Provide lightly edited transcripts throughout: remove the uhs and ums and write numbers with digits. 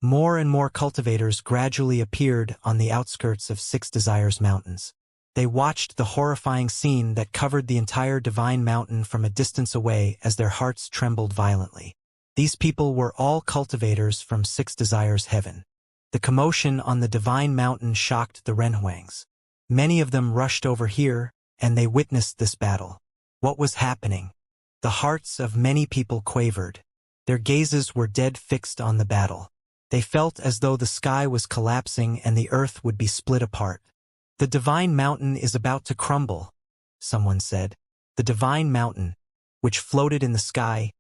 More and more cultivators gradually appeared on the outskirts of Six Desires Mountains. They watched the horrifying scene that covered the entire Divine Mountain from a distance away as their hearts trembled violently. These people were all cultivators from Six Desires Heaven. The commotion on the Divine Mountain shocked the Renhuangs. Many of them rushed over here, and they witnessed this battle. What was happening? The hearts of many people quavered. Their gazes were dead fixed on the battle. They felt as though the sky was collapsing and the earth would be split apart. The Divine Mountain is about to crumble, someone said. The Divine Mountain, which floated in the sky,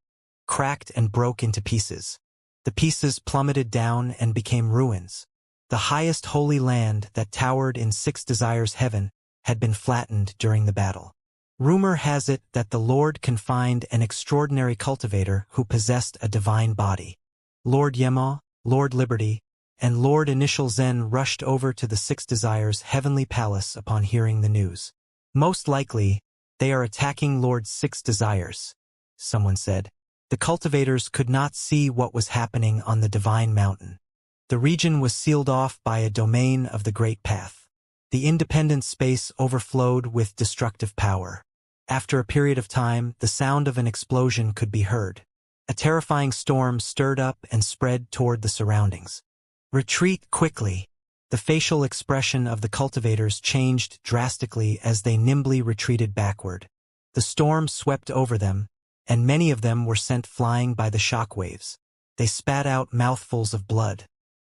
cracked and broke into pieces. The pieces plummeted down and became ruins. The highest holy land that towered in Six Desires Heaven had been flattened during the battle. Rumor has it that the Lord confined an extraordinary cultivator who possessed a divine body. Lord Yema, Lord Liberty, and Lord Initial Zen rushed over to the Six Desires Heavenly Palace upon hearing the news. Most likely, they are attacking Lord Six Desires, someone said. The cultivators could not see what was happening on the Divine Mountain. The region was sealed off by a domain of the Great Path. The independent space overflowed with destructive power. After a period of time, the sound of an explosion could be heard. A terrifying storm stirred up and spread toward the surroundings. Retreat quickly. The facial expression of the cultivators changed drastically as they nimbly retreated backward. The storm swept over them, and many of them were sent flying by the shock waves. They spat out mouthfuls of blood.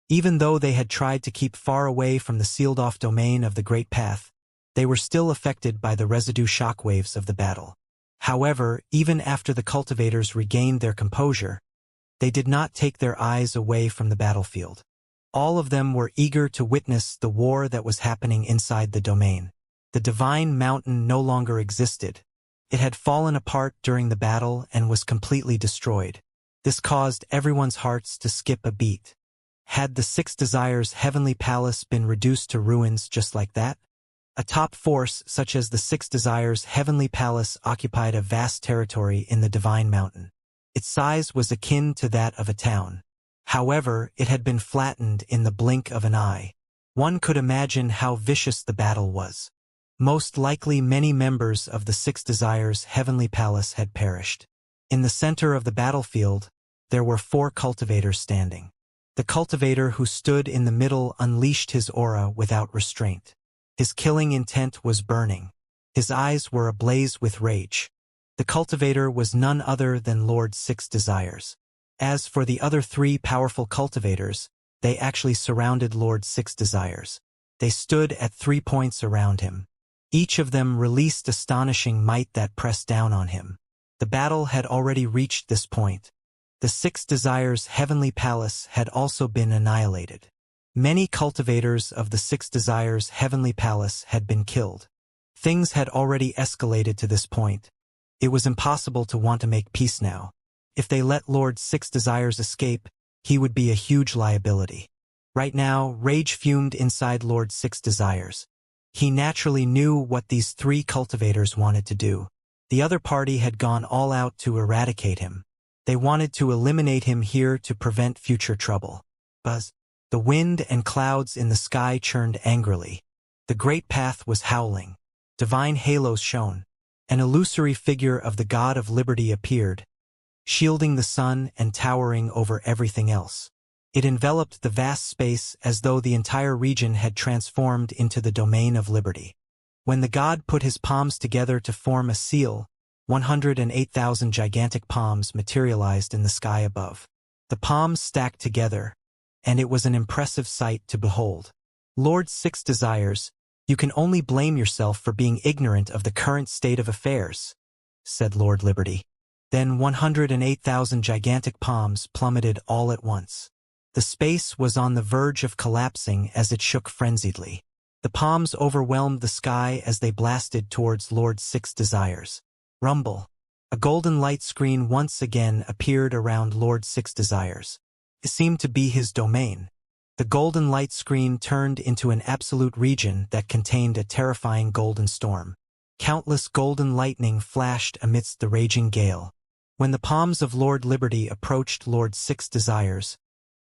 Even though they had tried to keep far away from the sealed-off domain of the Great Path, they were still affected by the residue shockwaves of the battle. However, even after the cultivators regained their composure, they did not take their eyes away from the battlefield. All of them were eager to witness the war that was happening inside the domain. The Divine Mountain no longer existed. It had fallen apart during the battle and was completely destroyed. This caused everyone's hearts to skip a beat. Had the Six Desires Heavenly Palace been reduced to ruins just like that? A top force such as the Six Desires Heavenly Palace occupied a vast territory in the Divine Mountain. Its size was akin to that of a town. However, it had been flattened in the blink of an eye. One could imagine how vicious the battle was. Most likely many members of the Six Desires Heavenly Palace had perished. In the center of the battlefield, there were 4 cultivators standing. The cultivator who stood in the middle unleashed his aura without restraint. His killing intent was burning. His eyes were ablaze with rage. The cultivator was none other than Lord Six Desires. As for the other 3 powerful cultivators, they actually surrounded Lord Six Desires. They stood at 3 points around him. Each of them released astonishing might that pressed down on him. The battle had already reached this point. The Six Desires Heavenly Palace had also been annihilated. Many cultivators of the Six Desires Heavenly Palace had been killed. Things had already escalated to this point. It was impossible to want to make peace now. If they let Lord Six Desires escape, he would be a huge liability. Right now, rage fumed inside Lord Six Desires. He naturally knew what these 3 cultivators wanted to do. The other party had gone all out to eradicate him. They wanted to eliminate him here to prevent future trouble. Buzz. The wind and clouds in the sky churned angrily. The Great Path was howling. Divine halos shone. An illusory figure of the God of Liberty appeared, shielding the sun and towering over everything else. It enveloped the vast space as though the entire region had transformed into the domain of liberty. When the god put his palms together to form a seal, 108,000 gigantic palms materialized in the sky above. The palms stacked together, and it was an impressive sight to behold. Lord Six Desires, you can only blame yourself for being ignorant of the current state of affairs, said Lord Liberty. Then 108,000 gigantic palms plummeted all at once. The space was on the verge of collapsing as it shook frenziedly. The palms overwhelmed the sky as they blasted towards Lord Six Desires. Rumble. A golden light screen once again appeared around Lord Six Desires. It seemed to be his domain. The golden light screen turned into an absolute region that contained a terrifying golden storm. Countless golden lightning flashed amidst the raging gale. When the palms of Lord Liberty approached Lord Six Desires,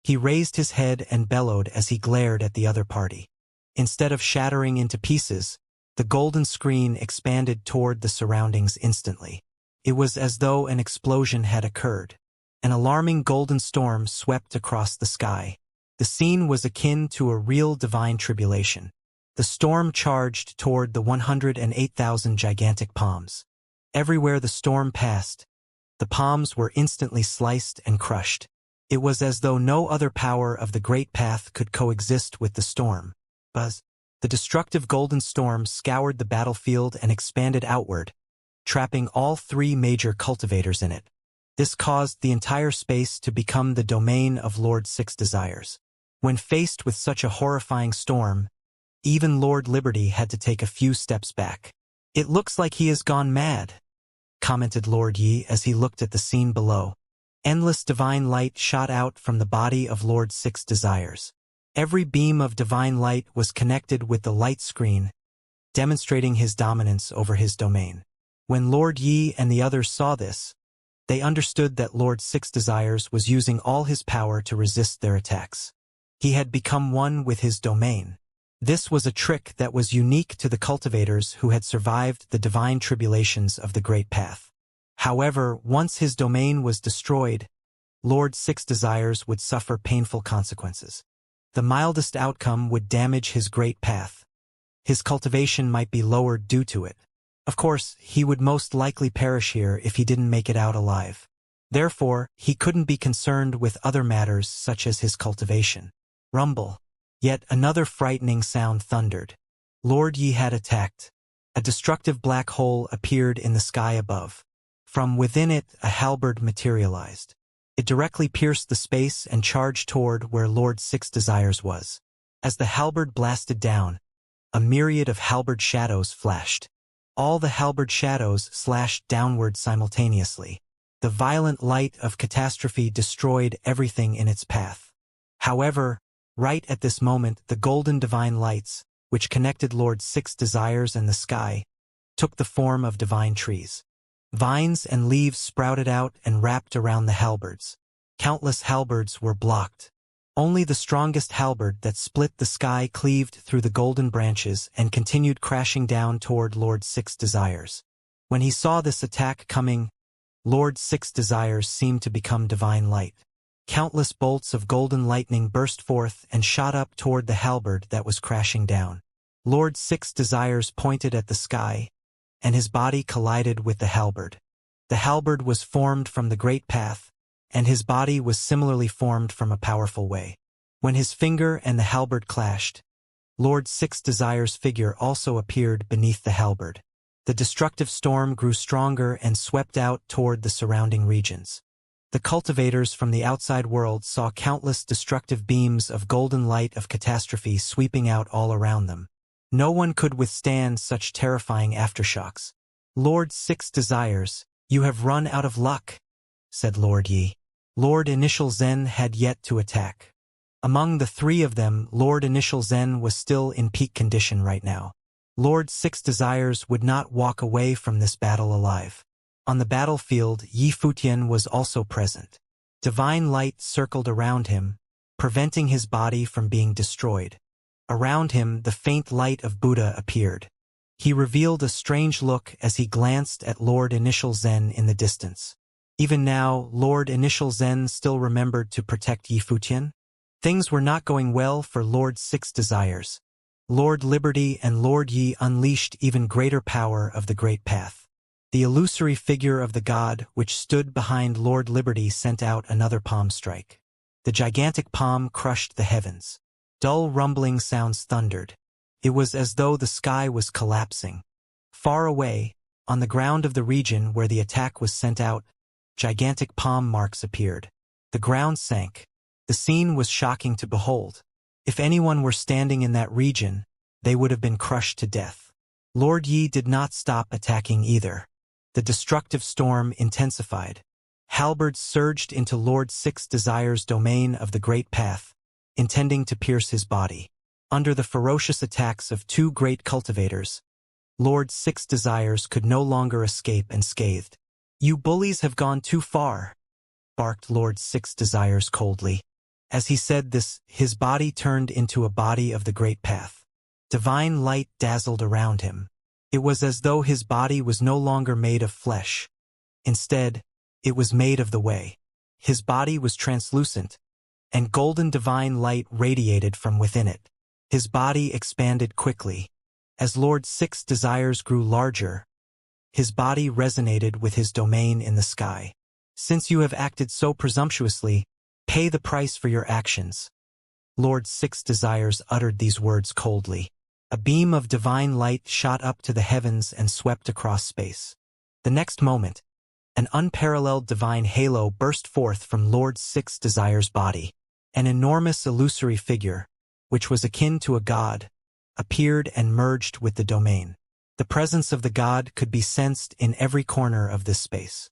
He raised his head and bellowed as he glared at the other party. Instead of shattering into pieces, the golden screen expanded toward the surroundings instantly. It was as though an explosion had occurred. An alarming golden storm swept across the sky. The scene was akin to a real divine tribulation. The storm charged toward the 108,000 gigantic palms. Everywhere the storm passed, the palms were instantly sliced and crushed. It was as though no other power of the Great Path could coexist with the storm. Buzz. The destructive golden storm scoured the battlefield and expanded outward, trapping all three major cultivators in it. This caused the entire space to become the domain of Lord Six Desires. When faced with such a horrifying storm, even Lord Liberty had to take a few steps back. "It looks like he has gone mad," commented Lord Yi as he looked at the scene below. Endless divine light shot out from the body of Lord Six Desires. Every beam of divine light was connected with the light screen, demonstrating his dominance over his domain. When Lord Yi and the others saw this, they understood that Lord Six Desires was using all his power to resist their attacks. He had become one with his domain. This was a trick that was unique to the cultivators who had survived the divine tribulations of the Great Path. However, once his domain was destroyed, Lord Six Desires would suffer painful consequences. The mildest outcome would damage his Great Path. His cultivation might be lowered due to it. Of course, he would most likely perish here if he didn't make it out alive. Therefore, he couldn't be concerned with other matters such as his cultivation. Rumble. Yet another frightening sound thundered. Lord Yi had attacked. A destructive black hole appeared in the sky above. From within it, a halberd materialized. It directly pierced the space and charged toward where Lord Six Desires was. As the halberd blasted down, a myriad of halberd shadows flashed. All the halberd shadows slashed downward simultaneously. The violent light of catastrophe destroyed everything in its path. However, right at this moment, the golden divine lights, which connected Lord Six Desires and the sky, took the form of divine trees. Vines and leaves sprouted out and wrapped around the halberds. Countless halberds were blocked. Only the strongest halberd that split the sky cleaved through the golden branches and continued crashing down toward Lord Six Desires. When he saw this attack coming, Lord Six Desires seemed to become divine light. Countless bolts of golden lightning burst forth and shot up toward the halberd that was crashing down. Lord Six Desires pointed at the sky, and his body collided with the halberd. The halberd was formed from the Great Path, and his body was similarly formed from a powerful way. When his finger and the halberd clashed, Lord Six Desires' figure also appeared beneath the halberd. The destructive storm grew stronger and swept out toward the surrounding regions. The cultivators from the outside world saw countless destructive beams of golden light of catastrophe sweeping out all around them. No one could withstand such terrifying aftershocks. "Lord Six Desires, you have run out of luck," said Lord Yi. Lord Initial Zen had yet to attack. Among the three of them, Lord Initial Zen was still in peak condition right now. Lord Six Desires would not walk away from this battle alive. On the battlefield, Yi Futian was also present. Divine light circled around him, preventing his body from being destroyed. Around him, the faint light of Buddha appeared. He revealed a strange look as he glanced at Lord Initial Zen in the distance. Even now, Lord Initial Zen still remembered to protect Yi Futian. Things were not going well for Lord Six Desires. Lord Liberty and Lord Yi unleashed even greater power of the Great Path. The illusory figure of the god which stood behind Lord Liberty sent out another palm strike. The gigantic palm crushed the heavens. Dull rumbling sounds thundered. It was as though the sky was collapsing. Far away, on the ground of the region where the attack was sent out, gigantic palm marks appeared. The ground sank. The scene was shocking to behold. If anyone were standing in that region, they would have been crushed to death. Lord Yi did not stop attacking either. The destructive storm intensified. Halberds surged into Lord Six Desires' domain of the Great Path, intending to pierce his body. Under the ferocious attacks of two great cultivators, Lord Six Desires could no longer escape unscathed. "You bullies have gone too far," barked Lord Six Desires coldly. As he said this, his body turned into a body of the great path. Divine light dazzled around him. It was as though his body was no longer made of flesh. Instead, it was made of the way. His body was translucent, and golden divine light radiated from within it. His body expanded quickly. As Lord Six Desires grew larger, his body resonated with his domain in the sky. Since you have acted so presumptuously, pay the price for your actions. Lord Six Desires uttered these words coldly. A beam of divine light shot up to the heavens and swept across space. The next moment, an unparalleled divine halo burst forth from Lord Six Desires' body. An enormous illusory figure, which was akin to a god, appeared and merged with the domain. The presence of the god could be sensed in every corner of this space.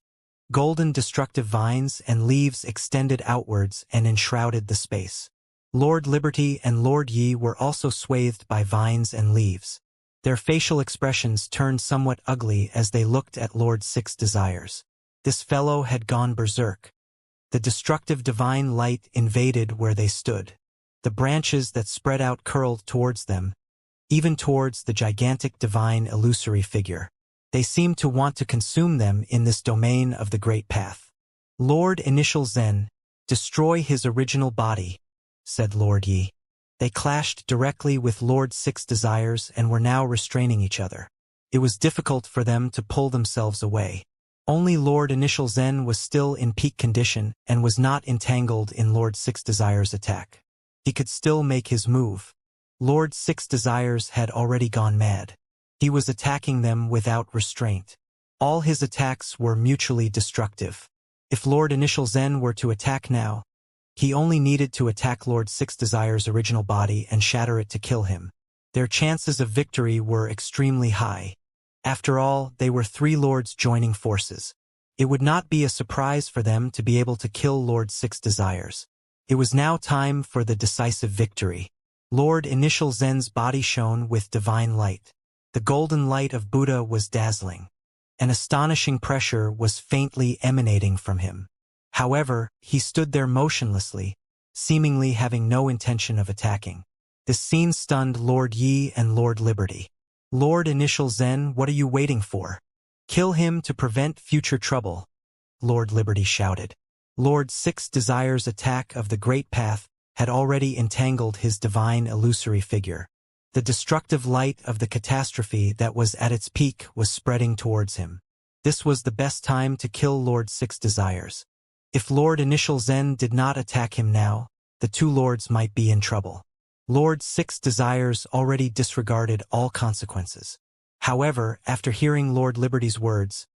Golden destructive vines and leaves extended outwards and enshrouded the space. Lord Liberty and Lord Yi were also swathed by vines and leaves. Their facial expressions turned somewhat ugly as they looked at Lord Six Desires. This fellow had gone berserk. The destructive divine light invaded where they stood. The branches that spread out curled towards them, even towards the gigantic divine illusory figure. They seemed to want to consume them in this domain of the great path. Lord Initial Zen, destroy his original body, said Lord Yi. They clashed directly with Lord Six Desires and were now restraining each other. It was difficult for them to pull themselves away. Only Lord Initial Zen was still in peak condition and was not entangled in Lord Six Desires' attack. He could still make his move. Lord Six Desires had already gone mad. He was attacking them without restraint. All his attacks were mutually destructive. If Lord Initial Zen were to attack now, he only needed to attack Lord Six Desires' original body and shatter it to kill him. Their chances of victory were extremely high. After all, they were three lords joining forces. It would not be a surprise for them to be able to kill Lord Six Desires. It was now time for the decisive victory. Lord Initial Zen's body shone with divine light. The golden light of Buddha was dazzling. An astonishing pressure was faintly emanating from him. However, he stood there motionlessly, seemingly having no intention of attacking. This scene stunned Lord Yi and Lord Liberty. Lord Initial Zen, what are you waiting for? Kill him to prevent future trouble, Lord Liberty shouted. Lord Six Desires' attack of the Great Path had already entangled his divine illusory figure. The destructive light of the catastrophe that was at its peak was spreading towards him. This was the best time to kill Lord Six Desires. If Lord Initial Zen did not attack him now, the two lords might be in trouble. Lord Six Desires already disregarded all consequences. However, after hearing Lord Liberty's words,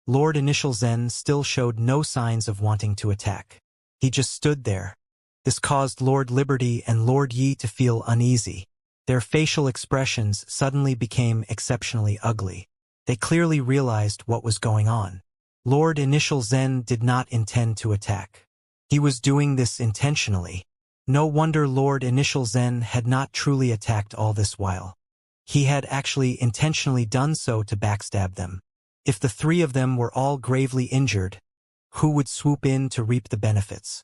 Lord Initial Zen still showed no signs of wanting to attack. He just stood there. This caused Lord Liberty and Lord Yi to feel uneasy. Their facial expressions suddenly became exceptionally ugly. They clearly realized what was going on. Lord Initial Zen did not intend to attack. He was doing this intentionally. No wonder Lord Initial Zen had not truly attacked all this while. He had actually intentionally done so to backstab them. If the three of them were all gravely injured, who would swoop in to reap the benefits?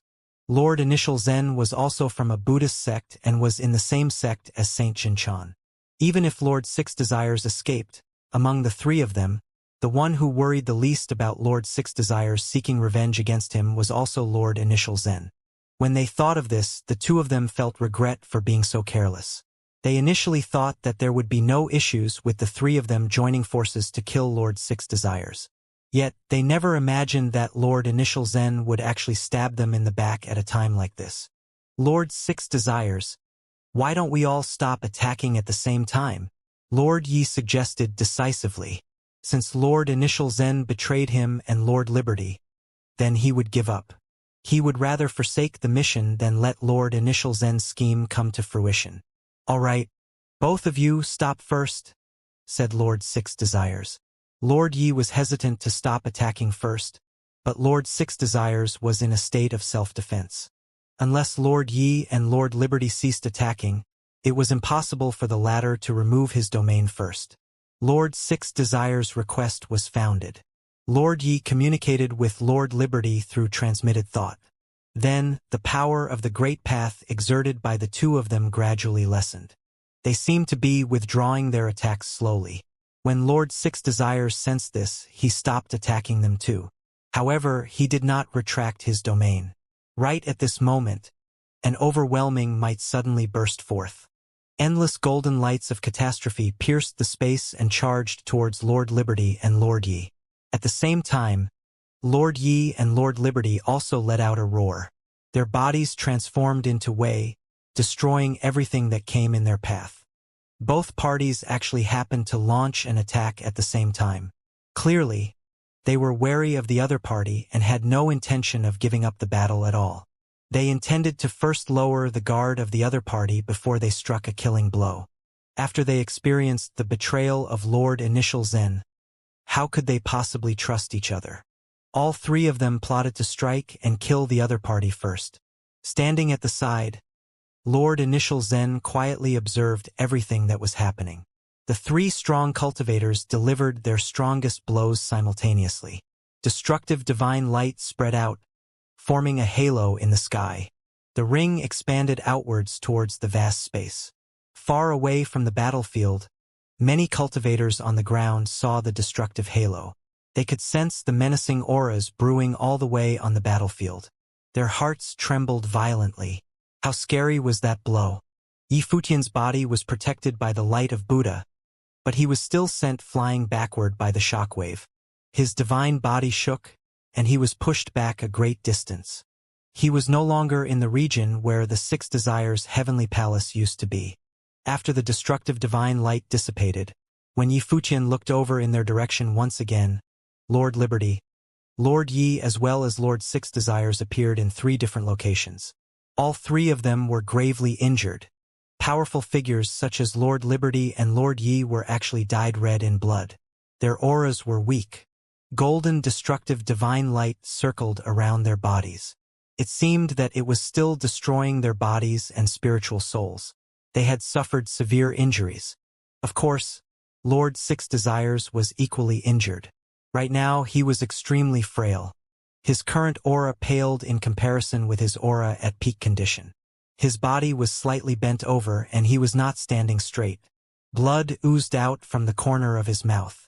Lord Initial Zen was also from a Buddhist sect and was in the same sect as Saint Xianxia. Even if Lord Six Desires escaped, among the three of them, the one who worried the least about Lord Six Desires seeking revenge against him was also Lord Initial Zen. When they thought of this, the two of them felt regret for being so careless. They initially thought that there would be no issues with the three of them joining forces to kill Lord Six Desires. Yet, they never imagined that Lord Initial Zen would actually stab them in the back at a time like this. Lord Six Desires, why don't we all stop attacking at the same time? Lord Yi suggested decisively. Since Lord Initial Zen betrayed him and Lord Liberty, then he would give up. He would rather forsake the mission than let Lord Initial Zen's scheme come to fruition. All right, both of you stop first, said Lord Six Desires. Lord Yi was hesitant to stop attacking first, but Lord Six Desires was in a state of self-defense. Unless Lord Yi and Lord Liberty ceased attacking, it was impossible for the latter to remove his domain first. Lord Six Desires' request was founded. Lord Yi communicated with Lord Liberty through transmitted thought. Then, the power of the great path exerted by the two of them gradually lessened. They seemed to be withdrawing their attacks slowly. When Lord Six Desires sensed this, he stopped attacking them too. However, he did not retract his domain. Right at this moment, an overwhelming might suddenly burst forth. Endless golden lights of catastrophe pierced the space and charged towards Lord Liberty and Lord Yi. At the same time, Lord Yi and Lord Liberty also let out a roar. Their bodies transformed into Wei, destroying everything that came in their path. Both parties actually happened to launch an attack at the same time. Clearly, they were wary of the other party and had no intention of giving up the battle at all. They intended to first lower the guard of the other party before they struck a killing blow. After they experienced the betrayal of Lord Initial Zen, how could they possibly trust each other? All three of them plotted to strike and kill the other party first. Standing at the side, Lord Initial Zen quietly observed everything that was happening. The three strong cultivators delivered their strongest blows simultaneously. Destructive divine light spread out, forming a halo in the sky. The ring expanded outwards towards the vast space. Far away from the battlefield, many cultivators on the ground saw the destructive halo. They could sense the menacing auras brewing all the way on the battlefield. Their hearts trembled violently. How scary was that blow? Yi Futian's body was protected by the light of Buddha, but he was still sent flying backward by the shockwave. His divine body shook, and he was pushed back a great distance. He was no longer in the region where the Six Desires' heavenly palace used to be. After the destructive divine light dissipated, when Yi Futian looked over in their direction once again, Lord Liberty, Lord Yi as well as Lord Six Desires appeared in three different locations. All three of them were gravely injured. Powerful figures such as Lord Liberty and Lord Yi were actually dyed red in blood. Their auras were weak. Golden destructive divine light circled around their bodies. It seemed that it was still destroying their bodies and spiritual souls. They had suffered severe injuries. Of course, Lord Six Desires was equally injured. Right now, he was extremely frail. His current aura paled in comparison with his aura at peak condition. His body was slightly bent over and he was not standing straight. Blood oozed out from the corner of his mouth.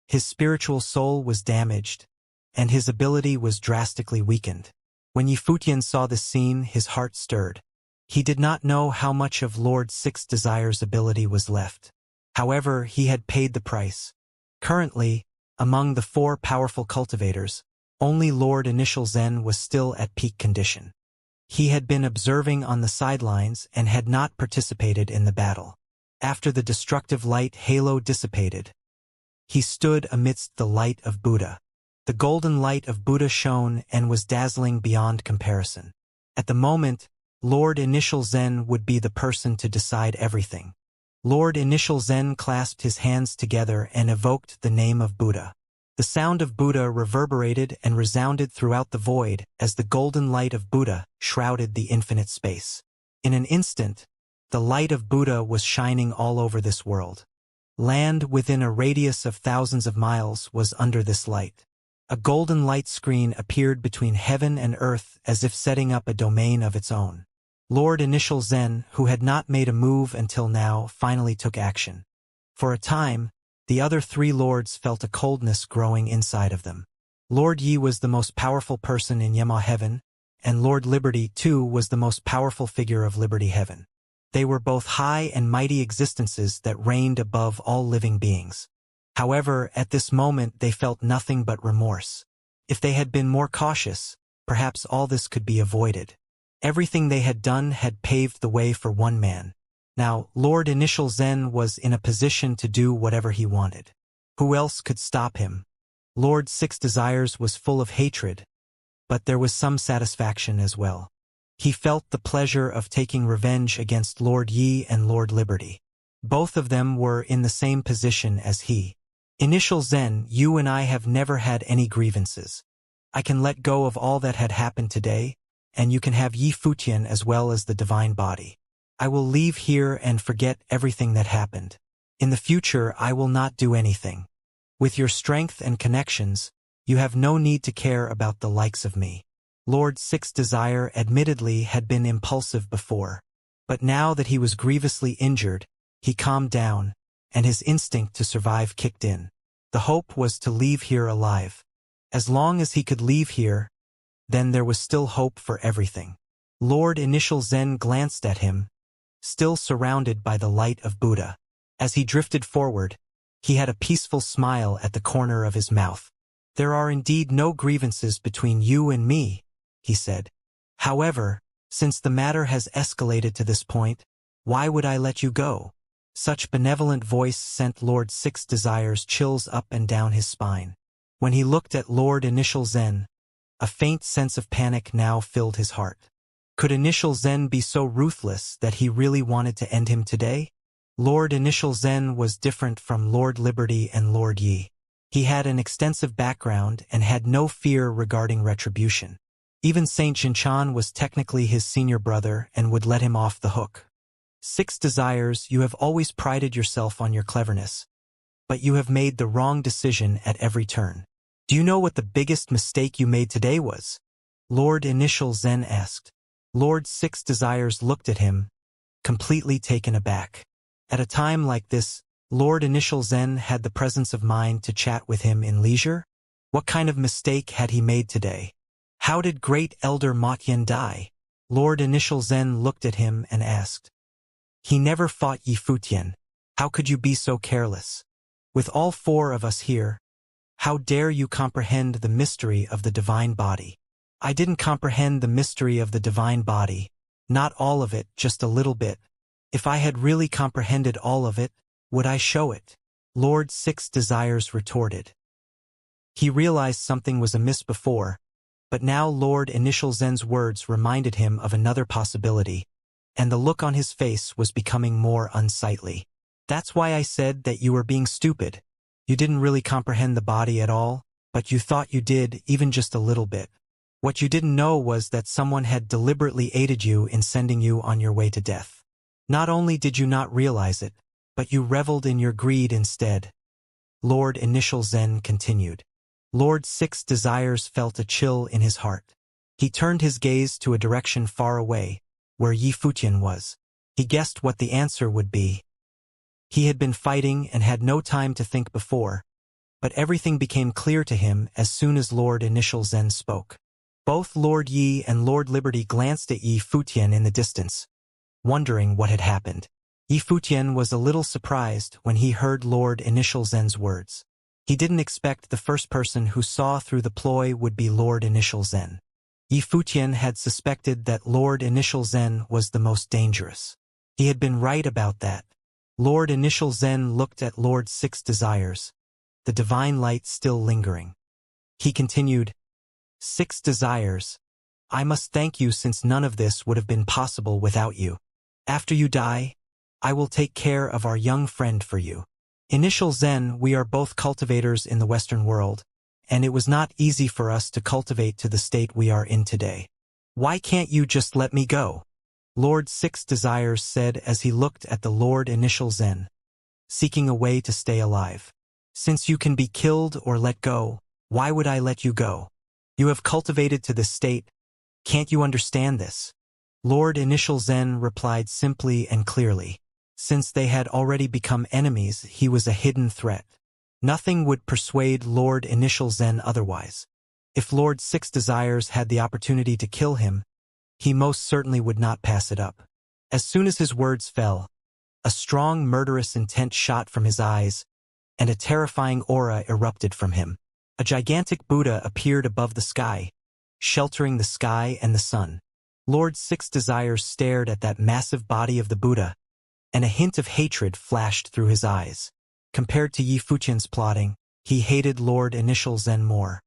His spiritual soul was damaged, and his ability was drastically weakened. When Yi Futian saw this scene, his heart stirred. He did not know how much of Lord Six Desires' ability was left. However, he had paid the price. Currently, among the four powerful cultivators, only Lord Initial Zen was still at peak condition. He had been observing on the sidelines and had not participated in the battle. After the destructive light halo dissipated, he stood amidst the light of Buddha. The golden light of Buddha shone and was dazzling beyond comparison. At the moment, Lord Initial Zen would be the person to decide everything. Lord Initial Zen clasped his hands together and evoked the name of Buddha. The sound of Buddha reverberated and resounded throughout the void as the golden light of Buddha shrouded the infinite space. In an instant, the light of Buddha was shining all over this world. Land within a radius of thousands of miles was under this light. A golden light screen appeared between heaven and earth as if setting up a domain of its own. Lord Initial Zen, who had not made a move until now, finally took action. For a time, the other three lords felt a coldness growing inside of them. Lord Yi was the most powerful person in Yema Heaven, and Lord Liberty, too, was the most powerful figure of Liberty Heaven. They were both high and mighty existences that reigned above all living beings. However, at this moment they felt nothing but remorse. If they had been more cautious, perhaps all this could be avoided. Everything they had done had paved the way for one man. Now, Lord Initial Zen was in a position to do whatever he wanted. Who else could stop him? Lord Six Desires was full of hatred, but there was some satisfaction as well. He felt the pleasure of taking revenge against Lord Yi and Lord Liberty. Both of them were in the same position as he. Initial Zen, you and I have never had any grievances. I can let go of all that had happened today, and you can have Yi Futian as well as the divine body. I will leave here and forget everything that happened. In the future, I will not do anything. With your strength and connections, you have no need to care about the likes of me. Lord Six Desire admittedly had been impulsive before, but now that he was grievously injured, he calmed down, and his instinct to survive kicked in. The hope was to leave here alive. As long as he could leave here, then there was still hope for everything. Lord Initial Zen glanced at him, still surrounded by the light of Buddha. As he drifted forward, he had a peaceful smile at the corner of his mouth. "There are indeed no grievances between you and me," he said. "However, since the matter has escalated to this point, why would I let you go?" Such benevolent voice sent Lord Six Desires chills up and down his spine. When he looked at Lord Initial Zen, a faint sense of panic now filled his heart. Could Initial Zen be so ruthless that he really wanted to end him today? Lord Initial Zen was different from Lord Liberty and Lord Yi. He had an extensive background and had no fear regarding retribution. Even Saint Xianxia was technically his senior brother and would let him off the hook. Six Desires, you have always prided yourself on your cleverness, but you have made the wrong decision at every turn. Do you know what the biggest mistake you made today was? Lord Initial Zen asked. Lord Six Desires looked at him, completely taken aback. At a time like this, Lord Initial Zen had the presence of mind to chat with him in leisure. What kind of mistake had he made today? How did Great Elder Motyan die? Lord Initial Zen looked at him and asked. He never fought Yi Futian. How could you be so careless? With all four of us here, how dare you comprehend the mystery of the divine body? I didn't comprehend the mystery of the divine body. Not all of it, just a little bit. If I had really comprehended all of it, would I show it? Lord Six Desires retorted. He realized something was amiss before, but now Lord Initial Zen's words reminded him of another possibility, and the look on his face was becoming more unsightly. That's why I said that you were being stupid. You didn't really comprehend the body at all, but you thought you did, even just a little bit. What you didn't know was that someone had deliberately aided you in sending you on your way to death. Not only did you not realize it, but you reveled in your greed instead. Lord Initial Zen continued. Lord Six Desires felt a chill in his heart. He turned his gaze to a direction far away, where Yi Futian was. He guessed what the answer would be. He had been fighting and had no time to think before, but everything became clear to him as soon as Lord Initial Zen spoke. Both Lord Yi and Lord Liberty glanced at Yi Futian in the distance, wondering what had happened. Yi Futian was a little surprised when he heard Lord Initial Zen's words. He didn't expect the first person who saw through the ploy would be Lord Initial Zen. Yi Futian had suspected that Lord Initial Zen was the most dangerous. He had been right about that. Lord Initial Zen looked at Lord Six Desires, the divine light still lingering. He continued, Six Desires, I must thank you since none of this would have been possible without you. After you die, I will take care of our young friend for you. Initial Zen, we are both cultivators in the Western world, and it was not easy for us to cultivate to the state we are in today. Why can't you just let me go? Lord Six Desires said as he looked at the Lord Initial Zen, seeking a way to stay alive. Since you can be killed or let go, why would I let you go? You have cultivated to this state. Can't you understand this? Lord Initial Zen replied simply and clearly. Since they had already become enemies, he was a hidden threat. Nothing would persuade Lord Initial Zen otherwise. If Lord Six Desires had the opportunity to kill him, he most certainly would not pass it up. As soon as his words fell, a strong murderous intent shot from his eyes, and a terrifying aura erupted from him. A gigantic Buddha appeared above the sky, sheltering the sky and the sun. Lord Six Desires stared at that massive body of the Buddha, and a hint of hatred flashed through his eyes. Compared to Yi Futian's plotting, he hated Lord Initial Zen more.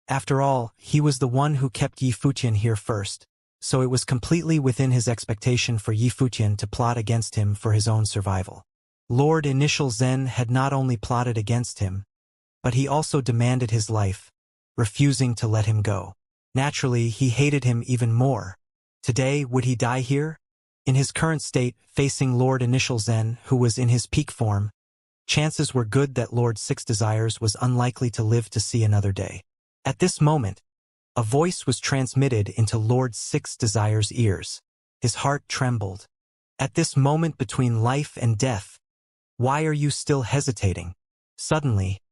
After all, he was the one who kept Yi Futian here first, so it was completely within his expectation for Yi Futian to plot against him for his own survival. Lord Initial Zen had not only plotted against him, but he also demanded his life, refusing to let him go. Naturally, he hated him even more. Today, would he die here? In his current state, facing Lord Initial Zen, who was in his peak form, chances were good that Lord Six Desires was unlikely to live to see another day. At this moment, A voice was transmitted into Lord Six Desire's ears. His heart trembled. At this moment between life and death, why are you still hesitating? Suddenly,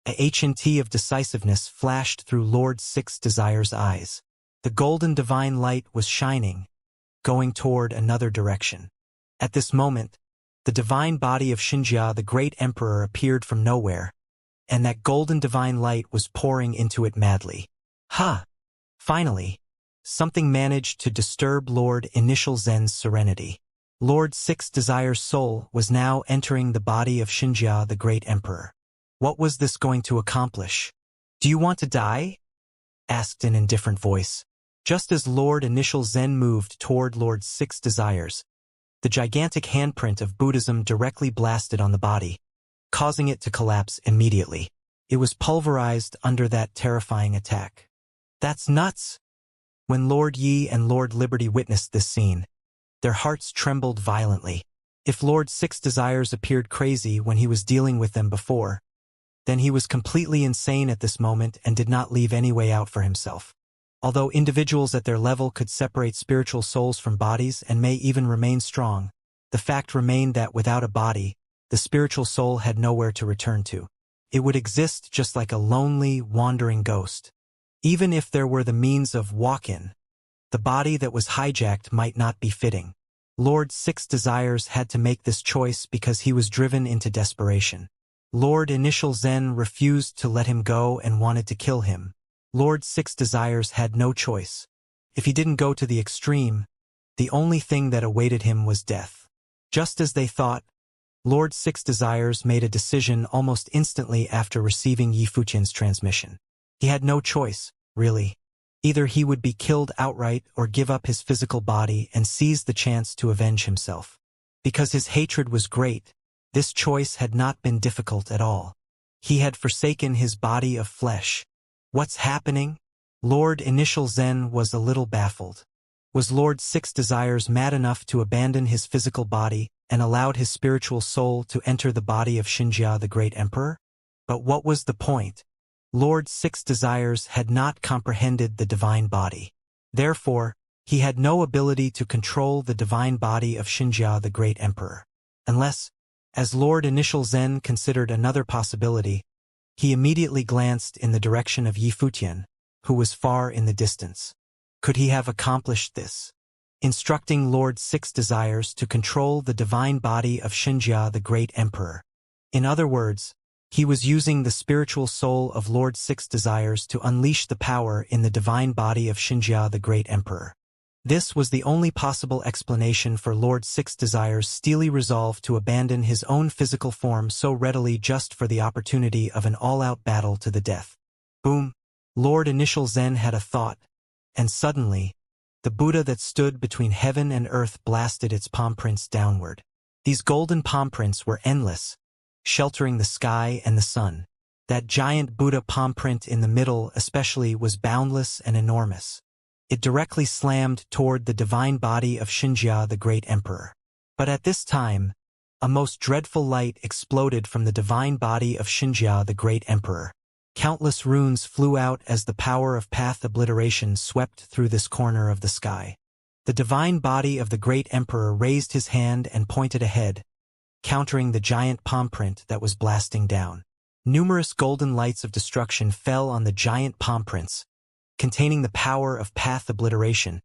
a HNT of decisiveness flashed through Lord Six Desire's eyes. The golden divine light was shining, going toward another direction. At this moment, the divine body of Xianxia, the great emperor, appeared from nowhere, and that golden divine light was pouring into it madly. Ha! Finally, something managed to disturb Lord Initial Zen's serenity. Lord Six Desire's soul was now entering the body of Xianxia, the great emperor. What was this going to accomplish? Do you want to die? Asked an indifferent voice. Just as Lord Initial Zen moved toward Lord Six Desire's, the gigantic handprint of Buddhism directly blasted on the body, causing it to collapse immediately. It was pulverized under that terrifying attack. That's nuts! When Lord Yi and Lord Liberty witnessed this scene, their hearts trembled violently. If Lord Six Desires appeared crazy when he was dealing with them before, then he was completely insane at this moment and did not leave any way out for himself. Although individuals at their level could separate spiritual souls from bodies and may even remain strong, the fact remained that without a body, the spiritual soul had nowhere to return to. It would exist just like a lonely, wandering ghost. Even if there were the means of walk-in, the body that was hijacked might not be fitting. Lord Six Desires had to make this choice because he was driven into desperation. Lord Initial Zen refused to let him go and wanted to kill him. Lord Six Desires had no choice. If he didn't go to the extreme, the only thing that awaited him was death. Just as they thought, Lord Six Desires made a decision almost instantly after receiving Yi Futian's transmission. He had no choice, really. Either he would be killed outright or give up his physical body and seize the chance to avenge himself. Because his hatred was great, this choice had not been difficult at all. He had forsaken his body of flesh. What's happening? Lord Initial Zen was a little baffled. Was Lord Six Desires mad enough to abandon his physical body and allowed his spiritual soul to enter the body of Xianxia, the great emperor? But what was the point? Lord Six Desires had not comprehended the divine body. Therefore, he had no ability to control the divine body of Xianxia, the great emperor. Unless, as Lord Initial Zen considered another possibility, he immediately glanced in the direction of Yi Futian, who was far in the distance. Could he have accomplished this? Instructing Lord Six Desires to control the divine body of Xianxia, the great emperor. In other words, he was using the spiritual soul of Lord Six Desires to unleash the power in the divine body of Xianxia, the great emperor. This was the only possible explanation for Lord Six Desire's steely resolve to abandon his own physical form so readily just for the opportunity of an all-out battle to the death. Boom! Lord Initial Zen had a thought, and suddenly, the Buddha that stood between heaven and earth blasted its palm prints downward. These golden palm prints were endless, sheltering the sky and the sun. That giant Buddha palm print in the middle especially was boundless and enormous. It directly slammed toward the divine body of Xianxia, the great emperor. But at this time, a most dreadful light exploded from the divine body of Xianxia, the great emperor. Countless runes flew out as the power of path obliteration swept through this corner of the sky. The divine body of the great emperor raised his hand and pointed ahead, countering the giant palm print that was blasting down. Numerous golden lights of destruction fell on the giant palm prints, containing the power of path obliteration,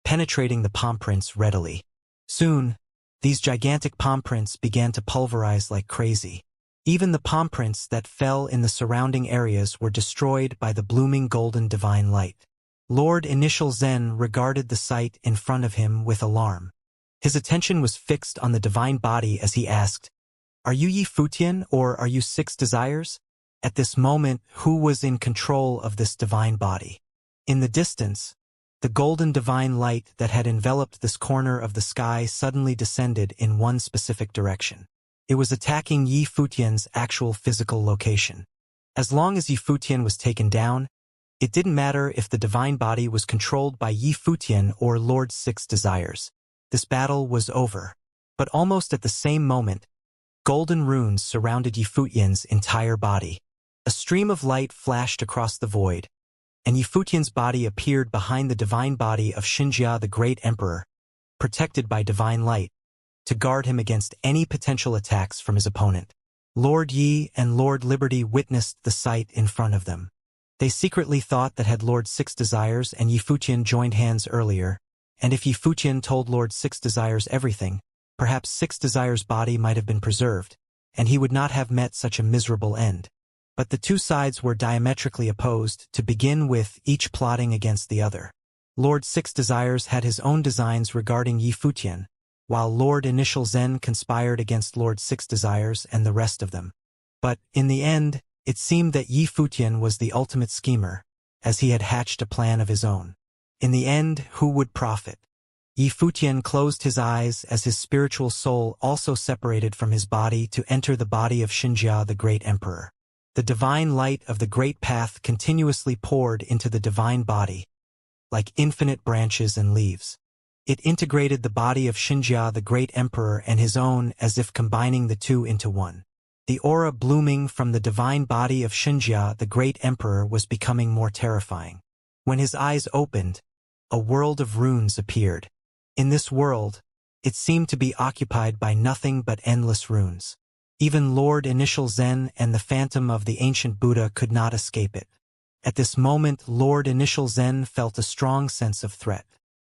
penetrating the palm prints readily. Soon, these gigantic palm prints began to pulverize like crazy. Even the palm prints that fell in the surrounding areas were destroyed by the blooming golden divine light. Lord Initial Zen regarded the sight in front of him with alarm. His attention was fixed on the divine body as he asked, "Are you Yi Futian or are you Six Desires?" At this moment, who was in control of this divine body? In the distance, the golden divine light that had enveloped this corner of the sky suddenly descended in one specific direction. It was attacking Yi Futian's actual physical location. As long as Yi Futian was taken down, it didn't matter if the divine body was controlled by Yi Futian or Lord Six Desires. This battle was over. But almost at the same moment, golden runes surrounded Yi Futian's entire body. A stream of light flashed across the void, and Yifutian's body appeared behind the divine body of Xianxia the Great Emperor, protected by divine light, to guard him against any potential attacks from his opponent. Lord Yi and Lord Liberty witnessed the sight in front of them. They secretly thought that had Lord Six Desires and Yifutian joined hands earlier, and if Yifutian told Lord Six Desires everything, perhaps Six Desires' body might have been preserved, and he would not have met such a miserable end. But the two sides were diametrically opposed, to begin with, each plotting against the other. Lord Six Desires had his own designs regarding Yifutian, while Lord Initial Zen conspired against Lord Six Desires and the rest of them. But, in the end, it seemed that Yifutian was the ultimate schemer, as he had hatched a plan of his own. In the end, who would profit? Yifutian closed his eyes as his spiritual soul also separated from his body to enter the body of Xianxia the Great Emperor. The divine light of the Great Path continuously poured into the divine body, like infinite branches and leaves. It integrated the body of Xianxia the Great Emperor and his own as if combining the two into one. The aura blooming from the divine body of Xianxia the Great Emperor was becoming more terrifying. When his eyes opened, a world of runes appeared. In this world, it seemed to be occupied by nothing but endless runes. Even Lord Initial Zen and the phantom of the ancient Buddha could not escape it. At this moment, Lord Initial Zen felt a strong sense of threat.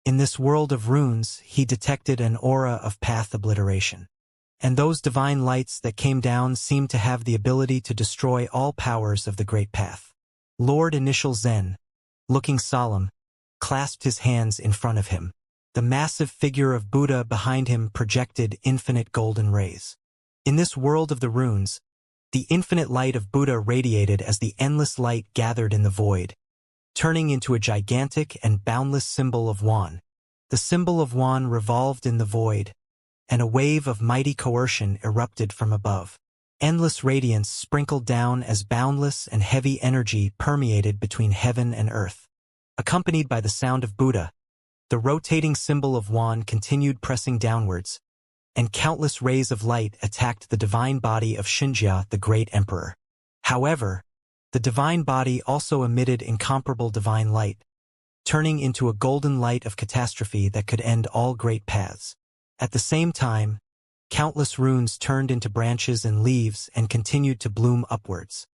In this world of runes, he detected an aura of path obliteration. And those divine lights that came down seemed to have the ability to destroy all powers of the Great Path. Lord Initial Zen, looking solemn, clasped his hands in front of him. The massive figure of Buddha behind him projected infinite golden rays. In this world of the runes, the infinite light of Buddha radiated as the endless light gathered in the void, turning into a gigantic and boundless symbol of Wan. The symbol of Wan revolved in the void, and a wave of mighty coercion erupted from above. Endless radiance sprinkled down as boundless and heavy energy permeated between heaven and earth. Accompanied by the sound of Buddha, the rotating symbol of Wan continued pressing downwards, and countless rays of light attacked the divine body of Xianxia the Great Emperor. However, the divine body also emitted incomparable divine light, turning into a golden light of catastrophe that could end all great paths. At the same time, countless runes turned into branches and leaves and continued to bloom upwards.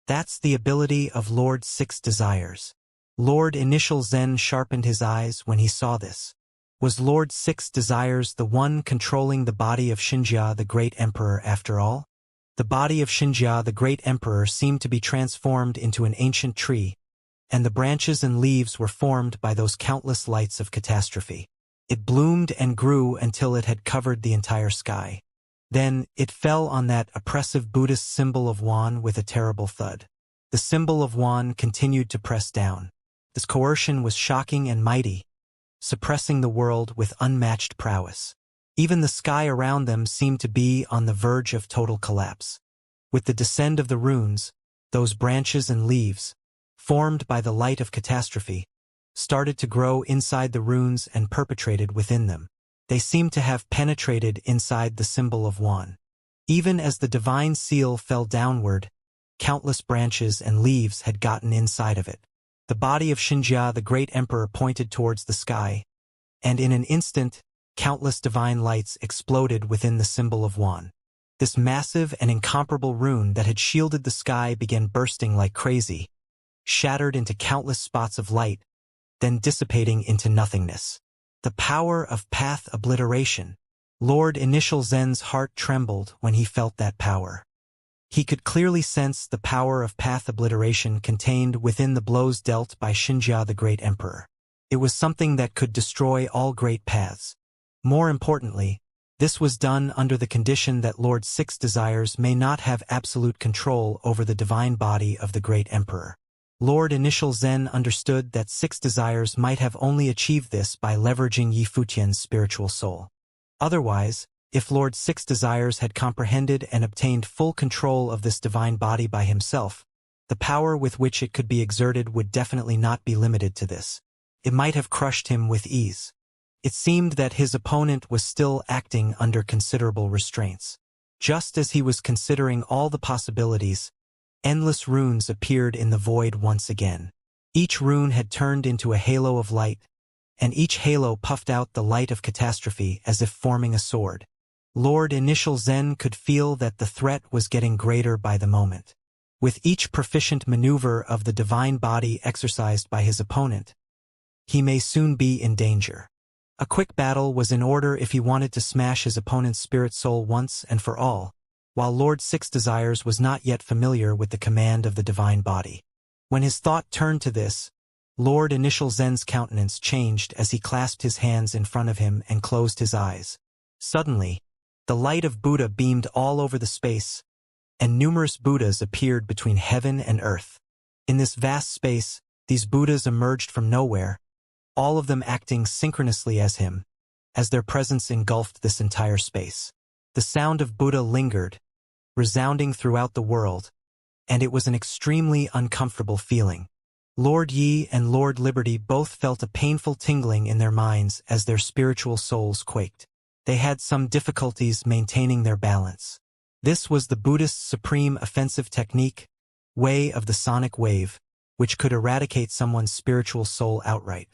That's the ability of Lord Six Desires. Lord Initial Zen sharpened his eyes when he saw this. Was Lord Six Desires the one controlling the body of Xianxia the Great Emperor after all? The body of Xianxia the Great Emperor seemed to be transformed into an ancient tree, and the branches and leaves were formed by those countless lights of catastrophe. It bloomed and grew until it had covered the entire sky. Then, it fell on that oppressive Buddhist symbol of Wan with a terrible thud. The symbol of Wan continued to press down. This coercion was shocking and mighty, suppressing the world with unmatched prowess. Even the sky around them seemed to be on the verge of total collapse. With the descent of the runes, those branches and leaves, formed by the light of catastrophe, started to grow inside the runes and perpetrated within them. They seemed to have penetrated inside the symbol of Wan. Even as the divine seal fell downward, countless branches and leaves had gotten inside of it. The body of Xianxia the Great Emperor pointed towards the sky, and in an instant, countless divine lights exploded within the symbol of Wan. This massive and incomparable rune that had shielded the sky began bursting like crazy, shattered into countless spots of light, then dissipating into nothingness. The power of path obliteration. Lord Initial Zen's heart trembled when he felt that power. He could clearly sense the power of path obliteration contained within the blows dealt by Xianxia the Great Emperor. It was something that could destroy all great paths. More importantly, this was done under the condition that Lord Six Desires may not have absolute control over the divine body of the Great Emperor. Lord Initial Zen understood that Six Desires might have only achieved this by leveraging Yifutian's spiritual soul. Otherwise, if Lord Six Desires had comprehended and obtained full control of this divine body by himself, the power with which it could be exerted would definitely not be limited to this. It might have crushed him with ease. It seemed that his opponent was still acting under considerable restraints. Just as he was considering all the possibilities, endless runes appeared in the void once again. Each rune had turned into a halo of light, and each halo puffed out the light of catastrophe as if forming a sword. Lord Initial Zen could feel that the threat was getting greater by the moment. With each proficient maneuver of the divine body exercised by his opponent, he may soon be in danger. A quick battle was in order if he wanted to smash his opponent's spirit soul once and for all, while Lord Six Desires was not yet familiar with the command of the divine body. When his thought turned to this, Lord Initial Zen's countenance changed as he clasped his hands in front of him and closed his eyes. Suddenly, the light of Buddha beamed all over the space, and numerous Buddhas appeared between heaven and earth. In this vast space, these Buddhas emerged from nowhere, all of them acting synchronously as him, as their presence engulfed this entire space. The sound of Buddha lingered, resounding throughout the world, and it was an extremely uncomfortable feeling. Lord Yi and Lord Liberty both felt a painful tingling in their minds as their spiritual souls quaked. They had some difficulties maintaining their balance. This was the Buddhist's supreme offensive technique, way of the sonic wave, which could eradicate someone's spiritual soul outright.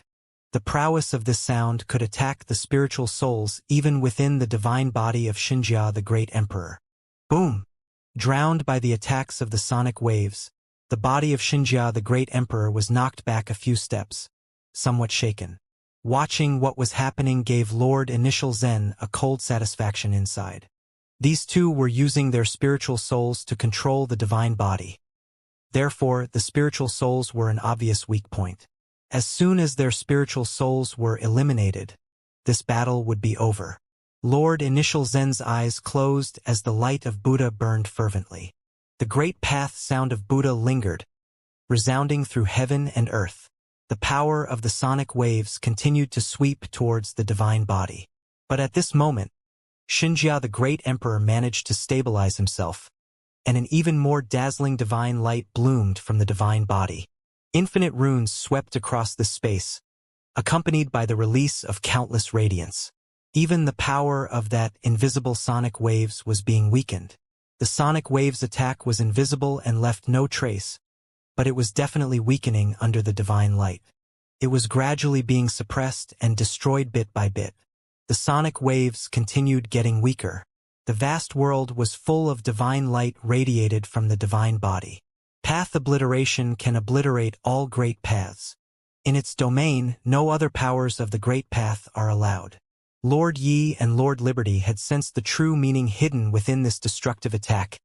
The prowess of this sound could attack the spiritual souls even within the divine body of Xianxia, the Great Emperor. Boom! Drowned by the attacks of the sonic waves, the body of Xianxia, the Great Emperor, was knocked back a few steps, somewhat shaken. Watching what was happening gave Lord Initial Zen a cold satisfaction inside. These two were using their spiritual souls to control the divine body. Therefore, the spiritual souls were an obvious weak point. As soon as their spiritual souls were eliminated, this battle would be over. Lord Initial Zen's eyes closed as the light of Buddha burned fervently. The great path sound of Buddha lingered, resounding through heaven and earth. The power of the sonic waves continued to sweep towards the divine body. But at this moment, Xianxia, the Great Emperor, managed to stabilize himself, and an even more dazzling divine light bloomed from the divine body. Infinite runes swept across the space, accompanied by the release of countless radiance. Even the power of that invisible sonic waves was being weakened. The sonic waves' attack was invisible and left no trace, but it was definitely weakening under the divine light. It was gradually being suppressed and destroyed bit by bit. The sonic waves continued getting weaker. The vast world was full of divine light radiated from the divine body. Path obliteration can obliterate all great paths. In its domain, no other powers of the great path are allowed. Lord Yi and Lord Liberty had sensed the true meaning hidden within this destructive attack,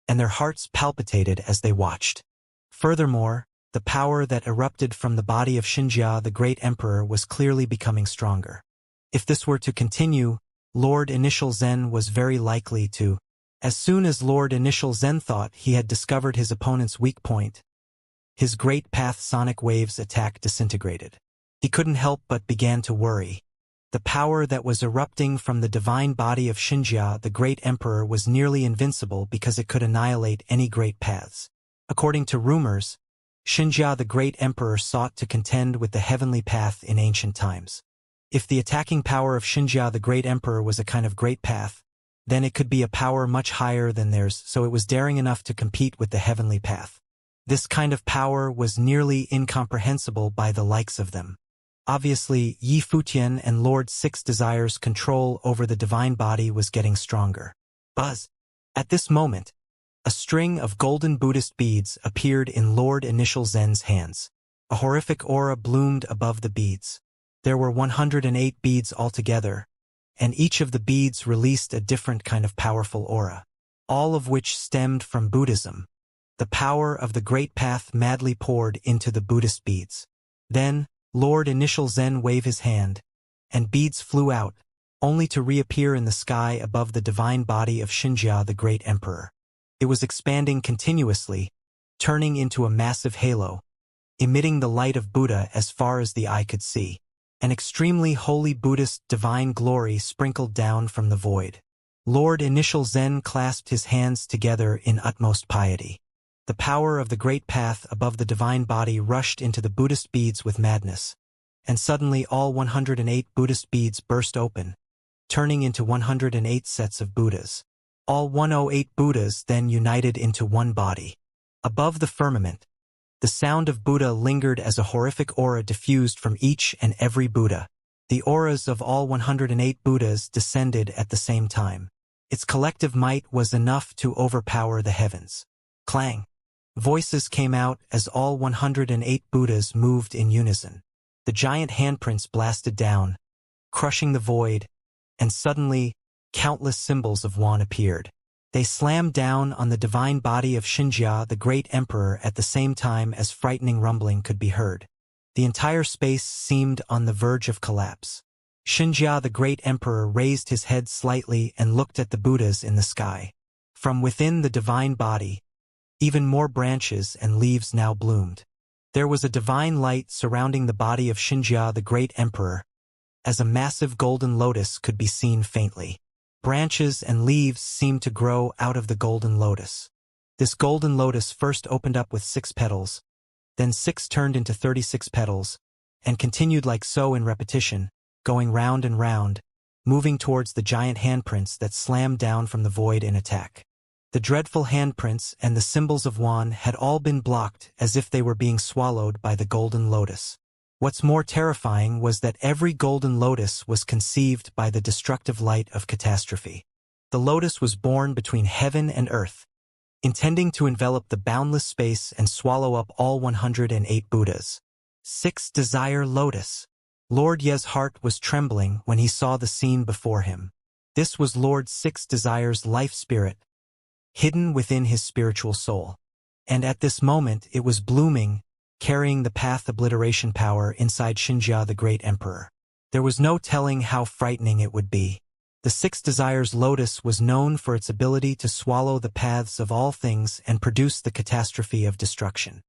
and their hearts palpitated as they watched. Furthermore, the power that erupted from the body of Xianxia, the Great Emperor, was clearly becoming stronger. If this were to continue, Lord Initial Zen was very likely to. As soon as Lord Initial Zen thought he had discovered his opponent's weak point, his great path sonic waves attack disintegrated. He couldn't help but began to worry. The power that was erupting from the divine body of Xianxia, the Great Emperor, was nearly invincible because it could annihilate any great paths. According to rumors, Xianxia, the Great Emperor, sought to contend with the heavenly path in ancient times. If the attacking power of Xianxia, the Great Emperor, was a kind of great path, then it could be a power much higher than theirs, so it was daring enough to compete with the heavenly path. This kind of power was nearly incomprehensible by the likes of them. Obviously, Yi Futian and Lord Six Desires' control over the divine body was getting stronger. Buzz! At this moment, a string of golden Buddhist beads appeared in Lord Initial Zen's hands. A horrific aura bloomed above the beads. There were 108 beads altogether, and each of the beads released a different kind of powerful aura, all of which stemmed from Buddhism. The power of the Great Path madly poured into the Buddhist beads. Then, Lord Initial Zen waved his hand, and beads flew out, only to reappear in the sky above the divine body of Xianxia, the Great Emperor. It was expanding continuously, turning into a massive halo, emitting the light of Buddha as far as the eye could see. An extremely holy Buddhist divine glory sprinkled down from the void. Lord Initial Zen clasped his hands together in utmost piety. The power of the great path above the divine body rushed into the Buddhist beads with madness, and suddenly all 108 Buddhist beads burst open, turning into 108 sets of Buddhas. All 108 Buddhas then united into one body. Above the firmament, The sound of Buddha lingered as a horrific aura diffused from each and every Buddha. The auras of all 108 Buddhas descended at the same time. Its collective might was enough to overpower the heavens. Clang! Voices came out as all 108 Buddhas moved in unison. The giant handprints blasted down, crushing the void, and suddenly, countless symbols of Wan appeared. They slammed down on the divine body of Xianxia, the great emperor, at the same time as frightening rumbling could be heard. The entire space seemed on the verge of collapse. Xianxia, the great emperor, raised his head slightly and looked at the Buddhas in the sky. From within the divine body, even more branches and leaves now bloomed. There was a divine light surrounding the body of Xianxia, the great emperor, as a massive golden lotus could be seen faintly. Branches and leaves seemed to grow out of the golden lotus. This golden lotus first opened up with 6 petals, then 6 turned into 36 petals, and continued like so in repetition, going round and round, moving towards the giant handprints that slammed down from the void in attack. The dreadful handprints and the symbols of Wan had all been blocked as if they were being swallowed by the golden lotus. What's more terrifying was that every golden lotus was conceived by the destructive light of catastrophe. The lotus was born between heaven and earth, intending to envelop the boundless space and swallow up all 108 Buddhas. 6 Desire Lotus. Lord Ye's heart was trembling when he saw the scene before him. This was Lord 6 Desire's life spirit, hidden within his spiritual soul. And at this moment it was blooming, carrying the path obliteration power inside Xianxia, the great emperor. There was no telling how frightening it would be. The 6 Desires lotus was known for its ability to swallow the paths of all things and produce the catastrophe of destruction.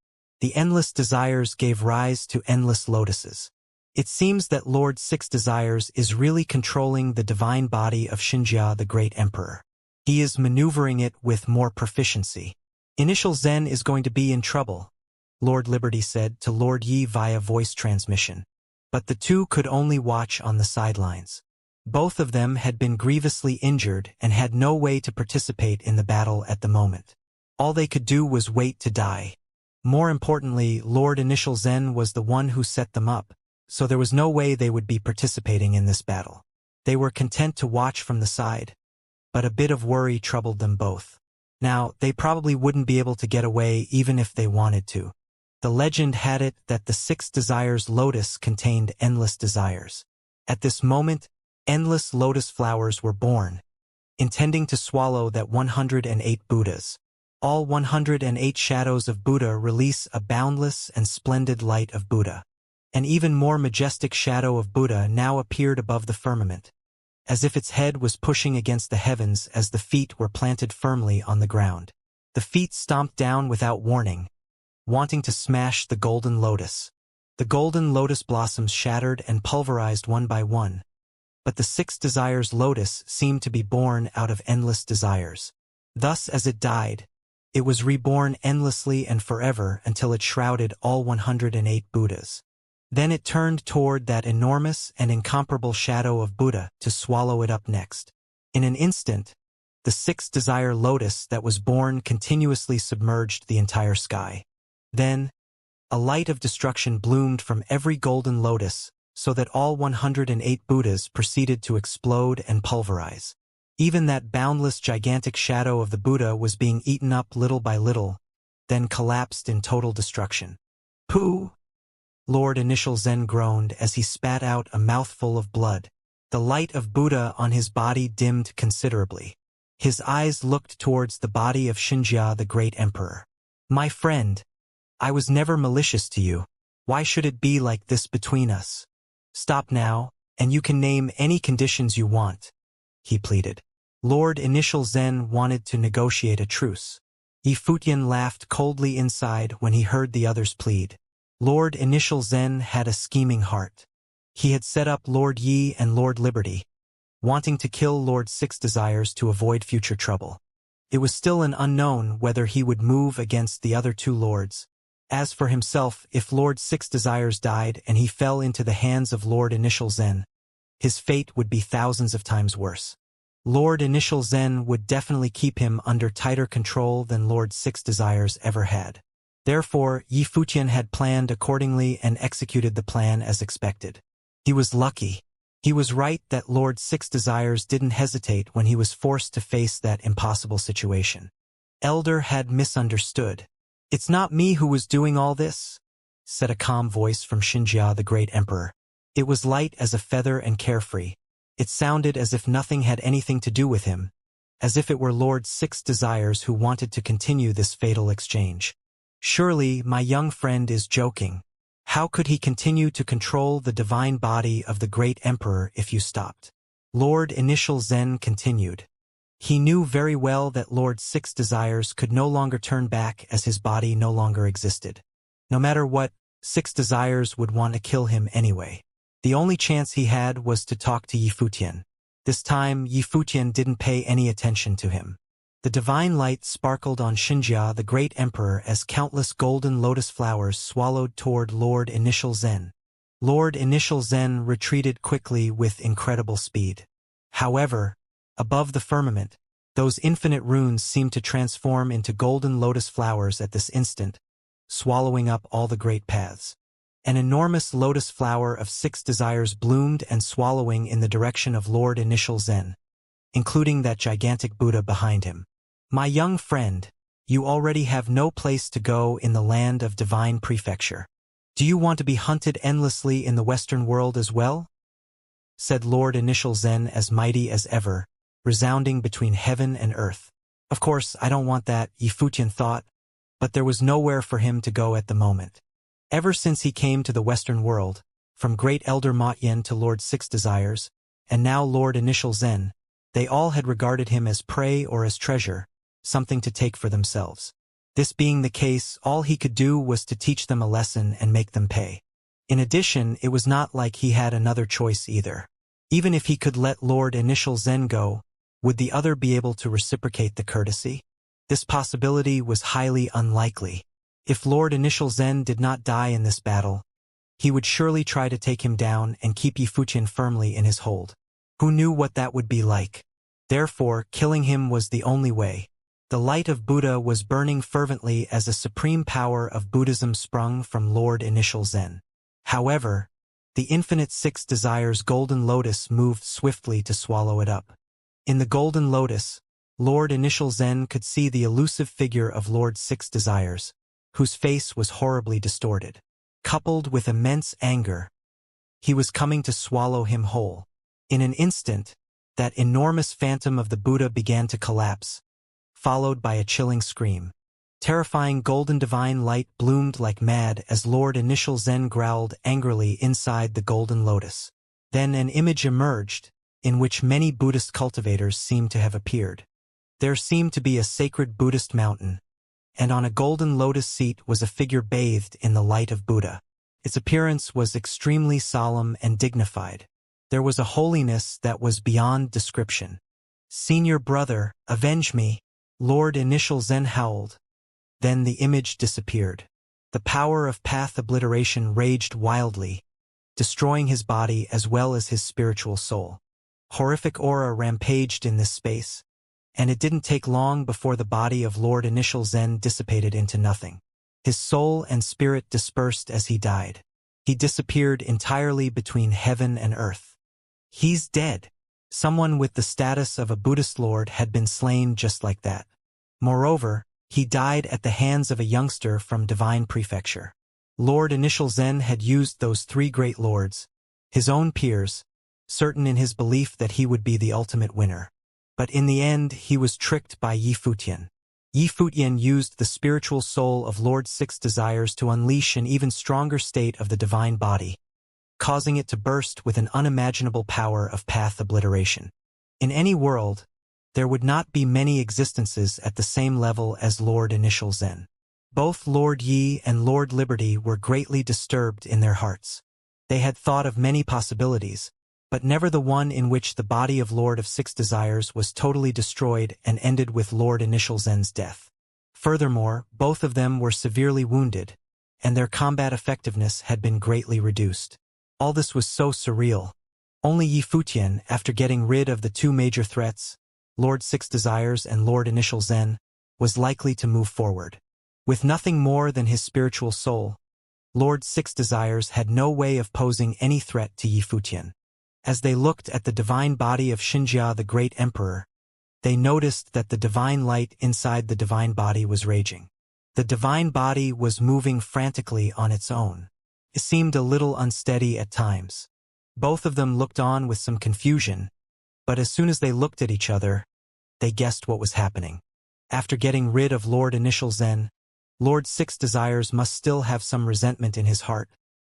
The endless desires gave rise to endless lotuses. It seems that Lord 6 Desires is really controlling the divine body of Xianxia, the great emperor. He is maneuvering it with more proficiency. Initial Zen is going to be in trouble, Lord Liberty said to Lord Yi via voice transmission. But the two could only watch on the sidelines. Both of them had been grievously injured and had no way to participate in the battle at the moment. All they could do was wait to die. More importantly, Lord Initial Zen was the one who set them up, so there was no way they would be participating in this battle. They were content to watch from the side, but a bit of worry troubled them both. Now, they probably wouldn't be able to get away even if they wanted to. The legend had it that the 6 Desires lotus contained endless desires. At this moment, endless lotus flowers were born, intending to swallow that 108 Buddhas. All 108 shadows of Buddha release a boundless and splendid light of Buddha. An even more majestic shadow of Buddha now appeared above the firmament, as if its head was pushing against the heavens as the feet were planted firmly on the ground. The feet stomped down without warning, wanting to smash the golden lotus. The golden lotus blossoms shattered and pulverized one by one, but the 6 Desires lotus seemed to be born out of endless desires. Thus, as it died, it was reborn endlessly and forever until it shrouded all 108 Buddhas. Then it turned toward that enormous and incomparable shadow of Buddha to swallow it up next. In an instant, the 6 Desire lotus that was born continuously submerged the entire sky. Then, a light of destruction bloomed from every golden lotus, so that all 108 Buddhas proceeded to explode and pulverize. Even that boundless gigantic shadow of the Buddha was being eaten up little by little, then collapsed in total destruction. Pooh! Lord Initial Zen groaned as he spat out a mouthful of blood. The light of Buddha on his body dimmed considerably. His eyes looked towards the body of Xianxia, the great emperor. My friend, I was never malicious to you. Why should it be like this between us? Stop now, and you can name any conditions you want, he pleaded. Lord Initial Zen wanted to negotiate a truce. Yi Futian laughed coldly inside when he heard the others plead. Lord Initial Zen had a scheming heart. He had set up Lord Yi and Lord Liberty, wanting to kill Lord 6 Desires to avoid future trouble. It was still an unknown whether he would move against the other 2 lords. As for himself, if Lord 6 Desires died and he fell into the hands of Lord Initial Zen, his fate would be thousands of times worse. Lord Initial Zen would definitely keep him under tighter control than Lord 6 Desires ever had. Therefore, Yi Futian had planned accordingly and executed the plan as expected. He was lucky. He was right that Lord Six Desires didn't hesitate when he was forced to face that impossible situation. Elder had misunderstood. "It's not me who was doing all this," said a calm voice from Xianxia, the great emperor. It was light as a feather and carefree. It sounded as if nothing had anything to do with him, as if it were Lord Six Desires who wanted to continue this fatal exchange. "Surely, my young friend is joking. How could he continue to control the divine body of the great emperor if you stopped?" Lord Initial Zen continued. He knew very well that Lord Six Desires could no longer turn back as his body no longer existed. No matter what, Six Desires would want to kill him anyway. The only chance he had was to talk to Yi Futian. This time, Yi Futian didn't pay any attention to him. The divine light sparkled on Xianxia, the great emperor, as countless golden lotus flowers swallowed toward Lord Initial Zen. Lord Initial Zen retreated quickly with incredible speed. However, above the firmament, those infinite runes seemed to transform into golden lotus flowers at this instant, swallowing up all the great paths. An enormous lotus flower of Six Desires bloomed and swallowing in the direction of Lord Initial Zen, including that gigantic Buddha behind him. "My young friend, you already have no place to go in the land of divine prefecture. Do you want to be hunted endlessly in the Western world as well?" said Lord Initial Zen, as mighty as ever, resounding between heaven and earth. "Of course, I don't want that," Yi Futian thought, but there was nowhere for him to go at the moment. Ever since he came to the Western world, from Great Elder Ma Yen to Lord Six Desires, and now Lord Initial Zen, they all had regarded him as prey or as treasure, something to take for themselves. This being the case, all he could do was to teach them a lesson and make them pay. In addition, it was not like he had another choice either. Even if he could let Lord Initial Zen go, would the other be able to reciprocate the courtesy? This possibility was highly unlikely. If Lord Initial Zen did not die in this battle, he would surely try to take him down and keep Yi Futian firmly in his hold. Who knew what that would be like? Therefore, killing him was the only way. The light of Buddha was burning fervently as a supreme power of Buddhism sprung from Lord Initial Zen. However, the infinite Six Desires golden lotus moved swiftly to swallow it up. In the golden lotus, Lord Initial Zen could see the elusive figure of Lord Six Desires, whose face was horribly distorted. Coupled with immense anger, he was coming to swallow him whole. In an instant, that enormous phantom of the Buddha began to collapse, followed by a chilling scream. Terrifying golden divine light bloomed like mad as Lord Initial Zen growled angrily inside the golden lotus. Then an image emerged, in which many Buddhist cultivators seemed to have appeared. There seemed to be a sacred Buddhist mountain, and on a golden lotus seat was a figure bathed in the light of Buddha. Its appearance was extremely solemn and dignified. There was a holiness that was beyond description. "Senior brother, avenge me," Lord Initial Zen howled. Then the image disappeared. The power of path obliteration raged wildly, destroying his body as well as his spiritual soul. Horrific aura rampaged in this space, and it didn't take long before the body of Lord Initial Zen dissipated into nothing. His soul and spirit dispersed as he died. He disappeared entirely between heaven and earth. He's dead. Someone with the status of a Buddhist lord had been slain just like that. Moreover, he died at the hands of a youngster from Divine Prefecture. Lord Initial Zen had used those three great lords, his own peers, certain in his belief that he would be the ultimate winner. But in the end, he was tricked by Yi Futian. Yi Futian used the spiritual soul of Lord Six Desires to unleash an even stronger state of the divine body, causing it to burst with an unimaginable power of path obliteration. In any world, there would not be many existences at the same level as Lord Initial Zen. Both Lord Yi and Lord Liberty were greatly disturbed in their hearts. They had thought of many possibilities, but never the one in which the body of Lord of Six Desires was totally destroyed and ended with Lord Initial Zen's death. Furthermore, both of them were severely wounded, and their combat effectiveness had been greatly reduced. All this was so surreal. Only Yi Futian, after getting rid of the two major threats, Lord Six Desires and Lord Initial Zen, was likely to move forward. With nothing more than his spiritual soul, Lord Six Desires had no way of posing any threat to Yifutian. As they looked at the divine body of Xianxia the Great Emperor, they noticed that the divine light inside the divine body was raging. The divine body was moving frantically on its own. It seemed a little unsteady at times. Both of them looked on with some confusion, but as soon as they looked at each other, they guessed what was happening. After getting rid of Lord Initial Zen, Lord Six Desires must still have some resentment in his heart,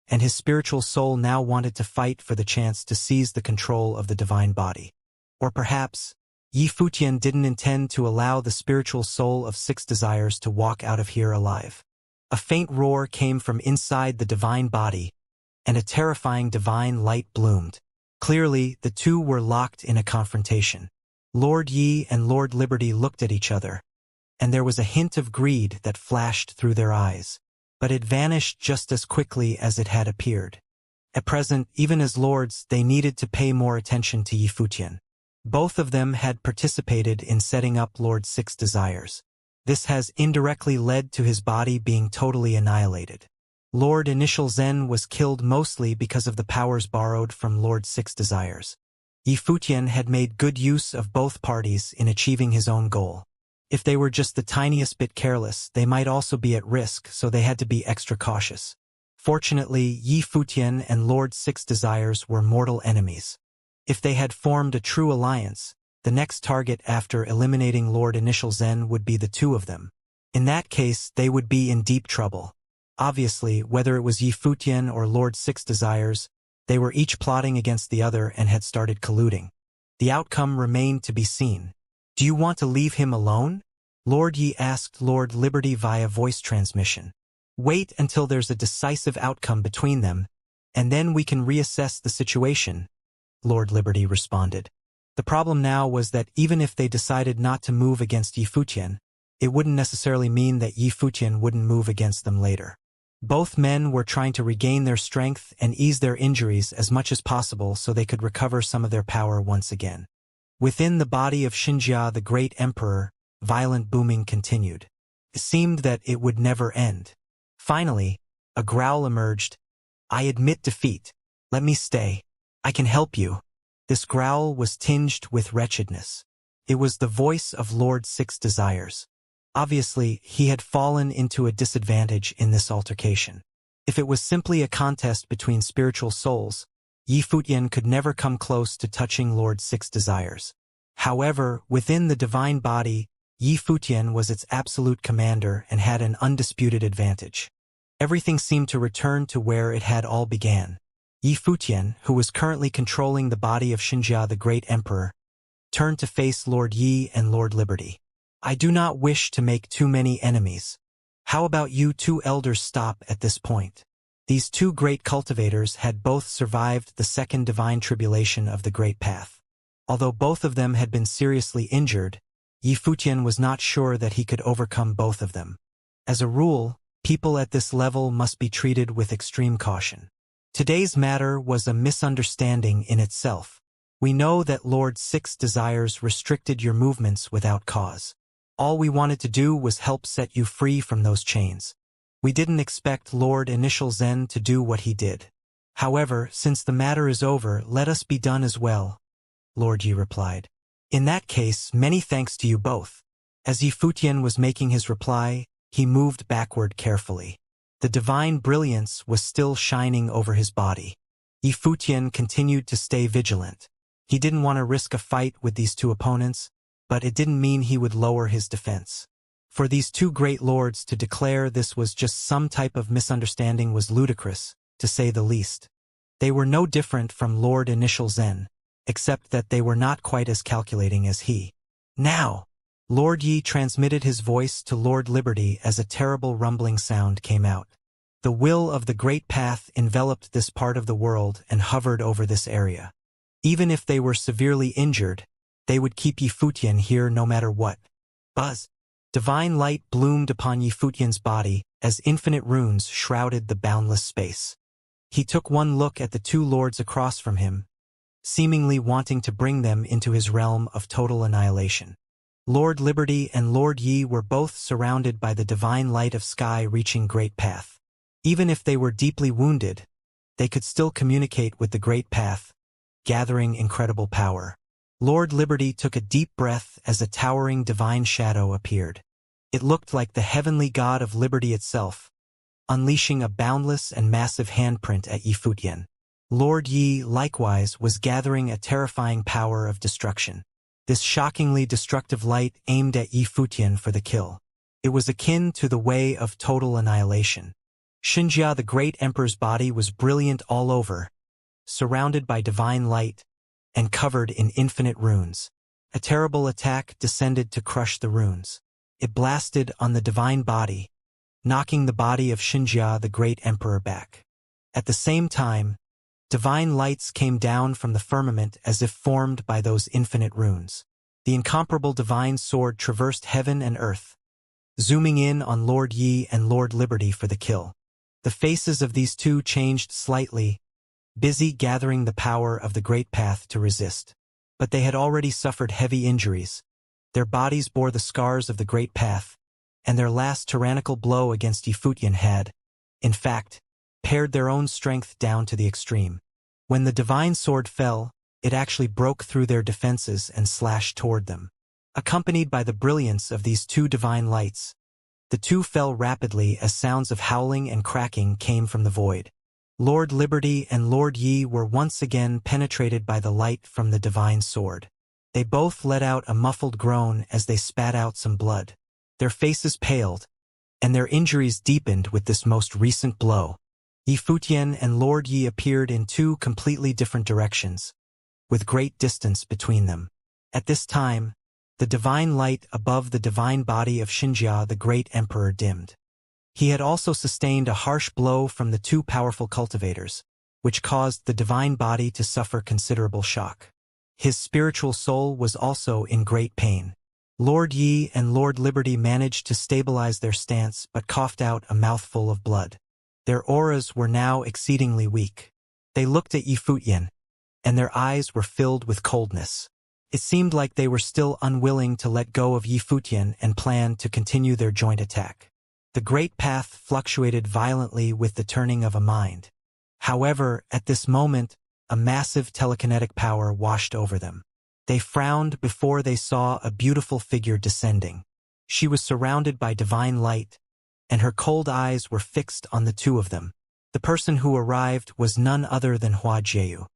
and his spiritual soul now wanted to fight for the chance to seize the control of the divine body. Or perhaps, Yifutian didn't intend to allow the spiritual soul of Six Desires to walk out of here alive. A faint roar came from inside the divine body, and a terrifying divine light bloomed. Clearly, the two were locked in a confrontation. Lord Yi and Lord Liberty looked at each other, and there was a hint of greed that flashed through their eyes, but it vanished just as quickly as it had appeared. At present, even as lords, they needed to pay more attention to Yifutian. Both of them had participated in setting up Lord Six Desires. This has indirectly led to his body being totally annihilated. Lord Initial Zen was killed mostly because of the powers borrowed from Lord Six Desires. Yifutian had made good use of both parties in achieving his own goal. If they were just the tiniest bit careless, they might also be at risk, so they had to be extra cautious. Fortunately, Yifutian and Lord Six Desires were mortal enemies. If they had formed a true alliance, the next target after eliminating Lord Initial Zen would be the two of them. In that case, they would be in deep trouble. Obviously, whether it was Yifutian or Lord Six Desires, they were each plotting against the other and had started colluding. The outcome remained to be seen. "Do you want to leave him alone?" Lord Yi asked Lord Liberty via voice transmission. "Wait until there's a decisive outcome between them, and then we can reassess the situation," Lord Liberty responded. The problem now was that even if they decided not to move against Yifutian, it wouldn't necessarily mean that Yifutian wouldn't move against them later. Both men were trying to regain their strength and ease their injuries as much as possible so they could recover some of their power once again. Within the body of Xianxia the Great Emperor, violent booming continued. It seemed that it would never end. Finally, a growl emerged. "I admit defeat. Let me stay. I can help you." This growl was tinged with wretchedness. It was the voice of Lord Six Desires. Obviously, he had fallen into a disadvantage in this altercation. If it was simply a contest between spiritual souls, Yifutian could never come close to touching Lord Six Desires. However, within the divine body, Yifutian was its absolute commander and had an undisputed advantage. Everything seemed to return to where it had all began. Yifutian, who was currently controlling the body of Xianxia the Great Emperor, turned to face Lord Yi and Lord Liberty. "I do not wish to make too many enemies. How about you two elders stop at this point?" These two great cultivators had both survived the second divine tribulation of the Great Path. Although both of them had been seriously injured, Yifutian was not sure that he could overcome both of them. As a rule, people at this level must be treated with extreme caution. Today's matter was a misunderstanding in itself. We know that Lord Six Desires restricted your movements without cause. All we wanted to do was help set you free from those chains. We didn't expect Lord Initial Zen to do what he did. However, since the matter is over, let us be done as well, Lord Yi replied. "In that case, many thanks to you both." As Yifutian was making his reply, he moved backward carefully. The divine brilliance was still shining over his body. Yifutian continued to stay vigilant. He didn't want to risk a fight with these two opponents, but it didn't mean he would lower his defense. For these two great lords to declare this was just some type of misunderstanding was ludicrous, to say the least. They were no different from Lord Initial Zen, except that they were not quite as calculating as he. "Now!" Lord Yi transmitted his voice to Lord Liberty as a terrible rumbling sound came out. The will of the Great Path enveloped this part of the world and hovered over this area. Even if they were severely injured, they would keep Yifutian here no matter what. Buzz! Divine light bloomed upon Yifutian's body as infinite runes shrouded the boundless space. He took one look at the two lords across from him, seemingly wanting to bring them into his realm of total annihilation. Lord Liberty and Lord Yi were both surrounded by the divine light of sky reaching Great Path. Even if they were deeply wounded, they could still communicate with the Great Path, gathering incredible power. Lord Liberty took a deep breath as a towering divine shadow appeared. It looked like the heavenly god of liberty itself, unleashing a boundless and massive handprint at Yifutian. Lord Yi, likewise, was gathering a terrifying power of destruction. This shockingly destructive light aimed at Yifutian for the kill. It was akin to the way of total annihilation. Xianxia, the great emperor's body, was brilliant all over, surrounded by divine light, and covered in infinite runes. A terrible attack descended to crush the runes. It blasted on the divine body, knocking the body of Xianxia, the great emperor, back. At the same time, divine lights came down from the firmament as if formed by those infinite runes. The incomparable divine sword traversed heaven and earth, zooming in on Lord Yi and Lord Liberty for the kill. The faces of these two changed slightly, busy gathering the power of the Great Path to resist. But they had already suffered heavy injuries. Their bodies bore the scars of the Great Path, and their last tyrannical blow against Yifutian had, in fact, pared their own strength down to the extreme. When the divine sword fell, it actually broke through their defenses and slashed toward them. Accompanied by the brilliance of these two divine lights, the two fell rapidly as sounds of howling and cracking came from the void. Lord Liberty and Lord Yi were once again penetrated by the light from the divine sword. They both let out a muffled groan as they spat out some blood. Their faces paled, and their injuries deepened with this most recent blow. Yifutian and Lord Yi appeared in two completely different directions, with great distance between them. At this time, the divine light above the divine body of Xianxia, the great emperor, dimmed. He had also sustained a harsh blow from the two powerful cultivators, which caused the divine body to suffer considerable shock. His spiritual soul was also in great pain. Lord Yi and Lord Liberty managed to stabilize their stance but coughed out a mouthful of blood. Their auras were now exceedingly weak. They looked at Yifutian, and their eyes were filled with coldness. It seemed like they were still unwilling to let go of Yifutian and planned to continue their joint attack. The Great Path fluctuated violently with the turning of a mind. However, at this moment, a massive telekinetic power washed over them. They frowned before they saw a beautiful figure descending. She was surrounded by divine light, and her cold eyes were fixed on the two of them. The person who arrived was none other than Hua Jieyu.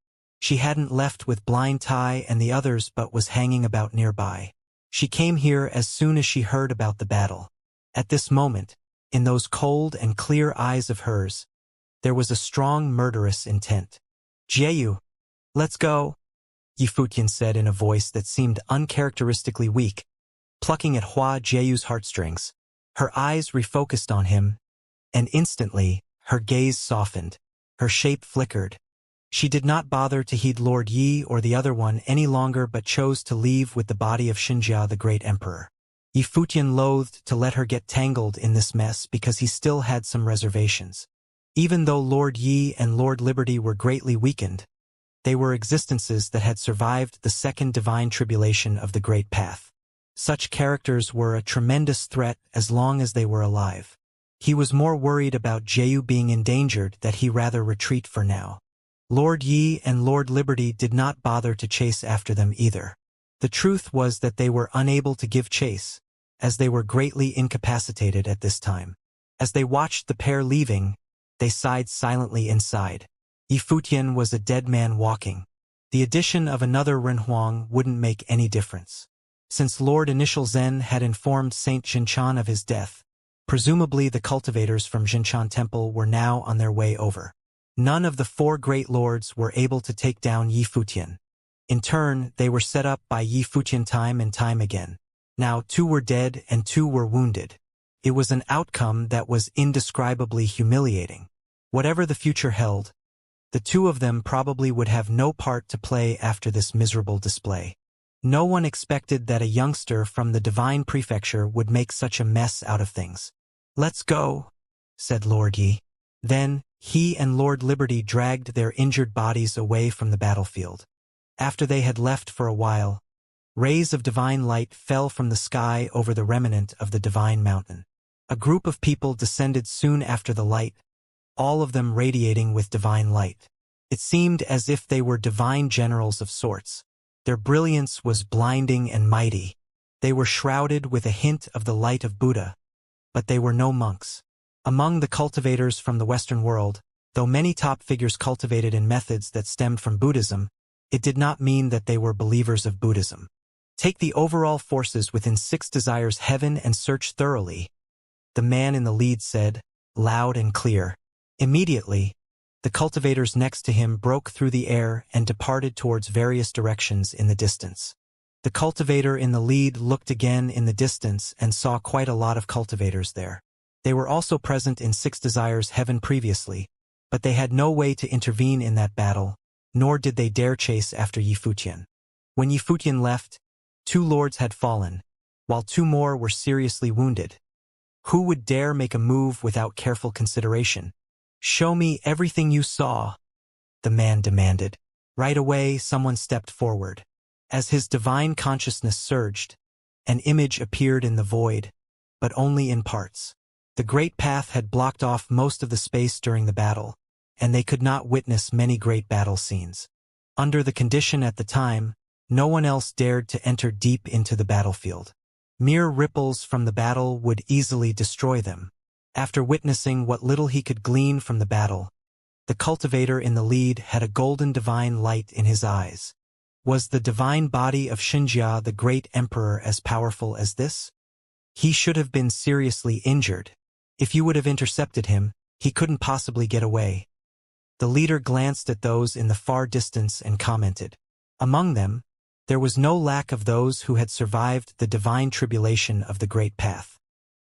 She hadn't left with Blind Tai and the others but was hanging about nearby. She came here as soon as she heard about the battle. At this moment, in those cold and clear eyes of hers, there was a strong murderous intent. "Jieyu, let's go," Yifutian said in a voice that seemed uncharacteristically weak, plucking at Hua Jieyu's heartstrings. Her eyes refocused on him, and instantly, her gaze softened. Her shape flickered. She did not bother to heed Lord Yi or the other one any longer but chose to leave with the body of Xianxia, the great emperor. Yifutian loathed to let her get tangled in this mess because he still had some reservations. Even though Lord Yi and Lord Liberty were greatly weakened, they were existences that had survived the second divine tribulation of the Great Path. Such characters were a tremendous threat as long as they were alive. He was more worried about Jieyu being endangered that he rather retreat for now. Lord Yi and Lord Liberty did not bother to chase after them either. The truth was that they were unable to give chase, as they were greatly incapacitated at this time. As they watched the pair leaving, they sighed silently inside. Yifutian was a dead man walking. The addition of another Renhuang wouldn't make any difference. Since Lord Initial Zen had informed Saint Jinchan of his death, presumably the cultivators from Jinchan Temple were now on their way over. None of the four great lords were able to take down Yifutian. In turn, they were set up by Yifutian time and time again. Now 2 were dead and 2 were wounded. It was an outcome that was indescribably humiliating. Whatever the future held, the 2 of them probably would have no part to play after this miserable display. No one expected that a youngster from the Divine Prefecture would make such a mess out of things. "Let's go," said Lord Yi. Then, he and Lord Liberty dragged their injured bodies away from the battlefield. After they had left for a while, Rays of divine light fell from the sky over the remnant of the divine mountain. A group of people descended soon after the light, all of them radiating with divine light. It seemed as if they were divine generals of sorts. Their brilliance was blinding and mighty. They were shrouded with a hint of the light of Buddha, but they were no monks. Among the cultivators from the Western world, though many top figures cultivated in methods that stemmed from Buddhism, it did not mean that they were believers of Buddhism. Take the overall forces within Six Desires Heaven and search thoroughly, the man in the lead said, loud and clear. Immediately, the cultivators next to him broke through the air and departed towards various directions in the distance. The cultivator in the lead looked again in the distance and saw quite a lot of cultivators there. They were also present in Six Desires Heaven previously, but they had no way to intervene in that battle, nor did they dare chase after Yifutian. When Yifutian left, 2 lords had fallen, while 2 more were seriously wounded. Who would dare make a move without careful consideration? Show me everything you saw, the man demanded. Right away, someone stepped forward. As his divine consciousness surged, an image appeared in the void, but only in parts. The great path had blocked off most of the space during the battle, and they could not witness many great battle scenes. Under the condition at the time, no one else dared to enter deep into the battlefield. Mere ripples from the battle would easily destroy them. After witnessing what little he could glean from the battle, the cultivator in the lead had a golden divine light in his eyes. Was the divine body of Xianxia, the great emperor, as powerful as this? He should have been seriously injured. If you would have intercepted him, he couldn't possibly get away. The leader glanced at those in the far distance and commented. Among them, there was no lack of those who had survived the divine tribulation of the great path.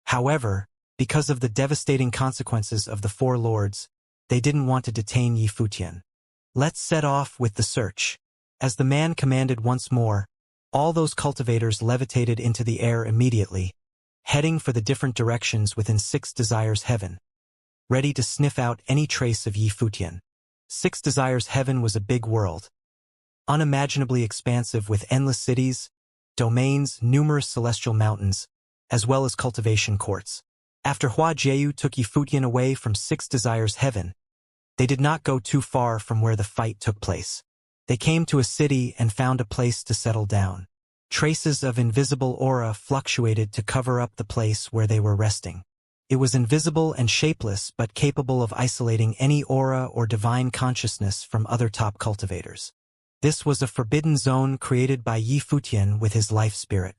However, because of the devastating consequences of the 4 lords, they didn't want to detain Yifutian. Let's set off with the search. As the man commanded once more, all those cultivators levitated into the air immediately, heading for the different directions within Six Desires Heaven, ready to sniff out any trace of Yifutian. Six Desires Heaven was a big world, unimaginably expansive with endless cities, domains, numerous celestial mountains, as well as cultivation courts. After Hua Jieyu took Yifutian away from Six Desires Heaven, they did not go too far from where the fight took place. They came to a city and found a place to settle down. Traces of invisible aura fluctuated to cover up the place where they were resting. It was invisible and shapeless but capable of isolating any aura or divine consciousness from other top cultivators. This was a forbidden zone created by Yifutian with his life spirit.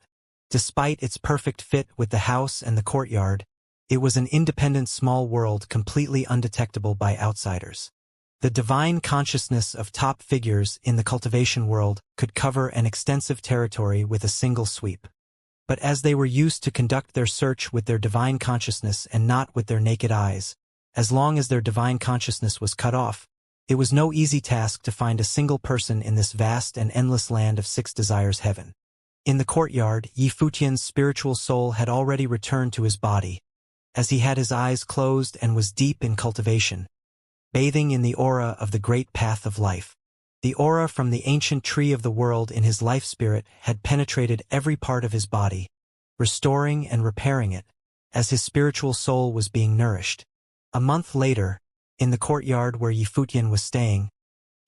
Despite its perfect fit with the house and the courtyard, it was an independent small world completely undetectable by outsiders. The divine consciousness of top figures in the cultivation world could cover an extensive territory with a single sweep. But as they were used to conduct their search with their divine consciousness and not with their naked eyes, as long as their divine consciousness was cut off, it was no easy task to find a single person in this vast and endless land of Six Desires Heaven. In the courtyard, Yifutian's spiritual soul had already returned to his body, as he had his eyes closed and was deep in cultivation, bathing in the aura of the great path of life. The aura from the ancient tree of the world in his life spirit had penetrated every part of his body, restoring and repairing it, as his spiritual soul was being nourished. A month later, in the courtyard where Yifutian was staying,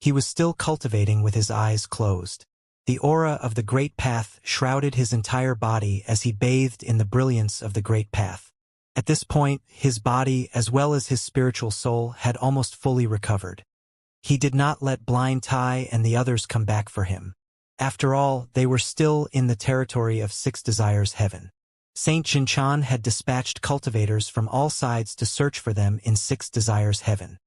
he was still cultivating with his eyes closed. The aura of the great path shrouded his entire body as he bathed in the brilliance of the great path. At this point, his body as well as his spiritual soul had almost fully recovered. He did not let Blind Tai and the others come back for him. After all, they were still in the territory of Six Desires Heaven. Saint Jinchan had dispatched cultivators from all sides to search for them in Six Desires Heaven.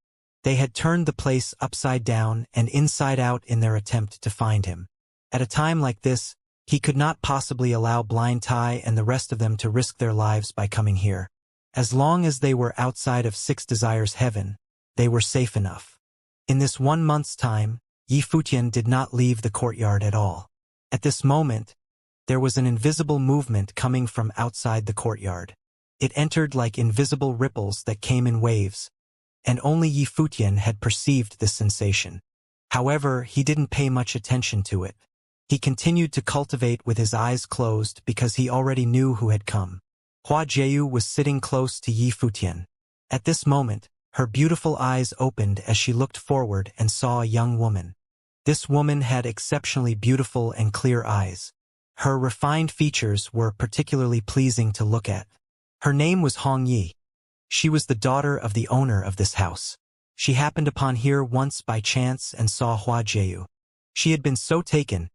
They had turned the place upside down and inside out in their attempt to find him. At a time like this, he could not possibly allow Blind Tai and the rest of them to risk their lives by coming here. As long as they were outside of Six Desires Heaven, they were safe enough. In this 1 month's time, Yifutian did not leave the courtyard at all. At this moment, there was an invisible movement coming from outside the courtyard. It entered like invisible ripples that came in waves, and only Yifutian had perceived this sensation. However, he didn't pay much attention to it. He continued to cultivate with his eyes closed because he already knew who had come. Hua Jieyu was sitting close to Yi Futian. At this moment, her beautiful eyes opened as she looked forward and saw a young woman. This woman had exceptionally beautiful and clear eyes. Her refined features were particularly pleasing to look at. Her name was Hong Yi. She was the daughter of the owner of this house. She happened upon here once by chance and saw Hua Jieyu. She had been so taken,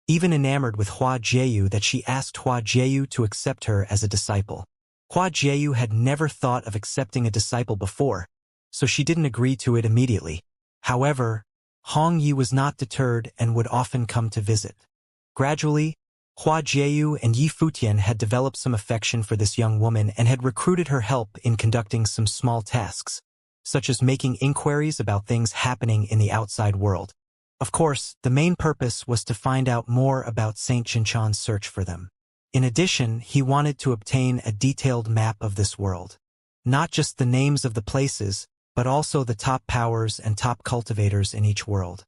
even enamored with Hua Jieyu, that she asked Hua Jieyu to accept her as a disciple. Hua Jieyu had never thought of accepting a disciple before, so she didn't agree to it immediately. However, Hong Yi was not deterred and would often come to visit. Gradually, Hua Jieyu and Yi Futian had developed some affection for this young woman and had recruited her help in conducting some small tasks, such as making inquiries about things happening in the outside world. Of course, the main purpose was to find out more about Saint Xinchan's search for them. In addition, he wanted to obtain a detailed map of this world. Not just the names of the places, but also the top powers and top cultivators in each world.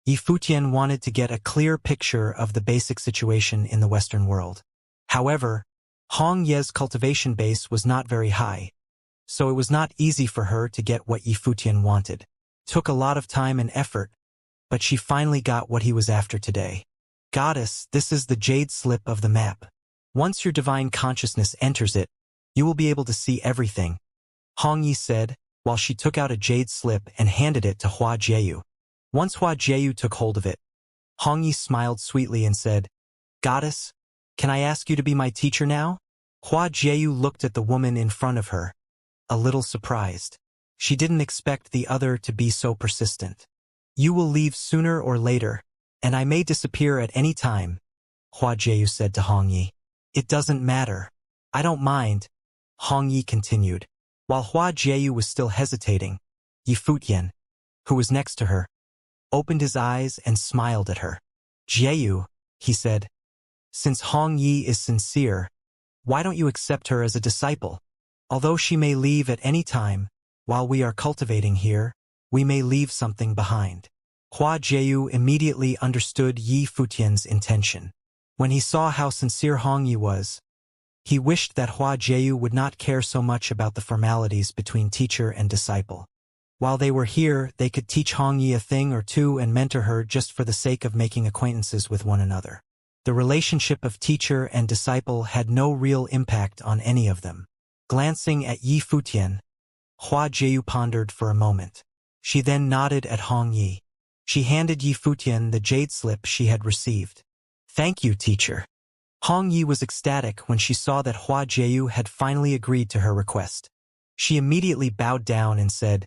Yi Futian wanted to get a clear picture of the basic situation in the Western world. However, Hong Ye's cultivation base was not very high, so it was not easy for her to get what Yi Futian wanted. It took a lot of time and effort, but she finally got what he was after today. Goddess, this is the jade slip of the map. Once your divine consciousness enters it, you will be able to see everything, Hong Yi said, while she took out a jade slip and handed it to Hua Jieyu. Once Hua Jieyu took hold of it, Hong Yi smiled sweetly and said, "Goddess, can I ask you to be my teacher now?" Hua Jieyu looked at the woman in front of her, a little surprised. She didn't expect the other to be so persistent. "You will leave sooner or later, and I may disappear at any time," Hua Jieyu said to Hong Yi. "It doesn't matter. I don't mind," Hong Yi continued. While Hua Jieyu was still hesitating, Yi Futian, who was next to her, opened his eyes and smiled at her. "Jieyu," he said, "since Hong Yi is sincere, why don't you accept her as a disciple? Although she may leave at any time, while we are cultivating here, we may leave something behind." Hua Jieyu immediately understood Yi Futian's intention. When he saw how sincere Hong Yi was, he wished that Hua Jieyu would not care so much about the formalities between teacher and disciple. While they were here, they could teach Hong Yi a thing or two and mentor her just for the sake of making acquaintances with one another. The relationship of teacher and disciple had no real impact on any of them. Glancing at Yi Futian, Hua Jieyu pondered for a moment. She then nodded at Hong Yi. She handed Yi Futian the jade slip she had received. "Thank you, teacher." Hong Yi was ecstatic when she saw that Hua Jieyu had finally agreed to her request. She immediately bowed down and said,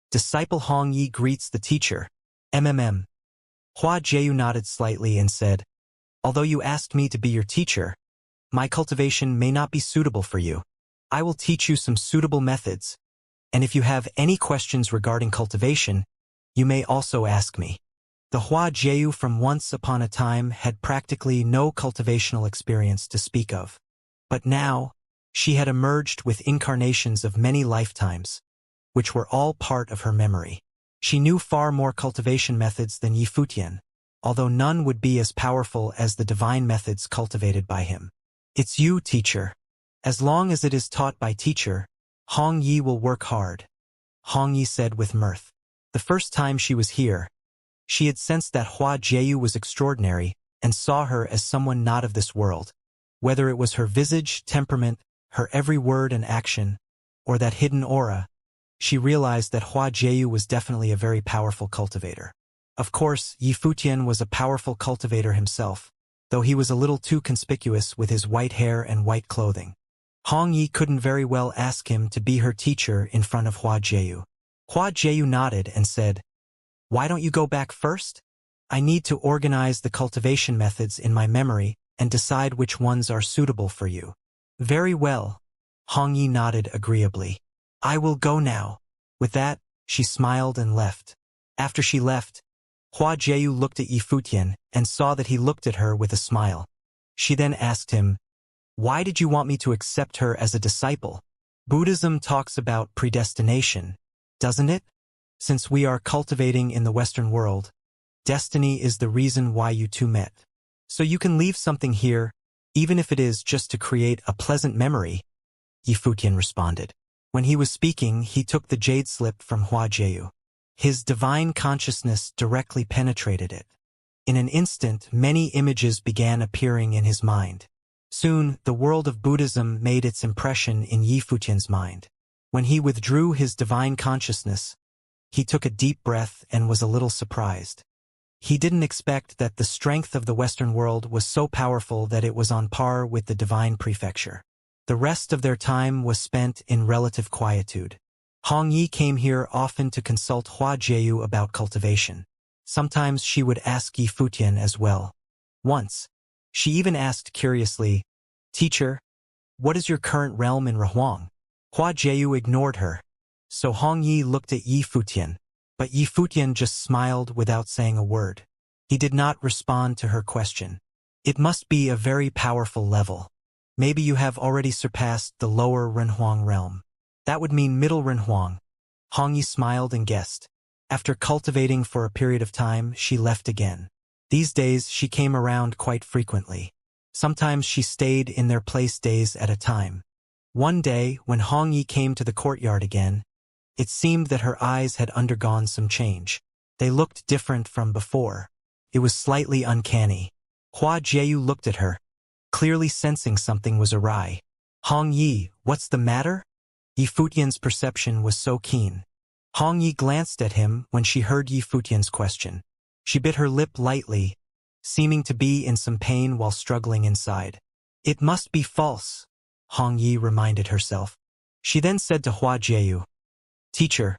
"Disciple Hong Yi greets the teacher. MMM." Hua Jieyu nodded slightly and said, "Although you asked me to be your teacher, my cultivation may not be suitable for you. I will teach you some suitable methods, and if you have any questions regarding cultivation, you may also ask me." The Hua Jieyu from once upon a time had practically no cultivational experience to speak of. But now, she had emerged with incarnations of many lifetimes, which were all part of her memory. She knew far more cultivation methods than Yi Futian, although none would be as powerful as the divine methods cultivated by him. "It's you, teacher. As long as it is taught by teacher, Hong Yi will work hard," Hong Yi said with mirth. The first time she was here, she had sensed that Hua Jieyu was extraordinary and saw her as someone not of this world. Whether it was her visage, temperament, her every word and action, or that hidden aura, she realized that Hua Jieyu was definitely a very powerful cultivator. Of course, Yi Futian was a powerful cultivator himself, though he was a little too conspicuous with his white hair and white clothing. Hong Yi couldn't very well ask him to be her teacher in front of Hua Jieyu. Hua Jieyu nodded and said, "Why don't you go back first? I need to organize the cultivation methods in my memory and decide which ones are suitable for you." "Very well," Hong Yi nodded agreeably. "I will go now." With that, she smiled and left. After she left, Hua Jieyu looked at Yi Futian and saw that he looked at her with a smile. She then asked him, "Why did you want me to accept her as a disciple? Buddhism talks about predestination, doesn't it? Since we are cultivating in the Western world, destiny is the reason why you two met." So you can leave something here, even if it is just to create a pleasant memory, Yi Futian responded. When he was speaking, he took the jade slip from Hua Jieyu. His divine consciousness directly penetrated it. In an instant, many images began appearing in his mind. Soon, the world of Buddhism made its impression in Yi Futian's mind. When he withdrew his divine consciousness, he took a deep breath and was a little surprised. He didn't expect that the strength of the Western world was so powerful that it was on par with the divine prefecture. The rest of their time was spent in relative quietude. Hong Yi came here often to consult Hua Jieyu about cultivation. Sometimes she would ask Yi Futian as well. Once, she even asked curiously, "Teacher, what is your current realm in Rahuang?" Hua Jieyu ignored her, so Hong Yi looked at Yi Futian, but Yi Futian just smiled without saying a word. He did not respond to her question. It must be a very powerful level. Maybe you have already surpassed the lower Renhuang realm. That would mean middle Renhuang. Hong Yi smiled and guessed. After cultivating for a period of time, she left again. These days, she came around quite frequently. Sometimes she stayed in their place days at a time. One day, when Hong Yi came to the courtyard again, it seemed that her eyes had undergone some change. They looked different from before. It was slightly uncanny. Hua Jieyu looked at her, clearly sensing something was awry. "Hong Yi, what's the matter?" Yi Futian's perception was so keen. Hong Yi glanced at him when she heard Yi Futian's question. She bit her lip lightly, seeming to be in some pain while struggling inside. "It must be false," Hong Yi reminded herself. She then said to Hua Jieyu, "Teacher,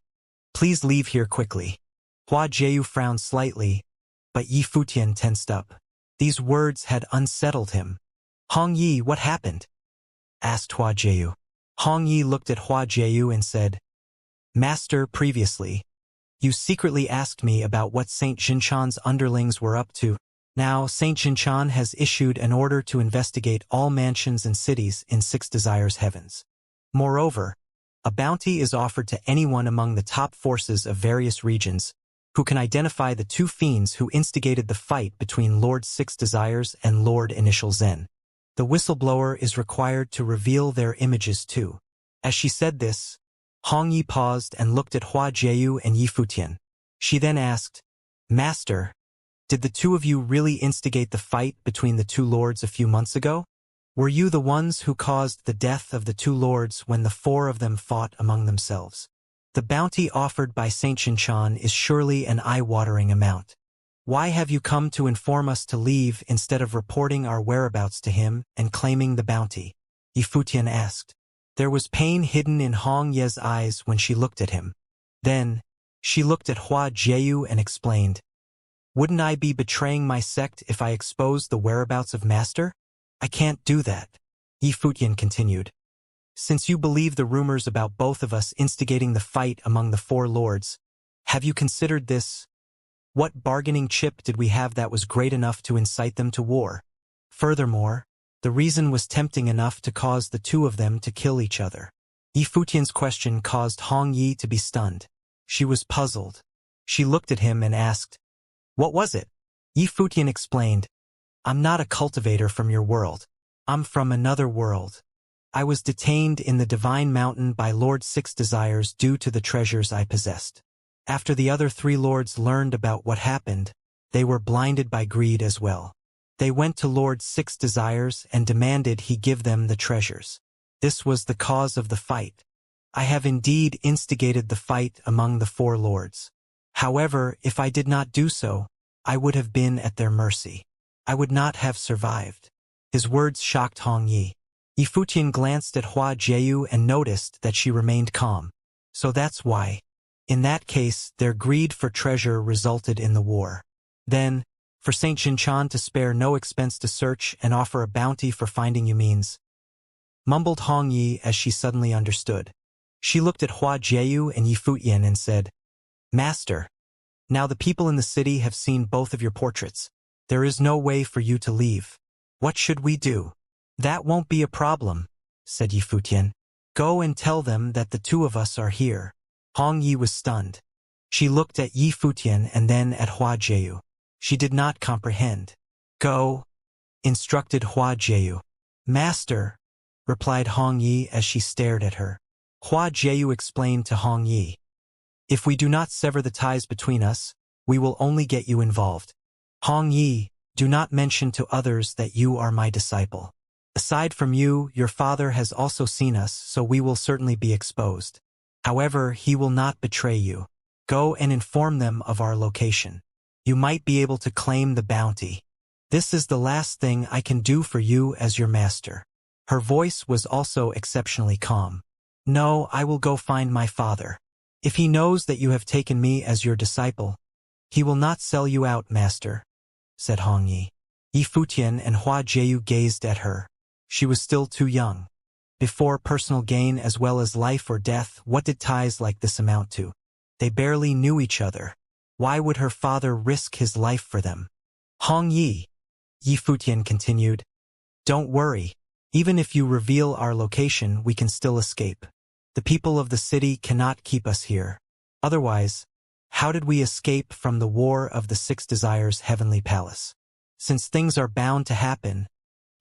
please leave here quickly." Hua Jieyu frowned slightly, but Yi Futian tensed up. These words had unsettled him. "Hong Yi, what happened?" asked Hua Jieyu. Hong Yi looked at Hua Jieyu and said, "Master, previously, you secretly asked me about what Saint Xinchan's underlings were up to. Now, Saint Xinchan has issued an order to investigate all mansions and cities in Six Desires Heavens. Moreover, a bounty is offered to anyone among the top forces of various regions who can identify the two fiends who instigated the fight between Lord Six Desires and Lord Initial Zen. The whistleblower is required to reveal their images too." As she said this, Hong Yi paused and looked at Hua Jieyu and Yi Futian. She then asked, "Master, did the two of you really instigate the fight between the two lords a few months ago? Were you the ones who caused the death of the two lords when the four of them fought among themselves? The bounty offered by Saint Xinchan is surely an eye-watering amount. Why have you come to inform us to leave instead of reporting our whereabouts to him and claiming the bounty?" Yi Futian asked. There was pain hidden in Hong Ye's eyes when she looked at him. Then, she looked at Hua Jieyu and explained, "Wouldn't I be betraying my sect if I exposed the whereabouts of Master? I can't do that." Yi Futian continued, "Since you believe the rumors about both of us instigating the fight among the four lords, have you considered this? What bargaining chip did we have that was great enough to incite them to war? Furthermore, the reason was tempting enough to cause the two of them to kill each other." Yi Futian's question caused Hong Yi to be stunned. She was puzzled. She looked at him and asked, "What was it?" Yi Futian explained, "I'm not a cultivator from your world. I'm from another world. I was detained in the Divine Mountain by Lord Six Desires due to the treasures I possessed. After the other three lords learned about what happened, they were blinded by greed as well. They went to Lord Six Desires and demanded he give them the treasures. This was the cause of the fight. I have indeed instigated the fight among the four lords. However, if I did not do so, I would have been at their mercy. I would not have survived." His words shocked Hong Yi. Yi Futian glanced at Hua Jieyu and noticed that she remained calm. "So that's why. In that case, their greed for treasure resulted in the war. Then, for Saint Xinchan to spare no expense to search and offer a bounty for finding you means," mumbled Hong Yi as she suddenly understood. She looked at Hua Jieyu and Yi Futian and said, "Master, now the people in the city have seen both of your portraits. There is no way for you to leave. What should we do?" "That won't be a problem," said Yi Futian. "Go and tell them that the two of us are here." Hong Yi was stunned. She looked at Yi Futian and then at Hua Jieyu. She did not comprehend. "Go," instructed Hua Jieyu. Master, replied Hong Yi as she stared at her. Hua Jieyu explained to Hong Yi. If we do not sever the ties between us, we will only get you involved. Hong Yi, do not mention to others that you are my disciple. Aside from you, your father has also seen us, so we will certainly be exposed. However, he will not betray you. Go and inform them of our location. You might be able to claim the bounty. This is the last thing I can do for you as your master. Her voice was also exceptionally calm. No, I will go find my father. If he knows that you have taken me as your disciple, he will not sell you out, master, said Hong Yi. Yi Futian and Hua Jieyu gazed at her. She was still too young. Before personal gain as well as life or death, what did ties like this amount to? They barely knew each other. Why would her father risk his life for them? Hong Yi, Yi Futian continued, don't worry. Even if you reveal our location, we can still escape. The people of the city cannot keep us here. Otherwise, how did we escape from the war of the Six Desires Heavenly Palace? Since things are bound to happen,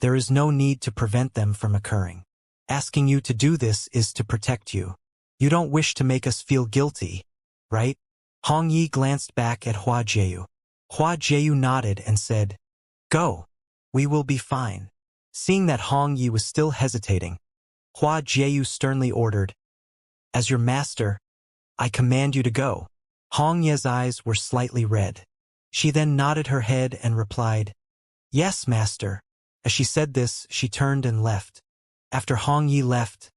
there is no need to prevent them from occurring. Asking you to do this is to protect you. You don't wish to make us feel guilty, right? Hong Yi glanced back at Hua Jieyu. Hua Jieyu nodded and said, go. We will be fine. Seeing that Hong Yi was still hesitating, Hua Jieyu sternly ordered, as your master, I command you to go. Hong Ye's eyes were slightly red. She then nodded her head and replied, yes, master. As she said this, she turned and left. After Hong Yi left,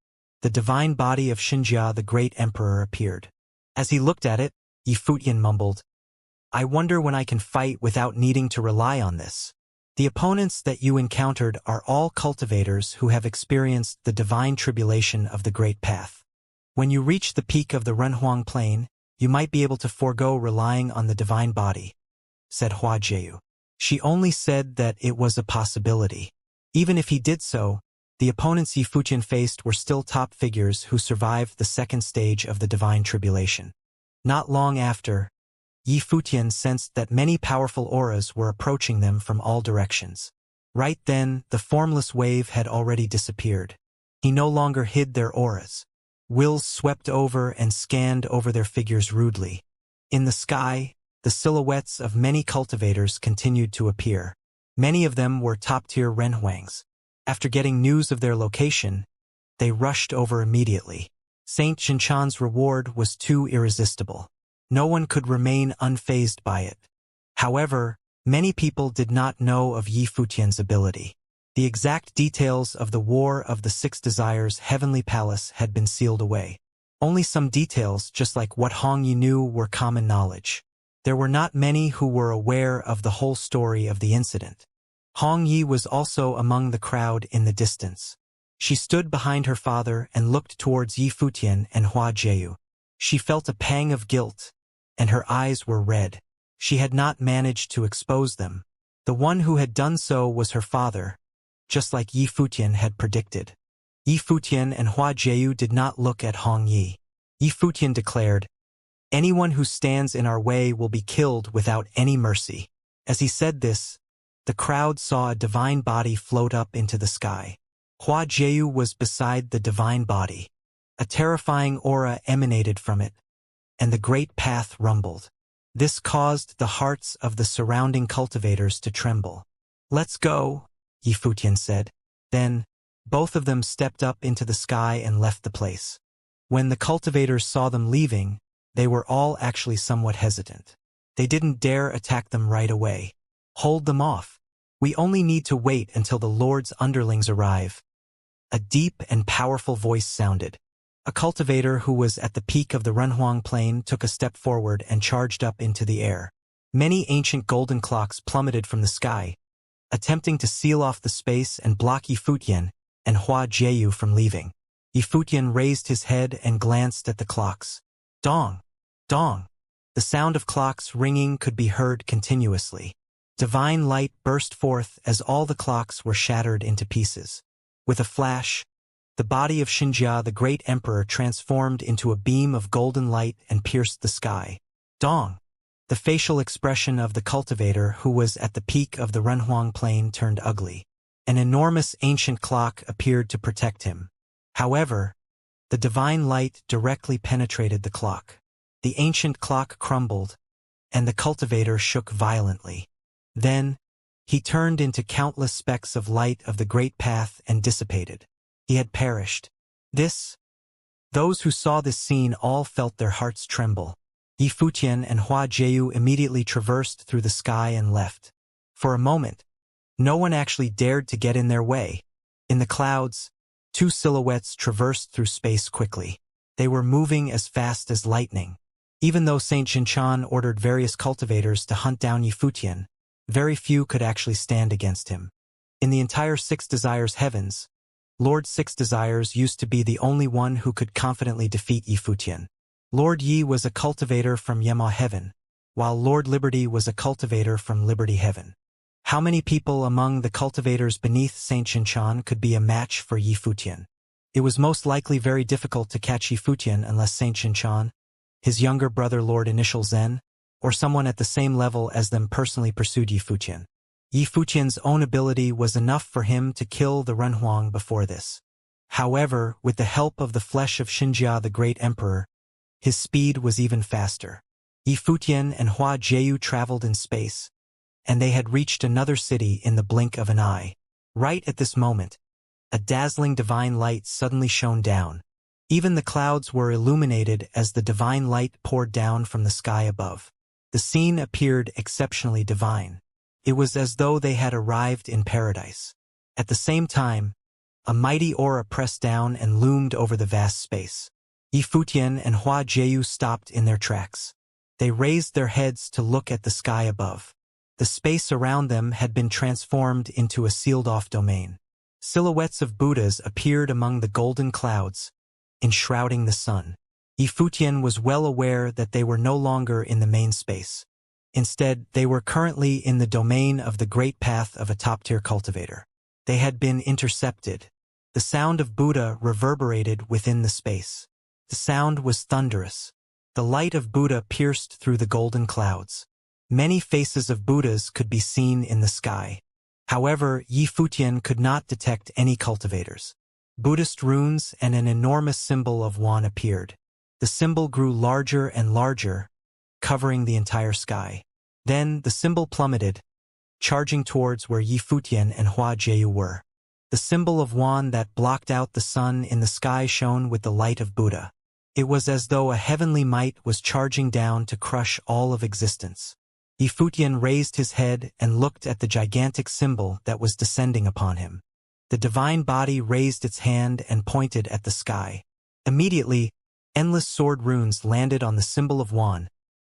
the divine body of Xianxia, the great emperor, appeared. As he looked at it, Yi Futian mumbled, I wonder when I can fight without needing to rely on this. The opponents that you encountered are all cultivators who have experienced the divine tribulation of the Great Path. When you reach the peak of the Renhuang Plain, you might be able to forego relying on the divine body, said Hua Jieyu. She only said that it was a possibility. Even if he did so, the opponents Yi Futian faced were still top figures who survived the second stage of the divine tribulation. Not long after, Yi Futian sensed that many powerful auras were approaching them from all directions. Right then, the formless wave had already disappeared. He no longer hid their auras. Wills swept over and scanned over their figures rudely. In the sky, the silhouettes of many cultivators continued to appear. Many of them were top-tier Renhuangs. After getting news of their location, they rushed over immediately. Saint Xinchan's reward was too irresistible. No one could remain unfazed by it. However, many people did not know of Yi Futian's ability. The exact details of the War of the Six Desires Heavenly Palace had been sealed away. Only some details, just like what Hong Yi knew, were common knowledge. There were not many who were aware of the whole story of the incident. Hong Yi was also among the crowd in the distance. She stood behind her father and looked towards Yi Futian and Hua Jieyu. She felt a pang of guilt, and her eyes were red. She had not managed to expose them. The one who had done so was her father, just like Yi Futian had predicted. Yi Futian and Hua Jieyu did not look at Hong Yi. Yi Futian declared, anyone who stands in our way will be killed without any mercy. As he said this, the crowd saw a divine body float up into the sky. Hua Jieyu was beside the divine body. A terrifying aura emanated from it, and the great path rumbled. This caused the hearts of the surrounding cultivators to tremble. Let's go, Yi Futian said. Then, both of them stepped up into the sky and left the place. When the cultivators saw them leaving, they were all actually somewhat hesitant. They didn't dare attack them right away. Hold them off. We only need to wait until the Lord's underlings arrive. A deep and powerful voice sounded. A cultivator who was at the peak of the Renhuang Plain took a step forward and charged up into the air. Many ancient golden clocks plummeted from the sky, attempting to seal off the space and block Yi Futian and Hua Jieyu from leaving. Yi Futian raised his head and glanced at the clocks. Dong! Dong! The sound of clocks ringing could be heard continuously. Divine light burst forth as all the clocks were shattered into pieces. With a flash, the body of Xianxia, the great emperor, transformed into a beam of golden light and pierced the sky. Dong! The facial expression of the cultivator who was at the peak of the Renhuang Plain turned ugly. An enormous ancient clock appeared to protect him. However, the divine light directly penetrated the clock. The ancient clock crumbled, and the cultivator shook violently. Then, he turned into countless specks of light of the great path and dissipated. He had perished. Those who saw this scene all felt their hearts tremble. Yifutian and Hua Jieyu immediately traversed through the sky and left. For a moment, no one actually dared to get in their way. In the clouds, two silhouettes traversed through space quickly. They were moving as fast as lightning. Even though Saint Xinchan ordered various cultivators to hunt down Yifutian, very few could actually stand against him. In the entire Six Desires heavens, Lord Six Desires used to be the only one who could confidently defeat Yifutian. Lord Yi was a cultivator from Yema Heaven, while Lord Liberty was a cultivator from Liberty Heaven. How many people among the cultivators beneath Saint Xinchan could be a match for Yifutian? It was most likely very difficult to catch Yifutian unless Saint Xinchan, his younger brother Lord Initial Zen, or someone at the same level as them personally pursued Yifutian. Yifutian's own ability was enough for him to kill the Renhuang before this. However, with the help of the flesh of Xianxia the Great Emperor, his speed was even faster. Yifutian and Hua Jieyu traveled in space, and they had reached another city in the blink of an eye. Right at this moment, a dazzling divine light suddenly shone down. Even the clouds were illuminated as the divine light poured down from the sky above. The scene appeared exceptionally divine. It was as though they had arrived in paradise. At the same time, a mighty aura pressed down and loomed over the vast space. Yifutian and Hua Jieyu stopped in their tracks. They raised their heads to look at the sky above. The space around them had been transformed into a sealed-off domain. Silhouettes of Buddhas appeared among the golden clouds, enshrouding the sun. Yifutian was well aware that they were no longer in the main space. Instead, they were currently in the domain of the great path of a top-tier cultivator. They had been intercepted. The sound of Buddha reverberated within the space. The sound was thunderous. The light of Buddha pierced through the golden clouds. Many faces of Buddhas could be seen in the sky. However, Yifutian could not detect any cultivators. Buddhist runes and an enormous symbol of Wan appeared. The symbol grew larger and larger, covering the entire sky. Then the symbol plummeted, charging towards where Yifutian and Hua Jieyu were. The symbol of Wan that blocked out the sun in the sky shone with the light of Buddha. It was as though a heavenly might was charging down to crush all of existence. Yifutian raised his head and looked at the gigantic symbol that was descending upon him. The divine body raised its hand and pointed at the sky. Immediately, endless sword runes landed on the symbol of Wan,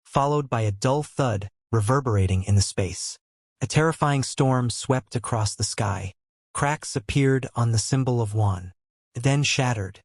followed by a dull thud reverberating in the space. A terrifying storm swept across the sky. Cracks appeared on the symbol of Wan, then shattered.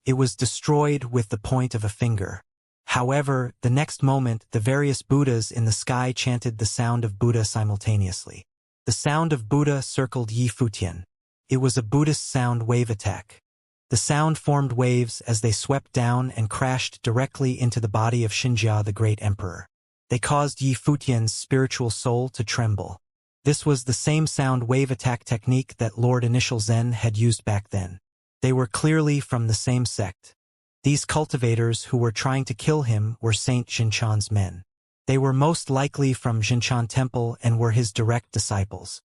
It was destroyed with the point of a finger. However, the next moment, the various Buddhas in the sky chanted the sound of Buddha simultaneously. The sound of Buddha circled Yifutian. It was a Buddhist sound wave attack. The sound formed waves as they swept down and crashed directly into the body of Xianxia the Great Emperor. They caused Yifutian's spiritual soul to tremble. This was the same sound wave attack technique that Lord Initial Zen had used back then. They were clearly from the same sect. These cultivators who were trying to kill him were Saint Xinchan's men. They were most likely from Xinchan Temple and were his direct disciples.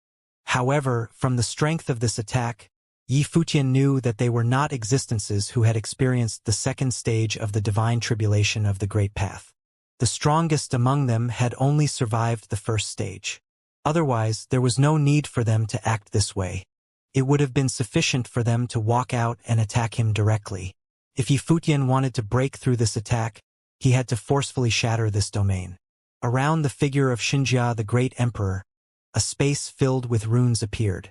However, from the strength of this attack, Yifutian knew that they were not existences who had experienced the second stage of the divine tribulation of the Great Path. The strongest among them had only survived the first stage. Otherwise, there was no need for them to act this way. It would have been sufficient for them to walk out and attack him directly. If Yifutian wanted to break through this attack, he had to forcefully shatter this domain. Around the figure of Xianxia the Great Emperor, a space filled with runes appeared.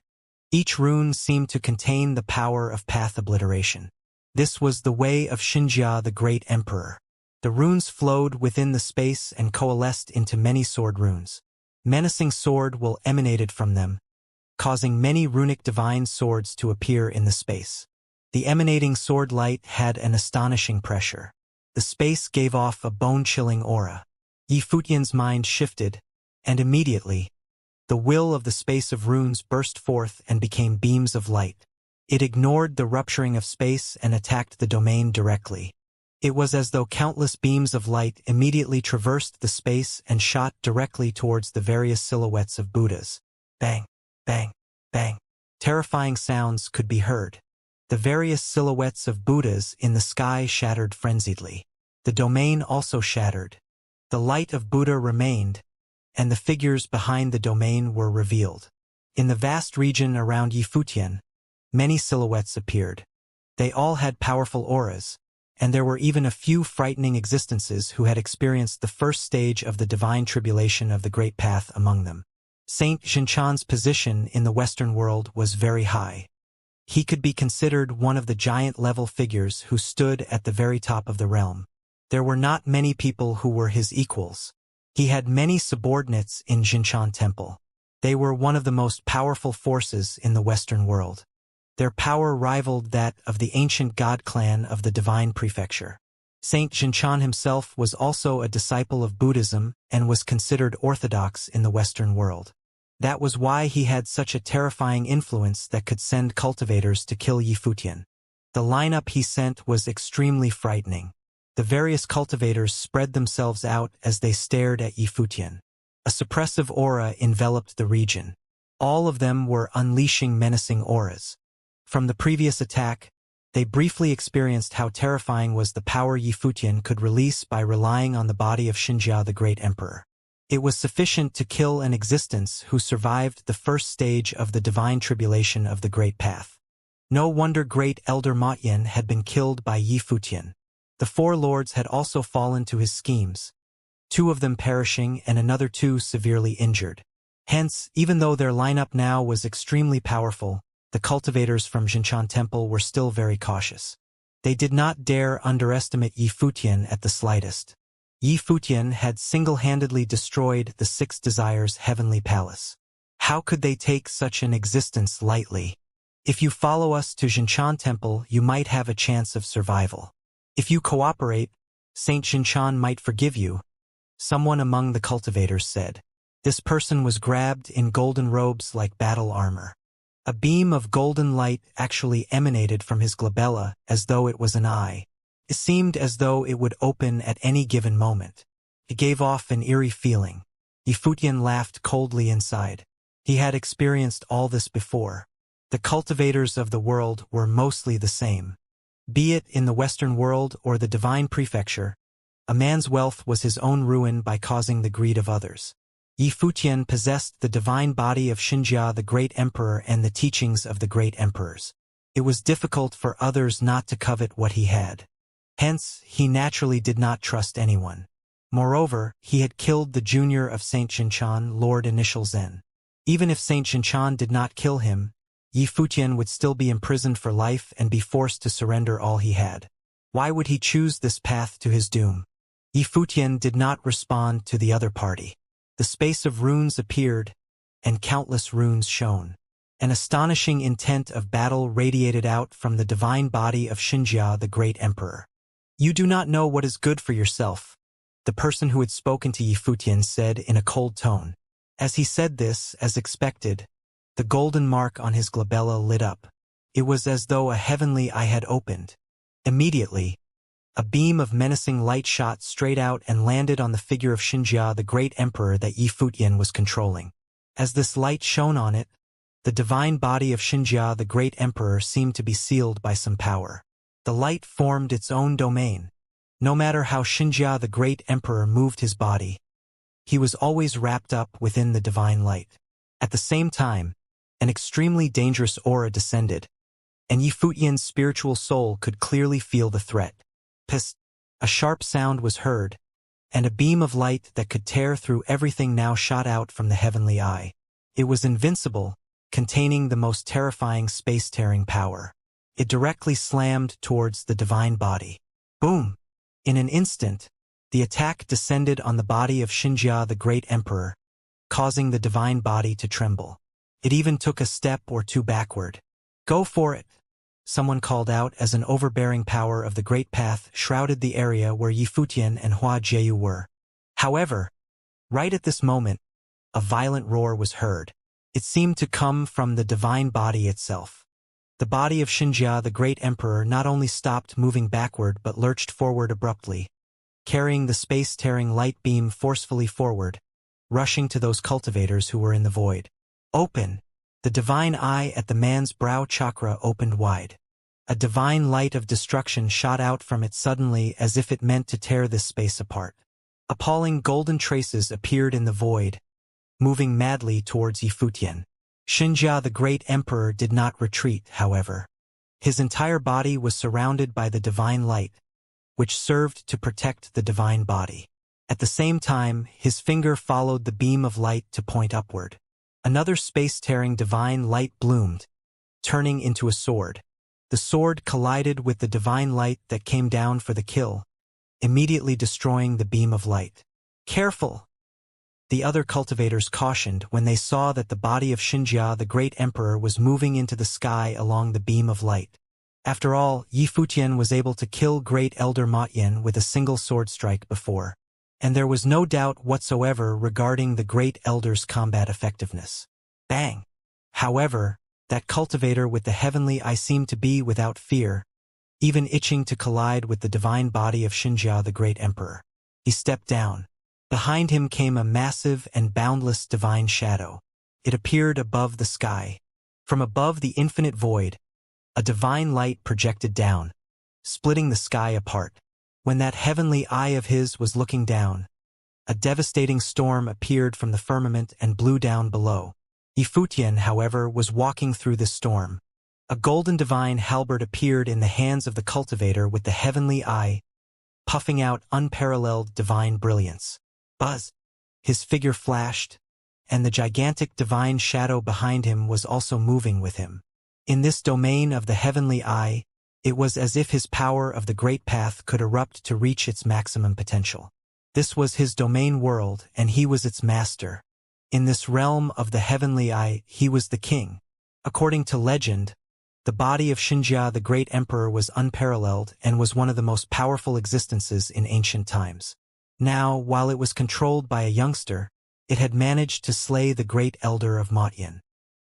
Each rune seemed to contain the power of path obliteration. This was the way of Xianxia the Great Emperor. The runes flowed within the space and coalesced into many sword runes. Menacing sword will emanated from them, causing many runic divine swords to appear in the space. The emanating sword light had an astonishing pressure. The space gave off a bone-chilling aura. Yi Futian's mind shifted, and immediately, the will of the space of runes burst forth and became beams of light. It ignored the rupturing of space and attacked the domain directly. It was as though countless beams of light immediately traversed the space and shot directly towards the various silhouettes of Buddhas. Bang, bang, bang. Terrifying sounds could be heard. The various silhouettes of Buddhas in the sky shattered frenziedly. The domain also shattered. The light of Buddha remained, and the figures behind the domain were revealed. In the vast region around Yi Futian, many silhouettes appeared. They all had powerful auras, and there were even a few frightening existences who had experienced the first stage of the divine tribulation of the Great Path among them. Saint Xianxia's position in the Western world was very high. He could be considered one of the giant-level figures who stood at the very top of the realm. There were not many people who were his equals. He had many subordinates in Xianxia Temple. They were one of the most powerful forces in the Western world. Their power rivaled that of the ancient god clan of the Divine Prefecture. Saint Xianxia himself was also a disciple of Buddhism and was considered orthodox in the Western world. That was why he had such a terrifying influence that could send cultivators to kill Yi Futian. The lineup he sent was extremely frightening. The various cultivators spread themselves out as they stared at Yi Futian. A suppressive aura enveloped the region. All of them were unleashing menacing auras. From the previous attack, they briefly experienced how terrifying was the power Yi Futian could release by relying on the body of Xianxia the Great Emperor. It was sufficient to kill an existence who survived the first stage of the divine tribulation of the Great Path. No wonder Great Elder Motyan had been killed by Yi Futian. The four lords had also fallen to his schemes, 2 of them perishing and another 2 severely injured. Hence, even though their lineup now was extremely powerful, the cultivators from Xianxia Temple were still very cautious. They did not dare underestimate Yi Futian at the slightest. Yi Futian had single-handedly destroyed the 6 Desires heavenly palace. How could they take such an existence lightly? If you follow us to Xianxia Temple, you might have a chance of survival. If you cooperate, Saint Xianxia might forgive you, someone among the cultivators said. This person was grabbed in golden robes like battle armor. A beam of golden light actually emanated from his glabella as though it was an eye. It seemed as though it would open at any given moment. It gave off an eerie feeling. Yi Futian laughed coldly inside. He had experienced all this before. The cultivators of the world were mostly the same. Be it in the Western world or the Divine Prefecture, a man's wealth was his own ruin by causing the greed of others. Yi Futian possessed the divine body of Xianxia the Great Emperor and the teachings of the Great Emperors. It was difficult for others not to covet what he had. Hence, he naturally did not trust anyone. Moreover, he had killed the junior of Saint Xianxia, Lord Initial Zen. Even if Saint Xianxia did not kill him, Yi Futian would still be imprisoned for life and be forced to surrender all he had. Why would he choose this path to his doom? Yi Futian did not respond to the other party. The space of runes appeared, and countless runes shone. An astonishing intent of battle radiated out from the divine body of Xianxia the Great Emperor. You do not know what is good for yourself, the person who had spoken to Yi Futian said in a cold tone. As he said this, as expected, the golden mark on his glabella lit up. It was as though a heavenly eye had opened. Immediately, a beam of menacing light shot straight out and landed on the figure of Xianxia the Great Emperor that Yi Futian was controlling. As this light shone on it, the divine body of Xianxia the Great Emperor seemed to be sealed by some power. The light formed its own domain. No matter how Xianxia the Great Emperor moved his body, he was always wrapped up within the divine light. At the same time, an extremely dangerous aura descended, and Yi Futian's spiritual soul could clearly feel the threat. Psst! A sharp sound was heard, and a beam of light that could tear through everything now shot out from the heavenly eye. It was invincible, containing the most terrifying space-tearing power. It directly slammed towards the divine body. Boom! In an instant, the attack descended on the body of Xianxia the Great Emperor, causing the divine body to tremble. It even took a step or 2 backward. Go for it! Someone called out as an overbearing power of the Great Path shrouded the area where Yi Futian and Hua Jieyu were. However, right at this moment, a violent roar was heard. It seemed to come from the divine body itself. The body of Xianxia, the great emperor, not only stopped moving backward but lurched forward abruptly, carrying the space-tearing light beam forcefully forward, rushing to those cultivators who were in the void. Open! The divine eye at the man's brow chakra opened wide. A divine light of destruction shot out from it suddenly as if it meant to tear this space apart. Appalling golden traces appeared in the void, moving madly towards Yifutian. Xianxia, the great emperor, did not retreat, however. His entire body was surrounded by the divine light, which served to protect the divine body. At the same time, his finger followed the beam of light to point upward. Another space-tearing divine light bloomed, turning into a sword. The sword collided with the divine light that came down for the kill, immediately destroying the beam of light. Careful! The other cultivators cautioned when they saw that the body of Xianxia, the great emperor, was moving into the sky along the beam of light. After all, Yifutian was able to kill Great Elder Motyan with a single sword strike before, and there was no doubt whatsoever regarding the Great Elder's combat effectiveness. Bang! However, that cultivator with the heavenly eye seemed to be without fear, even itching to collide with the divine body of Xianxia, the great emperor. He stepped down. Behind him came a massive and boundless divine shadow. It appeared above the sky. From above the infinite void, a divine light projected down, splitting the sky apart. When that heavenly eye of his was looking down, a devastating storm appeared from the firmament and blew down below. Yifutian, however, was walking through this storm. A golden divine halberd appeared in the hands of the cultivator with the heavenly eye, puffing out unparalleled divine brilliance. Buzz! His figure flashed, and the gigantic divine shadow behind him was also moving with him. In this domain of the heavenly eye, it was as if his power of the great path could erupt to reach its maximum potential. This was his domain world, and he was its master. In this realm of the heavenly eye, he was the king. According to legend, the body of Xianxia, the great emperor, was unparalleled and was one of the most powerful existences in ancient times. Now, while it was controlled by a youngster, it had managed to slay the great elder of Motyan.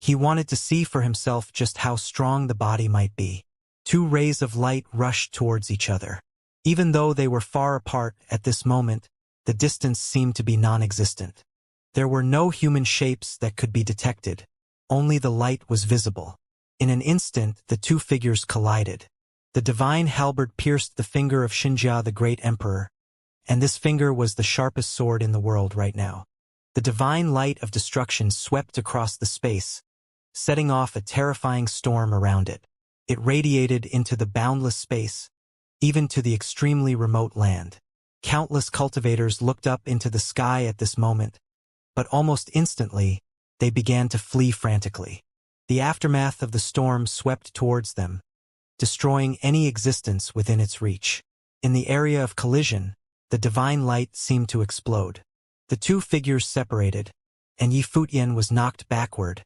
He wanted to see for himself just how strong the body might be. Two rays of light rushed towards each other. Even though they were far apart at this moment, the distance seemed to be non-existent. There were no human shapes that could be detected. Only the light was visible. In an instant, the two figures collided. The divine halberd pierced the finger of Xianxia, the great emperor, and this finger was the sharpest sword in the world right now. The divine light of destruction swept across the space, setting off a terrifying storm around it. It radiated into the boundless space, even to the extremely remote land. Countless cultivators looked up into the sky at this moment, but almost instantly, they began to flee frantically. The aftermath of the storm swept towards them, destroying any existence within its reach. In the area of collision, the divine light seemed to explode. The two figures separated, and Yifutian was knocked backward,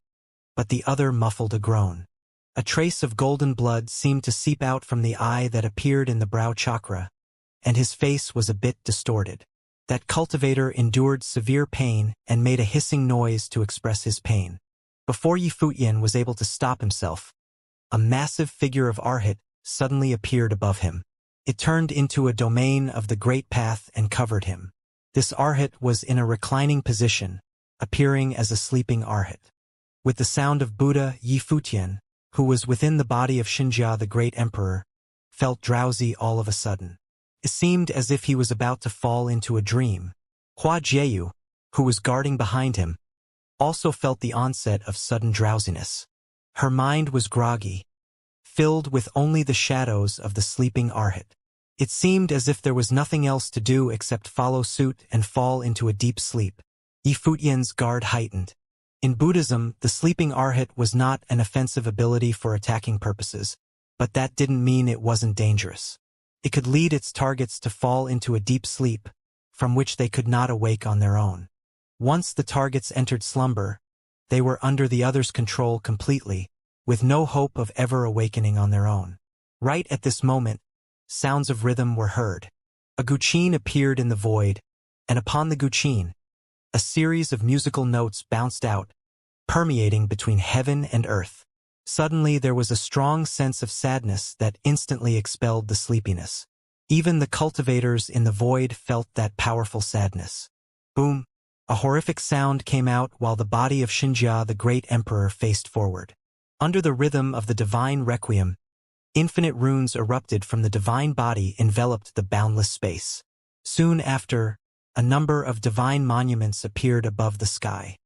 but the other muffled a groan. A trace of golden blood seemed to seep out from the eye that appeared in the brow chakra, and his face was a bit distorted. That cultivator endured severe pain and made a hissing noise to express his pain. Before Yifutian was able to stop himself, a massive figure of Arhat suddenly appeared above him. It turned into a domain of the great path and covered him. This Arhat was in a reclining position, appearing as a sleeping Arhat. With the sound of Buddha, Yifutian, who was within the body of Xianxia, the great emperor, felt drowsy all of a sudden. It seemed as if he was about to fall into a dream. Hua Jieyu, who was guarding behind him, also felt the onset of sudden drowsiness. Her mind was groggy, filled with only the shadows of the sleeping Arhat. It seemed as if there was nothing else to do except follow suit and fall into a deep sleep. Yifutian's guard heightened. In Buddhism, the sleeping Arhat was not an offensive ability for attacking purposes, but that didn't mean it wasn't dangerous. It could lead its targets to fall into a deep sleep, from which they could not awake on their own. Once the targets entered slumber, they were under the other's control completely, with no hope of ever awakening on their own. Right at this moment, sounds of rhythm were heard. A guqin appeared in the void, and upon the Guqin, a series of musical notes bounced out, permeating between heaven and earth. Suddenly there was a strong sense of sadness that instantly expelled the sleepiness. Even the cultivators in the void felt that powerful sadness. Boom! A horrific sound came out while the body of Xianxia, the great emperor, faced forward. Under the rhythm of the divine requiem, infinite runes erupted from the divine body, enveloped the boundless space. Soon after, a number of divine monuments appeared above the sky.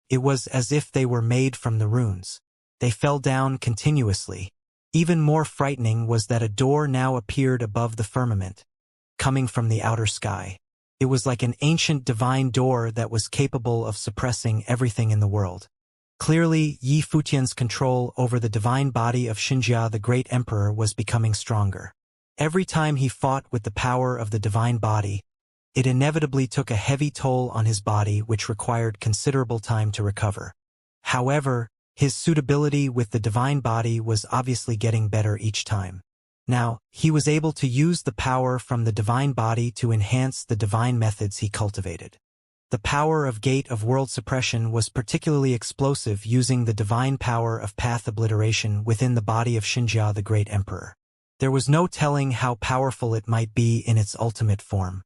It was as if they were made from the runes. They fell down continuously. Even more frightening was that a door now appeared above the firmament, coming from the outer sky. It was like an ancient divine door that was capable of suppressing everything in the world. Clearly, Yi Futian's control over the divine body of Xianxia, the great emperor, was becoming stronger. Every time he fought with the power of the divine body, it inevitably took a heavy toll on his body, which required considerable time to recover. However, his suitability with the divine body was obviously getting better each time. Now, he was able to use the power from the divine body to enhance the divine methods he cultivated. The power of Gate of World Suppression was particularly explosive, using the divine power of path obliteration within the body of Xianxia, the great emperor. There was no telling how powerful it might be in its ultimate form.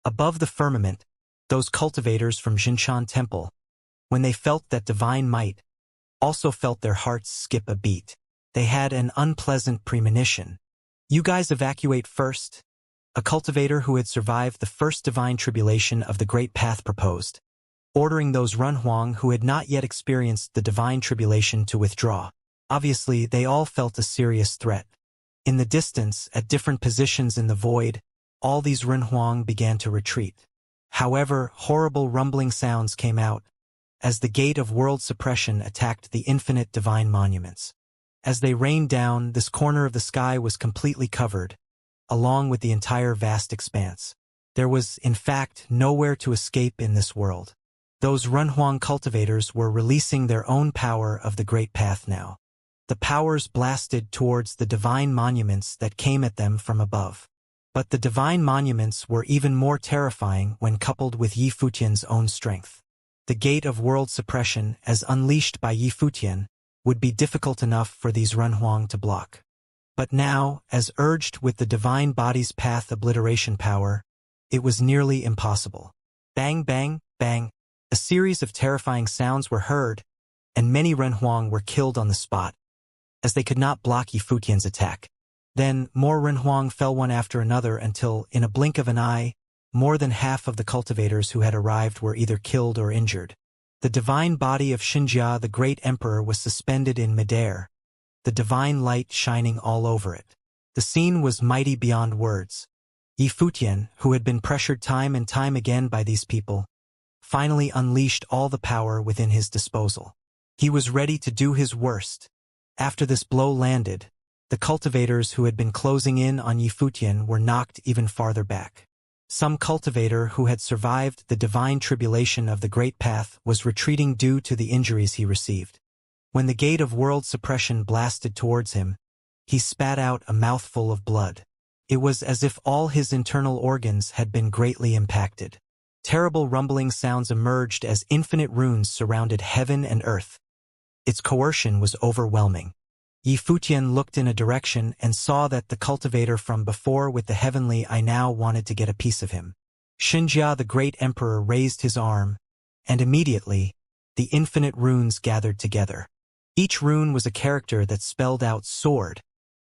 Above the firmament, those cultivators from Jinshan Temple, when they felt that divine might, also felt their hearts skip a beat. They had an unpleasant premonition. "You guys evacuate first," a cultivator who had survived the first divine tribulation of the Great Path proposed, ordering those Runhuang who had not yet experienced the divine tribulation to withdraw. Obviously, they all felt a serious threat. In the distance, at different positions in the void, all these Runhuang began to retreat. However, horrible rumbling sounds came out as the Gate of World Suppression attacked the infinite divine monuments. As they rained down, this corner of the sky was completely covered, along with the entire vast expanse. There was, in fact, nowhere to escape in this world. Those Runhuang cultivators were releasing their own power of the Great Path now. The powers blasted towards the divine monuments that came at them from above. But the divine monuments were even more terrifying when coupled with Yi Futian's own strength. The Gate of World Suppression, as unleashed by Yi Futian, would be difficult enough for these Runhuang to block. But now, as urged with the divine body's path obliteration power, it was nearly impossible. Bang, bang, bang, a series of terrifying sounds were heard, and many Runhuang were killed on the spot, as they could not block Yi Futian's attack. Then, more Runhuang fell one after another until, in a blink of an eye, more than half of the cultivators who had arrived were either killed or injured. The divine body of Xianxia, the great emperor, was suspended in midair, the divine light shining all over it. The scene was mighty beyond words. Yi Futian, who had been pressured time and time again by these people, finally unleashed all the power within his disposal. He was ready to do his worst. After this blow landed, the cultivators who had been closing in on Yi Futian were knocked even farther back. Some cultivator who had survived the divine tribulation of the Great Path was retreating due to the injuries he received. When the Gate of World Suppression blasted towards him, he spat out a mouthful of blood. It was as if all his internal organs had been greatly impacted. Terrible rumbling sounds emerged as infinite runes surrounded heaven and earth. Its coercion was overwhelming. Yi Futian looked in a direction and saw that the cultivator from before with the heavenly eye now wanted to get a piece of him. Xianxia, the great emperor, raised his arm, and immediately, the infinite runes gathered together. Each rune was a character that spelled out sword,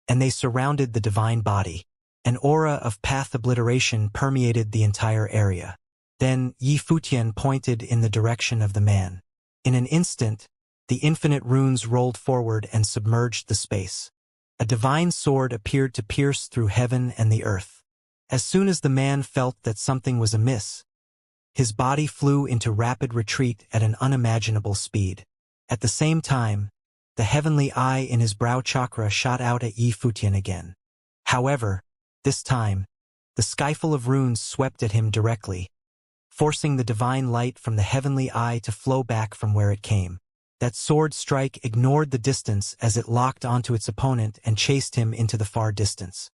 and they surrounded the divine body. An aura of path obliteration permeated the entire area. Then Yi Futian pointed in the direction of the man. In an instant, the infinite runes rolled forward and submerged the space. A divine sword appeared to pierce through heaven and the earth. As soon as the man felt that something was amiss, his body flew into rapid retreat at an unimaginable speed. At the same time, the heavenly eye in his brow chakra shot out at Yi Futian again. However, this time, the skyful of runes swept at him directly, forcing the divine light from the heavenly eye to flow back from where it came. That sword strike ignored the distance as it locked onto its opponent and chased him into the far distance.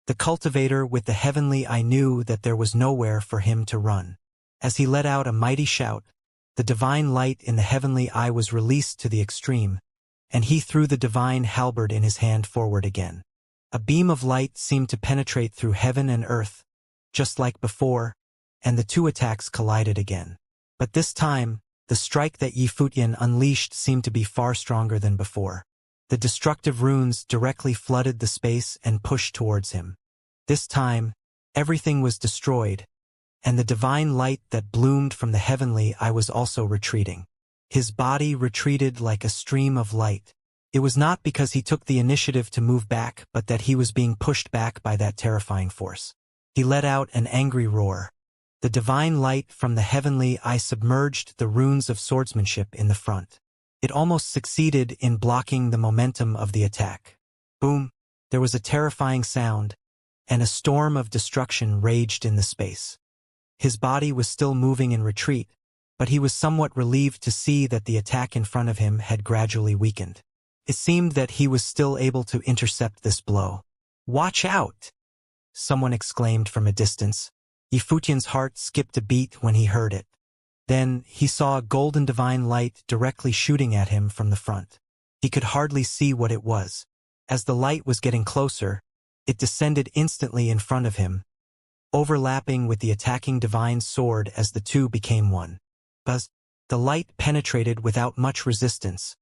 The cultivator with the heavenly eye knew that there was nowhere for him to run. As he let out a mighty shout, the divine light in the heavenly eye was released to the extreme, and he threw the divine halberd in his hand forward again. A beam of light seemed to penetrate through heaven and earth, just like before, and the two attacks collided again. But this time, the strike that Yifutian unleashed seemed to be far stronger than before. The destructive runes directly flooded the space and pushed towards him. This time, everything was destroyed, and the divine light that bloomed from the heavenly eye was also retreating. His body retreated like a stream of light. It was not because he took the initiative to move back, but that he was being pushed back by that terrifying force. He let out an angry roar. The divine light from the heavenly eye submerged the runes of swordsmanship in the front. It almost succeeded in blocking the momentum of the attack. Boom! There was a terrifying sound, and a storm of destruction raged in the space. His body was still moving in retreat, but he was somewhat relieved to see that the attack in front of him had gradually weakened. It seemed that he was still able to intercept this blow. "Watch out!" someone exclaimed from a distance. Yifutian's heart skipped a beat when he heard it. Then he saw a golden divine light directly shooting at him from the front. He could hardly see what it was. As the light was getting closer, it descended instantly in front of him, overlapping with the attacking divine sword as the two became one. Buzz! The light penetrated without much resistance,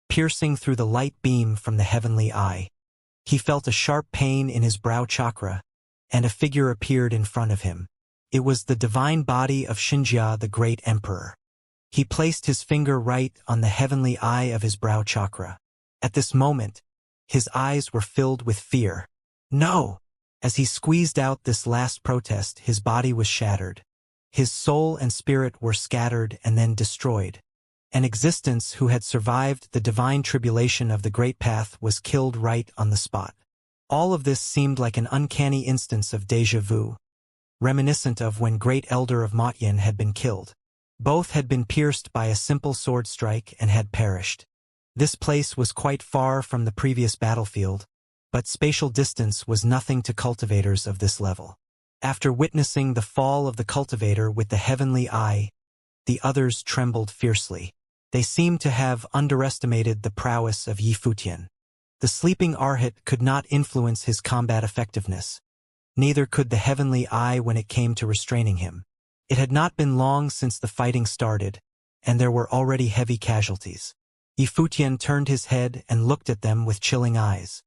piercing through the light beam from the heavenly eye. He felt a sharp pain in his brow chakra, and a figure appeared in front of him. It was the divine body of Xianxia, the great emperor. He placed his finger right on the heavenly eye of his brow chakra. At this moment, his eyes were filled with fear. No! As he squeezed out this last protest, his body was shattered. His soul and spirit were scattered and then destroyed. An existence who had survived the divine tribulation of the Great Path was killed right on the spot. All of this seemed like an uncanny instance of déjà vu, reminiscent of when Great Elder of Motyin had been killed. Both had been pierced by a simple sword strike and had perished. This place was quite far from the previous battlefield, but spatial distance was nothing to cultivators of this level. After witnessing the fall of the cultivator with the heavenly eye, the others trembled fiercely. They seemed to have underestimated the prowess of Yifutian. The sleeping Arhat could not influence his combat effectiveness. Neither could the heavenly eye when it came to restraining him. It had not been long since the fighting started, and there were already heavy casualties. Yifutian turned his head and looked at them with chilling eyes.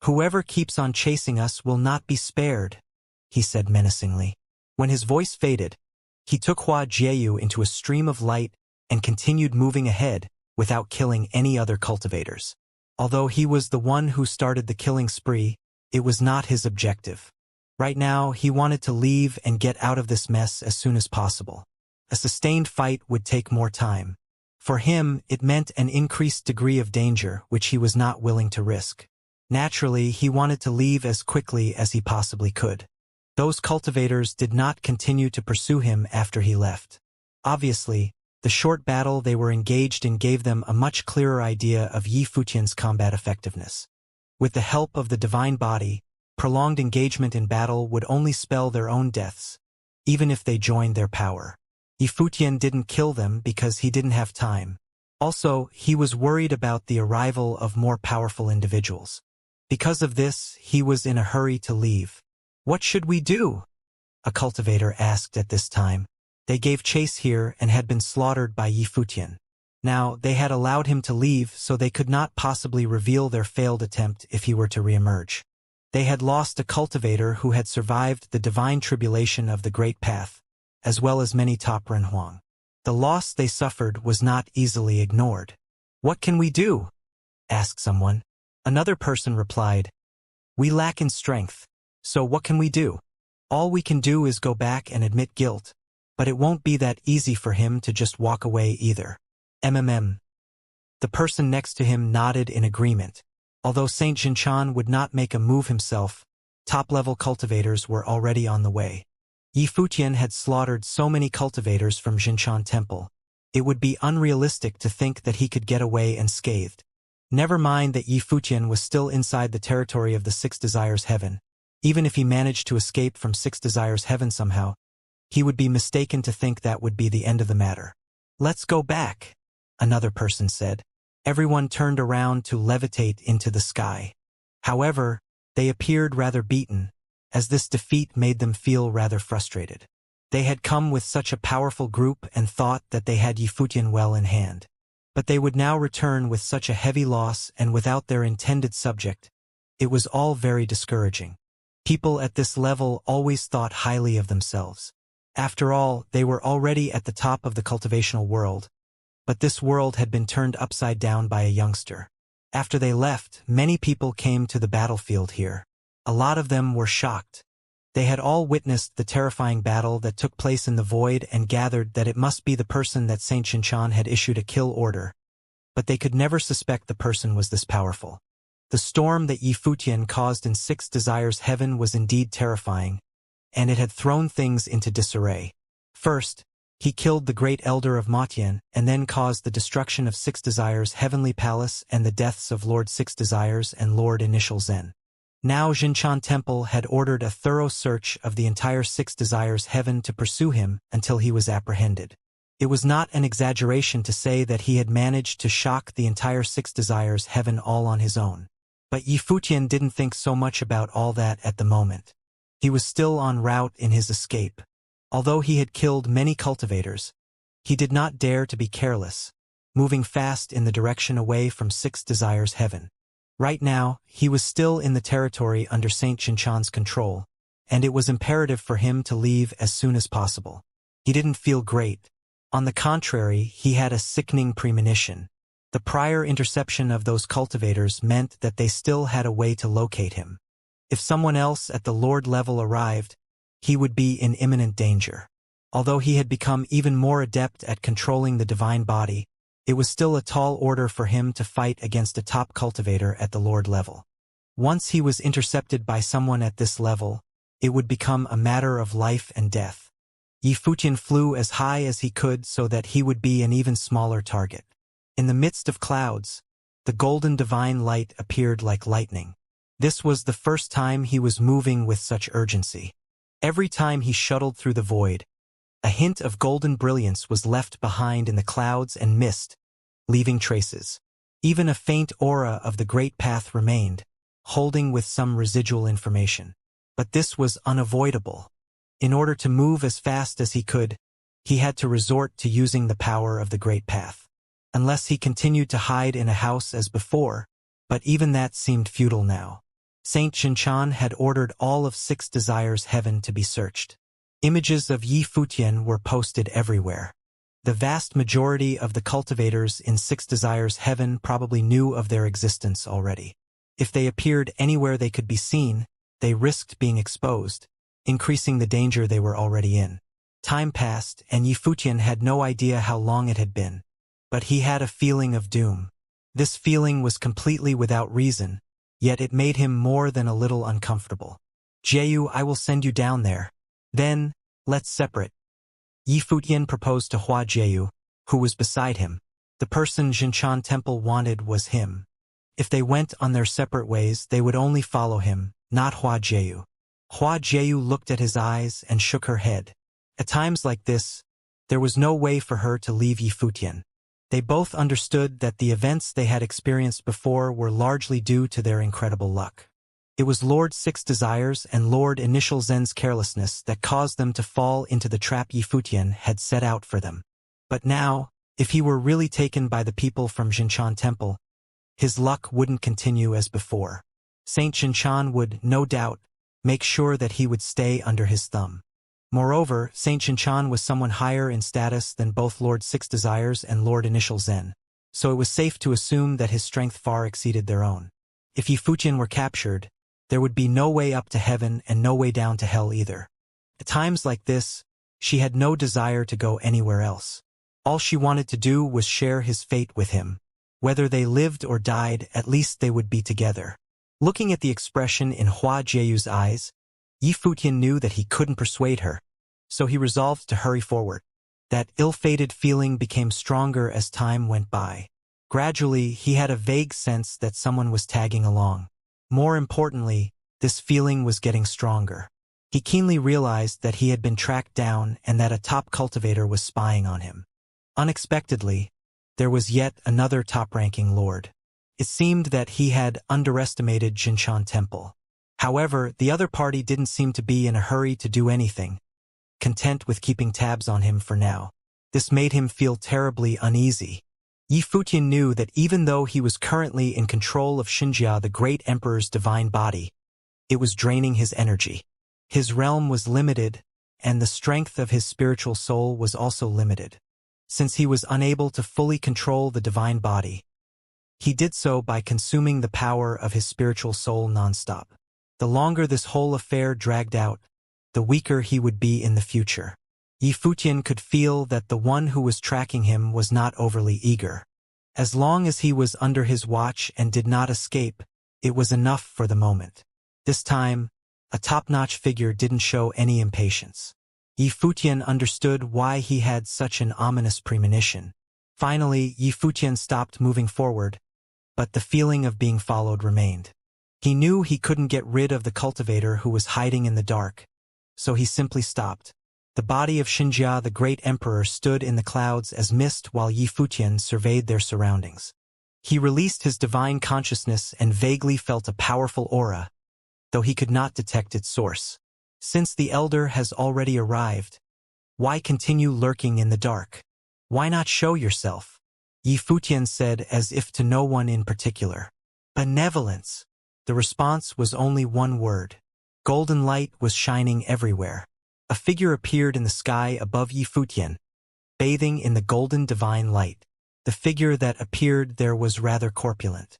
"Whoever keeps on chasing us will not be spared," he said menacingly. When his voice faded, he took Hua Jieyu into a stream of light and continued moving ahead without killing any other cultivators. Although he was the one who started the killing spree, it was not his objective. Right now, he wanted to leave and get out of this mess as soon as possible. A sustained fight would take more time. For him, it meant an increased degree of danger, which he was not willing to risk. Naturally, he wanted to leave as quickly as he possibly could. Those cultivators did not continue to pursue him after he left. Obviously, the short battle they were engaged in gave them a much clearer idea of Yifutian's combat effectiveness. With the help of the divine body, prolonged engagement in battle would only spell their own deaths, even if they joined their power. Yifutian didn't kill them because he didn't have time. Also, he was worried about the arrival of more powerful individuals. Because of this, he was in a hurry to leave. "What should we do?" a cultivator asked at this time. They gave chase here and had been slaughtered by Yifutian. Now, they had allowed him to leave, so they could not possibly reveal their failed attempt if he were to reemerge. They had lost a cultivator who had survived the divine tribulation of the Great Path, as well as many top Renhuang. The loss they suffered was not easily ignored. "What can we do?" asked someone. Another person replied, "We lack in strength, so what can we do? All we can do is go back and admit guilt, but it won't be that easy for him to just walk away either." The person next to him nodded in agreement. Although Saint Jinchan would not make a move himself, top-level cultivators were already on the way. Yifutian had slaughtered so many cultivators from Jinchan Temple. It would be unrealistic to think that he could get away unscathed. Never mind that Yifutian was still inside the territory of the Six Desires Heaven. Even if he managed to escape from Six Desires Heaven somehow, he would be mistaken to think that would be the end of the matter. "Let's go back," another person said. Everyone turned around to levitate into the sky. However, they appeared rather beaten, as this defeat made them feel rather frustrated. They had come with such a powerful group and thought that they had Yifutian well in hand. But they would now return with such a heavy loss and without their intended subject. It was all very discouraging. People at this level always thought highly of themselves. After all, they were already at the top of the cultivational world, but this world had been turned upside down by a youngster. After they left, many people came to the battlefield here. A lot of them were shocked. They had all witnessed the terrifying battle that took place in the void and gathered that it must be the person that Saint Xianxia had issued a kill order. But they could never suspect the person was this powerful. The storm that Yifutian caused in Six Desires Heaven was indeed terrifying, and it had thrown things into disarray. First, he killed the great elder of Matian and then caused the destruction of Six Desires Heavenly Palace and the deaths of Lord Six Desires and Lord Initial Zen. Now Xianxia Temple had ordered a thorough search of the entire Six Desires Heaven to pursue him until he was apprehended. It was not an exaggeration to say that he had managed to shock the entire Six Desires Heaven all on his own. But Yifutian didn't think so much about all that at the moment. He was still en route in his escape. Although he had killed many cultivators, he did not dare to be careless, moving fast in the direction away from Six Desires Heaven. Right now, he was still in the territory under Saint Xianxia's control, and it was imperative for him to leave as soon as possible. He didn't feel great. On the contrary, he had a sickening premonition. The prior interception of those cultivators meant that they still had a way to locate him. If someone else at the Lord level arrived, he would be in imminent danger. Although he had become even more adept at controlling the divine body, it was still a tall order for him to fight against a top cultivator at the Lord level. Once he was intercepted by someone at this level, it would become a matter of life and death. Yifutian flew as high as he could so that he would be an even smaller target. In the midst of clouds, the golden divine light appeared like lightning. This was the first time he was moving with such urgency. Every time he shuttled through the void, a hint of golden brilliance was left behind in the clouds and mist, leaving traces. Even a faint aura of the great path remained, holding with some residual information. But this was unavoidable. In order to move as fast as he could, he had to resort to using the power of the great path. Unless he continued to hide in a house as before, but even that seemed futile now. Saint Xianxia had ordered all of Six Desires Heaven to be searched. Images of Yifutian were posted everywhere. The vast majority of the cultivators in Six Desires Heaven probably knew of their existence already. If they appeared anywhere they could be seen, they risked being exposed, increasing the danger they were already in. Time passed, and Yifutian had no idea how long it had been. But he had a feeling of doom. This feeling was completely without reason, yet it made him more than a little uncomfortable. "Jeyu, I will send you down there. Then, let's separate." Yifutian proposed to Hua Jeyu, who was beside him. The person Xianxia Temple wanted was him. If they went on their separate ways, they would only follow him, not Hua Jeyu. Hua Jeyu looked at his eyes and shook her head. At times like this, there was no way for her to leave Yifutian. They both understood that the events they had experienced before were largely due to their incredible luck. It was Lord Six Desires and Lord Initial Zen's carelessness that caused them to fall into the trap Yifutian had set out for them. But now, if he were really taken by the people from Xianxia Temple, his luck wouldn't continue as before. Saint Xianxia would, no doubt, make sure that he would stay under his thumb. Moreover, Saint Xianxia was someone higher in status than both Lord Six Desires and Lord Initial Zen, so it was safe to assume that his strength far exceeded their own. If Yifutian were captured, there would be no way up to heaven and no way down to hell either. At times like this, she had no desire to go anywhere else. All she wanted to do was share his fate with him. Whether they lived or died, at least they would be together. Looking at the expression in Hua Jeyu's eyes, Yifutian knew that he couldn't persuade her, so he resolved to hurry forward. That ill-fated feeling became stronger as time went by. Gradually, he had a vague sense that someone was tagging along. More importantly, this feeling was getting stronger. He keenly realized that he had been tracked down and that a top cultivator was spying on him. Unexpectedly, there was yet another top-ranking lord. It seemed that he had underestimated Jinshan Temple. However, the other party didn't seem to be in a hurry to do anything, content with keeping tabs on him for now. This made him feel terribly uneasy. Yi Futian knew that even though he was currently in control of Xianxia, the great emperor's divine body, it was draining his energy. His realm was limited, and the strength of his spiritual soul was also limited. Since he was unable to fully control the divine body, he did so by consuming the power of his spiritual soul nonstop. The longer this whole affair dragged out, the weaker he would be in the future. Yi Futian could feel that the one who was tracking him was not overly eager. As long as he was under his watch and did not escape, it was enough for the moment. This time, a top-notch figure didn't show any impatience. Yi Futian understood why he had such an ominous premonition. Finally, Yi Futian stopped moving forward, but the feeling of being followed remained. He knew he couldn't get rid of the cultivator who was hiding in the dark, so he simply stopped. The body of Xianxia, the great emperor, stood in the clouds as mist while Yi Futian surveyed their surroundings. He released his divine consciousness and vaguely felt a powerful aura, though he could not detect its source. Since the elder has already arrived, why continue lurking in the dark? Why not show yourself? Yi Futian said as if to no one in particular. Benevolence. The response was only one word. Golden light was shining everywhere. A figure appeared in the sky above Yi Futian, bathing in the golden divine light. The figure that appeared there was rather corpulent.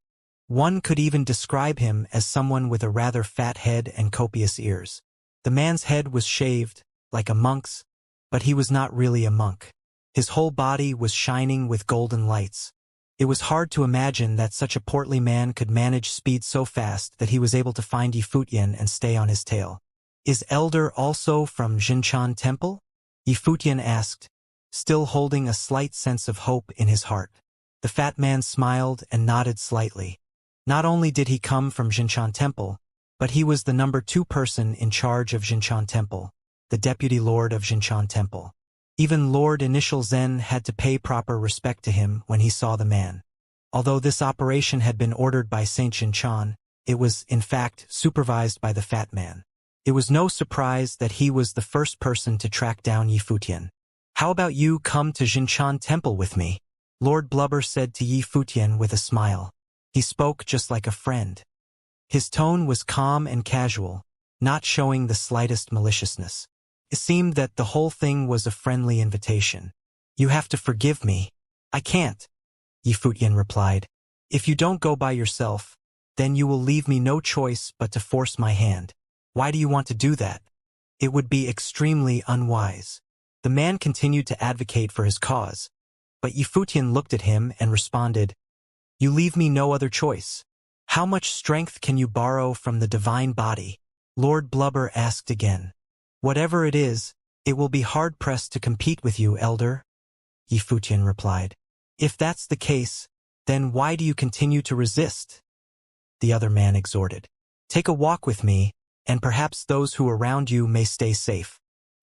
One could even describe him as someone with a rather fat head and copious ears. The man's head was shaved, like a monk's, but he was not really a monk. His whole body was shining with golden lights. It was hard to imagine that such a portly man could manage speed so fast that he was able to find Yi Futian and stay on his tail. Is Elder also from Jinshan Temple? Yi Futian asked, still holding a slight sense of hope in his heart. The fat man smiled and nodded slightly. Not only did he come from Jinshan Temple, but he was the number 2 person in charge of Jinshan Temple, the deputy lord of Jinshan Temple. Even Lord Initial Zen had to pay proper respect to him when he saw the man. Although this operation had been ordered by Saint Jinshan, it was, in fact, supervised by the fat man. It was no surprise that he was the first person to track down Yi Futian. How about you come to Jinshan Temple with me? Lord Blubber said to Yi Futian with a smile. He spoke just like a friend. His tone was calm and casual, not showing the slightest maliciousness. It seemed that the whole thing was a friendly invitation. You have to forgive me. I can't, Yi Futian replied. If you don't go by yourself, then you will leave me no choice but to force my hand. Why do you want to do that? It would be extremely unwise. The man continued to advocate for his cause, but Yi Futian looked at him and responded, You leave me no other choice. How much strength can you borrow from the divine body? Lord Blubber asked again. Whatever it is, it will be hard-pressed to compete with you, Elder, Yi Futian replied. If that's the case, then why do you continue to resist? The other man exhorted. Take a walk with me, and perhaps those who are around you may stay safe.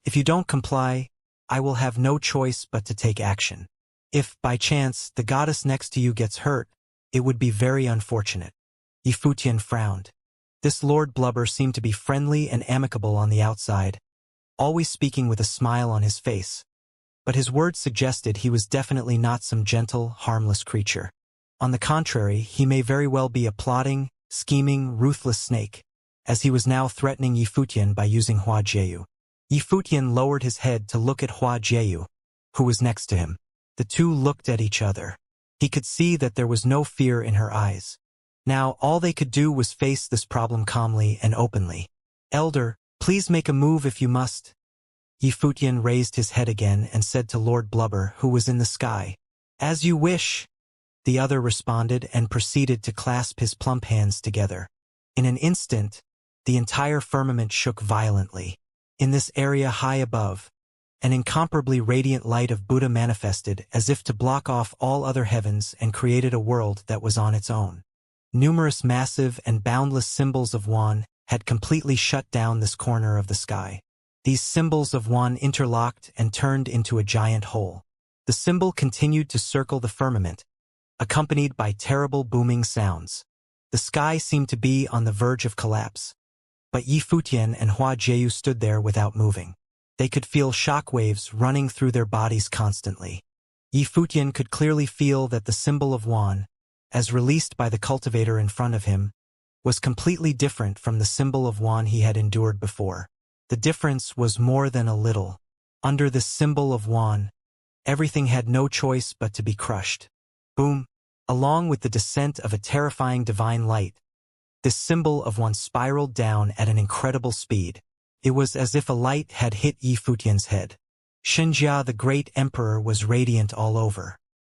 If you don't comply, I will have no choice but to take action. If, by chance, the goddess next to you gets hurt, it would be very unfortunate. Yi Futian frowned. This Lord Blubber seemed to be friendly and amicable on the outside, always speaking with a smile on his face. But his words suggested he was definitely not some gentle, harmless creature. On the contrary, he may very well be a plotting, scheming, ruthless snake, as he was now threatening Yi Futian by using Hua Jieyu. Yi Futian lowered his head to look at Hua Jieyu, who was next to him. The two looked at each other. He could see that there was no fear in her eyes. Now all they could do was face this problem calmly and openly. Elder, please make a move if you must. Yi Futian raised his head again and said to Lord Blubber, who was in the sky. As you wish, the other responded and proceeded to clasp his plump hands together. In an instant, the entire firmament shook violently. In this area high above, an incomparably radiant light of Buddha manifested as if to block off all other heavens and created a world that was on its own. Numerous massive and boundless symbols of Wan, had completely shut down this corner of the sky. These symbols of Wan interlocked and turned into a giant hole. The symbol continued to circle the firmament, accompanied by terrible booming sounds. The sky seemed to be on the verge of collapse. But Yi Futian and Hua Jieyu stood there without moving. They could feel shock waves running through their bodies constantly. Yi Futian could clearly feel that the symbol of Wan, as released by the cultivator in front of him, was completely different from the symbol of Wan he had endured before. The difference was more than a little. Under this symbol of Wan, everything had no choice but to be crushed. Boom! Along with the descent of a terrifying divine light, this symbol of Wan spiraled down at an incredible speed. It was as if a light had hit Yi Futian's head. Xianxia, the great emperor, was radiant all over.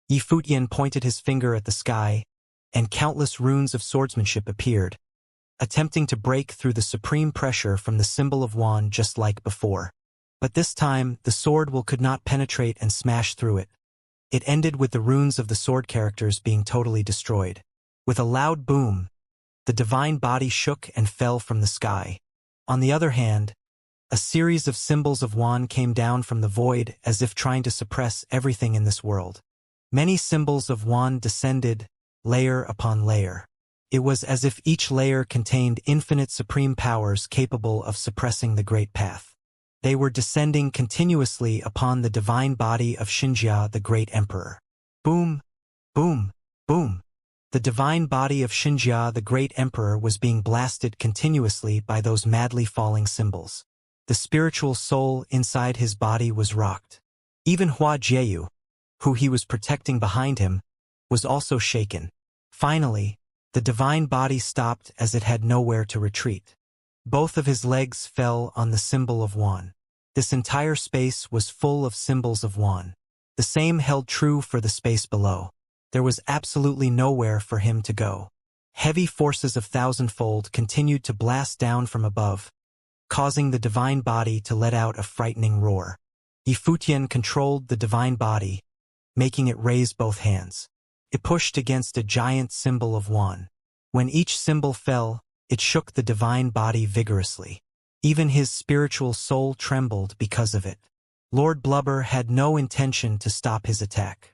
Yi Futian pointed his finger at the sky, and countless runes of swordsmanship appeared, attempting to break through the supreme pressure from the symbol of Wan just like before. But this time, the sword will could not penetrate and smash through it. It ended with the runes of the sword characters being totally destroyed. With a loud boom, the divine body shook and fell from the sky. On the other hand, a series of symbols of Wan came down from the void as if trying to suppress everything in this world. Many symbols of Wan descended, layer upon layer. It was as if each layer contained infinite supreme powers capable of suppressing the great path. They were descending continuously upon the divine body of Xianxia, the great emperor. Boom! Boom! Boom! The divine body of Xianxia, the great emperor, was being blasted continuously by those madly falling symbols. The spiritual soul inside his body was rocked. Even Hua Jieyu, who he was protecting behind him, was also shaken. Finally, the divine body stopped as it had nowhere to retreat. Both of his legs fell on the symbol of Wan. This entire space was full of symbols of Wan. The same held true for the space below. There was absolutely nowhere for him to go. Heavy forces of thousandfold continued to blast down from above, causing the divine body to let out a frightening roar. Yi Futian controlled the divine body, making it raise both hands. It pushed against a giant symbol of Wan. When each symbol fell, it shook the divine body vigorously. Even his spiritual soul trembled because of it. Lord Blubber had no intention to stop his attack.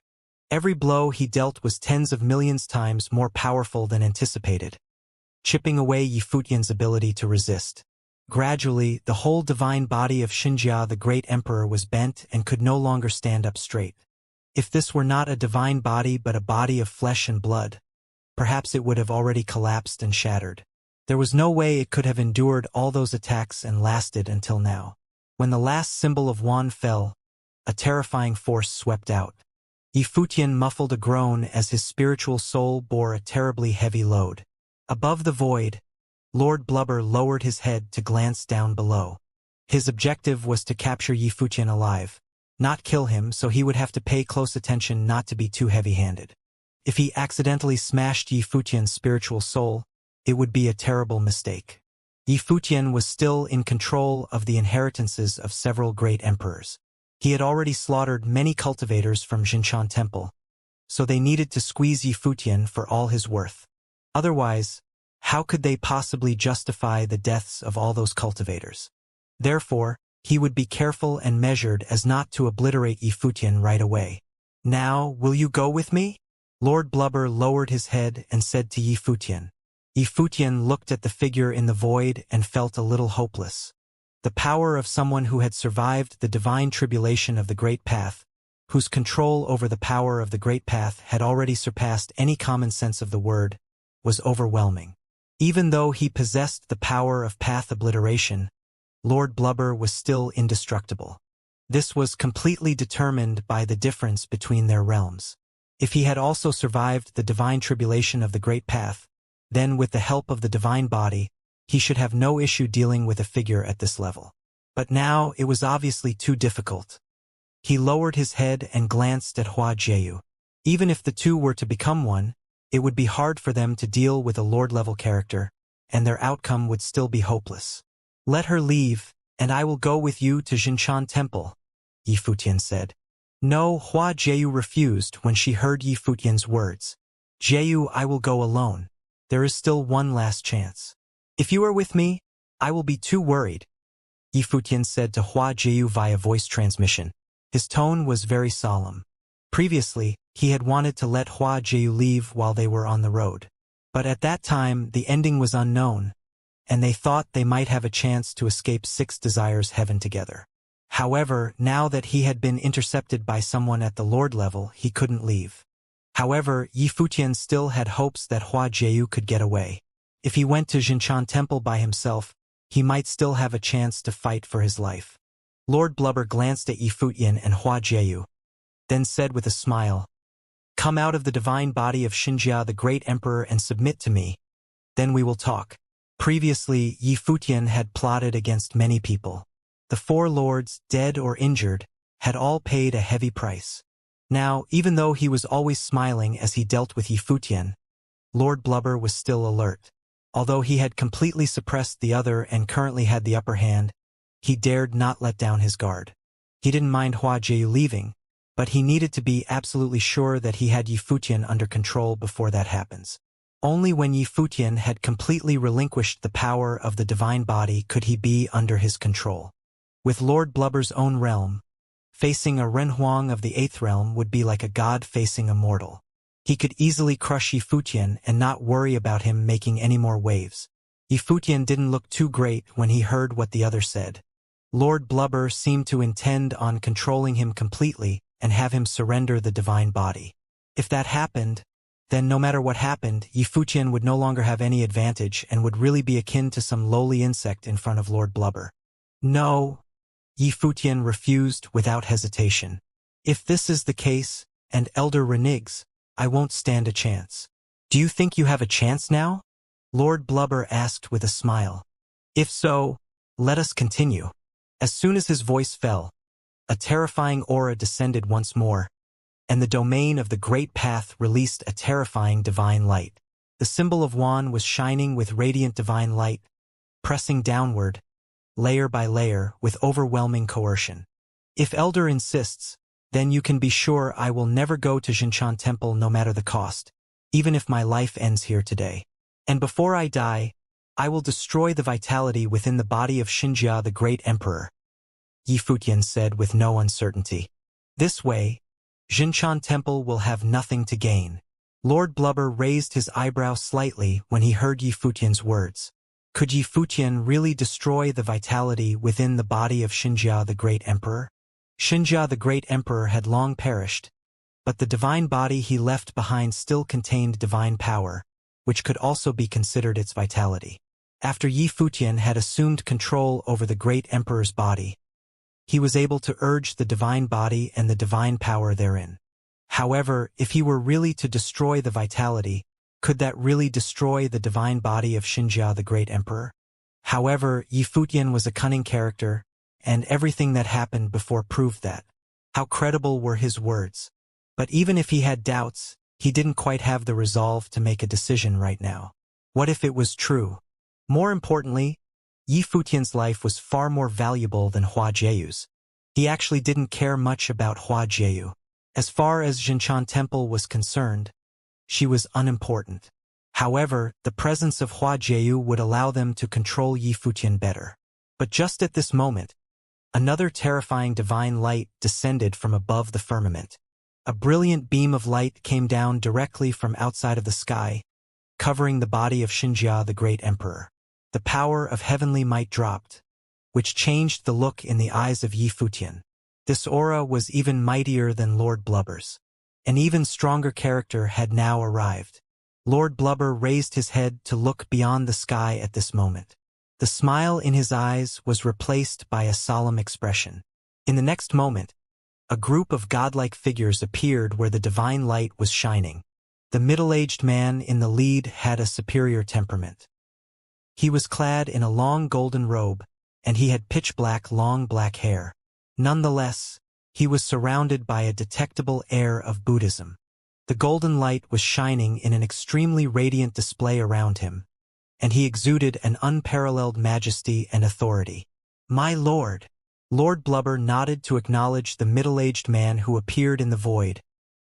Every blow he dealt was tens of millions times more powerful than anticipated, chipping away Yi Futian's ability to resist. Gradually, the whole divine body of Xianxia, the great emperor, was bent and could no longer stand up straight. If this were not a divine body but a body of flesh and blood, perhaps it would have already collapsed and shattered. There was no way it could have endured all those attacks and lasted until now. When the last symbol of Wan fell, a terrifying force swept out. Yi Futian muffled a groan as his spiritual soul bore a terribly heavy load. Above the void, Lord Blubber lowered his head to glance down below. His objective was to capture Yi Futian alive, not kill him, so he would have to pay close attention not to be too heavy-handed. If he accidentally smashed Yi Futian's spiritual soul, it would be a terrible mistake. Yi Futian was still in control of the inheritances of several great emperors. He had already slaughtered many cultivators from Xiangshan Temple, so they needed to squeeze Yi Futian for all his worth. Otherwise, how could they possibly justify the deaths of all those cultivators? Therefore, he would be careful and measured as not to obliterate Yi Futian right away. Now, will you go with me? Lord Blubber lowered his head and said to Yi Futian. Yi Futian looked at the figure in the void and felt a little hopeless. The power of someone who had survived the divine tribulation of the Great Path, whose control over the power of the Great Path had already surpassed any common sense of the word, was overwhelming. Even though he possessed the power of path obliteration, Lord Blubber was still indestructible. This was completely determined by the difference between their realms. If he had also survived the divine tribulation of the Great Path, then with the help of the divine body, he should have no issue dealing with a figure at this level. But now it was obviously too difficult. He lowered his head and glanced at Hua Jieyu. Even if the two were to become one, it would be hard for them to deal with a lord-level character, and their outcome would still be hopeless. Let her leave, and I will go with you to Xiangshan Temple, Yi Futian said. No, Hua Jieyu refused when she heard Yi Futian's words. Jieyu, I will go alone. There is still one last chance. If you are with me, I will be too worried, Yifutian said to Hua Jiu via voice transmission. His tone was very solemn. Previously, he had wanted to let Hua Jiu leave while they were on the road. But at that time, the ending was unknown, and they thought they might have a chance to escape Six Desires Heaven together. However, now that he had been intercepted by someone at the Lord level, he couldn't leave. However, Yifutian still had hopes that Hua Jiu could get away. If he went to Xianxia Temple by himself, he might still have a chance to fight for his life. Lord Blubber glanced at Yifutian and Hua Jiu, then said with a smile, "Come out of the divine body of Xianxia the Great Emperor and submit to me. Then we will talk." Previously, Yifutian had plotted against many people. The four lords, dead or injured, had all paid a heavy price. Now, even though he was always smiling as he dealt with Yifutian, Lord Blubber was still alert. Although he had completely suppressed the other and currently had the upper hand, he dared not let down his guard. He didn't mind Hua Jiu leaving, but he needed to be absolutely sure that he had Yifutian under control before that happens. Only when Yifutian had completely relinquished the power of the divine body could he be under his control. With Lord Blubber's own realm, facing a Renhuang of the Eighth Realm would be like a god facing a mortal. He could easily crush Yifutian and not worry about him making any more waves. Yifutian didn't look too great when he heard what the other said. Lord Blubber seemed to intend on controlling him completely and have him surrender the divine body. If that happened, then no matter what happened, Yifutian would no longer have any advantage and would really be akin to some lowly insect in front of Lord Blubber. No, Yifutian refused without hesitation. If this is the case, and Elder reneges, I won't stand a chance. Do you think you have a chance now? Lord Blubber asked with a smile. If so, let us continue. As soon as his voice fell, a terrifying aura descended once more, and the domain of the Great Path released a terrifying divine light. The symbol of Wan was shining with radiant divine light, pressing downward, layer by layer, with overwhelming coercion. If Elder insists, then you can be sure I will never go to Xianxia Temple no matter the cost, even if my life ends here today. And before I die, I will destroy the vitality within the body of Xianxia the Great Emperor, Yifutian said with no uncertainty. This way, Xianxia Temple will have nothing to gain. Lord Blubber raised his eyebrow slightly when he heard Yifutian's words. Could Yifutian really destroy the vitality within the body of Xianxia the Great Emperor? Xianxia the Great Emperor had long perished, but the divine body he left behind still contained divine power, which could also be considered its vitality. After Yifutian had assumed control over the Great Emperor's body, he was able to urge the divine body and the divine power therein. However, if he were really to destroy the vitality, could that really destroy the divine body of Xianxia the Great Emperor? However, Yifutian was a cunning character, and everything that happened before proved that. How credible were his words. But even if he had doubts, he didn't quite have the resolve to make a decision right now. What if it was true? More importantly, Yifutian's life was far more valuable than Hua Jiu's. He actually didn't care much about Hua Jiu. As far as Xianxia Temple was concerned, she was unimportant. However, the presence of Hua Jiu would allow them to control Yifutian better. But just at this moment, another terrifying divine light descended from above the firmament. A brilliant beam of light came down directly from outside of the sky, covering the body of Xianxia the Great Emperor. The power of heavenly might dropped, which changed the look in the eyes of Yifutian. This aura was even mightier than Lord Blubber's. An even stronger character had now arrived. Lord Blubber raised his head to look beyond the sky at this moment. The smile in his eyes was replaced by a solemn expression. In the next moment, a group of godlike figures appeared where the divine light was shining. The middle-aged man in the lead had a superior temperament. He was clad in a long golden robe, and he had pitch-black long black hair. Nonetheless, he was surrounded by a detectable air of Buddhism. The golden light was shining in an extremely radiant display around him, and he exuded an unparalleled majesty and authority. "My lord!" Lord Blubber nodded to acknowledge the middle-aged man who appeared in the void,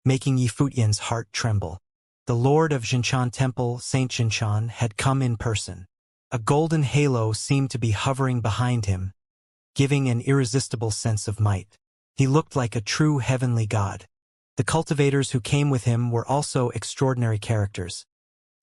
making Yifutian's heart tremble. The lord of Xianxia Temple, Saint Xianxia, had come in person. A golden halo seemed to be hovering behind him, giving an irresistible sense of might. He looked like a true heavenly god. The cultivators who came with him were also extraordinary characters,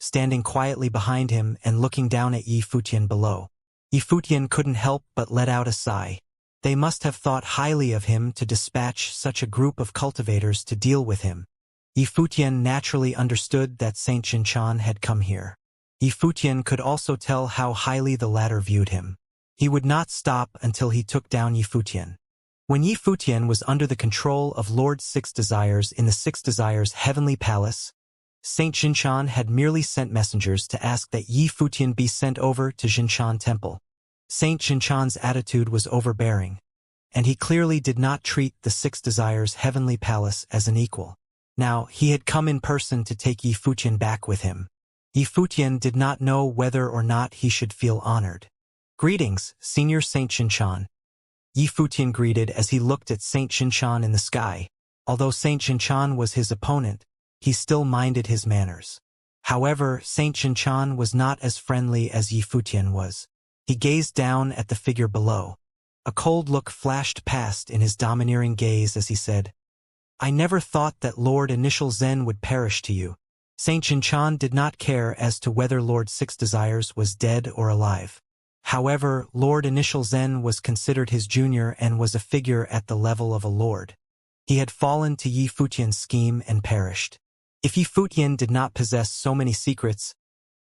standing quietly behind him and looking down at Yi Futian below. Yi Futian couldn't help but let out a sigh. They must have thought highly of him to dispatch such a group of cultivators to deal with him. Yi Futian naturally understood that Saint Xianxia had come here. Yi Futian could also tell how highly the latter viewed him. He would not stop until he took down Yi Futian. When Yi Futian was under the control of Lord Six Desires in the Six Desires Heavenly Palace, Saint Xianxia had merely sent messengers to ask that Yi Futian be sent over to Xianxia Temple. Saint Xianxia's attitude was overbearing, and he clearly did not treat the Six Desires Heavenly Palace as an equal. Now, he had come in person to take Yi Futian back with him. Yi Futian did not know whether or not he should feel honored. "Greetings, Senior Saint Xianxia," Yi Futian greeted as he looked at Saint Xianxia in the sky. Although Saint Xianxia was his opponent, he still minded his manners. However, Saint Xianxia was not as friendly as Yi Futian was. He gazed down at the figure below. A cold look flashed past in his domineering gaze as he said, "I never thought that Lord Initial Zen would perish to you." Saint Xianxia did not care as to whether Lord Six Desires was dead or alive. However, Lord Initial Zen was considered his junior and was a figure at the level of a lord. He had fallen to Yi Futian's scheme and perished. If Yi Futian did not possess so many secrets,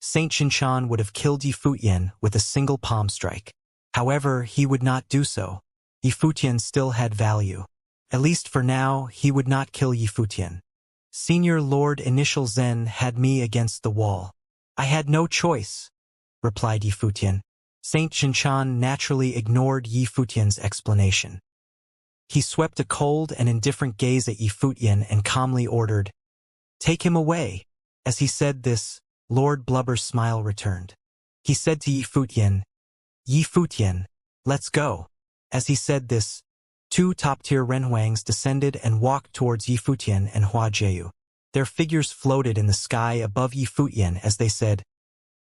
Saint Xianxia would have killed Yi Futian with a single palm strike. However, he would not do so. Yi Futian still had value. At least for now, he would not kill Yi Futian. "Senior Lord Initial Zen had me against the wall. I had no choice," replied Yi Futian. Saint Xianxia naturally ignored Yi Futian's explanation. He swept a cold and indifferent gaze at Yi Futian and calmly ordered, "Take him away." As he said this, Lord Blubber's smile returned. He said to Yi Futian, "Let's go." As he said this, two top-tier renhuangs descended and walked towards Yi Futian and Hua Jieyu. Their figures floated in the sky above Yi Futian as they said,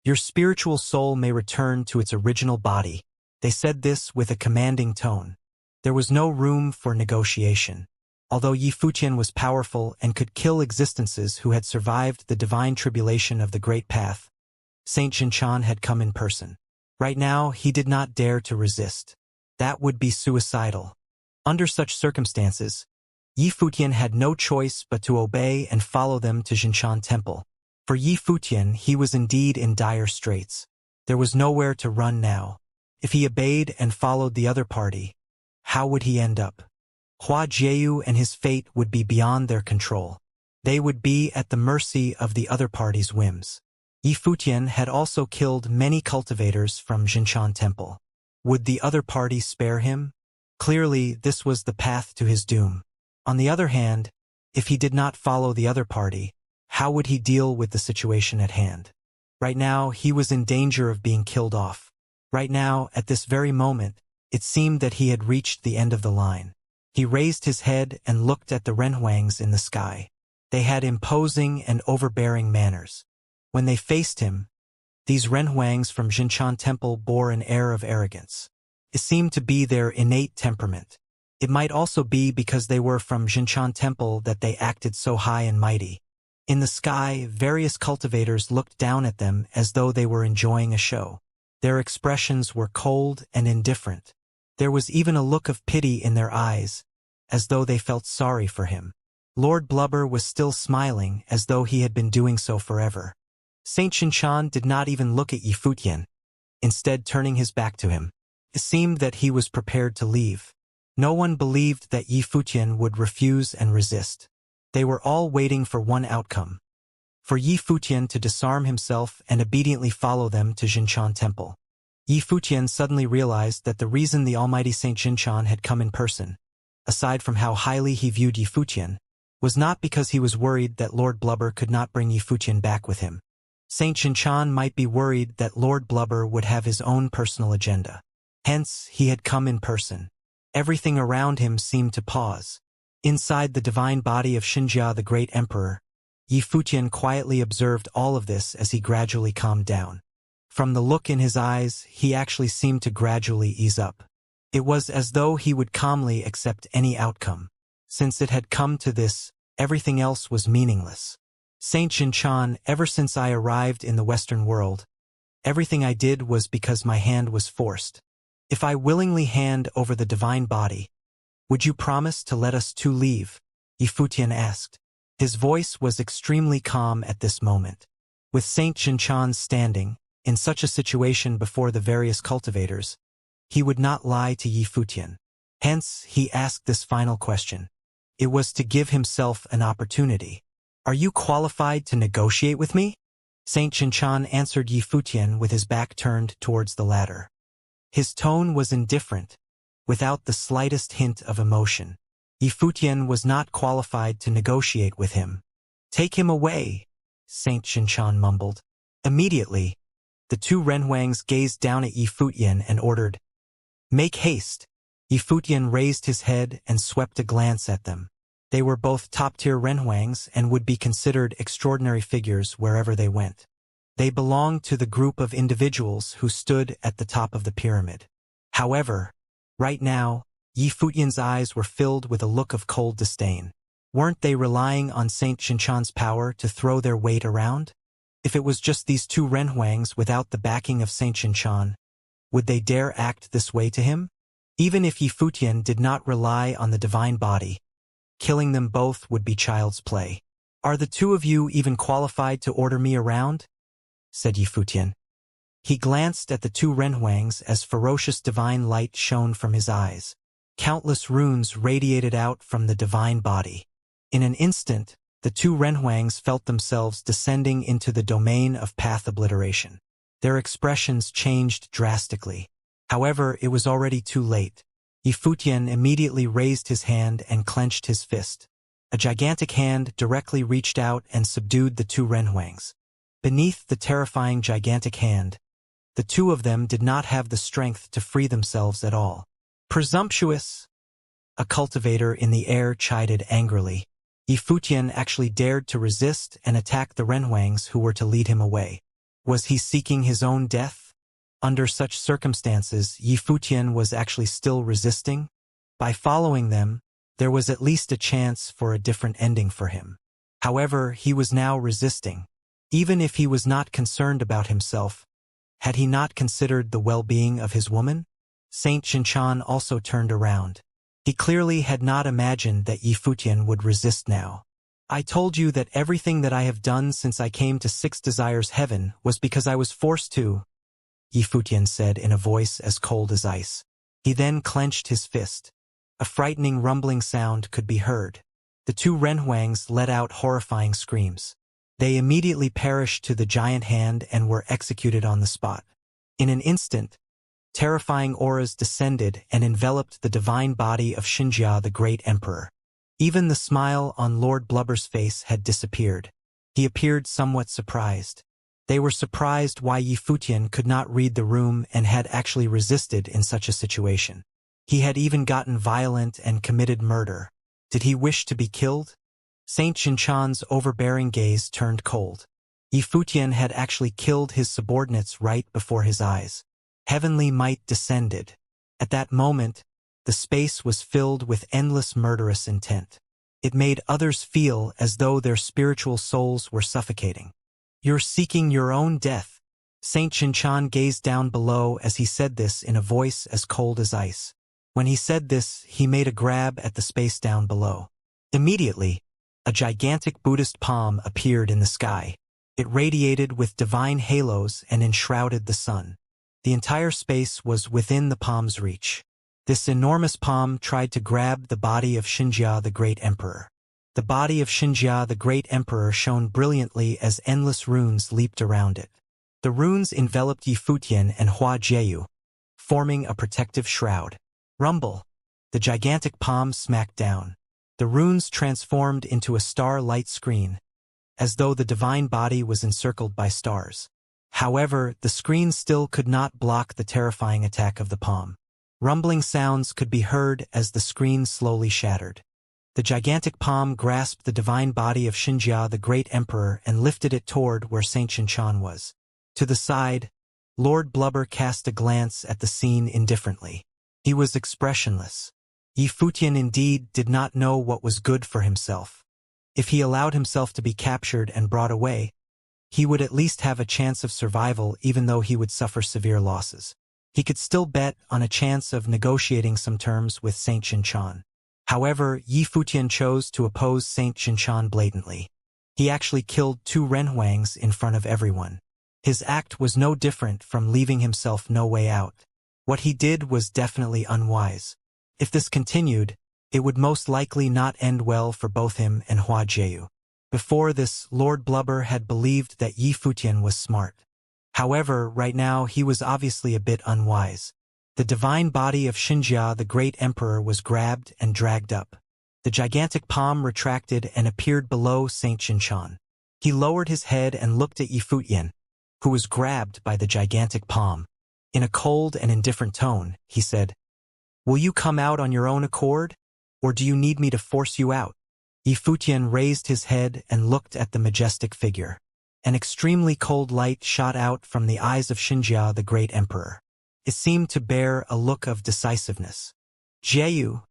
"Your spiritual soul may return to its original body." They said this with a commanding tone. There was no room for negotiation. Although Yi Futian was powerful and could kill existences who had survived the divine tribulation of the Great Path, Saint Xianxia had come in person. Right now, he did not dare to resist. That would be suicidal. Under such circumstances, Yi Futian had no choice but to obey and follow them to Xianxia Temple. For Yi Futian, he was indeed in dire straits. There was nowhere to run now. If he obeyed and followed the other party, how would he end up? Hua Jieyu and his fate would be beyond their control. They would be at the mercy of the other party's whims. Yi Futian had also killed many cultivators from Xianxia Temple. Would the other party spare him? Clearly, this was the path to his doom. On the other hand, if he did not follow the other party, how would he deal with the situation at hand? Right now, he was in danger of being killed off. Right now, at this very moment, it seemed that he had reached the end of the line. He raised his head and looked at the renhuangs in the sky. They had imposing and overbearing manners. When they faced him, these renhuangs from Xianxia Temple bore an air of arrogance. It seemed to be their innate temperament. It might also be because they were from Xianxia Temple that they acted so high and mighty. In the sky, various cultivators looked down at them as though they were enjoying a show. Their expressions were cold and indifferent. There was even a look of pity in their eyes, as though they felt sorry for him. Lord Blubber was still smiling as though he had been doing so forever. Saint Xianxia did not even look at Yi Futian, instead turning his back to him. It seemed that he was prepared to leave. No one believed that Yi Futian would refuse and resist. They were all waiting for one outcome: for Yi Futian to disarm himself and obediently follow them to Xianxia Temple. Yi Futian suddenly realized that the reason the almighty Saint Xianxia had come in person, aside from how highly he viewed Yi Futian, was not because he was worried that Lord Blubber could not bring Yi Futian back with him. Saint Xianxia might be worried that Lord Blubber would have his own personal agenda. Hence, he had come in person. Everything around him seemed to pause. Inside the divine body of Xianxia the Great Emperor, Yi Futian quietly observed all of this as he gradually calmed down. From the look in his eyes, he actually seemed to gradually ease up. It was as though he would calmly accept any outcome. Since it had come to this, everything else was meaningless. Saint Xianxia, ever since I arrived in the Western world, everything I did was because my hand was forced. If I willingly hand over the divine body, would you promise to let us two leave? Yifutian asked. His voice was extremely calm at this moment. With Saint Xianxia standing, in such a situation before the various cultivators, he would not lie to Yifutian. Hence, he asked this final question. It was to give himself an opportunity. Are you qualified to negotiate with me? Saint Xianxia answered Yifutian with his back turned towards the latter. His tone was indifferent, without the slightest hint of emotion. Yifutian was not qualified to negotiate with him. Take him away, Saint Xianxia mumbled. Immediately, the two Renhuangs gazed down at Yifutian and ordered, "Make haste." Yifutian raised his head and swept a glance at them. They were both top-tier Renhuangs and would be considered extraordinary figures wherever they went. They belonged to the group of individuals who stood at the top of the pyramid. However, right now, Yifutian's eyes were filled with a look of cold disdain. Weren't they relying on Saint Xianxia's power to throw their weight around? If it was just these two Renhuangs without the backing of Saint Xianxia, would they dare act this way to him? Even if Yifutian did not rely on the divine body, killing them both would be child's play. Are the two of you even qualified to order me around? Said Yifutian. He glanced at the two Renhuangs as ferocious divine light shone from his eyes. Countless runes radiated out from the divine body. In an instant, the two Renhuangs felt themselves descending into the domain of path obliteration. Their expressions changed drastically. However, it was already too late. Yifutian immediately raised his hand and clenched his fist. A gigantic hand directly reached out and subdued the two Renhuangs. Beneath the terrifying gigantic hand, the two of them did not have the strength to free themselves at all. Presumptuous! A cultivator in the air chided angrily. Yifutian actually dared to resist and attack the Renhuangs who were to lead him away. Was he seeking his own death? Under such circumstances, Yifutian was actually still resisting. By following them, there was at least a chance for a different ending for him. However, he was now resisting. Even if he was not concerned about himself, had he not considered the well-being of his woman? Saint Xianxia also turned around. He clearly had not imagined that Yifutian would resist now. I told you that everything that I have done since I came to Six Desires Heaven was because I was forced to, Yifutian said in a voice as cold as ice. He then clenched his fist. A frightening rumbling sound could be heard. The two Renhuangs let out horrifying screams. They immediately perished to the giant hand and were executed on the spot. In an instant, terrifying auras descended and enveloped the divine body of Xianxia, the great emperor. Even the smile on Lord Blubber's face had disappeared. He appeared somewhat surprised. They were surprised why Yifutian could not read the room and had actually resisted in such a situation. He had even gotten violent and committed murder. Did he wish to be killed? Saint Xianxia's overbearing gaze turned cold. Yifutian had actually killed his subordinates right before his eyes. Heavenly might descended. At that moment, the space was filled with endless murderous intent. It made others feel as though their spiritual souls were suffocating. You're seeking your own death. Saint Xianxia gazed down below as he said this in a voice as cold as ice. When he said this, he made a grab at the space down below. Immediately, a gigantic Buddhist palm appeared in the sky. It radiated with divine halos and enshrouded the sun. The entire space was within the palm's reach. This enormous palm tried to grab the body of Xianxia, the great emperor. The body of Xianxia, the great emperor, shone brilliantly as endless runes leaped around it. The runes enveloped Yifutian and Hua Jieyu, forming a protective shroud. Rumble! The gigantic palm smacked down. The runes transformed into a star-light screen, as though the divine body was encircled by stars. However, the screen still could not block the terrifying attack of the palm. Rumbling sounds could be heard as the screen slowly shattered. The gigantic palm grasped the divine body of Xianxia, the great emperor, and lifted it toward where Saint Xianxia was. To the side, Lord Blubber cast a glance at the scene indifferently. He was expressionless. Yi Futian indeed did not know what was good for himself. If he allowed himself to be captured and brought away, he would at least have a chance of survival even though he would suffer severe losses. He could still bet on a chance of negotiating some terms with Saint Xianxia. However, Yi Futian chose to oppose Saint Xianxia blatantly. He actually killed 2 renhuangs in front of everyone. His act was no different from leaving himself no way out. What he did was definitely unwise. If this continued, it would most likely not end well for both him and Hua Jieyu. Before this, Lord Blubber had believed that Yi Futian was smart. However, right now he was obviously a bit unwise. The divine body of Xianxia, the great emperor, was grabbed and dragged up. The gigantic palm retracted and appeared below Saint Xianxia. He lowered his head and looked at Yi Futian, who was grabbed by the gigantic palm. In a cold and indifferent tone, he said, "Will you come out on your own accord, or do you need me to force you out?" Yi Futian raised his head and looked at the majestic figure. An extremely cold light shot out from the eyes of Xianxia, the great emperor. It seemed to bear a look of decisiveness. "Jieyu,"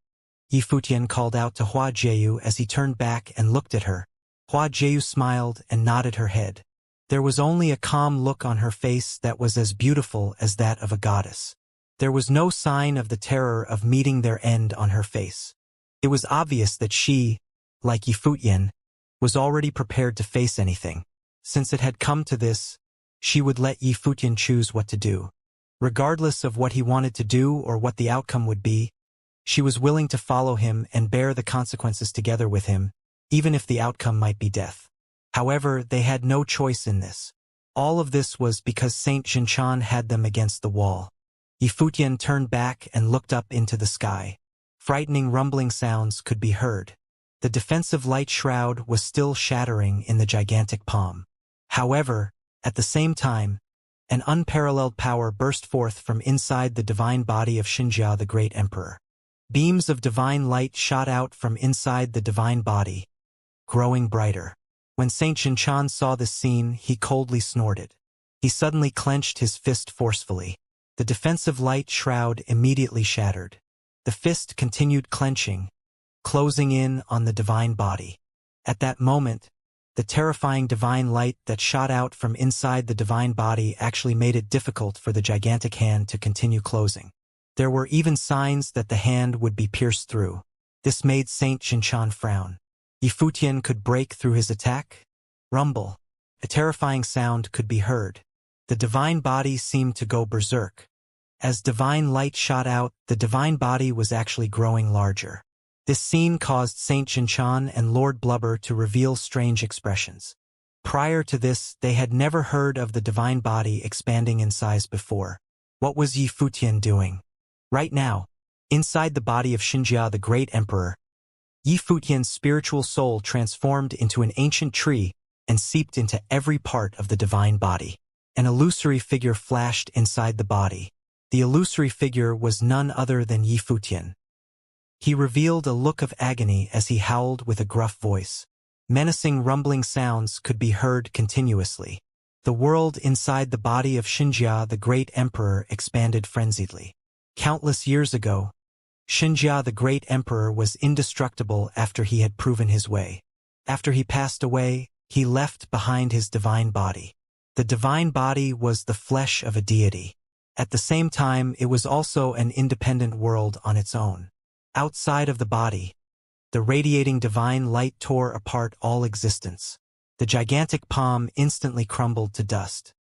Yi Futian called out to Hua Jieyu as he turned back and looked at her. Hua Jieyu smiled and nodded her head. There was only a calm look on her face that was as beautiful as that of a goddess. There was no sign of the terror of meeting their end on her face. It was obvious that she, like Yi Futian, was already prepared to face anything. Since it had come to this, she would let Yi Futian choose what to do. Regardless of what he wanted to do or what the outcome would be, she was willing to follow him and bear the consequences together with him, even if the outcome might be death. However, they had no choice in this. All of this was because Saint Xianxia had them against the wall. Yi Futian turned back and looked up into the sky. Frightening rumbling sounds could be heard. The defensive light shroud was still shattering in the gigantic palm. However, at the same time, an unparalleled power burst forth from inside the divine body of Xianxia, the great emperor. Beams of divine light shot out from inside the divine body, growing brighter. When Saint Xianxia saw this scene, he coldly snorted. He suddenly clenched his fist forcefully. The defensive light shroud immediately shattered. The fist continued clenching, closing in on the divine body. At that moment, the terrifying divine light that shot out from inside the divine body actually made it difficult for the gigantic hand to continue closing. There were even signs that the hand would be pierced through. This made Saint Xianxia frown. Yi Futian could break through his attack? Rumble. A terrifying sound could be heard. The divine body seemed to go berserk. As divine light shot out, the divine body was actually growing larger. This scene caused Saint Xianxia and Lord Blubber to reveal strange expressions. Prior to this, they had never heard of the divine body expanding in size before. What was Yi Futian doing? Right now, inside the body of Xianxia, the great emperor, Yi Futian's spiritual soul transformed into an ancient tree and seeped into every part of the divine body. An illusory figure flashed inside the body. The illusory figure was none other than Yi Futian. He revealed a look of agony as he howled with a gruff voice. Menacing rumbling sounds could be heard continuously. The world inside the body of Xianxia, the great emperor, expanded frenziedly. Countless years ago, Xianxia, the great emperor, was indestructible after he had proven his way. After he passed away, he left behind his divine body. The divine body was the flesh of a deity. At the same time, it was also an independent world on its own. Outside of the body, the radiating divine light tore apart all existence. The gigantic palm instantly crumbled to dust.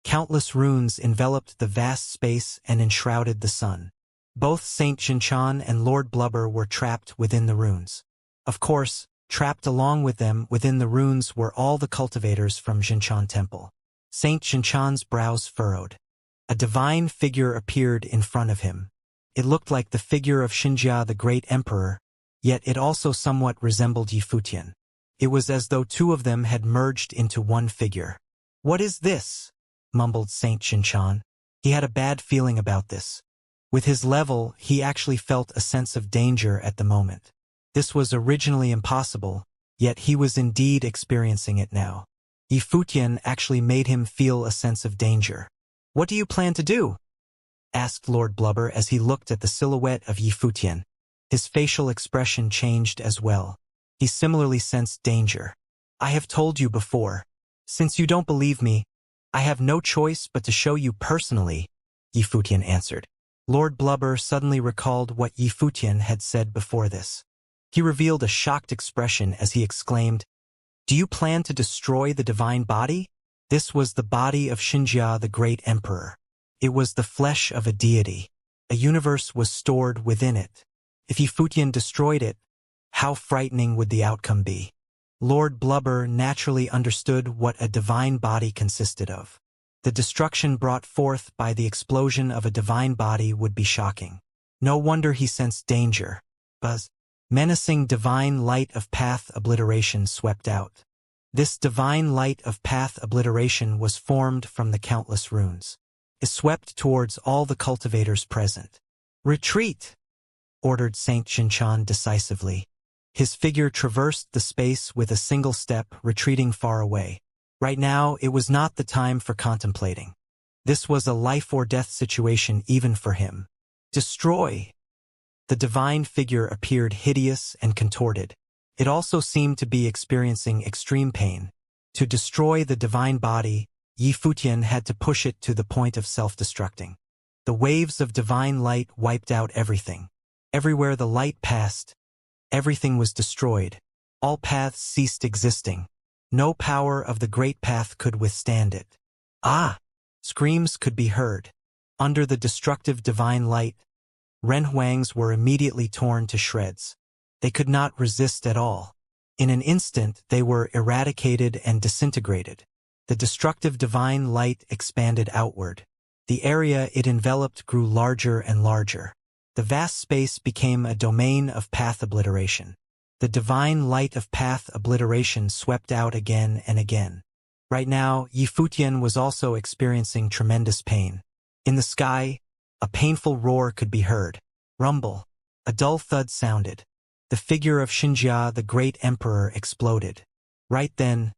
Countless runes enveloped the vast space and enshrouded the sun. Both Saint Xianxia and Lord Blubber were trapped within the runes. Of course, trapped along with them within the runes were all the cultivators from Xianxia Temple. Saint Xianxia's brows furrowed. A divine figure appeared in front of him. It looked like the figure of Xianxia, the great emperor, yet it also somewhat resembled Yi Futian. It was as though two of them had merged into one figure. "What is this?" mumbled Saint Xianxia. He had a bad feeling about this. With his level, he actually felt a sense of danger at the moment. This was originally impossible, yet he was indeed experiencing it now. Yi Futian actually made him feel a sense of danger. What do you plan to do? Asked Lord Blubber as he looked at the silhouette of Yifutian. His facial expression changed as well. He similarly sensed danger. I have told you before. Since you don't believe me, I have no choice but to show you personally, Yifutian answered. Lord Blubber suddenly recalled what Yifutian had said before this. He revealed a shocked expression as he exclaimed, Do you plan to destroy the divine body? This was the body of Xianxia, the great emperor. It was the flesh of a deity. A universe was stored within it. If Yifutian destroyed it, how frightening would the outcome be? Lord Blubber naturally understood what a divine body consisted of. The destruction brought forth by the explosion of a divine body would be shocking. No wonder he sensed danger. Buzz. Menacing divine light of path obliteration swept out. This divine light of path obliteration was formed from the countless runes. It swept towards all the cultivators present. Retreat! Ordered Saint Xianxia decisively. His figure traversed the space with a single step, retreating far away. Right now, it was not the time for contemplating. This was a life-or-death situation even for him. Destroy! The divine figure appeared hideous and contorted. It also seemed to be experiencing extreme pain. To destroy the divine body, Yifutian had to push it to the point of self-destructing. The waves of divine light wiped out everything. Everywhere the light passed, everything was destroyed. All paths ceased existing. No power of the great path could withstand it. Ah! Screams could be heard. Under the destructive divine light, renhuangs were immediately torn to shreds. They could not resist at all. In an instant, they were eradicated and disintegrated. The destructive divine light expanded outward. The area it enveloped grew larger and larger. The vast space became a domain of path obliteration. The divine light of path obliteration swept out again and again. Right now, Yifutian was also experiencing tremendous pain. In the sky, a painful roar could be heard. Rumble. A dull thud sounded. The figure of Xianxia, the great emperor, exploded. Right then,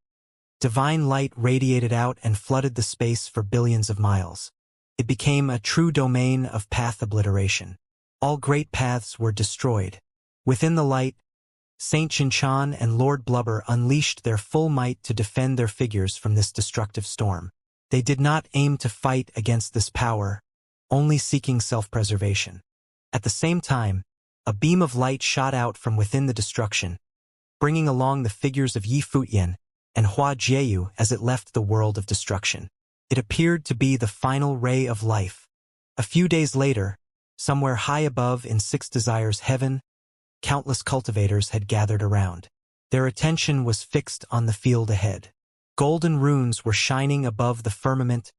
divine light radiated out and flooded the space for billions of miles. It became a true domain of path obliteration. All great paths were destroyed. Within the light, Saint Xianxia and Lord Blubber unleashed their full might to defend their figures from this destructive storm. They did not aim to fight against this power, only seeking self-preservation. At the same time, a beam of light shot out from within the destruction, bringing along the figures of Yifutian and Hua Jieyu as it left the world of destruction. It appeared to be the final ray of life. A few days later, somewhere high above in Six Desires heaven, countless cultivators had gathered around. Their attention was fixed on the field ahead. Golden runes were shining above the firmament,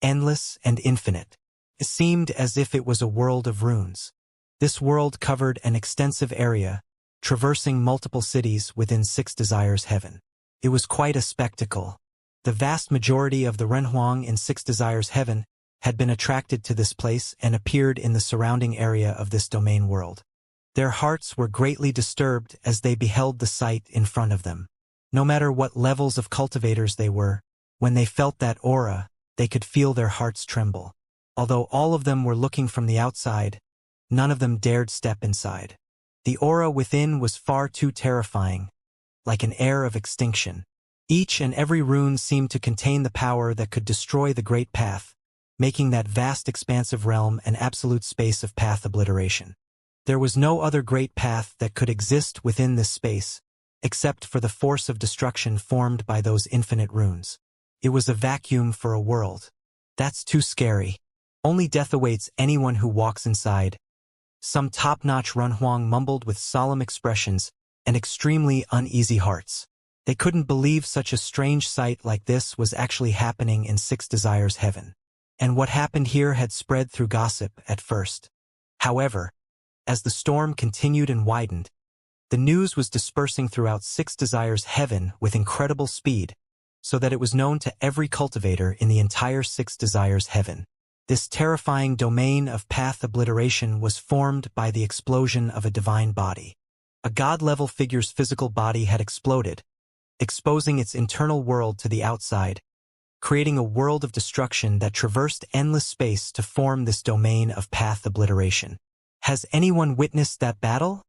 endless and infinite. It seemed as if it was a world of runes. This world covered an extensive area, traversing multiple cities within Six Desires heaven. It was quite a spectacle. The vast majority of the Renhuang in Six Desires heaven had been attracted to this place and appeared in the surrounding area of this domain world. Their hearts were greatly disturbed as they beheld the sight in front of them. No matter what levels of cultivators they were, when they felt that aura, they could feel their hearts tremble. Although all of them were looking from the outside, none of them dared step inside. The aura within was far too terrifying, like an air of extinction. Each and every rune seemed to contain the power that could destroy the great path, making that vast expansive realm an absolute space of path obliteration. There was no other great path that could exist within this space, except for the force of destruction formed by those infinite runes. It was a vacuum for a world. That's too scary. Only death awaits anyone who walks inside. Some top-notch Renhuang mumbled with solemn expressions and extremely uneasy hearts. They couldn't believe such a strange sight like this was actually happening in Six Desires heaven. And what happened here had spread through gossip at first. However, as the storm continued and widened, the news was dispersing throughout Six Desires heaven with incredible speed, so that it was known to every cultivator in the entire Six Desires heaven. This terrifying domain of path obliteration was formed by the explosion of a divine body. A god-level figure's physical body had exploded, exposing its internal world to the outside, creating a world of destruction that traversed endless space to form this domain of path obliteration. Has anyone witnessed that battle?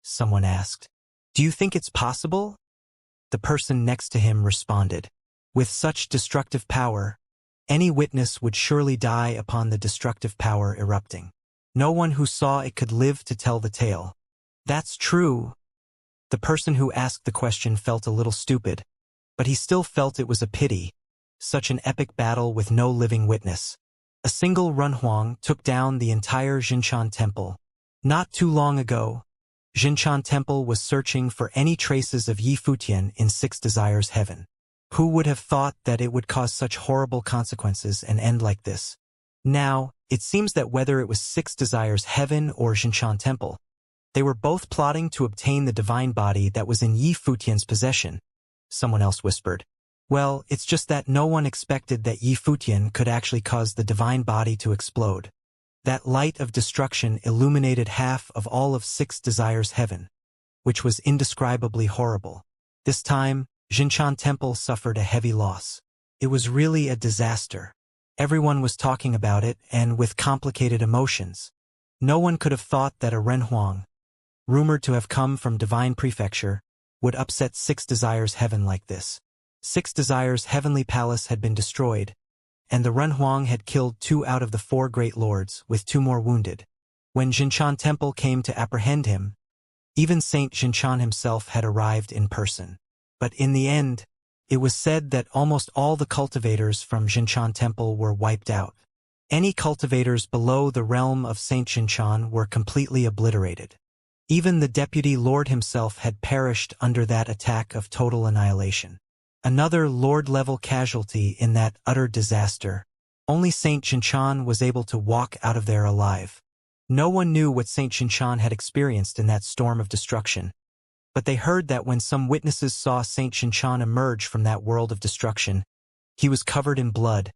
Someone asked. Do you think it's possible? The person next to him responded. With such destructive power, any witness would surely die upon the destructive power erupting. No one who saw it could live to tell the tale. That's true. The person who asked the question felt a little stupid, but he still felt it was a pity. Such an epic battle with no living witness. A single Runhuang took down the entire Xianxia temple. Not too long ago, Xianxia temple was searching for any traces of Yi Futian in Six Desires Heaven. Who would have thought that it would cause such horrible consequences and end like this? Now, it seems that whether it was Six Desires Heaven or Xianxia temple, they were both plotting to obtain the divine body that was in Yi Futian's possession. Someone else whispered. Well, it's just that no one expected that Yi Futian could actually cause the divine body to explode. That light of destruction illuminated half of all of Six Desires Heaven, which was indescribably horrible. This time, Xianxia temple suffered a heavy loss. It was really a disaster. Everyone was talking about it, and with complicated emotions. No one could have thought that a Renhuang, rumored to have come from Divine Prefecture, would upset Six Desires Heaven like this. Six Desires Heavenly Palace had been destroyed, and the Renhuang had killed 2 out of the 4 great lords, with 2 more wounded. When Xianxia temple came to apprehend him, even Saint Xianxia himself had arrived in person. But in the end, it was said that almost all the cultivators from Xianxia temple were wiped out. Any cultivators below the realm of Saint Xianxia were completely obliterated. Even the deputy lord himself had perished under that attack of total annihilation. Another lord-level casualty in that utter disaster. Only Saint Xianxia was able to walk out of there alive. No one knew what Saint Xianxia had experienced in that storm of destruction. But they heard that when some witnesses saw Saint Xianxia emerge from that world of destruction, he was covered in blood,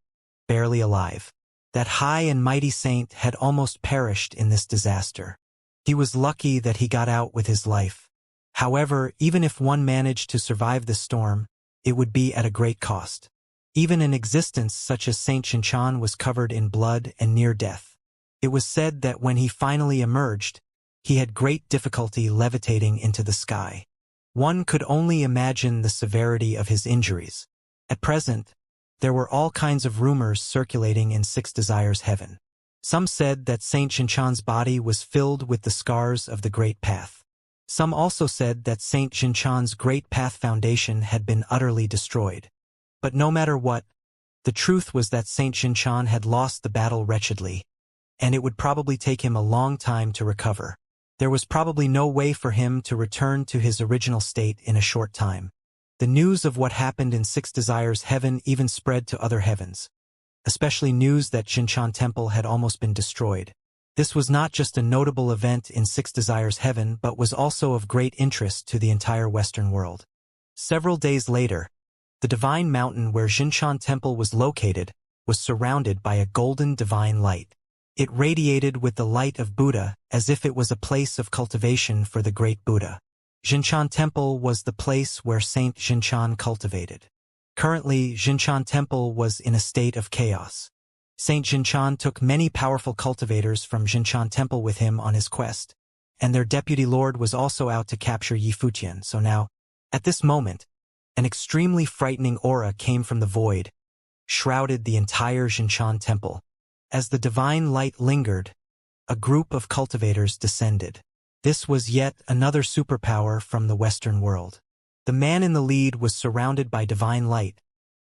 barely alive. That high and mighty saint had almost perished in this disaster. He was lucky that he got out with his life. However, even if one managed to survive the storm, it would be at a great cost. Even an existence such as Saint Xianxia was covered in blood and near death. It was said that when he finally emerged, he had great difficulty levitating into the sky. One could only imagine the severity of his injuries. At present, there were all kinds of rumors circulating in Six Desires Heaven. Some said that Saint Xianxia's body was filled with the scars of the Great Path. Some also said that Saint Xianxia's Great Path Foundation had been utterly destroyed. But no matter what, the truth was that Saint Xianxia had lost the battle wretchedly, and it would probably take him a long time to recover. There was probably no way for him to return to his original state in a short time. The news of what happened in Six Desires Heaven even spread to other heavens, especially news that Xianxia temple had almost been destroyed. This was not just a notable event in Six Desires Heaven but was also of great interest to the entire Western world. Several days later, the divine mountain where Xianxia temple was located was surrounded by a golden divine light. It radiated with the light of Buddha as if it was a place of cultivation for the great Buddha. Xianxia temple was the place where Saint Xianxia cultivated. Currently, Xianxia temple was in a state of chaos. Saint Xianxia took many powerful cultivators from Xianxia temple with him on his quest, and their deputy lord was also out to capture Yi Futian. So now, at this moment, an extremely frightening aura came from the void, shrouded the entire Xianxia temple. As the divine light lingered, a group of cultivators descended. This was yet another superpower from the Western world. The man in the lead was surrounded by divine light,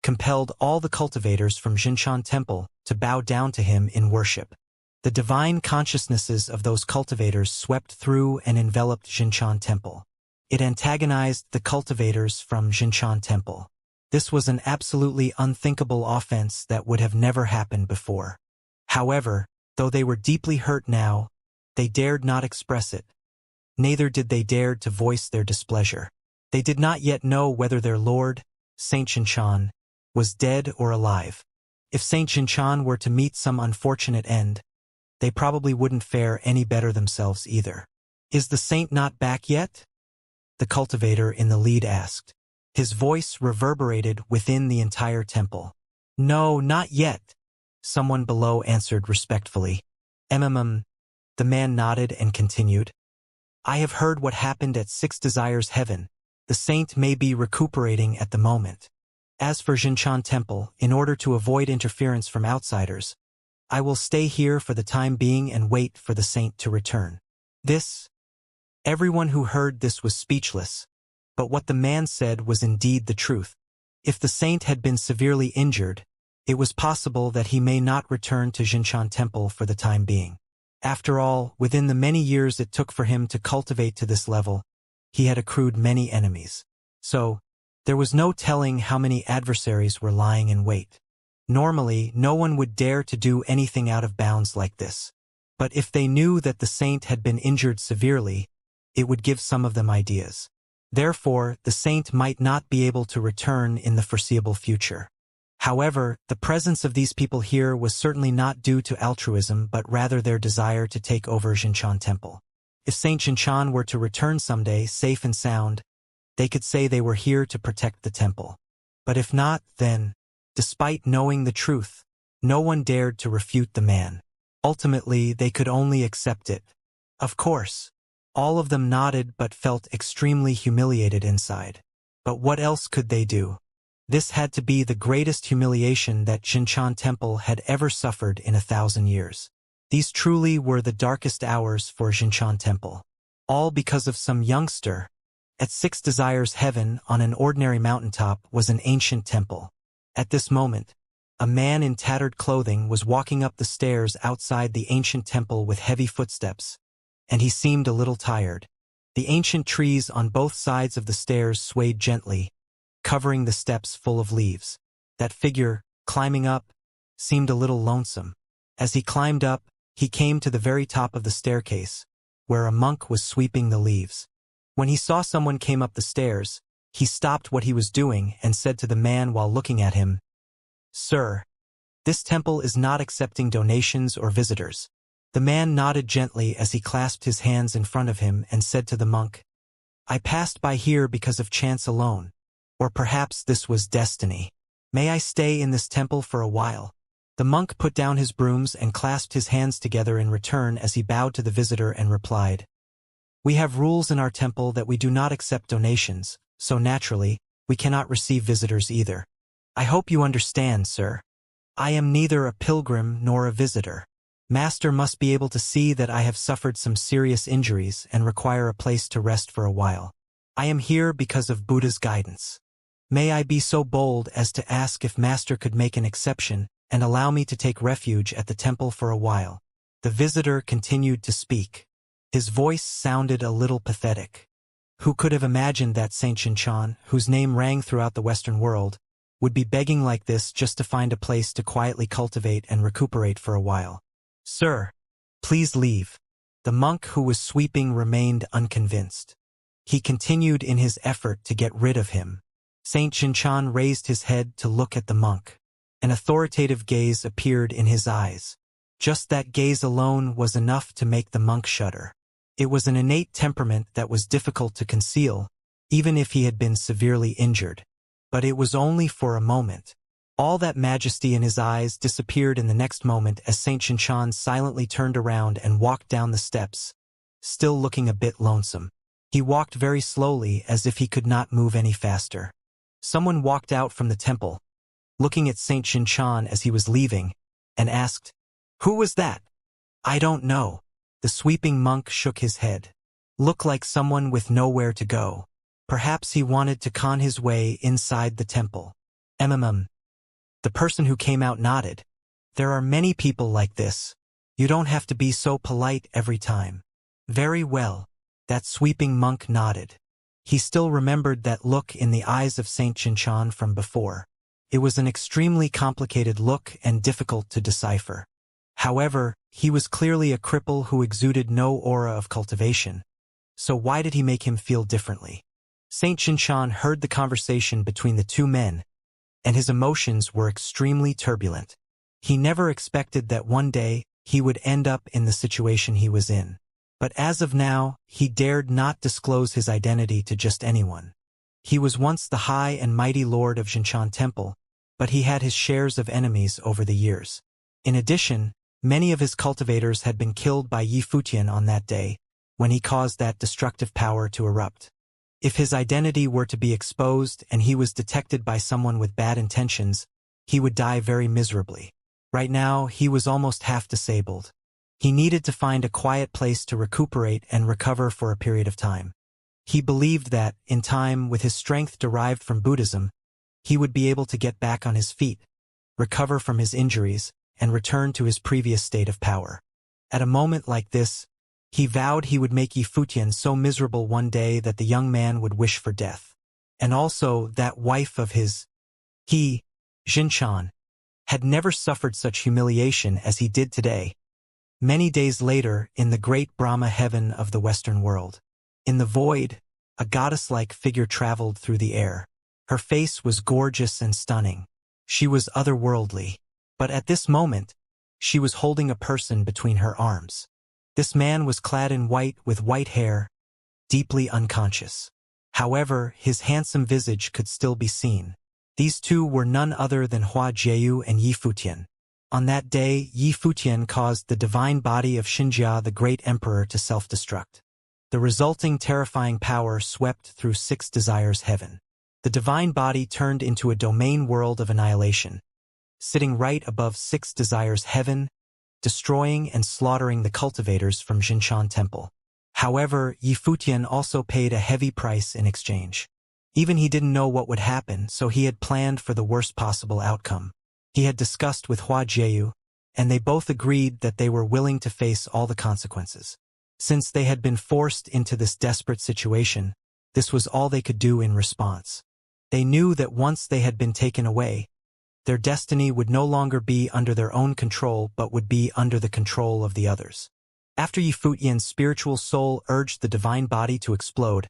compelled all the cultivators from Xianxia temple to bow down to him in worship. The divine consciousnesses of those cultivators swept through and enveloped Xianxia temple. It antagonized the cultivators from Xianxia temple. This was an absolutely unthinkable offense that would have never happened before. However, though they were deeply hurt now, they dared not express it. Neither did they dare to voice their displeasure. They did not yet know whether their lord, Saint Xianxia, was dead or alive. If Saint Xianxia were to meet some unfortunate end, they probably wouldn't fare any better themselves either. Is the saint not back yet? The cultivator in the lead asked. His voice reverberated within the entire temple. No, not yet, someone below answered respectfully. The man nodded and continued. I have heard what happened at Six Desires Heaven. The saint may be recuperating at the moment. As for Xianxia Temple, in order to avoid interference from outsiders, I will stay here for the time being and wait for the saint to return. Everyone who heard this was speechless, but what the man said was indeed the truth. If the saint had been severely injured, it was possible that he may not return to Xianxia Temple for the time being. After all, within the many years it took for him to cultivate to this level, he had accrued many enemies. So, there was no telling how many adversaries were lying in wait. Normally, no one would dare to do anything out of bounds like this. But if they knew that the saint had been injured severely, it would give some of them ideas. Therefore, the saint might not be able to return in the foreseeable future. However, the presence of these people here was certainly not due to altruism but rather their desire to take over Xianxia Temple. If Saint Xianxia were to return someday safe and sound, they could say they were here to protect the temple. But if not, then, despite knowing the truth, no one dared to refute the man. Ultimately, they could only accept it. Of course, all of them nodded but felt extremely humiliated inside. But what else could they do? This had to be the greatest humiliation that Xianxia Temple had ever suffered in 1,000 years. These truly were the darkest hours for Xianxia Temple. All because of some youngster. At Six Desires Heaven on an ordinary mountaintop was an ancient temple. At this moment, a man in tattered clothing was walking up the stairs outside the ancient temple with heavy footsteps, and he seemed a little tired. The ancient trees on both sides of the stairs swayed gently, covering the steps full of leaves. That figure, climbing up, seemed a little lonesome. As he climbed up, he came to the very top of the staircase, where a monk was sweeping the leaves. When he saw someone came up the stairs, he stopped what he was doing and said to the man while looking at him, Sir, this temple is not accepting donations or visitors. The man nodded gently as he clasped his hands in front of him and said to the monk, I passed by here because of chance alone. Or perhaps this was destiny. May I stay in this temple for a while? The monk put down his brooms and clasped his hands together in return as he bowed to the visitor and replied, We have rules in our temple that we do not accept donations, so naturally, we cannot receive visitors either. I hope you understand, sir. I am neither a pilgrim nor a visitor. Master must be able to see that I have suffered some serious injuries and require a place to rest for a while. I am here because of Buddha's guidance. May I be so bold as to ask if Master could make an exception and allow me to take refuge at the temple for a while. The visitor continued to speak. His voice sounded a little pathetic. Who could have imagined that Saint Xianxia, whose name rang throughout the Western world, would be begging like this just to find a place to quietly cultivate and recuperate for a while? Sir, please leave. The monk who was sweeping remained unconvinced. He continued in his effort to get rid of him. Saint Xianxia raised his head to look at the monk. An authoritative gaze appeared in his eyes. Just that gaze alone was enough to make the monk shudder. It was an innate temperament that was difficult to conceal, even if he had been severely injured. But it was only for a moment. All that majesty in his eyes disappeared in the next moment as Saint Xianxia silently turned around and walked down the steps, still looking a bit lonesome. He walked very slowly as if he could not move any faster. Someone walked out from the temple, looking at Saint Xianxia as he was leaving, and asked, Who was that? I don't know. The sweeping monk shook his head. Looked like someone with nowhere to go. Perhaps he wanted to con his way inside the temple. The person who came out nodded. There are many people like this. You don't have to be so polite every time. Very well. That sweeping monk nodded. He still remembered that look in the eyes of Saint Xianxia from before. It was an extremely complicated look and difficult to decipher. However, he was clearly a cripple who exuded no aura of cultivation. So why did he make him feel differently? Saint Xianxia heard the conversation between the two men, and his emotions were extremely turbulent. He never expected that one day he would end up in the situation he was in. But as of now, he dared not disclose his identity to just anyone. He was once the high and mighty lord of Xianxia Temple, but he had his shares of enemies over the years. In addition, many of his cultivators had been killed by Yi Futian on that day, when he caused that destructive power to erupt. If his identity were to be exposed and he was detected by someone with bad intentions, he would die very miserably. Right now, he was almost half disabled. He needed to find a quiet place to recuperate and recover for a period of time. He believed that, in time, with his strength derived from Buddhism, he would be able to get back on his feet, recover from his injuries, and return to his previous state of power. At a moment like this, he vowed he would make Yi Futian so miserable one day that the young man would wish for death. And also, that wife of his, Xianxia, had never suffered such humiliation as he did today. Many days later, in the great Brahma heaven of the Western world, in the void, a goddess-like figure traveled through the air. Her face was gorgeous and stunning. She was otherworldly. But at this moment, she was holding a person between her arms. This man was clad in white with white hair, deeply unconscious. However, his handsome visage could still be seen. These two were none other than Hua Jieyu and Yi Futian. On that day, Yi Futian caused the divine body of Xianxia, the great emperor, to self-destruct. The resulting terrifying power swept through Six Desires heaven. The divine body turned into a domain world of annihilation, sitting right above Six Desires heaven, destroying and slaughtering the cultivators from Xianxia Temple. However, Yi Futian also paid a heavy price in exchange. Even he didn't know what would happen, so he had planned for the worst possible outcome. He had discussed with Hua Jieyu, and they both agreed that they were willing to face all the consequences. Since they had been forced into this desperate situation, this was all they could do in response. They knew that once they had been taken away, their destiny would no longer be under their own control but would be under the control of the others. After Yi Futian's spiritual soul urged the divine body to explode,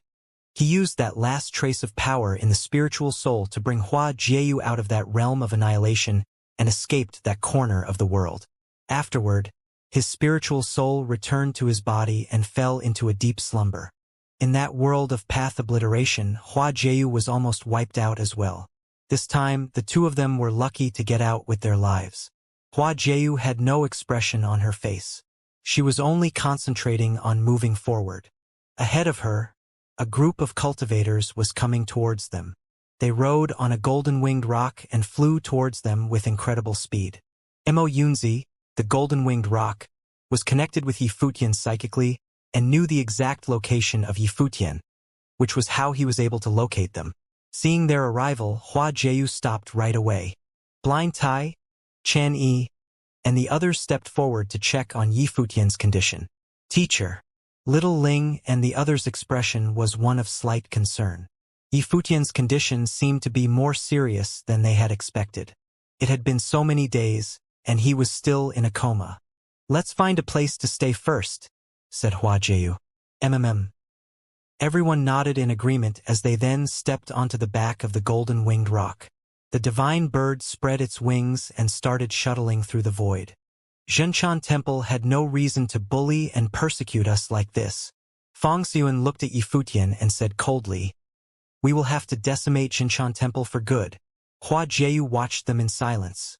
he used that last trace of power in the spiritual soul to bring Hua Jieyu out of that realm of annihilation and escaped that corner of the world. Afterward, his spiritual soul returned to his body and fell into a deep slumber. In that world of path obliteration, Hua Jieyu was almost wiped out as well. This time, the two of them were lucky to get out with their lives. Hua Jieyu had no expression on her face. She was only concentrating on moving forward. Ahead of her, a group of cultivators was coming towards them. They rode on a golden-winged rock and flew towards them with incredible speed. Mo Yunzi, the golden-winged rock, was connected with Yi Futian psychically and knew the exact location of Yi Futian, which was how he was able to locate them. Seeing their arrival, Hua Jieyu stopped right away. Blind Tai, Chan Yi, and the others stepped forward to check on Yi Futian's condition. Teacher. Little Ling and the others' expression was one of slight concern. Yi Futian's condition seemed to be more serious than they had expected. It had been so many days, and he was still in a coma. Let's find a place to stay first, said Hua Jieyu. Everyone nodded in agreement as they then stepped onto the back of the golden-winged rock. The divine bird spread its wings and started shuttling through the void. Xianxia Temple had no reason to bully and persecute us like this. Feng Xiuan looked at Yi Futian and said coldly, "We will have to decimate Xianxia Temple for good." Hua Jieyu watched them in silence.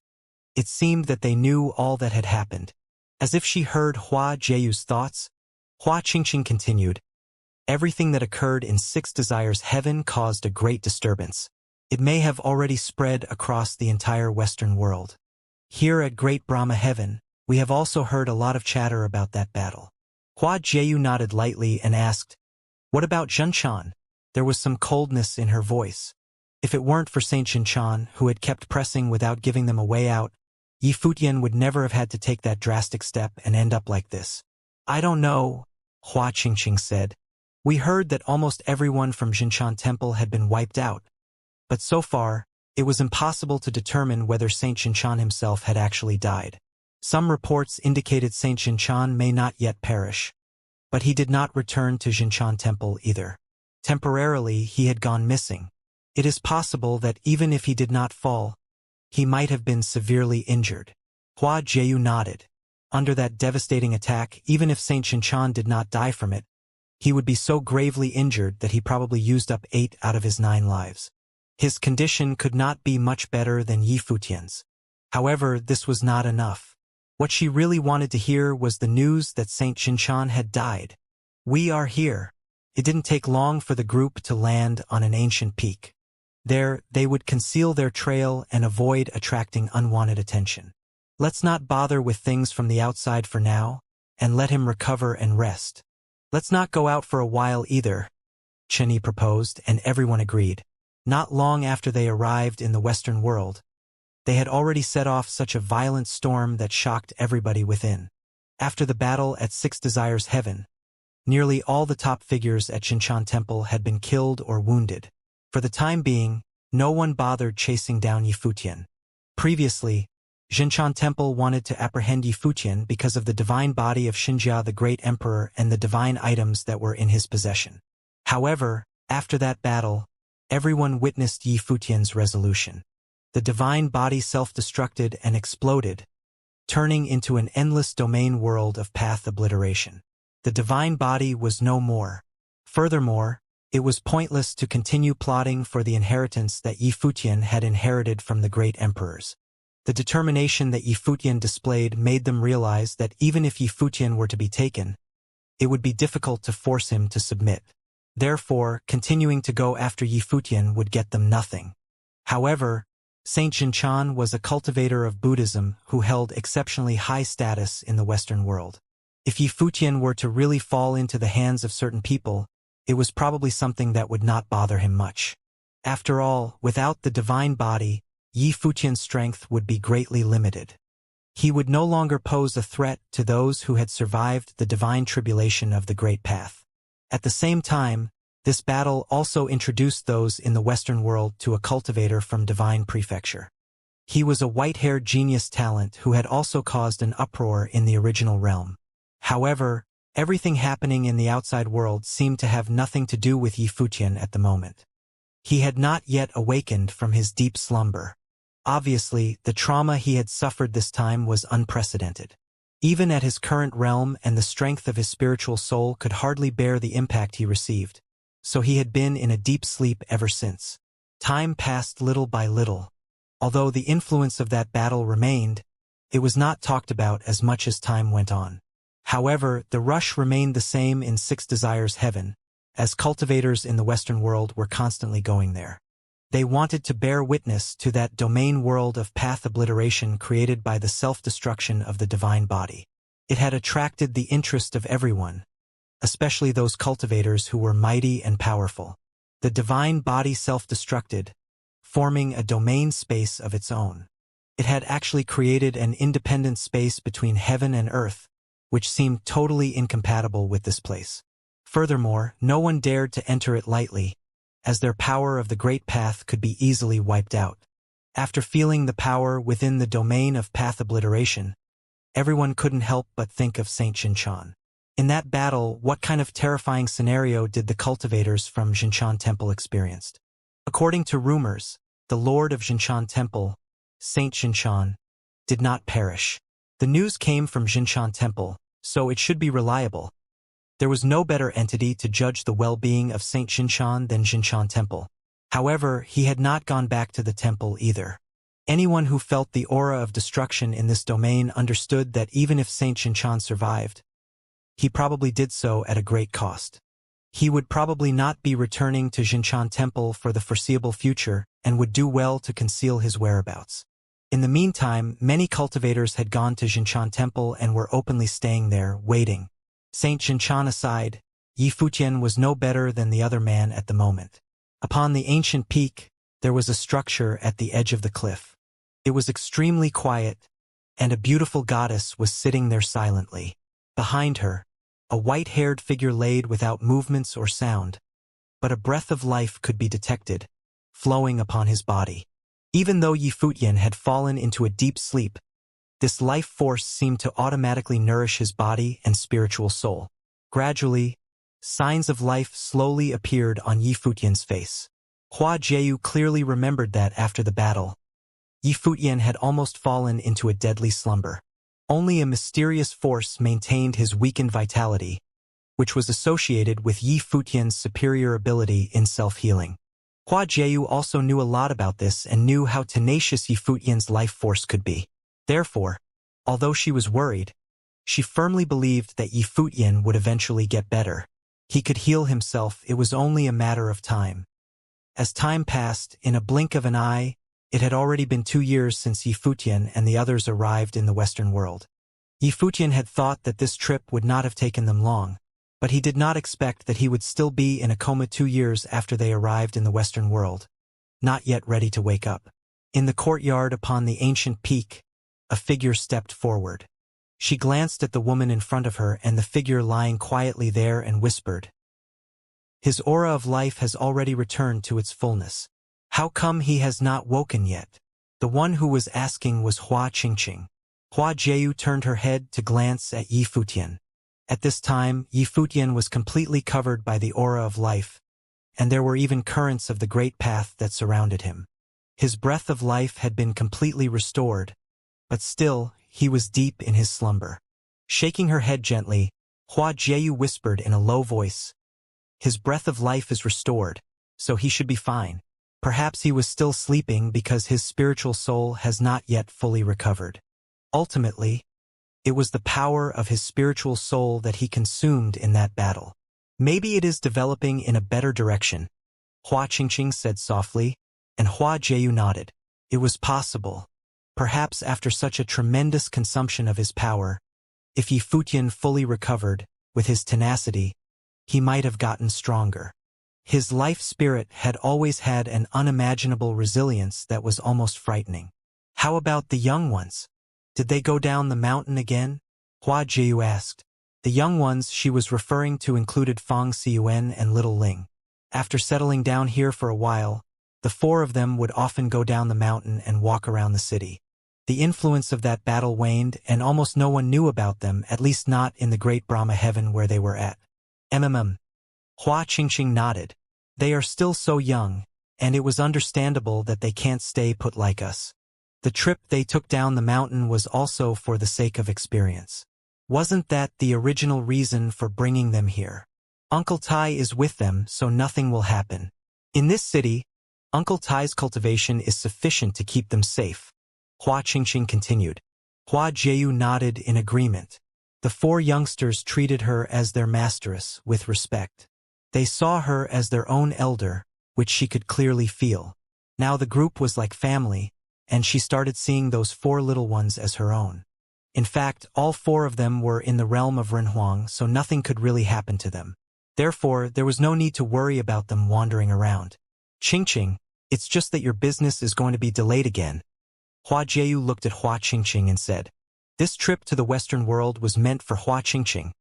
It seemed that they knew all that had happened. As if she heard Hua Jieyu's thoughts, Hua Qingqing continued, "Everything that occurred in Six Desires heaven caused a great disturbance. It may have already spread across the entire Western world. Here at Great Brahma heaven, we have also heard a lot of chatter about that battle." Hua Jieyu nodded lightly and asked, "What about Xianxia?" There was some coldness in her voice. If it weren't for Saint Xianxia, who had kept pressing without giving them a way out, Yi Futian would never have had to take that drastic step and end up like this. "I don't know," Hua Qingqing said. "We heard that almost everyone from Xianxia Temple had been wiped out. But so far, it was impossible to determine whether Saint Xianxia himself had actually died. Some reports indicated Saint Xianxia may not yet perish. But he did not return to Xianxia Temple either. Temporarily, he had gone missing. It is possible that even if he did not fall, he might have been severely injured." Hua Jieyu nodded. Under that devastating attack, even if Saint Xianxia did not die from it, he would be so gravely injured that he probably used up 8 out of his 9 lives. His condition could not be much better than Yi Futian's. However, this was not enough. What she really wanted to hear was the news that Saint Xianxia had died. "We are here." It didn't take long for the group to land on an ancient peak. There, they would conceal their trail and avoid attracting unwanted attention. "Let's not bother with things from the outside for now, and let him recover and rest. Let's not go out for a while either," Chenyi proposed, and everyone agreed. Not long after they arrived in the Western world, they had already set off such a violent storm that shocked everybody within. After the battle at Six Desires Heaven, nearly all the top figures at Xianxia Temple had been killed or wounded. For the time being, no one bothered chasing down Yi Futian. Previously, Xianxia Temple wanted to apprehend Yi Futian because of the divine body of Xianxia the Great Emperor and the divine items that were in his possession. However, after that battle, everyone witnessed Yi Futian's resolution. The divine body self-destructed and exploded, turning into an endless domain world of path obliteration. The divine body was no more. Furthermore, it was pointless to continue plotting for the inheritance that Yi Futian had inherited from the great emperors. The determination that Yi Futian displayed made them realize that even if Yi Futian were to be taken, it would be difficult to force him to submit. Therefore, continuing to go after Yi Futian would get them nothing. However, Saint Xianxia was a cultivator of Buddhism who held exceptionally high status in the Western world. If Yi Futian were to really fall into the hands of certain people, it was probably something that would not bother him much. After all, without the divine body, Yi Futian's strength would be greatly limited. He would no longer pose a threat to those who had survived the divine tribulation of the Great Path. At the same time, this battle also introduced those in the Western world to a cultivator from Divine Prefecture. He was a white-haired genius talent who had also caused an uproar in the original realm. However, everything happening in the outside world seemed to have nothing to do with Yi Futian at the moment. He had not yet awakened from his deep slumber. Obviously, the trauma he had suffered this time was unprecedented. Even at his current realm and the strength of his spiritual soul could hardly bear the impact he received. So he had been in a deep sleep ever since. Time passed little by little. Although the influence of that battle remained, it was not talked about as much as time went on. However, the rush remained the same in Six Desires Heaven, as cultivators in the Western world were constantly going there. They wanted to bear witness to that domain world of path obliteration created by the self-destruction of the divine body. It had attracted the interest of everyone, especially those cultivators who were mighty and powerful. The divine body self-destructed, forming a domain space of its own. It had actually created an independent space between heaven and earth, which seemed totally incompatible with this place. Furthermore, no one dared to enter it lightly, as their power of the Great Path could be easily wiped out. After feeling the power within the domain of path obliteration, everyone couldn't help but think of Saint Xianxia. In that battle, what kind of terrifying scenario did the cultivators from Xianxia Temple experience? According to rumors, the Lord of Xianxia Temple, Saint Xianxia, did not perish. The news came from Xianxia Temple, so it should be reliable. There was no better entity to judge the well-being of Saint Xianxia than Xianxia Temple. However, he had not gone back to the temple either. Anyone who felt the aura of destruction in this domain understood that even if Saint Xianxia survived, he probably did so at a great cost. He would probably not be returning to Xianxia Temple for the foreseeable future and would do well to conceal his whereabouts. In the meantime, many cultivators had gone to Xianxia Temple and were openly staying there, waiting. Saint Xianxia aside, Yi Futian was no better than the other man at the moment. Upon the ancient peak, there was a structure at the edge of the cliff. It was extremely quiet, and a beautiful goddess was sitting there silently. Behind her, a white-haired figure laid without movements or sound, but a breath of life could be detected, flowing upon his body. Even though Yi Futian had fallen into a deep sleep, this life force seemed to automatically nourish his body and spiritual soul. Gradually, signs of life slowly appeared on Yi Futian's face. Hua Jieyu clearly remembered that after the battle, Yi Futian had almost fallen into a deadly slumber. Only a mysterious force maintained his weakened vitality, which was associated with Yi Futian's superior ability in self-healing. Hua Jieyu also knew a lot about this and knew how tenacious Yi Futian's life force could be. Therefore, although she was worried, she firmly believed that Yi Futian would eventually get better. He could heal himself, it was only a matter of time. As time passed, in a blink of an eye, it had already been 2 years since Yi Futian and the others arrived in the Western world. Yi Futian had thought that this trip would not have taken them long, but he did not expect that he would still be in a coma 2 years after they arrived in the Western world, not yet ready to wake up. In the courtyard upon the ancient peak, a figure stepped forward. She glanced at the woman in front of her and the figure lying quietly there and whispered, "His aura of life has already returned to its fullness. How come he has not woken yet?" The one who was asking was Hua Qingqing. Hua Jieyu turned her head to glance at Yi Futian. At this time, Yi Futian was completely covered by the aura of life, and there were even currents of the great path that surrounded him. His breath of life had been completely restored, but still, he was deep in his slumber. Shaking her head gently, Hua Jieyu whispered in a low voice, "His breath of life is restored, so he should be fine. Perhaps he was still sleeping because his spiritual soul has not yet fully recovered." Ultimately, it was the power of his spiritual soul that he consumed in that battle. "Maybe it is developing in a better direction," Hua Qingqing said softly, and Hua Jieyu nodded. It was possible. Perhaps after such a tremendous consumption of his power, if Yi Futian fully recovered, with his tenacity, he might have gotten stronger. His life spirit had always had an unimaginable resilience that was almost frightening. How about the young ones? Did they go down the mountain again? Hua Jieyu asked. The young ones she was referring to included Fang Xiyuan and Little Ling. After settling down here for a while, the 4 of them would often go down the mountain and walk around the city. The influence of that battle waned and almost no one knew about them, at least not in the great Brahma heaven where they were at. Hua Qingqing nodded. They are still so young, and it was understandable that they can't stay put like us. The trip they took down the mountain was also for the sake of experience. Wasn't that the original reason for bringing them here? Uncle Tai is with them, so nothing will happen. In this city, Uncle Tai's cultivation is sufficient to keep them safe. Hua Qingqing continued. Hua Jieyu nodded in agreement. The 4 youngsters treated her as their masteress, with respect. They saw her as their own elder, which she could clearly feel. Now the group was like family, and she started seeing those 4 little ones as her own. In fact, all 4 of them were in the realm of Renhuang, so nothing could really happen to them. Therefore, there was no need to worry about them wandering around. Qingqing, it's just that your business is going to be delayed again. Hua Jieyu looked at Hua Qingqing and said, "This trip to the Western world was meant for Hua Qingqing.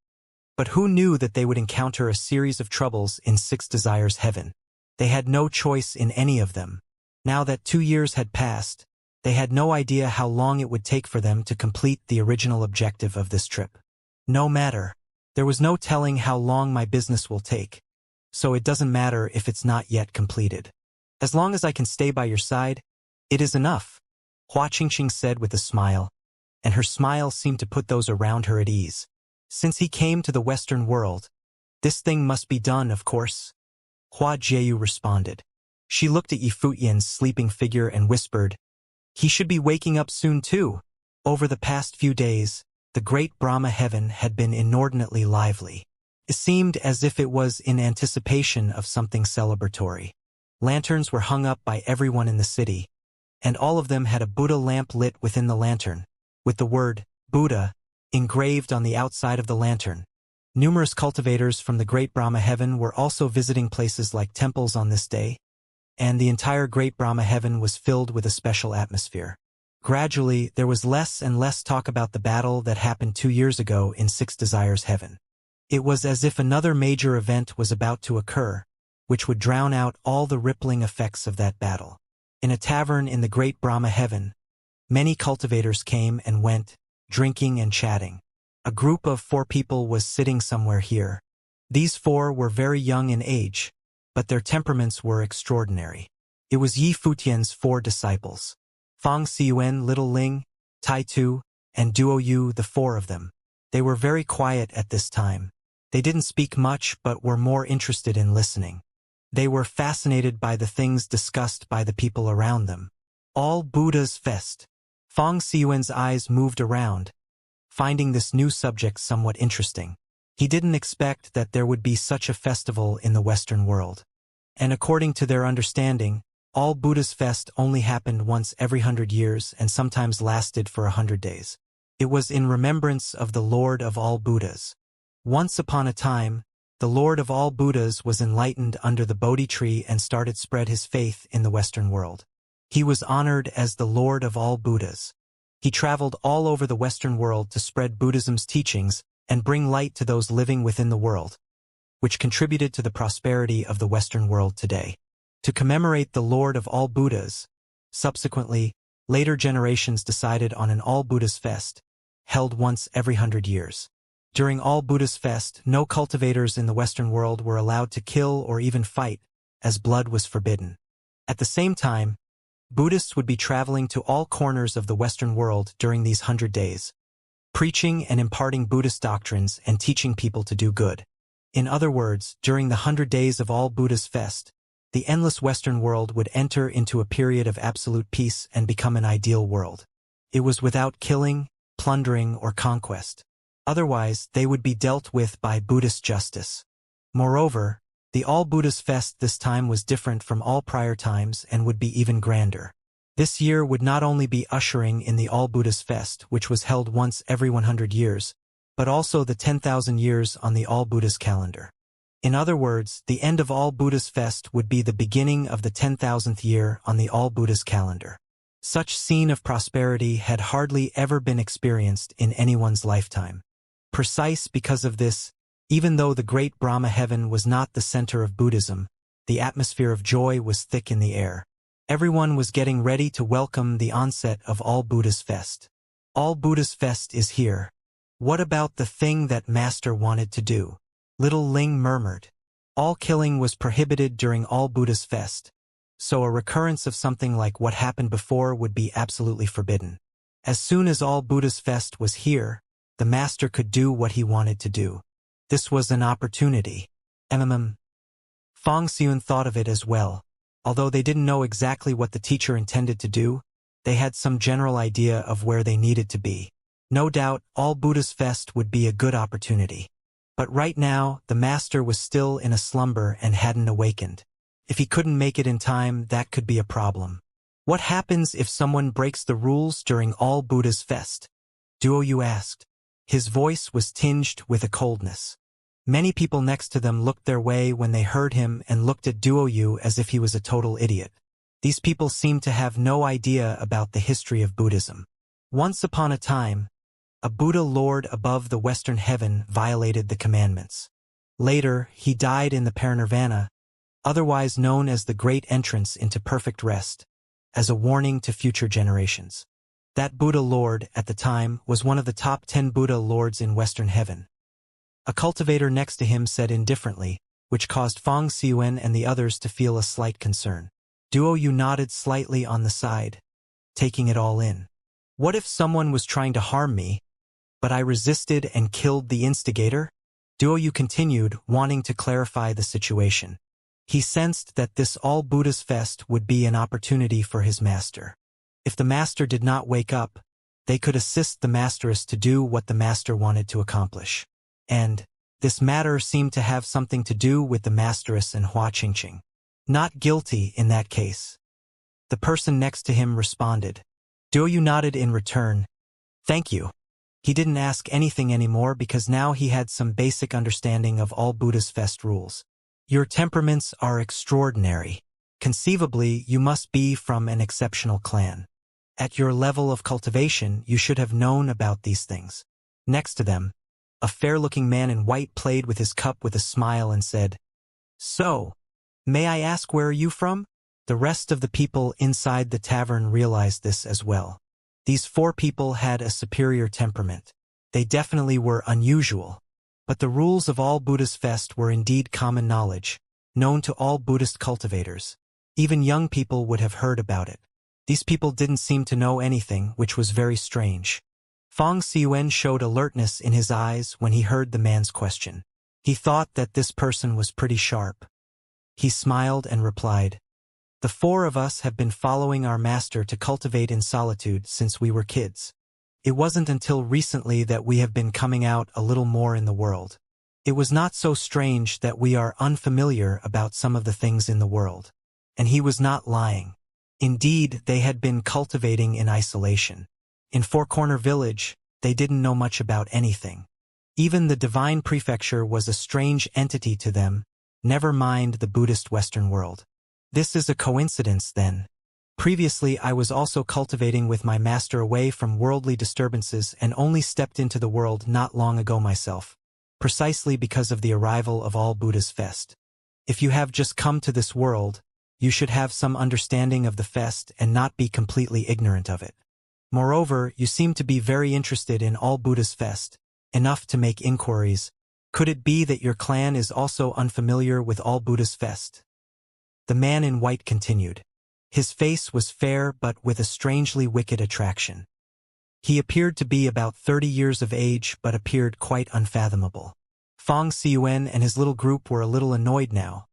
But who knew that they would encounter a series of troubles in 6 Desires Heaven? They had no choice in any of them. Now that 2 years had passed, they had no idea how long it would take for them to complete the original objective of this trip. No matter. There was no telling how long my business will take, so it doesn't matter if it's not yet completed. As long as I can stay by your side, it is enough," Hua Qingqing said with a smile, and her smile seemed to put those around her at ease. Since he came to the Western world, this thing must be done, of course. Hua Jieyu responded. She looked at Yi Futian's sleeping figure and whispered, "He should be waking up soon too." Over the past few days, the great Brahma heaven had been inordinately lively. It seemed as if it was in anticipation of something celebratory. Lanterns were hung up by everyone in the city, and all of them had a Buddha lamp lit within the lantern, with the word Buddha engraved on the outside of the lantern. Numerous cultivators from the great Brahma heaven were also visiting places like temples on this day, and the entire great Brahma heaven was filled with a special atmosphere. Gradually, there was less and less talk about the battle that happened 2 years ago in 6 Desires Heaven. It was as if another major event was about to occur, which would drown out all the rippling effects of that battle. In a tavern in the great Brahma heaven, many cultivators came and went, drinking and chatting. A group of 4 people was sitting somewhere here. These 4 were very young in age, but their temperaments were extraordinary. It was Yi Futian's 4 disciples. Fang Xiyuan, Little Ling, Tai Tu, and Duo Yu, the 4 of them. They were very quiet at this time. They didn't speak much but were more interested in listening. They were fascinated by the things discussed by the people around them. All Buddha's Fest. Fang Xiyuan's eyes moved around, finding this new subject somewhat interesting. He didn't expect that there would be such a festival in the Western world. And according to their understanding, all Buddha's Fest only happened once every 100 years and sometimes lasted for 100 days. It was in remembrance of the Lord of all Buddhas. Once upon a time, the Lord of all Buddhas was enlightened under the Bodhi tree and started spread his faith in the Western world. He was honored as the Lord of all Buddhas. He traveled all over the Western world to spread Buddhism's teachings and bring light to those living within the world, which contributed to the prosperity of the Western world today. To commemorate the Lord of all Buddhas, subsequently, later generations decided on an All Buddha's Fest, held once every 100 years. During All Buddha's Fest, no cultivators in the Western world were allowed to kill or even fight, as blood was forbidden. At the same time, Buddhists would be traveling to all corners of the Western world during these 100 days, preaching and imparting Buddhist doctrines and teaching people to do good. In other words, during the 100 days of All Buddha's Fest, the endless Western world would enter into a period of absolute peace and become an ideal world. It was without killing, plundering, or conquest. Otherwise, they would be dealt with by Buddhist justice. Moreover, the All Buddha's Fest this time was different from all prior times and would be even grander. This year would not only be ushering in the All Buddha's Fest, which was held once every 100 years, but also the 10,000 years on the All Buddha's calendar. In other words, the end of All Buddha's Fest would be the beginning of the 10,000th year on the All Buddha's calendar. Such scene of prosperity had hardly ever been experienced in anyone's lifetime. Precise because of this, even though the great Brahma heaven was not the center of Buddhism, the atmosphere of joy was thick in the air. Everyone was getting ready to welcome the onset of All Buddha's Fest. All Buddha's Fest is here. What about the thing that Master wanted to do? Little Ling murmured. All killing was prohibited during All Buddha's Fest, so a recurrence of something like what happened before would be absolutely forbidden. As soon as All Buddha's Fest was here, the Master could do what he wanted to do. This was an opportunity. Fang Xiyuan thought of it as well. Although they didn't know exactly what the teacher intended to do, they had some general idea of where they needed to be. No doubt, All Buddha's Fest would be a good opportunity. But right now, the Master was still in a slumber and hadn't awakened. If he couldn't make it in time, that could be a problem. What happens if someone breaks the rules during All Buddha's Fest? Duoyu asked. His voice was tinged with a coldness. Many people next to them looked their way when they heard him and looked at Duoyu as if he was a total idiot. These people seemed to have no idea about the history of Buddhism. Once upon a time, a Buddha lord above the Western heaven violated the commandments. Later, he died in the parinirvana, otherwise known as the Great Entrance into Perfect Rest, as a warning to future generations. That Buddha lord, at the time, was one of the top 10 Buddha lords in Western heaven. A cultivator next to him said indifferently, which caused Fang Xiyuan and the others to feel a slight concern. Duoyu nodded slightly on the side, taking it all in. What if someone was trying to harm me, but I resisted and killed the instigator? Duoyu continued, wanting to clarify the situation. He sensed that this All Buddha's Fest would be an opportunity for his master. If the master did not wake up, they could assist the masteress to do what the master wanted to accomplish. And this matter seemed to have something to do with the masteress and Hua Qingqing. Not guilty in that case. The person next to him responded. Duoyu nodded in return. Thank you. He didn't ask anything anymore because now he had some basic understanding of All Buddha's Fest rules. Your temperaments are extraordinary. Conceivably, you must be from an exceptional clan. At your level of cultivation, you should have known about these things. Next to them, a fair-looking man in white played with his cup with a smile and said, So, may I ask where are you from? The rest of the people inside the tavern realized this as well. These 4 people had a superior temperament. They definitely were unusual. But the rules of All Buddha's Fest were indeed common knowledge, known to all Buddhist cultivators. Even young people would have heard about it. These people didn't seem to know anything, which was very strange. Fang Xiyuan showed alertness in his eyes when he heard the man's question. He thought that this person was pretty sharp. He smiled and replied, "The four of us have been following our master to cultivate in solitude since we were kids. It wasn't until recently that we have been coming out a little more in the world. It was not so strange that we are unfamiliar about some of the things in the world." And he was not lying. Indeed, they had been cultivating in isolation. In Four Corner Village, they didn't know much about anything. Even the divine prefecture was a strange entity to them, never mind the Buddhist Western world. This is a coincidence, then. Previously, I was also cultivating with my master away from worldly disturbances and only stepped into the world not long ago myself, precisely because of the arrival of all Buddha's fest. If you have just come to this world, you should have some understanding of the fest and not be completely ignorant of it. Moreover, you seem to be very interested in all Buddha's fest, enough to make inquiries. Could it be that your clan is also unfamiliar with all Buddha's fest? The man in white continued. His face was fair but with a strangely wicked attraction. He appeared to be about 30 years of age but appeared quite unfathomable. Fong Xiuan and his little group were a little annoyed now.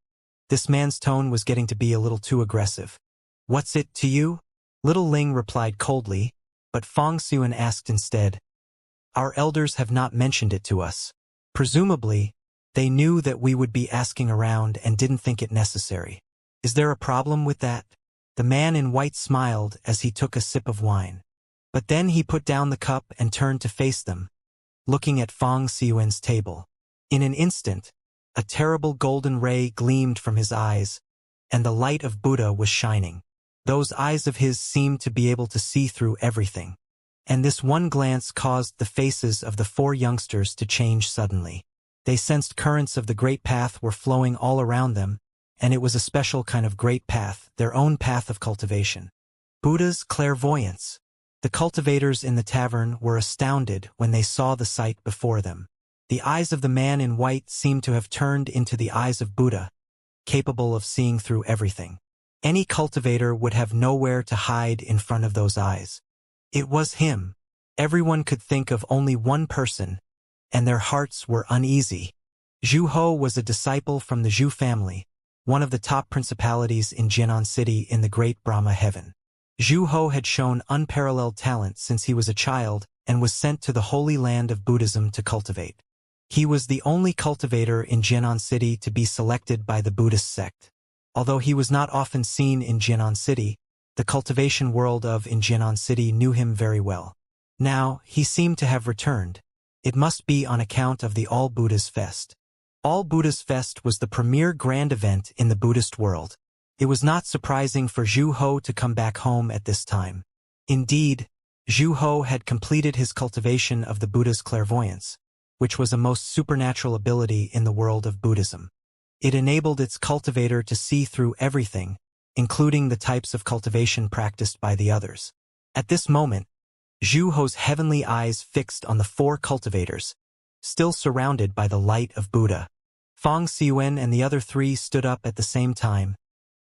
This man's tone was getting to be a little too aggressive. "What's it to you?" Little Ling replied coldly, but Fong Xiuan asked instead, "Our elders have not mentioned it to us. Presumably, they knew that we would be asking around and didn't think it necessary. Is there a problem with that?" The man in white smiled as he took a sip of wine. But then he put down the cup and turned to face them, looking at Fong Xiuan's table. In an instant, a terrible golden ray gleamed from his eyes, and the light of Buddha was shining. Those eyes of his seemed to be able to see through everything. And this one glance caused the faces of the four youngsters to change suddenly. They sensed currents of the great path were flowing all around them, and it was a special kind of great path, their own path of cultivation. Buddha's clairvoyance. The cultivators in the tavern were astounded when they saw the sight before them. The eyes of the man in white seemed to have turned into the eyes of Buddha, capable of seeing through everything. Any cultivator would have nowhere to hide in front of those eyes. It was him. Everyone could think of only one person, and their hearts were uneasy. Zhu Ho was a disciple from the Zhu family, one of the top principalities in Jinan City in the Great Brahma Heaven. Zhu Ho had shown unparalleled talent since he was a child and was sent to the Holy Land of Buddhism to cultivate. He was the only cultivator in Jinan City to be selected by the Buddhist sect. Although he was not often seen in Jinan City, the cultivation world of in Jinan City knew him very well. Now, he seemed to have returned. It must be on account of the All Buddha's Fest. All Buddha's Fest was the premier grand event in the Buddhist world. It was not surprising for Zhu Ho to come back home at this time. Indeed, Zhu Ho had completed his cultivation of the Buddha's clairvoyance, which was a most supernatural ability in the world of Buddhism. It enabled its cultivator to see through everything, including the types of cultivation practiced by the others. At this moment, Zhu Ho's heavenly eyes fixed on the four cultivators, still surrounded by the light of Buddha. Fong Xiuan and the other three stood up at the same time,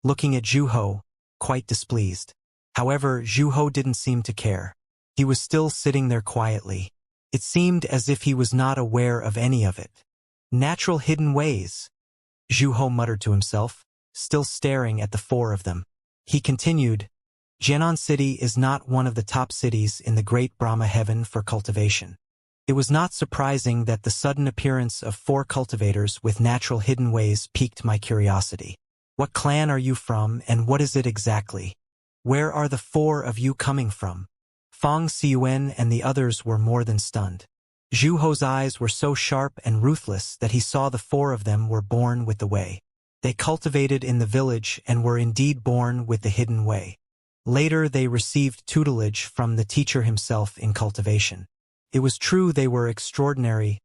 looking at Zhu Ho, quite displeased. However, Zhu Ho didn't seem to care. He was still sitting there quietly. It seemed as if he was not aware of any of it. Natural hidden ways, Zhu Ho muttered to himself, still staring at the four of them. He continued, Jinan City is not one of the top cities in the Great Brahma Heaven for cultivation. It was not surprising that the sudden appearance of four cultivators with natural hidden ways piqued my curiosity. What clan are you from and what is it exactly? Where are the four of you coming from? Fong Xiuan and the others were more than stunned. Zhu Ho's eyes were so sharp and ruthless that he saw the four of them were born with the way. They cultivated in the village and were indeed born with the hidden way. Later they received tutelage from the teacher himself in cultivation. It was true they were extraordinary,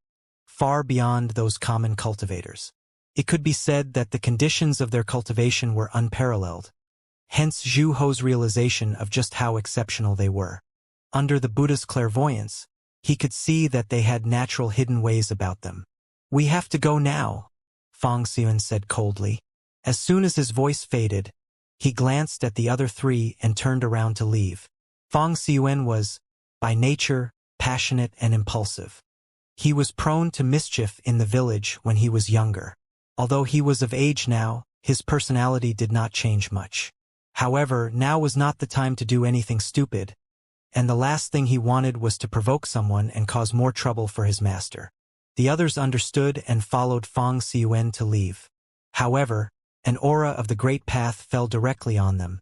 far beyond those common cultivators. It could be said that the conditions of their cultivation were unparalleled, hence Zhu Ho's realization of just how exceptional they were. Under the Buddha's clairvoyance, he could see that they had natural hidden ways about them. We have to go now, Fong Xiuan said coldly. As soon as his voice faded, he glanced at the other three and turned around to leave. Fong Xiuan was, by nature, passionate and impulsive. He was prone to mischief in the village when he was younger. Although he was of age now, His personality did not change much. However, now was not the time to do anything stupid, and the last thing he wanted was to provoke someone and cause more trouble for his master. The others understood and followed Fang Xiuan to leave. However, an aura of the Great Path fell directly on them,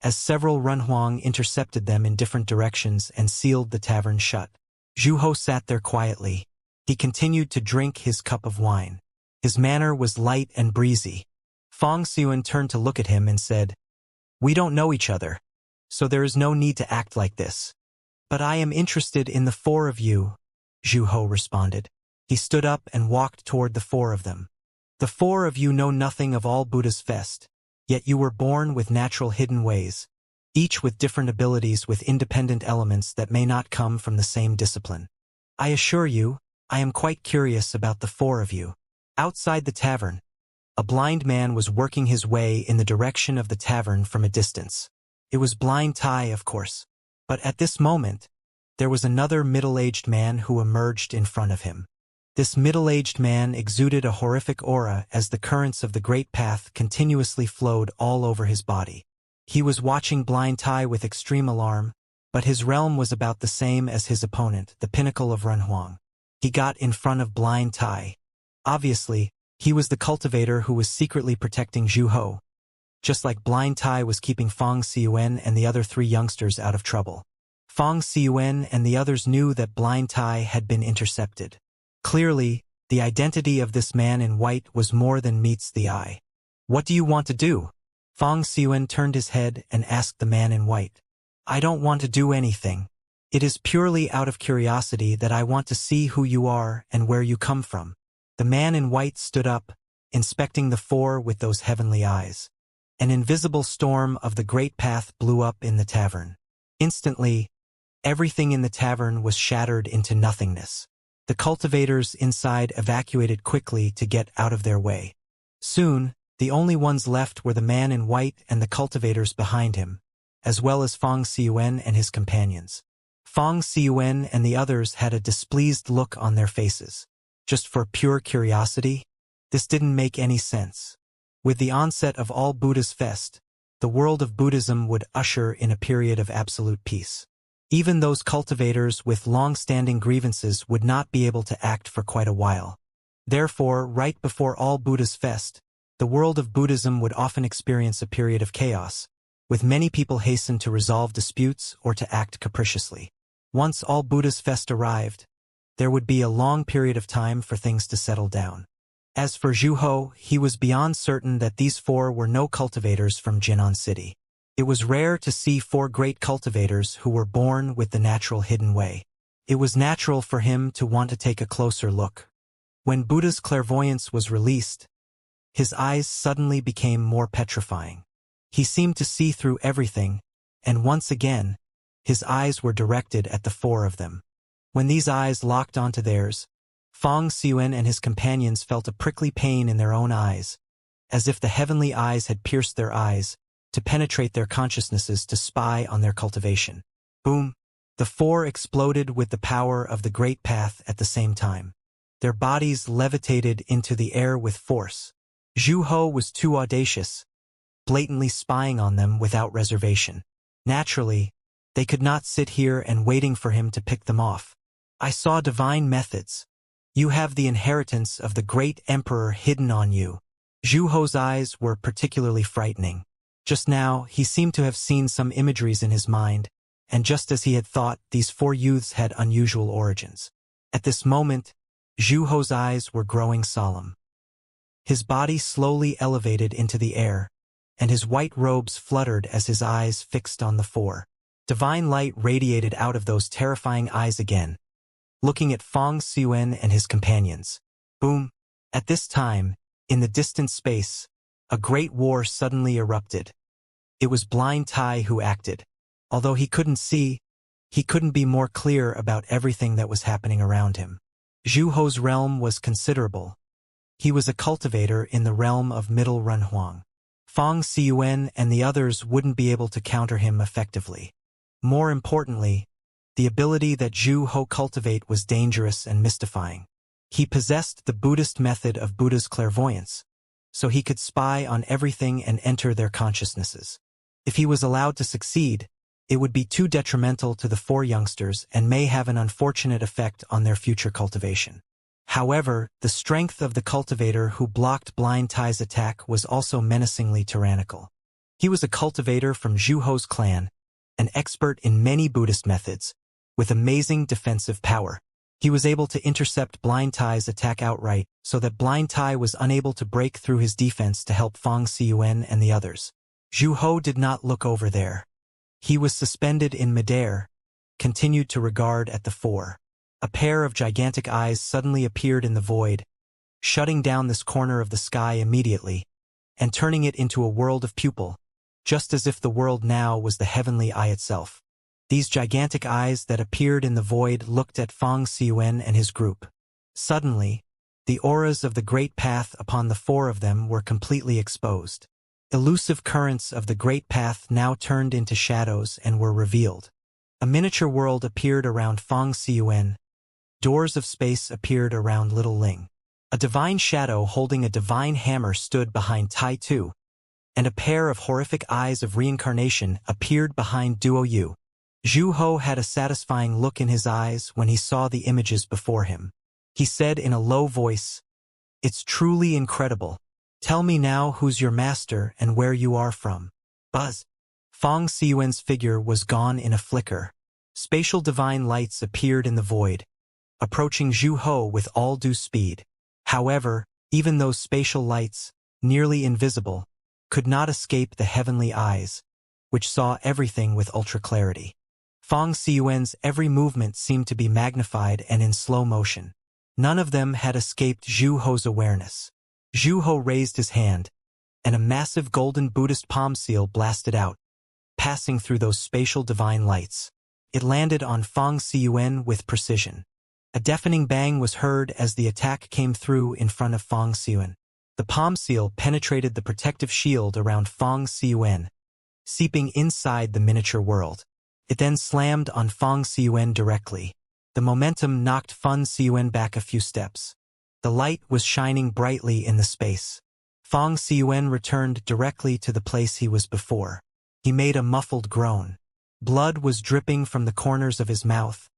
as several Runhuang intercepted them in different directions and sealed the tavern shut. Zhu Hou sat there quietly. He continued to drink his cup of wine. His manner was light and breezy. Fang Xiuan turned to look at him and said, "We don't know each other, so there is no need to act like this. But I am interested in the four of you," Zhu Hou responded. He stood up and walked toward the four of them. "The four of you know nothing of all Buddha's fest, yet you were born with natural hidden ways, each with different abilities with independent elements that may not come from the same discipline. I assure you, I am quite curious about the four of you." Outside the tavern, a blind man was working his way in the direction of the tavern from a distance. It was Blind Tai, of course. But at this moment, there was another middle-aged man who emerged in front of him. This middle-aged man exuded a horrific aura as the currents of the Great Path continuously flowed all over his body. He was watching Blind Tai with extreme alarm, but his realm was about the same as his opponent, the pinnacle of Runhuang. He got in front of Blind Tai. Obviously, he was the cultivator who was secretly protecting Zhu Hou, just like Blind Tai was keeping Fang Xiuan and the other three youngsters out of trouble. Fang Xiuan and the others knew that Blind Tai had been intercepted. Clearly, the identity of this man in white was more than meets the eye. "What do you want to do?" Fang Xiuan turned his head and asked the man in white. "I don't want to do anything. It is purely out of curiosity that I want to see who you are and where you come from." The man in white stood up, inspecting the four with those heavenly eyes. An invisible storm of the Great Path blew up in the tavern. Instantly, everything in the tavern was shattered into nothingness. The cultivators inside evacuated quickly to get out of their way. Soon, the only ones left were the man in white and the cultivators behind him, as well as Fang Xiuan and his companions. Fang Xiuan and the others had a displeased look on their faces. Just for pure curiosity? This didn't make any sense. With the onset of all Buddha's fest, the world of Buddhism would usher in a period of absolute peace. Even those cultivators with long-standing grievances would not be able to act for quite a while. Therefore, right before all Buddha's fest, the world of Buddhism would often experience a period of chaos, with many people hasten to resolve disputes or to act capriciously. Once all Buddha's fest arrived, there would be a long period of time for things to settle down. As for Zhu Hou, he was beyond certain that these four were no cultivators from Jinan City. It was rare to see four great cultivators who were born with the natural hidden way. It was natural for him to want to take a closer look. When Buddha's clairvoyance was released, his eyes suddenly became more petrifying. He seemed to see through everything, and once again, his eyes were directed at the four of them. When these eyes locked onto theirs, Fang Xiuan and his companions felt a prickly pain in their own eyes, as if the heavenly eyes had pierced their eyes, to penetrate their consciousnesses to spy on their cultivation. Boom! The four exploded with the power of the Great Path at the same time. Their bodies levitated into the air with force. Zhu Hou was too audacious, blatantly spying on them without reservation. Naturally, they could not sit here and waiting for him to pick them off. "I saw divine methods. You have the inheritance of the great emperor hidden on you." Zhu Hou's eyes were particularly frightening. Just now, he seemed to have seen some imageries in his mind, and just as he had thought, these four youths had unusual origins. At this moment, Zhu Hou's eyes were growing solemn. His body slowly elevated into the air, and his white robes fluttered as his eyes fixed on the four. Divine light radiated out of those terrifying eyes again, looking at Fang Xiuan and his companions. Boom! At this time, in the distant space, a great war suddenly erupted. It was Blind Tai who acted. Although he couldn't see, he couldn't be more clear about everything that was happening around him. Zhu Hou's realm was considerable. He was a cultivator in the realm of Middle Runhuang. Fang Xiuan and the others wouldn't be able to counter him effectively. More importantly, the ability that Zhu Hou cultivate was dangerous and mystifying. He possessed the Buddhist method of Buddha's clairvoyance, so he could spy on everything and enter their consciousnesses. If he was allowed to succeed, it would be too detrimental to the four youngsters and may have an unfortunate effect on their future cultivation. However, the strength of the cultivator who blocked Blind Tai's attack was also menacingly tyrannical. He was a cultivator from Zhu Ho's clan, an expert in many Buddhist methods, with amazing defensive power. He was able to intercept Blind Tai's attack outright so that Blind Tai was unable to break through his defense to help Fang Xiyuan and the others. Zhu Ho did not look over there. He was suspended in midair, continued to regard at the four. A pair of gigantic eyes suddenly appeared in the void, shutting down this corner of the sky immediately, and turning it into a world of pupil, just as if the world now was the heavenly eye itself. These gigantic eyes that appeared in the void looked at Fang Xiyuan and his group. Suddenly, the auras of the Great Path upon the four of them were completely exposed. Elusive currents of the Great Path now turned into shadows and were revealed. A miniature world appeared around Fang Xiyuan. Doors of space appeared around Little Ling. A divine shadow holding a divine hammer stood behind Tai Tu, and a pair of horrific eyes of reincarnation appeared behind Duo Yu. Zhu Ho had a satisfying look in his eyes when he saw the images before him. He said in a low voice, "It's truly incredible. Tell me now who's your master and where you are from." Buzz. Fang Xiyuan's figure was gone in a flicker. Spatial divine lights appeared in the void, approaching Zhu Ho with all due speed. However, even those spatial lights, nearly invisible, could not escape the heavenly eyes, which saw everything with ultra-clarity. Fang Xiyuan's every movement seemed to be magnified and in slow motion. None of them had escaped Zhu Ho's awareness. Zhu Ho raised his hand, and a massive golden Buddhist palm seal blasted out, passing through those spatial divine lights. It landed on Fang Xiyuan with precision. A deafening bang was heard as the attack came through in front of Fang Xiyuan. The palm seal penetrated the protective shield around Fang Xiyuan, seeping inside the miniature world. It then slammed on Fang Xiyuan directly. The momentum knocked Fang Xiyuan back a few steps. The light was shining brightly in the space. Fang Xiyuan returned directly to the place he was before. He made a muffled groan. Blood was dripping from the corners of his mouth,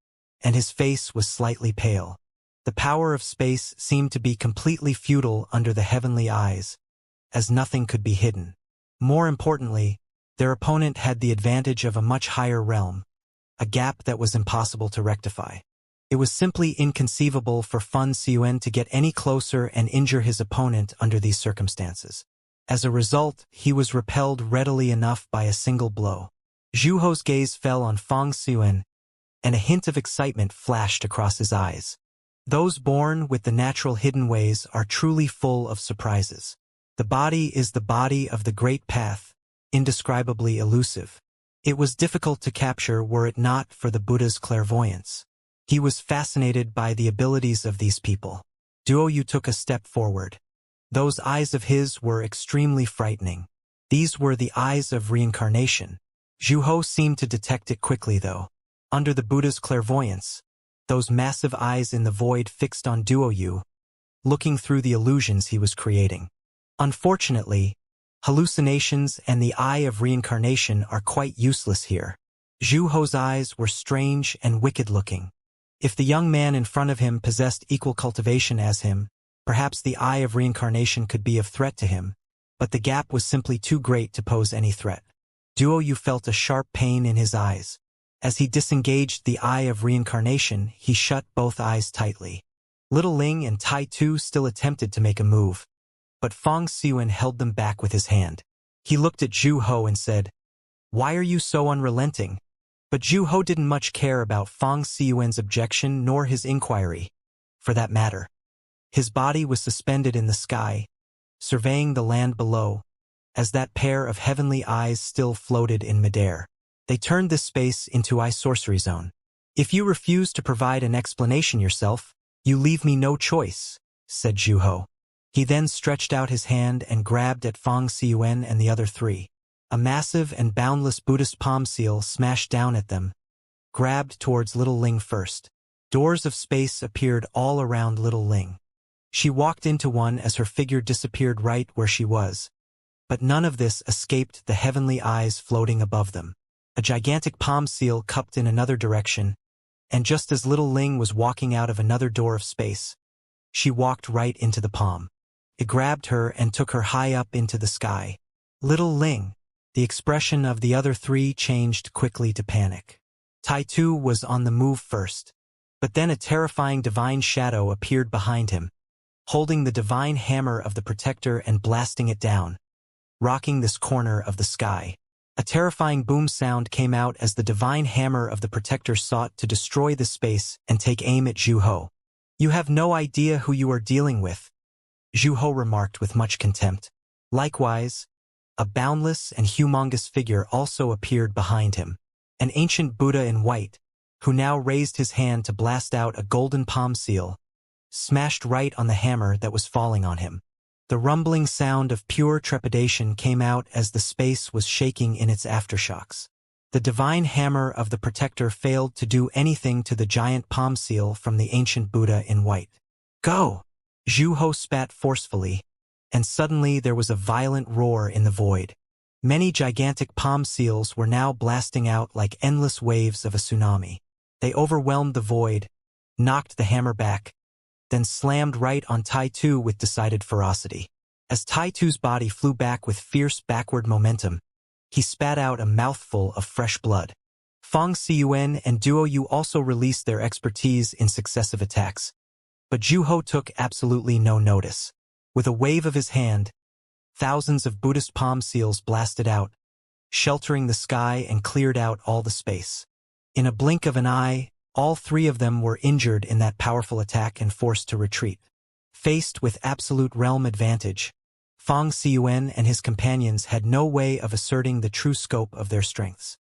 and his face was slightly pale. The power of space seemed to be completely futile under the heavenly eyes, as nothing could be hidden. More importantly, their opponent had the advantage of a much higher realm, a gap that was impossible to rectify. It was simply inconceivable for Fang Xiyuan to get any closer and injure his opponent under these circumstances. As a result, he was repelled readily enough by a single blow. Zhu Ho's gaze fell on Fang Xiyuan, and a hint of excitement flashed across his eyes. Those born with the natural hidden ways are truly full of surprises. The body is the body of the Great Path, indescribably elusive. It was difficult to capture were it not for the Buddha's clairvoyance. He was fascinated by the abilities of these people. Duo Yu took a step forward. Those eyes of his were extremely frightening. These were the eyes of reincarnation. Zhu Ho seemed to detect it quickly though. Under the Buddha's clairvoyance, those massive eyes in the void fixed on Duo Yu, looking through the illusions he was creating. Unfortunately, hallucinations and the eye of reincarnation are quite useless here. Zhu Ho's eyes were strange and wicked-looking. If the young man in front of him possessed equal cultivation as him, perhaps the eye of reincarnation could be of threat to him, but the gap was simply too great to pose any threat. Duo Yu felt a sharp pain in his eyes. As he disengaged the eye of reincarnation, he shut both eyes tightly. Little Ling and Tai Tu still attempted to make a move, but Fang Xiyuan held them back with his hand. He looked at Zhu Ho and said, "Why are you so unrelenting?" But Zhu Ho didn't much care about Fang Xiyuan's objection nor his inquiry, for that matter. His body was suspended in the sky, surveying the land below, as that pair of heavenly eyes still floated in midair. They turned this space into a sorcery zone. "If you refuse to provide an explanation yourself, you leave me no choice," said Zhu Ho. He then stretched out his hand and grabbed at Fang Xiyuan and the other three. A massive and boundless Buddhist palm seal smashed down at them, grabbed towards Little Ling first. Doors of space appeared all around Little Ling. She walked into one as her figure disappeared right where she was. But none of this escaped the heavenly eyes floating above them. A gigantic palm seal cupped in another direction, and just as little Ling was walking out of another door of space, she walked right into the palm. It grabbed her and took her high up into the sky. Little Ling. The expression of the other three changed quickly to panic. Taitu was on the move first, but then a terrifying divine shadow appeared behind him, holding the divine hammer of the protector and blasting it down, rocking this corner of the sky. A terrifying boom sound came out as the divine hammer of the protector sought to destroy the space and take aim at Zhu Ho. "You have no idea who you are dealing with," Zhu Ho remarked with much contempt. Likewise, a boundless and humongous figure also appeared behind him, an ancient Buddha in white, who now raised his hand to blast out a golden palm seal, smashed right on the hammer that was falling on him. The rumbling sound of pure trepidation came out as the space was shaking in its aftershocks. The divine hammer of the protector failed to do anything to the giant palm seal from the ancient Buddha in white. "Go!" Zhu Ho spat forcefully, and suddenly there was a violent roar in the void. Many gigantic palm seals were now blasting out like endless waves of a tsunami. They overwhelmed the void, knocked the hammer back, then slammed right on Taitu with decided ferocity. As Taitu's body flew back with fierce backward momentum, he spat out a mouthful of fresh blood. Fong Xiyuan and Duo Yu also released their expertise in successive attacks, but Zhu Ho took absolutely no notice. With a wave of his hand, thousands of Buddhist palm seals blasted out, sheltering the sky and cleared out all the space. In a blink of an eye, all three of them were injured in that powerful attack and forced to retreat. Faced with absolute realm advantage, Fong Xiyuan and his companions had no way of asserting the true scope of their strengths.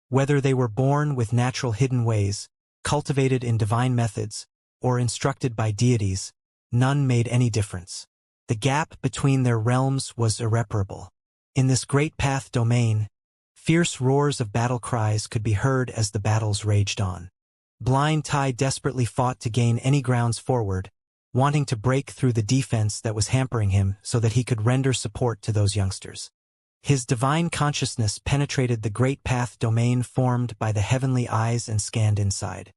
Whether they were born with natural hidden ways, cultivated in divine methods, or instructed by deities, none made any difference. The gap between their realms was irreparable. In this great path domain, fierce roars of battle cries could be heard as the battles raged on. Blind Tai desperately fought to gain any grounds forward, wanting to break through the defense that was hampering him so that he could render support to those youngsters. His divine consciousness penetrated the great path domain formed by the heavenly eyes and scanned inside.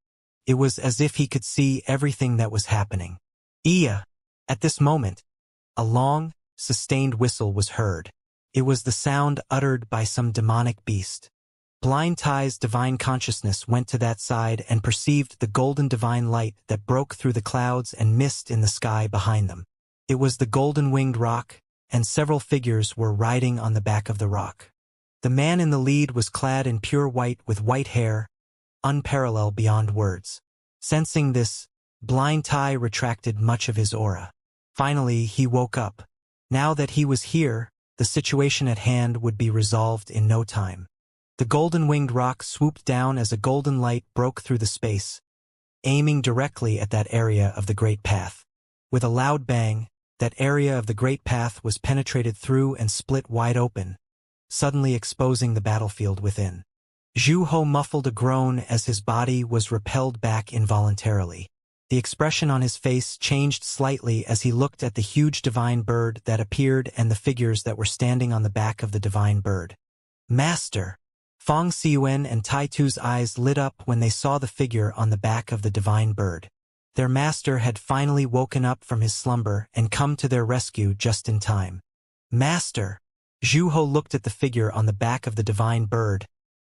It was as if he could see everything that was happening. Iya! At this moment, a long, sustained whistle was heard. It was the sound uttered by some demonic beast. Blind Tai's divine consciousness went to that side and perceived the golden divine light that broke through the clouds and mist in the sky behind them. It was the golden-winged roc, and several figures were riding on the back of the roc. The man in the lead was clad in pure white with white hair, unparalleled beyond words. Sensing this, Blind Tai retracted much of his aura. Finally, he woke up. Now that he was here, the situation at hand would be resolved in no time. The golden-winged roc swooped down as a golden light broke through the space, aiming directly at that area of the Great Path. With a loud bang, that area of the Great Path was penetrated through and split wide open, suddenly exposing the battlefield within. Zhu Ho muffled a groan as his body was repelled back involuntarily. The expression on his face changed slightly as he looked at the huge divine bird that appeared and the figures that were standing on the back of the divine bird. "Master!" Fong Xiyuan and Taitu's eyes lit up when they saw the figure on the back of the divine bird. Their master had finally woken up from his slumber and come to their rescue just in time. "Master!" Zhu Ho looked at the figure on the back of the divine bird,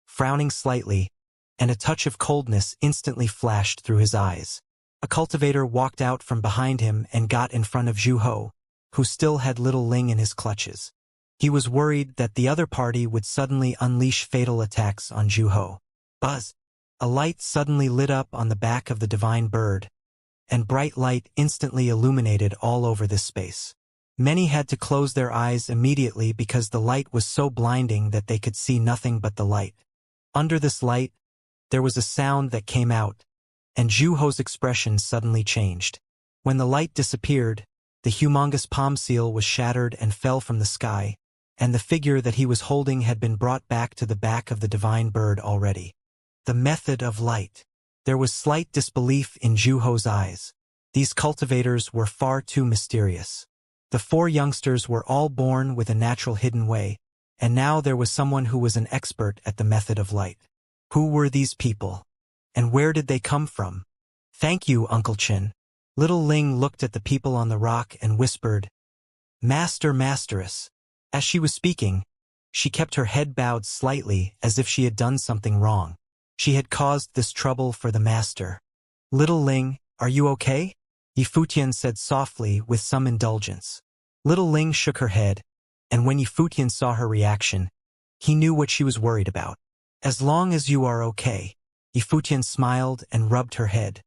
frowning slightly, and a touch of coldness instantly flashed through his eyes. A cultivator walked out from behind him and got in front of Zhu Ho, who still had little Ling in his clutches. He was worried that the other party would suddenly unleash fatal attacks on Zhu Ho. Buzz! A light suddenly lit up on the back of the divine bird, and bright light instantly illuminated all over this space. Many had to close their eyes immediately because the light was so blinding that they could see nothing but the light. Under this light, there was a sound that came out, and Zhu Ho's expression suddenly changed. When the light disappeared, the humongous palm seal was shattered and fell from the sky, and the figure that he was holding had been brought back to the back of the divine bird already. The method of light. There was slight disbelief in Zhu Ho's eyes. These cultivators were far too mysterious. The 4 youngsters were all born with a natural hidden way, and now there was someone who was an expert at the method of light. Who were these people? And where did they come from? Thank you, Uncle Chin. Little Ling looked at the people on the rock and whispered, Master, Masteress. As she was speaking, she kept her head bowed slightly as if she had done something wrong. She had caused this trouble for the master. Little Ling, are you okay? Yifutian said softly with some indulgence. Little Ling shook her head, and when Yifutian saw her reaction, he knew what she was worried about. As long as you are okay. Yifutian smiled and rubbed her head.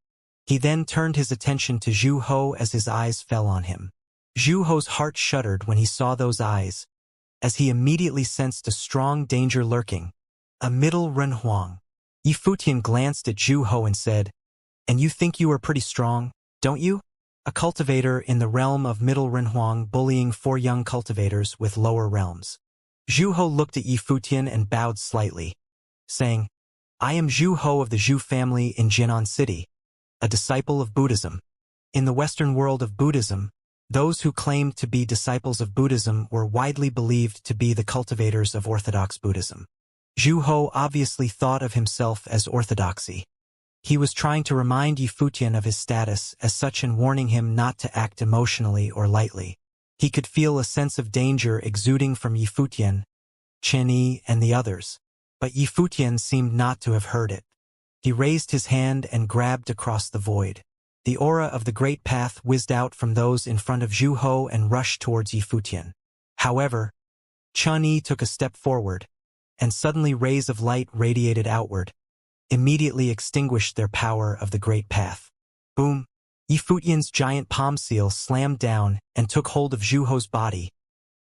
He then turned his attention to Zhu Ho as his eyes fell on him. Zhu Ho's heart shuddered when he saw those eyes, as he immediately sensed a strong danger lurking. A middle Renhuang. Yifutian glanced at Zhu Ho and said, And you think you are pretty strong, don't you? A cultivator in the realm of Middle Renhuang bullying 4 young cultivators with lower realms. Zhu Ho looked at Yifutian and bowed slightly, saying, I am Zhu Ho of the Zhu family in Jinan City, a disciple of Buddhism. In the Western world of Buddhism, those who claimed to be disciples of Buddhism were widely believed to be the cultivators of Orthodox Buddhism. Zhu Ho obviously thought of himself as orthodoxy. He was trying to remind Yifutian of his status as such and warning him not to act emotionally or lightly. He could feel a sense of danger exuding from Yifutian, Chen Yi, and the others, but Yifutian seemed not to have heard it. He raised his hand and grabbed across the void. The aura of the Great Path whizzed out from those in front of Zhu Ho and rushed towards Yifutian. However, Chen Yi took a step forward, and suddenly rays of light radiated outward, immediately extinguished their power of the Great Path. Boom! Yifutian's giant palm seal slammed down and took hold of Zhu Ho's body,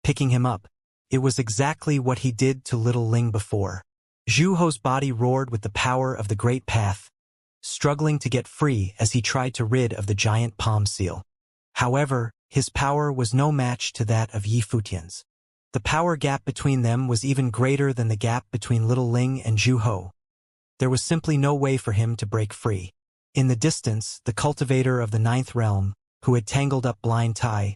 picking him up. It was exactly what he did to Little Ling before. Zhu Ho's body roared with the power of the Great Path, struggling to get free as he tried to rid of the giant palm seal. However, his power was no match to that of Yifutian's. The power gap between them was even greater than the gap between Little Ling and Zhu Ho. There was simply no way for him to break free. In the distance, the cultivator of the 9th realm, who had tangled up Blind Tai,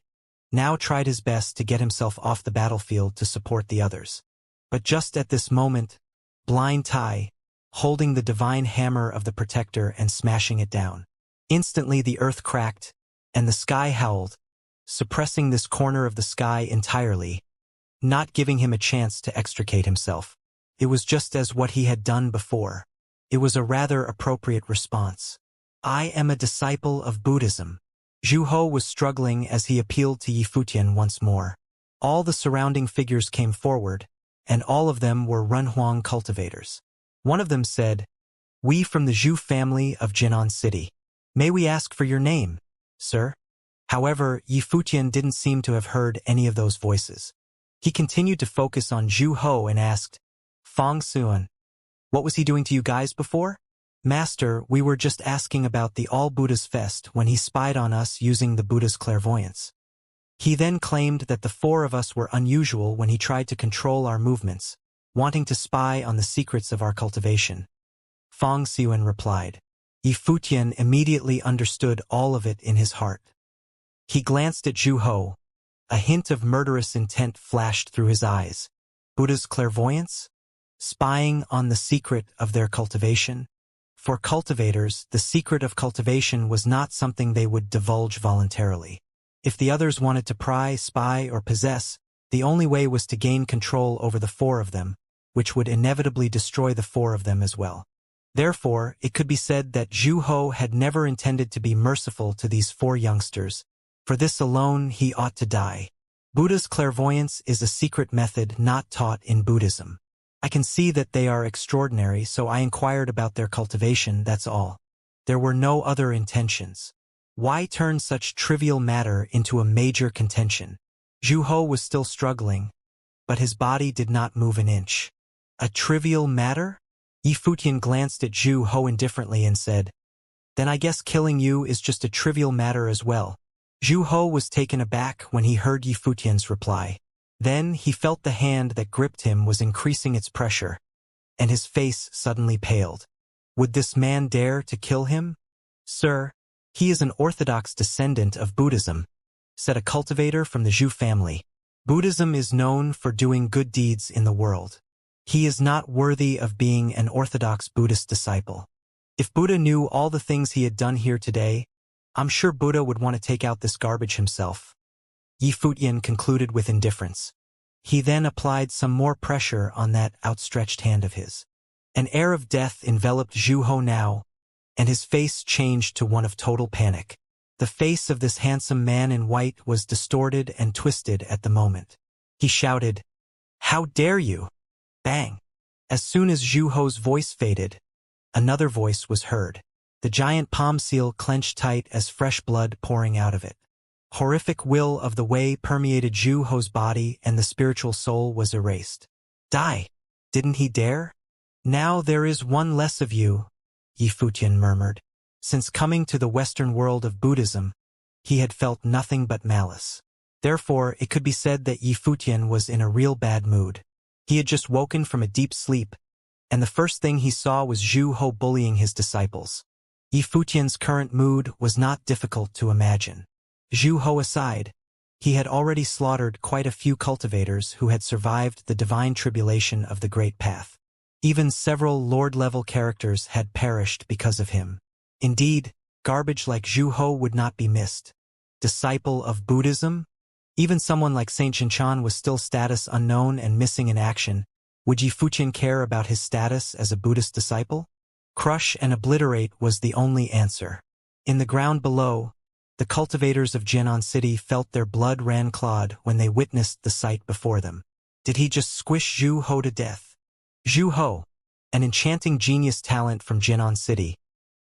now tried his best to get himself off the battlefield to support the others. But just at this moment, Blind Tai, holding the divine hammer of the protector and smashing it down. Instantly the earth cracked, and the sky howled, suppressing this corner of the sky entirely, not giving him a chance to extricate himself. It was just as what he had done before. It was a rather appropriate response. I am a disciple of Buddhism. Zhu Ho was struggling as he appealed to Yifutian once more. All the surrounding figures came forward, and all of them were Renhuang cultivators. One of them said, We from the Zhu family of Jinan City. May we ask for your name, sir? However, Yifutian didn't seem to have heard any of those voices. He continued to focus on Zhu Ho and asked, Fang Suan, what was he doing to you guys before? Master, we were just asking about the All Buddha's Fest when he spied on us using the Buddha's clairvoyance. He then claimed that the 4 of us were unusual when he tried to control our movements, wanting to spy on the secrets of our cultivation. Fang Suan replied. Yifutian immediately understood all of it in his heart. He glanced at Zhu Ho. A hint of murderous intent flashed through his eyes. Buddha's clairvoyance? Spying on the secret of their cultivation? For cultivators, the secret of cultivation was not something they would divulge voluntarily. If the others wanted to pry, spy, or possess, the only way was to gain control over the 4 of them, which would inevitably destroy the 4 of them as well. Therefore, it could be said that Zhu Ho had never intended to be merciful to these 4 youngsters. For this alone he ought to die. Buddha's clairvoyance is a secret method not taught in Buddhism. I can see that they are extraordinary, so I inquired about their cultivation, that's all. There were no other intentions. Why turn such trivial matter into a major contention? Zhu Ho was still struggling, but his body did not move an inch. A trivial matter? Yifutian glanced at Zhu Ho indifferently and said, Then I guess killing you is just a trivial matter as well. Zhu Ho was taken aback when he heard Yifutian's reply. Then he felt the hand that gripped him was increasing its pressure, and his face suddenly paled. Would this man dare to kill him? Sir, He is an orthodox descendant of Buddhism, said a cultivator from the Zhu family. Buddhism is known for doing good deeds in the world. He is not worthy of being an orthodox Buddhist disciple. If Buddha knew all the things he had done here today, I'm sure Buddha would want to take out this garbage himself. Yifutian concluded with indifference. He then applied some more pressure on that outstretched hand of his. An air of death enveloped Zhu Ho now, and his face changed to one of total panic. The face of this handsome man in white was distorted and twisted at the moment. He shouted, "How dare you!" Bang! As soon as Zhu Ho's voice faded, another voice was heard. The giant palm seal clenched tight as fresh blood pouring out of it. Horrific will of the way permeated Zhu Ho's body and the spiritual soul was erased. Die! Didn't he dare? Now there is one less of you, Yifutian murmured. Since coming to the Western world of Buddhism, he had felt nothing but malice. Therefore, it could be said that Yifutian was in a real bad mood. He had just woken from a deep sleep, and the first thing he saw was Zhu Ho bullying his disciples. Yifutian's current mood was not difficult to imagine. Zhu Ho aside, he had already slaughtered quite a few cultivators who had survived the divine tribulation of the Great Path. Even several Lord-level characters had perished because of him. Indeed, garbage like Zhu Ho would not be missed. Disciple of Buddhism? Even someone like Saint Xianxia was still status unknown and missing in action. Would Yifutian care about his status as a Buddhist disciple? Crush and obliterate was the only answer. In the ground below, the cultivators of Jianan City felt their blood ran clod when they witnessed the sight before them. Did he just squish Zhu Ho to death? Zhu Ho, an enchanting genius talent from Jianan City,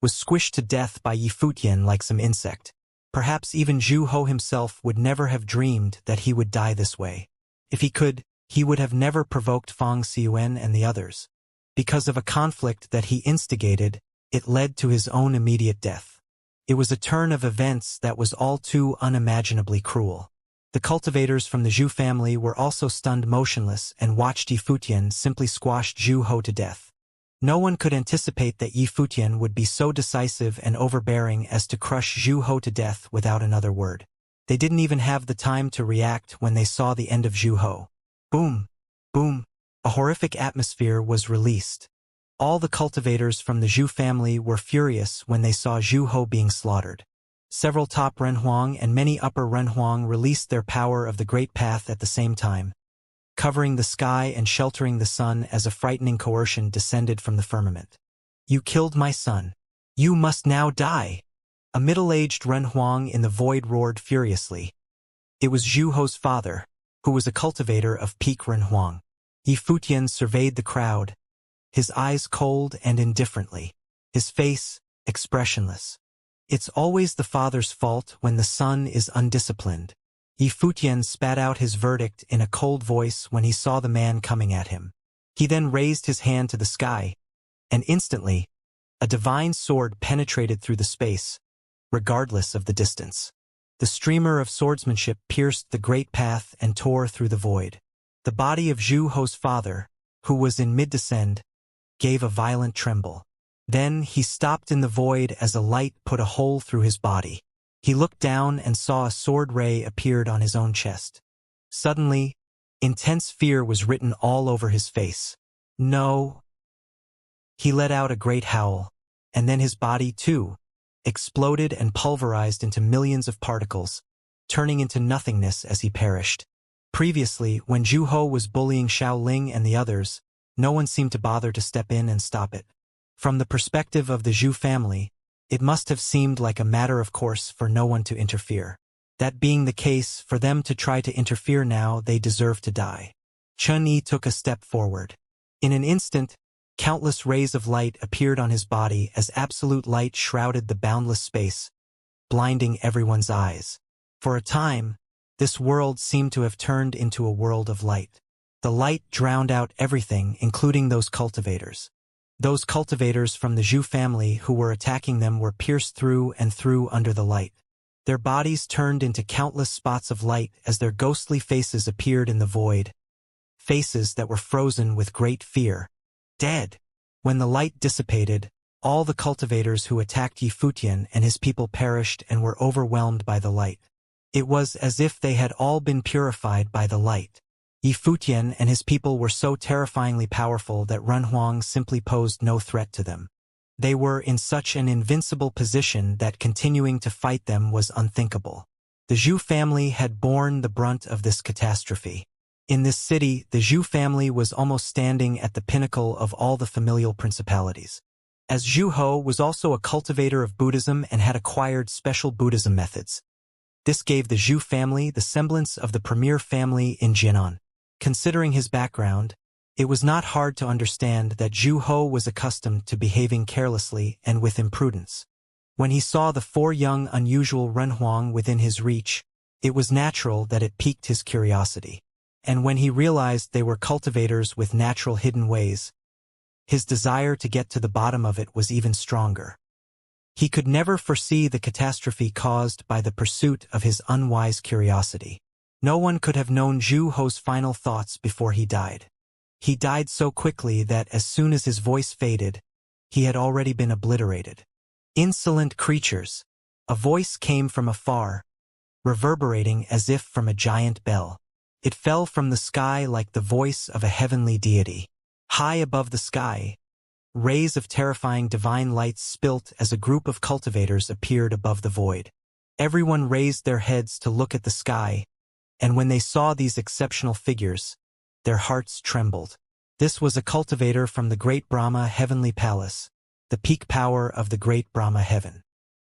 was squished to death by Yifutian like some insect. Perhaps even Zhu Ho himself would never have dreamed that he would die this way. If he could, he would have never provoked Fang Xiuan and the others. Because of a conflict that he instigated, it led to his own immediate death. It was a turn of events that was all too unimaginably cruel. The cultivators from the Zhu family were also stunned motionless and watched Yifutian simply squash Zhu Ho to death. No one could anticipate that Yifutian would be so decisive and overbearing as to crush Zhu Ho to death without another word. They didn't even have the time to react when they saw the end of Zhu Ho. Boom! Boom! A horrific atmosphere was released. All the cultivators from the Zhu family were furious when they saw Zhu Ho being slaughtered. Several top Renhuang and many upper Renhuang released their power of the Great Path at the same time, covering the sky and sheltering the sun as a frightening coercion descended from the firmament. "You killed my son. You must now die!" A middle-aged Renhuang in the void roared furiously. It was Zhu Ho's father, who was a cultivator of peak Renhuang. Yifutian surveyed the crowd, his eyes cold and indifferently, his face expressionless. It's always the father's fault when the son is undisciplined. Yifutian spat out his verdict in a cold voice when he saw the man coming at him. He then raised his hand to the sky, and instantly, a divine sword penetrated through the space, regardless of the distance. The streamer of swordsmanship pierced the great path and tore through the void. The body of Zhu Ho's father, who was in mid-descend, gave a violent tremble. Then he stopped in the void as a light put a hole through his body. He looked down and saw a sword ray appeared on his own chest. Suddenly, intense fear was written all over his face. No. He let out a great howl, and then his body, too, exploded and pulverized into millions of particles, turning into nothingness as he perished. Previously, when Zhu Ho was bullying Xiaoling and the others, no one seemed to bother to step in and stop it. From the perspective of the Zhu family, it must have seemed like a matter of course for no one to interfere. That being the case, for them to try to interfere now, they deserved to die. Chun Yi took a step forward. In an instant, countless rays of light appeared on his body as absolute light shrouded the boundless space, blinding everyone's eyes. For a time, this world seemed to have turned into a world of light. The light drowned out everything, including those cultivators. Those cultivators from the Zhu family who were attacking them were pierced through and through under the light. Their bodies turned into countless spots of light as their ghostly faces appeared in the void. Faces that were frozen with great fear. Dead. When the light dissipated, All the cultivators who attacked Yifutian and his people perished and were overwhelmed by the light. It was as if they had all been purified by the light. Yifutian and his people were so terrifyingly powerful that Renhuang simply posed no threat to them. They were in such an invincible position that continuing to fight them was unthinkable. The Zhu family had borne the brunt of this catastrophe. In this city, the Zhu family was almost standing at the pinnacle of all the familial principalities. As Zhu Ho was also a cultivator of Buddhism and had acquired special Buddhism methods. This gave the Zhu family the semblance of the premier family in Jinan. Considering his background, it was not hard to understand that Zhu Ho was accustomed to behaving carelessly and with imprudence. When he saw the four young unusual Renhuang within his reach, it was natural that it piqued his curiosity. And when he realized they were cultivators with natural hidden ways, his desire to get to the bottom of it was even stronger. He could never foresee the catastrophe caused by the pursuit of his unwise curiosity. No one could have known Zhu Ho's final thoughts before he died. He died so quickly that as soon as his voice faded, he had already been obliterated. Insolent creatures! A voice came from afar, reverberating as if from a giant bell. It fell from the sky like the voice of a heavenly deity. High above the sky, rays of terrifying divine lights spilt as a group of cultivators appeared above the void. Everyone raised their heads to look at the sky, and when they saw these exceptional figures, their hearts trembled. This was a cultivator from the Great Brahma Heavenly Palace, the peak power of the Great Brahma Heaven.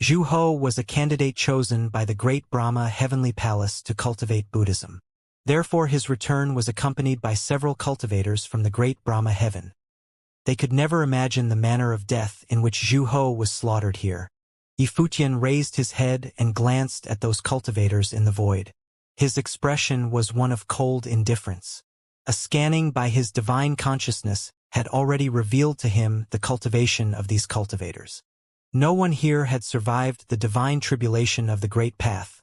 Zhu Ho was a candidate chosen by the Great Brahma Heavenly Palace to cultivate Buddhism. Therefore his return was accompanied by several cultivators from the Great Brahma Heaven. They could never imagine the manner of death in which Zhu Ho was slaughtered here. Yifutian raised his head and glanced at those cultivators in the void. His expression was one of cold indifference. A scanning by his divine consciousness had already revealed to him the cultivation of these cultivators. No one here had survived the divine tribulation of the Great Path.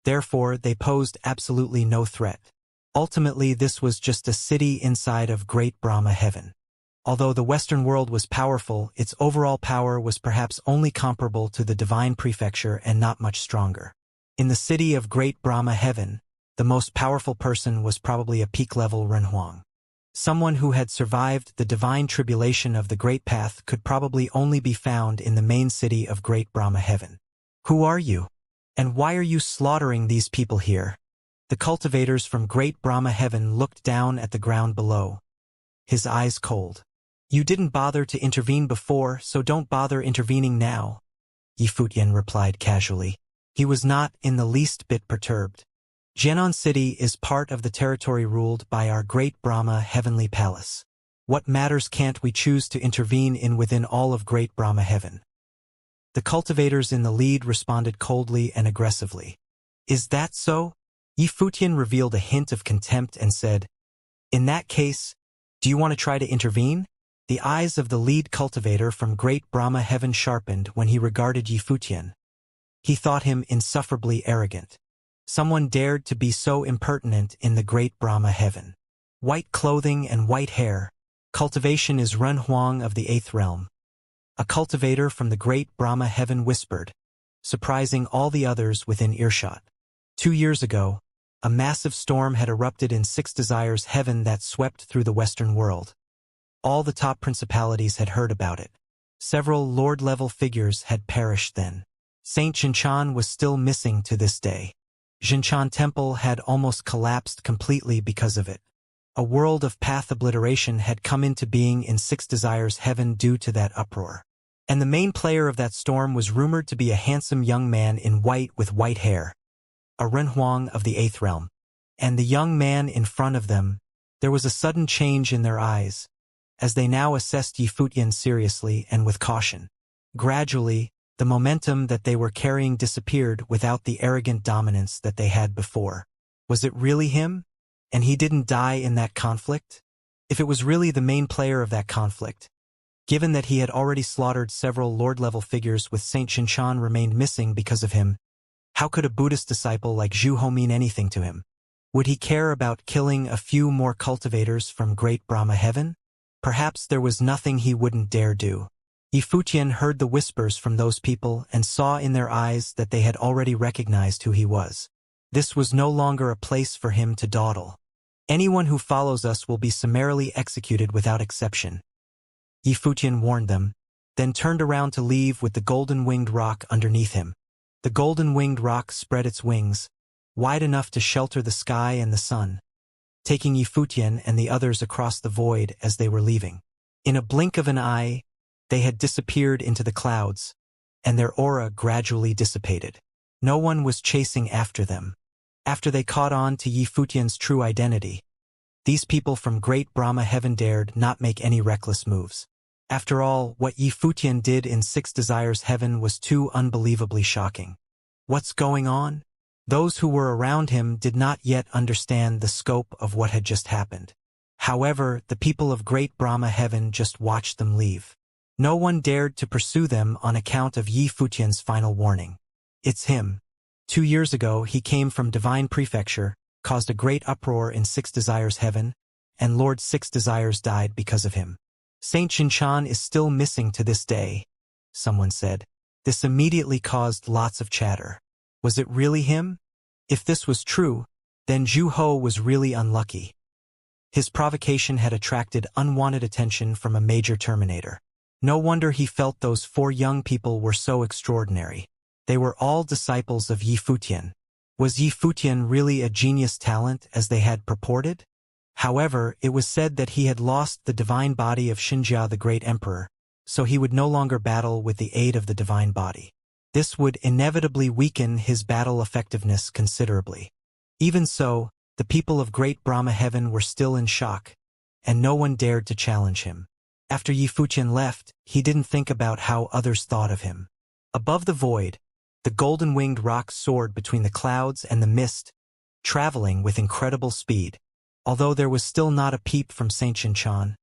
Therefore, they posed absolutely no threat. Ultimately, this was just a city inside of Great Brahma Heaven. Although the Western world was powerful, its overall power was perhaps only comparable to the divine prefecture and not much stronger. In the city of Great Brahma Heaven, the most powerful person was probably a peak-level Renhuang. Someone who had survived the divine tribulation of the Great Path could probably only be found in the main city of Great Brahma Heaven. Who are you? And why are you slaughtering these people here? The cultivators from Great Brahma Heaven looked down at the ground below, his eyes cold. You didn't bother to intervene before, so don't bother intervening now, Yifutian replied casually. He was not in the least bit perturbed. Jinan City is part of the territory ruled by our Great Brahma Heavenly Palace. What matters can't we choose to intervene in within all of Great Brahma Heaven? The cultivators in the lead responded coldly and aggressively. Is that so? Yifutian revealed a hint of contempt and said, in that case, do you want to try to intervene? The eyes of the lead cultivator from Great Brahma Heaven sharpened when he regarded Yifutian. He thought him insufferably arrogant. Someone dared to be so impertinent in the Great Brahma Heaven. White clothing and white hair. Cultivation is Renhuang of the 8th realm. A cultivator from the Great Brahma Heaven whispered, surprising all the others within earshot. 2 years ago, a massive storm had erupted in Six Desires Heaven that swept through the Western world. All the top principalities had heard about it. Several Lord-level figures had perished then. Saint Xianxia was still missing to this day. Xianxia Temple had almost collapsed completely because of it. A world of path obliteration had come into being in Six Desires Heaven due to that uproar. And the main player of that storm was rumored to be a handsome young man in white with white hair. A Renhuang of the 8th realm. And the young man in front of them, there was a sudden change in their eyes, as they now assessed Yifutian seriously and with caution. Gradually, the momentum that they were carrying disappeared without the arrogant dominance that they had before. Was it really him? And he didn't die in that conflict? If it was really the main player of that conflict, given that he had already slaughtered several Lord-level figures with Saint Xianxia remained missing because of him, how could a Buddhist disciple like Zhu Ho mean anything to him? Would he care about killing a few more cultivators from Great Brahma Heaven? Perhaps there was nothing he wouldn't dare do. Yifutian heard the whispers from those people and saw in their eyes that they had already recognized who he was. This was no longer a place for him to dawdle. Anyone who follows us will be summarily executed without exception. Yifutian warned them, then turned around to leave with the golden-winged roc underneath him. The golden-winged roc spread its wings, wide enough to shelter the sky and the sun, taking Yifutian and the others across the void as they were leaving. In a blink of an eye, they had disappeared into the clouds, and their aura gradually dissipated. No one was chasing after them. After they caught on to Yifutian's true identity, these people from Great Brahma Heaven dared not make any reckless moves. After all, what Yifutian did in Six Desires Heaven was too unbelievably shocking. What's going on? Those who were around him did not yet understand the scope of what had just happened. However, the people of Great Brahma Heaven just watched them leave. No one dared to pursue them on account of Yifutian's final warning. It's him. 2 years ago he came from Divine Prefecture, caused a great uproar in Six Desires Heaven, and Lord Six Desires died because of him. Saint Xianxia is still missing to this day, someone said. This immediately caused lots of chatter. Was it really him? If this was true, then Zhu Ho was really unlucky. His provocation had attracted unwanted attention from a major Terminator. No wonder he felt those 4 young people were so extraordinary. They were all disciples of Yifutian. Was Yifutian really a genius talent as they had purported? However, it was said that he had lost the divine body of Xianxia the Great Emperor, so he would no longer battle with the aid of the divine body. This would inevitably weaken his battle effectiveness considerably. Even so, the people of Great Brahma Heaven were still in shock, and no one dared to challenge him. After Yifutian left, he didn't think about how others thought of him. Above the void, the golden-winged roc soared between the clouds and the mist, traveling with incredible speed. Although there was still not a peep from Saint Xianxia,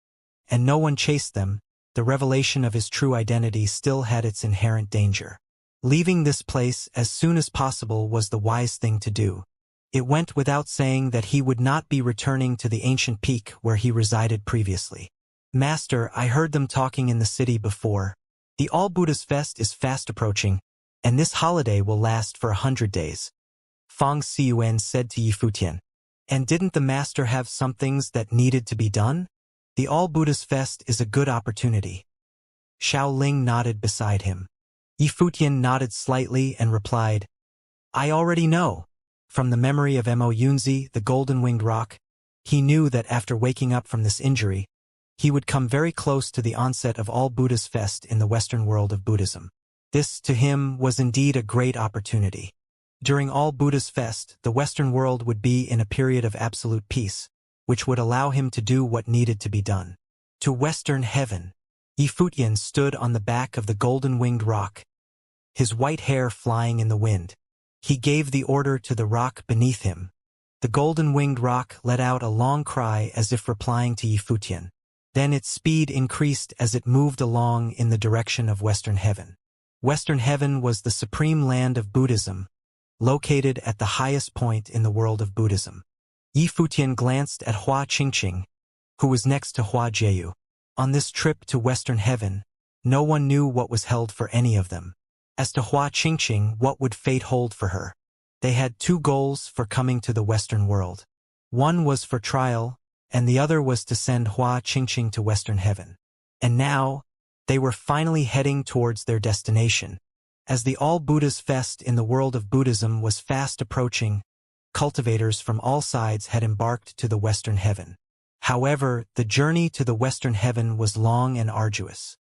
and no one chased them, the revelation of his true identity still had its inherent danger. Leaving this place as soon as possible was the wise thing to do. It went without saying that he would not be returning to the ancient peak where he resided previously. Master, I heard them talking in the city before. The All Buddha's Fest is fast approaching, and this holiday will last for 100 days. Fang Xiyuan said to Yifutian. And didn't the master have some things that needed to be done? The All Buddha's Fest is a good opportunity. Xiao Ling nodded beside him. Yifutian nodded slightly and replied, I already know. From the memory of Mo Yunzi, the golden-winged roc, he knew that after waking up from this injury, he would come very close to the onset of All Buddha's Fest in the Western world of Buddhism. This, to him, was indeed a great opportunity. During All Buddha's Fest, the Western world would be in a period of absolute peace, which would allow him to do what needed to be done. To Western Heaven, Yifutian stood on the back of the golden-winged roc, his white hair flying in the wind. He gave the order to the roc beneath him. The golden-winged roc let out a long cry as if replying to Yifutian. Then its speed increased as it moved along in the direction of Western Heaven. Western Heaven was the supreme land of Buddhism, located at the highest point in the world of Buddhism. Yifutian glanced at Hua Qingqing, who was next to Hua Jieyu. On this trip to Western Heaven, no one knew what was held for any of them. As to Hua Qingqing, what would fate hold for her? They had 2 goals for coming to the Western world. One was for trial, and the other was to send Hua Qingqing to Western Heaven. And now, they were finally heading towards their destination. As the All Buddha's Fest in the world of Buddhism was fast approaching, cultivators from all sides had embarked to the Western Heaven. However, the journey to the Western Heaven was long and arduous.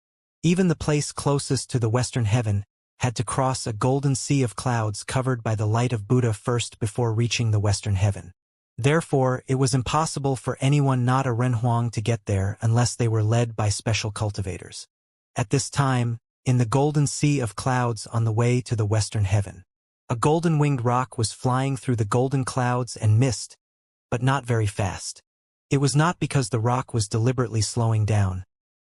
Even the place closest to the Western Heaven had to cross a golden sea of clouds covered by the light of Buddha first before reaching the Western Heaven. Therefore, it was impossible for anyone not a Renhuang to get there unless they were led by special cultivators. At this time, in the golden sea of clouds on the way to the Western Heaven, a golden-winged roc was flying through the golden clouds and mist, but not very fast. It was not because the roc was deliberately slowing down,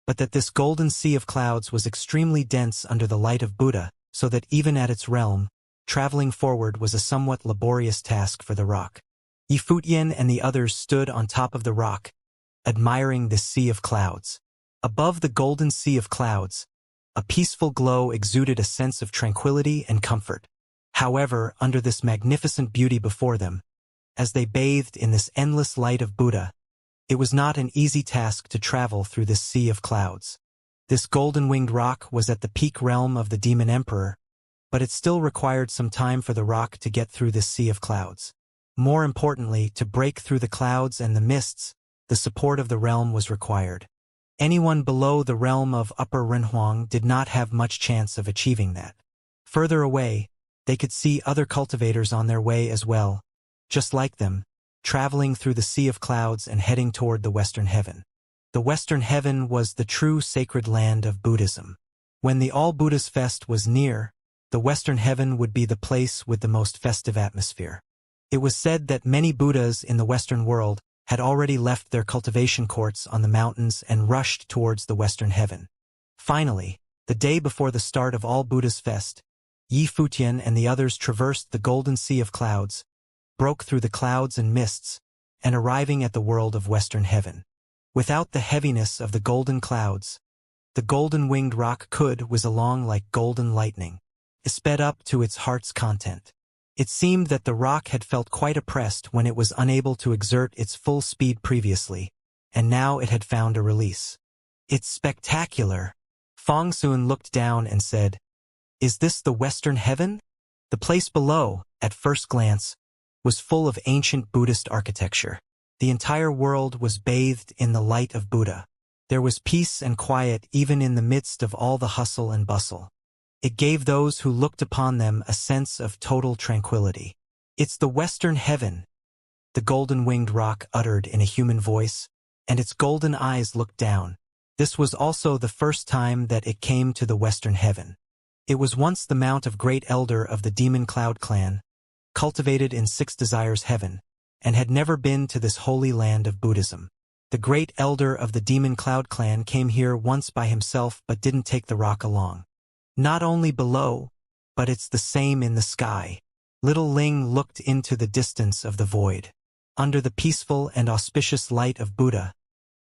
but that this golden sea of clouds was extremely dense under the light of Buddha, so that even at its realm, traveling forward was a somewhat laborious task for the roc. Yifutian and the others stood on top of the roc, admiring this sea of clouds. Above the golden sea of clouds, A peaceful glow exuded a sense of tranquility and comfort. However, under this magnificent beauty before them, as they bathed in this endless light of Buddha, it was not an easy task to travel through this sea of clouds. This golden-winged rock was at the peak realm of the Demon Emperor, but it still required some time for the rock to get through this sea of clouds. More importantly, to break through the clouds and the mists, the support of the realm was required. Anyone below the realm of Upper Renhuang did not have much chance of achieving that. Further away, they could see other cultivators on their way as well, just like them, traveling through the sea of clouds and heading toward the Western Heaven. The Western Heaven was the true sacred land of Buddhism. When the All Buddhas Fest was near, the Western Heaven would be the place with the most festive atmosphere. It was said that many Buddhas in the Western world had already left their cultivation courts on the mountains and rushed towards the Western Heaven. Finally, the day before the start of All Buddhas Fest, Yi Futian and the others traversed the golden sea of clouds, broke through the clouds and mists, and arriving at the world of Western Heaven. Without the heaviness of the golden clouds, the golden-winged rock could whiz along like golden lightning, sped up to its heart's content. It seemed that the rock had felt quite oppressed when it was unable to exert its full speed previously, and now it had found a release. "It's spectacular." Fong Sun looked down and said, "Is this the Western Heaven?" The place below, at first glance, was full of ancient Buddhist architecture. The entire world was bathed in the light of Buddha. There was peace and quiet even in the midst of all the hustle and bustle. It gave those who looked upon them a sense of total tranquility. "It's the Western Heaven," the golden-winged rock uttered in a human voice, and its golden eyes looked down. This was also the first time that it came to the Western Heaven. It was once the Mount of Great Elder of the Demon Cloud clan, cultivated in Six Desires Heaven, and had never been to this holy land of Buddhism. The Great Elder of the Demon Cloud clan came here once by himself but didn't take the rock along. "Not only below, but it's the same in the sky." Little Ling looked into the distance of the void. Under the peaceful and auspicious light of Buddha,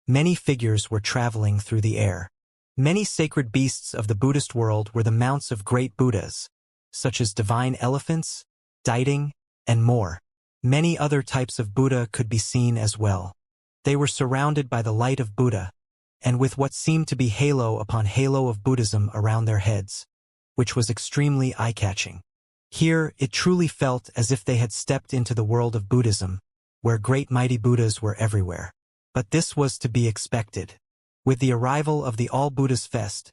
many figures were traveling through the air. Many sacred beasts of the Buddhist world were the mounts of great Buddhas, such as divine elephants, Daiting, and more. Many other types of Buddha could be seen as well. They were surrounded by the light of Buddha, and with what seemed to be halo upon halo of Buddhism around their heads, which was extremely eye-catching. Here, it truly felt as if they had stepped into the world of Buddhism, where great mighty Buddhas were everywhere. But this was to be expected. With the arrival of the All Buddhas Fest,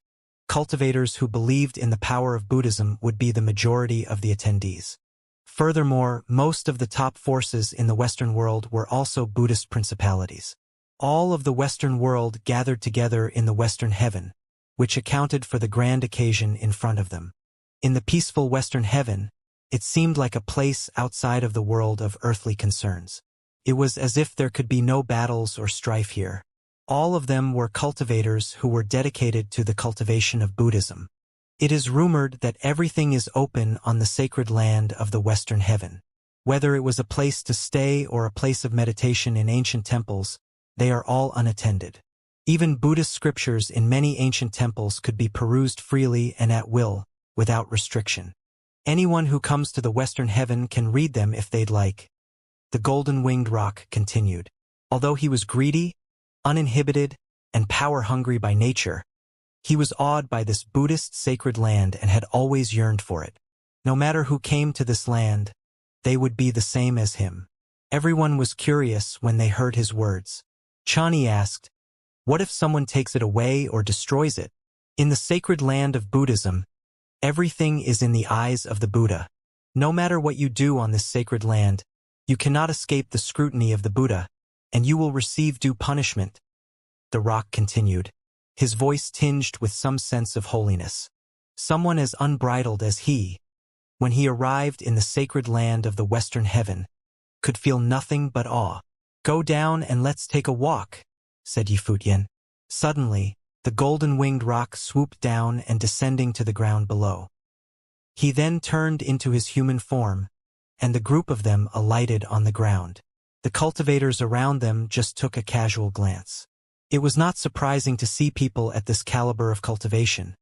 cultivators who believed in the power of Buddhism would be the majority of the attendees. Furthermore, most of the top forces in the Western world were also Buddhist principalities. All of the Western world gathered together in the Western Heaven, which accounted for the grand occasion in front of them. In the peaceful Western Heaven, it seemed like a place outside of the world of earthly concerns. It was as if there could be no battles or strife here. All of them were cultivators who were dedicated to the cultivation of Buddhism. It is rumored that everything is open on the sacred land of the Western Heaven. Whether it was a place to stay or a place of meditation in ancient temples, they are all unattended. Even Buddhist scriptures in many ancient temples could be perused freely and at will, without restriction. Anyone who comes to the Western Heaven can read them if they'd like. The golden-winged rock continued. Although he was greedy, uninhibited, and power-hungry by nature, he was awed by this Buddhist sacred land and had always yearned for it. No matter who came to this land, they would be the same as him. Everyone was curious when they heard his words. Chani asked, "What if someone takes it away or destroys it?" In the sacred land of Buddhism, everything is in the eyes of the Buddha. No matter what you do on this sacred land, you cannot escape the scrutiny of the Buddha, and you will receive due punishment. The rock continued, his voice tinged with some sense of holiness. Someone as unbridled as he, when he arrived in the sacred land of the Western Heaven, could feel nothing but awe. "Go down and let's take a walk," said Yifutian. Suddenly, the golden-winged rock swooped down and descending to the ground below. He then turned into his human form, and the group of them alighted on the ground. The cultivators around them just took a casual glance. It was not surprising to see people at this caliber of cultivation.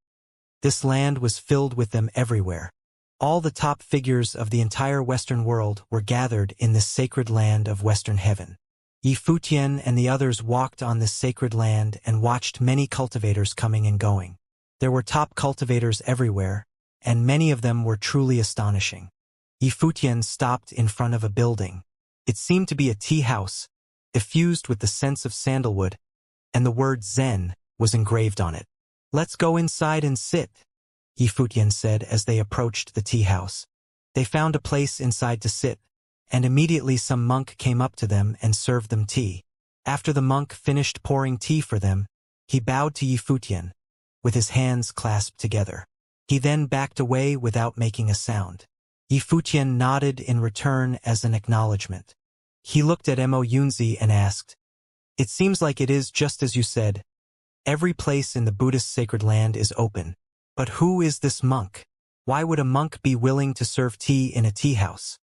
This land was filled with them everywhere. All the top figures of the entire Western world were gathered in this sacred land of Western Heaven. Yifutian and the others walked on this sacred land and watched many cultivators coming and going. There were top cultivators everywhere, and many of them were truly astonishing. Yifutian stopped in front of a building. It seemed to be a tea house, effused with the scents of sandalwood, and the word Zen was engraved on it. "Let's go inside and sit," Yifutian said as they approached the tea house. They found a place inside to sit, and immediately some monk came up to them and served them tea. After the monk finished pouring tea for them, he bowed to Yifutian, with his hands clasped together. He then backed away without making a sound. Yifutian nodded in return as an acknowledgement. He looked at Mo Yunzi and asked, "It seems like it is just as you said. Every place in the Buddhist sacred land is open. But who is this monk? Why would a monk be willing to serve tea in a tea house?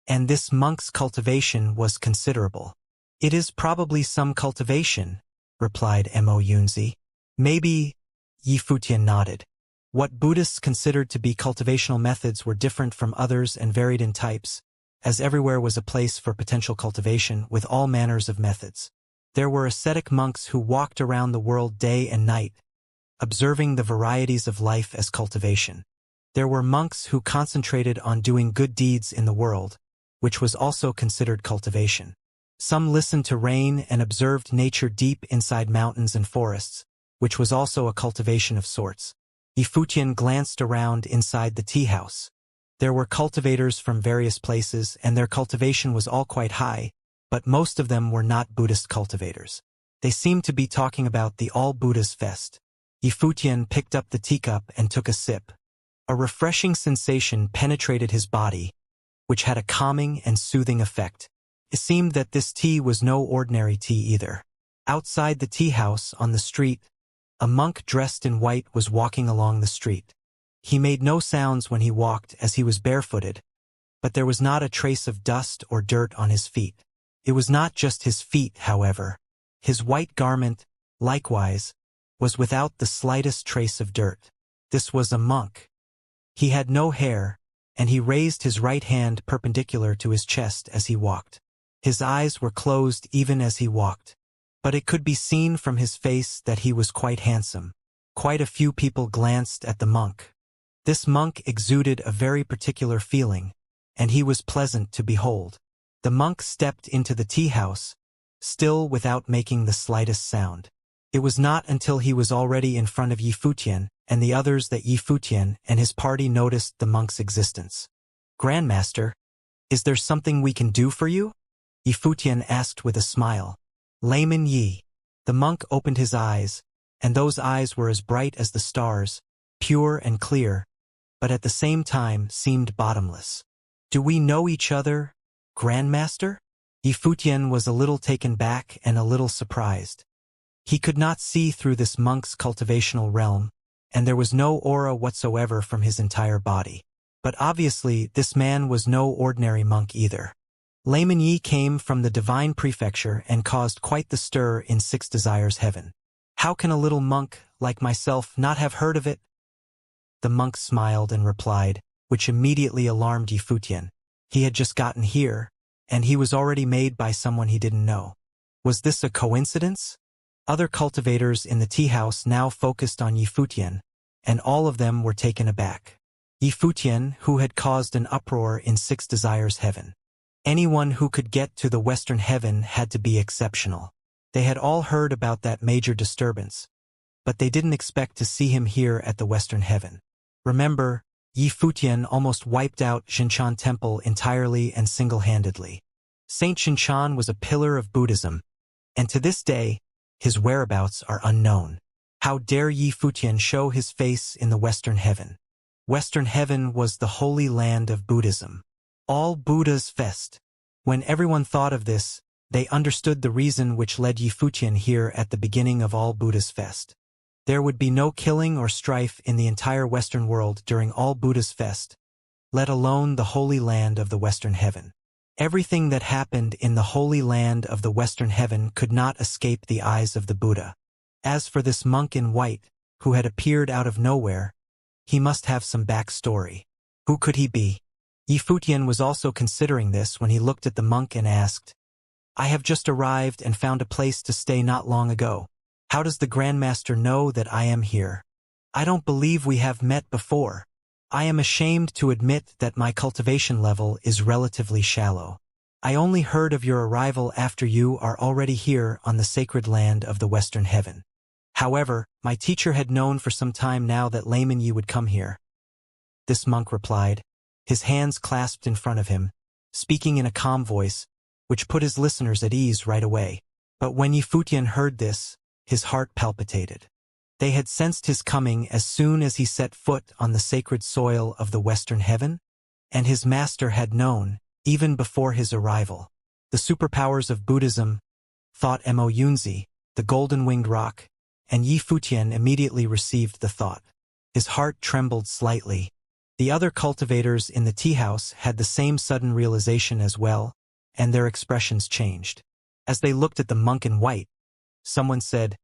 And this monk's cultivation was considerable." "It is probably some cultivation," replied Mo Yunzi. "Maybe," Yifutian nodded. What Buddhists considered to be cultivational methods were different from others and varied in types, as everywhere was a place for potential cultivation with all manners of methods. There were ascetic monks who walked around the world day and night, observing the varieties of life as cultivation. There were monks who concentrated on doing good deeds in the world, which was also considered cultivation. Some listened to rain and observed nature deep inside mountains and forests, which was also a cultivation of sorts. Yifutian glanced around inside the tea house. There were cultivators from various places, and their cultivation was all quite high, but most of them were not Buddhist cultivators. They seemed to be talking about the All Buddhas Fest. Yifutian picked up the teacup and took a sip. A refreshing sensation penetrated his body, which had a calming and soothing effect. It seemed that this tea was no ordinary tea either. Outside the tea house on the street, a monk dressed in white was walking along the street. He made no sounds when he walked as he was barefooted, but there was not a trace of dust or dirt on his feet. It was not just his feet, however. His white garment, likewise, was without the slightest trace of dirt. This was a monk. He had no hair, and he raised his right hand perpendicular to his chest as he walked. His eyes were closed even as he walked. But it could be seen from his face that he was quite handsome. Quite a few people glanced at the monk. This monk exuded a very particular feeling, and he was pleasant to behold. The monk stepped into the tea house, still without making the slightest sound. It was not until he was already in front of Yifutian and the others that Yifutian and his party noticed the monk's existence. "Grandmaster, is there something we can do for you?" Yifutian asked with a smile. "Layman Yi." The monk opened his eyes, and those eyes were as bright as the stars, pure and clear, but at the same time seemed bottomless. "Do we know each other, Grandmaster?" Yifutian was a little taken back and a little surprised. He could not see through this monk's cultivational realm, and there was no aura whatsoever from his entire body. But obviously this man was no ordinary monk either. Layman Yi came from the divine prefecture and caused quite the stir in Six Desires Heaven. "How can a little monk like myself not have heard of it?" The monk smiled and replied, which immediately alarmed Yifutian. He had just gotten here, and he was already made by someone he didn't know. Was this a coincidence? Other cultivators in the tea house now focused on Yifutian, and all of them were taken aback. Yifutian, who had caused an uproar in Six Desires Heaven. Anyone who could get to the Western Heaven had to be exceptional. They had all heard about that major disturbance, but they didn't expect to see him here at the Western Heaven. Remember, Yifutian almost wiped out Xianxia Temple entirely and single-handedly. Saint Xianxia was a pillar of Buddhism, and to this day, his whereabouts are unknown. How dare Yifutian show his face in the Western Heaven? Western Heaven was the holy land of Buddhism. All Buddhas Fest. When everyone thought of this, they understood the reason which led Yifutian here at the beginning of All Buddhas Fest. There would be no killing or strife in the entire Western world during All Buddhas Fest, let alone the holy land of the Western Heaven. Everything that happened in the holy land of the Western Heaven could not escape the eyes of the Buddha. As for this monk in white, who had appeared out of nowhere, He must have some backstory. Who could he be? Yifutian was also considering this when he looked at the monk and asked, I have just arrived and found a place to stay not long ago. How does the Grandmaster know that I am here? I don't believe we have met before. I am ashamed to admit that my cultivation level is relatively shallow. I only heard of your arrival after you are already here on the sacred land of the Western Heaven. However, my teacher had known for some time now that Layman Yi would come here. This monk replied, his hands clasped in front of him, speaking in a calm voice, which put his listeners at ease right away. But when Yifutian heard this, his heart palpitated. They had sensed his coming as soon as he set foot on the sacred soil of the Western Heaven, and his master had known, even before his arrival. The superpowers of Buddhism, thought Mo Yunzi, the golden-winged rock, and Yifutian immediately received the thought. His heart trembled slightly. The other cultivators in the tea-house had the same sudden realization as well, and their expressions changed. As they looked at the monk in white, someone said,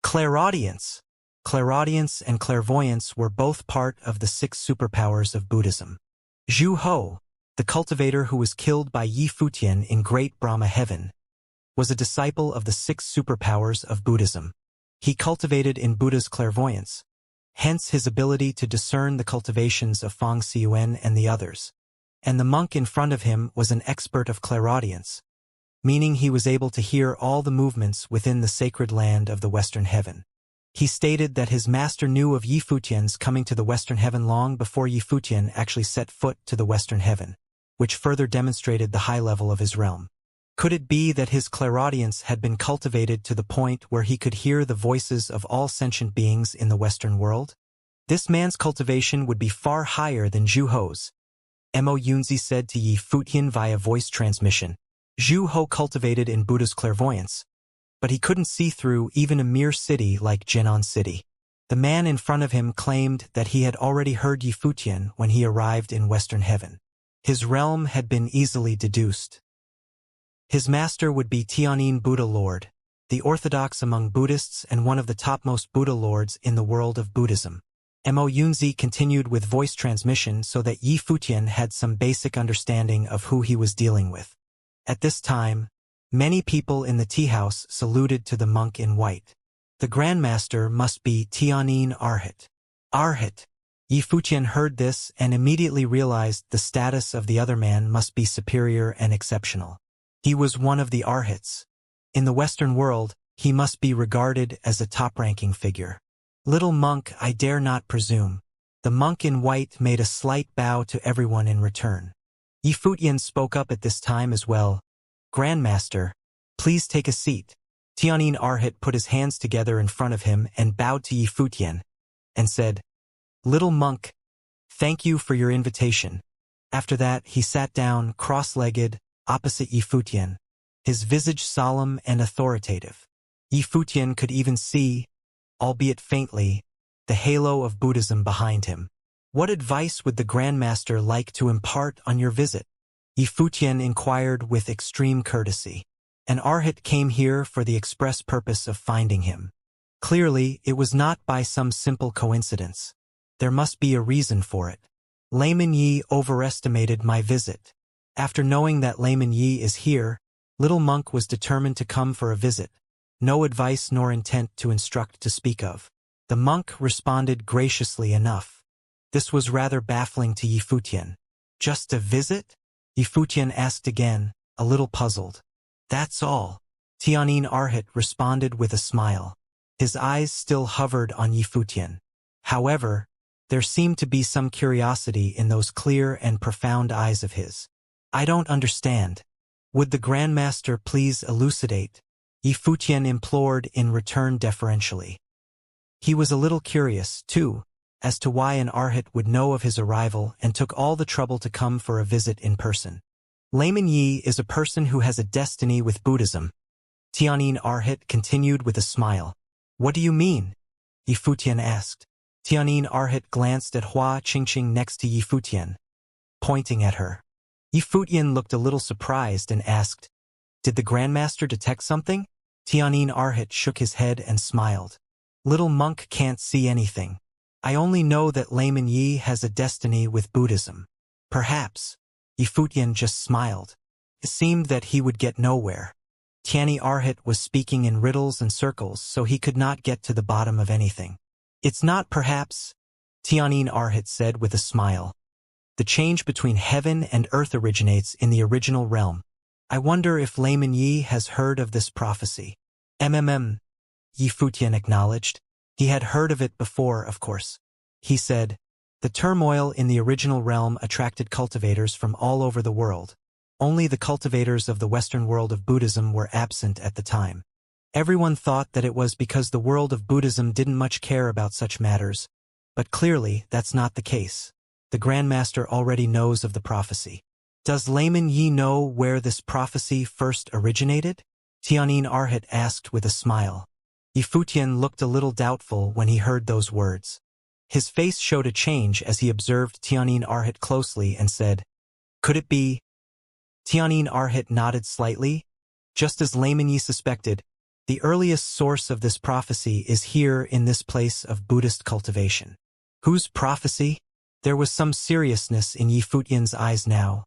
Clairaudience! Clairaudience and clairvoyance were both part of the 6 superpowers of Buddhism. Zhu Ho, the cultivator who was killed by Yifutian in Great Brahma Heaven, was a disciple of the 6 superpowers of Buddhism. He cultivated in Buddha's clairvoyance, hence his ability to discern the cultivations of Feng Xiuan and the others. And the monk in front of him was an expert of clairaudience, meaning he was able to hear all the movements within the sacred land of the Western Heaven. He stated that his master knew of Yifutian's coming to the Western Heaven long before Yifutian actually set foot to the Western Heaven, which further demonstrated the high level of his realm. Could it be that his clairaudience had been cultivated to the point where he could hear the voices of all sentient beings in the Western world? This man's cultivation would be far higher than Zhu Ho's. Mo Yunzi said to Yifutian via voice transmission. Zhu Ho cultivated in Buddha's clairvoyance, but he couldn't see through even a mere city like Jinan City. The man in front of him claimed that he had already heard Yifutian when he arrived in Western Heaven. His realm had been easily deduced. His master would be Tianyin Buddha Lord, the orthodox among Buddhists and one of the topmost Buddha lords in the world of Buddhism. Mo Yunzi continued with voice transmission so that Yifutian had some basic understanding of who he was dealing with. At this time, many people in the tea-house saluted to the monk in white. The Grandmaster must be Tianyin Arhat. Arhat. Yifutian heard this and immediately realized the status of the other man must be superior and exceptional. He was one of the Arhats. In the Western world, he must be regarded as a top-ranking figure. Little monk, I dare not presume. The monk in white made a slight bow to everyone in return. Yifutian spoke up at this time as well. Grandmaster, please take a seat. Tianyin Arhat put his hands together in front of him and bowed to Yifutian, and said, Little monk, thank you for your invitation. After that, he sat down, cross-legged, opposite Yifutian, his visage solemn and authoritative. Yifutian could even see, albeit faintly, the halo of Buddhism behind him. What advice would the Grandmaster like to impart on your visit? Yifutian inquired with extreme courtesy. An Arhat came here for the express purpose of finding him. Clearly, it was not by some simple coincidence. There must be a reason for it. Layman Yi overestimated my visit. After knowing that Layman Yi is here, little monk was determined to come for a visit. No advice nor intent to instruct to speak of. The monk responded graciously enough. This was rather baffling to Yifutian. Just a visit? Yifutian asked again, a little puzzled. That's all. Tianyin Arhat responded with a smile. His eyes still hovered on Yifutian. However, there seemed to be some curiosity in those clear and profound eyes of his. I don't understand. Would the Grandmaster please elucidate? Yifutian implored in return deferentially. He was a little curious, too, as to why an Arhat would know of his arrival and took all the trouble to come for a visit in person. Layman Yi is a person who has a destiny with Buddhism. Tianyin Arhat continued with a smile. What do you mean? Yifutian asked. Tianyin Arhat glanced at Hua Qingqing next to Yifutian, pointing at her. Yifutian looked a little surprised and asked, Did the Grandmaster detect something? Tianyin Arhat shook his head and smiled. Little monk can't see anything. I only know that Layman Yi has a destiny with Buddhism. Perhaps. Yifutian just smiled. It seemed that he would get nowhere. Tianyi Arhat was speaking in riddles and circles, so he could not get to the bottom of anything. It's not perhaps, Tianyi Arhat said with a smile. The change between heaven and earth originates in the original realm. I wonder if Layman Yi has heard of this prophecy. Yifutian acknowledged. He had heard of it before, of course. He said, the turmoil in the original realm attracted cultivators from all over the world. Only the cultivators of the Western world of Buddhism were absent at the time. Everyone thought that it was because the world of Buddhism didn't much care about such matters, but clearly that's not the case. The Grandmaster already knows of the prophecy. Does Layman Yi know where this prophecy first originated? Tianyi Arhat asked with a smile. Yifutian looked a little doubtful when he heard those words. His face showed a change as he observed Tianyi Arhat closely and said, could it be? Tianyi Arhat nodded slightly. Just as Layman Yi suspected, the earliest source of this prophecy is here in this place of Buddhist cultivation. Whose prophecy? There was some seriousness in Yifutian's eyes now,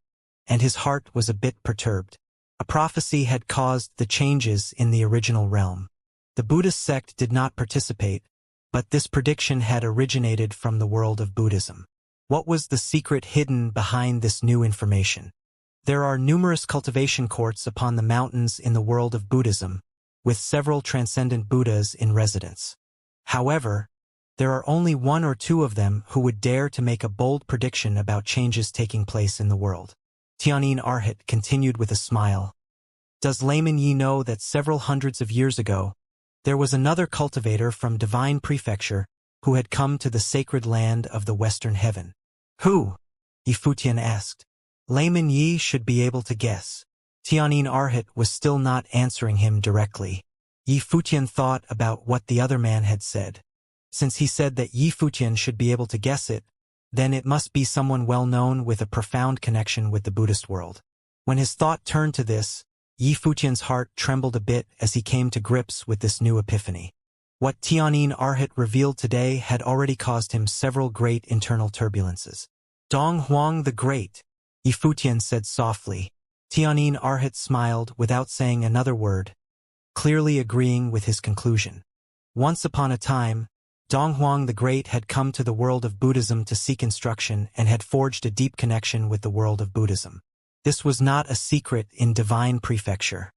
and his heart was a bit perturbed. A prophecy had caused the changes in the original realm. The Buddhist sect did not participate, but this prediction had originated from the world of Buddhism. What was the secret hidden behind this new information? There are numerous cultivation courts upon the mountains in the world of Buddhism, with several transcendent Buddhas in residence. However, there are only one or two of them who would dare to make a bold prediction about changes taking place in the world. Tianyi Arhat continued with a smile. Does Layman Yi know that several hundreds of years ago, there was another cultivator from Divine Prefecture who had come to the sacred land of the Western Heaven? Who? Yifutian asked. Layman Yi should be able to guess. Tianyi Arhat was still not answering him directly. Yifutian thought about what the other man had said. Since he said that Yifutian should be able to guess it, then it must be someone well-known with a profound connection with the Buddhist world. When his thought turned to this, Yifutian's heart trembled a bit as he came to grips with this new epiphany. What Tianyi Arhat revealed today had already caused him several great internal turbulences. Dong Huang the Great, Yifutian said softly. Tianyi Arhat smiled without saying another word, clearly agreeing with his conclusion. Once upon a time, Dong Huang the Great had come to the world of Buddhism to seek instruction and had forged a deep connection with the world of Buddhism. This was not a secret in Divine Prefecture.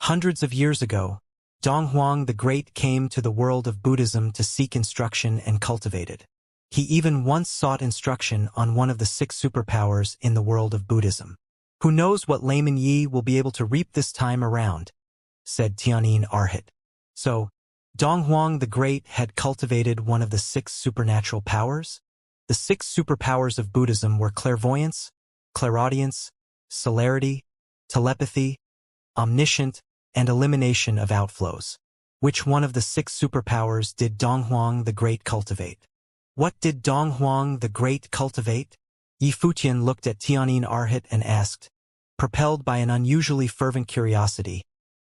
Hundreds of years ago, Dong Huang the Great came to the world of Buddhism to seek instruction and cultivate it. He even once sought instruction on one of the 6 superpowers in the world of Buddhism. Who knows what Layman Yi will be able to reap this time around, said Tianyi Arhat. So, Dong Huang the Great had cultivated one of the 6 supernatural powers? The 6 superpowers of Buddhism were clairvoyance, clairaudience, celerity, telepathy, omniscient, and elimination of outflows. Which one of the 6 superpowers did Dong Huang the Great cultivate? What did Dong Huang the Great cultivate? Yifutian looked at Tianyi Arhat and asked, propelled by an unusually fervent curiosity,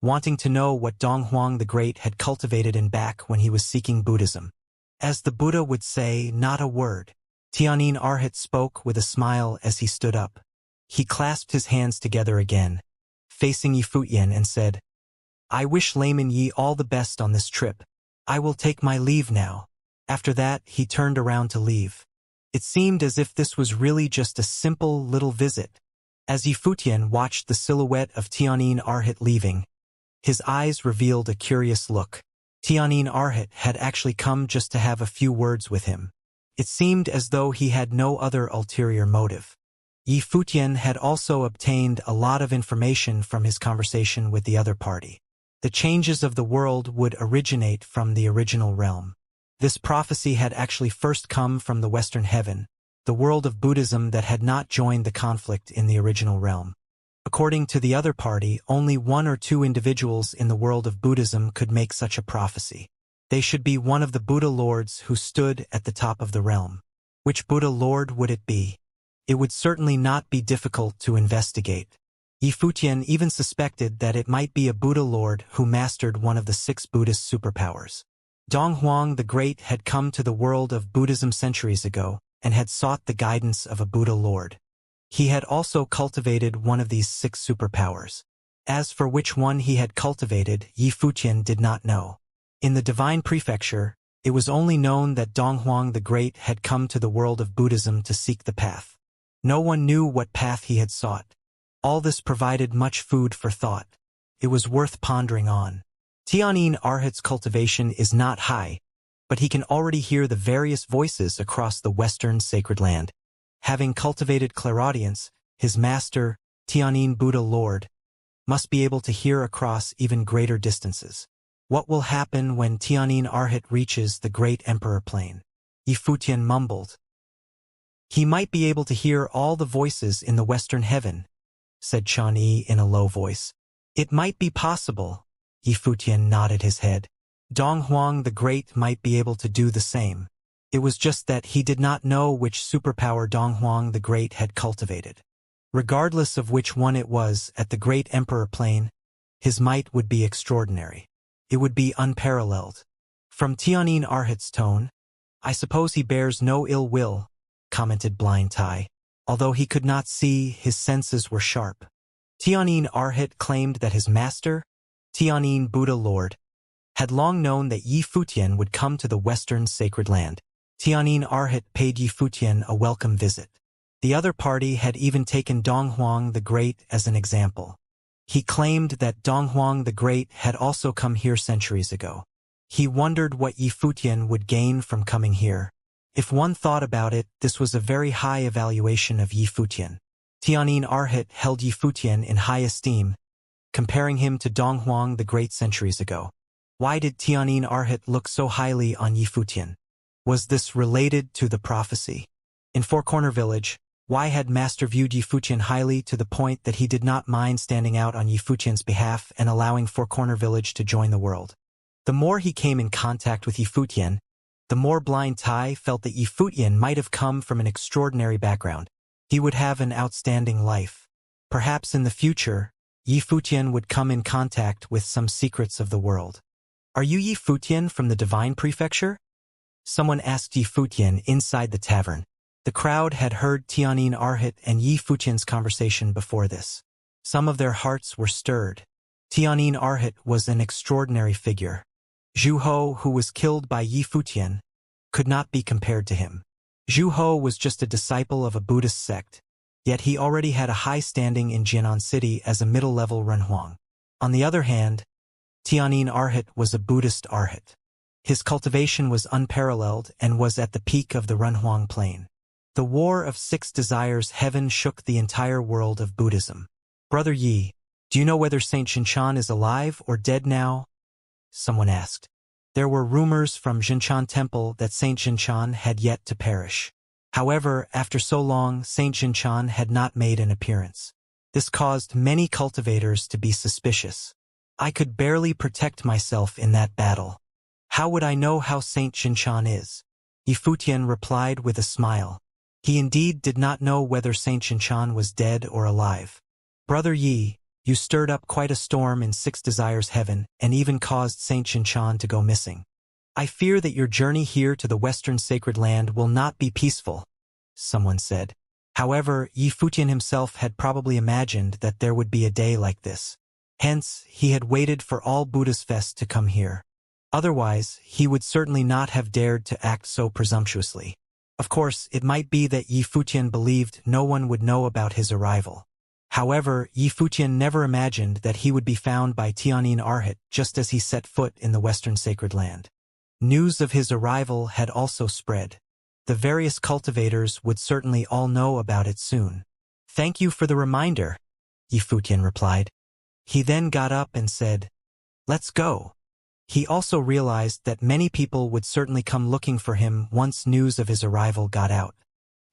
wanting to know what Dong Huang the Great had cultivated in back when he was seeking Buddhism. As the Buddha would say, not a word. Tianyi Arhat spoke with a smile as he stood up. He clasped his hands together again, facing Yifutian, and said, I wish Layman Yi all the best on this trip. I will take my leave now. After that, he turned around to leave. It seemed as if this was really just a simple little visit. As Yifutian watched the silhouette of Tianyi Arhat leaving, his eyes revealed a curious look. Tianyi Arhat had actually come just to have a few words with him. It seemed as though he had no other ulterior motive. Yifutian had also obtained a lot of information from his conversation with the other party. The changes of the world would originate from the original realm. This prophecy had actually first come from the Western Heaven, the world of Buddhism that had not joined the conflict in the original realm. According to the other party, only 1 or 2 individuals in the world of Buddhism could make such a prophecy. They should be one of the Buddha lords who stood at the top of the realm. Which Buddha lord would it be? It would certainly not be difficult to investigate. Yifutian even suspected that it might be a Buddha lord who mastered one of the 6 Buddhist superpowers. Dong Huang the Great had come to the world of Buddhism centuries ago and had sought the guidance of a Buddha Lord. He had also cultivated one of these 6 superpowers. As for which one he had cultivated, Yi Futian did not know. In the Divine Prefecture, it was only known that Dong Huang the Great had come to the world of Buddhism to seek the path. No one knew what path he had sought. All this provided much food for thought. It was worth pondering on. Tianyin Arhat's cultivation is not high, but he can already hear the various voices across the Western sacred land. Having cultivated clairaudience, his master, Tianyin Buddha Lord, must be able to hear across even greater distances. What will happen when Tianyin Arhat reaches the great emperor plane? Yi Futian mumbled. He might be able to hear all the voices in the western heaven, said Chang'e in a low voice. It might be possible. Yi Futian nodded his head. Dong Huang the Great might be able to do the same. It was just that he did not know which superpower Dong Huang the Great had cultivated. Regardless of which one it was at the great emperor plane, his might would be extraordinary. It would be unparalleled. From Tianyin Arhat's tone, I suppose he bears no ill will, commented Blind Tai. Although he could not see, his senses were sharp. Tianyin Arhat claimed that his master, Tianyin Buddha Lord, had long known that Yi Futian would come to the western sacred land. Tianyin Arhat paid Yi Futian a welcome visit. The other party had even taken Dong Huang the Great as an example. He claimed that Dong Huang the Great had also come here centuries ago. He wondered what Yi Futian would gain from coming here. If one thought about it, this was a very high evaluation of Yi Futian. Tianyin Arhat held Yi Futian in high esteem, comparing him to Dong Huang the Great centuries ago. Why did Tianyin Arhat look so highly on Yi Futian? Was this related to the prophecy? In Four Corner Village, why had Master viewed Yi Futian highly to the point that he did not mind standing out on Yi Futian's behalf and allowing Four Corner Village to join the world? The more he came in contact with Yi Futian, the more Blind Tai felt that Yi Futian might have come from an extraordinary background. He would have an outstanding life. Perhaps in the future, Yi Futian would come in contact with some secrets of the world. Are you Yi Futian from the Divine Prefecture? Someone asked Yi Futian inside the tavern. The crowd had heard Tianyin Arhat and Yi Futian's conversation before this. Some of their hearts were stirred. Tianyin Arhat was an extraordinary figure. Zhu Ho, who was killed by Yi Futian, could not be compared to him. Zhu Ho was just a disciple of a Buddhist sect, yet he already had a high standing in Jianan City as a middle-level Renhuang. On the other hand, Tianyin Arhat was a Buddhist Arhat. His cultivation was unparalleled and was at the peak of the Renhuang plane. The War of 6 Desires heaven shook the entire world of Buddhism. Brother Yi, do you know whether Saint Xianxia is alive or dead now? Someone asked. There were rumors from Xianxia Temple that Saint Xianxia had yet to perish. However, after so long, Saint Xianxia had not made an appearance. This caused many cultivators to be suspicious. I could barely protect myself in that battle. How would I know how Saint Xianxia is? Yi Futian replied with a smile. He indeed did not know whether Saint Xianxia was dead or alive. Brother Yi, you stirred up quite a storm in 6 Desires heaven and even caused Saint Xianxia to go missing. I fear that your journey here to the western sacred land will not be peaceful, someone said. However, Yi Futian himself had probably imagined that there would be a day like this. Hence, he had waited for all Buddha's Fest to come here. Otherwise, he would certainly not have dared to act so presumptuously. Of course, it might be that Yi Futian believed no one would know about his arrival. However, Yi Futian never imagined that he would be found by Tianyin Arhat just as he set foot in the western sacred land. News of his arrival had also spread. The various cultivators would certainly all know about it soon. Thank you for the reminder, Yi Futian replied. He then got up and said, Let's go. He also realized that many people would certainly come looking for him once news of his arrival got out.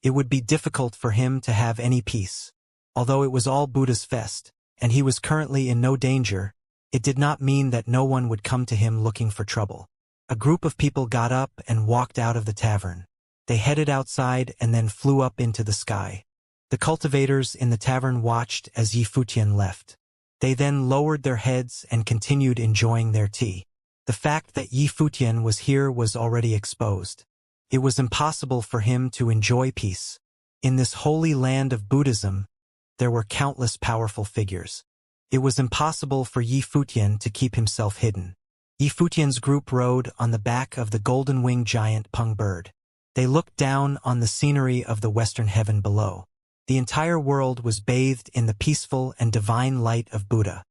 It would be difficult for him to have any peace. Although it was all Buddha's Fest, and he was currently in no danger, it did not mean that no one would come to him looking for trouble. A group of people got up and walked out of the tavern. They headed outside and then flew up into the sky. The cultivators in the tavern watched as Yi Futian left. They then lowered their heads and continued enjoying their tea. The fact that Yi Futian was here was already exposed. It was impossible for him to enjoy peace. In this holy land of Buddhism, there were countless powerful figures. It was impossible for Yi Futian to keep himself hidden. Yi Futian's group rode on the back of the golden-winged giant Peng bird. They looked down on the scenery of the western heaven below. The entire world was bathed in the peaceful and divine light of Buddha.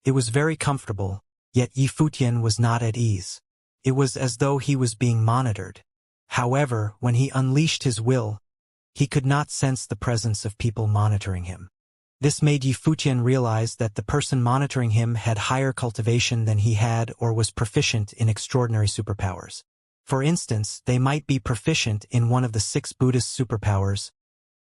It was very comfortable, yet Yi Futian was not at ease. It was as though he was being monitored. However, when he unleashed his will, he could not sense the presence of people monitoring him. This made Yi Futian realize that the person monitoring him had higher cultivation than he had or was proficient in extraordinary superpowers. For instance, they might be proficient in one of the 6 Buddhist superpowers,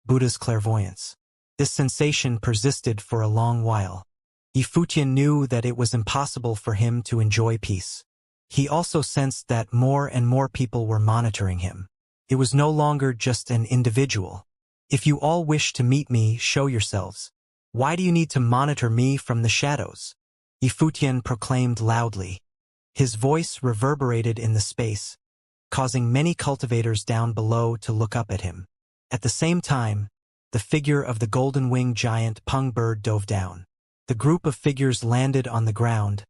Buddha's clairvoyance. This sensation persisted for a long while. Yi Futian knew that it was impossible for him to enjoy peace. He also sensed that more and more people were monitoring him. It was no longer just an individual. If you all wish to meet me, show yourselves. Why do you need to monitor me from the shadows? Yi Futian proclaimed loudly. His voice reverberated in the space, causing many cultivators down below to look up at him. At the same time, the figure of the golden-winged giant Peng bird dove down. The group of figures landed on the ground,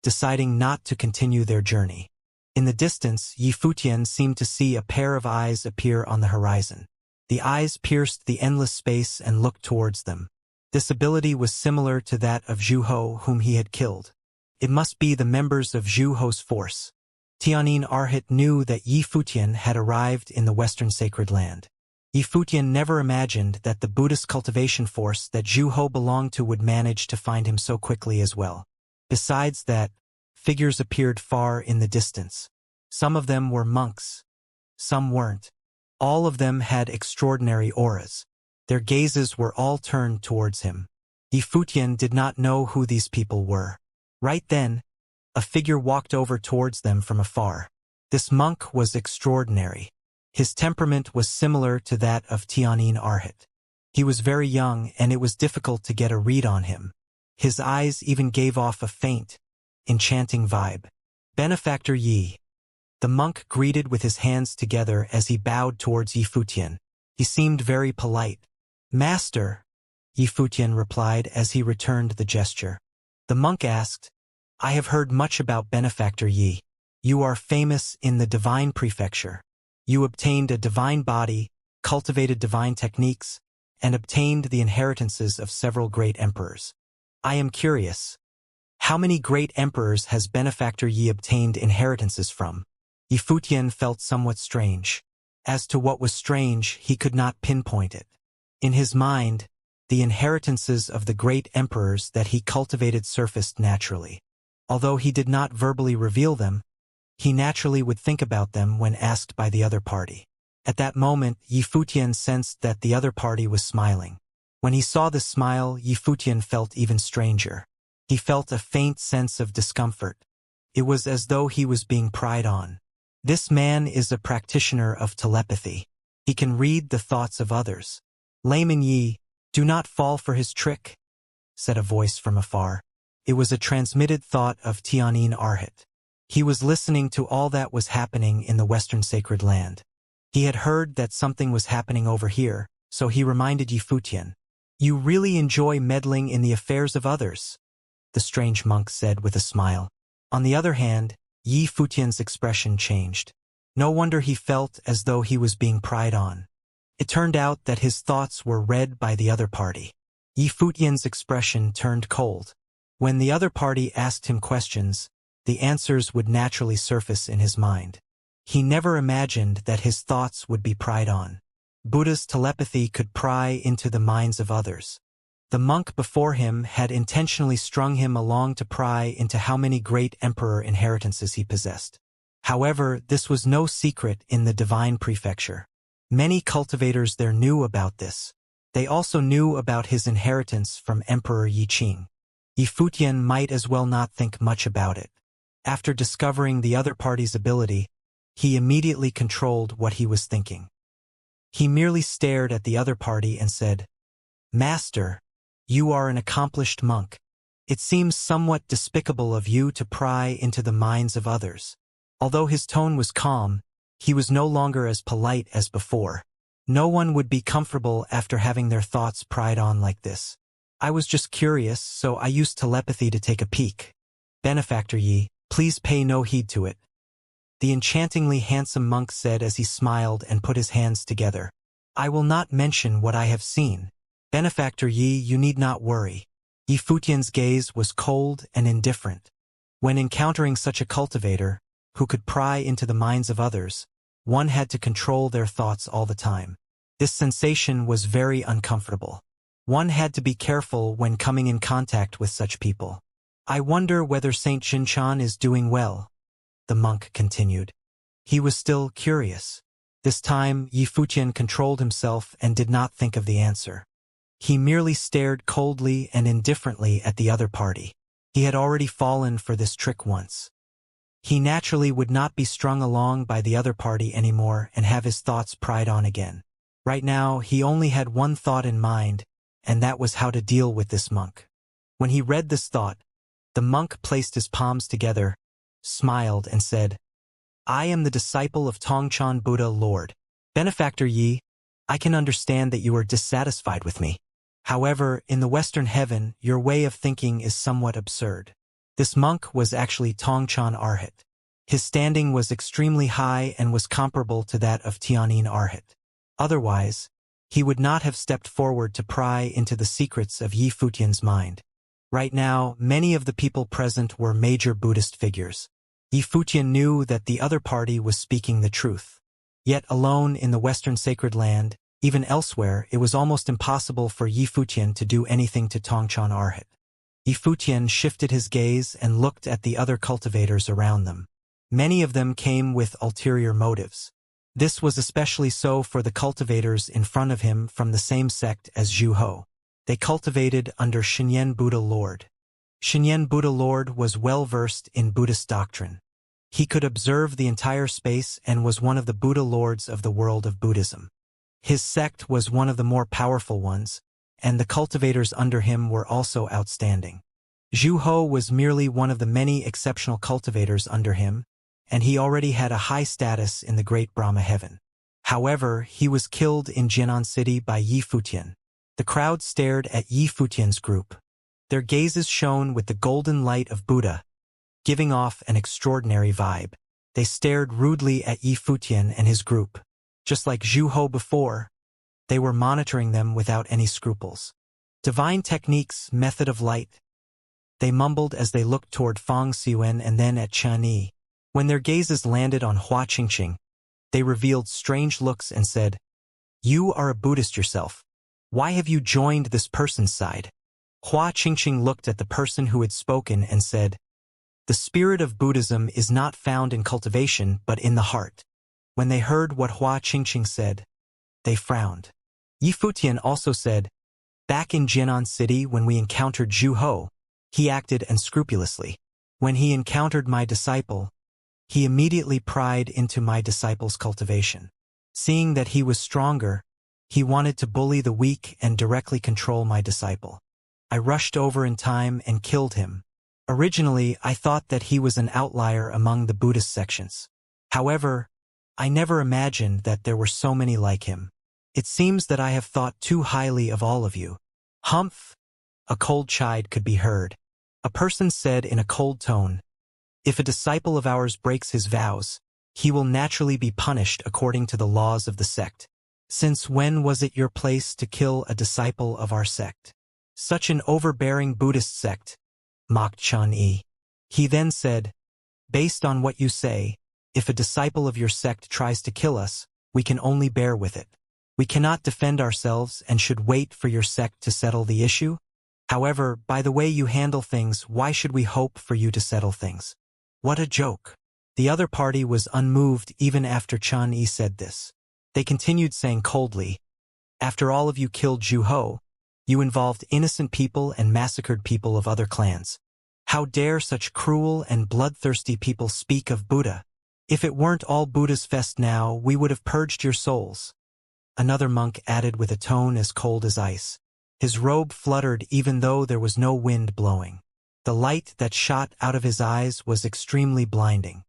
deciding not to continue their journey. In the distance, Yi Futian seemed to see a pair of eyes appear on the horizon. The eyes pierced the endless space and looked towards them. This ability was similar to that of Zhu Ho, whom he had killed. It must be the members of Zhu Ho's force. Tianyin Arhat knew that Yi Futian had arrived in the Western Sacred Land. Yi Futian never imagined that the Buddhist cultivation force that Zhu Ho belonged to would manage to find him so quickly as well. Besides that, figures appeared far in the distance. Some of them were monks. Some weren't. All of them had extraordinary auras. Their gazes were all turned towards him. Yi Futian did not know who these people were. Right then, a figure walked over towards them from afar. This monk was extraordinary. His temperament was similar to that of Tianyin Arhat. He was very young, and it was difficult to get a read on him. His eyes even gave off a faint, enchanting vibe. Benefactor Yi. The monk greeted with his hands together as he bowed towards Yi Futian. He seemed very polite. Master, Yi Futian replied as he returned the gesture. The monk asked, I have heard much about Benefactor Yi. You are famous in the divine prefecture. You obtained a divine body, cultivated divine techniques, and obtained the inheritances of several great emperors. I am curious. How many great emperors has Benefactor Yi obtained inheritances from? Yi Futian felt somewhat strange. As to what was strange, he could not pinpoint it. In his mind, the inheritances of the great emperors that he cultivated surfaced naturally. Although he did not verbally reveal them, he naturally would think about them when asked by the other party. At that moment, Yi Futian sensed that the other party was smiling. When he saw the smile, Yi Futian felt even stranger. He felt a faint sense of discomfort. It was as though he was being pried on. This man is a practitioner of telepathy. He can read the thoughts of others. Layman Yi, do not fall for his trick, said a voice from afar. It was a transmitted thought of Tianyin Arhat. He was listening to all that was happening in the Western Sacred Land. He had heard that something was happening over here, so he reminded Yi Futian. You really enjoy meddling in the affairs of others, the strange monk said with a smile. On the other hand, Yi Futian's expression changed. No wonder he felt as though he was being pried on. It turned out that his thoughts were read by the other party. Yi Futian's expression turned cold. When the other party asked him questions, the answers would naturally surface in his mind. He never imagined that his thoughts would be pried on. Buddha's telepathy could pry into the minds of others. The monk before him had intentionally strung him along to pry into how many great emperor inheritances he possessed. However, this was no secret in the divine prefecture. Many cultivators there knew about this. They also knew about his inheritance from Emperor Yi Qing. Yi Futian might as well not think much about it. After discovering the other party's ability, he immediately controlled what he was thinking. He merely stared at the other party and said, Master, you are an accomplished monk. It seems somewhat despicable of you to pry into the minds of others. Although his tone was calm, he was no longer as polite as before. No one would be comfortable after having their thoughts pried on like this. I was just curious, so I used telepathy to take a peek. Benefactor Yi, please pay no heed to it. The enchantingly handsome monk said as he smiled and put his hands together. I will not mention what I have seen. Benefactor Yi, you need not worry. Yi Futian's gaze was cold and indifferent. When encountering such a cultivator, who could pry into the minds of others, one had to control their thoughts all the time. This sensation was very uncomfortable. One had to be careful when coming in contact with such people. I wonder whether Saint Xinchan is doing well, the monk continued. He was still curious. This time, Yi Futian controlled himself and did not think of the answer. He merely stared coldly and indifferently at the other party. He had already fallen for this trick once. He naturally would not be strung along by the other party anymore and have his thoughts pried on again. Right now, he only had one thought in mind, and that was how to deal with this monk. When he read this thought, the monk placed his palms together, smiled, and said, I am the disciple of Tongchan Buddha Lord. Benefactor Yi, I can understand that you are dissatisfied with me. However, in the Western heaven, your way of thinking is somewhat absurd. This monk was actually Tongchan Arhat. His standing was extremely high and was comparable to that of Tianyin Arhat. Otherwise, he would not have stepped forward to pry into the secrets of Yi Futian's mind. Right now, many of the people present were major Buddhist figures. Yi Futian knew that the other party was speaking the truth. Yet alone in the Western sacred land, even elsewhere, it was almost impossible for Yi Futian to do anything to Tongchan Arhat. Yi Futian shifted his gaze and looked at the other cultivators around them. Many of them came with ulterior motives. This was especially so for the cultivators in front of him from the same sect as Zhu Ho. They cultivated under Shinyan Buddha Lord. Shinyan Buddha Lord was well versed in Buddhist doctrine. He could observe the entire space and was one of the Buddha lords of the world of Buddhism. His sect was one of the more powerful ones, and the cultivators under him were also outstanding. Zhu Ho was merely one of the many exceptional cultivators under him, and he already had a high status in the Great Brahma Heaven. However, he was killed in Jinan City by Yi Futian. The crowd stared at Yi Futian's group. Their gazes shone with the golden light of Buddha, giving off an extraordinary vibe. They stared rudely at Yi Futian and his group. Just like Zhu Ho before, they were monitoring them without any scruples. Divine techniques, method of light. They mumbled as they looked toward Fang Xiwen and then at Chen Yi. When their gazes landed on Hua Qingqing, they revealed strange looks and said, You are a Buddhist yourself. Why have you joined this person's side? Hua Qingqing looked at the person who had spoken and said, The spirit of Buddhism is not found in cultivation but in the heart. When they heard what Hua Qingqing said, they frowned. Yi Futian also said, Back in Jinan City when we encountered Zhu Ho, he acted unscrupulously. When he encountered my disciple, he immediately pried into my disciple's cultivation. Seeing that he was stronger, he wanted to bully the weak and directly control my disciple. I rushed over in time and killed him. Originally, I thought that he was an outlier among the Buddhist sections. However, I never imagined that there were so many like him. It seems that I have thought too highly of all of you. Humph! A cold chide could be heard. A person said in a cold tone, If a disciple of ours breaks his vows, he will naturally be punished according to the laws of the sect. Since when was it your place to kill a disciple of our sect? Such an overbearing Buddhist sect, mocked Chen Yi. He then said, Based on what you say, if a disciple of your sect tries to kill us, we can only bear with it. We cannot defend ourselves and should wait for your sect to settle the issue. However, by the way you handle things, why should we hope for you to settle things? What a joke. The other party was unmoved even after Chen Yi said this. They continued saying coldly, After all of you killed Zhu Ho, you involved innocent people and massacred people of other clans. How dare such cruel and bloodthirsty people speak of Buddha? If it weren't all Buddha's fest now, we would have purged your souls. Another monk added with a tone as cold as ice. His robe fluttered even though there was no wind blowing. The light that shot out of his eyes was extremely blinding.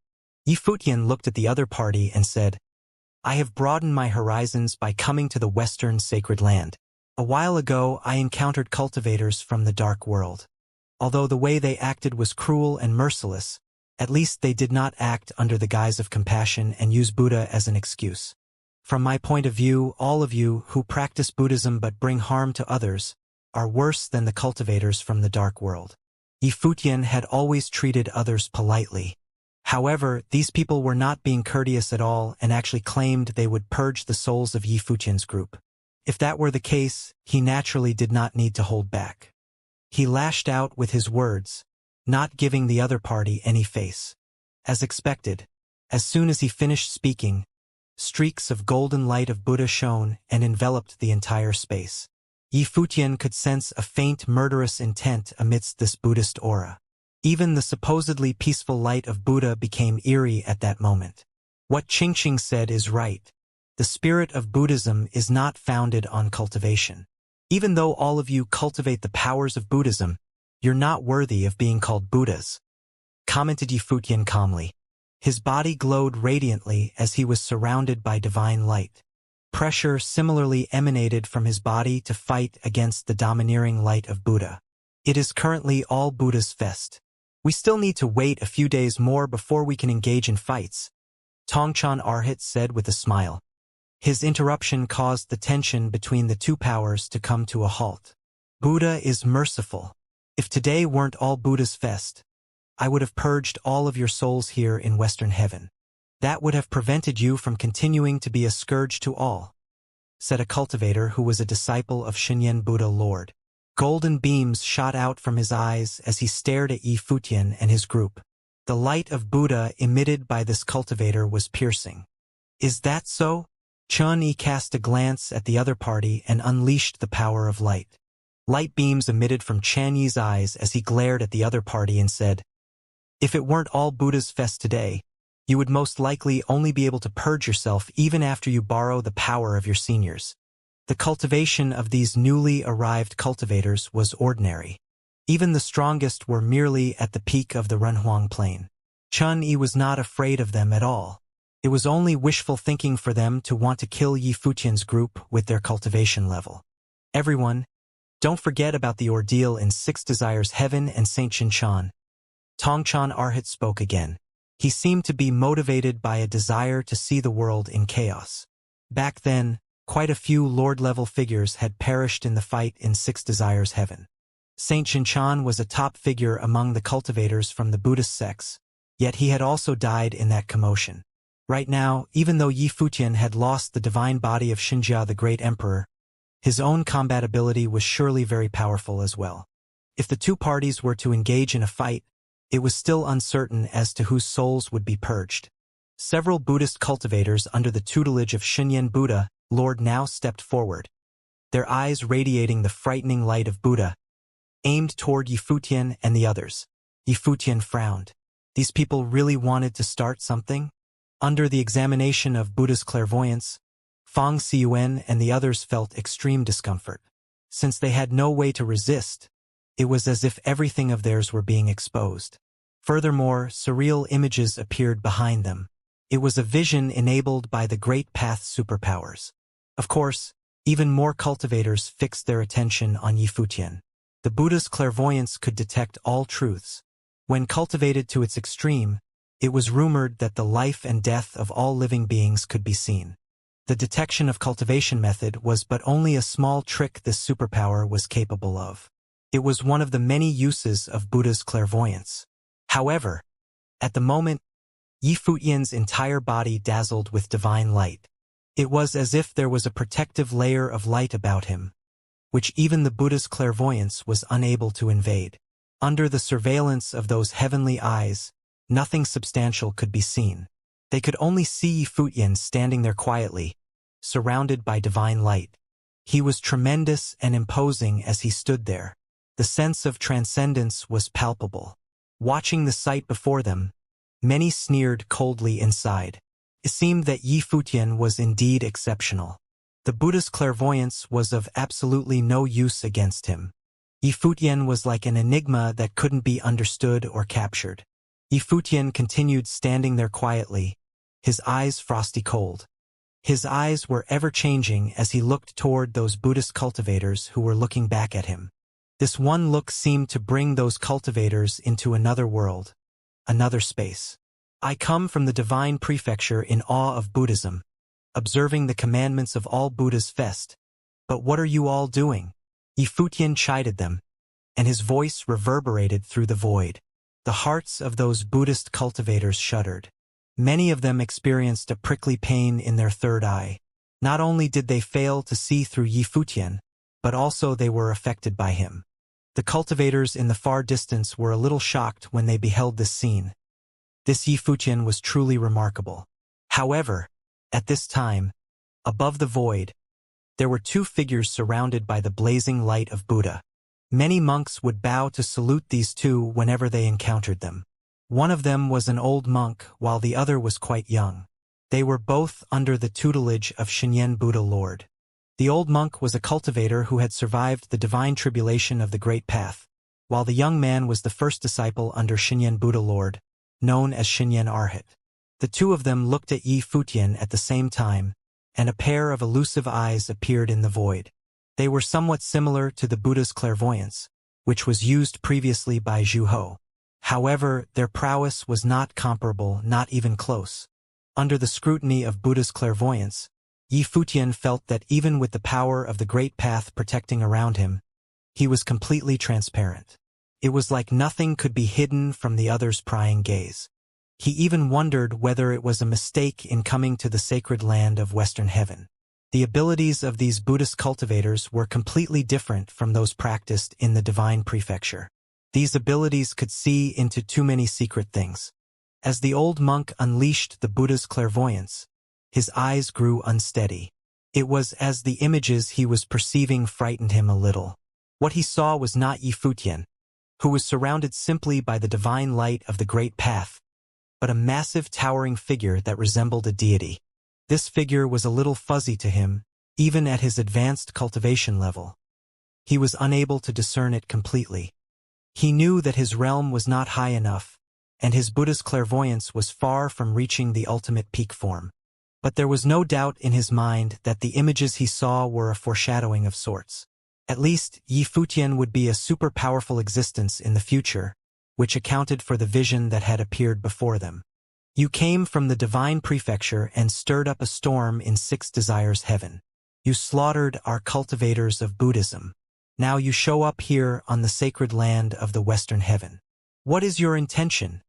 Yifutian looked at the other party and said, "I have broadened my horizons by coming to the Western Sacred Land. A while ago, I encountered cultivators from the Dark World. Although the way they acted was cruel and merciless, at least they did not act under the guise of compassion and use Buddha as an excuse. From my point of view, all of you who practice Buddhism but bring harm to others are worse than the cultivators from the Dark World." Yifutian had always treated others politely. However, these people were not being courteous at all and actually claimed they would purge the souls of Yifutian's group. If that were the case, he naturally did not need to hold back. He lashed out with his words, not giving the other party any face. As expected, as soon as he finished speaking, streaks of golden light of Buddha shone and enveloped the entire space. Yifutian could sense a faint murderous intent amidst this Buddhist aura. Even the supposedly peaceful light of Buddha became eerie at that moment. What Xianxia said is right. The spirit of Buddhism is not founded on cultivation. Even though all of you cultivate the powers of Buddhism, you're not worthy of being called Buddhas, commented Yifutian calmly. His body glowed radiantly as he was surrounded by divine light. Pressure similarly emanated from his body to fight against the domineering light of Buddha. It is currently all Buddha's fest. We still need to wait a few days more before we can engage in fights, Tongchan Arhat said with a smile. His interruption caused the tension between the two powers to come to a halt. Buddha is merciful. If today weren't all Buddha's fest, I would have purged all of your souls here in Western Heaven. That would have prevented you from continuing to be a scourge to all, said a cultivator who was a disciple of Shinyan Buddha Lord. Golden beams shot out from his eyes as he stared at Yifutian and his group. The light of Buddha emitted by this cultivator was piercing. Is that so? Chun-Yi cast a glance at the other party and unleashed the power of light. Light beams emitted from Chan-Yi's eyes as he glared at the other party and said, "If it weren't all Buddha's fest today, you would most likely only be able to purge yourself even after you borrow the power of your seniors." The cultivation of these newly arrived cultivators was ordinary. Even the strongest were merely at the peak of the Renhuang Plain. Chun-Yi was not afraid of them at all. It was only wishful thinking for them to want to kill Yifutian's group with their cultivation level. "Everyone, don't forget about the ordeal in Six Desires Heaven and Saint Xinchan." Tongchan Arhat spoke again. He seemed to be motivated by a desire to see the world in chaos. Back then, quite a few Lord-level figures had perished in the fight in Six Desires Heaven. Saint Xinchan was a top figure among the cultivators from the Buddhist sects, yet he had also died in that commotion. Right now, even though Yifutian had lost the divine body of Xianxia the Great Emperor, his own combat ability was surely very powerful as well. If the two parties were to engage in a fight, it was still uncertain as to whose souls would be purged. Several Buddhist cultivators under the tutelage of Shinyan Buddha Lord now stepped forward, their eyes radiating the frightening light of Buddha, aimed toward Yifutian and the others. Yifutian frowned. These people really wanted to start something? Under the examination of Buddha's clairvoyance, Fang Xiyuan and the others felt extreme discomfort. Since they had no way to resist, it was as if everything of theirs were being exposed. Furthermore, surreal images appeared behind them. It was a vision enabled by the Great Path superpowers. Of course, even more cultivators fixed their attention on Yifutian. The Buddha's clairvoyance could detect all truths. When cultivated to its extreme, it was rumored that the life and death of all living beings could be seen. The detection of cultivation method was but only a small trick this superpower was capable of. It was one of the many uses of Buddha's clairvoyance. However, at the moment, Yifutian's entire body dazzled with divine light. It was as if there was a protective layer of light about him, which even the Buddha's clairvoyance was unable to invade. Under the surveillance of those heavenly eyes, nothing substantial could be seen. They could only see Yifutian standing there quietly, surrounded by divine light. He was tremendous and imposing as he stood there. The sense of transcendence was palpable. Watching the sight before them, many sneered coldly inside. It seemed that Yifutian was indeed exceptional. The Buddha's clairvoyance was of absolutely no use against him. Yifutian was like an enigma that couldn't be understood or captured. Yifutian continued standing there quietly, his eyes frosty cold. His eyes were ever-changing as he looked toward those Buddhist cultivators who were looking back at him. This one look seemed to bring those cultivators into another world, another space. I come from the divine prefecture in awe of Buddhism, observing the commandments of all Buddha's fest. But what are you all doing? Yifutian chided them, and his voice reverberated through the void. The hearts of those Buddhist cultivators shuddered. Many of them experienced a prickly pain in their third eye. Not only did they fail to see through Yifutian, but also they were affected by him. The cultivators in the far distance were a little shocked when they beheld this scene. This Yifutian was truly remarkable. However, at this time, above the void, there were two figures surrounded by the blazing light of Buddha. Many monks would bow to salute these two whenever they encountered them. One of them was an old monk, while the other was quite young. They were both under the tutelage of Shinyen Buddha Lord. The old monk was a cultivator who had survived the divine tribulation of the Great Path, while the young man was the first disciple under Shinyen Buddha Lord, known as Shinyen Arhat. The two of them looked at Yifutian at the same time, and a pair of elusive eyes appeared in the void. They were somewhat similar to the Buddha's clairvoyance, which was used previously by Zhu Ho. However, their prowess was not comparable, not even close. Under the scrutiny of Buddha's clairvoyance, Yifutian felt that even with the power of the Great Path protecting around him, he was completely transparent. It was like nothing could be hidden from the other's prying gaze. He even wondered whether it was a mistake in coming to the sacred land of Western Heaven. The abilities of these Buddhist cultivators were completely different from those practiced in the divine prefecture. These abilities could see into too many secret things. As the old monk unleashed the Buddha's clairvoyance, his eyes grew unsteady. It was as the images he was perceiving frightened him a little. What he saw was not Yifutian, who was surrounded simply by the divine light of the Great Path, but a massive towering figure that resembled a deity. This figure was a little fuzzy to him, even at his advanced cultivation level. He was unable to discern it completely. He knew that his realm was not high enough, and his Buddha's clairvoyance was far from reaching the ultimate peak form. But there was no doubt in his mind that the images he saw were a foreshadowing of sorts. At least, Yifutian would be a super powerful existence in the future, which accounted for the vision that had appeared before them. You came from the divine prefecture and stirred up a storm in Six Desires Heaven. You slaughtered our cultivators of Buddhism. Now you show up here on the sacred land of the Western Heaven. What is your intention?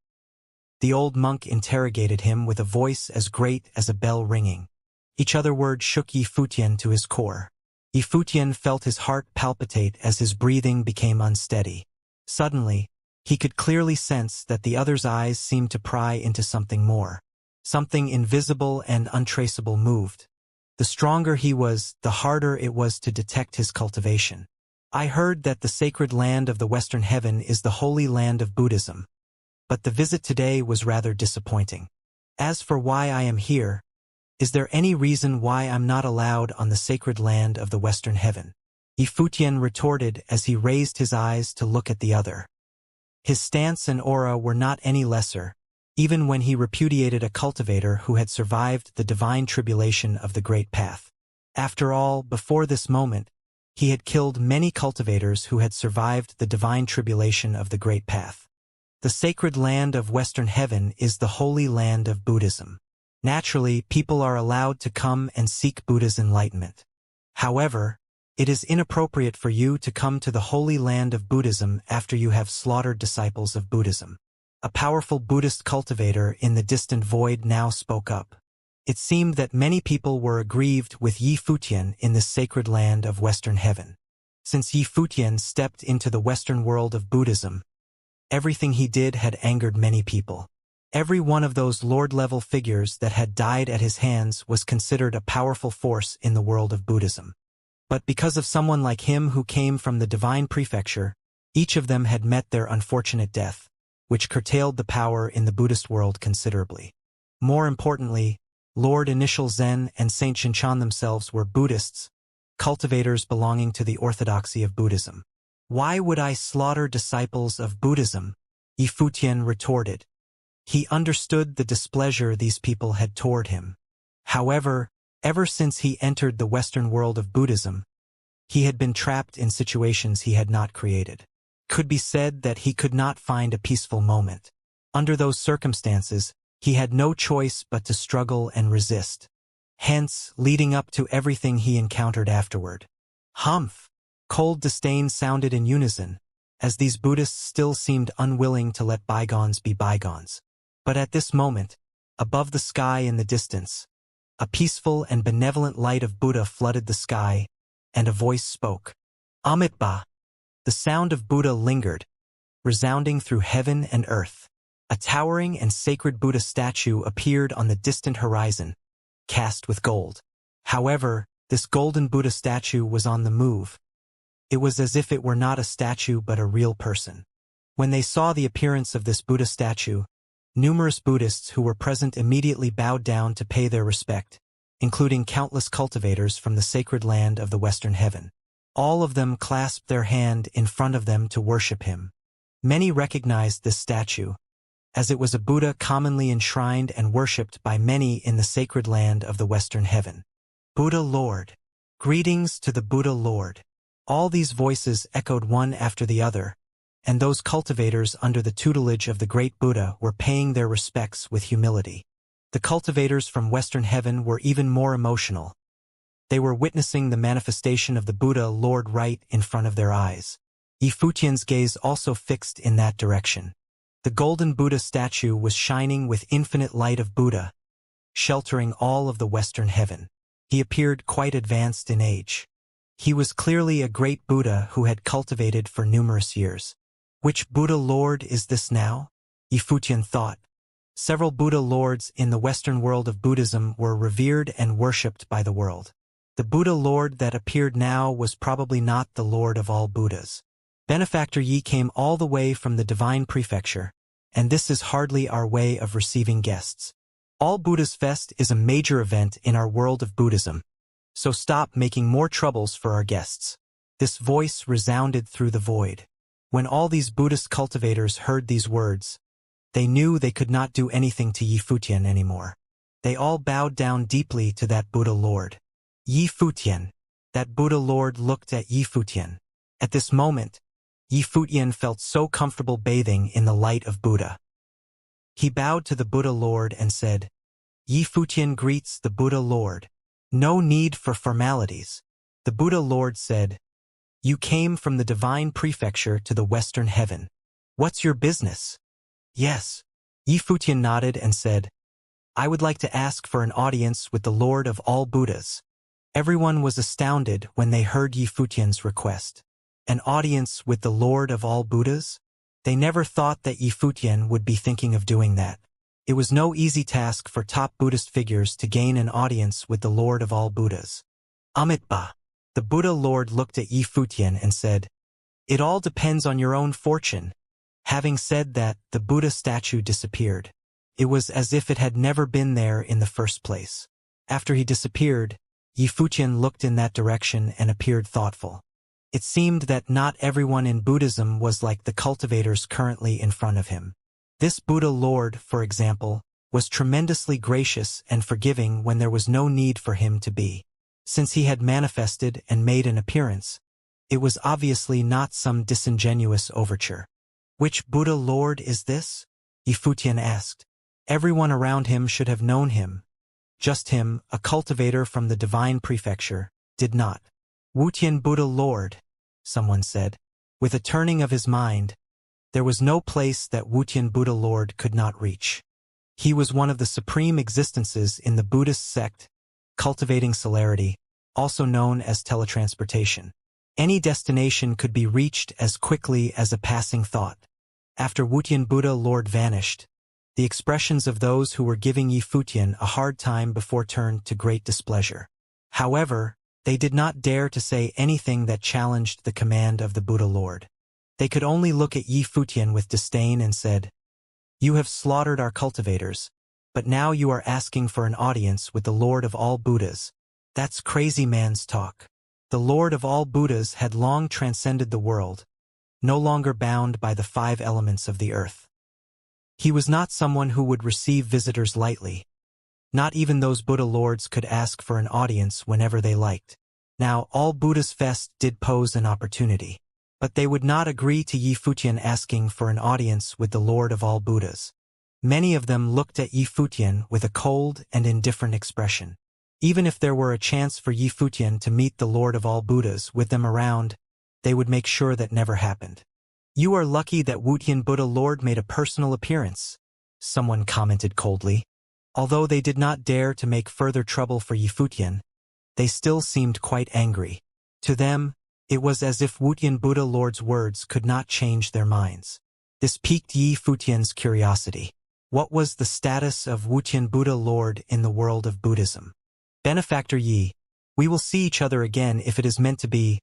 The old monk interrogated him with a voice as great as a bell ringing. Each other word shook Yifutian to his core. Yifutian felt his heart palpitate as his breathing became unsteady. Suddenly, he could clearly sense that the other's eyes seemed to pry into something more. Something invisible and untraceable moved. The stronger he was, the harder it was to detect his cultivation. I heard that the sacred land of the Western Heaven is the holy land of Buddhism, but the visit today was rather disappointing. As for why I am here, is there any reason why I'm not allowed on the sacred land of the Western Heaven? Yifutian retorted as he raised his eyes to look at the other. His stance and aura were not any lesser, even when he repudiated a cultivator who had survived the divine tribulation of the Great Path. After all, before this moment, he had killed many cultivators who had survived the divine tribulation of the Great Path. The sacred land of Western Heaven is the holy land of Buddhism. Naturally, people are allowed to come and seek Buddha's enlightenment. However, it is inappropriate for you to come to the holy land of Buddhism after you have slaughtered disciples of Buddhism. A powerful Buddhist cultivator in the distant void now spoke up. It seemed that many people were aggrieved with Yifutian in this sacred land of Western Heaven. Since Yifutian stepped into the Western world of Buddhism, everything he did had angered many people. Every one of those Lord-level figures that had died at his hands was considered a powerful force in the world of Buddhism. But because of someone like him who came from the divine prefecture, each of them had met their unfortunate death, which curtailed the power in the Buddhist world considerably. More importantly, Lord Initial Zen and Saint Xianxia themselves were Buddhists, cultivators belonging to the orthodoxy of Buddhism. "Why would I slaughter disciples of Buddhism?" Yifutian retorted. He understood the displeasure these people had toward him. However, ever since he entered the Western world of Buddhism, he had been trapped in situations he had not created. Could be said that he could not find a peaceful moment. Under those circumstances, he had no choice but to struggle and resist. Hence, leading up to everything he encountered afterward. Humph! Cold disdain sounded in unison, as these Buddhists still seemed unwilling to let bygones be bygones. But at this moment, above the sky in the distance, a peaceful and benevolent light of Buddha flooded the sky, and a voice spoke. Amitabha! The sound of Buddha lingered, resounding through heaven and earth. A towering and sacred Buddha statue appeared on the distant horizon, cast with gold. However, this golden Buddha statue was on the move. It was as if it were not a statue but a real person. When they saw the appearance of this Buddha statue, numerous Buddhists who were present immediately bowed down to pay their respect, including countless cultivators from the sacred land of the Western Heaven. All of them clasped their hand in front of them to worship him. Many recognized this statue, as it was a Buddha commonly enshrined and worshipped by many in the sacred land of the Western Heaven. Buddha Lord. Greetings to the Buddha Lord. All these voices echoed one after the other, and those cultivators under the tutelage of the great Buddha were paying their respects with humility. The cultivators from Western Heaven were even more emotional. They were witnessing the manifestation of the Buddha Lord right in front of their eyes. Yifutian's gaze also fixed in that direction. The golden Buddha statue was shining with infinite light of Buddha, sheltering all of the Western Heaven. He appeared quite advanced in age. He was clearly a great Buddha who had cultivated for numerous years. Which Buddha Lord is this now? Yifutian thought. Several Buddha Lords in the Western world of Buddhism were revered and worshipped by the world. The Buddha Lord that appeared now was probably not the Lord of all Buddhas. Benefactor Yi came all the way from the divine prefecture, and this is hardly our way of receiving guests. All Buddha's Fest is a major event in our world of Buddhism, so stop making more troubles for our guests. This voice resounded through the void. When all these Buddhist cultivators heard these words, they knew they could not do anything to Yifutian anymore. They all bowed down deeply to that Buddha Lord. Yifutian. That Buddha Lord looked at Yifutian. At this moment, Yifutian felt so comfortable bathing in the light of Buddha. He bowed to the Buddha Lord and said, Yifutian greets the Buddha Lord. No need for formalities. The Buddha Lord said, You came from the divine prefecture to the Western Heaven. What's your business? Yes. Yifutian nodded and said, I would like to ask for an audience with the Lord of all Buddhas. Everyone was astounded when they heard Yifutian's request. An audience with the Lord of all Buddhas? They never thought that Yifutian would be thinking of doing that. It was no easy task for top Buddhist figures to gain an audience with the Lord of all Buddhas. Amitabha. The Buddha Lord looked at Yifutian and said, It all depends on your own fortune. Having said that, the Buddha statue disappeared. It was as if it had never been there in the first place. After he disappeared, Yifutian looked in that direction and appeared thoughtful. It seemed that not everyone in Buddhism was like the cultivators currently in front of him. This Buddha Lord, for example, was tremendously gracious and forgiving when there was no need for him to be. Since he had manifested and made an appearance, it was obviously not some disingenuous overture. Which Buddha Lord is this? Yifutian asked. Everyone around him should have known him. Just him, a cultivator from the divine prefecture, did not. Wutian Buddha Lord, someone said. With a turning of his mind, there was no place that Wutian Buddha Lord could not reach. He was one of the supreme existences in the Buddhist sect, cultivating celerity, also known as teletransportation. Any destination could be reached as quickly as a passing thought. After Wutian Buddha Lord vanished, the expressions of those who were giving Yifutian a hard time before turned to great displeasure. However, they did not dare to say anything that challenged the command of the Buddha Lord. They could only look at Yifutian with disdain and said, You have slaughtered our cultivators, but now you are asking for an audience with the Lord of all Buddhas. That's crazy man's talk. The Lord of all Buddhas had long transcended the world, no longer bound by the 5 elements of the earth. He was not someone who would receive visitors lightly. Not even those Buddha lords could ask for an audience whenever they liked. Now, all Buddha's fest did pose an opportunity. But they would not agree to Yi Futian asking for an audience with the Lord of all Buddhas. Many of them looked at Yi Futian with a cold and indifferent expression. Even if there were a chance for Yi Futian to meet the Lord of all Buddhas with them around, they would make sure that never happened. "You are lucky that Wutian Buddha Lord made a personal appearance," someone commented coldly. Although they did not dare to make further trouble for Yi Futian, they still seemed quite angry. To them, it was as if Wutian Buddha Lord's words could not change their minds. This piqued Yi Futian's curiosity. What was the status of Wutian Buddha Lord in the world of Buddhism? "Benefactor Yi, we will see each other again if it is meant to be,"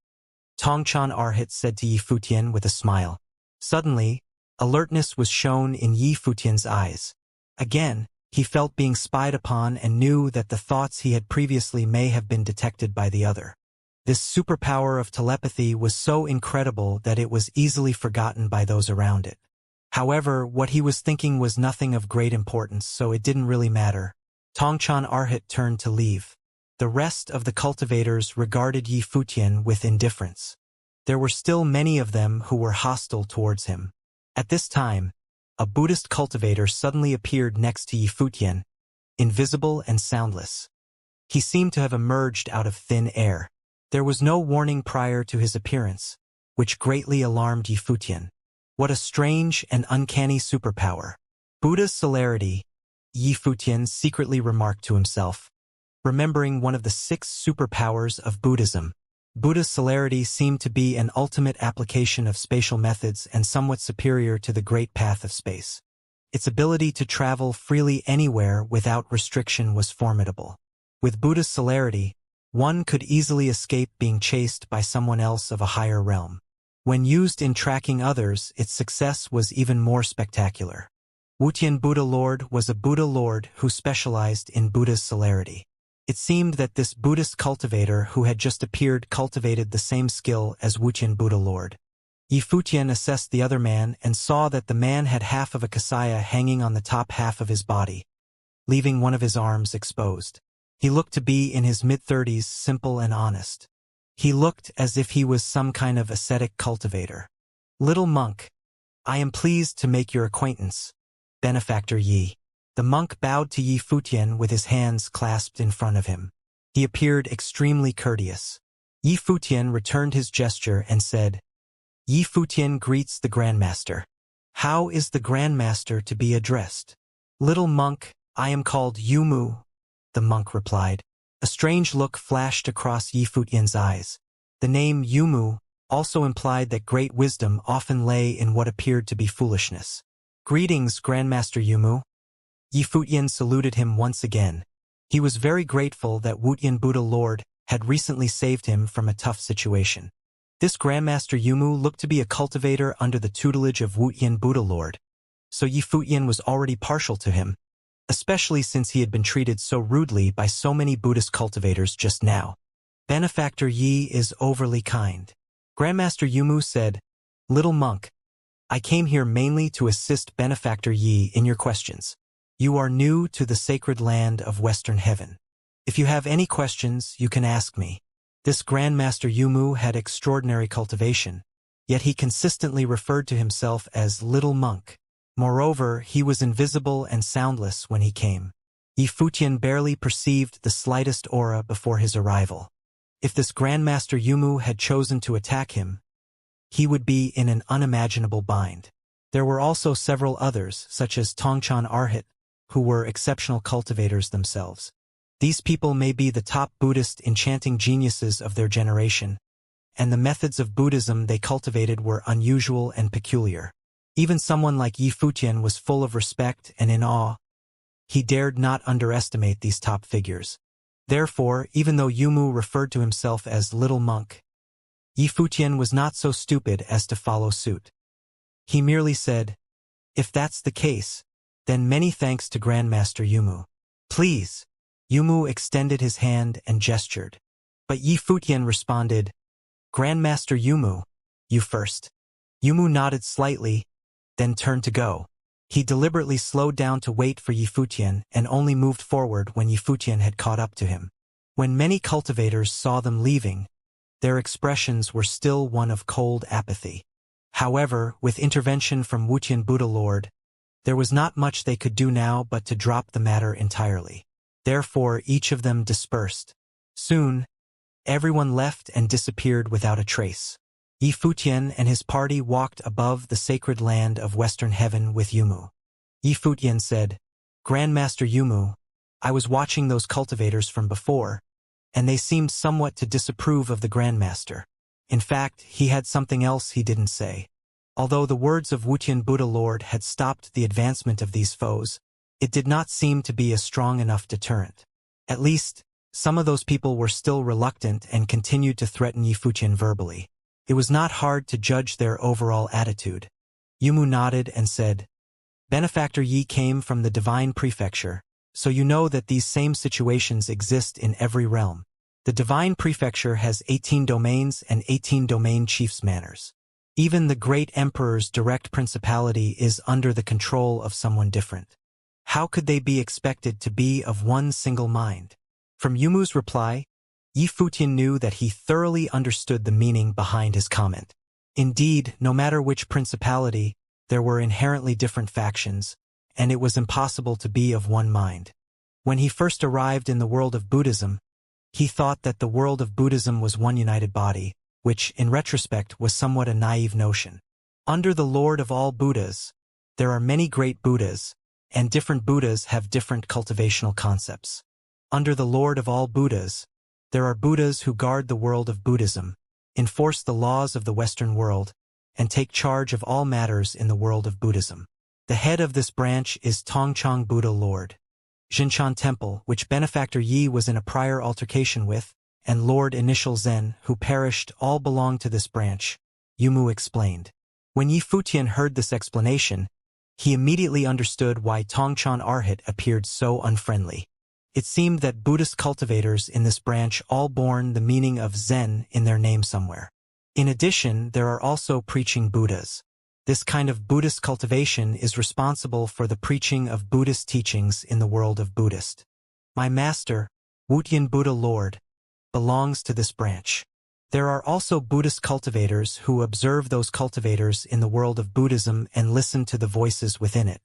Tongchan Arhat said to Yi Futian with a smile. Suddenly, alertness was shown in Yi Futian's eyes. Again, he felt being spied upon and knew that the thoughts he had previously may have been detected by the other. This superpower of telepathy was so incredible that it was easily forgotten by those around it. However, what he was thinking was nothing of great importance, so it didn't really matter. Tongchan Arhat turned to leave. The rest of the cultivators regarded Yi Futian with indifference. There were still many of them who were hostile towards him. At this time, a Buddhist cultivator suddenly appeared next to Yi Futian, invisible and soundless. He seemed to have emerged out of thin air. There was no warning prior to his appearance, which greatly alarmed Yi Futian. What a strange and uncanny superpower. Buddha's celerity, Yi Futian secretly remarked to himself, remembering one of the 6 superpowers of Buddhism. Buddha's celerity seemed to be an ultimate application of spatial methods and somewhat superior to the great path of space. Its ability to travel freely anywhere without restriction was formidable. With Buddha's celerity, one could easily escape being chased by someone else of a higher realm. When used in tracking others, its success was even more spectacular. Wutian Buddha Lord was a Buddha Lord who specialized in Buddha's celerity. It seemed that this Buddhist cultivator who had just appeared cultivated the same skill as Wutian Buddha Lord. Yi Futian assessed the other man and saw that the man had half of a kasaya hanging on the top half of his body, leaving one of his arms exposed. He looked to be in his mid-30s, simple and honest. He looked as if he was some kind of ascetic cultivator. "Little monk, I am pleased to make your acquaintance, Benefactor Yi." The monk bowed to Yi Futian with his hands clasped in front of him. He appeared extremely courteous. Yi Futian returned his gesture and said, "Yi Futian greets the Grandmaster. How is the Grandmaster to be addressed?" "Little monk, I am called Yumu," the monk replied. A strange look flashed across Yi Futian's eyes. The name Yumu also implied that great wisdom often lay in what appeared to be foolishness. "Greetings, Grandmaster Yumu." Yi Futian saluted him once again. He was very grateful that Wutian Buddha Lord had recently saved him from a tough situation. This Grandmaster Yumu looked to be a cultivator under the tutelage of Wutian Buddha Lord, so Yi Futian was already partial to him, especially since he had been treated so rudely by so many Buddhist cultivators just now. "Benefactor Yi is overly kind." Grandmaster Yumu said, "Little monk, I came here mainly to assist Benefactor Yi in your questions. You are new to the sacred land of Western Heaven. If you have any questions, you can ask me." This Grandmaster Yumu had extraordinary cultivation, yet he consistently referred to himself as Little Monk. Moreover, he was invisible and soundless when he came. Yi Futian barely perceived the slightest aura before his arrival. If this Grandmaster Yumu had chosen to attack him, he would be in an unimaginable bind. There were also several others, such as Tongchan Arhat, who were exceptional cultivators themselves. These people may be the top Buddhist enchanting geniuses of their generation, and the methods of Buddhism they cultivated were unusual and peculiar. Even someone like Yi Futian was full of respect and in awe. He dared not underestimate these top figures. Therefore, even though Yumu referred to himself as Little Monk, Yi Futian was not so stupid as to follow suit. He merely said, "If that's the case, then many thanks to Grandmaster Yumu. Please." Yumu extended his hand and gestured. But Yi Futian responded, "Grandmaster Yumu, you first." Yumu nodded slightly, then turned to go. He deliberately slowed down to wait for Yifutian and only moved forward when Yifutian had caught up to him. When many cultivators saw them leaving, their expressions were still one of cold apathy. However, with intervention from Wuxian Buddha Lord, there was not much they could do now but to drop the matter entirely. Therefore, each of them dispersed. Soon, everyone left and disappeared without a trace. Yifutian and his party walked above the sacred land of Western Heaven with Yumu. Yifutian said, "Grandmaster Yumu, I was watching those cultivators from before, and they seemed somewhat to disapprove of the Grandmaster. In fact, he had something else he didn't say." Although the words of Wuxian Buddha Lord had stopped the advancement of these foes, it did not seem to be a strong enough deterrent. At least, some of those people were still reluctant and continued to threaten Yifutian verbally. It was not hard to judge their overall attitude. Yumu nodded and said, "Benefactor Yi came from the Divine Prefecture, so you know that these same situations exist in every realm. The Divine Prefecture has 18 domains and 18 domain chiefs' manners. Even the great emperor's direct principality is under the control of someone different. How could they be expected to be of one single mind?" From Yumu's reply, Yifutian knew that he thoroughly understood the meaning behind his comment. Indeed, no matter which principality, there were inherently different factions, and it was impossible to be of one mind. When he first arrived in the world of Buddhism, he thought that the world of Buddhism was one united body, which, in retrospect, was somewhat a naive notion. Under the Lord of all Buddhas, there are many great Buddhas, and different Buddhas have different cultivational concepts. Under the Lord of all Buddhas, there are Buddhas who guard the world of Buddhism, enforce the laws of the Western world, and take charge of all matters in the world of Buddhism. The head of this branch is Tongchang Buddha Lord. Xianxia Temple, which Benefactor Yi was in a prior altercation with, and Lord Initial Zen, who perished, all belong to this branch, Yumu explained. When Yifutian heard this explanation, he immediately understood why Tongchan Arhat appeared so unfriendly. It seemed that Buddhist cultivators in this branch all borne the meaning of Zen in their name somewhere. In addition, there are also preaching Buddhas. This kind of Buddhist cultivation is responsible for the preaching of Buddhist teachings in the world of Buddhist. My master, Wuxian Buddha Lord, belongs to this branch. There are also Buddhist cultivators who observe those cultivators in the world of Buddhism and listen to the voices within it.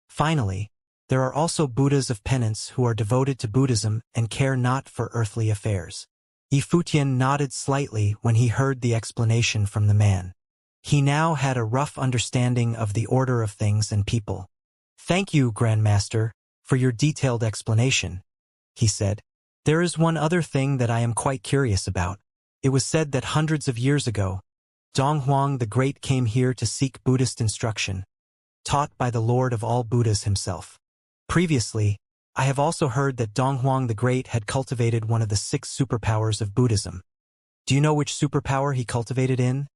Finally, there are also Buddhas of penance who are devoted to Buddhism and care not for earthly affairs. Yifutian nodded slightly when he heard the explanation from the man. He now had a rough understanding of the order of things and people. "Thank you, Grandmaster, for your detailed explanation," he said. "There is one other thing that I am quite curious about. It was said that hundreds of years ago, Donghuang the Great came here to seek Buddhist instruction, taught by the Lord of all Buddhas himself. Previously, I have also heard that Donghuang the Great had cultivated one of the 6 superpowers of Buddhism. Do you know which superpower he cultivated in?"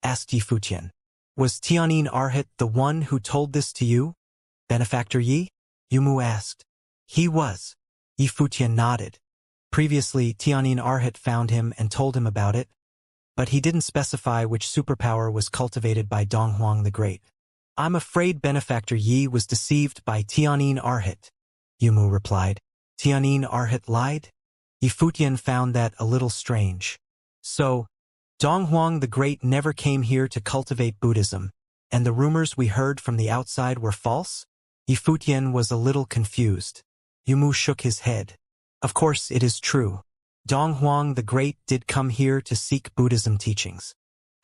asked Yifutian. "Was Tianyin Arhat the one who told this to you, Benefactor Yi?" Yumu asked. "He was." Yifutian nodded. Previously, Tianyin Arhat found him and told him about it, but he didn't specify which superpower was cultivated by Donghuang the Great. "I'm afraid Benefactor Yi was deceived by Tianyin Arhat," Yumu replied. "Tianyin Arhat lied?" Yifutian found that a little strange. "So, Donghuang the Great never came here to cultivate Buddhism, and the rumors we heard from the outside were false?" Yifutian was a little confused. Yumu shook his head. "Of course it is true. Donghuang the Great did come here to seek Buddhism teachings.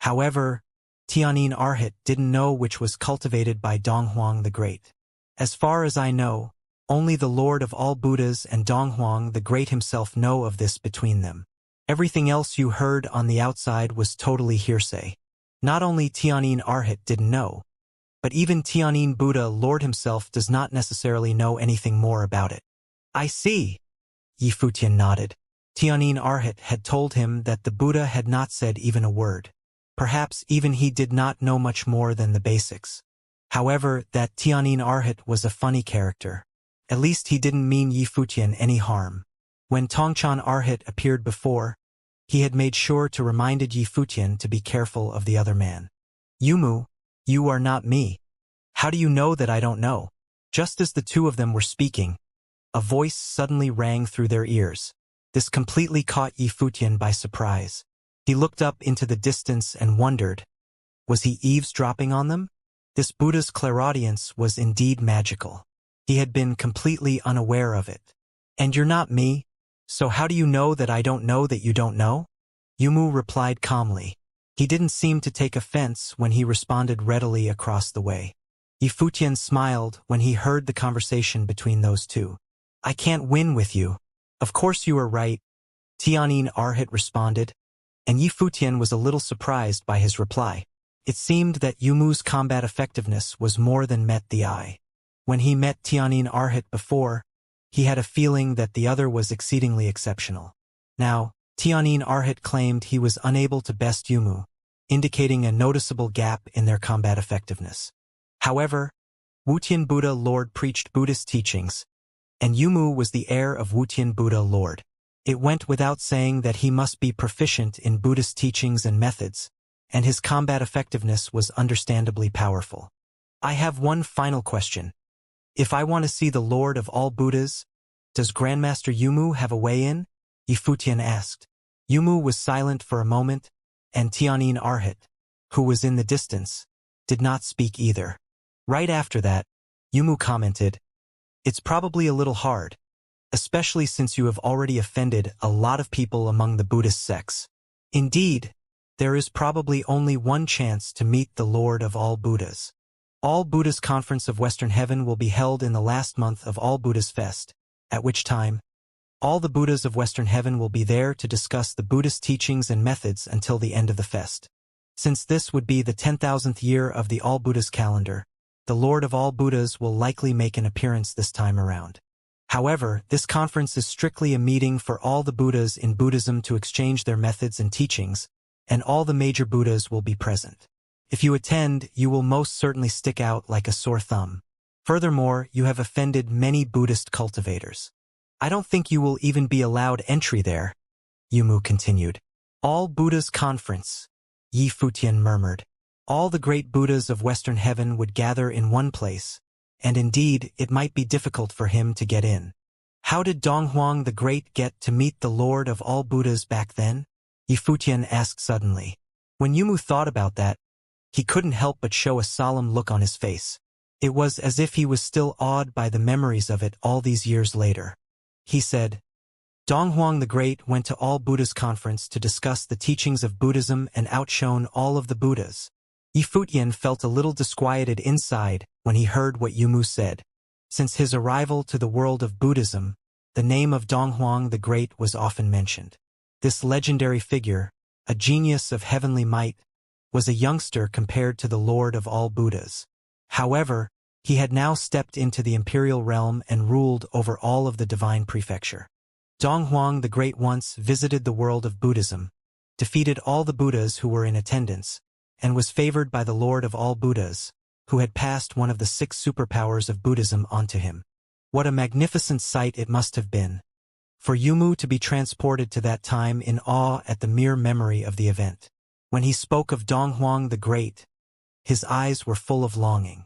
However, Tianyin Arhat didn't know which was cultivated by Donghuang the Great. As far as I know, only the Lord of all Buddhas and Donghuang the Great himself know of this between them. Everything else you heard on the outside was totally hearsay. Not only Tianyin Arhat didn't know, but even Tianyin Buddha Lord himself does not necessarily know anything more about it." "I see," Yifutian nodded. Tianyin Arhat had told him that the Buddha had not said even a word. Perhaps even he did not know much more than the basics. However, that Tianyin Arhat was a funny character. At least he didn't mean Yifutian any harm. When Tongchan Arhat appeared before, he had made sure to remind Yifutian to be careful of the other man. Yumu, you are not me. How do you know that I don't know? Just as the two of them were speaking, a voice suddenly rang through their ears. This completely caught Yi Futian by surprise. He looked up into the distance and wondered, was he eavesdropping on them? This Buddha's clairaudience was indeed magical. He had been completely unaware of it. And you're not me, so how do you know that I don't know that you don't know? Yumu replied calmly. He didn't seem to take offense when he responded readily across the way. Yi Futian smiled when he heard the conversation between those two. I can't win with you. Of course you are right, Tianyin Arhat responded, and Yi Futian was a little surprised by his reply. It seemed that Yumu's combat effectiveness was more than met the eye. When he met Tianyin Arhat before, he had a feeling that the other was exceedingly exceptional. Now, Tianyin Arhat claimed he was unable to best Yumu, indicating a noticeable gap in their combat effectiveness. However, Wutian Buddha Lord preached Buddhist teachings, and Yumu was the heir of Wutian Buddha Lord. It went without saying that he must be proficient in Buddhist teachings and methods, and his combat effectiveness was understandably powerful. I have one final question. If I want to see the Lord of all Buddhas, does Grandmaster Yumu have a way in? Yi Futian asked. Yumu was silent for a moment, and Tianyin Arhat, who was in the distance, did not speak either. Right after that, Yumu commented, it's probably a little hard, especially since you have already offended a lot of people among the Buddhist sects. Indeed, there is probably only one chance to meet the Lord of all Buddhas. All Buddhas Conference of Western Heaven will be held in the last month of All Buddhas Fest, at which time, all the Buddhas of Western Heaven will be there to discuss the Buddhist teachings and methods until the end of the fest. Since this would be the 10,000th year of the All Buddhas calendar, the Lord of all Buddhas will likely make an appearance this time around. However, this conference is strictly a meeting for all the Buddhas in Buddhism to exchange their methods and teachings, and all the major Buddhas will be present. If you attend, you will most certainly stick out like a sore thumb. Furthermore, you have offended many Buddhist cultivators. I don't think you will even be allowed entry there, Yumu continued. All Buddhas Conference, Yi Futian murmured. All the great Buddhas of Western Heaven would gather in one place, and indeed it might be difficult for him to get in. How did Donghuang the Great get to meet the Lord of all Buddhas back then? Yi Futian asked suddenly. When Yumu thought about that, he couldn't help but show a solemn look on his face. It was as if he was still awed by the memories of it all these years later. He said, Donghuang the Great went to all Buddhas conference to discuss the teachings of Buddhism and outshone all of the Buddhas. Yi Futian felt a little disquieted inside when he heard what Yumu said. Since his arrival to the world of Buddhism, the name of Donghuang the Great was often mentioned. This legendary figure, a genius of heavenly might, was a youngster compared to the Lord of all Buddhas. However, he had now stepped into the imperial realm and ruled over all of the divine prefecture. Donghuang the Great once visited the world of Buddhism, defeated all the Buddhas who were in attendance, and was favored by the Lord of all Buddhas, who had passed one of the 6 superpowers of Buddhism onto him. What a magnificent sight it must have been for Yumu to be transported to that time in awe at the mere memory of the event. When he spoke of Donghuang the Great, his eyes were full of longing.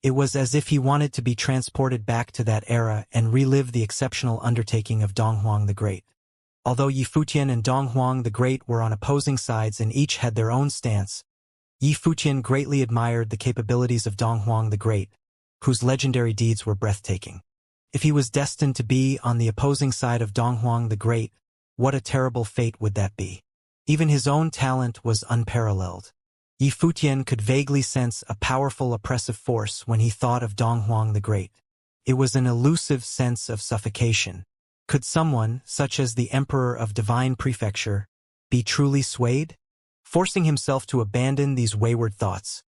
It was as if he wanted to be transported back to that era and relive the exceptional undertaking of Donghuang the Great. Although Yi Futian and Donghuang the Great were on opposing sides and each had their own stance, Yi Futian greatly admired the capabilities of Donghuang the Great, whose legendary deeds were breathtaking. If he was destined to be on the opposing side of Donghuang the Great, what a terrible fate would that be? Even his own talent was unparalleled. Yi Futian could vaguely sense a powerful oppressive force when he thought of Donghuang the Great. It was an elusive sense of suffocation. Could someone, such as the Emperor of Divine Prefecture, be truly swayed? Forcing himself to abandon these wayward thoughts,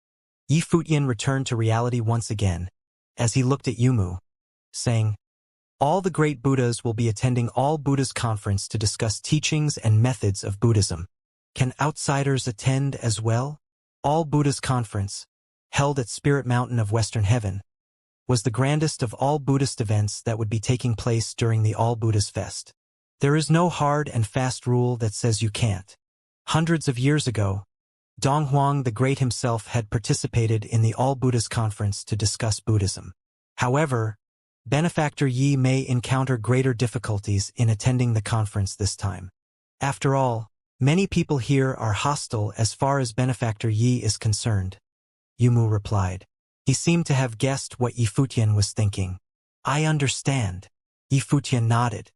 Yi Futian returned to reality once again, as he looked at Yumu, saying, all the great Buddhas will be attending All Buddhas Conference to discuss teachings and methods of Buddhism. Can outsiders attend as well? All Buddhas Conference, held at Spirit Mountain of Western Heaven, was the grandest of all Buddhist events that would be taking place during the All Buddhas Fest. There is no hard and fast rule that says you can't. Hundreds of years ago, Donghuang the Great himself had participated in the All Buddhas Conference to discuss Buddhism. However, Benefactor Yi may encounter greater difficulties in attending the conference this time. After all, many people here are hostile as far as Benefactor Yi is concerned. Yumu replied. He seemed to have guessed what Yifutian was thinking. I understand. Yifutian nodded.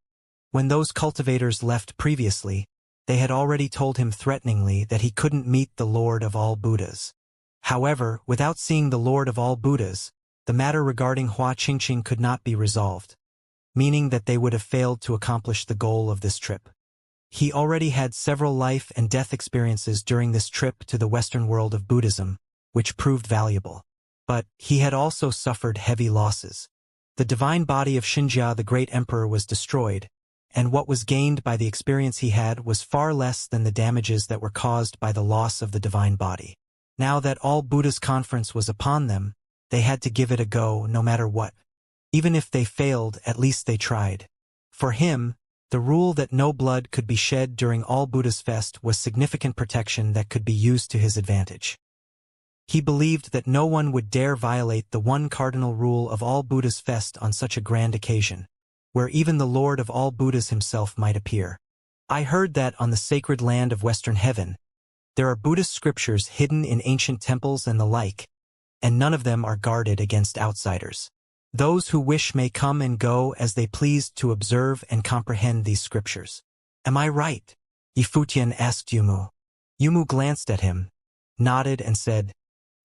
When those cultivators left previously, they had already told him threateningly that he couldn't meet the Lord of all Buddhas. However, without seeing the Lord of all Buddhas, the matter regarding Hua Qingqing could not be resolved, meaning that they would have failed to accomplish the goal of this trip. He already had several life and death experiences during this trip to the Western world of Buddhism, which proved valuable. But he had also suffered heavy losses. The divine body of Xianxia the Great Emperor was destroyed, and what was gained by the experience he had was far less than the damages that were caused by the loss of the divine body. Now that all Buddha's conference was upon them, they had to give it a go no matter what. Even if they failed, at least they tried. For him, the rule that no blood could be shed during all Buddha's fest was significant protection that could be used to his advantage. He believed that no one would dare violate the one cardinal rule of all Buddha's fest on such a grand occasion, where even the Lord of all Buddhas himself might appear. I heard that on the sacred land of Western Heaven, there are Buddhist scriptures hidden in ancient temples and the like, and none of them are guarded against outsiders. Those who wish may come and go as they please to observe and comprehend these scriptures. Am I right? Yifutian asked Yumu. Yumu glanced at him, nodded and said,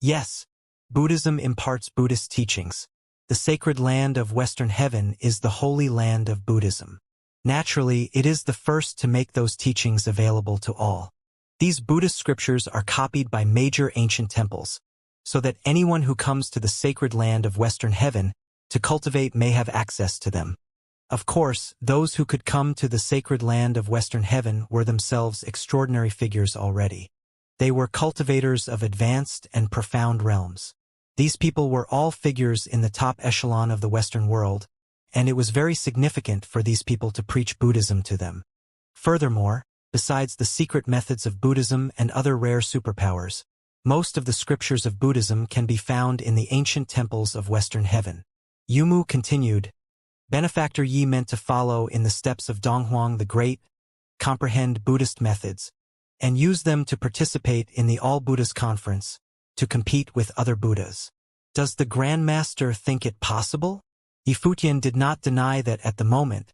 Yes, Buddhism imparts Buddhist teachings. The sacred land of Western Heaven is the holy land of Buddhism. Naturally, it is the first to make those teachings available to all. These Buddhist scriptures are copied by major ancient temples, so that anyone who comes to the sacred land of Western Heaven to cultivate may have access to them. Of course, those who could come to the sacred land of Western Heaven were themselves extraordinary figures already. They were cultivators of advanced and profound realms. These people were all figures in the top echelon of the Western world, and it was very significant for these people to preach Buddhism to them. Furthermore, besides the secret methods of Buddhism and other rare superpowers, most of the scriptures of Buddhism can be found in the ancient temples of Western Heaven. Yumu continued, Benefactor Yi meant to follow in the steps of Donghuang the Great, comprehend Buddhist methods, and use them to participate in the All Buddhas Conference, to compete with other Buddhas. Does the Grand Master think it possible? Yifutian did not deny that at the moment,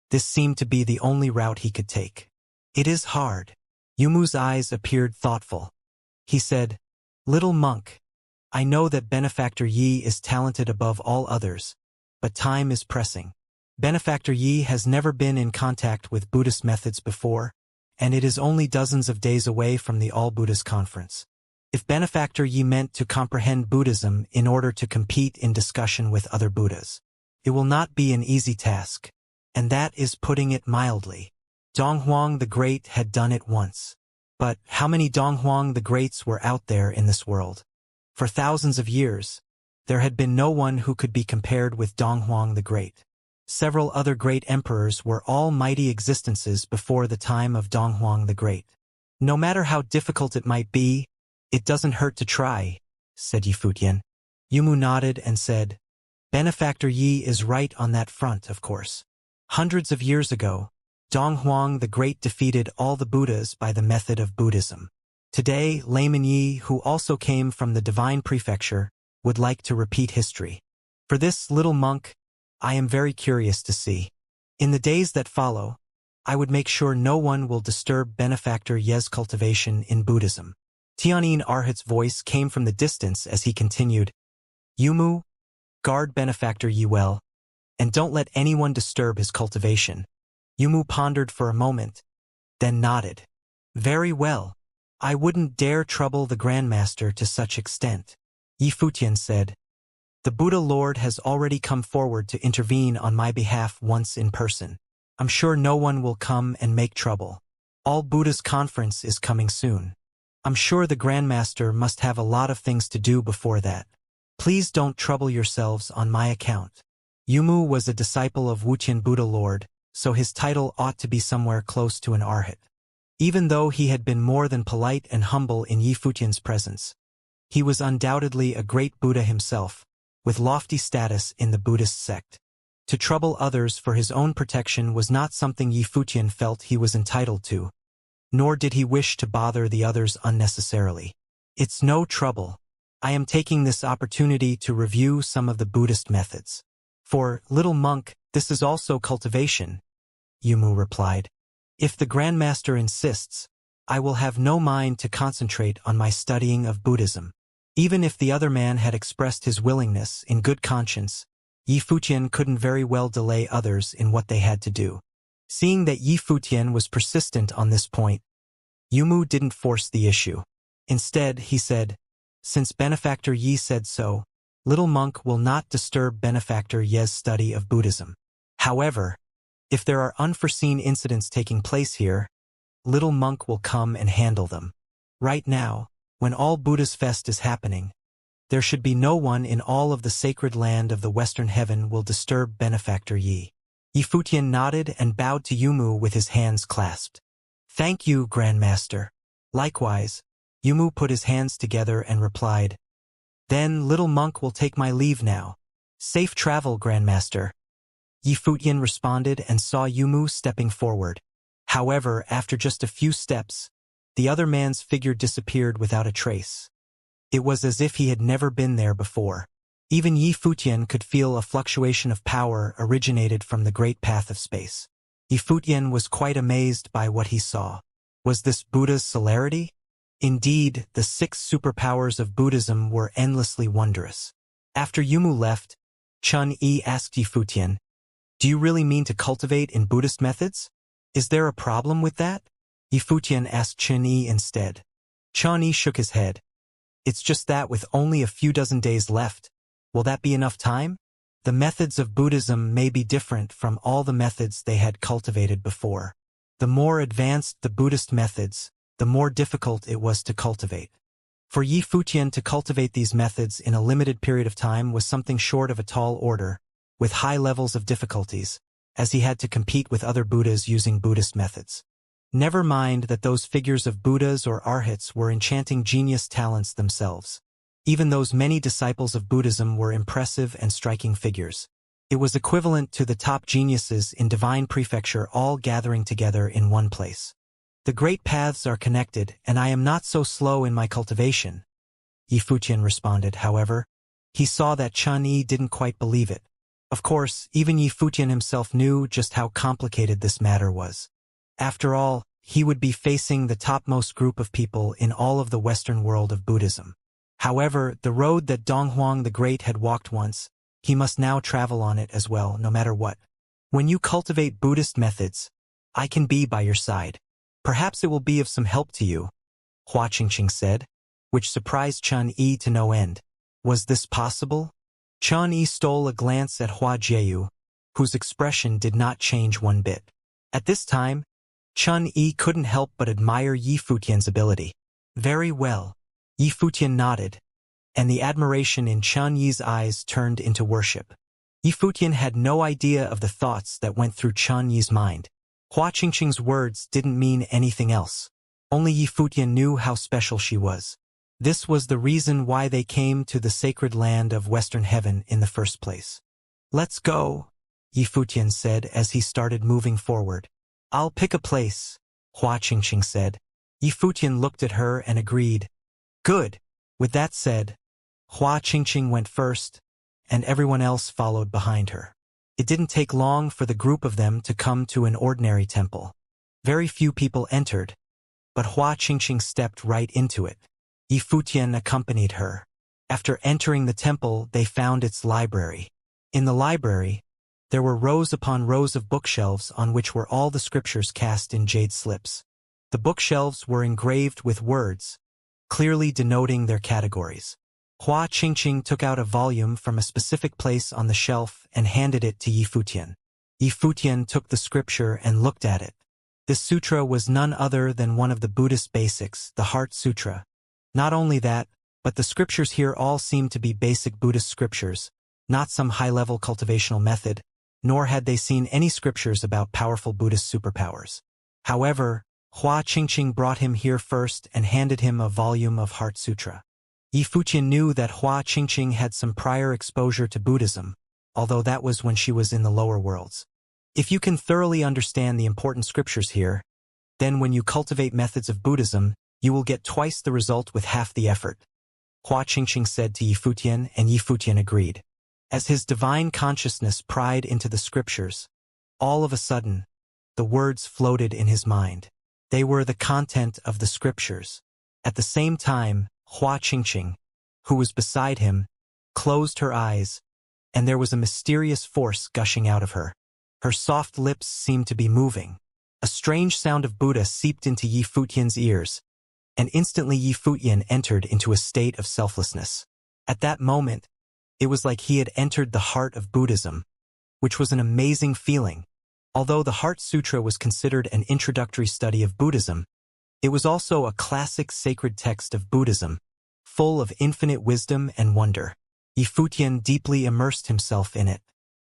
this seemed to be the only route he could take. It is hard. Yumu's eyes appeared thoughtful. He said, Little monk, I know that Benefactor Yi is talented above all others, but time is pressing. Benefactor Yi has never been in contact with Buddhist methods before, and it is only dozens of days away from the All Buddhas Conference. If Benefactor Yi meant to comprehend Buddhism in order to compete in discussion with other Buddhas, it will not be an easy task, and that is putting it mildly. Donghuang the Great had done it once. But how many Donghuang the Greats were out there in this world? For thousands of years, there had been no one who could be compared with Donghuang the Great. Several other great emperors were all mighty existences before the time of Donghuang the Great. No matter how difficult it might be, it doesn't hurt to try, said Yifutian. Yumu nodded and said, Benefactor Yi is right on that front, of course. Hundreds of years ago, Donghuang the Great defeated all the Buddhas by the method of Buddhism. Today, Layman Yi, who also came from the divine prefecture, would like to repeat history. For this little monk, I am very curious to see. In the days that follow, I would make sure no one will disturb Benefactor Ye's cultivation in Buddhism. Tianyin Arhat's voice came from the distance as he continued, Yumu, guard Benefactor Yi well, and don't let anyone disturb his cultivation. Yumu pondered for a moment, then nodded. Very well. I wouldn't dare trouble the Grandmaster to such extent. Yifutian said, The Buddha Lord has already come forward to intervene on my behalf once in person. I'm sure no one will come and make trouble. All Buddha's conference is coming soon. I'm sure the Grandmaster must have a lot of things to do before that. Please don't trouble yourselves on my account. Yumu was a disciple of Wuqian Buddha Lord, so his title ought to be somewhere close to an arhat. Even though he had been more than polite and humble in Yi Futian's presence, he was undoubtedly a great Buddha himself, with lofty status in the Buddhist sect. To trouble others for his own protection was not something Yi Futian felt he was entitled to, nor did he wish to bother the others unnecessarily. It's no trouble. I am taking this opportunity to review some of the Buddhist methods. For, little monk, this is also cultivation, Yumu replied. If the Grandmaster insists, I will have no mind to concentrate on my studying of Buddhism. Even if the other man had expressed his willingness in good conscience, Yi Futian couldn't very well delay others in what they had to do. Seeing that Yi Futian was persistent on this point, Yumu didn't force the issue. Instead, he said, since Benefactor Yi said so, little monk will not disturb Benefactor Ye's study of Buddhism. However, if there are unforeseen incidents taking place here, little monk will come and handle them. Right now, when all Buddha's fest is happening, there should be no one in all of the sacred land of the Western Heaven will disturb Benefactor Yi. Yi Futian nodded and bowed to Yumu with his hands clasped. Thank you, Grandmaster. Likewise, Yumu put his hands together and replied, Then little monk will take my leave now. Safe travel, Grandmaster. Yi Futian responded and saw Yumu stepping forward. However, after just a few steps, the other man's figure disappeared without a trace. It was as if he had never been there before. Even Yi Futian could feel a fluctuation of power originated from the great path of space. Yi Futian was quite amazed by what he saw. Was this Buddha's celerity? Indeed, the 6 superpowers of Buddhism were endlessly wondrous. After Yumu left, Chun-Yi asked Yi Futian, Do you really mean to cultivate in Buddhist methods? Is there a problem with that? Yi Futian asked Chun-Yi instead. Chun-Yi shook his head. It's just that with only a few dozen days left, will that be enough time? The methods of Buddhism may be different from all the methods they had cultivated before. The more advanced the Buddhist methods, the more difficult it was to cultivate. For Yi Futian to cultivate these methods in a limited period of time was something short of a tall order, with high levels of difficulties, as he had to compete with other Buddhas using Buddhist methods. Never mind that those figures of Buddhas or arhats were enchanting genius talents themselves. Even those many disciples of Buddhism were impressive and striking figures. It was equivalent to the top geniuses in divine prefecture all gathering together in one place. The great paths are connected, and I am not so slow in my cultivation, Yi Futian responded. However, he saw that Chun-Yi didn't quite believe it. Of course, even Yi Futian himself knew just how complicated this matter was. After all, he would be facing the topmost group of people in all of the Western world of Buddhism. However, the road that Donghuang the Great had walked once, he must now travel on it as well, no matter what. When you cultivate Buddhist methods, I can be by your side. Perhaps it will be of some help to you, Hua Qingqing said, which surprised Chun-Yi to no end. Was this possible? Chun-Yi stole a glance at Hua Jieyu, whose expression did not change one bit. At this time, Chun-Yi couldn't help but admire Yi Futian's ability. Very well. Yi Futian nodded, and the admiration in Chun-Yi's eyes turned into worship. Yi Futian had no idea of the thoughts that went through Chun-Yi's mind. Hua Qingqing's words didn't mean anything else. Only Yi Futian knew how special she was. This was the reason why they came to the sacred land of Western Heaven in the first place. Let's go, Yi Futian said as he started moving forward. I'll pick a place, Hua Qingqing said. Yi Futian looked at her and agreed. Good. With that said, Hua Qingqing went first, and everyone else followed behind her. It didn't take long for the group of them to come to an ordinary temple. Very few people entered, but Hua Qingqing stepped right into it. Yi Futian accompanied her. After entering the temple, they found its library. In the library, there were rows upon rows of bookshelves on which were all the scriptures cast in jade slips. The bookshelves were engraved with words, clearly denoting their categories. Hua Qingqing took out a volume from a specific place on the shelf and handed it to Yi Futian. Yi Futian took the scripture and looked at it. This sutra was none other than one of the Buddhist basics, the Heart Sutra. Not only that, but the scriptures here all seemed to be basic Buddhist scriptures, not some high-level cultivational method, nor had they seen any scriptures about powerful Buddhist superpowers. However, Hua Qingqing brought him here first and handed him a volume of Heart Sutra. Yi Futian knew that Hua Qingqing had some prior exposure to Buddhism, although that was when she was in the lower worlds. If you can thoroughly understand the important scriptures here, then when you cultivate methods of Buddhism, you will get twice the result with half the effort. Hua Qingqing said to Yi Futian, and Yi Futian agreed. As his divine consciousness pried into the scriptures, all of a sudden, the words floated in his mind. They were the content of the scriptures. At the same time, Hua Qingqing, who was beside him, closed her eyes, and there was a mysterious force gushing out of her. Her soft lips seemed to be moving. A strange sound of Buddha seeped into Yi Futian's ears, and instantly Yi Futian entered into a state of selflessness. At that moment, it was like he had entered the heart of Buddhism, which was an amazing feeling. Although the Heart Sutra was considered an introductory study of Buddhism, it was also a classic sacred text of Buddhism, full of infinite wisdom and wonder. Yi Futian deeply immersed himself in it.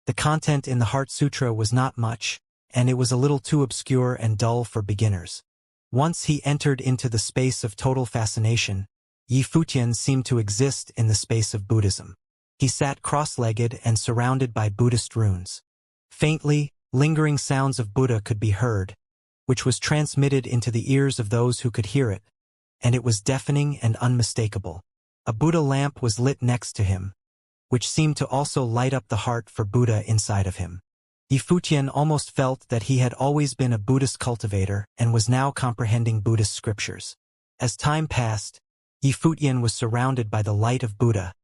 The content in the Heart Sutra was not much, and it was a little too obscure and dull for beginners. Once he entered into the space of total fascination, Yi Futian seemed to exist in the space of Buddhism. He sat cross-legged and surrounded by Buddhist runes. Faintly, lingering sounds of Buddha could be heard, which was transmitted into the ears of those who could hear it, and it was deafening and unmistakable. A Buddha lamp was lit next to him, which seemed to also light up the heart for Buddha inside of him. Yi Futian almost felt that he had always been a Buddhist cultivator and was now comprehending Buddhist scriptures. As time passed, Yi Futian was surrounded by the light of Buddha.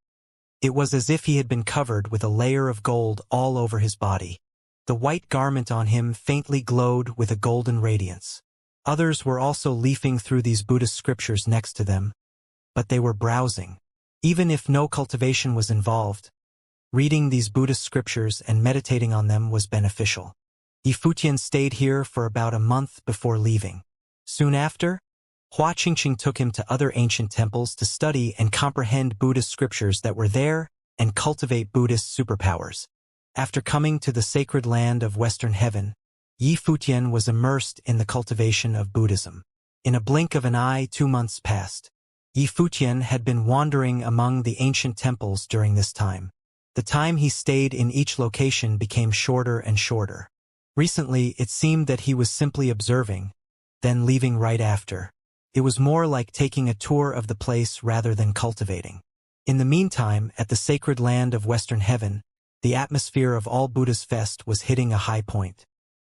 It was as if he had been covered with a layer of gold all over his body. The white garment on him faintly glowed with a golden radiance. Others were also leafing through these Buddhist scriptures next to them, but they were browsing. Even if no cultivation was involved, reading these Buddhist scriptures and meditating on them was beneficial. Yi Futian stayed here for about a month before leaving. Soon after, Hua Qingqing took him to other ancient temples to study and comprehend Buddhist scriptures that were there and cultivate Buddhist superpowers. After coming to the sacred land of Western Heaven, Yi Futian was immersed in the cultivation of Buddhism. In a blink of an eye, 2 months passed. Yi Futian had been wandering among the ancient temples during this time. The time he stayed in each location became shorter and shorter. Recently, it seemed that he was simply observing, then leaving right after. It was more like taking a tour of the place rather than cultivating. In the meantime, at the sacred land of Western Heaven, the atmosphere of all Buddha's fest was hitting a high point.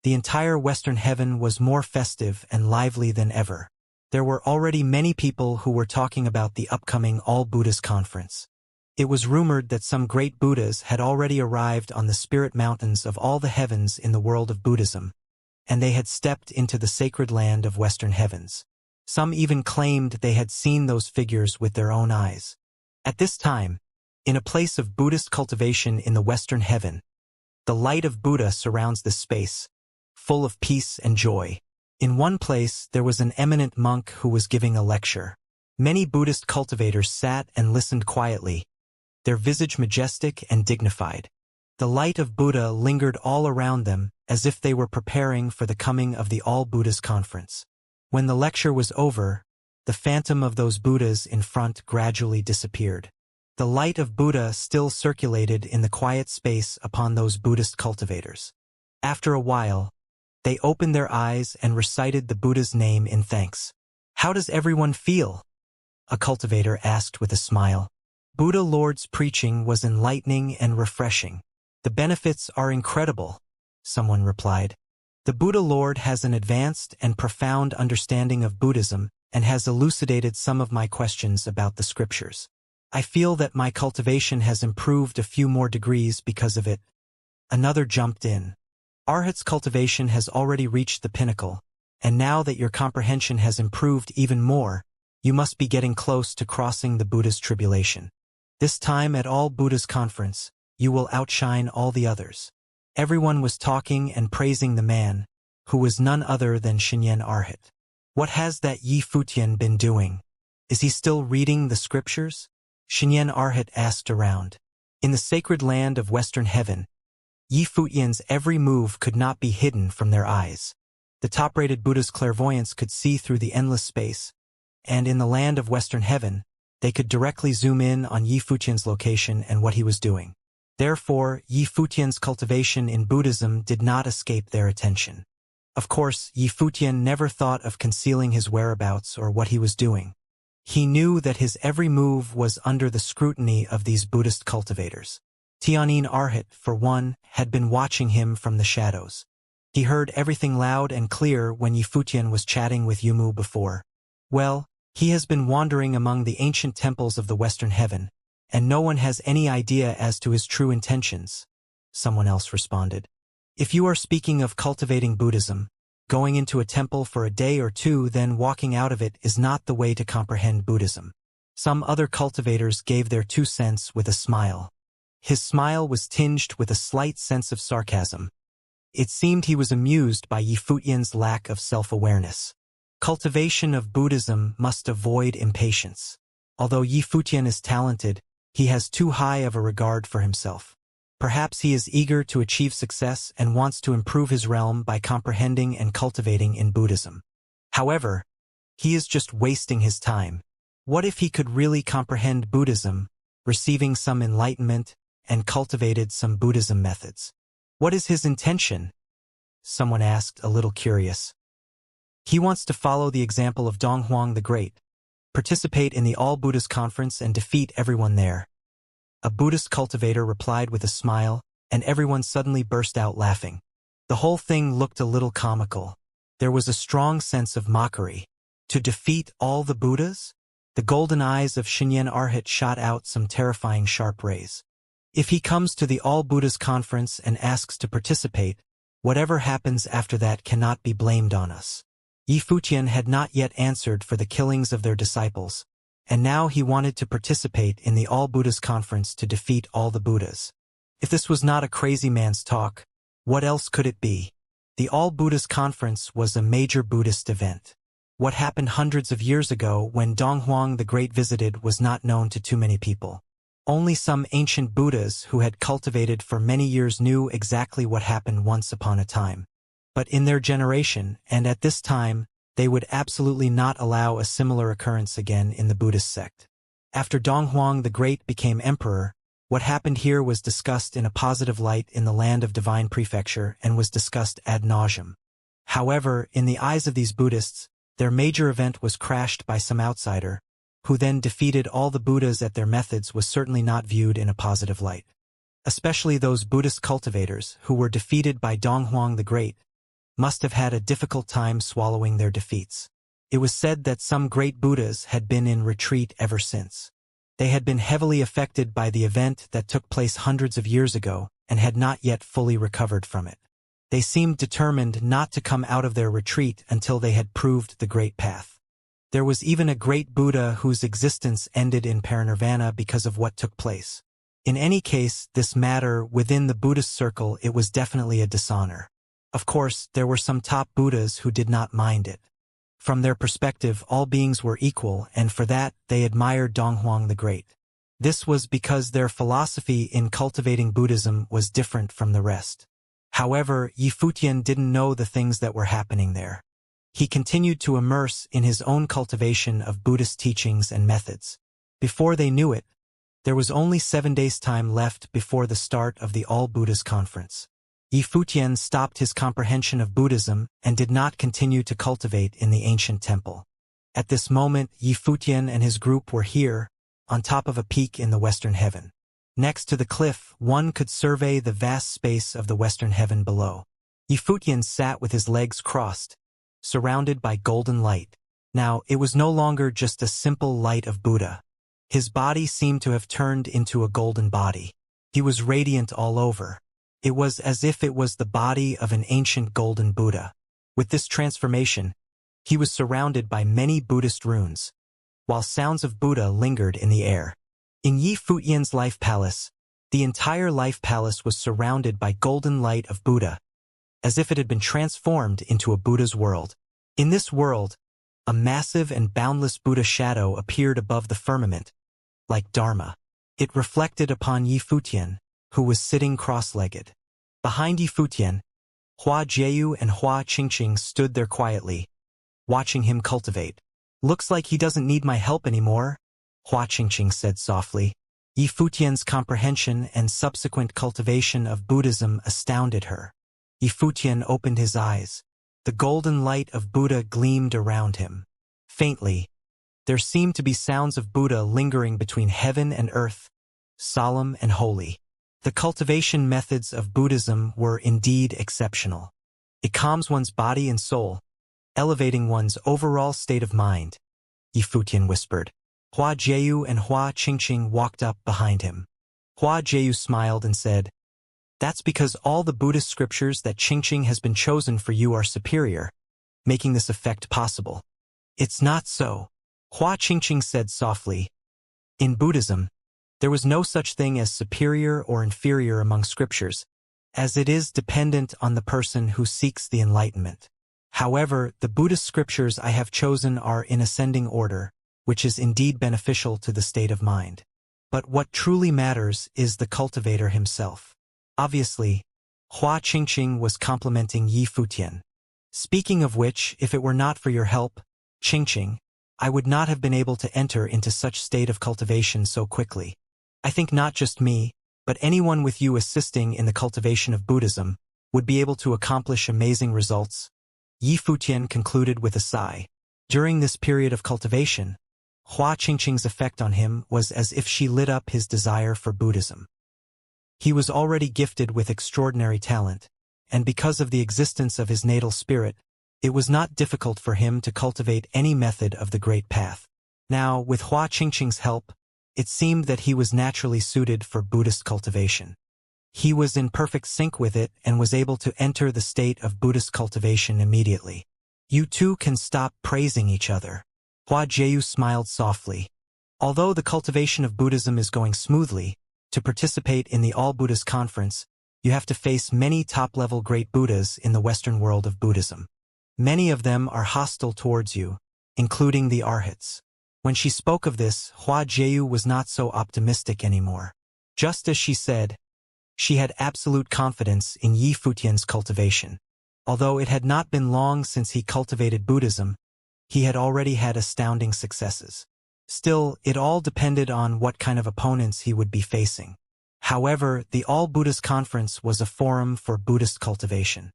The entire Western Heaven was more festive and lively than ever. There were already many people who were talking about the upcoming All Buddhas Conference. It was rumored that some great Buddhas had already arrived on the spirit mountains of all the heavens in the world of Buddhism, and they had stepped into the sacred land of Western Heavens. Some even claimed they had seen those figures with their own eyes. At this time, in a place of Buddhist cultivation in the Western Heaven, the light of Buddha surrounds the space, full of peace and joy. In one place, there was an eminent monk who was giving a lecture. Many Buddhist cultivators sat and listened quietly, their visage majestic and dignified. The light of Buddha lingered all around them as if they were preparing for the coming of the All Buddhas Conference. When the lecture was over, the phantom of those Buddhas in front gradually disappeared. The light of Buddha still circulated in the quiet space upon those Buddhist cultivators. After a while, they opened their eyes and recited the Buddha's name in thanks. "How does everyone feel?" a cultivator asked with a smile. Buddha Lord's preaching was enlightening and refreshing. "The benefits are incredible," someone replied. "The Buddha Lord has an advanced and profound understanding of Buddhism and has elucidated some of my questions about the scriptures. I feel that my cultivation has improved a few more degrees because of it." Another jumped in. "Arhat's cultivation has already reached the pinnacle, and now that your comprehension has improved even more, you must be getting close to crossing the Buddha's tribulation. This time at All Buddha's Conference, you will outshine all the others." Everyone was talking and praising the man, who was none other than Shinyan Arhat. "What has that Yi Futian been doing? Is he still reading the scriptures?" Shinyan Arhat asked around. In the sacred land of Western Heaven, Yi Futian's every move could not be hidden from their eyes. The top-rated Buddha's clairvoyance could see through the endless space, and in the land of Western Heaven, they could directly zoom in on Yi Futian's location and what he was doing. Therefore, Yi Futian's cultivation in Buddhism did not escape their attention. Of course, Yi Futian never thought of concealing his whereabouts or what he was doing. He knew that his every move was under the scrutiny of these Buddhist cultivators. Tianyin Arhat, for one, had been watching him from the shadows. He heard everything loud and clear when Yi Futian was chatting with Yumu before. Well, he has been wandering among the ancient temples of the Western Heaven, and no one has any idea as to his true intentions, someone else responded. If you are speaking of cultivating Buddhism, going into a temple for a day or two then walking out of it is not the way to comprehend Buddhism. Some other cultivators gave their 2 cents with a smile. His smile was tinged with a slight sense of sarcasm. It seemed he was amused by Yi Futian's lack of self-awareness. Cultivation of Buddhism must avoid impatience. Although Yi Futian is talented, he has too high of a regard for himself. Perhaps he is eager to achieve success and wants to improve his realm by comprehending and cultivating in Buddhism. However, he is just wasting his time. What if he could really comprehend Buddhism, receiving some enlightenment, and cultivated some Buddhism methods? What is his intention? Someone asked, a little curious. He wants to follow the example of Donghuang the Great, participate in the All-Buddhist Conference and defeat everyone there. A Buddhist cultivator replied with a smile, and everyone suddenly burst out laughing. The whole thing looked a little comical. There was a strong sense of mockery. To defeat all the Buddhas? The golden eyes of Tianyin Arhat shot out some terrifying sharp rays. If he comes to the All-Buddhist Conference and asks to participate, whatever happens after that cannot be blamed on us. Yi Futian had not yet answered for the killings of their disciples, and now he wanted to participate in the All-Buddhist Conference to defeat all the Buddhas. If this was not a crazy man's talk, what else could it be? The All-Buddhist Conference was a major Buddhist event. What happened hundreds of years ago when Donghuang the Great visited was not known to too many people. Only some ancient Buddhas who had cultivated for many years knew exactly what happened once upon a time. But in their generation, and at this time, they would absolutely not allow a similar occurrence again in the Buddhist sect. After Donghuang the Great became emperor, what happened here was discussed in a positive light in the land of divine prefecture and was discussed ad nauseam. However, in the eyes of these Buddhists, their major event was crashed by some outsider, who then defeated all the Buddhas at their methods was certainly not viewed in a positive light. Especially those Buddhist cultivators who were defeated by Donghuang the Great must have had a difficult time swallowing their defeats. It was said that some great Buddhas had been in retreat ever since. They had been heavily affected by the event that took place hundreds of years ago and had not yet fully recovered from it. They seemed determined not to come out of their retreat until they had proved the great path. There was even a great Buddha whose existence ended in parinirvana because of what took place. In any case, this matter within the Buddhist circle, it was definitely a dishonor. Of course, there were some top Buddhas who did not mind it. From their perspective, all beings were equal, and for that, they admired Donghuang the Great. This was because their philosophy in cultivating Buddhism was different from the rest. However, Yi Futian didn't know the things that were happening there. He continued to immerse in his own cultivation of Buddhist teachings and methods. Before they knew it, there was only 7 days' time left before the start of the All-Buddhist Conference. Yi Futian stopped his comprehension of Buddhism and did not continue to cultivate in the ancient temple. At this moment, Yi Futian and his group were here, on top of a peak in the Western Heaven. Next to the cliff, one could survey the vast space of the Western Heaven below. Yi Futian sat with his legs crossed, surrounded by golden light. Now, it was no longer just a simple light of Buddha. His body seemed to have turned into a golden body. He was radiant all over. It was as if it was the body of an ancient golden Buddha. With this transformation, he was surrounded by many Buddhist runes, while sounds of Buddha lingered in the air. In Yi Futian's life palace, the entire life palace was surrounded by golden light of Buddha, as if it had been transformed into a Buddha's world. In this world, a massive and boundless Buddha shadow appeared above the firmament, like Dharma. It reflected upon Yi Futian, who was sitting cross-legged. Behind Yi Futian, Hua Jieyu and Hua Qingqing stood there quietly, watching him cultivate. "Looks like he doesn't need my help anymore," Hua Qingqing said softly. Yi Futian's comprehension and subsequent cultivation of Buddhism astounded her. Yi Futian opened his eyes. The golden light of Buddha gleamed around him. Faintly, there seemed to be sounds of Buddha lingering between heaven and earth, solemn and holy. The cultivation methods of Buddhism were indeed exceptional. It calms one's body and soul, elevating one's overall state of mind, Yi Futian whispered. Hua Jieyu and Hua Qingqing walked up behind him. Hua Jieyu smiled and said, "That's because all the Buddhist scriptures that Qingqing has been chosen for you are superior, making this effect possible." "It's not so," Hua Qingqing said softly. "In Buddhism, there was no such thing as superior or inferior among scriptures, as it is dependent on the person who seeks the enlightenment. However, the Buddhist scriptures I have chosen are in ascending order, which is indeed beneficial to the state of mind. But what truly matters is the cultivator himself." Obviously, Hua Qingqing was complimenting Yi Futian. "Speaking of which, if it were not for your help, Qingqing, I would not have been able to enter into such state of cultivation so quickly. I think not just me, but anyone with you assisting in the cultivation of Buddhism would be able to accomplish amazing results," Yi Futian concluded with a sigh. During this period of cultivation, Hua Qingqing's effect on him was as if she lit up his desire for Buddhism. He was already gifted with extraordinary talent, and because of the existence of his natal spirit, it was not difficult for him to cultivate any method of the Great Path. Now, with Hua Qingqing's help, it seemed that he was naturally suited for Buddhist cultivation. He was in perfect sync with it and was able to enter the state of Buddhist cultivation immediately. "You two can stop praising each other," Hua Jieyu smiled softly. "Although the cultivation of Buddhism is going smoothly, to participate in the All-Buddhist Conference, you have to face many top-level great Buddhas in the Western world of Buddhism. Many of them are hostile towards you, including the Arhats." When she spoke of this, Hua Jieyu was not so optimistic anymore. Just as she said, she had absolute confidence in Yi Futian's cultivation. Although it had not been long since he cultivated Buddhism, he had already had astounding successes. Still, it all depended on what kind of opponents he would be facing. However, the All-Buddhist Conference was a forum for Buddhist cultivation.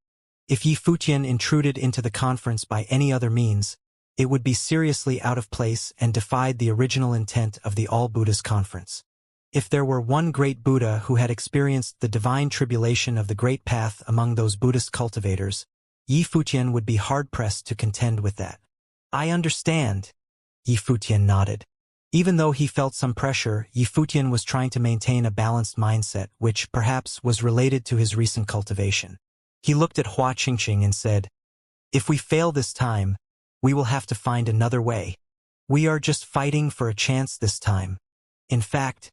If Yi Futian intruded into the conference by any other means, it would be seriously out of place and defied the original intent of the All-Buddhist Conference. If there were one great Buddha who had experienced the divine tribulation of the Great Path among those Buddhist cultivators, Yi Futian would be hard-pressed to contend with that. "I understand," Yi Futian nodded. Even though he felt some pressure, Yi Futian was trying to maintain a balanced mindset, which perhaps was related to his recent cultivation. He looked at Hua Qingqing and said, "If we fail this time, we will have to find another way. We are just fighting for a chance this time. In fact,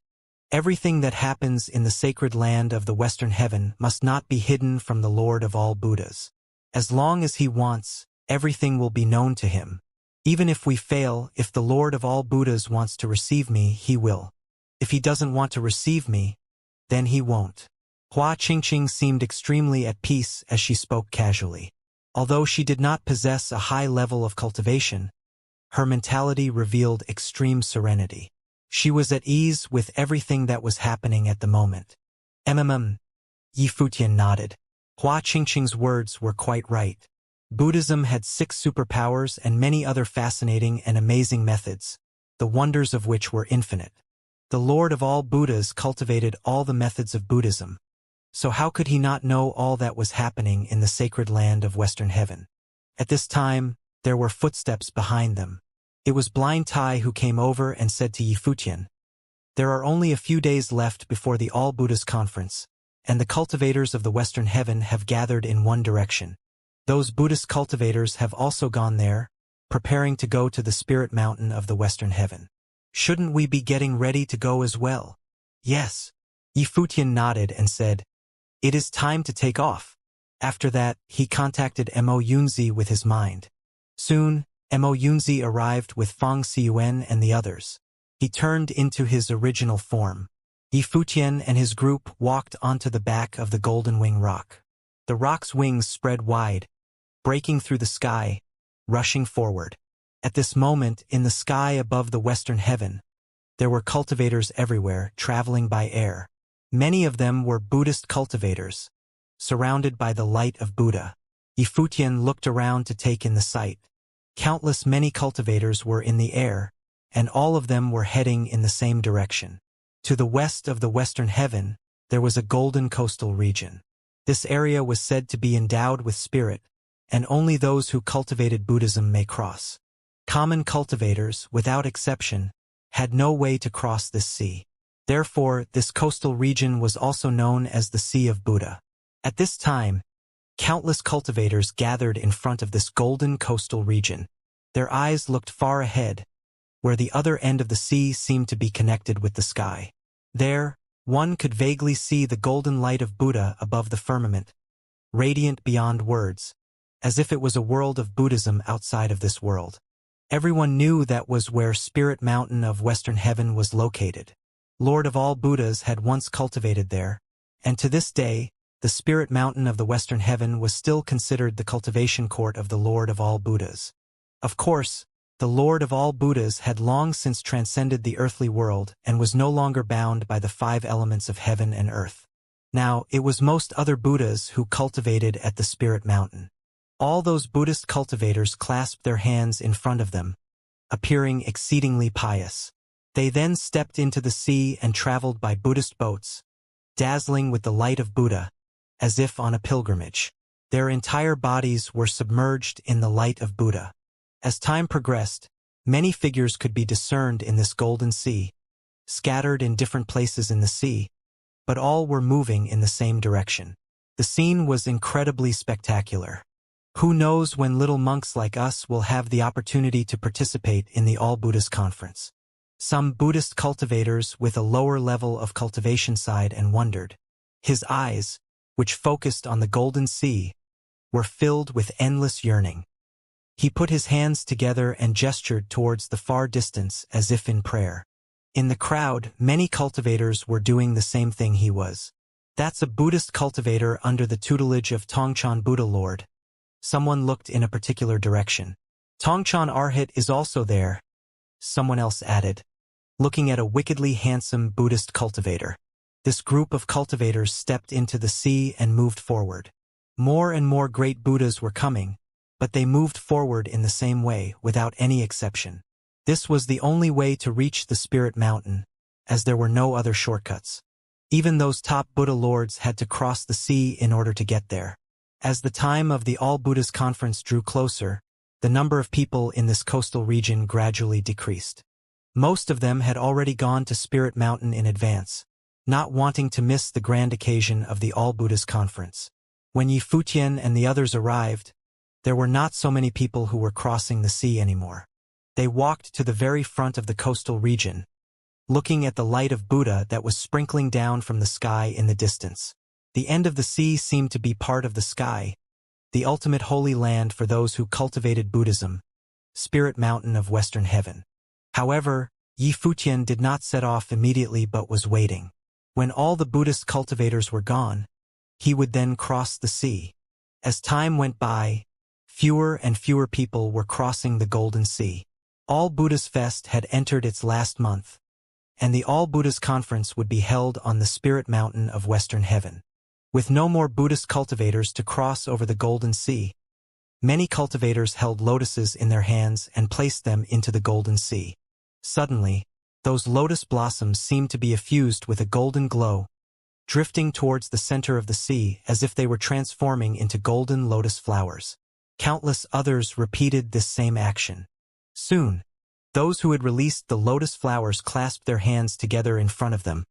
everything that happens in the sacred land of the Western Heaven must not be hidden from the Lord of all Buddhas. As long as he wants, everything will be known to him. Even if we fail, if the Lord of all Buddhas wants to receive me, he will. If he doesn't want to receive me, then he won't." Hua Qingqing seemed extremely at peace as she spoke casually. Although she did not possess a high level of cultivation, her mentality revealed extreme serenity. She was at ease with everything that was happening at the moment. Yi Futian nodded. Hua Qingqing's words were quite right. Buddhism had 6 superpowers and many other fascinating and amazing methods, the wonders of which were infinite. The Lord of all Buddhas cultivated all the methods of Buddhism. So how could he not know all that was happening in the sacred land of Western Heaven? At this time, there were footsteps behind them. It was Blind Tai who came over and said to Yi Futian, "There are only a few days left before the All-Buddhist Conference, and the cultivators of the Western Heaven have gathered in one direction. Those Buddhist cultivators have also gone there, preparing to go to the Spirit Mountain of the Western Heaven. Shouldn't we be getting ready to go as well?" "Yes." Yi Futian nodded and said, "It is time to take off." After that, he contacted Mo Yunzi with his mind. Soon, Mo Yunzi arrived with Fang Xiyuan and the others. He turned into his original form. Yi Futian and his group walked onto the back of the Golden Wing Rock. The rock's wings spread wide, breaking through the sky, rushing forward. At this moment, in the sky above the western heaven, there were cultivators everywhere, traveling by air. Many of them were Buddhist cultivators, surrounded by the light of Buddha. Yifutian looked around to take in the sight. Countless many cultivators were in the air, and all of them were heading in the same direction. To the west of the western heaven, there was a golden coastal region. This area was said to be endowed with spirit, and only those who cultivated Buddhism may cross. Common cultivators, without exception, had no way to cross this sea. Therefore, this coastal region was also known as the Sea of Buddha. At this time, countless cultivators gathered in front of this golden coastal region. Their eyes looked far ahead, where the other end of the sea seemed to be connected with the sky. There, one could vaguely see the golden light of Buddha above the firmament, radiant beyond words, as if it was a world of Buddhism outside of this world. Everyone knew that was where Spirit Mountain of Western Heaven was located. Lord of all Buddhas had once cultivated there, and to this day, the Spirit Mountain of the Western Heaven was still considered the cultivation court of the Lord of all Buddhas. Of course, the Lord of all Buddhas had long since transcended the earthly world and was no longer bound by the 5 elements of heaven and earth. Now, it was most other Buddhas who cultivated at the Spirit Mountain. All those Buddhist cultivators clasped their hands in front of them, appearing exceedingly pious. They then stepped into the sea and traveled by Buddhist boats, dazzling with the light of Buddha, as if on a pilgrimage. Their entire bodies were submerged in the light of Buddha. As time progressed, many figures could be discerned in this golden sea, scattered in different places in the sea, but all were moving in the same direction. The scene was incredibly spectacular. Who knows when little monks like us will have the opportunity to participate in the All Buddhist Conference. Some Buddhist cultivators with a lower level of cultivation sighed and wondered. His eyes, which focused on the golden sea, were filled with endless yearning. He put his hands together and gestured towards the far distance as if in prayer. In the crowd, many cultivators were doing the same thing he was. That's a Buddhist cultivator under the tutelage of Tongchan Buddha Lord. Someone looked in a particular direction. Tongchan Arhat is also there, someone else added, looking at a wickedly handsome Buddhist cultivator. This group of cultivators stepped into the sea and moved forward. More and more great Buddhas were coming, but they moved forward in the same way, without any exception. This was the only way to reach the Spirit Mountain, as there were no other shortcuts. Even those top Buddha lords had to cross the sea in order to get there. As the time of the All Buddhas Conference drew closer, the number of people in this coastal region gradually decreased. Most of them had already gone to Spirit Mountain in advance, not wanting to miss the grand occasion of the All Buddhas Conference. When Yifutian and the others arrived, there were not so many people who were crossing the sea anymore. They walked to the very front of the coastal region, looking at the light of Buddha that was sprinkling down from the sky in the distance. The end of the sea seemed to be part of the sky, the ultimate holy land for those who cultivated Buddhism, Spirit Mountain of Western Heaven. However, Yifutian did not set off immediately but was waiting. When all the Buddhist cultivators were gone, he would then cross the sea. As time went by, fewer and fewer people were crossing the Golden Sea. All Buddhas Fest had entered its last month, and the All Buddhas Conference would be held on the Spirit Mountain of Western Heaven. With no more Buddhist cultivators to cross over the Golden Sea, many cultivators held lotuses in their hands and placed them into the Golden Sea. Suddenly, those lotus blossoms seemed to be effused with a golden glow, drifting towards the center of the sea as if they were transforming into golden lotus flowers. Countless others repeated this same action. Soon, those who had released the lotus flowers clasped their hands together in front of them,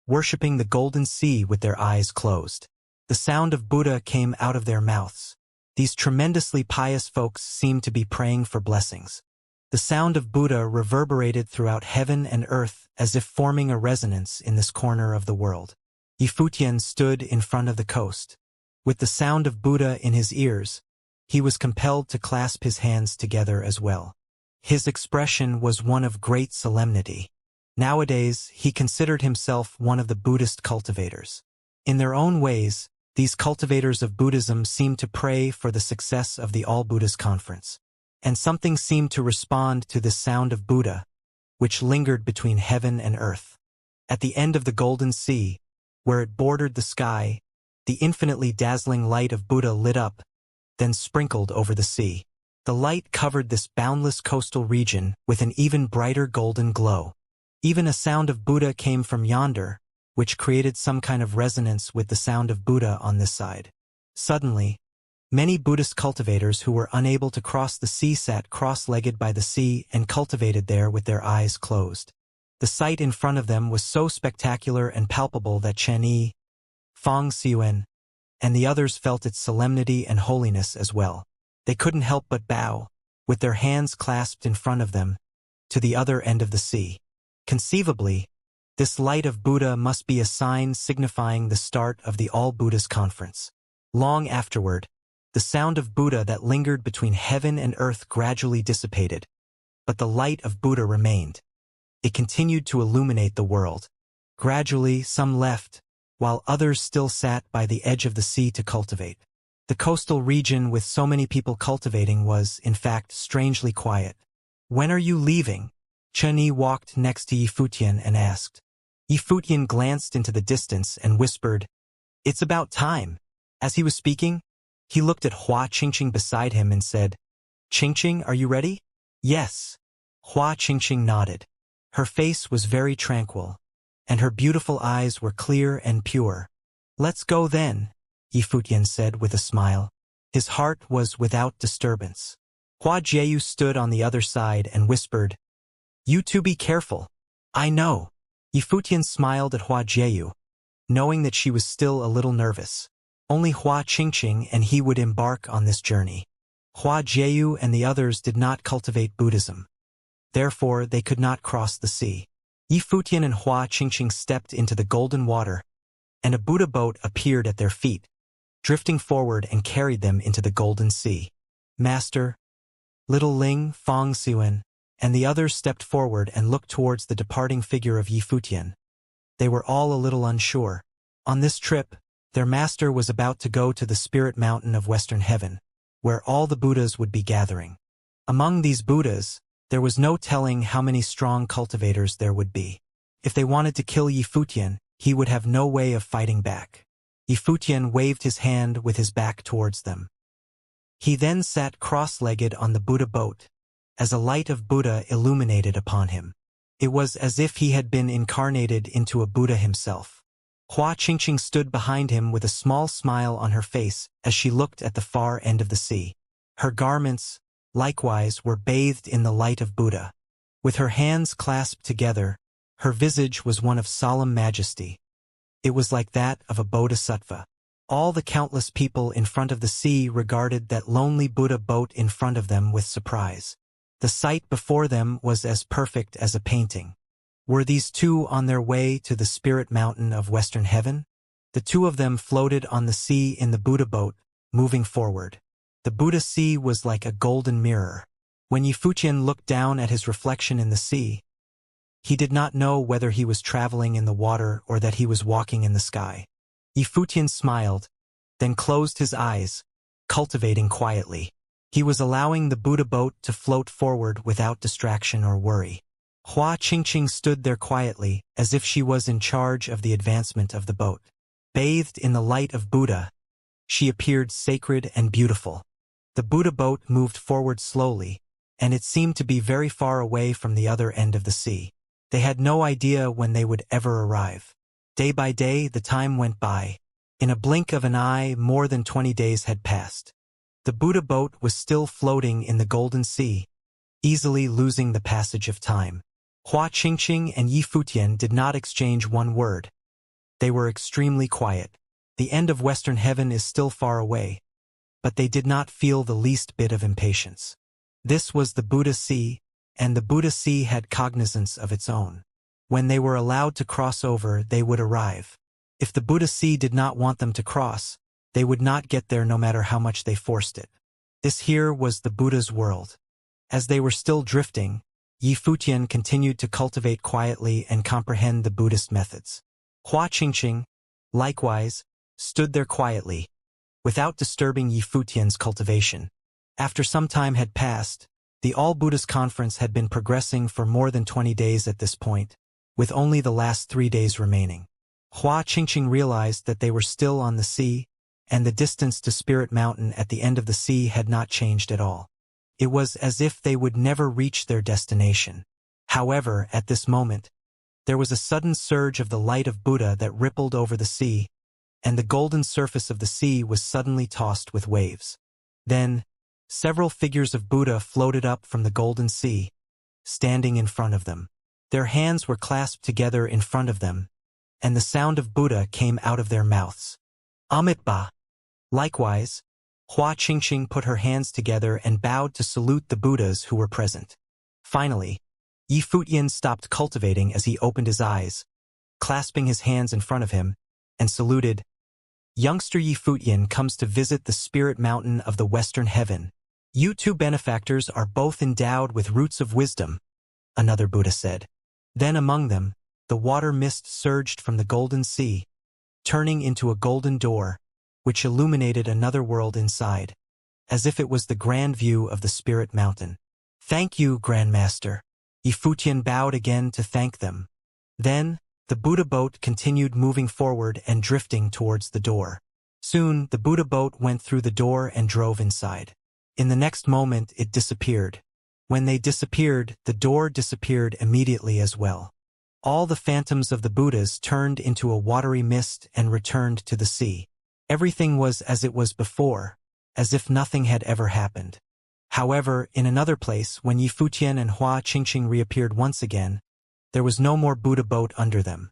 worshipping the golden sea with their eyes closed. The sound of Buddha came out of their mouths. These tremendously pious folks seemed to be praying for blessings. The sound of Buddha reverberated throughout heaven and earth as if forming a resonance in this corner of the world. Yifutian stood in front of the coast. With the sound of Buddha in his ears, he was compelled to clasp his hands together as well. His expression was one of great solemnity. Nowadays, he considered himself one of the Buddhist cultivators. In their own ways, These cultivators of Buddhism seemed to pray for the success of the All Buddhas Conference. And something seemed to respond to this sound of Buddha, which lingered between heaven and earth. At the end of the Golden Sea, where it bordered the sky, the infinitely dazzling light of Buddha lit up, then sprinkled over the sea. The light covered this boundless coastal region with an even brighter golden glow. Even a sound of Buddha came from yonder, which created some kind of resonance with the sound of Buddha on this side. Suddenly, many Buddhist cultivators who were unable to cross the sea sat cross-legged by the sea and cultivated there with their eyes closed. The sight in front of them was so spectacular and palpable that Chen Yi, Fang Xiuan, and the others felt its solemnity and holiness as well. They couldn't help but bow, with their hands clasped in front of them, to the other end of the sea. Conceivably, this light of Buddha must be a sign signifying the start of the All Buddhas Conference. Long afterward, the sound of Buddha that lingered between heaven and earth gradually dissipated, but the light of Buddha remained. It continued to illuminate the world. Gradually, some left, while others still sat by the edge of the sea to cultivate. The coastal region with so many people cultivating was, in fact, strangely quiet. "When are you leaving?" Chen Yi walked next to Yifutian and asked. Yifutian glanced into the distance and whispered, "It's about time." As he was speaking, he looked at Hua Qingqing beside him and said, "Qingqing, are you ready?" "Yes." Hua Qingqing nodded. Her face was very tranquil, and her beautiful eyes were clear and pure. "Let's go then," Yifutian said with a smile. His heart was without disturbance. Hua Jieyu stood on the other side and whispered, "You two be careful." "I know." Yifutian smiled at Hua Jieyu, knowing that she was still a little nervous. Only Hua Qingqing and he would embark on this journey. Hua Jieyu and the others did not cultivate Buddhism. Therefore, they could not cross the sea. Yifutian and Hua Qingqing stepped into the golden water, and a Buddha boat appeared at their feet, drifting forward and carried them into the golden sea. Master, Little Ling, Fang Xiuan, and the others stepped forward and looked towards the departing figure of Yifutian. They were all a little unsure. On this trip, their master was about to go to the spirit mountain of Western Heaven, where all the Buddhas would be gathering. Among these Buddhas, there was no telling how many strong cultivators there would be. If they wanted to kill Yifutian, he would have no way of fighting back. Yifutian waved his hand with his back towards them. He then sat cross-legged on the Buddha boat, as a light of Buddha illuminated upon him. It was as if he had been incarnated into a Buddha himself. Hua Qingqing stood behind him with a small smile on her face as she looked at the far end of the sea. Her garments, likewise, were bathed in the light of Buddha. With her hands clasped together, her visage was one of solemn majesty. It was like that of a bodhisattva. All the countless people in front of the sea regarded that lonely Buddha boat in front of them with surprise. The sight before them was as perfect as a painting. Were these two on their way to the spirit mountain of Western Heaven? The two of them floated on the sea in the Buddha boat, moving forward. The Buddha sea was like a golden mirror. When Yifutian looked down at his reflection in the sea, he did not know whether he was traveling in the water or that he was walking in the sky. Yifutian smiled, then closed his eyes, cultivating quietly. He was allowing the Buddha boat to float forward without distraction or worry. Hua Qingqing stood there quietly, as if she was in charge of the advancement of the boat. Bathed in the light of Buddha, she appeared sacred and beautiful. The Buddha boat moved forward slowly, and it seemed to be very far away from the other end of the sea. They had no idea when they would ever arrive. Day by day, the time went by. In a blink of an eye, more than 20 days had passed. The Buddha boat was still floating in the golden sea, easily losing the passage of time. Hua Qingqing and Yifutian did not exchange one word. They were extremely quiet. The end of Western Heaven is still far away, but they did not feel the least bit of impatience. This was the Buddha Sea, and the Buddha Sea had cognizance of its own. When they were allowed to cross over, they would arrive. If the Buddha Sea did not want them to cross, they would not get there no matter how much they forced it. This here was the Buddha's world. As they were still drifting, Yifutian continued to cultivate quietly and comprehend the Buddhist methods. Hua Qingqing, likewise, stood there quietly, without disturbing Yifutian's cultivation. After some time had passed, the All-Buddhist Conference had been progressing for more than 20 days at this point, with only the last 3 days remaining. Hua Qingqing realized that they were still on the sea, and the distance to Spirit Mountain at the end of the sea had not changed at all. It was as if they would never reach their destination. However, at this moment, there was a sudden surge of the light of Buddha that rippled over the sea, and the golden surface of the sea was suddenly tossed with waves. Then, several figures of Buddha floated up from the golden sea, standing in front of them. Their hands were clasped together in front of them, and the sound of Buddha came out of their mouths. Amitabha. Likewise, Hua Qingqing put her hands together and bowed to salute the Buddhas who were present. Finally, Yifutian stopped cultivating as he opened his eyes, clasping his hands in front of him, and saluted. Youngster Yifutian comes to visit the spirit mountain of the western heaven. You two benefactors are both endowed with roots of wisdom, another Buddha said. Then among them, the water mist surged from the golden sea, turning into a golden door, which illuminated another world inside, as if it was the grand view of the spirit mountain. Thank you, Grandmaster. Yifutian bowed again to thank them. Then, the Buddha boat continued moving forward and drifting towards the door. Soon, the Buddha boat went through the door and drove inside. In the next moment, it disappeared. When they disappeared, the door disappeared immediately as well. All the phantoms of the Buddhas turned into a watery mist and returned to the sea. Everything was as it was before, as if nothing had ever happened. However, in another place, when Yifutian and Hua Qingqing reappeared once again, there was no more Buddha boat under them.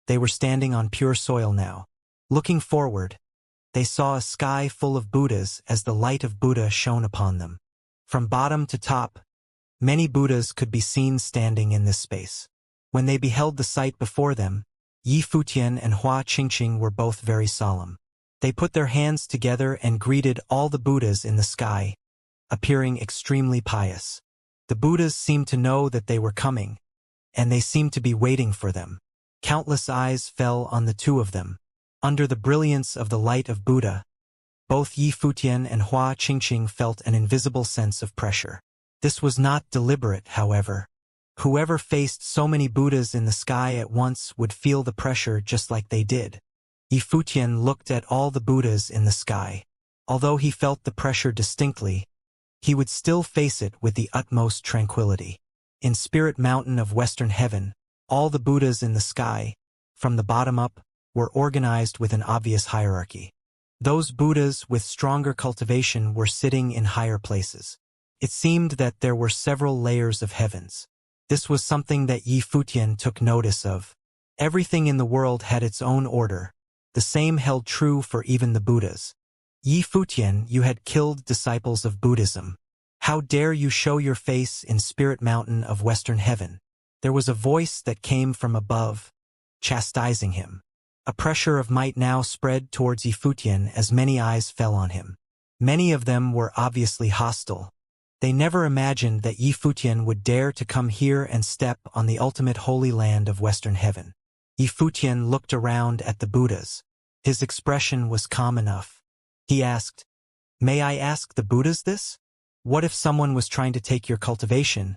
They were standing on pure soil now. Looking forward, they saw a sky full of Buddhas as the light of Buddha shone upon them. From bottom to top, many Buddhas could be seen standing in this space. When they beheld the sight before them, Yifutian and Hua Qingqing were both very solemn. They put their hands together and greeted all the Buddhas in the sky, appearing extremely pious. The Buddhas seemed to know that they were coming, and they seemed to be waiting for them. Countless eyes fell on the two of them. Under the brilliance of the light of Buddha, both Yifutian and Hua Qingqing felt an invisible sense of pressure. This was not deliberate, however. Whoever faced so many Buddhas in the sky at once would feel the pressure just like they did. Yifutian looked at all the Buddhas in the sky. Although he felt the pressure distinctly, he would still face it with the utmost tranquility. In Spirit Mountain of Western Heaven, all the Buddhas in the sky, from the bottom up, were organized with an obvious hierarchy. Those Buddhas with stronger cultivation were sitting in higher places. It seemed that there were several layers of heavens. This was something that Yifutian took notice of. Everything in the world had its own order. The same held true for even the Buddhas. Yifutian, you had killed disciples of Buddhism. How dare you show your face in Spirit Mountain of Western Heaven? There was a voice that came from above, chastising him. A pressure of might now spread towards Yifutian as many eyes fell on him. Many of them were obviously hostile. They never imagined that Yifutian would dare to come here and step on the ultimate holy land of Western Heaven. Yifutian looked around at the Buddhas. His expression was calm enough. He asked, "May I ask the Buddhas this? What if someone was trying to take your cultivation,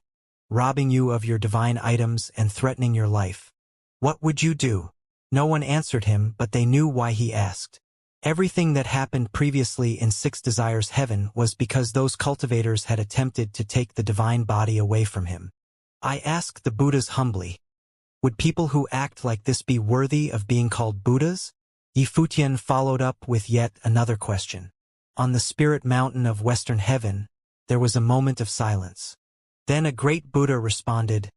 robbing you of your divine items and threatening your life? What would you do?" No one answered him, but they knew why he asked. Everything that happened previously in Six Desires Heaven was because those cultivators had attempted to take the divine body away from him. I asked the Buddhas humbly, would people who act like this be worthy of being called Buddhas? Yifutian followed up with yet another question. On the Spirit Mountain of Western Heaven, there was a moment of silence. Then a great Buddha responded,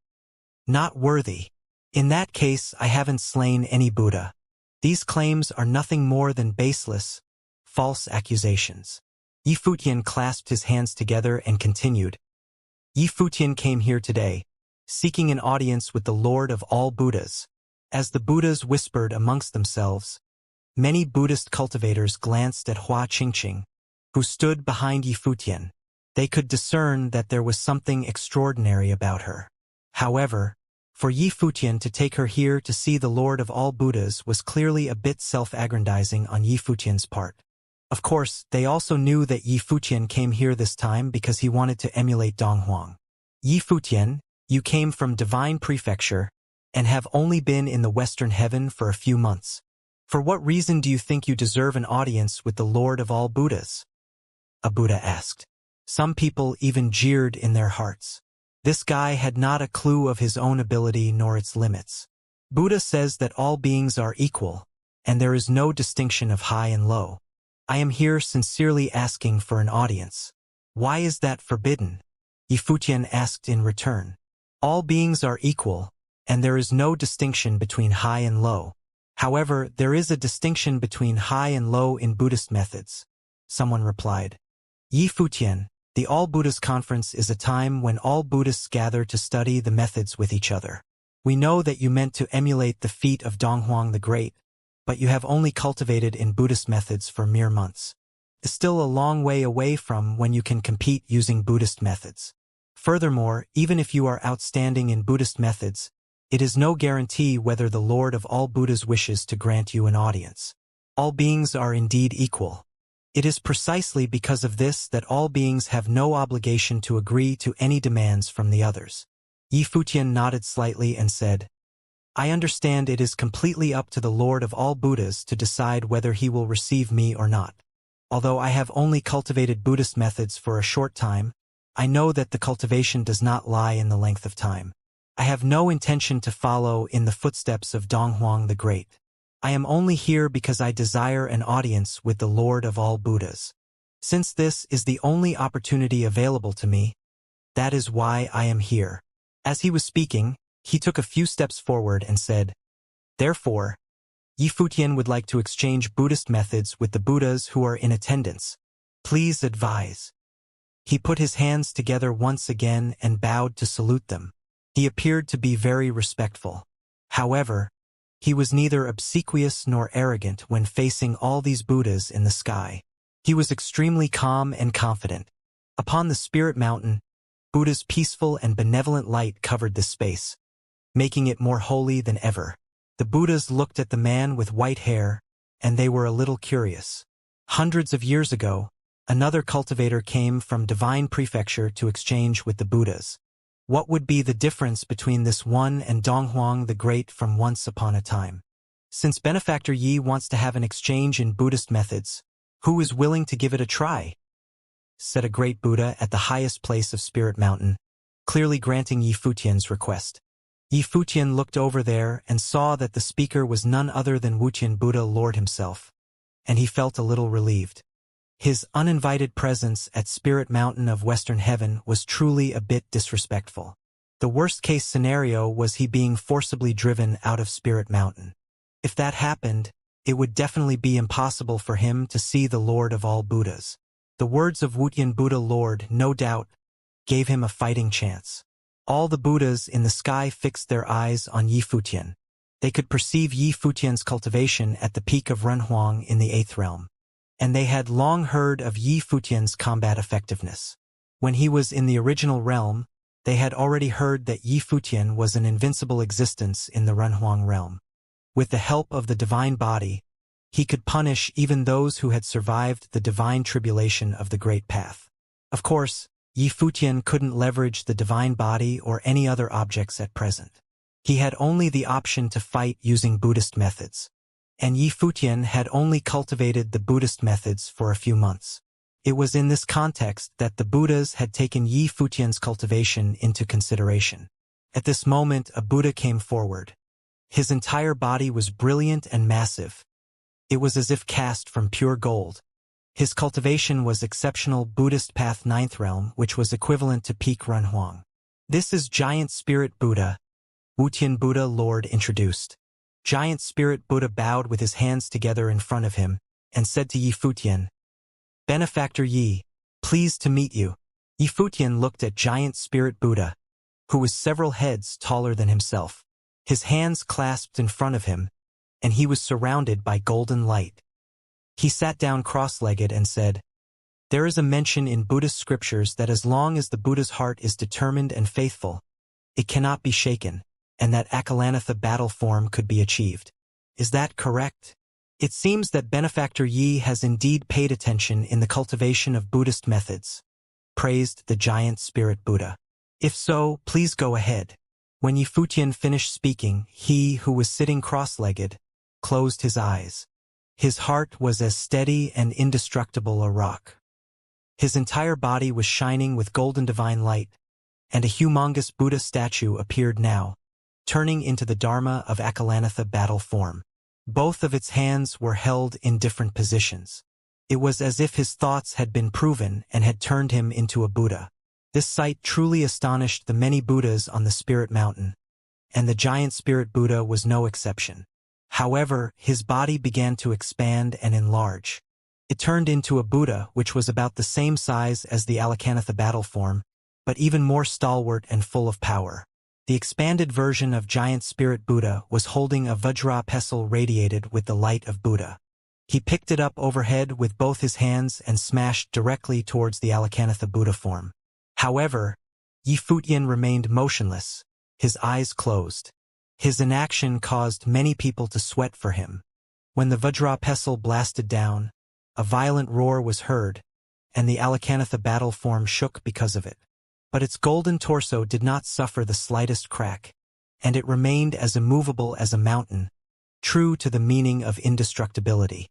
"Not worthy. In that case, I haven't slain any Buddha. These claims are nothing more than baseless, false accusations." Yifutian clasped his hands together and continued, "Yifutian came here today, seeking an audience with the Lord of all Buddhas." As the Buddhas whispered amongst themselves, many Buddhist cultivators glanced at Hua Qingqing, who stood behind Yifutian. They could discern that there was something extraordinary about her. However, For Yi Futian to take her here to see the Lord of all Buddhas was clearly a bit self-aggrandizing on Yi Futian's part. Of course, they also knew that Yi Futian came here this time because he wanted to emulate Dong Huang. Yi Futian, you came from Divine Prefecture, and have only been in the Western Heaven for a few months. For what reason do you think you deserve an audience with the Lord of all Buddhas? A Buddha asked. Some people even jeered in their hearts. This guy had not a clue of his own ability nor its limits. Buddha says that all beings are equal, and there is no distinction of high and low. I am here sincerely asking for an audience. Why is that forbidden? Yi Futian asked in return. All beings are equal, and there is no distinction between high and low. However, there is a distinction between high and low in Buddhist methods. Someone replied. Yi Futian, the All Buddhas Conference is a time when all Buddhists gather to study the methods with each other. We know that you meant to emulate the feat of Dong Huang the Great, but you have only cultivated in Buddhist methods for mere months. It's still a long way away from when you can compete using Buddhist methods. Furthermore, even if you are outstanding in Buddhist methods, it is no guarantee whether the Lord of all Buddhas wishes to grant you an audience. All beings are indeed equal. It is precisely because of this that all beings have no obligation to agree to any demands from the others. Yi Futian nodded slightly and said, I understand it is completely up to the Lord of all Buddhas to decide whether he will receive me or not. Although I have only cultivated Buddhist methods for a short time, I know that the cultivation does not lie in the length of time. I have no intention to follow in the footsteps of Dong Huang the Great. I am only here because I desire an audience with the Lord of all Buddhas. Since this is the only opportunity available to me, that is why I am here. As he was speaking, he took a few steps forward and said, Therefore, Yi Futian would like to exchange Buddhist methods with the Buddhas who are in attendance. Please advise. He put his hands together once again and bowed to salute them. He appeared to be very respectful. However, he was neither obsequious nor arrogant when facing all these Buddhas in the sky. He was extremely calm and confident. Upon the Spirit Mountain, Buddha's peaceful and benevolent light covered this space, making it more holy than ever. The Buddhas looked at the man with white hair, and they were a little curious. Hundreds of years ago, another cultivator came from Divine Prefecture to exchange with the Buddhas. What would be the difference between this one and Dong Huang the Great from once upon a time? Since Benefactor Yi wants to have an exchange in Buddhist methods, who is willing to give it a try? Said a great Buddha at the highest place of Spirit Mountain, clearly granting Yi Futian's request. Yi Futian looked over there and saw that the speaker was none other than Wuqian Buddha Lord himself, and he felt a little relieved. His uninvited presence at Spirit Mountain of Western Heaven was truly a bit disrespectful. The worst-case scenario was he being forcibly driven out of Spirit Mountain. If that happened, it would definitely be impossible for him to see the Lord of all Buddhas. The words of Wuqian Buddha Lord, no doubt, gave him a fighting chance. All the Buddhas in the sky fixed their eyes on Yi Futian. They could perceive Yi Futian's cultivation at the peak of Renhuang in the 8th realm. And they had long heard of Yi Futian's combat effectiveness. When he was in the original realm, they had already heard that Yi Futian was an invincible existence in the Renhuang realm. With the help of the divine body, he could punish even those who had survived the divine tribulation of the Great Path. Of course, Yi Futian couldn't leverage the divine body or any other objects at present. He had only the option to fight using Buddhist methods. And Yi Futian had only cultivated the Buddhist methods for a few months. It was in this context that the Buddhas had taken Yi Futian's cultivation into consideration. At this moment, a Buddha came forward. His entire body was brilliant and massive. It was as if cast from pure gold. His cultivation was exceptional Buddhist Path 9th realm, which was equivalent to peak Renhuang. This is Giant Spirit Buddha, Wuqian Buddha Lord introduced. Giant Spirit Buddha bowed with his hands together in front of him, and said to Yi Futian, Benefactor Yi, pleased to meet you. Yi Futian looked at Giant Spirit Buddha, who was several heads taller than himself. His hands clasped in front of him, and he was surrounded by golden light. He sat down cross-legged and said, There is a mention in Buddhist scriptures that as long as the Buddha's heart is determined and faithful, it cannot be shaken. and that Akalanatha battle form could be achieved. Is that correct? It seems that Benefactor Yi has indeed paid attention in the cultivation of Buddhist methods, praised the giant spirit Buddha. If so, please go ahead. When Yi Futian finished speaking, he, who was sitting cross-legged, closed his eyes. His heart was as steady and indestructible a rock. His entire body was shining with golden divine light, and a humongous Buddha statue appeared now, turning into the Dharma of Akalanatha battle form. Both of its hands were held in different positions. It was as if his thoughts had been proven and had turned him into a Buddha. This sight truly astonished the many Buddhas on the Spirit Mountain, and the giant Spirit Buddha was no exception. However, his body began to expand and enlarge. It turned into a Buddha which was about the same size as the Alakanatha battle form, but even more stalwart and full of power. The expanded version of giant Spirit Buddha was holding a Vajra pestle radiated with the light of Buddha. He picked it up overhead with both his hands and smashed directly towards the Alakanatha Buddha form. However, Yi Futian remained motionless, his eyes closed. His inaction caused many people to sweat for him. When the Vajra pestle blasted down, a violent roar was heard, and the Alakanatha battle form shook because of it. But its golden torso did not suffer the slightest crack, and it remained as immovable as a mountain, true to the meaning of indestructibility.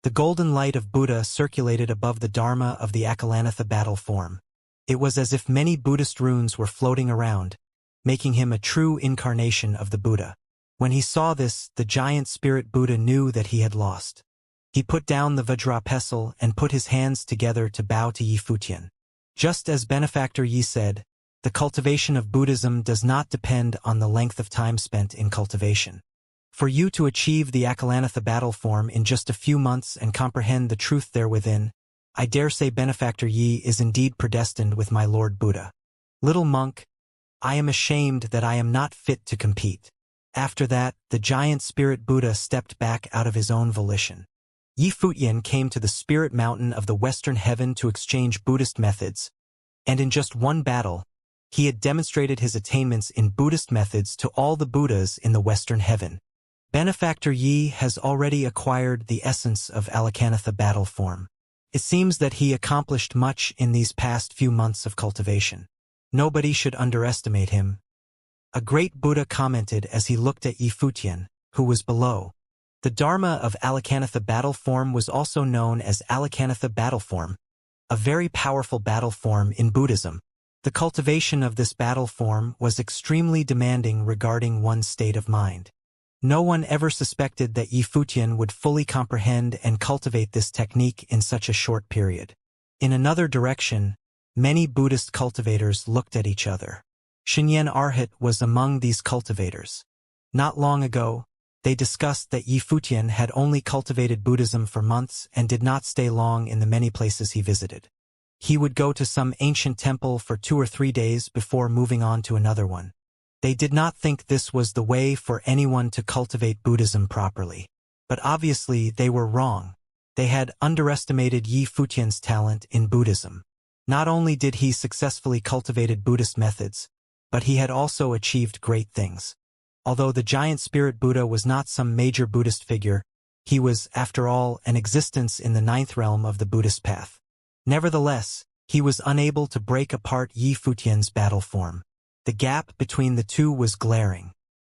The golden light of Buddha circulated above the Dharma of the Akalanatha battle form. It was as if many Buddhist runes were floating around, making him a true incarnation of the Buddha. When he saw this, the giant spirit Buddha knew that he had lost. He put down the Vajra pestle and put his hands together to bow to Yi Futian. Just as Benefactor Yi said, the cultivation of Buddhism does not depend on the length of time spent in cultivation. For you to achieve the Akalanatha battle form in just a few months and comprehend the truth therewithin, I dare say Benefactor Yi is indeed predestined with my Lord Buddha. Little monk, I am ashamed that I am not fit to compete. After that, the giant spirit Buddha stepped back out of his own volition. Yi Futian came to the spirit mountain of the Western Heaven to exchange Buddhist methods, and in just one battle, he had demonstrated his attainments in Buddhist methods to all the Buddhas in the Western Heaven. Benefactor Yi has already acquired the essence of Alakanatha battle form. It seems that he accomplished much in these past few months of cultivation. Nobody should underestimate him. A great Buddha commented as he looked at Yi Futian, who was below. The Dharma of Alakanatha battle form was also known as Alakanatha battle form, a very powerful battle form in Buddhism. The cultivation of this battle form was extremely demanding regarding one's state of mind. No one ever suspected that Yi Futian would fully comprehend and cultivate this technique in such a short period. In another direction, many Buddhist cultivators looked at each other. Shinyan Arhat was among these cultivators. Not long ago, they discussed that Yi Futian had only cultivated Buddhism for months and did not stay long in the many places he visited. He would go to some ancient temple for 2 or 3 days before moving on to another one. They did not think this was the way for anyone to cultivate Buddhism properly. But obviously they were wrong. They had underestimated Yi Futian's talent in Buddhism. Not only did he successfully cultivated Buddhist methods, but he had also achieved great things. Although the giant spirit Buddha was not some major Buddhist figure, he was, after all, an existence in the 9th realm of the Buddhist path. Nevertheless, he was unable to break apart Yi Futian's battle form. The gap between the two was glaring.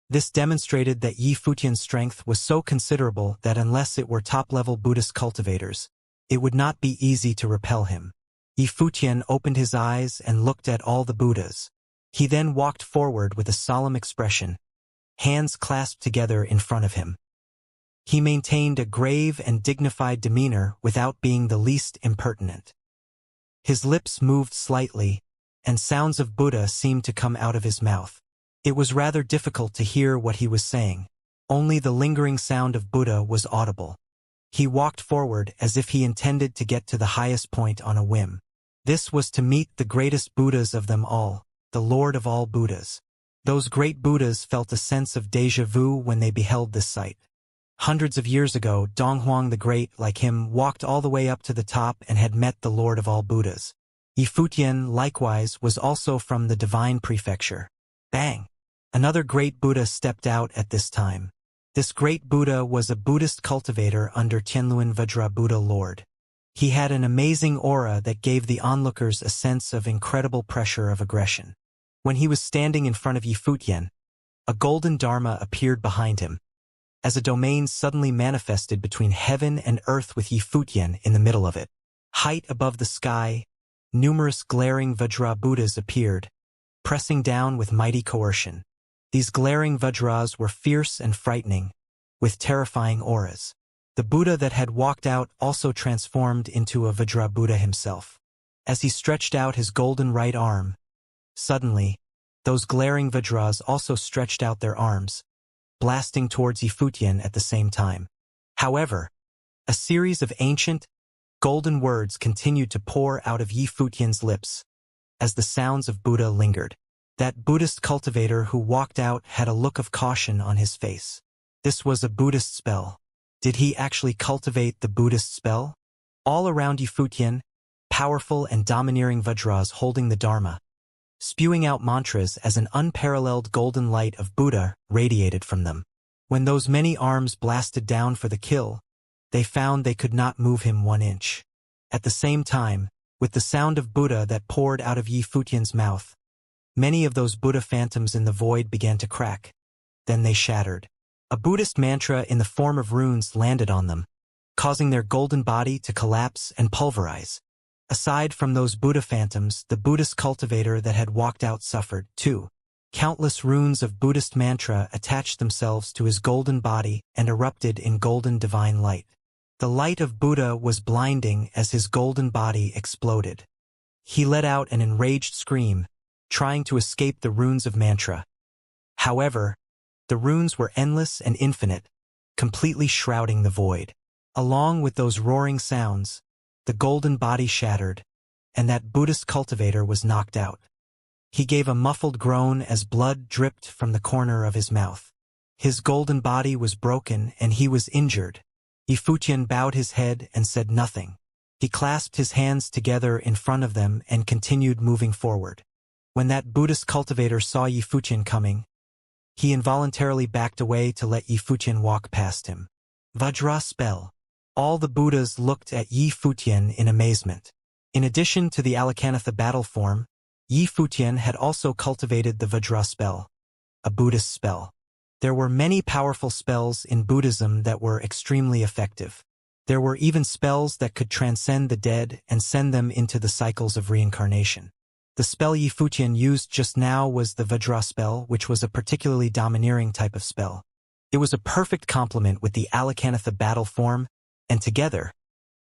This demonstrated that Yi Futian's strength was so considerable that unless it were top-level Buddhist cultivators, it would not be easy to repel him. Yi Futian opened his eyes and looked at all the Buddhas. He then walked forward with a solemn expression, hands clasped together in front of him. He maintained a grave and dignified demeanor without being the least impertinent. His lips moved slightly, and sounds of Buddha seemed to come out of his mouth. It was rather difficult to hear what he was saying. Only the lingering sound of Buddha was audible. He walked forward as if he intended to get to the highest point on a whim. This was to meet the greatest Buddhas of them all, the Lord of all Buddhas. Those great Buddhas felt a sense of déjà vu when they beheld this sight. Hundreds of years ago, Donghuang the Great, like him, walked all the way up to the top and had met the Lord of all Buddhas. Yi Futian, likewise, was also from the divine prefecture. Bang! Another great Buddha stepped out at this time. This great Buddha was a Buddhist cultivator under Tianluan Vajra Buddha Lord. He had an amazing aura that gave the onlookers a sense of incredible pressure of aggression. When he was standing in front of Yifutian, a golden dharma appeared behind him, as a domain suddenly manifested between heaven and earth with Yifutian in the middle of it. Height above the sky, numerous glaring Vajra Buddhas appeared, pressing down with mighty coercion. These glaring Vajras were fierce and frightening, with terrifying auras. The Buddha that had walked out also transformed into a Vajra Buddha himself. As he stretched out his golden right arm, suddenly, those glaring Vajras also stretched out their arms, blasting towards Yifutian at the same time. However, a series of ancient, golden words continued to pour out of Yifutian's lips, as the sounds of Buddha lingered. That Buddhist cultivator who walked out had a look of caution on his face. This was a Buddhist spell. Did he actually cultivate the Buddhist spell? All around Yifutian, powerful and domineering Vajras holding the Dharma, spewing out mantras as an unparalleled golden light of Buddha radiated from them. When those many arms blasted down for the kill, they found they could not move him 1 inch. At the same time, with the sound of Buddha that poured out of Yifutian's mouth, many of those Buddha phantoms in the void began to crack. Then they shattered. A Buddhist mantra in the form of runes landed on them, causing their golden body to collapse and pulverize. Aside from those Buddha phantoms, the Buddhist cultivator that had walked out suffered, too. Countless runes of Buddhist mantra attached themselves to his golden body and erupted in golden divine light. The light of Buddha was blinding as his golden body exploded. He let out an enraged scream, trying to escape the runes of mantra. However, the runes were endless and infinite, completely shrouding the void. Along with those roaring sounds, the golden body shattered, and that Buddhist cultivator was knocked out. He gave a muffled groan as blood dripped from the corner of his mouth. His golden body was broken and he was injured. Yifutian bowed his head and said nothing. He clasped his hands together in front of them and continued moving forward. When that Buddhist cultivator saw Yifutian coming, he involuntarily backed away to let Yifutian walk past him. Vajra spell. All the Buddhas looked at Yifutian in amazement. In addition to the Alakanatha battle form, Yifutian had also cultivated the Vajra spell, a Buddhist spell. There were many powerful spells in Buddhism that were extremely effective. There were even spells that could transcend the dead and send them into the cycles of reincarnation. The spell Yifutian used just now was the Vajra spell, which was a particularly domineering type of spell. It was a perfect complement with the Alakanatha battle form, and together,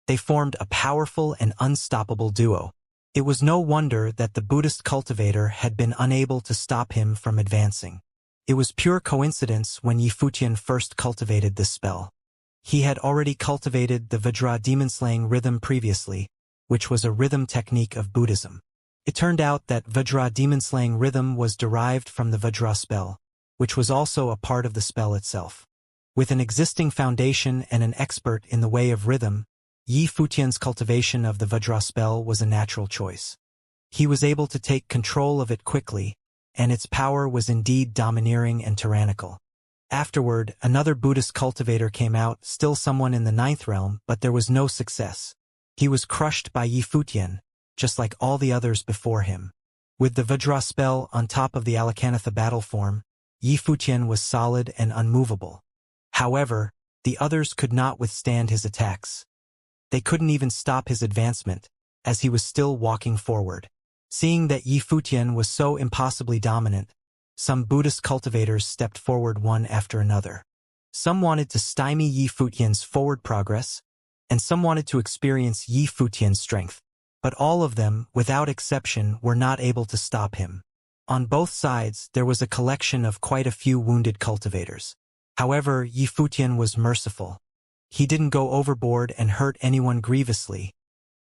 they formed a powerful and unstoppable duo. It was no wonder that the Buddhist cultivator had been unable to stop him from advancing. It was pure coincidence when Yifutian first cultivated this spell. He had already cultivated the Vajra demon-slaying rhythm previously, which was a rhythm technique of Buddhism. It turned out that Vajra demon-slaying rhythm was derived from the Vajra spell, which was also a part of the spell itself. With an existing foundation and an expert in the way of rhythm, Yifutian's cultivation of the Vajra spell was a natural choice. He was able to take control of it quickly, and its power was indeed domineering and tyrannical. Afterward, another Buddhist cultivator came out, still someone in the 9th realm, but there was no success. He was crushed by Yifutian, just like all the others before him. With the Vajra spell on top of the Alakanatha battle form, Yifutian was solid and unmovable. However, the others could not withstand his attacks. They couldn't even stop his advancement, as he was still walking forward. Seeing that Yifutian was so impossibly dominant, some Buddhist cultivators stepped forward one after another. Some wanted to stymie Yifutian's forward progress, and some wanted to experience Yifutian's strength. But all of them, without exception, were not able to stop him. On both sides, there was a collection of quite a few wounded cultivators. However, Yifutian was merciful. He didn't go overboard and hurt anyone grievously,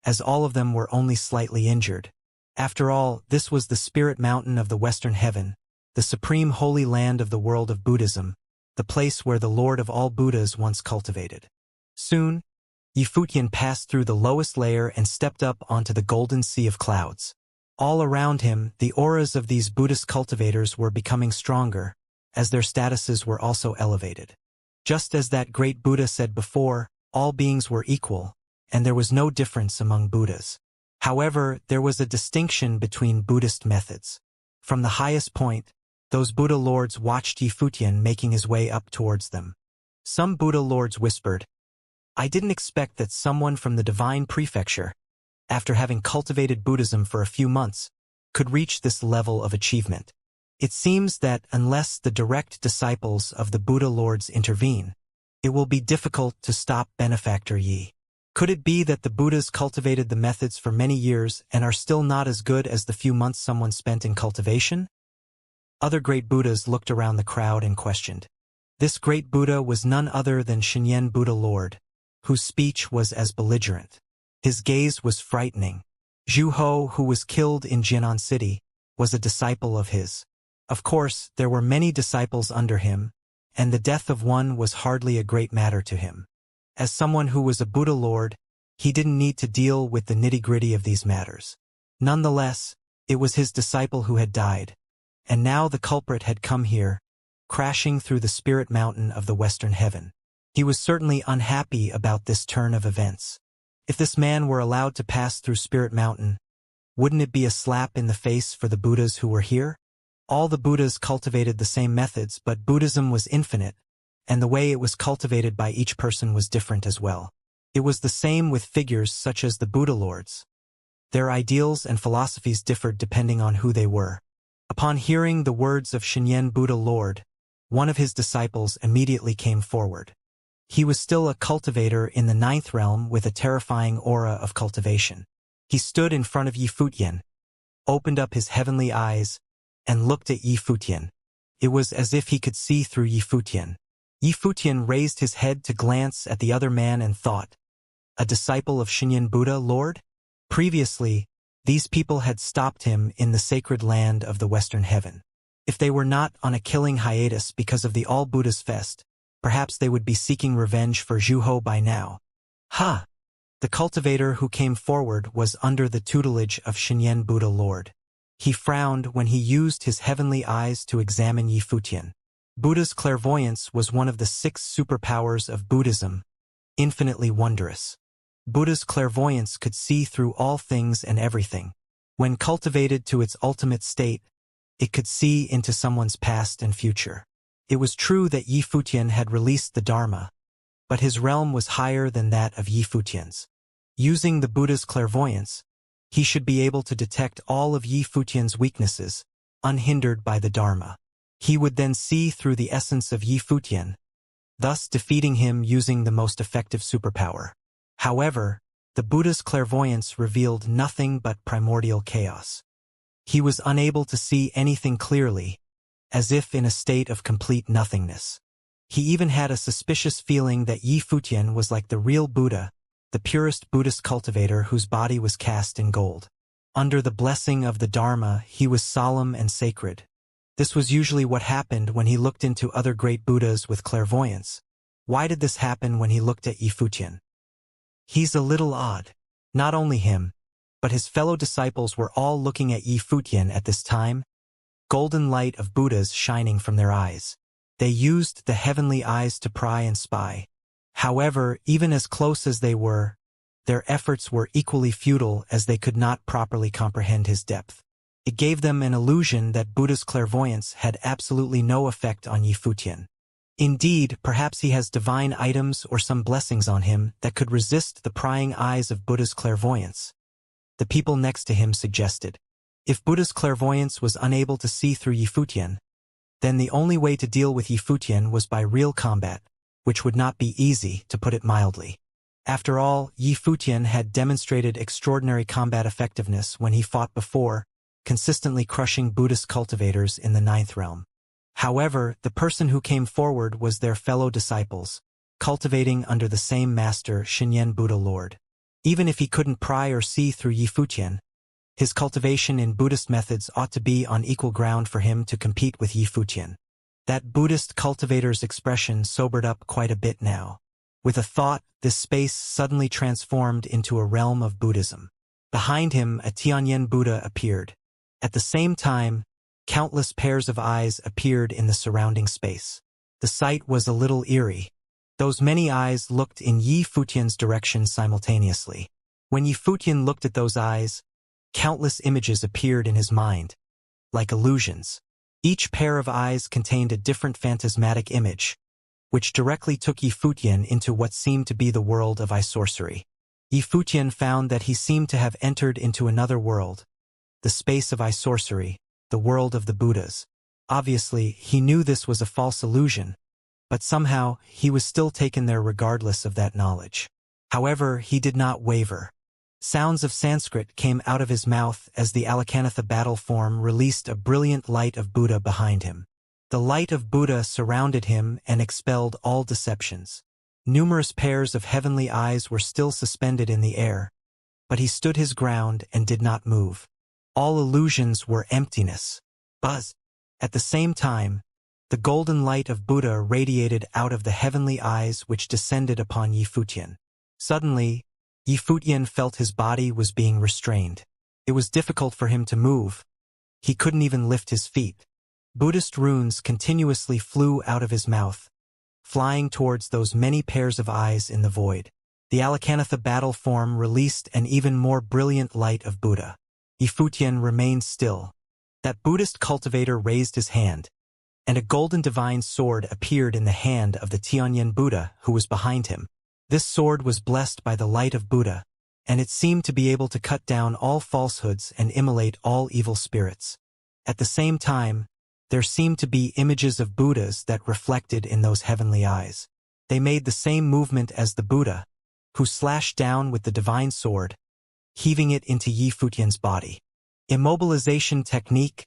as all of them were only slightly injured. After all, this was the spirit mountain of the Western Heaven, the supreme holy land of the world of Buddhism, the place where the Lord of all Buddhas once cultivated. Soon, Yifutian passed through the lowest layer and stepped up onto the golden sea of clouds. All around him, the auras of these Buddhist cultivators were becoming stronger, as their statuses were also elevated. Just as that great Buddha said before, all beings were equal, and there was no difference among Buddhas. However, there was a distinction between Buddhist methods. From the highest point, those Buddha lords watched Yifutian making his way up towards them. Some Buddha lords whispered, "I didn't expect that someone from the divine prefecture, after having cultivated Buddhism for a few months, could reach this level of achievement. It seems that unless the direct disciples of the Buddha lords intervene, it will be difficult to stop benefactor Yi. Could it be that the Buddhas cultivated the methods for many years and are still not as good as the few months someone spent in cultivation?" Other great Buddhas looked around the crowd and questioned. This great Buddha was none other than Shinyen Buddha Lord, whose speech was as belligerent. His gaze was frightening. Zhu Ho, who was killed in Jianan City, was a disciple of his. Of course, there were many disciples under him, and the death of one was hardly a great matter to him. As someone who was a Buddha Lord, he didn't need to deal with the nitty-gritty of these matters. Nonetheless, it was his disciple who had died, and now the culprit had come here, crashing through the spirit mountain of the western heaven. He was certainly unhappy about this turn of events. If this man were allowed to pass through Spirit Mountain, wouldn't it be a slap in the face for the Buddhas who were here? All the Buddhas cultivated the same methods, but Buddhism was infinite, and the way it was cultivated by each person was different as well. It was the same with figures such as the Buddha lords. Their ideals and philosophies differed depending on who they were. Upon hearing the words of Shinyen Buddha Lord, one of his disciples immediately came forward. He was still a cultivator in the 9th realm with a terrifying aura of cultivation. He stood in front of Yifutian, opened up his heavenly eyes, and looked at Yifutian. It was as if he could see through Yifutian. Yifutian raised his head to glance at the other man and thought, "A disciple of Shinyen Buddha, Lord?" Previously, these people had stopped him in the sacred land of the Western Heaven. If they were not on a killing hiatus because of the All Buddhas Fest, perhaps they would be seeking revenge for Zhu Ho by now. Ha! The cultivator who came forward was under the tutelage of Shinyen Buddha Lord. He frowned when he used his heavenly eyes to examine Yifutian. Buddha's clairvoyance was one of the 6 superpowers of Buddhism, infinitely wondrous. Buddha's clairvoyance could see through all things and everything. When cultivated to its ultimate state, it could see into someone's past and future. It was true that Yifutian had released the Dharma, but his realm was higher than that of Yifutian's. Using the Buddha's clairvoyance, he should be able to detect all of Yifutian's weaknesses, unhindered by the Dharma. He would then see through the essence of Yifutian, thus defeating him using the most effective superpower. However, the Buddha's clairvoyance revealed nothing but primordial chaos. He was unable to see anything clearly, as if in a state of complete nothingness. He even had a suspicious feeling that Yifutian was like the real Buddha, the purest Buddhist cultivator whose body was cast in gold. Under the blessing of the Dharma, he was solemn and sacred. This was usually what happened when he looked into other great Buddhas with clairvoyance. Why did this happen when he looked at Yifutian? He's a little odd. Not only him, but his fellow disciples were all looking at Yifutian at this time, golden light of Buddhas shining from their eyes. They used the heavenly eyes to pry and spy. However, even as close as they were, their efforts were equally futile as they could not properly comprehend his depth. It gave them an illusion that Buddha's clairvoyance had absolutely no effect on Yifutian. Indeed, perhaps he has divine items or some blessings on him that could resist the prying eyes of Buddha's clairvoyance. The people next to him suggested. If Buddha's clairvoyance was unable to see through Yifutian, then the only way to deal with Yifutian was by real combat, which would not be easy, to put it mildly. After all, Yifutian had demonstrated extraordinary combat effectiveness when he fought before, consistently crushing Buddhist cultivators in the 9th realm. However, the person who came forward was their fellow disciples, cultivating under the same master, Shinyen Buddha Lord. Even if he couldn't pry or see through Yifutian, his cultivation in Buddhist methods ought to be on equal ground for him to compete with Yifutian. That Buddhist cultivator's expression sobered up quite a bit now. With a thought, this space suddenly transformed into a realm of Buddhism. Behind him, a Tianyan Buddha appeared. At the same time, countless pairs of eyes appeared in the surrounding space. The sight was a little eerie. Those many eyes looked in Yi Futian's direction simultaneously. When Yi Futian looked at those eyes, countless images appeared in his mind, like illusions. Each pair of eyes contained a different phantasmatic image, which directly took Yi Futian into what seemed to be the world of sorcery. Yi Futian found that he seemed to have entered into another world, the space of sorcery, the world of the Buddhas. Obviously, he knew this was a false illusion, but somehow he was still taken there regardless of that knowledge. However, he did not waver. Sounds of Sanskrit came out of his mouth as the Alakanatha battle form released a brilliant light of Buddha behind him. The light of Buddha surrounded him and expelled all deceptions. Numerous pairs of heavenly eyes were still suspended in the air, but he stood his ground and did not move. All illusions were emptiness. Buzz. At the same time, the golden light of Buddha radiated out of the heavenly eyes which descended upon Yi Futian. Suddenly, Yi Futian felt his body was being restrained. It was difficult for him to move. He couldn't even lift his feet. Buddhist runes continuously flew out of his mouth, flying towards those many pairs of eyes in the void. The Alakanatha battle form released an even more brilliant light of Buddha. Yi Futian remained still. That Buddhist cultivator raised his hand, and a golden divine sword appeared in the hand of the Tianyan Buddha who was behind him. This sword was blessed by the light of Buddha, and it seemed to be able to cut down all falsehoods and immolate all evil spirits. At the same time, there seemed to be images of Buddhas that reflected in those heavenly eyes. They made the same movement as the Buddha, who slashed down with the divine sword, heaving it into Yi Futian's body. Immobilization technique,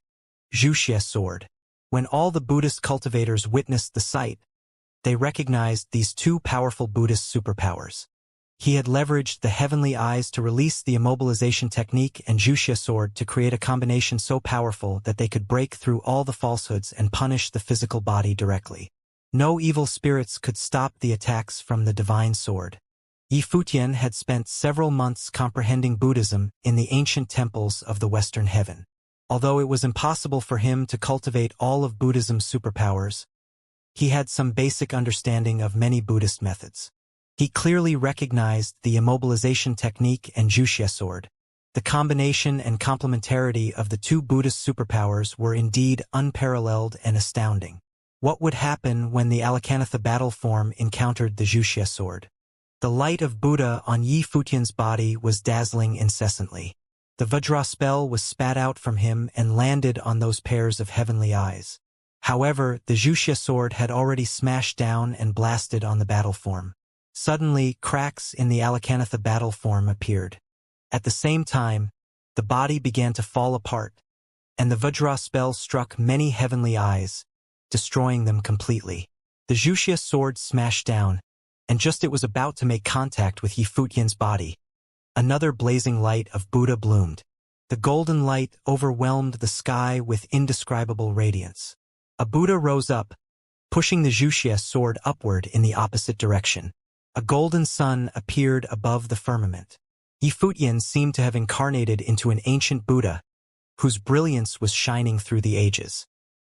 Xianxia sword. When all the Buddhist cultivators witnessed the sight, they recognized these two powerful Buddhist superpowers. He had leveraged the heavenly eyes to release the immobilization technique and Xianxia sword to create a combination so powerful that they could break through all the falsehoods and punish the physical body directly. No evil spirits could stop the attacks from the divine sword. Yi Futian had spent several months comprehending Buddhism in the ancient temples of the Western Heaven. Although it was impossible for him to cultivate all of Buddhism's superpowers, he had some basic understanding of many Buddhist methods. He clearly recognized the immobilization technique and Xianxia sword. The combination and complementarity of the two Buddhist superpowers were indeed unparalleled and astounding. What would happen when the Alakanatha battle form encountered the Xianxia sword? The light of Buddha on Yi Futian's body was dazzling incessantly. The Vajra spell was spat out from him and landed on those pairs of heavenly eyes. However, the Xianxia sword had already smashed down and blasted on the battle form. Suddenly, cracks in the Alakanatha battle form appeared. At the same time, the body began to fall apart, and the Vajra spell struck many heavenly eyes, destroying them completely. The Xianxia sword smashed down, and just it was about to make contact with Yi Futian's body, another blazing light of Buddha bloomed. The golden light overwhelmed the sky with indescribable radiance. A Buddha rose up, pushing the Xianxia sword upward in the opposite direction. A golden sun appeared above the firmament. Yi Futian seemed to have incarnated into an ancient Buddha, whose brilliance was shining through the ages.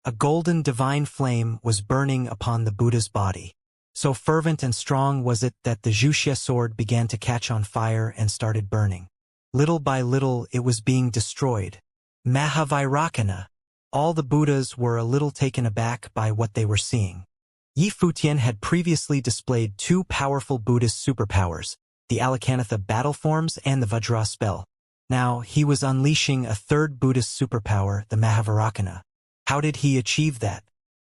A golden divine flame was burning upon the Buddha's body. So fervent and strong was it that the Xianxia sword began to catch on fire and started burning. Little by little it was being destroyed. Mahavairakana. All the Buddhas were a little taken aback by what they were seeing. Yi Futian had previously displayed two powerful Buddhist superpowers, the Alakanatha battle forms and the Vajra spell. Now he was unleashing a third Buddhist superpower, the Mahavairakana. How did he achieve that?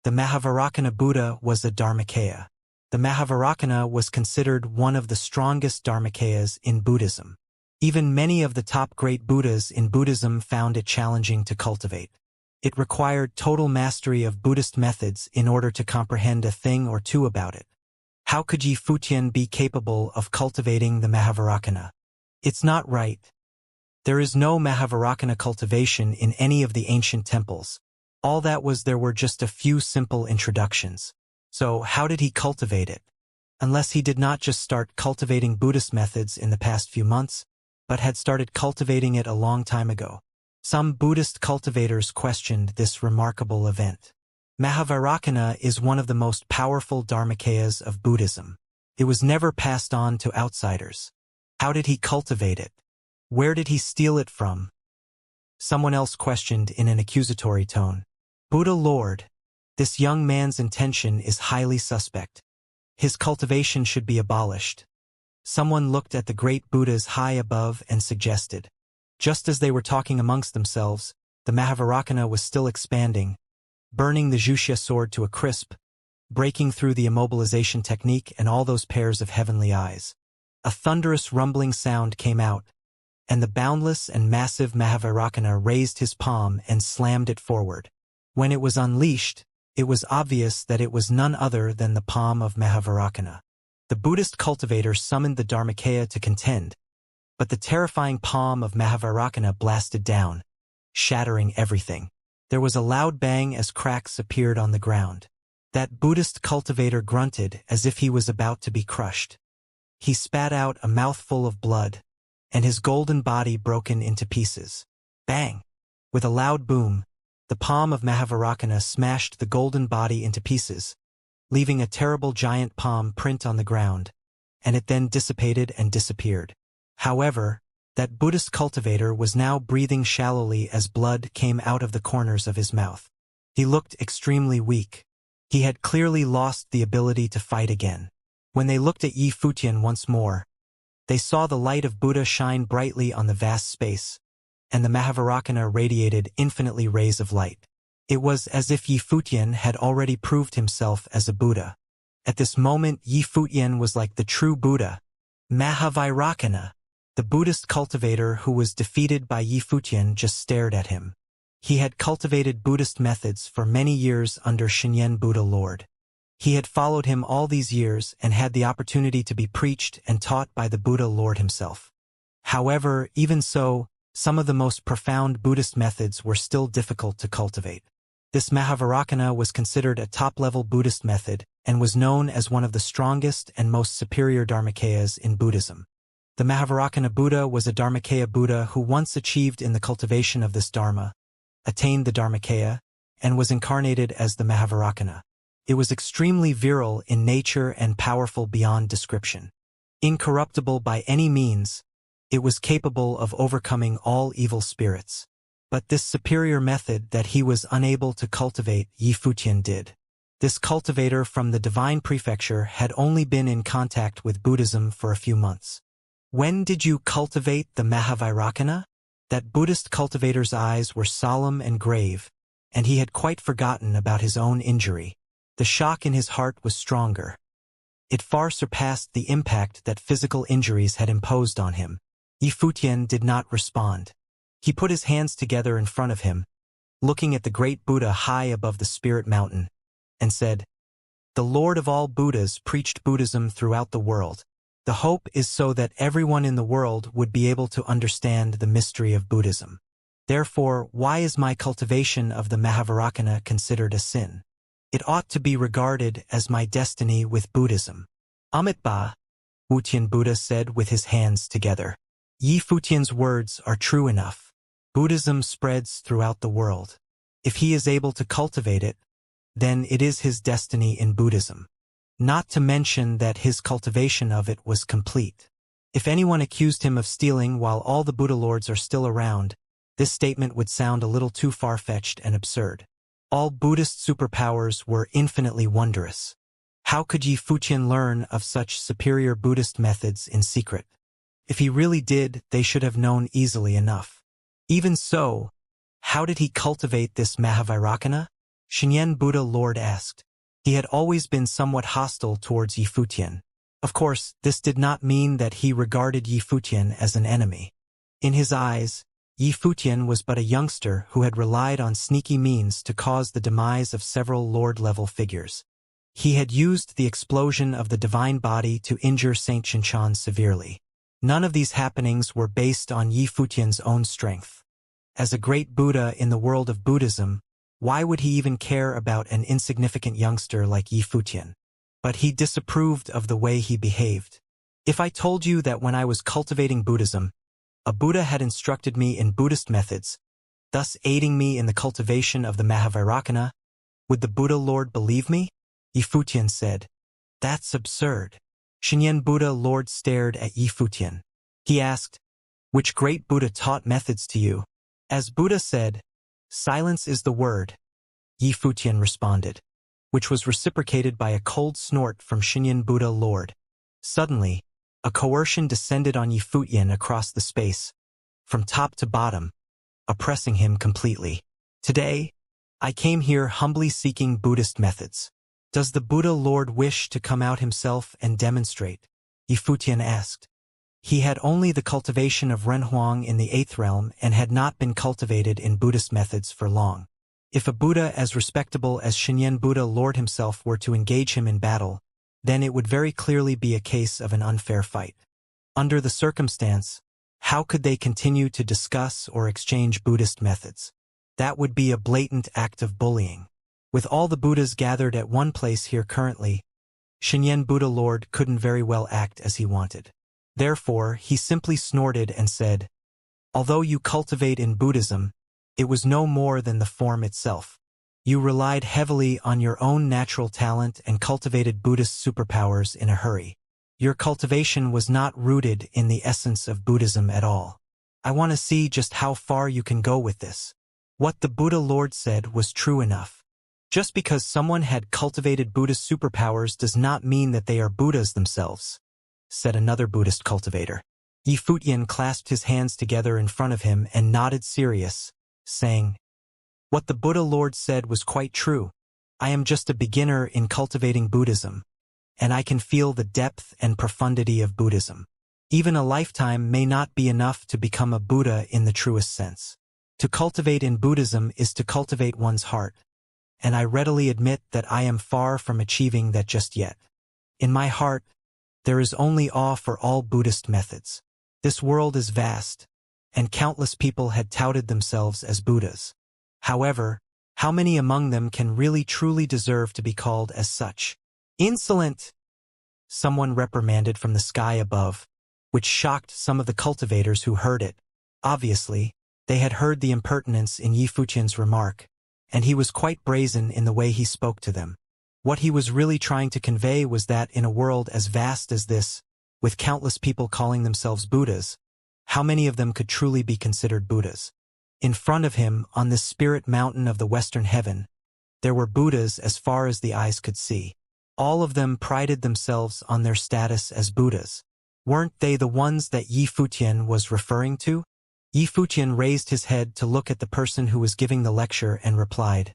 The Mahavairakana Buddha was a Dharmakaya. The Mahavairakana was considered one of the strongest Dharmakayas in Buddhism. Even many of the top great Buddhas in Buddhism found it challenging to cultivate. It required total mastery of Buddhist methods in order to comprehend a thing or two about it. How could Yi Futian be capable of cultivating the Mahavairakana? It's not right. There is no Mahavairakana cultivation in any of the ancient temples. All that was there were just a few simple introductions. So how did he cultivate it? Unless he did not just start cultivating Buddhist methods in the past few months, but had started cultivating it a long time ago. Some Buddhist cultivators questioned this remarkable event. Mahavairakana is one of the most powerful dharmakayas of Buddhism. It was never passed on to outsiders. How did he cultivate it? Where did he steal it from? Someone else questioned in an accusatory tone. Buddha Lord, this young man's intention is highly suspect. His cultivation should be abolished. Someone looked at the great Buddhas high above and suggested. Just as they were talking amongst themselves, the Mahavairakana was still expanding, burning the Wuxia sword to a crisp, breaking through the immobilization technique and all those pairs of heavenly eyes. A thunderous rumbling sound came out, and the boundless and massive Mahavairakana raised his palm and slammed it forward. When it was unleashed, it was obvious that it was none other than the palm of Mahavairakana. The Buddhist cultivator summoned the Dharmakaya to contend, but the terrifying palm of Mahavairakana blasted down, shattering everything. There was a loud bang as cracks appeared on the ground. That Buddhist cultivator grunted as if he was about to be crushed. He spat out a mouthful of blood, and his golden body broken into pieces. Bang! With a loud boom, the palm of Mahavairakana smashed the golden body into pieces, leaving a terrible giant palm print on the ground, and it then dissipated and disappeared. However, that Buddhist cultivator was now breathing shallowly as blood came out of the corners of his mouth. He looked extremely weak. He had clearly lost the ability to fight again. When they looked at Yi Futian once more, they saw the light of Buddha shine brightly on the vast space, and the Mahavairakana radiated infinitely rays of light. It was as if Yi Futian had already proved himself as a Buddha. At this moment Yi Futian was like the true Buddha. Mahavairakana. The Buddhist cultivator who was defeated by Yi Futian just stared at him. He had cultivated Buddhist methods for many years under Shinyen Buddha Lord. He had followed him all these years and had the opportunity to be preached and taught by the Buddha Lord himself. However, even so, some of the most profound Buddhist methods were still difficult to cultivate. This Mahavairakana was considered a top-level Buddhist method and was known as one of the strongest and most superior Dharmakayas in Buddhism. The Mahavairakana Buddha was a Dharmakaya Buddha who once achieved in the cultivation of this Dharma, attained the Dharmakaya, and was incarnated as the Mahavairakana. It was extremely virile in nature and powerful beyond description. Incorruptible by any means, it was capable of overcoming all evil spirits. But this superior method that he was unable to cultivate, Yi Futian did. This cultivator from the divine prefecture had only been in contact with Buddhism for a few months. When did you cultivate the Mahavairakana? That Buddhist cultivator's eyes were solemn and grave, and he had quite forgotten about his own injury. The shock in his heart was stronger. It far surpassed the impact that physical injuries had imposed on him. Yi Futian did not respond. He put his hands together in front of him, looking at the great Buddha high above the spirit mountain, and said, "The Lord of all Buddhas preached Buddhism throughout the world. The hope is so that everyone in the world would be able to understand the mystery of Buddhism. Therefore, why is my cultivation of the Mahavairakana considered a sin? It ought to be regarded as my destiny with Buddhism." Amitabha, Wutian Buddha said with his hands together. Yi Futian's words are true enough. Buddhism spreads throughout the world. If he is able to cultivate it, then it is his destiny in Buddhism. Not to mention that his cultivation of it was complete. If anyone accused him of stealing while all the Buddha lords are still around, this statement would sound a little too far-fetched and absurd. All Buddhist superpowers were infinitely wondrous. How could Yi Futian learn of such superior Buddhist methods in secret? If he really did, they should have known easily enough. Even so, how did he cultivate this Mahavairakana? Shinyen Buddha Lord asked. He had always been somewhat hostile towards Yi Futian. Of course, this did not mean that he regarded Yi Futian as an enemy. In his eyes, Yi Futian was but a youngster who had relied on sneaky means to cause the demise of several Lord-level figures. He had used the explosion of the divine body to injure Saint Xianxia severely. None of these happenings were based on Yi Futian's own strength. As a great Buddha in the world of Buddhism, why would he even care about an insignificant youngster like Yi Futian? But he disapproved of the way he behaved. If I told you that when I was cultivating Buddhism, A Buddha had instructed me in Buddhist methods, thus aiding me in the cultivation of the Mahavairakana. Would the Buddha Lord believe me? Yifutian said. That's absurd. Shinyan Buddha Lord stared at Yifutian. He asked, which great Buddha taught methods to you? As Buddha said, silence is the word, Yifutian responded, which was reciprocated by a cold snort from Shinyan Buddha Lord. Suddenly, a coercion descended on Yifutian across the space, from top to bottom, oppressing him completely. Today, I came here humbly seeking Buddhist methods. Does the Buddha Lord wish to come out himself and demonstrate? Yifutian asked. He had only the cultivation of Renhuang in the 8th realm and had not been cultivated in Buddhist methods for long. If a Buddha as respectable as Shinyan Buddha Lord himself were to engage him in battle, then it would very clearly be a case of an unfair fight. Under the circumstance, how could they continue to discuss or exchange Buddhist methods? That would be a blatant act of bullying. With all the Buddhas gathered at one place here currently, Shinyan Buddha Lord couldn't very well act as he wanted. Therefore, he simply snorted and said, although you cultivate in Buddhism, it was no more than the form itself. You relied heavily on your own natural talent and cultivated Buddhist superpowers in a hurry. Your cultivation was not rooted in the essence of Buddhism at all. I want to see just how far you can go with this. What the Buddha Lord said was true enough. Just because someone had cultivated Buddhist superpowers does not mean that they are Buddhas themselves, said another Buddhist cultivator. Yifutian clasped his hands together in front of him and nodded serious, saying, what the Buddha Lord said was quite true. I am just a beginner in cultivating Buddhism, and I can feel the depth and profundity of Buddhism. Even a lifetime may not be enough to become a Buddha in the truest sense. To cultivate in Buddhism is to cultivate one's heart, and I readily admit that I am far from achieving that just yet. In my heart, there is only awe for all Buddhist methods. This world is vast, and countless people had touted themselves as Buddhas. However, how many among them can really truly deserve to be called as such? Insolent! Someone reprimanded from the sky above, which shocked some of the cultivators who heard it. Obviously, they had heard the impertinence in Yifutian's remark, and he was quite brazen in the way he spoke to them. What he was really trying to convey was that in a world as vast as this, with countless people calling themselves Buddhas, how many of them could truly be considered Buddhas? In front of him, on this spirit mountain of the western heaven, there were Buddhas as far as the eyes could see. All of them prided themselves on their status as Buddhas. Weren't they the ones that Yifutian was referring to? Yifutian raised his head to look at the person who was giving the lecture and replied,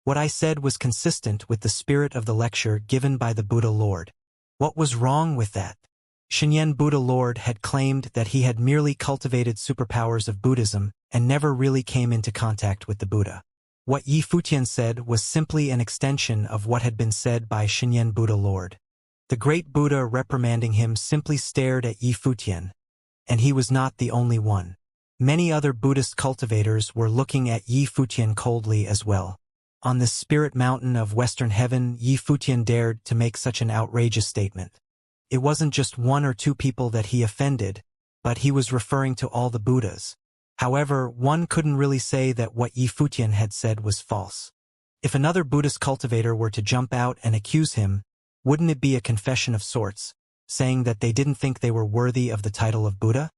what I said was consistent with the spirit of the lecture given by the Buddha Lord. What was wrong with that? Shinyan Buddha Lord had claimed that he had merely cultivated superpowers of Buddhism and never really came into contact with the Buddha. What Yifutian said was simply an extension of what had been said by Shinyan Buddha Lord. The great Buddha reprimanding him simply stared at Yifutian, and he was not the only one. Many other Buddhist cultivators were looking at Yifutian coldly as well. On this spirit mountain of western heaven, Yifutian dared to make such an outrageous statement. It wasn't just one or two people that he offended, but he was referring to all the Buddhas. However, one couldn't really say that what Yifutian had said was false. If another Buddhist cultivator were to jump out and accuse him, wouldn't it be a confession of sorts, saying that they didn't think they were worthy of the title of Buddha?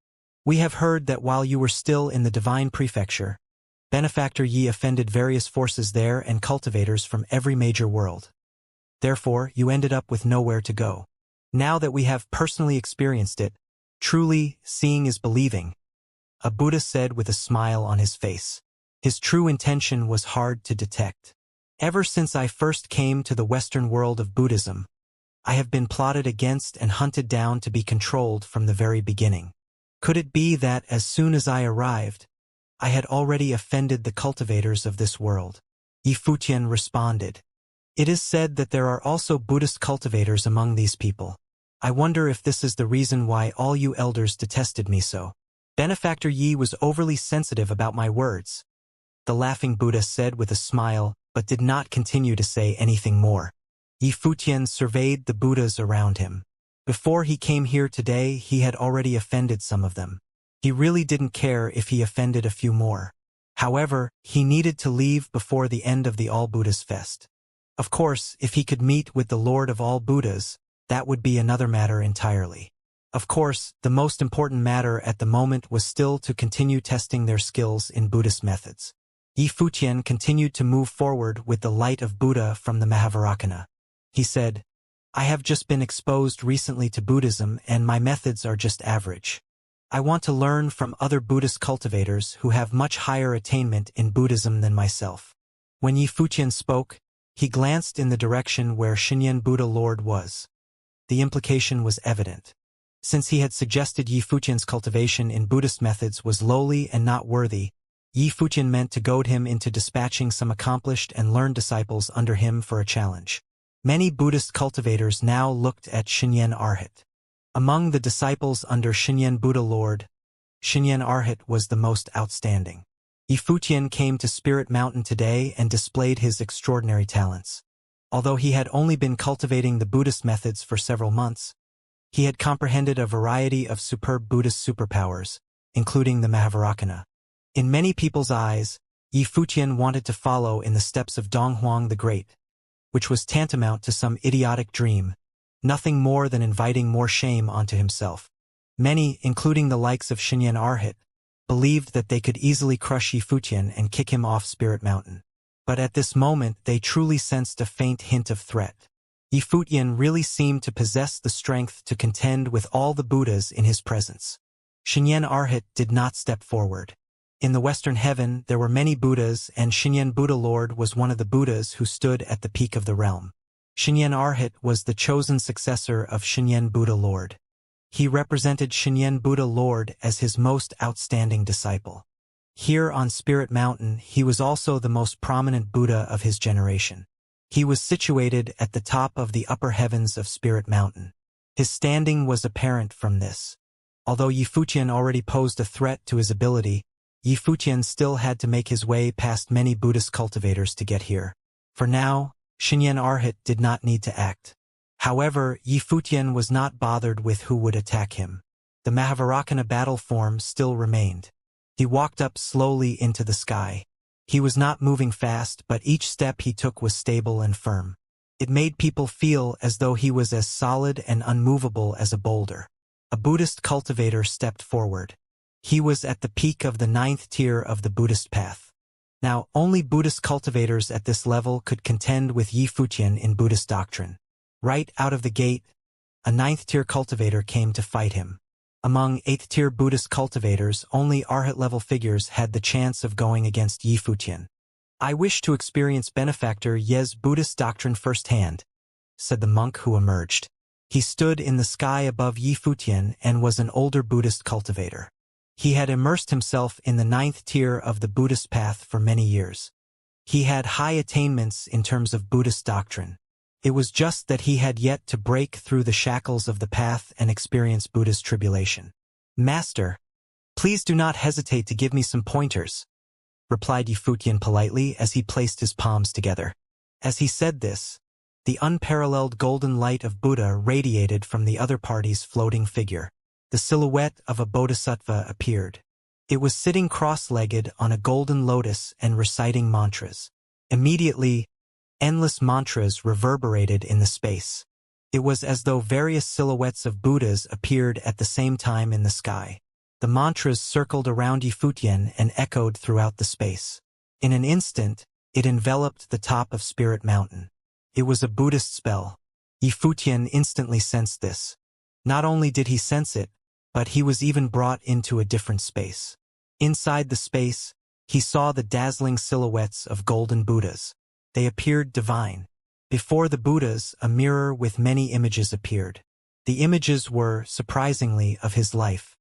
We have heard that while you were still in the divine prefecture, Benefactor Yi offended various forces there and cultivators from every major world. Therefore, you ended up with nowhere to go. Now that we have personally experienced it, truly, seeing is believing, a Buddha said with a smile on his face. His true intention was hard to detect. Ever since I first came to the Western world of Buddhism, I have been plotted against and hunted down to be controlled from the very beginning. Could it be that as soon as I arrived, I had already offended the cultivators of this world? Yifutian responded. It is said that there are also Buddhist cultivators among these people. I wonder if this is the reason why all you elders detested me so. Benefactor Yi was overly sensitive about my words, the laughing Buddha said with a smile, but did not continue to say anything more. Yifutian surveyed the Buddhas around him. Before he came here today, he had already offended some of them. He really didn't care if he offended a few more. However, he needed to leave before the end of the All Buddhas Fest. Of course, if he could meet with the Lord of all Buddhas, that would be another matter entirely. Of course, the most important matter at the moment was still to continue testing their skills in Buddhist methods. Yi Futian continued to move forward with the light of Buddha from the Mahavairakana. He said, "I have just been exposed recently to Buddhism and my methods are just average. I want to learn from other Buddhist cultivators who have much higher attainment in Buddhism than myself." When Yi Futian spoke, he glanced in the direction where Xinyan Buddha Lord was. The implication was evident. Since he had suggested Yi Futian's cultivation in Buddhist methods was lowly and not worthy, Yi Futian meant to goad him into dispatching some accomplished and learned disciples under him for a challenge. Many Buddhist cultivators now looked at Xinyan Arhat. Among the disciples under Xinyan Buddha Lord, Xinyan Arhat was the most outstanding. Yi Futian came to Spirit Mountain today and displayed his extraordinary talents. Although he had only been cultivating the Buddhist methods for several months, he had comprehended a variety of superb Buddhist superpowers, including the Mahavairakana. In many people's eyes, Yi Futian wanted to follow in the steps of Donghuang the Great, which was tantamount to some idiotic dream, nothing more than inviting more shame onto himself. Many, including the likes of Xinyan Arhat, believed that they could easily crush Yi Futian and kick him off Spirit Mountain. But at this moment they truly sensed a faint hint of threat. Yi Futian really seemed to possess the strength to contend with all the Buddhas in his presence. Xinyan Arhat did not step forward. In the Western Heaven there were many Buddhas and Xinyan Buddha Lord was one of the Buddhas who stood at the peak of the realm. Xinyan Arhat was the chosen successor of Xinyan Buddha Lord. He represented Xinyan Buddha Lord as his most outstanding disciple. Here on Spirit Mountain he was also the most prominent Buddha of his generation. He was situated at the top of the upper heavens of Spirit Mountain. His standing was apparent from this. Although Yi Futian already posed a threat to his ability, Yi Futian still had to make his way past many Buddhist cultivators to get here. For now, Xinyan Arhat did not need to act. However, Yi Futian was not bothered with who would attack him. The Mahavairakana battle form still remained. He walked up slowly into the sky. He was not moving fast, but each step he took was stable and firm. It made people feel as though he was as solid and unmovable as a boulder. A Buddhist cultivator stepped forward. He was at the peak of the 9th tier of the Buddhist path. Now, only Buddhist cultivators at this level could contend with Yi Futian in Buddhist doctrine. Right out of the gate, a 9th tier cultivator came to fight him. Among 8th tier Buddhist cultivators, only Arhat-level figures had the chance of going against Yi Futian. "I wish to experience Benefactor Ye's Buddhist doctrine firsthand," said the monk who emerged. He stood in the sky above Yi Futian and was an older Buddhist cultivator. He had immersed himself in the 9th tier of the Buddhist path for many years. He had high attainments in terms of Buddhist doctrine. It was just that he had yet to break through the shackles of the path and experience Buddha's tribulation. "Master, please do not hesitate to give me some pointers," replied Yi Futian politely as he placed his palms together. As he said this, the unparalleled golden light of Buddha radiated from the other party's floating figure. The silhouette of a bodhisattva appeared. It was sitting cross-legged on a golden lotus and reciting mantras. Immediately, endless mantras reverberated in the space. It was as though various silhouettes of Buddhas appeared at the same time in the sky. The mantras circled around Yi Futian and echoed throughout the space. In an instant, it enveloped the top of Spirit Mountain. It was a Buddhist spell. Yi Futian instantly sensed this. Not only did he sense it, but he was even brought into a different space. Inside the space, he saw the dazzling silhouettes of golden Buddhas. They appeared divine. Before the Buddhas, a mirror with many images appeared. The images were, surprisingly, of his life.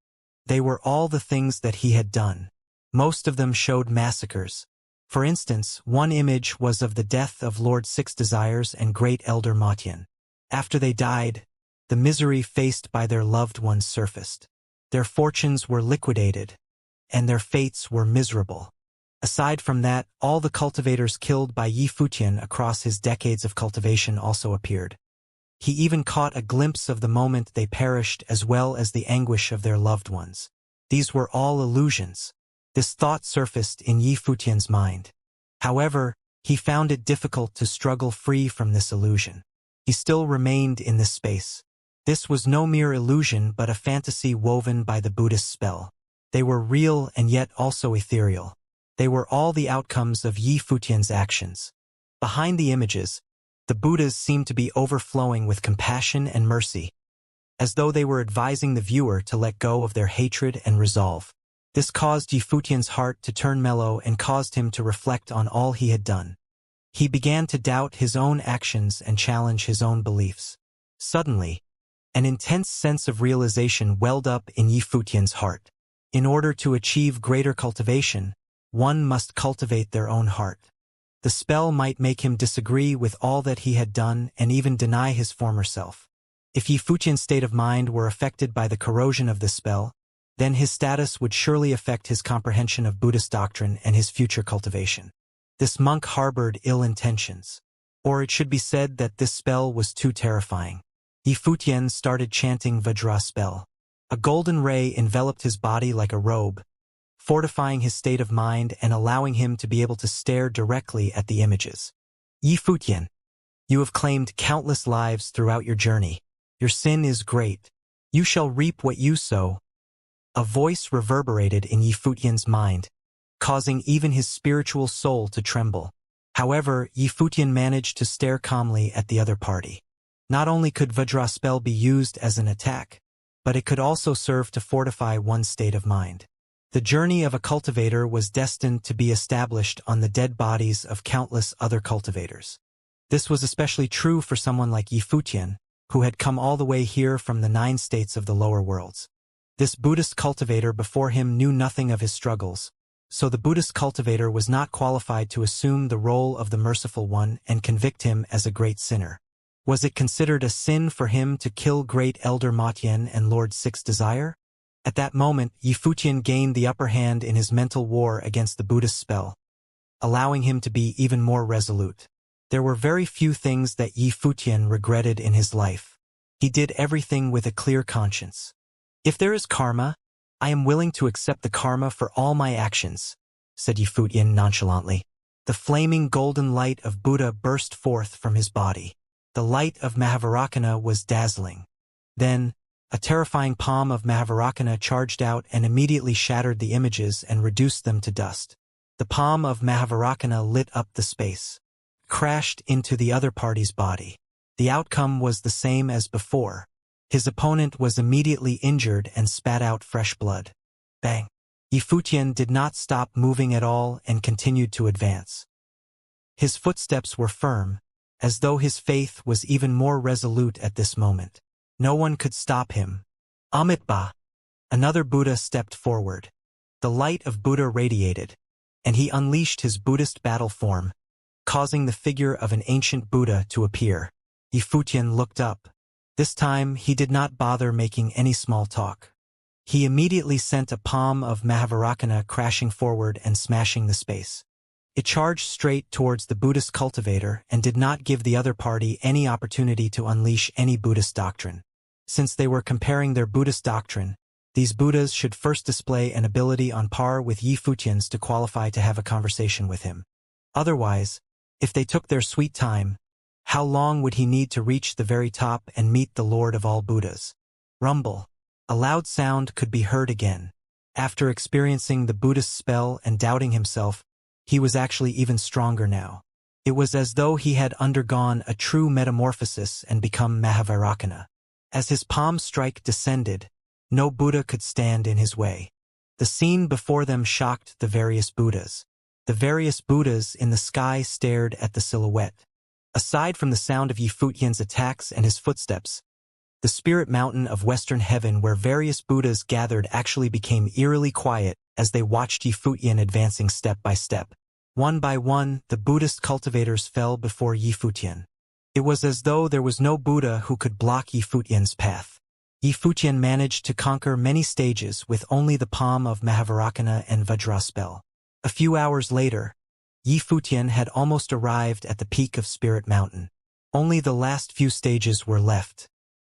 They were all the things that he had done. Most of them showed massacres. For instance, one image was of the death of Lord Six Desires and Great Elder Matian. After they died, the misery faced by their loved ones surfaced. Their fortunes were liquidated, and their fates were miserable. Aside from that, all the cultivators killed by Yi Futian across his decades of cultivation also appeared. He even caught a glimpse of the moment they perished as well as the anguish of their loved ones. These were all illusions. This thought surfaced in Yi Futian's mind. However, he found it difficult to struggle free from this illusion. He still remained in this space. This was no mere illusion but a fantasy woven by the Buddhist spell. They were real and yet also ethereal. They were all the outcomes of Yi Futian's actions. Behind the images, the Buddhas seemed to be overflowing with compassion and mercy, as though they were advising the viewer to let go of their hatred and resolve. This caused Yi Futian's heart to turn mellow and caused him to reflect on all he had done. He began to doubt his own actions and challenge his own beliefs. Suddenly, an intense sense of realization welled up in Yi Futian's heart. In order to achieve greater cultivation, one must cultivate their own heart. The spell might make him disagree with all that he had done and even deny his former self. If Yi Futian's state of mind were affected by the corrosion of the spell, then his status would surely affect his comprehension of Buddhist doctrine and his future cultivation. This monk harbored ill intentions. Or it should be said that this spell was too terrifying. Yi Futian started chanting Vajra spell. A golden ray enveloped his body like a robe, fortifying his state of mind and allowing him to be able to stare directly at the images. Yi Futian, you have claimed countless lives throughout your journey. Your sin is great. You shall reap what you sow. A voice reverberated in Yi Futian's mind, causing even his spiritual soul to tremble. However, Yi Futian managed to stare calmly at the other party. Not only could Vajra spell be used as an attack, but it could also serve to fortify one's state of mind. The journey of a cultivator was destined to be established on the dead bodies of countless other cultivators. This was especially true for someone like Yi Futian, who had come all the way here from the 9 states of the lower worlds. This Buddhist cultivator before him knew nothing of his struggles, so the Buddhist cultivator was not qualified to assume the role of the merciful one and convict him as a great sinner. Was it considered a sin for him to kill Great Elder Matian and Lord Six Desire? At that moment, Yi Futian gained the upper hand in his mental war against the Buddhist spell, allowing him to be even more resolute. There were very few things that Yi Futian regretted in his life. He did everything with a clear conscience. If there is karma, I am willing to accept the karma for all my actions, said Yi Futian nonchalantly. The flaming golden light of Buddha burst forth from his body. The light of Mahavarakana was dazzling. Then, a terrifying palm of Mahavarakana charged out and immediately shattered the images and reduced them to dust. The palm of Mahavarakana lit up the space, crashed into the other party's body. The outcome was the same as before. His opponent was immediately injured and spat out fresh blood. Bang! Yi Futian did not stop moving at all and continued to advance. His footsteps were firm, as though his faith was even more resolute at this moment. No one could stop him. Amitabha! Another Buddha stepped forward. The light of Buddha radiated, and he unleashed his Buddhist battle form, causing the figure of an ancient Buddha to appear. Yi Futian looked up. This time, he did not bother making any small talk. He immediately sent a palm of Mahavarakana crashing forward and smashing the space. It charged straight towards the Buddhist cultivator and did not give the other party any opportunity to unleash any Buddhist doctrine. Since they were comparing their Buddhist doctrine, these Buddhas should first display an ability on par with Yi Futian's to qualify to have a conversation with him. Otherwise, if they took their sweet time, how long would he need to reach the very top and meet the Lord of all Buddhas? Rumble. A loud sound could be heard again. After experiencing the Buddhist spell and doubting himself, he was actually even stronger now. It was as though he had undergone a true metamorphosis and become Mahavarakana. As his palm strike descended, no Buddha could stand in his way. The scene before them shocked the various Buddhas. The various Buddhas in the sky stared at the silhouette. Aside from the sound of Yi Futian's attacks and his footsteps, the spirit mountain of Western Heaven where various Buddhas gathered actually became eerily quiet as they watched Yi Futian advancing step by step. One by one, the Buddhist cultivators fell before Yi Futian. It was as though there was no Buddha who could block Yi Futian's path. Yi Futian managed to conquer many stages with only the palm of Mahavarakana and Vajra spell. A few hours later, Yi Futian had almost arrived at the peak of Spirit Mountain. Only the last few stages were left.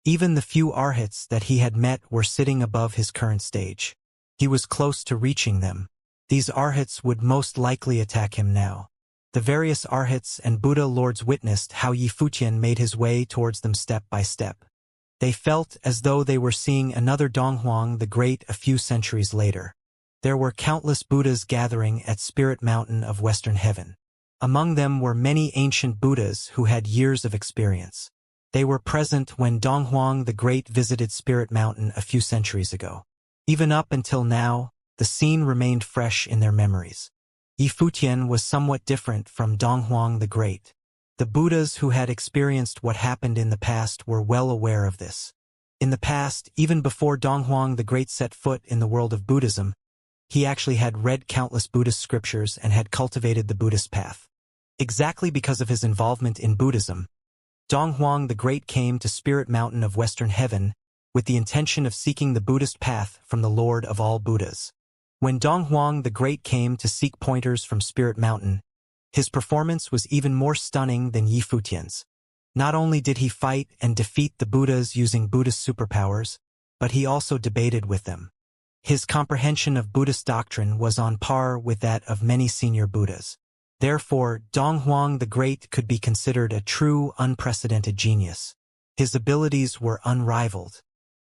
Even the few arhats that he had met were sitting above his current stage. He was close to reaching them. These arhats would most likely attack him now. The various arhats and Buddha lords witnessed how Yi Futian made his way towards them step by step. They felt as though they were seeing another Donghuang the Great a few centuries later. There were countless Buddhas gathering at Spirit Mountain of Western Heaven. Among them were many ancient Buddhas who had years of experience. They were present when Donghuang the Great visited Spirit Mountain a few centuries ago. Even up until now, the scene remained fresh in their memories. Yi Futian was somewhat different from Donghuang the Great. The Buddhas who had experienced what happened in the past were well aware of this. In the past, even before Donghuang the Great set foot in the world of Buddhism, he actually had read countless Buddhist scriptures and had cultivated the Buddhist path. Exactly because of his involvement in Buddhism, Donghuang the Great came to Spirit Mountain of Western Heaven with the intention of seeking the Buddhist path from the Lord of all Buddhas. When Donghuang the Great came to seek pointers from Spirit Mountain, his performance was even more stunning than Yi Futian's. Not only did he fight and defeat the Buddhas using Buddhist superpowers, but he also debated with them. His comprehension of Buddhist doctrine was on par with that of many senior Buddhas. Therefore, Donghuang the Great could be considered a true, unprecedented genius. His abilities were unrivaled.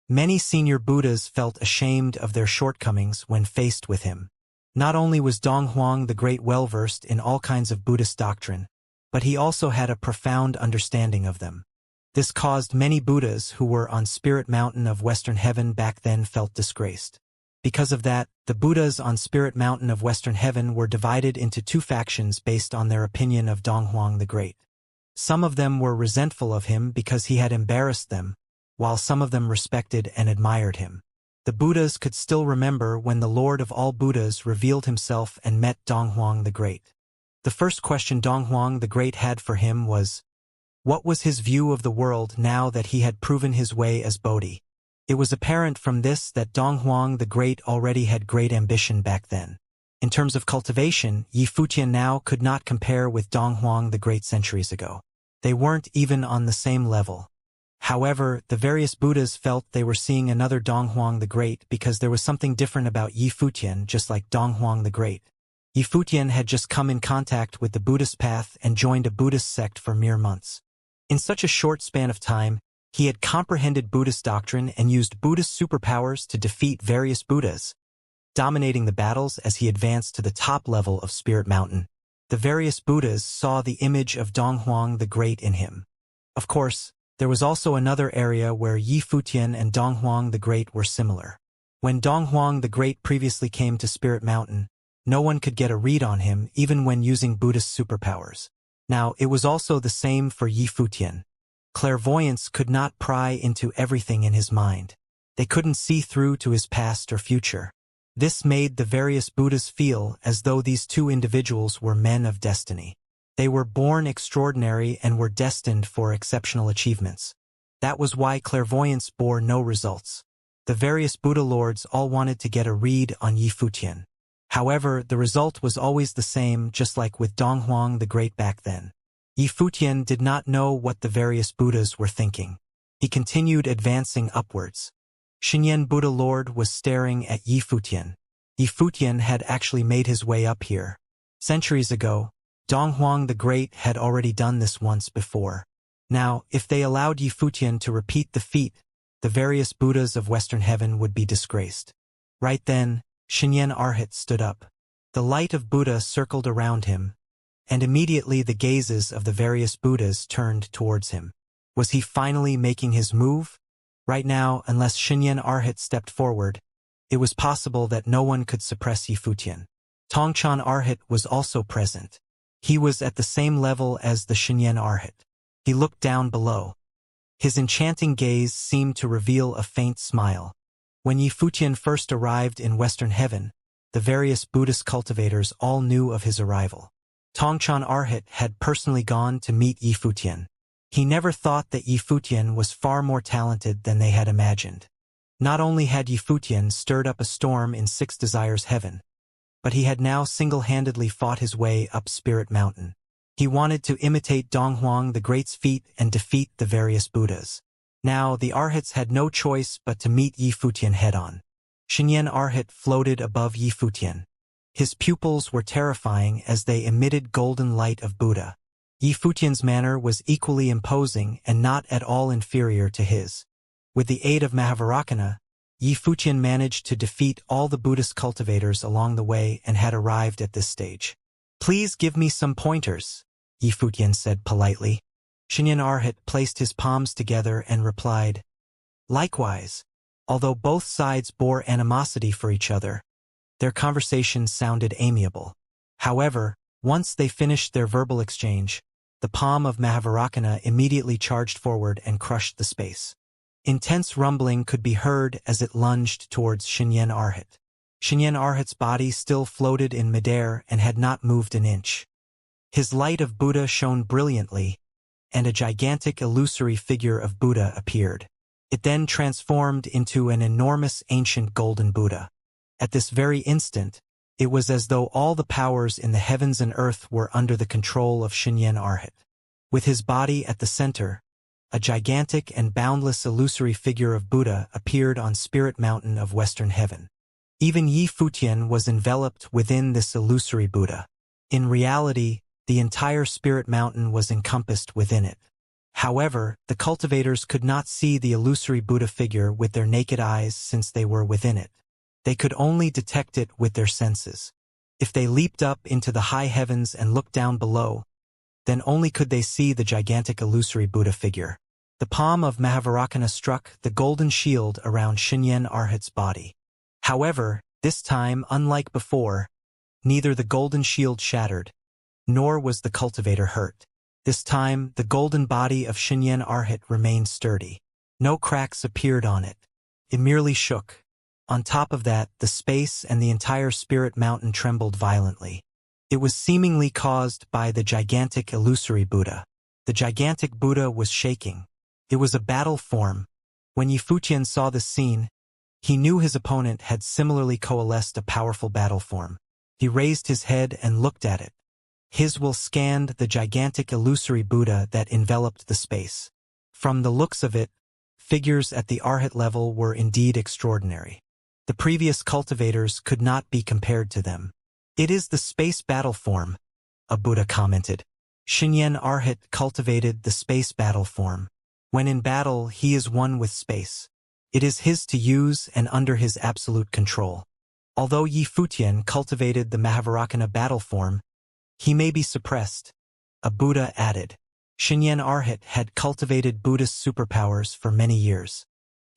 Many senior Buddhas felt ashamed of their shortcomings when faced with him. Not only was Donghuang the Great well-versed in all kinds of Buddhist doctrine, but he also had a profound understanding of them. This caused many Buddhas who were on Spirit Mountain of Western Heaven back then felt disgraced. Because of that, the Buddhas on Spirit Mountain of Western Heaven were divided into two factions based on their opinion of Donghuang the Great. Some of them were resentful of him because he had embarrassed them, while some of them respected and admired him. The Buddhas could still remember when the Lord of all Buddhas revealed himself and met Donghuang the Great. The first question Donghuang the Great had for him was, what was his view of the world now that he had proven his way as Bodhi? It was apparent from this that Donghuang the Great already had great ambition back then. In terms of cultivation, Yi Futian now could not compare with Donghuang the Great centuries ago. They weren't even on the same level. However, the various Buddhas felt they were seeing another Donghuang the Great because there was something different about Yi Futian, just like Donghuang the Great. Yi Futian had just come in contact with the Buddhist path and joined a Buddhist sect for mere months. In such a short span of time, he had comprehended Buddhist doctrine and used Buddhist superpowers to defeat various Buddhas, dominating the battles as he advanced to the top level of Spirit Mountain. The various Buddhas saw the image of Donghuang the Great in him. Of course, there was also another area where Yi Futian and Donghuang the Great were similar. When Donghuang the Great previously came to Spirit Mountain, no one could get a read on him even when using Buddhist superpowers. Now, it was also the same for Yi Futian. Clairvoyance could not pry into everything in his mind. They couldn't see through to his past or future. This made the various Buddhas feel as though these two individuals were men of destiny. They were born extraordinary and were destined for exceptional achievements. That was why clairvoyance bore no results. The various Buddha lords all wanted to get a read on Yi Futian. However, the result was always the same, just like with Donghuang the Great back then. Yi Futian did not know what the various Buddhas were thinking. He continued advancing upwards. Xianxia Buddha Lord was staring at Yi Futian. Yi Futian had actually made his way up here. Centuries ago, Donghuang the Great had already done this once before. Now, if they allowed Yi Futian to repeat the feat, the various Buddhas of Western Heaven would be disgraced. Right then, Xianxia Arhat stood up. The light of Buddha circled around him, and immediately the gazes of the various Buddhas turned towards him. Was he finally making his move? Right now, unless Xianxia Arhat stepped forward, it was possible that no one could suppress Yi Futian. Tongchan Arhat was also present. He was at the same level as the Xianxia Arhat. He looked down below. His enchanting gaze seemed to reveal a faint smile. When Yi Futian first arrived in Western Heaven, the various Buddhist cultivators all knew of his arrival. Tongchan Arhat had personally gone to meet Yi Futian. He never thought that Yi Futian was far more talented than they had imagined. Not only had Yi Futian stirred up a storm in Six Desires Heaven, but he had now single-handedly fought his way up Spirit Mountain. He wanted to imitate Donghuang the Great's feat and defeat the various Buddhas. Now, the Arhats had no choice but to meet Yi Futian head-on. Xinyan Arhat floated above Yi Futian. His pupils were terrifying as they emitted golden light of Buddha. Yi Futian's manner was equally imposing and not at all inferior to his. With the aid of Mahavarakana, Yi Futian managed to defeat all the Buddhist cultivators along the way and had arrived at this stage. "Please give me some pointers," Yi Futian said politely. Xinyan Arhat placed his palms together and replied, "Likewise." Although both sides bore animosity for each other, their conversation sounded amiable. However, once they finished their verbal exchange, the palm of Mahavarakana immediately charged forward and crushed the space. Intense rumbling could be heard as it lunged towards Xinyan Arhat. Xinyan Arhat's body still floated in midair and had not moved an inch. His light of Buddha shone brilliantly, and a gigantic illusory figure of Buddha appeared. It then transformed into an enormous ancient golden Buddha. At this very instant, it was as though all the powers in the heavens and earth were under the control of Xinyan Arhat. With his body at the center, a gigantic and boundless illusory figure of Buddha appeared on Spirit Mountain of Western Heaven. Even Yi Futian was enveloped within this illusory Buddha. In reality, the entire Spirit Mountain was encompassed within it. However, the cultivators could not see the illusory Buddha figure with their naked eyes since they were within it. They could only detect it with their senses. If they leaped up into the high heavens and looked down below, then only could they see the gigantic illusory Buddha figure. The palm of Mahavarakana struck the golden shield around Xinyan Arhat's body. However, this time, unlike before, neither the golden shield shattered, nor was the cultivator hurt. This time, the golden body of Xinyan Arhat remained sturdy. No cracks appeared on it. It merely shook. On top of that, the space and the entire Spirit Mountain trembled violently. It was seemingly caused by the gigantic illusory Buddha. The gigantic Buddha was shaking. It was a battle form. When Yi Futian saw this scene, he knew his opponent had similarly coalesced a powerful battle form. He raised his head and looked at it. His will scanned the gigantic illusory Buddha that enveloped the space. From the looks of it, figures at the Arhat level were indeed extraordinary. The previous cultivators could not be compared to them. "It is the space battle form," a Buddha commented. Xinyan Arhat cultivated the space battle form. When in battle, he is one with space. It is his to use and under his absolute control. Although Yi Futian cultivated the Mahavarakana battle form, he may be suppressed, a Buddha added. Xinyan Arhat had cultivated Buddhist superpowers for many years.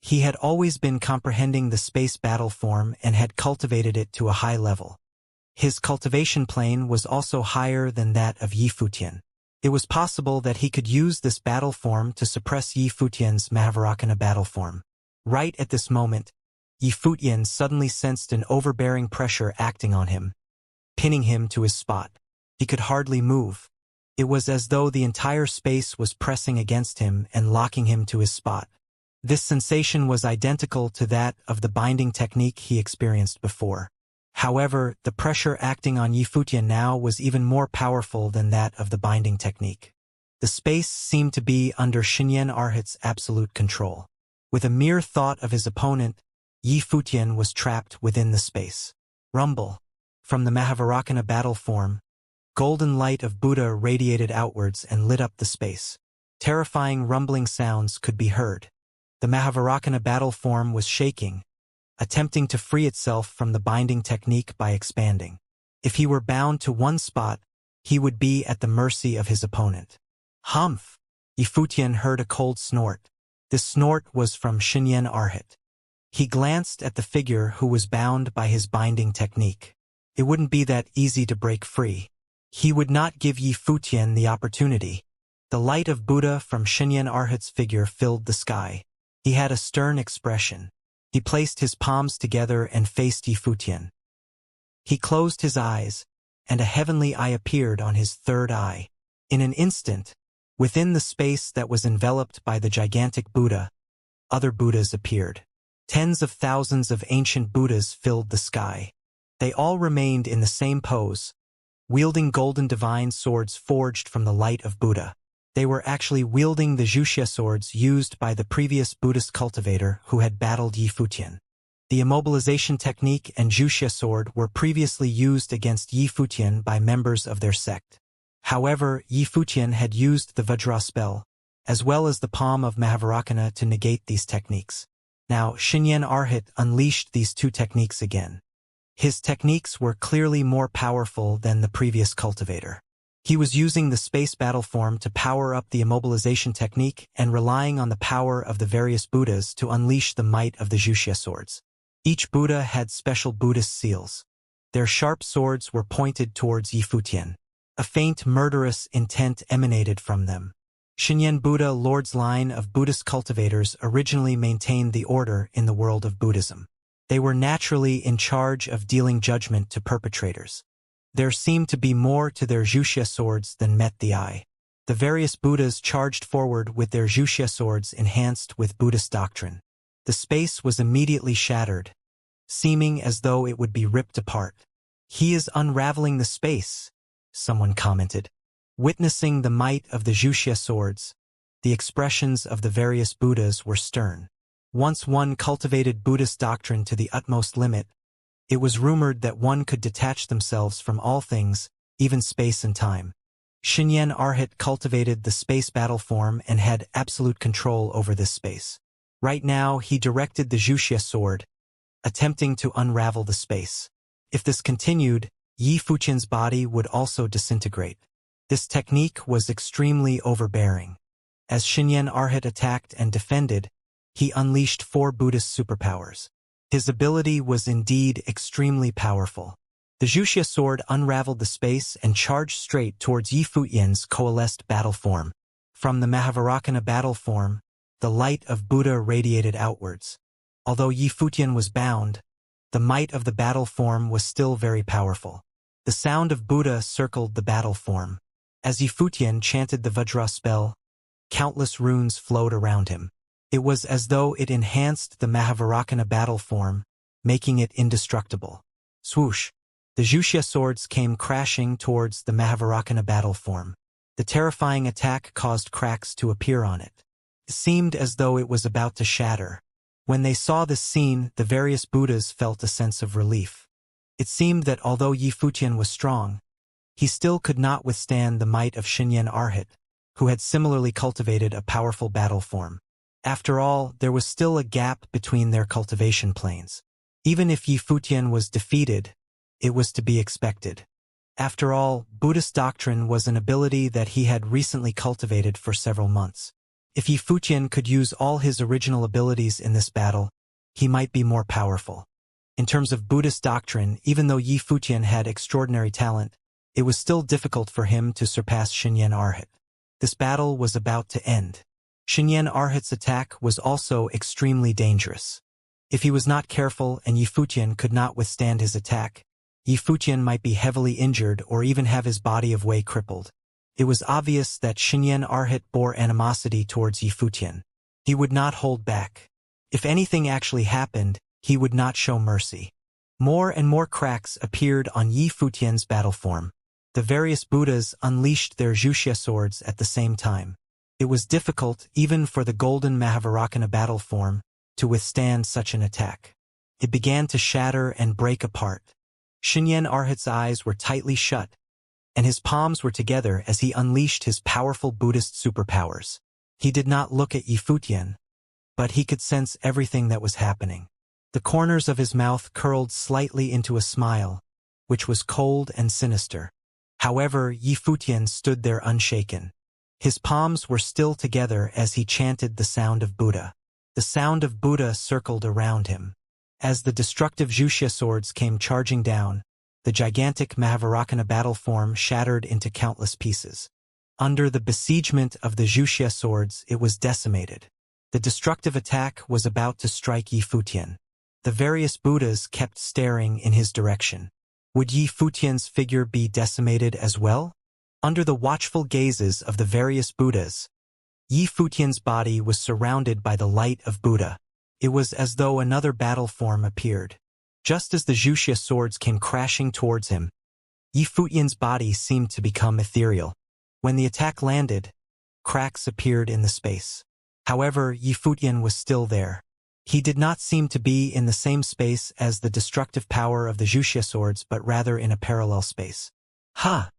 He had always been comprehending the space battle form and had cultivated it to a high level. His cultivation plane was also higher than that of Yi Futian. It was possible that he could use this battle form to suppress Yi Futian's Mahavarakana battle form. Right at this moment, Yi Futian suddenly sensed an overbearing pressure acting on him, pinning him to his spot. He could hardly move. It was as though the entire space was pressing against him and locking him to his spot. This sensation was identical to that of the binding technique he experienced before. However, the pressure acting on Yi Futian now was even more powerful than that of the binding technique. The space seemed to be under Xinyan Arhat's absolute control. With a mere thought of his opponent, Yi Futian was trapped within the space. Rumble. From the Mahavarakana battle form, golden light of Buddha radiated outwards and lit up the space. Terrifying rumbling sounds could be heard. The Mahavarakana battle form was shaking, attempting to free itself from the binding technique by expanding. If he were bound to one spot, he would be at the mercy of his opponent. Humph! Yi Futian heard a cold snort. This snort was from Xinyan Arhat. He glanced at the figure who was bound by his binding technique. It wouldn't be that easy to break free. He would not give Yi Futian the opportunity. The light of Buddha from Xinyan Arhat's figure filled the sky. He had a stern expression. He placed his palms together and faced Yi Futian. He closed his eyes, and a heavenly eye appeared on his third eye. In an instant, within the space that was enveloped by the gigantic Buddha, other Buddhas appeared. Tens of thousands of ancient Buddhas filled the sky. They all remained in the same pose, wielding golden divine swords forged from the light of Buddha. They were actually wielding the Wuxia swords used by the previous Buddhist cultivator who had battled Yi Futian. The immobilization technique and Wuxia sword were previously used against Yi Futian by members of their sect. However, Yi Futian had used the Vajra spell, as well as the palm of Mahavarakana to negate these techniques. Now, Xinyan Arhat unleashed these two techniques again. His techniques were clearly more powerful than the previous cultivator. He was using the space battle form to power up the immobilization technique and relying on the power of the various Buddhas to unleash the might of the Wuxia swords. Each Buddha had special Buddhist seals. Their sharp swords were pointed towards Yi Futian. A faint murderous intent emanated from them. Xinyan Buddha Lord's line of Buddhist cultivators originally maintained the order in the world of Buddhism. They were naturally in charge of dealing judgment to perpetrators. There seemed to be more to their Wuxia swords than met the eye. The various Buddhas charged forward with their Wuxia swords enhanced with Buddhist doctrine. The space was immediately shattered, seeming as though it would be ripped apart. "He is unraveling the space," someone commented. Witnessing the might of the Wuxia swords, the expressions of the various Buddhas were stern. Once one cultivated Buddhist doctrine to the utmost limit, it was rumored that one could detach themselves from all things, even space and time. Xinyan Arhat cultivated the space battle form and had absolute control over this space. Right now, he directed the Wuxia sword, attempting to unravel the space. If this continued, Yi Futian's body would also disintegrate. This technique was extremely overbearing. As Xinyan Arhat attacked and defended, he unleashed 4 Buddhist superpowers. His ability was indeed extremely powerful. The Wuxia sword unraveled the space and charged straight towards Yi Futian's coalesced battle form. From the Mahavarakana battle form, the light of Buddha radiated outwards. Although Yi Futian was bound, the might of the battle form was still very powerful. The sound of Buddha circled the battle form. As Yi Futian chanted the Vajra spell, countless runes flowed around him. It was as though it enhanced the Mahavarakana battle form, making it indestructible. Swoosh! The Wuxia swords came crashing towards the Mahavarakana battle form. The terrifying attack caused cracks to appear on it. It seemed as though it was about to shatter. When they saw this scene, the various Buddhas felt a sense of relief. It seemed that although Yi Futian was strong, he still could not withstand the might of Xinyan Arhat, who had similarly cultivated a powerful battle form. After all, there was still a gap between their cultivation planes. Even if Yi Futian was defeated, it was to be expected. After all, Buddhist doctrine was an ability that he had recently cultivated for several months. If Yi Futian could use all his original abilities in this battle, he might be more powerful. In terms of Buddhist doctrine, even though Yi Futian had extraordinary talent, it was still difficult for him to surpass Xinyan Arhat. This battle was about to end. Xinyan Arhat's attack was also extremely dangerous. If he was not careful and Yi Futian could not withstand his attack, Yi Futian might be heavily injured or even have his body of Wei crippled. It was obvious that Xinyan Arhat bore animosity towards Yi Futian. He would not hold back. If anything actually happened, he would not show mercy. More and more cracks appeared on Yi Futian's battle form. The various Buddhas unleashed their Wuxia swords at the same time. It was difficult, even for the golden Mahavarakana battle form, to withstand such an attack. It began to shatter and break apart. Xinyan Arhat's eyes were tightly shut, and his palms were together as he unleashed his powerful Buddhist superpowers. He did not look at Yi Futian, but he could sense everything that was happening. The corners of his mouth curled slightly into a smile, which was cold and sinister. However, Yi Futian stood there unshaken. His palms were still together as he chanted the sound of Buddha. The sound of Buddha circled around him. As the destructive Wuxia swords came charging down, the gigantic Mahavarakana battle form shattered into countless pieces. Under the besiegement of the Wuxia swords, it was decimated. The destructive attack was about to strike Yi Futian. The various Buddhas kept staring in his direction. Would Yi Futian's figure be decimated as well? Under the watchful gazes of the various Buddhas, Yi Futian's body was surrounded by the light of Buddha. It was as though another battle form appeared. Just as the Wuxia swords came crashing towards him, Yi Futian's body seemed to become ethereal. When the attack landed, cracks appeared in the space. However, Yi Futian was still there. He did not seem to be in the same space as the destructive power of the Wuxia swords, but rather in a parallel space. Ha!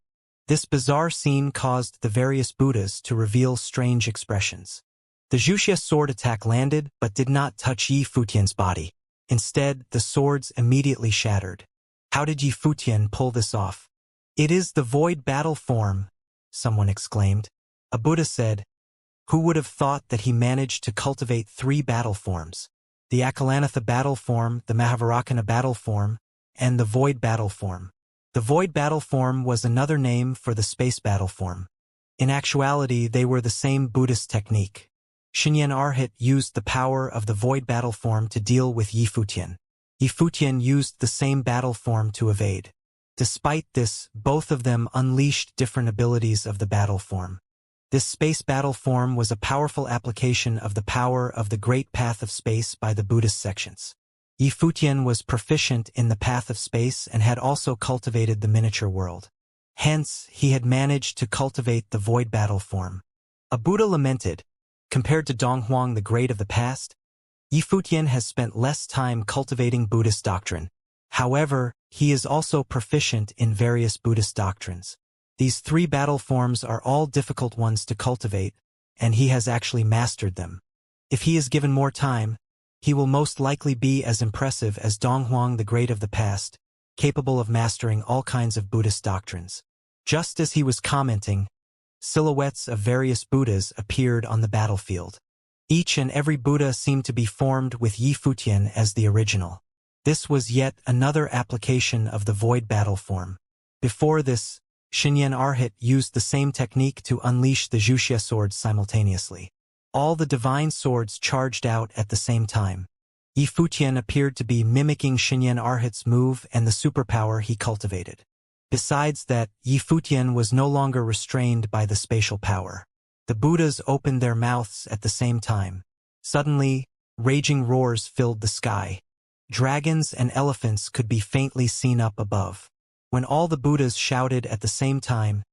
This bizarre scene caused the various Buddhas to reveal strange expressions. The Wuxia sword attack landed but did not touch Yi Futian's body. Instead, the swords immediately shattered. How did Yi Futian pull this off? It is the void battle form, someone exclaimed. A Buddha said, who would have thought that he managed to cultivate 3 battle forms? The Akalanatha battle form, the Mahavairakana battle form, and the void battle form. The void battle form was another name for the space battle form. In actuality, they were the same Buddhist technique. Xinyan Arhat used the power of the void battle form to deal with Yi Futian. Yi Futian used the same battle form to evade. Despite this, both of them unleashed different abilities of the battle form. This space battle form was a powerful application of the power of the Great Path of Space by the Buddhist sections. Yi Futian was proficient in the path of space and had also cultivated the miniature world. Hence, he had managed to cultivate the void battle form. A Buddha lamented, compared to Donghuang the Great of the past, Yi Futian has spent less time cultivating Buddhist doctrine. However, he is also proficient in various Buddhist doctrines. These 3 battle forms are all difficult ones to cultivate, and he has actually mastered them. If he is given more time, he will most likely be as impressive as Donghuang the Great of the past, capable of mastering all kinds of Buddhist doctrines. Just as he was commenting, silhouettes of various Buddhas appeared on the battlefield. Each and every Buddha seemed to be formed with Yi Futian as the original. This was yet another application of the void battle form. Before this, Xinyan Arhat used the same technique to unleash the Wuxia swords simultaneously. All the divine swords charged out at the same time. Yi Futian appeared to be mimicking Xinyan Arhat's move and the superpower he cultivated. Besides that, Yi Futian was no longer restrained by the spatial power. The Buddhas opened their mouths at the same time. Suddenly, raging roars filled the sky. Dragons and elephants could be faintly seen up above. When all the Buddhas shouted at the same time,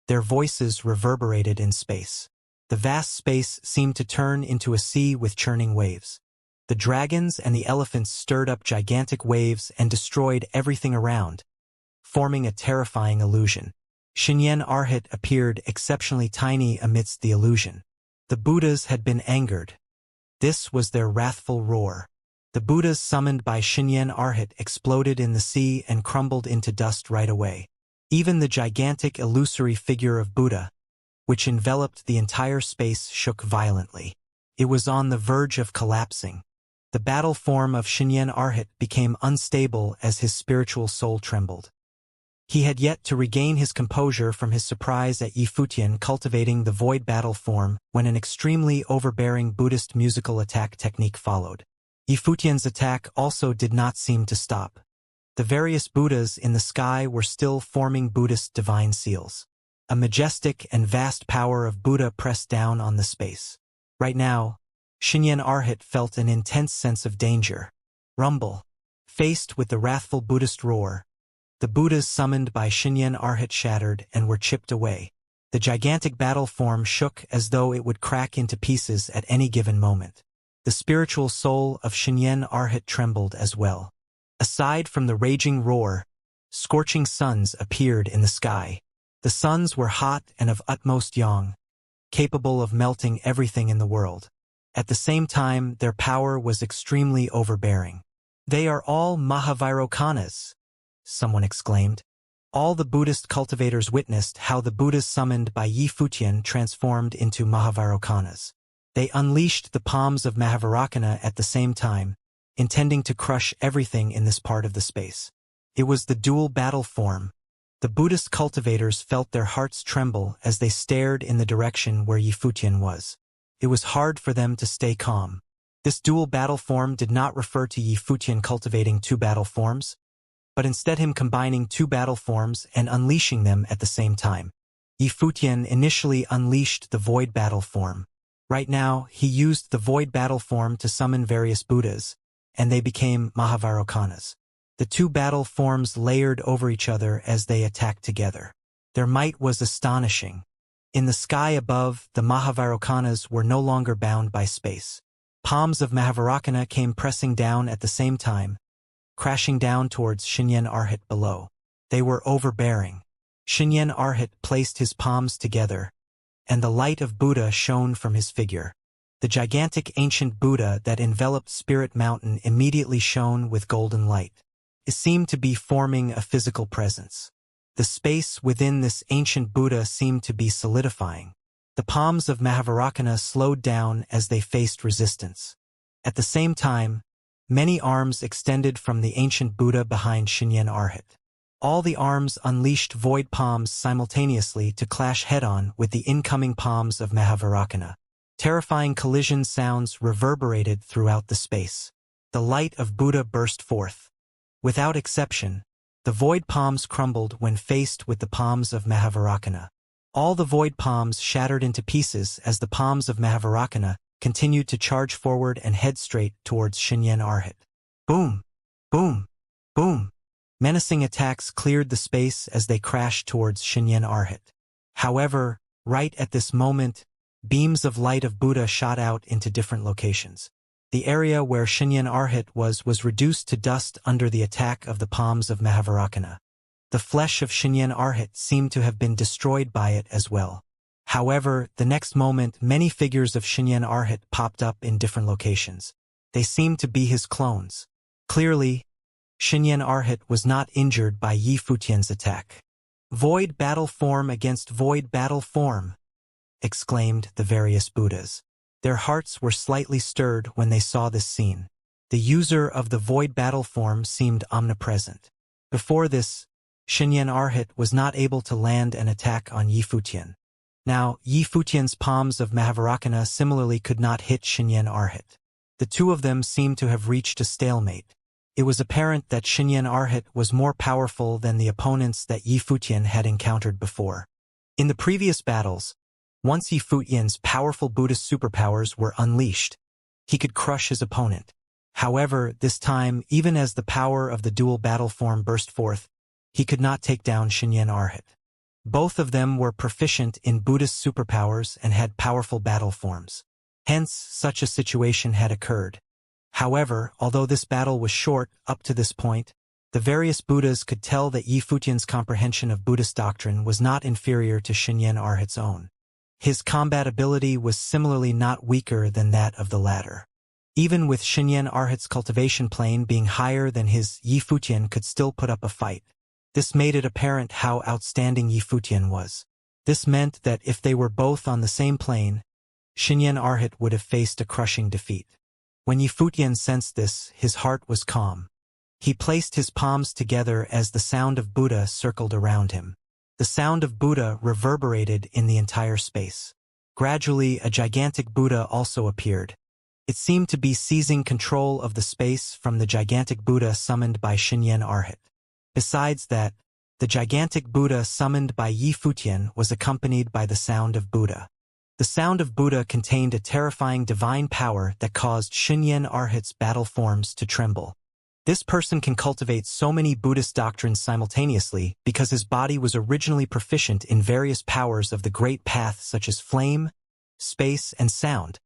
their voices reverberated in space. The vast space seemed to turn into a sea with churning waves. The dragons and the elephants stirred up gigantic waves and destroyed everything around, forming a terrifying illusion. Xinyan Arhat appeared exceptionally tiny amidst the illusion. The Buddhas had been angered. This was their wrathful roar. The Buddhas summoned by Xinyan Arhat exploded in the sea and crumbled into dust right away. Even the gigantic illusory figure of Buddha, which enveloped the entire space, shook violently. It was on the verge of collapsing. The battle form of Xinyan Arhat became unstable as his spiritual soul trembled. He had yet to regain his composure from his surprise at Yi Futian cultivating the void battle form when an extremely overbearing Buddhist musical attack technique followed. Yi Futian's attack also did not seem to stop. The various Buddhas in the sky were still forming Buddhist divine seals. A majestic and vast power of Buddha pressed down on the space. Right now, Xinyan Arhat felt an intense sense of danger. Rumble. Faced with the wrathful Buddhist roar, the Buddhas summoned by Xinyan Arhat shattered and were chipped away. The gigantic battle form shook as though it would crack into pieces at any given moment. The spiritual soul of Xinyan Arhat trembled as well. Aside from the raging roar, scorching suns appeared in the sky. The suns were hot and of utmost yang, capable of melting everything in the world. At the same time, their power was extremely overbearing. They are all Mahavairokanas, someone exclaimed. All the Buddhist cultivators witnessed how the Buddhas summoned by Yi Futian transformed into Mahavairokanas. They unleashed the palms of Mahavairakana at the same time, intending to crush everything in this part of the space. It was the dual battle form. The Buddhist cultivators felt their hearts tremble as they stared in the direction where Yi Futian was. It was hard for them to stay calm. This dual battle form did not refer to Yi Futian cultivating 2 battle forms, but instead him combining 2 battle forms and unleashing them at the same time. Yi Futian initially unleashed the void battle form. Right now, he used the void battle form to summon various Buddhas, and they became Mahavairokanas. The 2 battle forms layered over each other as they attacked together. Their might was astonishing. In the sky above, the Mahavairokanas were no longer bound by space. Palms of Mahavarakana came pressing down at the same time, crashing down towards Shinyen Arhat below. They were overbearing. Shinyen Arhat placed his palms together, and the light of Buddha shone from his figure. The gigantic ancient Buddha that enveloped Spirit Mountain immediately shone with golden light. It seemed to be forming a physical presence. The space within this ancient Buddha seemed to be solidifying. The palms of Mahavarakana slowed down as they faced resistance. At the same time, many arms extended from the ancient Buddha behind Shinyen Arhat. All the arms unleashed void palms simultaneously to clash head-on with the incoming palms of Mahavarakana. Terrifying collision sounds reverberated throughout the space. The light of Buddha burst forth. Without exception, the void palms crumbled when faced with the palms of Mahavarakana. All the void palms shattered into pieces as the palms of Mahavarakana continued to charge forward and head straight towards Shinyen Arhat. Boom! Boom! Boom! Menacing attacks cleared the space as they crashed towards Shinyen Arhat. However, right at this moment, beams of light of Buddha shot out into different locations. The area where Shinyen Arhat was reduced to dust under the attack of the palms of Mahavarakana. The flesh of Shinyen Arhat seemed to have been destroyed by it as well. However, the next moment many figures of Shinyen Arhat popped up in different locations. They seemed to be his clones. Clearly, Shinyen Arhat was not injured by Yi Futian's attack. "Void battle form against void battle form," exclaimed the various Buddhas. Their hearts were slightly stirred when they saw this scene. The user of the void battle form seemed omnipresent. Before this, Shinyen Arhat was not able to land an attack on Yi Futian. Now, Yi Futian's palms of Mahavarakana similarly could not hit Shinyen Arhat. The two of them seemed to have reached a stalemate. It was apparent that Shinyen Arhat was more powerful than the opponents that Yi Futian had encountered before. In the previous battles, once Yi Futian's powerful Buddhist superpowers were unleashed, he could crush his opponent. However, this time, even as the power of the dual battle form burst forth, he could not take down Shinyen Arhat. Both of them were proficient in Buddhist superpowers and had powerful battle forms. Hence, such a situation had occurred. However, although this battle was short up to this point, the various Buddhas could tell that Yi Futian's comprehension of Buddhist doctrine was not inferior to Shinyen Arhat's own. His combat ability was similarly not weaker than that of the latter. Even with Shinyen Arhat's cultivation plane being higher than his, Yi Futian could still put up a fight. This made it apparent how outstanding Yi Futian was. This meant that if they were both on the same plane, Shinyen Arhat would have faced a crushing defeat. When Yi Futian sensed this, his heart was calm. He placed his palms together as the sound of Buddha circled around him. The sound of Buddha reverberated in the entire space. Gradually, a gigantic Buddha also appeared. It seemed to be seizing control of the space from the gigantic Buddha summoned by Shinyen Arhat. Besides that, the gigantic Buddha summoned by Yi Futian was accompanied by the sound of Buddha. The sound of Buddha contained a terrifying divine power that caused Shinyen Arhat's battle forms to tremble. This person can cultivate so many Buddhist doctrines simultaneously because his body was originally proficient in various powers of the Great Path such as flame, space, and sound,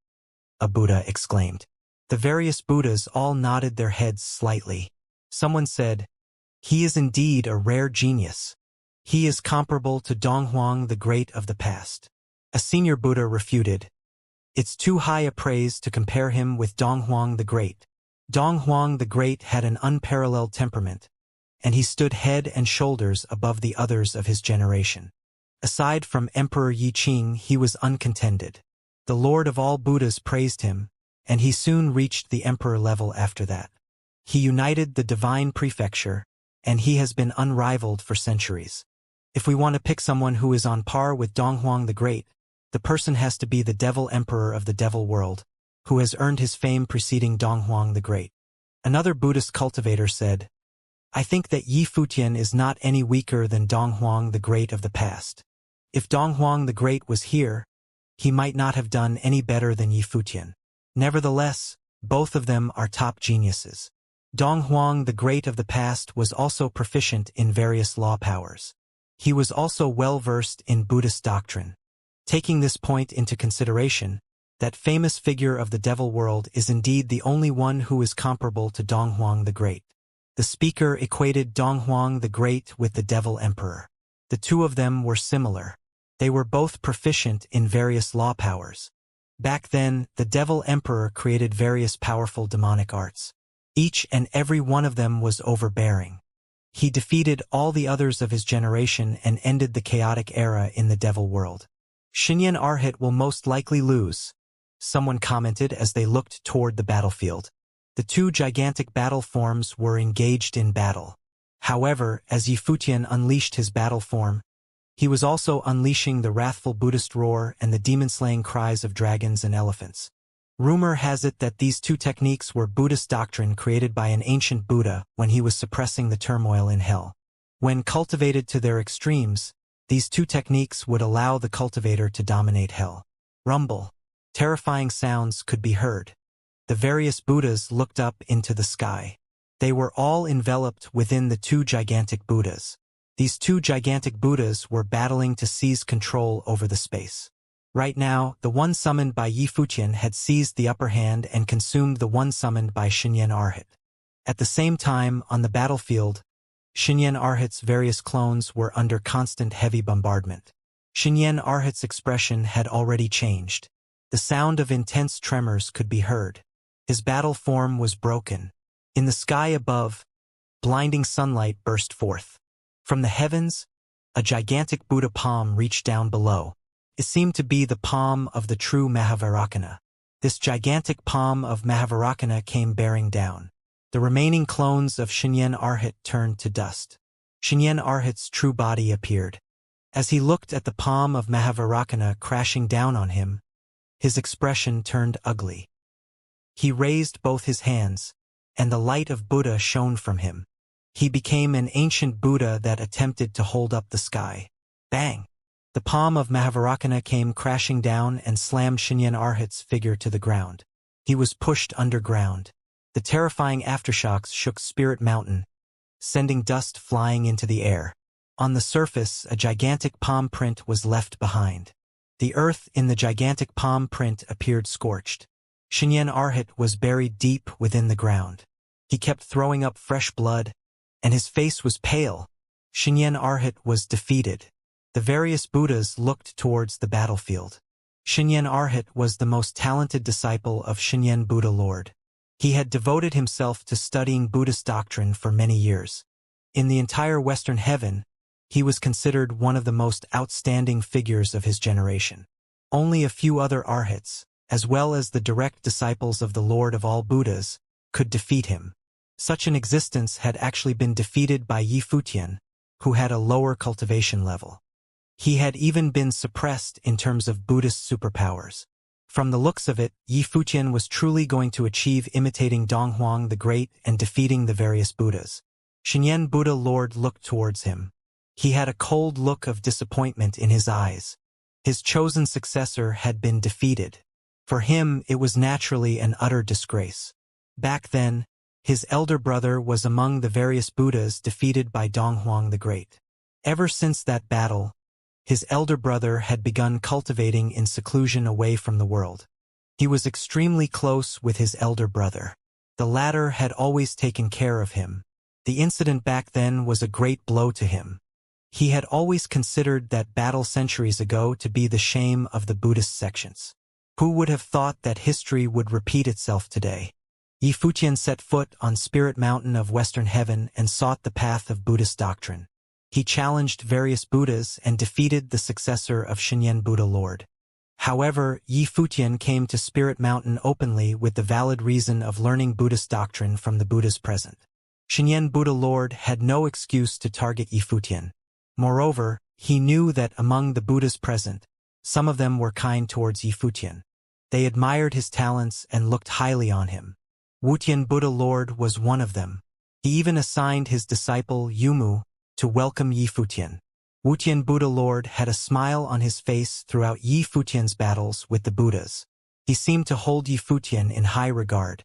a Buddha exclaimed. The various Buddhas all nodded their heads slightly. Someone said, "He is indeed a rare genius. He is comparable to Donghuang the Great of the past." A senior Buddha refuted, "It's too high a praise to compare him with Donghuang the Great. Donghuang the Great had an unparalleled temperament, and he stood head and shoulders above the others of his generation. Aside from Emperor Yi Qing, he was uncontended. The Lord of all Buddhas praised him, and he soon reached the emperor level after that. He united the divine prefecture, and he has been unrivaled for centuries. If we want to pick someone who is on par with Donghuang the Great, the person has to be the Devil Emperor of the Devil World, who has earned his fame preceding Donghuang the Great." Another Buddhist cultivator said, "I think that Yi Futian is not any weaker than Donghuang the Great of the past. If Donghuang the Great was here, he might not have done any better than Yi Futian. Nevertheless, both of them are top geniuses. Donghuang the Great of the past was also proficient in various law powers. He was also well versed in Buddhist doctrine. Taking this point into consideration, That famous figure of the devil world is indeed the only one who is comparable to Donghuang the Great. The speaker equated Donghuang the Great with the devil emperor. The two of them were similar. They were both proficient in various law powers. Back then, the devil emperor created various powerful demonic arts. Each and every one of them was overbearing. He defeated all the others of his generation and ended the chaotic era in the devil world. Xianxia will most likely lose, someone commented as they looked toward the battlefield. The two gigantic battle forms were engaged in battle. However, as Yifutian unleashed his battle form, he was also unleashing the wrathful Buddhist roar and the demon-slaying cries of dragons and elephants. Rumor has it that these two techniques were Buddhist doctrine created by an ancient Buddha when he was suppressing the turmoil in hell. When cultivated to their extremes, these two techniques would allow the cultivator to dominate hell. Rumble. Terrifying sounds could be heard. The various Buddhas looked up into the sky. They were all enveloped within the two gigantic Buddhas. These two gigantic Buddhas were battling to seize control over the space. Right now, the one summoned by Yifutian had seized the upper hand and consumed the one summoned by Xianxia. At the same time, on the battlefield, Xianxia's various clones were under constant heavy bombardment. Xianxia's expression had already changed. The sound of intense tremors could be heard. His battle form was broken. In the sky above, blinding sunlight burst forth. From the heavens, a gigantic Buddha palm reached down below. It seemed to be the palm of the true Mahavairocana. This gigantic palm of Mahavairocana came bearing down. The remaining clones of Xianxia turned to dust. Xianxia's true body appeared. As he looked at the palm of Mahavairocana crashing down on him, his expression turned ugly. He raised both his hands, and the light of Buddha shone from him. He became an ancient Buddha that attempted to hold up the sky. Bang! The palm of Mahavairocana came crashing down and slammed Xianxia's figure to the ground. He was pushed underground. The terrifying aftershocks shook Spirit Mountain, sending dust flying into the air. On the surface, a gigantic palm print was left behind. The earth in the gigantic palm print appeared scorched. Xianxia was buried deep within the ground. He kept throwing up fresh blood, and his face was pale. Xianxia was defeated. The various Buddhas looked towards the battlefield. Xianxia was the most talented disciple of Xianxia Buddha Lord. He had devoted himself to studying Buddhist doctrine for many years. In the entire Western Heaven, he was considered one of the most outstanding figures of his generation. Only a few other arhats, as well as the direct disciples of the Lord of all Buddhas, could defeat him. Such an existence had actually been defeated by Yifutian, who had a lower cultivation level. He had even been suppressed in terms of Buddhist superpowers. From the looks of it, Yifutian was truly going to achieve imitating Donghuang the Great and defeating the various Buddhas. Xianxia Buddha Lord looked towards him. He had a cold look of disappointment in his eyes. His chosen successor had been defeated. For him, it was naturally an utter disgrace. Back then, his elder brother was among the various Buddhas defeated by Donghuang the Great. Ever since that battle, his elder brother had begun cultivating in seclusion away from the world. He was extremely close with his elder brother. The latter had always taken care of him. The incident back then was a great blow to him. He had always considered that battle centuries ago to be the shame of the Buddhist sections. Who would have thought that history would repeat itself today? Yifutian set foot on Spirit Mountain of Western Heaven and sought the path of Buddhist doctrine. He challenged various Buddhas and defeated the successor of Xianxia Buddha Lord. However, Yifutian came to Spirit Mountain openly with the valid reason of learning Buddhist doctrine from the Buddhas present. Xianxia Buddha Lord had no excuse to target Yifutian. Moreover, he knew that among the Buddhas present, some of them were kind towards Yifutian. They admired his talents and looked highly on him. Wutian Buddha Lord was one of them. He even assigned his disciple Yumu to welcome Yifutian. Wutian Buddha Lord had a smile on his face throughout Yifutian's battles with the Buddhas. He seemed to hold Yifutian in high regard.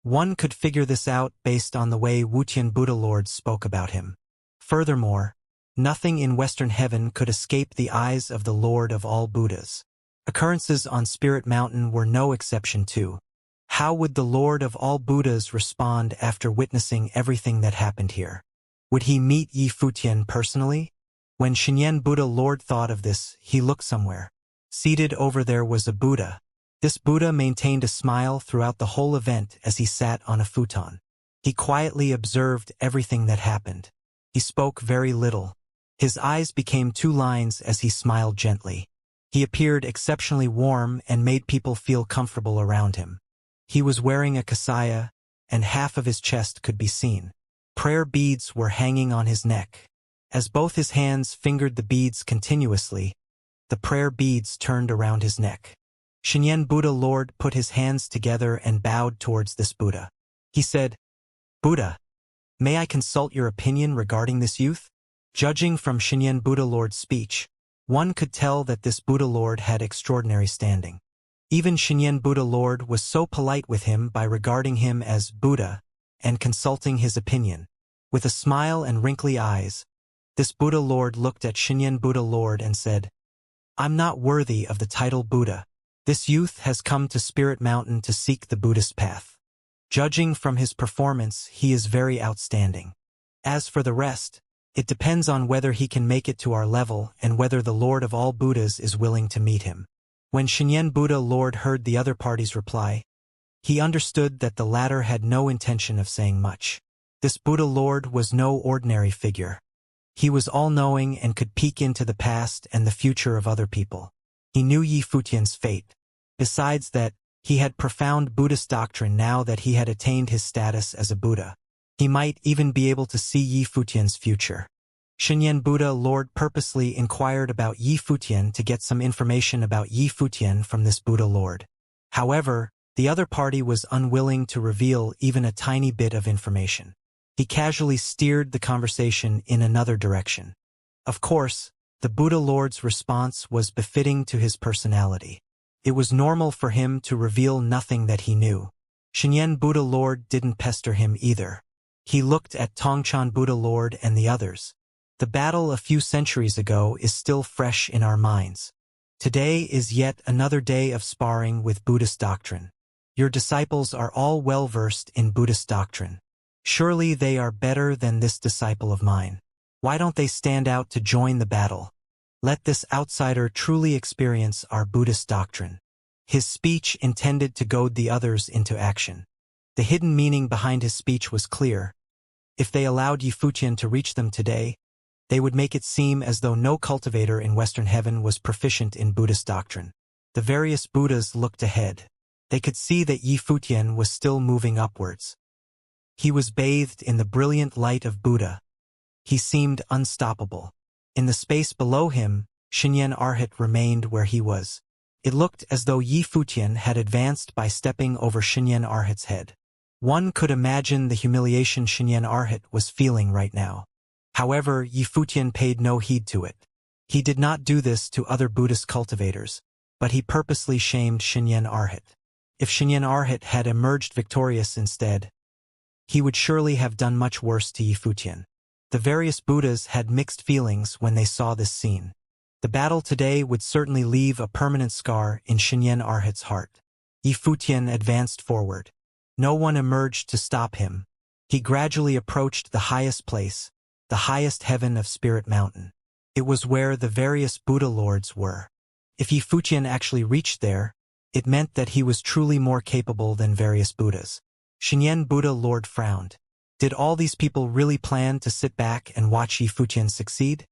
One could figure this out based on the way Wutian Buddha Lord spoke about him. Furthermore, nothing in Western Heaven could escape the eyes of the Lord of all Buddhas. Occurrences on Spirit Mountain were no exception too. How would the Lord of all Buddhas respond after witnessing everything that happened here? Would he meet Yi Futian personally? When Shenyan Buddha Lord thought of this, he looked somewhere. Seated over there was a Buddha. This Buddha maintained a smile throughout the whole event as he sat on a futon. He quietly observed everything that happened. He spoke very little. His eyes became two lines as he smiled gently. He appeared exceptionally warm and made people feel comfortable around him. He was wearing a kasaya, and half of his chest could be seen. Prayer beads were hanging on his neck. As both his hands fingered the beads continuously, the prayer beads turned around his neck. Shenyan Buddha Lord put his hands together and bowed towards this Buddha. He said, "Buddha, may I consult your opinion regarding this youth?" Judging from Shenyan Buddha Lord's speech, one could tell that this Buddha Lord had extraordinary standing. Even Shenyan Buddha Lord was so polite with him by regarding him as Buddha and consulting his opinion. With a smile and wrinkly eyes, this Buddha Lord looked at Shenyan Buddha Lord and said, "I'm not worthy of the title Buddha. This youth has come to Spirit Mountain to seek the Buddhist path. Judging from his performance, he is very outstanding. As for the rest, it depends on whether he can make it to our level and whether the Lord of all Buddhas is willing to meet him." When Shenyan Buddha Lord heard the other party's reply, he understood that the latter had no intention of saying much. This Buddha Lord was no ordinary figure. He was all-knowing and could peek into the past and the future of other people. He knew Yi Futian's fate. Besides that, he had profound Buddhist doctrine now that he had attained his status as a Buddha. He might even be able to see Yi Futian's future. Shenyan Buddha Lord purposely inquired about Yi Futian to get some information about Yi Futian from this Buddha Lord. However, the other party was unwilling to reveal even a tiny bit of information. He casually steered the conversation in another direction. Of course, the Buddha Lord's response was befitting to his personality. It was normal for him to reveal nothing that he knew. Shenyan Buddha Lord didn't pester him either. He looked at Tongchan Buddha Lord and the others. The battle a few centuries ago is still fresh in our minds. Today is yet another day of sparring with Buddhist doctrine. Your disciples are all well-versed in Buddhist doctrine. Surely they are better than this disciple of mine. Why don't they stand out to join the battle? Let this outsider truly experience our Buddhist doctrine. His speech intended to goad the others into action. The hidden meaning behind his speech was clear. If they allowed Yi Futian to reach them today, they would make it seem as though no cultivator in Western Heaven was proficient in Buddhist doctrine. The various Buddhas looked ahead. They could see that Yi Futian was still moving upwards. He was bathed in the brilliant light of Buddha. He seemed unstoppable. In the space below him, Shenyan Arhat remained where he was. It looked as though Yi Futian had advanced by stepping over Shenyan Arhat's head. One could imagine the humiliation Shenyan Arhat was feeling right now. However, Yi Futian paid no heed to it. He did not do this to other Buddhist cultivators, but he purposely shamed Shenyan Arhat. If Shenyan Arhat had emerged victorious instead, he would surely have done much worse to Yi Futian. The various Buddhas had mixed feelings when they saw this scene. The battle today would certainly leave a permanent scar in Shenyan Arhat's heart. Yi Futian advanced forward. No one emerged to stop him. He gradually approached the highest place, the highest heaven of Spirit Mountain. It was where the various Buddha Lords were. If Yi Futian actually reached there, it meant that he was truly more capable than various Buddhas. Shenyan Buddha Lord frowned. Did all these people really plan to sit back and watch Yi Futian succeed?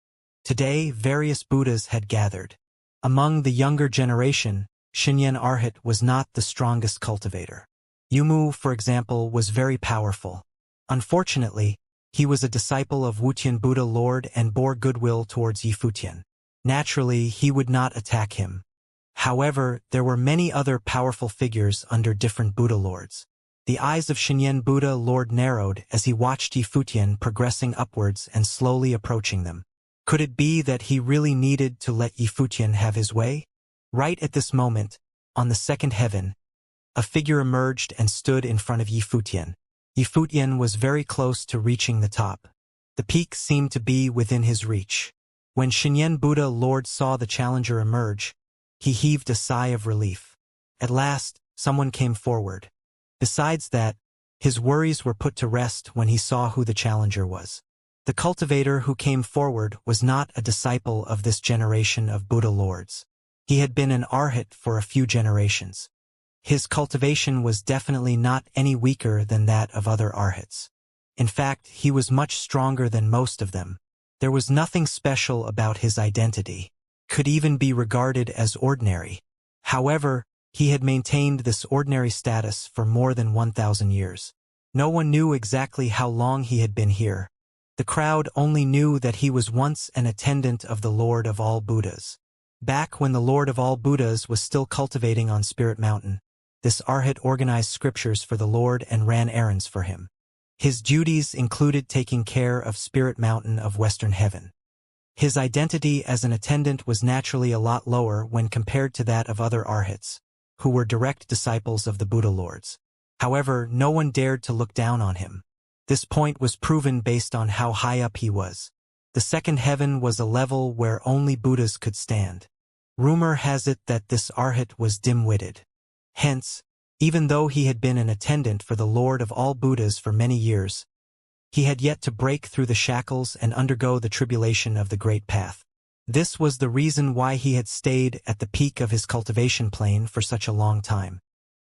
Today, various Buddhas had gathered. Among the younger generation, Shenyan Arhat was not the strongest cultivator. Yumu, for example, was very powerful. Unfortunately, he was a disciple of Wutian Buddha Lord and bore goodwill towards Yi Futian. Naturally, he would not attack him. However, there were many other powerful figures under different Buddha Lords. The eyes of Shenyan Buddha Lord narrowed as he watched Yi Futian progressing upwards and slowly approaching them. Could it be that he really needed to let Yi Futian have his way? Right at this moment, on the second heaven, a figure emerged and stood in front of Yi Futian. Yi Futian was very close to reaching the top. The peak seemed to be within his reach. When Shenyan Buddha Lord saw the challenger emerge, He heaved a sigh of relief. At last, someone came forward. Besides that, his worries were put to rest when he saw who the challenger was. The cultivator who came forward was not a disciple of this generation of Buddha lords. He had been an arhat for a few generations. His cultivation was definitely not any weaker than that of other arhats. In fact, he was much stronger than most of them. There was nothing special about his identity. Could even be regarded as ordinary. However, he had maintained this ordinary status for more than 1,000 years. No one knew exactly how long he had been here. The crowd only knew that he was once an attendant of the Lord of all Buddhas. Back when the Lord of all Buddhas was still cultivating on Spirit Mountain, this arhat organized scriptures for the Lord and ran errands for him. His duties included taking care of Spirit Mountain of Western Heaven. His identity as an attendant was naturally a lot lower when compared to that of other arhats, who were direct disciples of the Buddha lords. However, no one dared to look down on him. This point was proven based on how high up he was. The second heaven was a level where only Buddhas could stand. Rumor has it that this arhat was dim-witted. Hence, even though he had been an attendant for the Lord of all Buddhas for many years, he had yet to break through the shackles and undergo the tribulation of the Great Path. This was the reason why he had stayed at the peak of his cultivation plane for such a long time.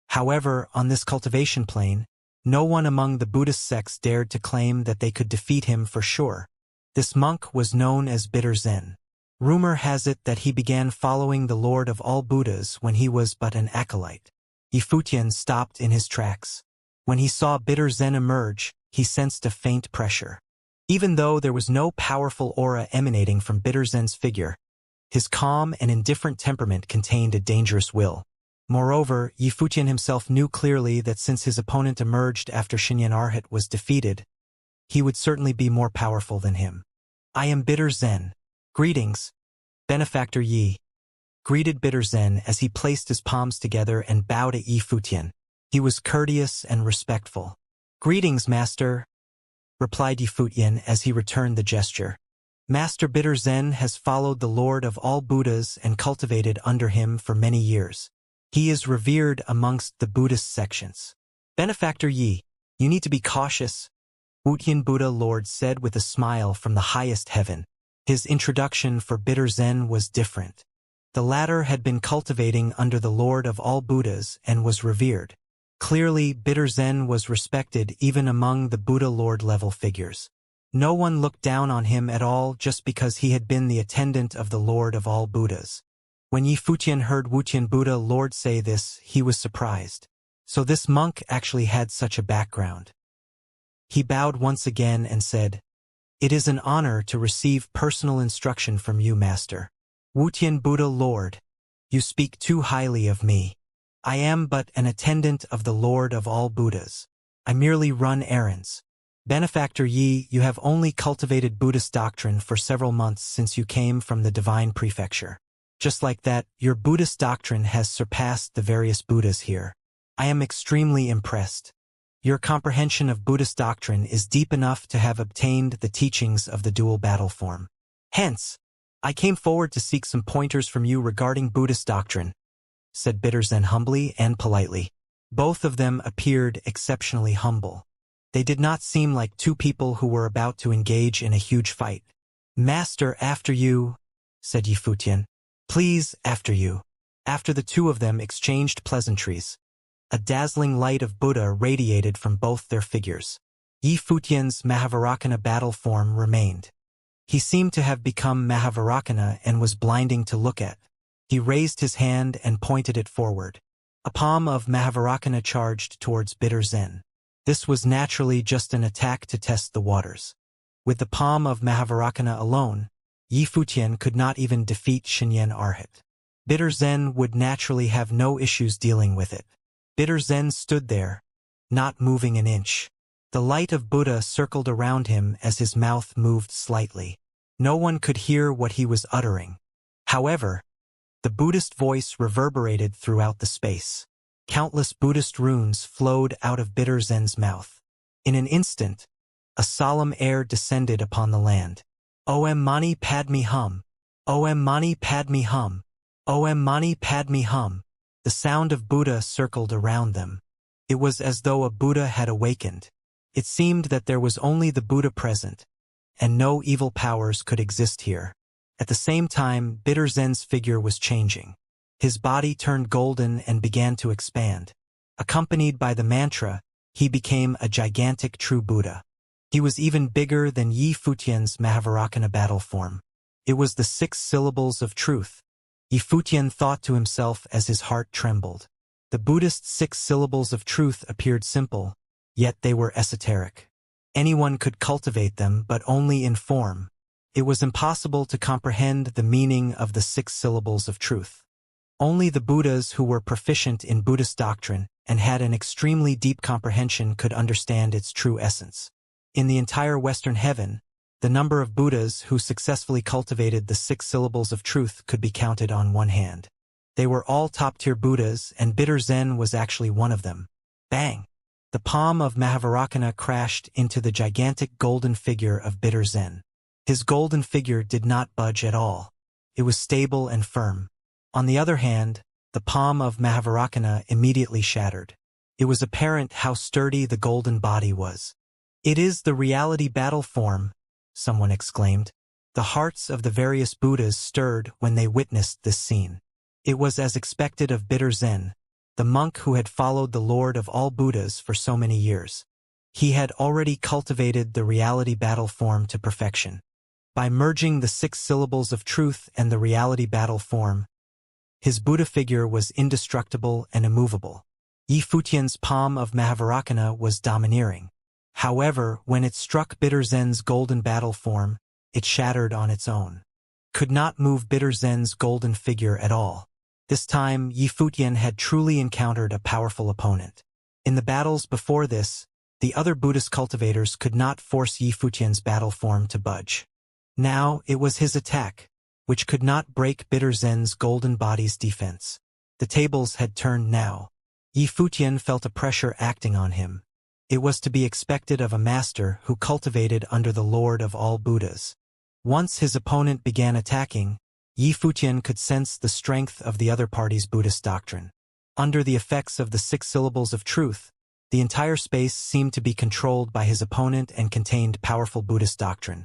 However, on this cultivation plane, no one among the Buddhist sects dared to claim that they could defeat him for sure. This monk was known as Bitter Zen. Rumor has it that he began following the Lord of all Buddhas when he was but an acolyte. Yifutian stopped in his tracks. When he saw Bitter Zen emerge, he sensed a faint pressure. Even though there was no powerful aura emanating from Bitter Zen's figure, his calm and indifferent temperament contained a dangerous will. Moreover, Yifutian himself knew clearly that since his opponent emerged after Xinyan Arhat was defeated, he would certainly be more powerful than him. "I am Bitter Zen. Greetings, Benefactor Yi," greeted Bitter Zen as he placed his palms together and bowed at Yifutian. He was courteous and respectful. "Greetings, Master," replied Yifutian as he returned the gesture. Master Bitter Zen has followed the Lord of all Buddhas and cultivated under him for many years. He is revered amongst the Buddhist sections. "Benefactor Yi, you need to be cautious," Wuxian Buddha Lord said with a smile from the highest heaven. His introduction for Bitter Zen was different. The latter had been cultivating under the Lord of all Buddhas and was revered. Clearly, Bitter Zen was respected even among the Buddha Lord level figures. No one looked down on him at all just because he had been the attendant of the Lord of all Buddhas. When Yifutian heard Wuxian Buddha Lord say this, he was surprised. So this monk actually had such a background. He bowed once again and said, "It is an honor to receive personal instruction from you, Master. Wuxian Buddha Lord, you speak too highly of me. I am but an attendant of the Lord of all Buddhas. I merely run errands. Benefactor Yi, you have only cultivated Buddhist doctrine for several months since you came from the Divine Prefecture. Just like that, your Buddhist doctrine has surpassed the various Buddhas here. I am extremely impressed. Your comprehension of Buddhist doctrine is deep enough to have obtained the teachings of the dual battle form. Hence, I came forward to seek some pointers from you regarding Buddhist doctrine," said Bitter Zen humbly and politely. Both of them appeared exceptionally humble. They did not seem like two people who were about to engage in a huge fight. "Master, after you," said Yifutian. "Please, after you." After the two of them exchanged pleasantries, a dazzling light of Buddha radiated from both their figures. Yifutian's Mahavarakana battle form remained. He seemed to have become Mahavarakana and was blinding to look at. He raised his hand and pointed it forward. A palm of Mahavarakana charged towards Bitter Zen. This was naturally just an attack to test the waters. With the palm of Mahavarakana alone, Yifutian could not even defeat Xinyan Arhat. Bitter Zen would naturally have no issues dealing with it. Bitter Zen stood there, not moving an inch. The light of Buddha circled around him as his mouth moved slightly. No one could hear what he was uttering. However, the Buddhist voice reverberated throughout the space. Countless Buddhist runes flowed out of Bitter Zen's mouth. In an instant, a solemn air descended upon the land. Om Mani Padme Hum. Om Mani Padme Hum. Om Mani Padme Hum. The sound of Buddha circled around them. It was as though a Buddha had awakened. It seemed that there was only the Buddha present, and no evil powers could exist here. At the same time, Bitter Zen's figure was changing. His body turned golden and began to expand. Accompanied by the mantra, he became a gigantic true Buddha. He was even bigger than Yi Futian's Mahavarakana battle form. It was the 6 syllables of truth. Yi Futian thought to himself as his heart trembled. The Buddhist 6 syllables of truth appeared simple, yet they were esoteric. Anyone could cultivate them, but only in form. It was impossible to comprehend the meaning of the 6 syllables of truth. Only the Buddhas who were proficient in Buddhist doctrine and had an extremely deep comprehension could understand its true essence. In the entire Western heaven, the number of Buddhas who successfully cultivated the 6 syllables of truth could be counted on one hand. They were all top-tier Buddhas, and Bitter Zen was actually one of them. Bang! The palm of Mahavarakana crashed into the gigantic golden figure of Bitter Zen. His golden figure did not budge at all. It was stable and firm. On the other hand, the palm of Mahavarakana immediately shattered. It was apparent how sturdy the golden body was. "It is the reality battle form," someone exclaimed. The hearts of the various Buddhas stirred when they witnessed this scene. It was as expected of Bitter Zen, the monk who had followed the Lord of all Buddhas for so many years. He had already cultivated the reality battle form to perfection. By merging the 6 syllables of truth and the reality battle form, his Buddha figure was indestructible and immovable. Yi Futian's palm of Mahavarakana was domineering. However, when it struck Bitter Zen's golden battle form, it shattered on its own. Could not move Bitter Zen's golden figure at all. This time, Yi Futian had truly encountered a powerful opponent. In the battles before this, the other Buddhist cultivators could not force Yi Futian's battle form to budge. Now, it was his attack, which could not break Bitter Zen's golden body's defense. The tables had turned now. Yi Futian felt a pressure acting on him. It was to be expected of a master who cultivated under the Lord of all Buddhas. Once his opponent began attacking, Yi Futian could sense the strength of the other party's Buddhist doctrine. Under the effects of the 6 syllables of truth, the entire space seemed to be controlled by his opponent and contained powerful Buddhist doctrine.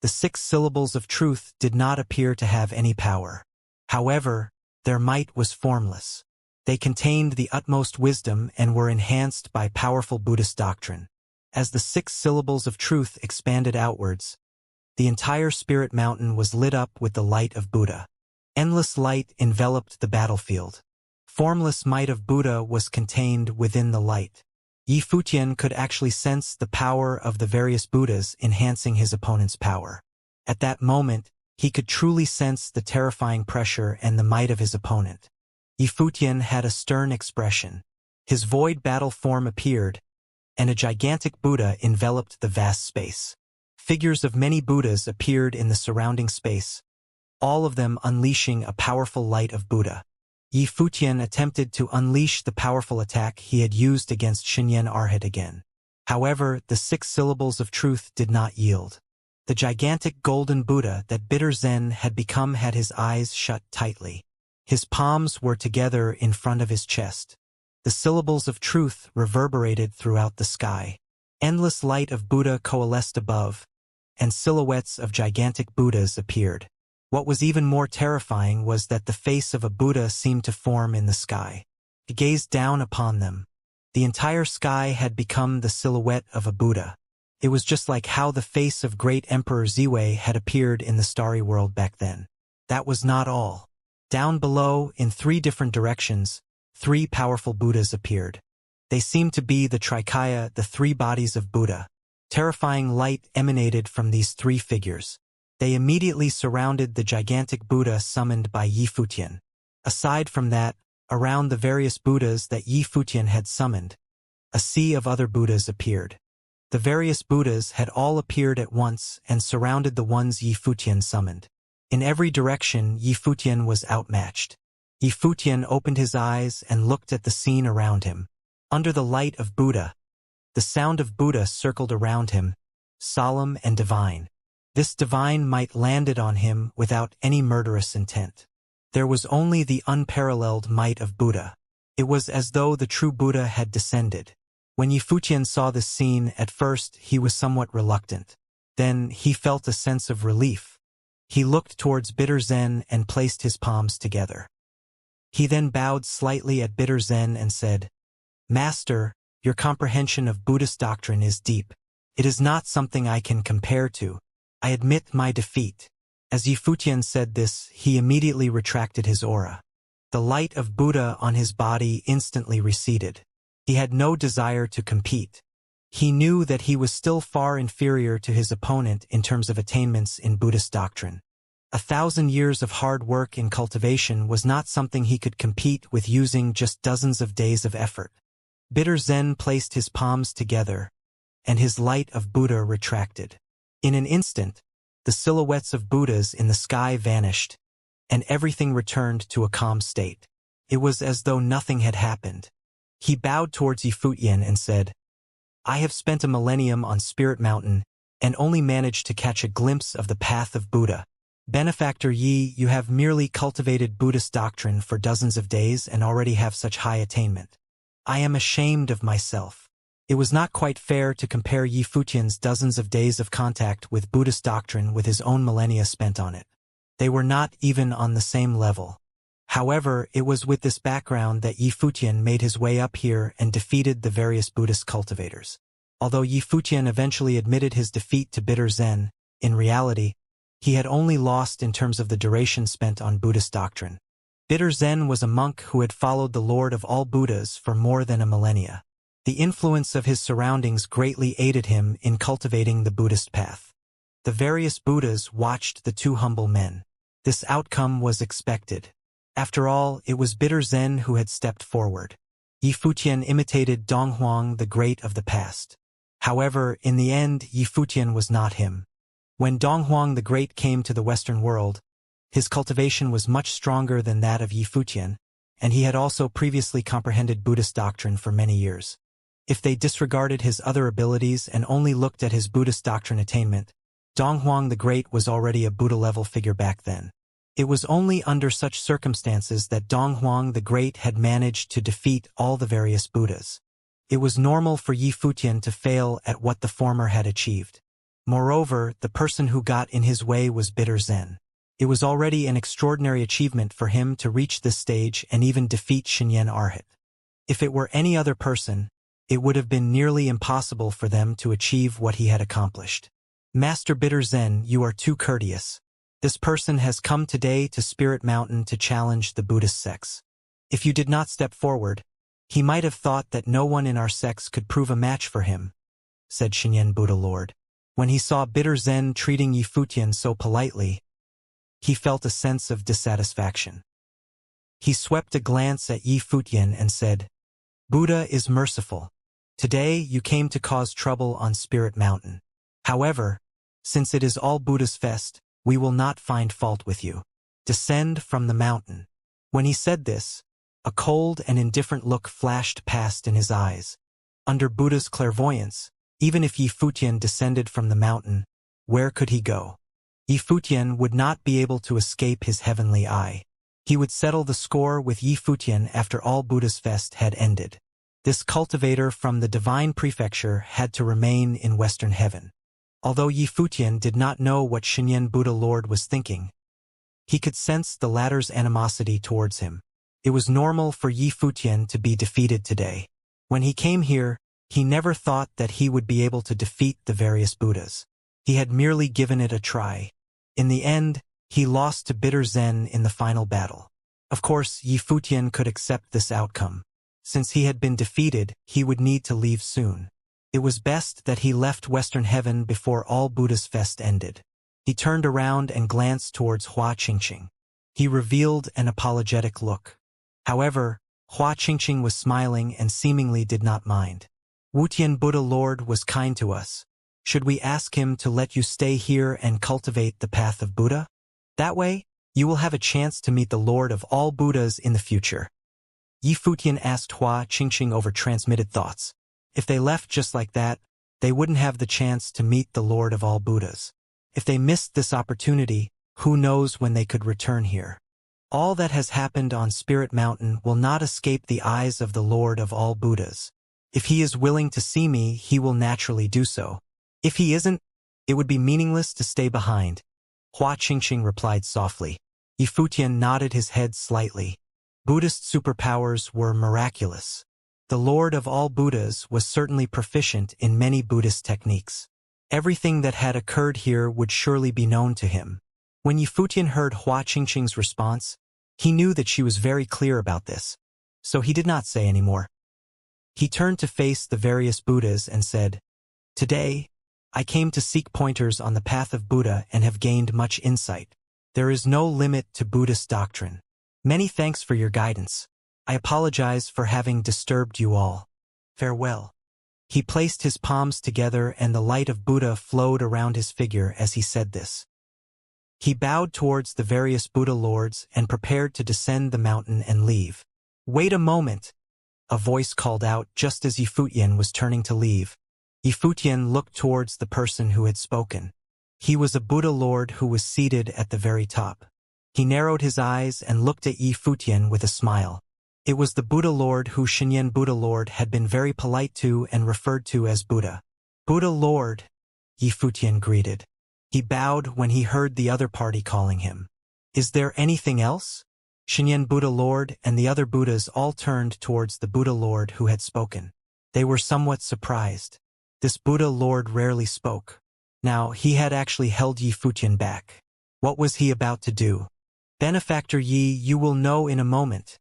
The 6 syllables of truth did not appear to have any power. However, their might was formless. They contained the utmost wisdom and were enhanced by powerful Buddhist doctrine. As the 6 syllables of truth expanded outwards, the entire spirit mountain was lit up with the light of Buddha. Endless light enveloped the battlefield. Formless might of Buddha was contained within the light. Yi Futian could actually sense the power of the various Buddhas enhancing his opponent's power. At that moment, he could truly sense the terrifying pressure and the might of his opponent. Yi Futian had a stern expression. His void battle form appeared, and a gigantic Buddha enveloped the vast space. Figures of many Buddhas appeared in the surrounding space, all of them unleashing a powerful light of Buddha. Yi Futian attempted to unleash the powerful attack he had used against Xinyan Arhat again. However, the 6 syllables of truth did not yield. The gigantic golden Buddha that Bitter Zen had become had his eyes shut tightly. His palms were together in front of his chest. The syllables of truth reverberated throughout the sky. Endless light of Buddha coalesced above, and silhouettes of gigantic Buddhas appeared. What was even more terrifying was that the face of a Buddha seemed to form in the sky. He gazed down upon them. The entire sky had become the silhouette of a Buddha. It was just like how the face of great Emperor Ziwei had appeared in the starry world back then. That was not all. Down below, in 3 different directions, 3 powerful Buddhas appeared. They seemed to be the Trikaya, the 3 bodies of Buddha. Terrifying light emanated from these 3 figures. They immediately surrounded the gigantic Buddha summoned by Yi Futian. Aside from that, around the various Buddhas that Yi Futian had summoned, a sea of other Buddhas appeared. The various Buddhas had all appeared at once and surrounded the ones Yi Futian summoned. In every direction, Yi Futian was outmatched. Yi Futian opened his eyes and looked at the scene around him. Under the light of Buddha, the sound of Buddha circled around him, solemn and divine. This divine might landed on him without any murderous intent. There was only the unparalleled might of Buddha. It was as though the true Buddha had descended. When Yifutian saw this scene, at first he was somewhat reluctant. Then he felt a sense of relief. He looked towards Bitter Zen and placed his palms together. He then bowed slightly at Bitter Zen and said, "Master, your comprehension of Buddhist doctrine is deep. It is not something I can compare to. I admit my defeat." As Yifutian said this, he immediately retracted his aura. The light of Buddha on his body instantly receded. He had no desire to compete. He knew that he was still far inferior to his opponent in terms of attainments in Buddhist doctrine. 1,000 years of hard work in cultivation was not something he could compete with using just dozens of days of effort. Bitter Zen placed his palms together, and his light of Buddha retracted. In an instant, the silhouettes of Buddhas in the sky vanished, and everything returned to a calm state. It was as though nothing had happened. He bowed towards Yifutian and said, "I have spent a millennium on Spirit Mountain and only managed to catch a glimpse of the path of Buddha. Benefactor Yi, you have merely cultivated Buddhist doctrine for dozens of days and already have such high attainment. I am ashamed of myself." It was not quite fair to compare Yifutian's dozens of days of contact with Buddhist doctrine with his own millennia spent on it. They were not even on the same level. However, it was with this background that Yifutian made his way up here and defeated the various Buddhist cultivators. Although Yifutian eventually admitted his defeat to Bitter Zen, in reality, he had only lost in terms of the duration spent on Buddhist doctrine. Bitter Zen was a monk who had followed the Lord of all Buddhas for more than a millennia. The influence of his surroundings greatly aided him in cultivating the Buddhist path. The various Buddhas watched the two humble men. This outcome was expected. After all, it was Bitter Zen who had stepped forward. Yifutian imitated Donghuang the Great of the past. However, in the end, Yifutian was not him. When Donghuang the Great came to the Western world, his cultivation was much stronger than that of Yifutian, and he had also previously comprehended Buddhist doctrine for many years. If they disregarded his other abilities and only looked at his Buddhist doctrine attainment, Donghuang the Great was already a Buddha-level figure back then. It was only under such circumstances that Donghuang the Great had managed to defeat all the various Buddhas. It was normal for Yifutian to fail at what the former had achieved. Moreover, the person who got in his way was Bitter Zen. It was already an extraordinary achievement for him to reach this stage and even defeat Xinyan Arhat. If it were any other person, it would have been nearly impossible for them to achieve what he had accomplished. "Master Bitter Zen, you are too courteous. This person has come today to Spirit Mountain to challenge the Buddhist sects. If you did not step forward, he might have thought that no one in our sects could prove a match for him," said Xinyan Buddha Lord. When he saw Bitter Zen treating Yifutian so politely, he felt a sense of dissatisfaction. He swept a glance at Yifutian and said, "Buddha is merciful. Today you came to cause trouble on Spirit Mountain. However, since it is all Buddha's fest, we will not find fault with you. Descend from the mountain." When he said this, a cold and indifferent look flashed past in his eyes. Under Buddha's clairvoyance, even if Yifutian descended from the mountain, where could he go? Yifutian would not be able to escape his heavenly eye. He would settle the score with Yifutian after all Buddha's fest had ended. This cultivator from the divine prefecture had to remain in Western heaven. Although Yifutian did not know what Xinyan Buddha Lord was thinking, he could sense the latter's animosity towards him. It was normal for Yifutian to be defeated today. When he came here, he never thought that he would be able to defeat the various Buddhas. He had merely given it a try. In the end, he lost to Bitter Zen in the final battle. Of course, Yifutian could accept this outcome. Since he had been defeated, he would need to leave soon. It was best that he left Western Heaven before all Buddha's fest ended. He turned around and glanced towards Hua Qingqing. He revealed an apologetic look. However, Hua Qingqing was smiling and seemingly did not mind. "Wutian Buddha Lord was kind to us. Should we ask him to let you stay here and cultivate the path of Buddha? That way, you will have a chance to meet the Lord of all Buddhas in the future." Yifutian asked Hua Qingqing over transmitted thoughts. If they left just like that, they wouldn't have the chance to meet the Lord of all Buddhas. If they missed this opportunity, who knows when they could return here. All that has happened on Spirit Mountain will not escape the eyes of the Lord of all Buddhas. If he is willing to see me, he will naturally do so. If he isn't, it would be meaningless to stay behind. Hua Qingqing replied softly. Yifutian nodded his head slightly. Buddhist superpowers were miraculous. The Lord of all Buddhas was certainly proficient in many Buddhist techniques. Everything that had occurred here would surely be known to him. When Yifutian heard Hua Qingqing's response, he knew that she was very clear about this, so he did not say any more. He turned to face the various Buddhas and said, "Today, I came to seek pointers on the path of Buddha and have gained much insight. There is no limit to Buddhist doctrine. Many thanks for your guidance. I apologize for having disturbed you all. Farewell." He placed his palms together and the light of Buddha flowed around his figure as he said this. He bowed towards the various Buddha lords and prepared to descend the mountain and leave. "Wait a moment," a voice called out just as Yifutian was turning to leave. Yifutian looked towards the person who had spoken. He was a Buddha lord who was seated at the very top. He narrowed his eyes and looked at Yifutian with a smile. It was the Buddha lord who Shinyan Buddha lord had been very polite to and referred to as Buddha. "Buddha lord," Yifutian greeted. He bowed when he heard the other party calling him. "Is there anything else?" Shinyan Buddha lord and the other Buddhas all turned towards the Buddha lord who had spoken. They were somewhat surprised. This Buddha lord rarely spoke. Now, he had actually held Yifutian back. What was he about to do? "Benefactor Yi, you will know in a moment,"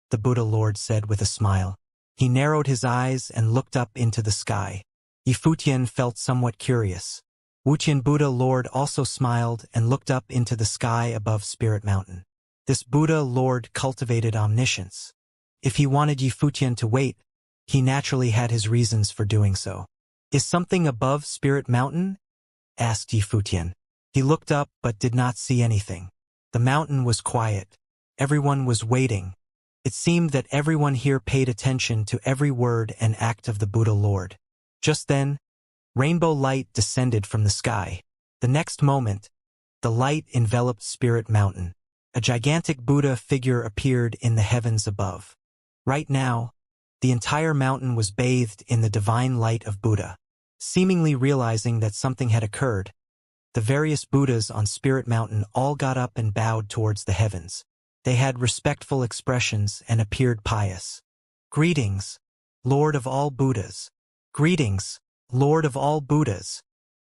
the Buddha lord said with a smile. He narrowed his eyes and looked up into the sky. Yifutian felt somewhat curious. Wuxian Buddha Lord also smiled and looked up into the sky above Spirit Mountain. This Buddha Lord cultivated omniscience. If he wanted Yifutian to wait, he naturally had his reasons for doing so. "Is something above Spirit Mountain?" asked Yifutian. He looked up but did not see anything. The mountain was quiet. Everyone was waiting. It seemed that everyone here paid attention to every word and act of the Buddha Lord. Just then, rainbow light descended from the sky. The next moment, the light enveloped Spirit Mountain. A gigantic Buddha figure appeared in the heavens above. Right now, the entire mountain was bathed in the divine light of Buddha. Seemingly realizing that something had occurred, the various Buddhas on Spirit Mountain all got up and bowed towards the heavens. They had respectful expressions and appeared pious. "Greetings, Lord of all Buddhas. Greetings, Lord of all Buddhas."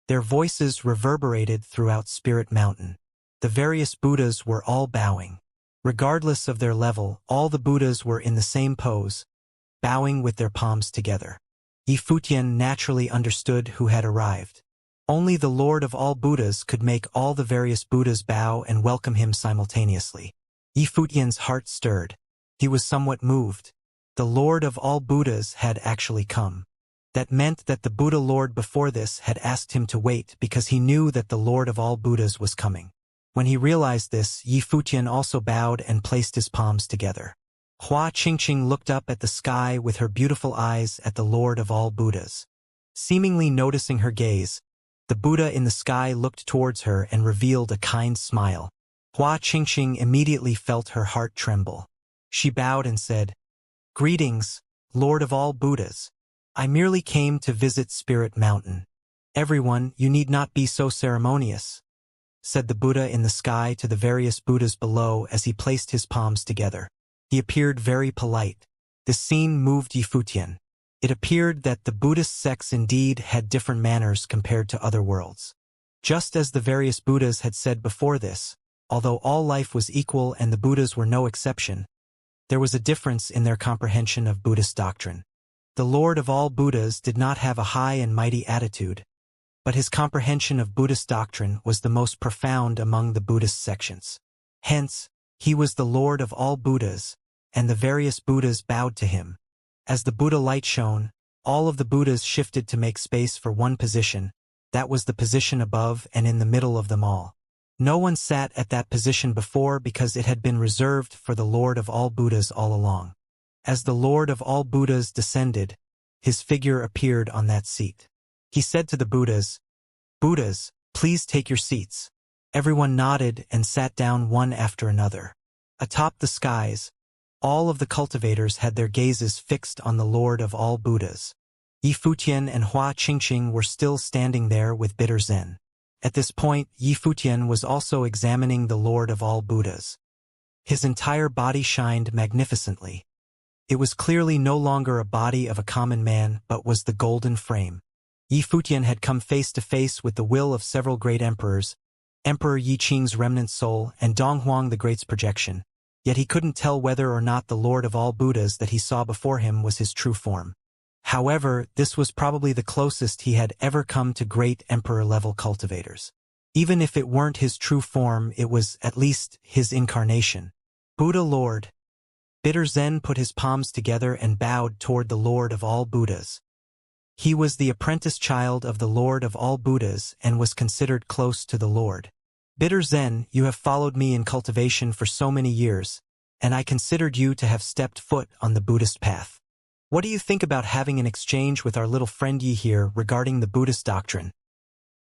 Their voices reverberated throughout Spirit Mountain. The various Buddhas were all bowing. Regardless of their level, all the Buddhas were in the same pose, bowing with their palms together. Yifutian naturally understood who had arrived. Only the Lord of all Buddhas could make all the various Buddhas bow and welcome him simultaneously. Yifutian's heart stirred. He was somewhat moved. The Lord of all Buddhas had actually come. That meant that the Buddha Lord before this had asked him to wait because he knew that the Lord of all Buddhas was coming. When he realized this, Yifutian also bowed and placed his palms together. Hua Qingqing looked up at the sky with her beautiful eyes at the Lord of all Buddhas. Seemingly noticing her gaze, the Buddha in the sky looked towards her and revealed a kind smile. Hua Qingqing immediately felt her heart tremble. She bowed and said, "Greetings, Lord of all Buddhas. I merely came to visit Spirit Mountain." "Everyone, you need not be so ceremonious," said the Buddha in the sky to the various Buddhas below as he placed his palms together. He appeared very polite. This scene moved Yifutian. It appeared that the Buddhist sects indeed had different manners compared to other worlds. Just as the various Buddhas had said before this, although all life was equal and the Buddhas were no exception, there was a difference in their comprehension of Buddhist doctrine. The Lord of all Buddhas did not have a high and mighty attitude, but his comprehension of Buddhist doctrine was the most profound among the Buddhist sections. Hence, he was the Lord of all Buddhas, and the various Buddhas bowed to him. As the Buddha light shone, all of the Buddhas shifted to make space for one position. That was the position above and in the middle of them all. No one sat at that position before because it had been reserved for the Lord of all Buddhas all along. As the Lord of all Buddhas descended, his figure appeared on that seat. He said to the Buddhas, "Buddhas, please take your seats." Everyone nodded and sat down one after another. Atop the skies, all of the cultivators had their gazes fixed on the Lord of all Buddhas. Yi Futian and Hua Qingqing were still standing there with bitter zen. At this point, Yi Futian was also examining the Lord of all Buddhas. His entire body shined magnificently. It was clearly no longer a body of a common man, but was the golden frame. Yi Futian had come face to face with the will of several great emperors, Emperor Yi Qing's remnant soul and Donghuang the Great's projection, yet he couldn't tell whether or not the Lord of all Buddhas that he saw before him was his true form. However, this was probably the closest he had ever come to great emperor-level cultivators. Even if it weren't his true form, it was, at least, his incarnation. Buddha Lord. Bitter Zen put his palms together and bowed toward the Lord of all Buddhas. He was the apprentice child of the Lord of all Buddhas and was considered close to the Lord. Bitter Zen, you have followed me in cultivation for so many years, and I considered you to have stepped foot on the Buddhist path. What do you think about having an exchange with our little friend Yi here regarding the Buddhist doctrine?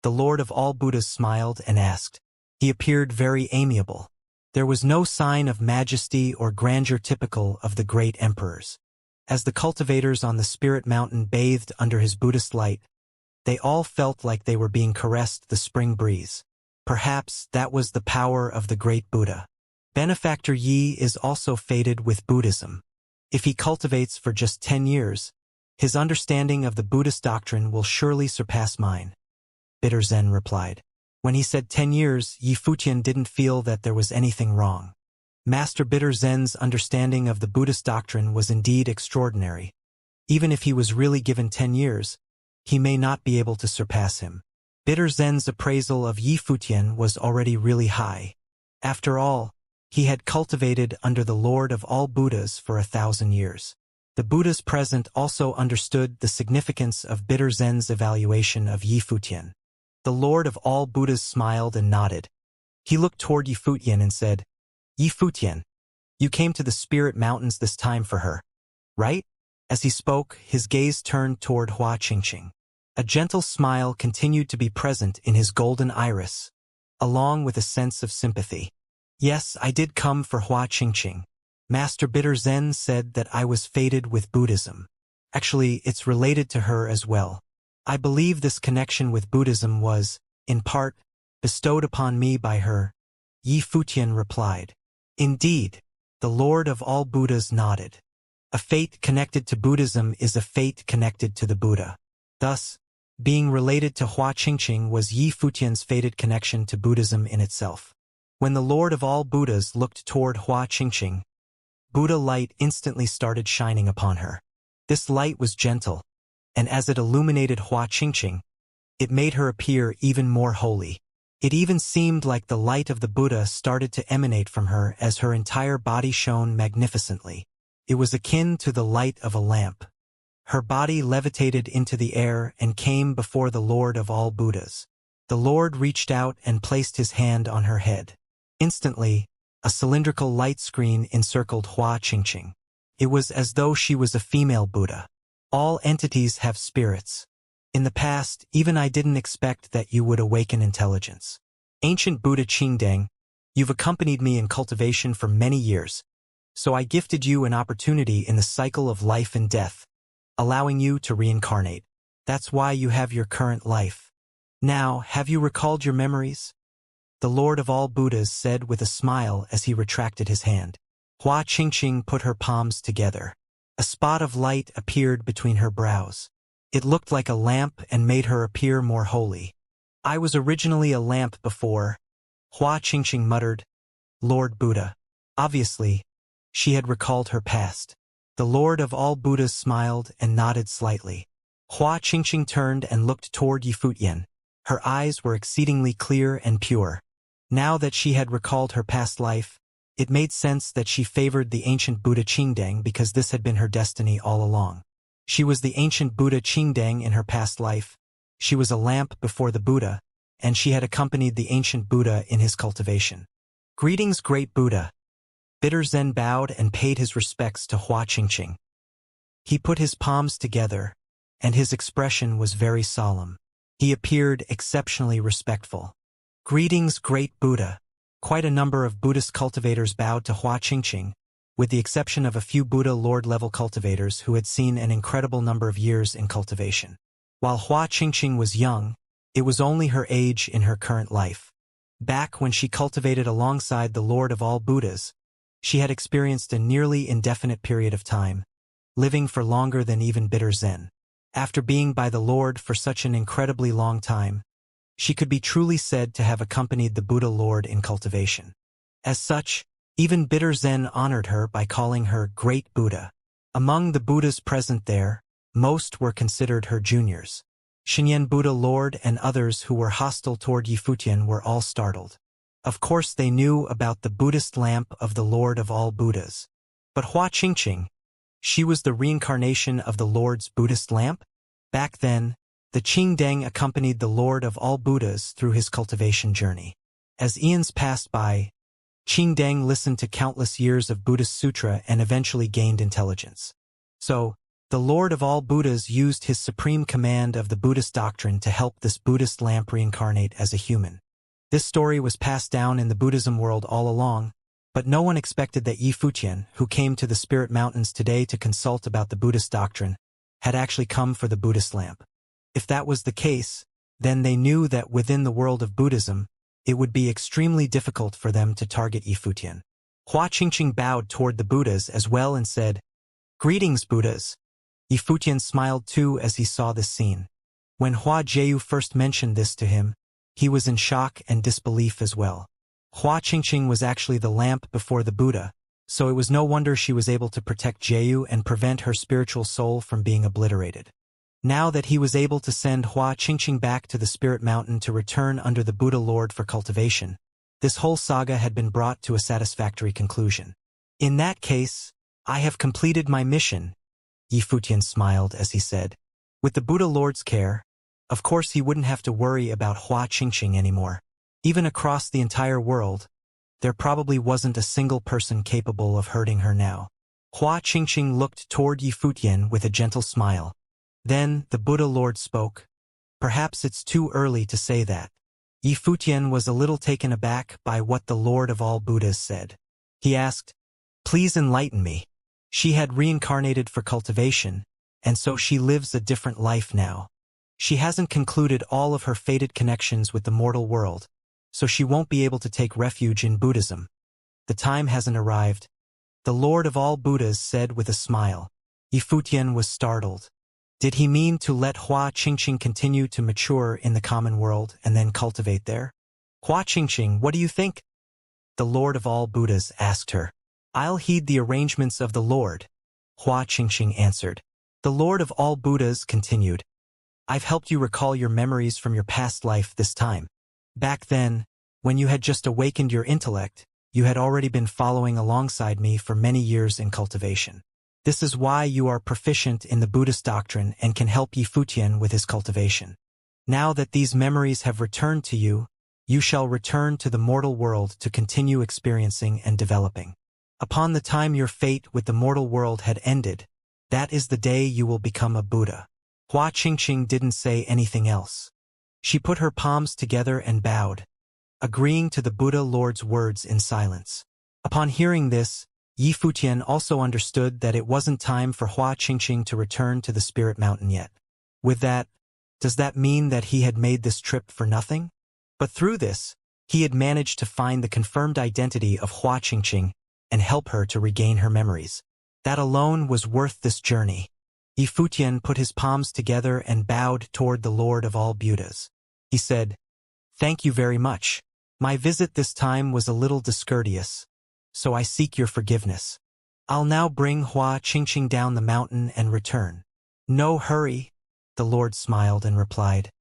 The Lord of all Buddhas smiled and asked. He appeared very amiable. There was no sign of majesty or grandeur typical of the great emperors. As the cultivators on the Spirit Mountain bathed under his Buddhist light, they all felt like they were being caressed the spring breeze. Perhaps that was the power of the great Buddha. Benefactor Yi is also fated with Buddhism. If he cultivates for just 10 years, his understanding of the Buddhist doctrine will surely surpass mine. Bitter Zen replied. When he said 10 years, Yi Futian didn't feel that there was anything wrong. Master Bitter Zen's understanding of the Buddhist doctrine was indeed extraordinary. Even if he was really given 10 years, he may not be able to surpass him. Bitter Zen's appraisal of Yi Futian was already really high. After all, he had cultivated under the Lord of all Buddhas for 1,000 years. The Buddhas present also understood the significance of Bitter Zen's evaluation of Yi Futian. The Lord of all Buddhas smiled and nodded. He looked toward Yi Futian and said, Yi Futian, you came to the Spirit Mountains this time for her, right? As he spoke, his gaze turned toward Hua Qingqing. A gentle smile continued to be present in his golden iris, along with a sense of sympathy. Yes, I did come for Hua Qingqing. Master Bitter Zen said that I was fated with Buddhism. Actually, it's related to her as well. I believe this connection with Buddhism was, in part, bestowed upon me by her. Yi Futian replied. Indeed, the Lord of all Buddhas nodded. A fate connected to Buddhism is a fate connected to the Buddha. Thus, being related to Hua Qingqing was Yi Futian's fated connection to Buddhism in itself. When the Lord of all Buddhas looked toward Hua Qingqing, Buddha light instantly started shining upon her. This light was gentle, and as it illuminated Hua Qingqing, it made her appear even more holy. It even seemed like the light of the Buddha started to emanate from her as her entire body shone magnificently. It was akin to the light of a lamp. Her body levitated into the air and came before the Lord of all Buddhas. The Lord reached out and placed his hand on her head. Instantly, a cylindrical light screen encircled Hua Qingqing. It was as though she was a female Buddha. All entities have spirits. In the past, even I didn't expect that you would awaken intelligence. Ancient Buddha Qingdang, you've accompanied me in cultivation for many years, so I gifted you an opportunity in the cycle of life and death, allowing you to reincarnate. That's why you have your current life. Now, have you recalled your memories? The Lord of all Buddhas said with a smile as he retracted his hand. Hua Qingqing put her palms together. A spot of light appeared between her brows. It looked like a lamp and made her appear more holy. I was originally a lamp before, Hua Qingqing muttered. Lord Buddha. Obviously, she had recalled her past. The Lord of all Buddhas smiled and nodded slightly. Hua Qingqing turned and looked toward Yi Futian. Her eyes were exceedingly clear and pure. Now that she had recalled her past life, it made sense that she favored the ancient Buddha Qingdang because this had been her destiny all along. She was the ancient Buddha Qingdang in her past life. She was a lamp before the Buddha, and she had accompanied the ancient Buddha in his cultivation. Greetings, great Buddha. Bitter Zen bowed and paid his respects to Hua Qingqing. He put his palms together, and his expression was very solemn. He appeared exceptionally respectful. Greetings, great Buddha. Quite a number of Buddhist cultivators bowed to Hua Qingqing, with the exception of a few Buddha Lord-level cultivators who had seen an incredible number of years in cultivation. While Hua Qingqing was young, it was only her age in her current life. Back when she cultivated alongside the Lord of all Buddhas, she had experienced a nearly indefinite period of time, living for longer than even bitter Zen. After being by the Lord for such an incredibly long time, she could be truly said to have accompanied the Buddha Lord in cultivation. As such, even bitter Zen honored her by calling her Great Buddha. Among the Buddhas present there, most were considered her juniors. Shinyan Buddha Lord and others who were hostile toward Yifutian were all startled. Of course they knew about the Buddhist lamp of the Lord of all Buddhas. But Hua Qingqing, she was the reincarnation of the Lord's Buddhist lamp? Back then, the Qingdeng accompanied the Lord of all Buddhas through his cultivation journey. As eons passed by, Qingdeng listened to countless years of Buddhist sutra and eventually gained intelligence. So, the Lord of all Buddhas used his supreme command of the Buddhist doctrine to help this Buddhist lamp reincarnate as a human. This story was passed down in the Buddhism world all along, but no one expected that Yifutian, who came to the Spirit Mountains today to consult about the Buddhist doctrine, had actually come for the Buddhist lamp. If that was the case, then they knew that within the world of Buddhism, it would be extremely difficult for them to target Yifutian. Hua Qingqing bowed toward the Buddhas as well and said, "Greetings, Buddhas." Yifutian smiled too as he saw this scene. When Hua Jiu first mentioned this to him, he was in shock and disbelief as well. Hua Qingqing was actually the lamp before the Buddha, so it was no wonder she was able to protect Jiu and prevent her spiritual soul from being obliterated. Now that he was able to send Hua Qingqing back to the Spirit Mountain to return under the Buddha Lord for cultivation, this whole saga had been brought to a satisfactory conclusion. In that case, I have completed my mission, Yifutian smiled as he said. With the Buddha Lord's care, of course he wouldn't have to worry about Hua Qingqing anymore. Even across the entire world, there probably wasn't a single person capable of hurting her now. Hua Qingqing looked toward Yifutian with a gentle smile. Then, the Buddha Lord spoke. Perhaps it's too early to say that. Yifutian was a little taken aback by what the Lord of all Buddhas said. He asked, "Please enlighten me." She had reincarnated for cultivation, and so she lives a different life now. She hasn't concluded all of her fated connections with the mortal world, so she won't be able to take refuge in Buddhism. The time hasn't arrived. The Lord of all Buddhas said with a smile. Yifutian was startled. Did he mean to let Hua Qingqing continue to mature in the common world and then cultivate there? Hua Qingqing, what do you think? The Lord of all Buddhas asked her. I'll heed the arrangements of the Lord, Hua Qingqing answered. The Lord of all Buddhas continued. I've helped you recall your memories from your past life this time. Back then, when you had just awakened your intellect, you had already been following alongside me for many years in cultivation. This is why you are proficient in the Buddhist doctrine and can help Yifutian with his cultivation. Now that these memories have returned to you, you shall return to the mortal world to continue experiencing and developing. Upon the time your fate with the mortal world had ended, that is the day you will become a Buddha. Hua Qingqing didn't say anything else. She put her palms together and bowed, agreeing to the Buddha Lord's words in silence. Upon hearing this, Yifutian also understood that it wasn't time for Hua Qingqing to return to the Spirit Mountain yet. With that, does that mean that he had made this trip for nothing? But through this, he had managed to find the confirmed identity of Hua Qingqing and help her to regain her memories. That alone was worth this journey. Yifutian put his palms together and bowed toward the Lord of all Buddhas. He said, "Thank you very much. My visit this time was a little discourteous, so I seek your forgiveness. I'll now bring Hua Qingqing down the mountain and return." "No hurry," the Lord smiled and replied.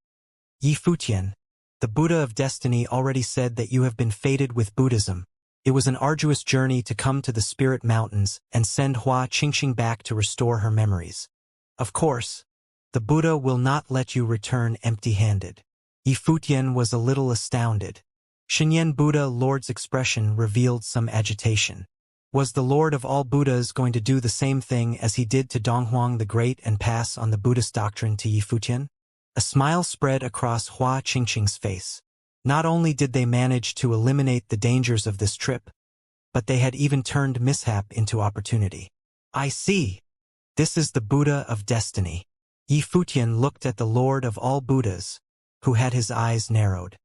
"Yifutian, the Buddha of Destiny already said that you have been fated with Buddhism. It was an arduous journey to come to the Spirit Mountains and send Hua Qingqing back to restore her memories. Of course, the Buddha will not let you return empty-handed." Yifutian was a little astounded. Shinyan Buddha Lord's expression revealed some agitation. Was the Lord of all Buddhas going to do the same thing as he did to Donghuang the Great and pass on the Buddhist doctrine to Yifutian? A smile spread across Hua Qingqing's face. Not only did they manage to eliminate the dangers of this trip, but they had even turned mishap into opportunity. I see. This is the Buddha of destiny. Yi Futian looked at the Lord of all Buddhas, who had his eyes narrowed.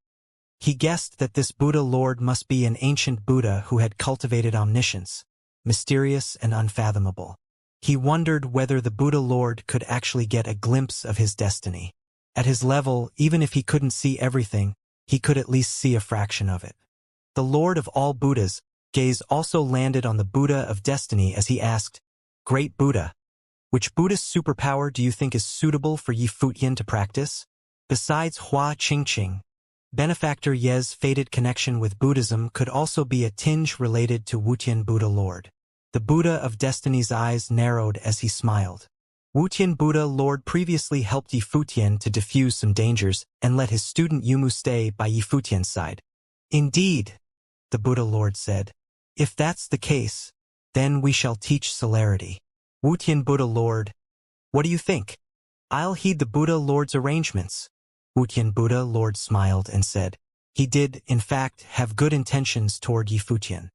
He guessed that this Buddha Lord must be an ancient Buddha who had cultivated omniscience, mysterious and unfathomable. He wondered whether the Buddha Lord could actually get a glimpse of his destiny. At his level, even if he couldn't see everything, he could at least see a fraction of it. The Lord of all Buddhas' gaze also landed on the Buddha of destiny as he asked, "Great Buddha, which Buddhist superpower do you think is suitable for Yi Futian to practice? Besides Hua Qingqing, Benefactor Ye's fated connection with Buddhism could also be a tinge related to Wutian Buddha Lord." The Buddha of Destiny's eyes narrowed as he smiled. Wutian Buddha Lord previously helped Yi Futian to defuse some dangers and let his student Yumu stay by Yi Futian's side. "Indeed," the Buddha Lord said. "If that's the case, then we shall teach celerity." Wutian Buddha Lord, what do you think? "I'll heed the Buddha Lord's arrangements." Wutian Buddha Lord smiled and said. He did, in fact, have good intentions toward Yi Futian.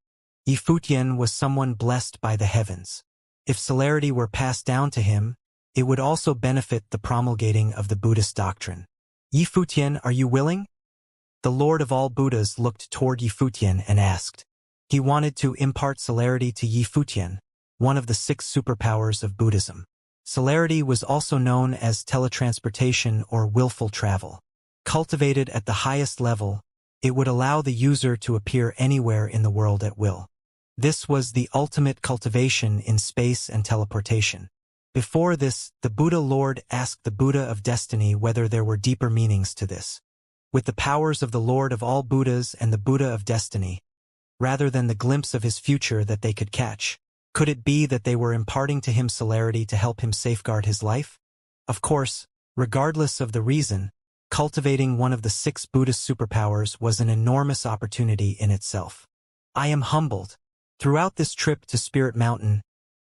Yi Futian was someone blessed by the heavens. If celerity were passed down to him, it would also benefit the promulgating of the Buddhist doctrine. "Yi Futian, are you willing?" The Lord of all Buddhas looked toward Yi Futian and asked. He wanted to impart celerity to Yi Futian, one of the 6 superpowers of Buddhism. Celerity was also known as teletransportation or willful travel. Cultivated at the highest level, it would allow the user to appear anywhere in the world at will. This was the ultimate cultivation in space and teleportation. Before this, the Buddha Lord asked the Buddha of Destiny whether there were deeper meanings to this. With the powers of the Lord of all Buddhas and the Buddha of Destiny, rather than the glimpse of his future that they could catch, could it be that they were imparting to him celerity to help him safeguard his life? Of course, regardless of the reason, cultivating one of the 6 Buddhist superpowers was an enormous opportunity in itself. I am humbled. Throughout this trip to Spirit Mountain,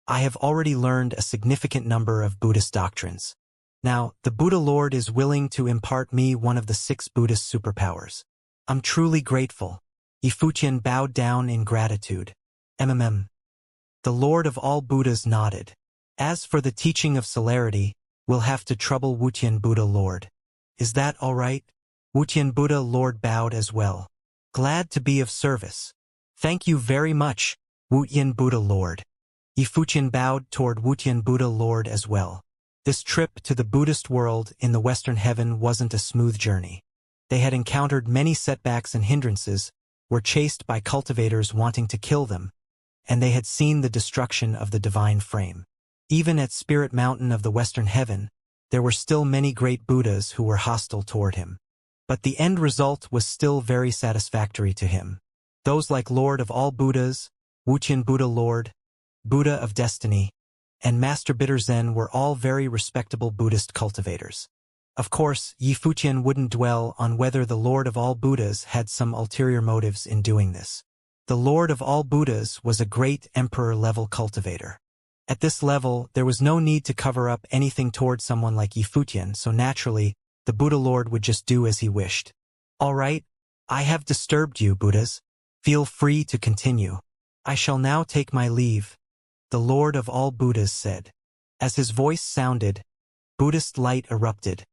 I have already learned a significant number of Buddhist doctrines. Now, the Buddha Lord is willing to impart me one of the 6 Buddhist superpowers. I'm truly grateful. Yi Futian bowed down in gratitude. The Lord of all Buddhas nodded. As for the teaching of celerity, we'll have to trouble Wutian Buddha Lord. Is that all right? Wutian Buddha Lord bowed as well. Glad to be of service. Thank you very much, Wutian Buddha Lord. Yi Futian bowed toward Wutian Buddha Lord as well. This trip to the Buddhist world in the Western Heaven wasn't a smooth journey. They had encountered many setbacks and hindrances, were chased by cultivators wanting to kill them, and they had seen the destruction of the divine frame. Even at Spirit Mountain of the Western Heaven, there were still many great Buddhas who were hostile toward him. But the end result was still very satisfactory to him. Those like Lord of all Buddhas, Wutian Buddha Lord, Buddha of Destiny, and Master Bitter Zen were all very respectable Buddhist cultivators. Of course, Yi Futian wouldn't dwell on whether the Lord of all Buddhas had some ulterior motives in doing this. The Lord of all Buddhas was a great emperor-level cultivator. At this level, there was no need to cover up anything toward someone like Yi Futian, so naturally, the Buddha Lord would just do as he wished. All right, I have disturbed you, Buddhas. Feel free to continue. I shall now take my leave, the Lord of all Buddhas said. As his voice sounded, Buddhist light erupted,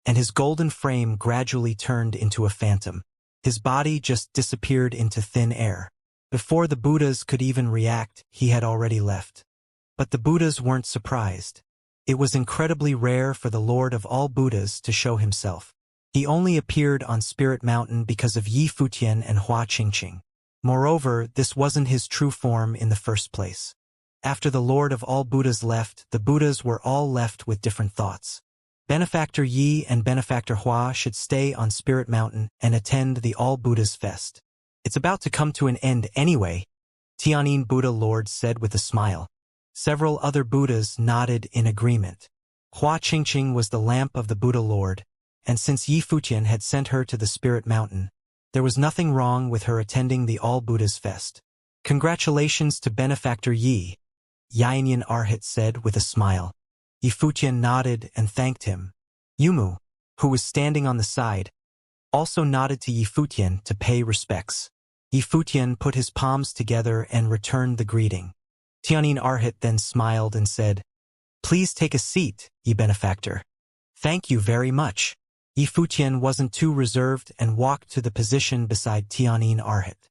and his golden frame gradually turned into a phantom. His body just disappeared into thin air. Before the Buddhas could even react, he had already left. But the Buddhas weren't surprised. It was incredibly rare for the Lord of all Buddhas to show himself. He only appeared on Spirit Mountain because of Yi Futian and Hua Qingqing. Moreover, this wasn't his true form in the first place. After the Lord of all Buddhas left, the Buddhas were all left with different thoughts. Benefactor Yi and Benefactor Hua should stay on Spirit Mountain and attend the All Buddhas Fest. It's about to come to an end anyway, Tianyin Buddha Lord said with a smile. Several other Buddhas nodded in agreement. Hua Qingqing was the lamp of the Buddha Lord, and since Yi Futian had sent her to the Spirit Mountain, there was nothing wrong with her attending the All Buddhas Fest. Congratulations to Benefactor Yi, Yainyan Arhat said with a smile. Yi Futian nodded and thanked him. Yumu, who was standing on the side, also nodded to Yifutian to pay respects. Yifutian put his palms together and returned the greeting. Tianyin Arhit then smiled and said, "Please take a seat, ye benefactor." "Thank you very much." Yifutian wasn't too reserved and walked to the position beside Tianyin Arhit.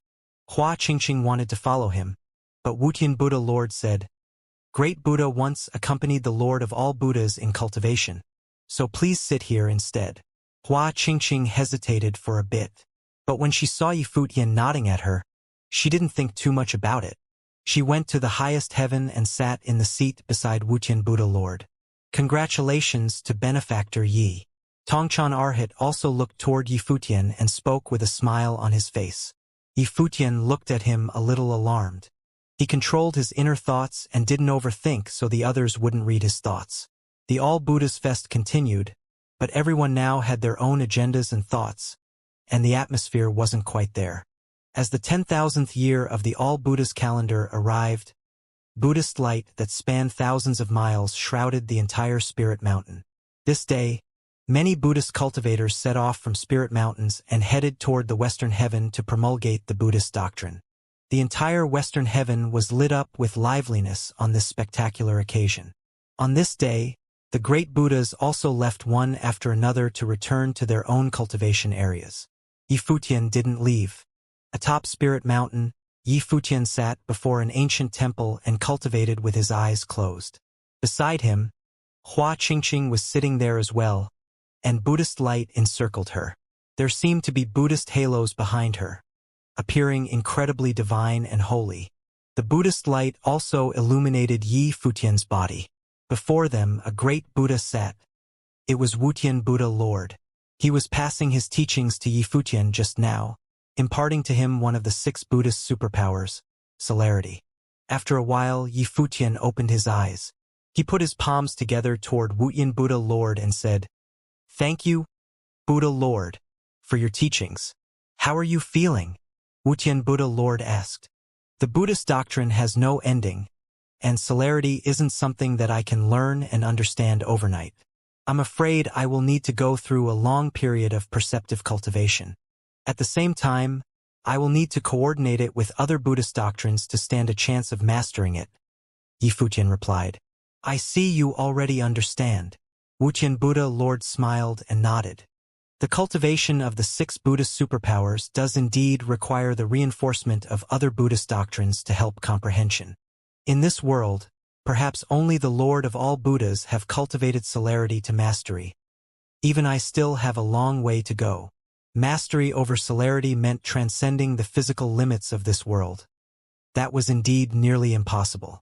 Hua Qingqing wanted to follow him, but Wutian Buddha Lord said, "Great Buddha once accompanied the Lord of all Buddhas in cultivation, so please sit here instead." Hua Qingqing hesitated for a bit, but when she saw Yifutian nodding at her, she didn't think too much about it. She went to the highest heaven and sat in the seat beside Wutian Buddha Lord. "Congratulations to benefactor Yi." Tongchan Arhit also looked toward Yifutian and spoke with a smile on his face. Yifutian looked at him a little alarmed. He controlled his inner thoughts and didn't overthink so the others wouldn't read his thoughts. The All Buddhas Fest continued, but everyone now had their own agendas and thoughts, and the atmosphere wasn't quite there. As the 10,000th year of the All Buddhas calendar arrived, Buddhist light that spanned thousands of miles shrouded the entire Spirit Mountain. This day, many Buddhist cultivators set off from Spirit Mountains and headed toward the Western Heaven to promulgate the Buddhist doctrine. The entire Western Heaven was lit up with liveliness on this spectacular occasion. On this day, the great Buddhas also left one after another to return to their own cultivation areas. Yifutian didn't leave. Atop Spirit Mountain, Yifutian sat before an ancient temple and cultivated with his eyes closed. Beside him, Hua Qingqing was sitting there as well, and Buddhist light encircled her. There seemed to be Buddhist halos behind her, appearing incredibly divine and holy. The Buddhist light also illuminated Yifutian's body. Before them, a great Buddha sat. It was Wutian Buddha Lord. He was passing his teachings to Yifutian just now, imparting to him one of the 6 Buddhist superpowers, celerity. After a while, Yifutian opened his eyes. He put his palms together toward Wutian Buddha Lord and said, "Thank you, Buddha Lord, for your teachings. How are you feeling?" Wutian Buddha Lord asked. "The Buddhist doctrine has no ending, and celerity isn't something that I can learn and understand overnight. I'm afraid I will need to go through a long period of perceptive cultivation. At the same time, I will need to coordinate it with other Buddhist doctrines to stand a chance of mastering it." Yifutian replied, "I see you already understand." Wutian Buddha Lord smiled and nodded. The cultivation of the 6 Buddhist superpowers does indeed require the reinforcement of other Buddhist doctrines to help comprehension. In this world, perhaps only the Lord of all Buddhas have cultivated celerity to mastery. Even I still have a long way to go. Mastery over celerity meant transcending the physical limits of this world. That was indeed nearly impossible.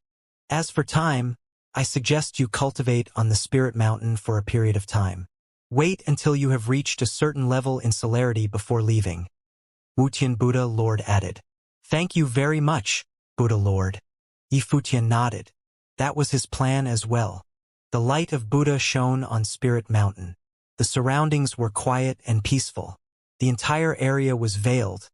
As for time, I suggest you cultivate on the Spirit Mountain for a period of time. Wait until you have reached a certain level in celerity before leaving. Wutian Buddha Lord added. "Thank you very much, Buddha Lord." Yifutian nodded. That was his plan as well. The light of Buddha shone on Spirit Mountain. The surroundings were quiet and peaceful. The entire area was veiled,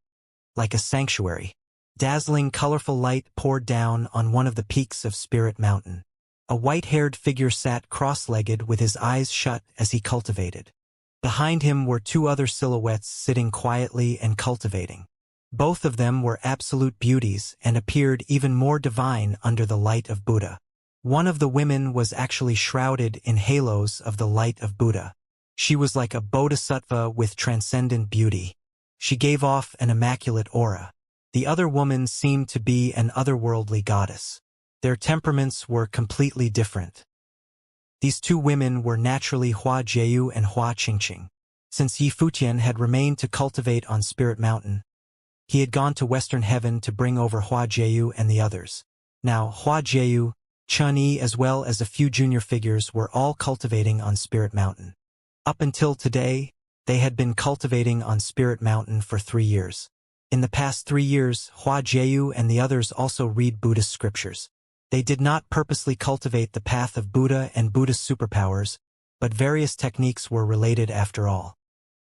like a sanctuary. Dazzling, colorful light poured down on one of the peaks of Spirit Mountain. A white-haired figure sat cross-legged with his eyes shut as he cultivated. Behind him were 2 other silhouettes sitting quietly and cultivating. Both of them were absolute beauties and appeared even more divine under the light of Buddha. One of the women was actually shrouded in halos of the light of Buddha. She was like a bodhisattva with transcendent beauty. She gave off an immaculate aura. The other woman seemed to be an otherworldly goddess. Their temperaments were completely different. These 2 women were naturally Hua Jieyu and Hua Qingqing. Since Yifutian had remained to cultivate on Spirit Mountain, he had gone to Western Heaven to bring over Hua Jieyu and the others. Now, Hua Jieyu, Chun Yi as well as a few junior figures were all cultivating on Spirit Mountain. Up until today, they had been cultivating on Spirit Mountain for 3 years. In the past 3 years, Hua Jieyu and the others also read Buddhist scriptures. They did not purposely cultivate the path of Buddha and Buddhist superpowers, but various techniques were related after all.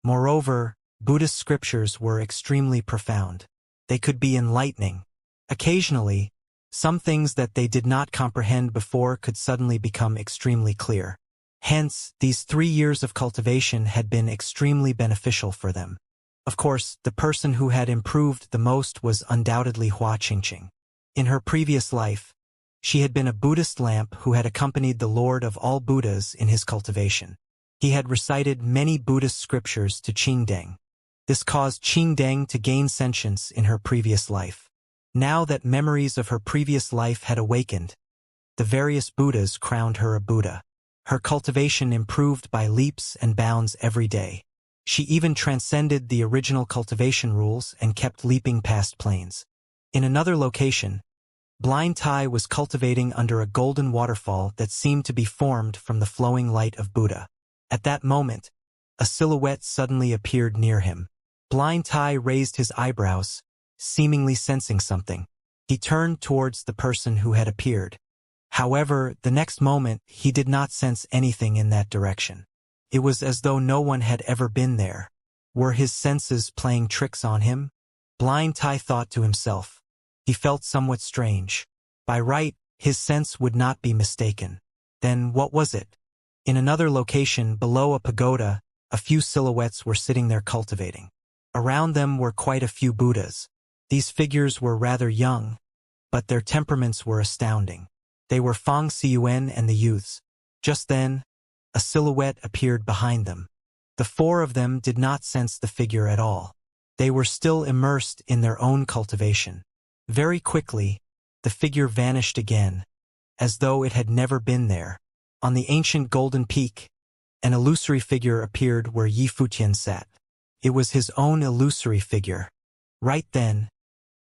Moreover, Buddhist scriptures were extremely profound. They could be enlightening. Occasionally, some things that they did not comprehend before could suddenly become extremely clear. Hence, these 3 years of cultivation had been extremely beneficial for them. Of course, the person who had improved the most was undoubtedly Hua Qingqing. In her previous life, she had been a Buddhist lamp who had accompanied the Lord of all Buddhas in his cultivation. He had recited many Buddhist scriptures to Qingdeng. This caused Qingdeng to gain sentience in her previous life. Now that memories of her previous life had awakened, the various Buddhas crowned her a Buddha. Her cultivation improved by leaps and bounds every day. She even transcended the original cultivation rules and kept leaping past planes. In another location, Blind Tai was cultivating under a golden waterfall that seemed to be formed from the flowing light of Buddha. At that moment, a silhouette suddenly appeared near him. Blind Tai raised his eyebrows, seemingly sensing something. He turned towards the person who had appeared. However, the next moment, he did not sense anything in that direction. It was as though no one had ever been there. Were his senses playing tricks on him? Blind Tai thought to himself. He felt somewhat strange. By right, his sense would not be mistaken. Then what was it? In another location, below a pagoda, a few silhouettes were sitting there cultivating. Around them were quite a few Buddhas. These figures were rather young, but their temperaments were astounding. They were Fang Xiyuan and the youths. Just then, a silhouette appeared behind them. The four of them did not sense the figure at all. They were still immersed in their own cultivation. Very quickly, the figure vanished again, as though it had never been there. On the ancient golden peak, an illusory figure appeared where Yi Futian sat. It was his own illusory figure. Right then,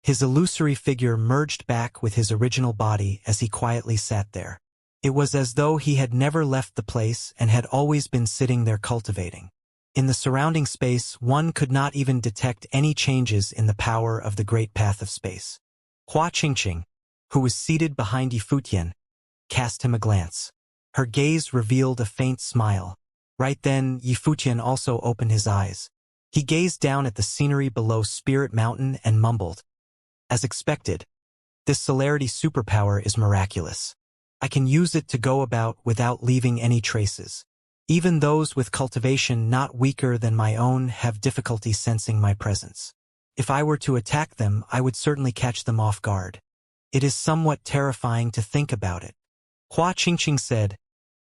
his illusory figure merged back with his original body as he quietly sat there. It was as though he had never left the place and had always been sitting there cultivating. In the surrounding space, one could not even detect any changes in the power of the great path of space. Hua Qingqing, who was seated behind Yi Futian, cast him a glance. Her gaze revealed a faint smile. Right then, Yi Futian also opened his eyes. He gazed down at the scenery below Spirit Mountain and mumbled, "As expected, this celerity superpower is miraculous. I can use it to go about without leaving any traces. Even those with cultivation not weaker than my own have difficulty sensing my presence. If I were to attack them, I would certainly catch them off guard. It is somewhat terrifying to think about it." Hua Qingqing said,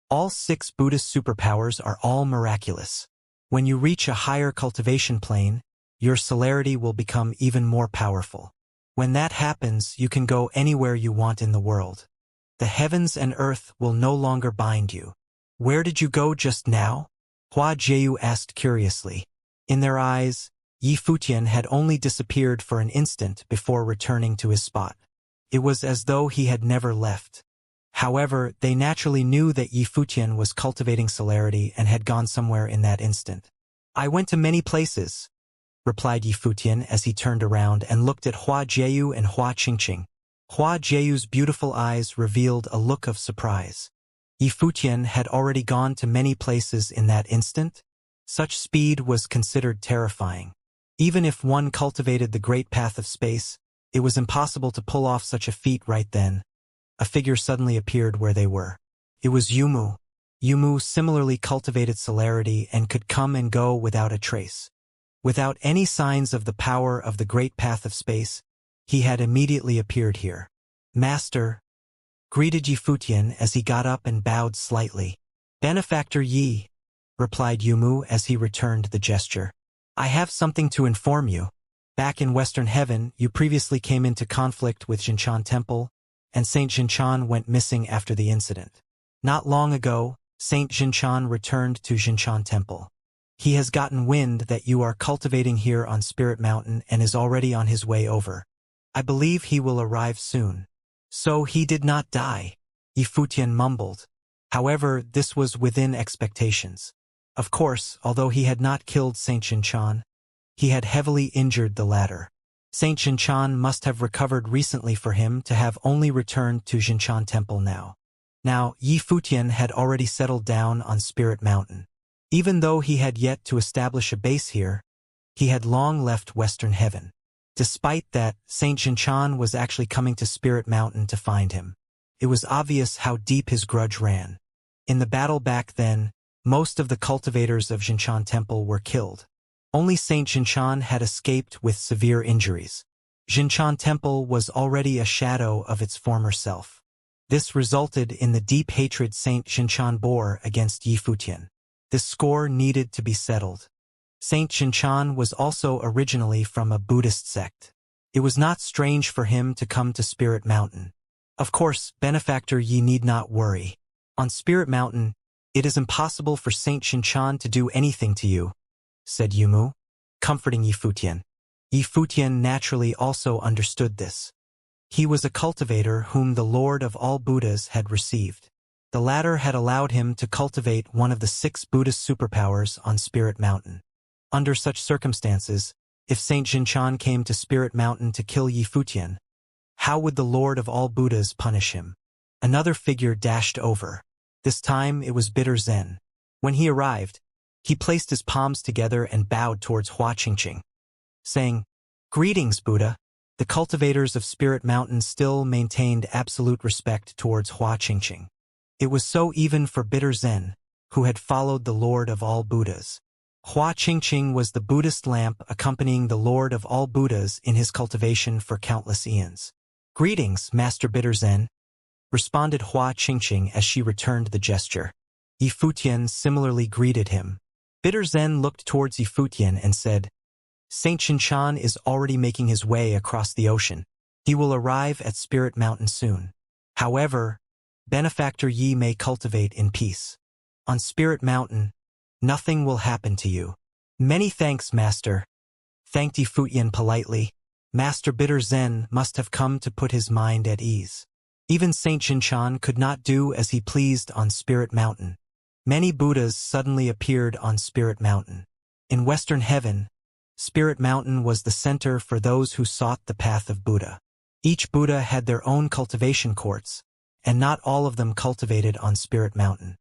"All 6 Buddhist superpowers are all miraculous. When you reach a higher cultivation plane, your celerity will become even more powerful. When that happens, you can go anywhere you want in the world. The heavens and earth will no longer bind you." "Where did you go just now?" Hua Jiu asked curiously. In their eyes, Yi Futian had only disappeared for an instant before returning to his spot. It was as though he had never left. However, they naturally knew that Yi Futian was cultivating celerity and had gone somewhere in that instant. "I went to many places," replied Yi Futian as he turned around and looked at Hua Jiu and Hua Qingqing. Hua Jiu's beautiful eyes revealed a look of surprise. Yi Futian had already gone to many places in that instant? Such speed was considered terrifying. Even if one cultivated the great path of space, it was impossible to pull off such a feat right then. A figure suddenly appeared where they were. It was Yumu. Yumu similarly cultivated celerity and could come and go without a trace. Without any signs of the power of the great path of space, he had immediately appeared here. "Master," greeted Yi Futian as he got up and bowed slightly. "Benefactor Yi," replied Yumu as he returned the gesture. "I have something to inform you. Back in Western Heaven, you previously came into conflict with Xianxia Temple, and Saint Xianxia went missing after the incident. Not long ago, Saint Xianxia returned to Xianxia Temple. He has gotten wind that you are cultivating here on Spirit Mountain and is already on his way over. I believe he will arrive soon." "So he did not die," Yi Futian mumbled. However, this was within expectations. Of course, although he had not killed Saint Xianxia, he had heavily injured the latter. Saint Xianxia must have recovered recently for him to have only returned to Xianxia Temple now. Now, Yi Futian had already settled down on Spirit Mountain. Even though he had yet to establish a base here, he had long left Western Heaven. Despite that, Saint Xianxia was actually coming to Spirit Mountain to find him. It was obvious how deep his grudge ran. In the battle back then, most of the cultivators of Xianxia Temple were killed. Only Saint Xianxia had escaped with severe injuries. Xianxia Temple was already a shadow of its former self. This resulted in the deep hatred Saint Xianxia bore against Yi Futian. This score needed to be settled. Saint Xianxia was also originally from a Buddhist sect. It was not strange for him to come to Spirit Mountain. Of course, benefactor Yi need not worry. On Spirit Mountain, it is impossible for Saint Xianxia to do anything to you, said Yumu, comforting Yi Futian. Yi Futian naturally also understood this. He was a cultivator whom the Lord of all Buddhas had received. The latter had allowed him to cultivate one of the 6 Buddhist superpowers on Spirit Mountain. Under such circumstances, if Saint Xianxia came to Spirit Mountain to kill Yi Futian, how would the Lord of all Buddhas punish him? Another figure dashed over. This time it was Bitter Zen. When he arrived, he placed his palms together and bowed towards Hua Qingqing, saying, "Greetings, Buddha." The cultivators of Spirit Mountain still maintained absolute respect towards Hua Qingqing. It was so even for Bitter Zen, who had followed the Lord of all Buddhas. Hua Qingqing was the Buddhist lamp accompanying the Lord of all Buddhas in his cultivation for countless eons. "Greetings, Master Bitter Zen," responded Hua Qingqing as she returned the gesture. Yi Futian similarly greeted him. Bitter Zen looked towards Yi Futian and said, "Saint Xianxia is already making his way across the ocean. He will arrive at Spirit Mountain soon. However, benefactor Yi may cultivate in peace. On Spirit Mountain, nothing will happen to you." "Many thanks, Master," thanked Yi Futian politely. Master Bitter Zen must have come to put his mind at ease. Even Saint Xianxia could not do as he pleased on Spirit Mountain. Many Buddhas suddenly appeared on Spirit Mountain. In Western Heaven, Spirit Mountain was the center for those who sought the path of Buddha. Each Buddha had their own cultivation courts, and not all of them cultivated on Spirit Mountain.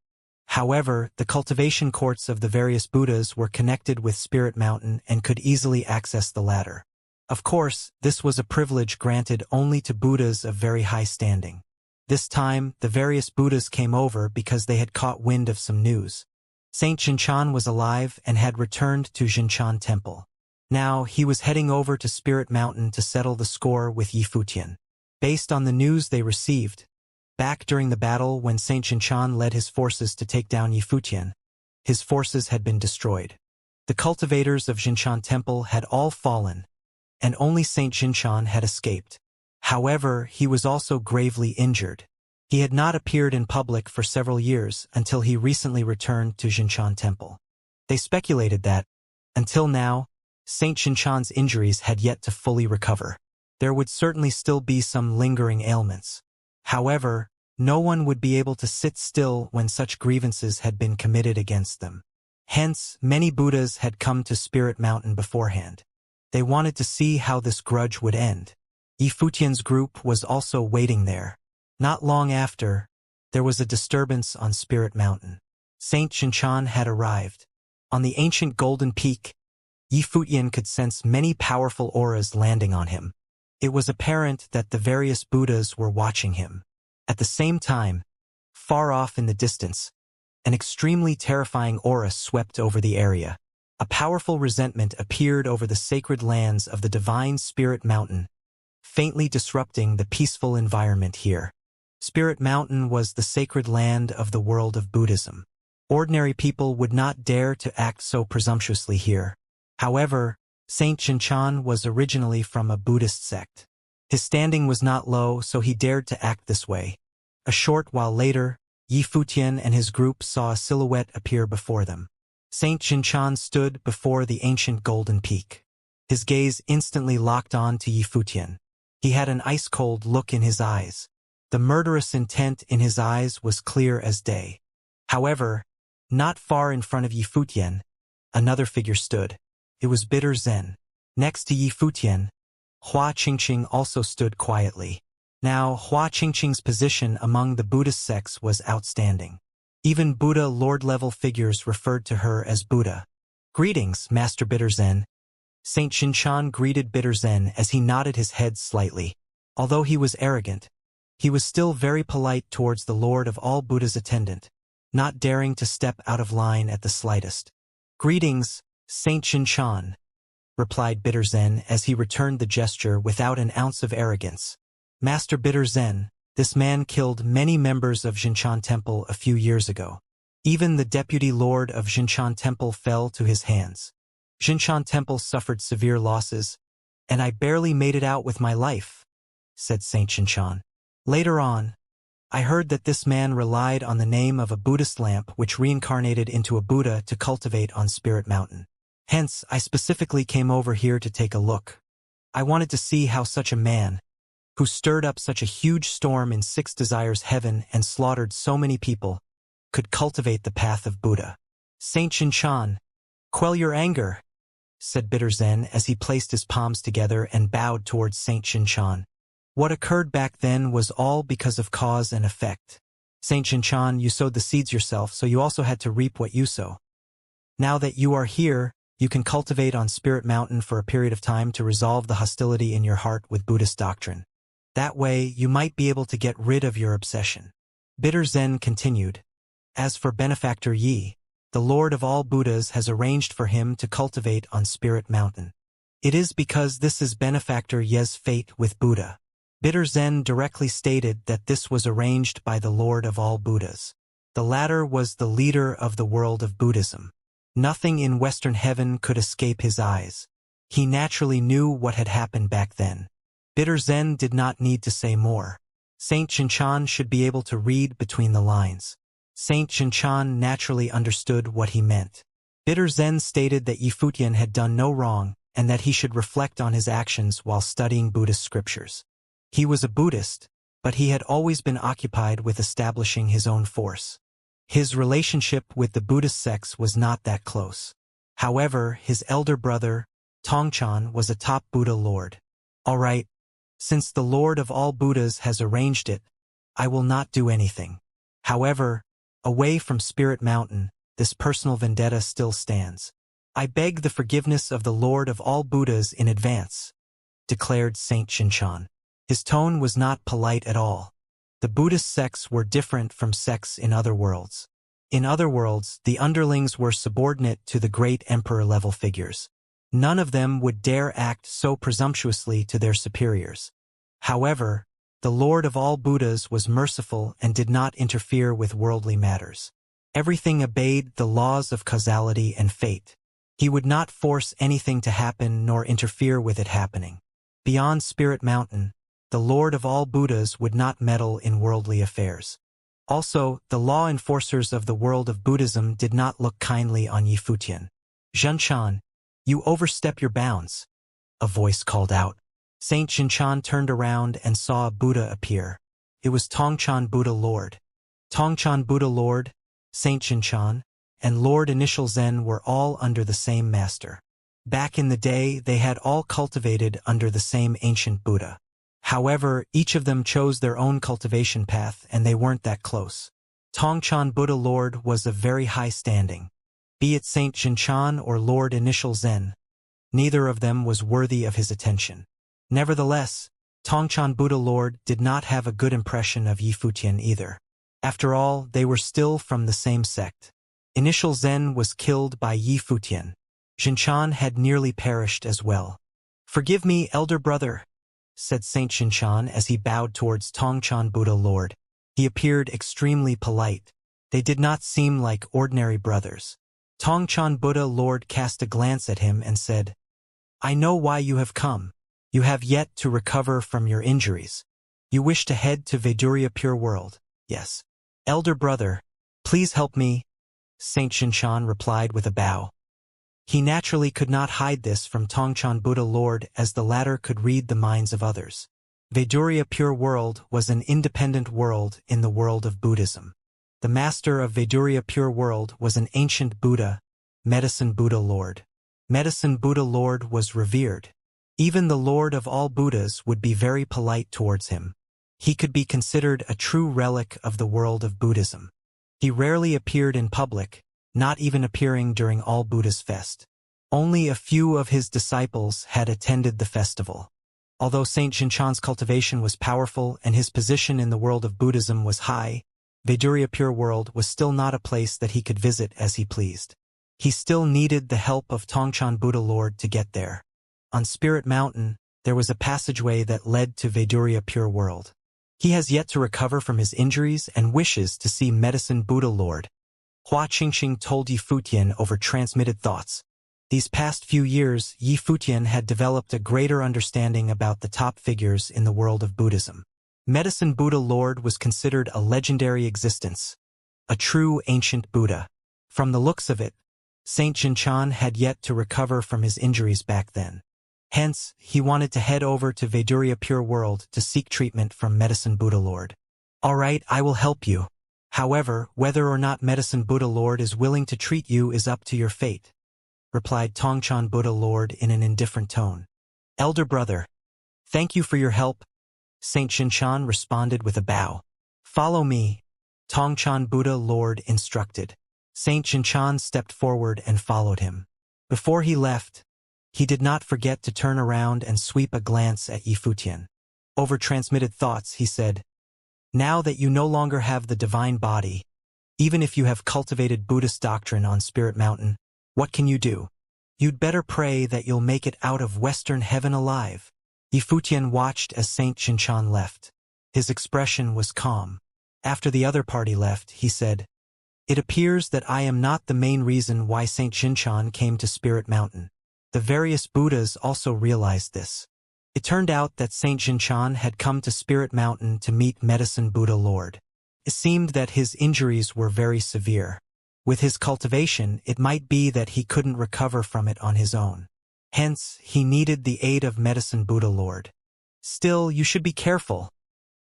However, the cultivation courts of the various Buddhas were connected with Spirit Mountain and could easily access the latter. Of course, this was a privilege granted only to Buddhas of very high standing. This time, the various Buddhas came over because they had caught wind of some news. Saint Xianxia was alive and had returned to Xianxia Temple. Now, he was heading over to Spirit Mountain to settle the score with Yi Futian. Based on the news they received, back during the battle when Saint Xianxia led his forces to take down Yi Futian, his forces had been destroyed. The cultivators of Xianxia Temple had all fallen, and only Saint Xianxia had escaped. However, he was also gravely injured. He had not appeared in public for several years until he recently returned to Xianxia Temple. They speculated that, until now, Saint Xianxia's injuries had yet to fully recover. There would certainly still be some lingering ailments. However, no one would be able to sit still when such grievances had been committed against them. Hence, many Buddhas had come to Spirit Mountain beforehand. They wanted to see how this grudge would end. Yi Futian's group was also waiting there. Not long after, there was a disturbance on Spirit Mountain. Saint Xianxia had arrived. On the ancient golden peak, Yi Futian could sense many powerful auras landing on him. It was apparent that the various Buddhas were watching him. At the same time, far off in the distance, an extremely terrifying aura swept over the area. A powerful resentment appeared over the sacred lands of the divine Spirit Mountain, faintly disrupting the peaceful environment here. Spirit Mountain was the sacred land of the world of Buddhism. Ordinary people would not dare to act so presumptuously here. However, Saint Xianxia was originally from a Buddhist sect. His standing was not low, so he dared to act this way. A short while later, Yi Futian and his group saw a silhouette appear before them. Saint Xianxia stood before the ancient golden peak. His gaze instantly locked on to Yi Futian. He had an ice-cold look in his eyes. The murderous intent in his eyes was clear as day. However, not far in front of Yi Futian, another figure stood. It was Bitter Zen. Next to Yi Futian, Hua Qingqing also stood quietly. Now, Hua Qingqing's position among the Buddhist sects was outstanding. Even Buddha Lord-level figures referred to her as Buddha. "Greetings, Master Bitter Zen." Saint Xianxia greeted Bitter Zen as he nodded his head slightly. Although he was arrogant, he was still very polite towards the Lord of all Buddha's attendant, not daring to step out of line at the slightest. "Greetings, Saint Xianxia, replied Bitter Zen as he returned the gesture without an ounce of arrogance. Master Bitter Zen, this man killed many members of Xianxia Temple a few years ago. Even the deputy lord of Xianxia Temple fell to his hands. Xianxia Temple suffered severe losses, and I barely made it out with my life, said Saint Xianxia. Later on, I heard that this man relied on the name of a Buddhist lamp which reincarnated into a Buddha to cultivate on Spirit Mountain. Hence, I specifically came over here to take a look. I wanted to see how such a man, who stirred up such a huge storm in Six Desires Heaven and slaughtered so many people, could cultivate the path of Buddha. Saint Xianxia, quell your anger, said Bitter Zen as he placed his palms together and bowed towards Saint Xianxia. What occurred back then was all because of cause and effect. Saint Xianxia, you sowed the seeds yourself, so you also had to reap what you sow. Now that you are here, you can cultivate on Spirit Mountain for a period of time to resolve the hostility in your heart with Buddhist doctrine. That way, you might be able to get rid of your obsession. Bitter Zen continued. As for Benefactor Yi, the Lord of all Buddhas has arranged for him to cultivate on Spirit Mountain. It is because this is Benefactor Ye's fate with Buddha. Bitter Zen directly stated that this was arranged by the Lord of all Buddhas. The latter was the leader of the world of Buddhism. Nothing in Western heaven could escape his eyes. He naturally knew what had happened back then. Bitter Zen did not need to say more. Saint Xianxia should be able to read between the lines. Saint Xianxia naturally understood what he meant. Bitter Zen stated that Yifutian had done no wrong and that he should reflect on his actions while studying Buddhist scriptures. He was a Buddhist, but he had always been occupied with establishing his own force. His relationship with the Buddhist sects was not that close. However, his elder brother, Tongchan, was a top Buddha lord. All right, since the Lord of all Buddhas has arranged it, I will not do anything. However, away from Spirit Mountain, this personal vendetta still stands. I beg the forgiveness of the Lord of all Buddhas in advance, declared Saint Xianxia. His tone was not polite at all. The Buddhist sects were different from sects in other worlds. In other worlds, the underlings were subordinate to the great emperor-level figures. None of them would dare act so presumptuously to their superiors. However, the Lord of all Buddhas was merciful and did not interfere with worldly matters. Everything obeyed the laws of causality and fate. He would not force anything to happen nor interfere with it happening. Beyond Spirit Mountain, the Lord of all Buddhas would not meddle in worldly affairs. Also, the law enforcers of the world of Buddhism did not look kindly on Yifutian. Xianxia, you overstep your bounds, a voice called out. Saint Xianxia turned around and saw a Buddha appear. It was Tongchan Buddha Lord. Tongchan Buddha Lord, Saint Xianxia, and Lord Initial Zen were all under the same master. Back in the day, they had all cultivated under the same ancient Buddha. However, each of them chose their own cultivation path and they weren't that close. Tongchan Buddha Lord was of very high standing. Be it Saint Xianxia or Lord Initial Zen, neither of them was worthy of his attention. Nevertheless, Tongchan Buddha Lord did not have a good impression of Yifutian either. After all, they were still from the same sect. Initial Zen was killed by Yifutian. Xianxia had nearly perished as well. Forgive me, elder brother, said Saint Xianxia as he bowed towards Tongchan Buddha Lord. He appeared extremely polite. They did not seem like ordinary brothers. Tongchan Buddha Lord cast a glance at him and said, I know why you have come. You have yet to recover from your injuries. You wish to head to Veduria Pure World. Yes. Elder brother, please help me, Saint Xianxia replied with a bow. He naturally could not hide this from Tongchan Buddha Lord as the latter could read the minds of others. Veduria Pure World was an independent world in the world of Buddhism. The master of Veduria Pure World was an ancient Buddha, Medicine Buddha Lord. Medicine Buddha Lord was revered. Even the Lord of all Buddhas would be very polite towards him. He could be considered a true relic of the world of Buddhism. He rarely appeared in public, not even appearing during All Buddha's Fest. Only a few of his disciples had attended the festival. Although Saint Xianxia's cultivation was powerful and his position in the world of Buddhism was high, Veduria Pure World was still not a place that he could visit as he pleased. He still needed the help of Tongchan Buddha Lord to get there. On Spirit Mountain, there was a passageway that led to Veduria Pure World. He has yet to recover from his injuries and wishes to see Medicine Buddha Lord. Hua Qingxing told Yi Futian over transmitted thoughts. These past few years, Yi Futian had developed a greater understanding about the top figures in the world of Buddhism. Medicine Buddha Lord was considered a legendary existence, a true ancient Buddha. From the looks of it, Saint Xianxia had yet to recover from his injuries back then. Hence, he wanted to head over to Veduria Pure World to seek treatment from Medicine Buddha Lord. All right, I will help you. However, whether or not Medicine Buddha Lord is willing to treat you is up to your fate, replied Tongchan Buddha Lord in an indifferent tone. Elder brother, thank you for your help, Saint Xianxia responded with a bow. Follow me, Tongchan Buddha Lord instructed. Saint Xianxia stepped forward and followed him. Before he left, he did not forget to turn around and sweep a glance at Yi Futian. Over transmitted thoughts, he said, now that you no longer have the divine body, even if you have cultivated Buddhist doctrine on Spirit Mountain, what can you do? You'd better pray that you'll make it out of Western heaven alive. Yi Futian watched as Saint Xianxia left. His expression was calm. After the other party left, he said, it appears that I am not the main reason why Saint Xianxia came to Spirit Mountain. The various Buddhas also realized this. It turned out that Saint Xianxia had come to Spirit Mountain to meet Medicine Buddha Lord. It seemed that his injuries were very severe. With his cultivation, it might be that he couldn't recover from it on his own. Hence, he needed the aid of Medicine Buddha Lord. Still, you should be careful,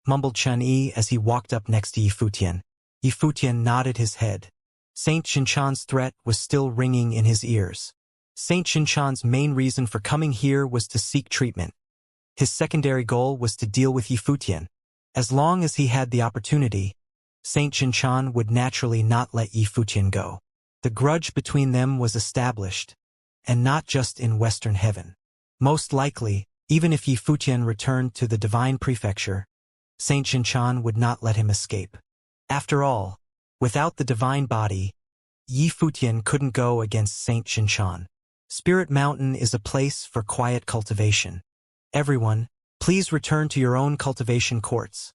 mumbled Chen Yi as he walked up next to Yi Futian. Yi Futian nodded his head. Saint Xianxia's threat was still ringing in his ears. Saint Xianxia's main reason for coming here was to seek treatment. His secondary goal was to deal with Yi Futian. As long as he had the opportunity, Saint Xianxia would naturally not let Yi Futian go. The grudge between them was established, and not just in Western heaven. Most likely, even if Yi Futian returned to the divine prefecture, Saint Xianxia would not let him escape. After all, without the divine body, Yi Futian couldn't go against Saint Xianxia. Spirit Mountain is a place for quiet cultivation. Everyone, please return to your own cultivation courts,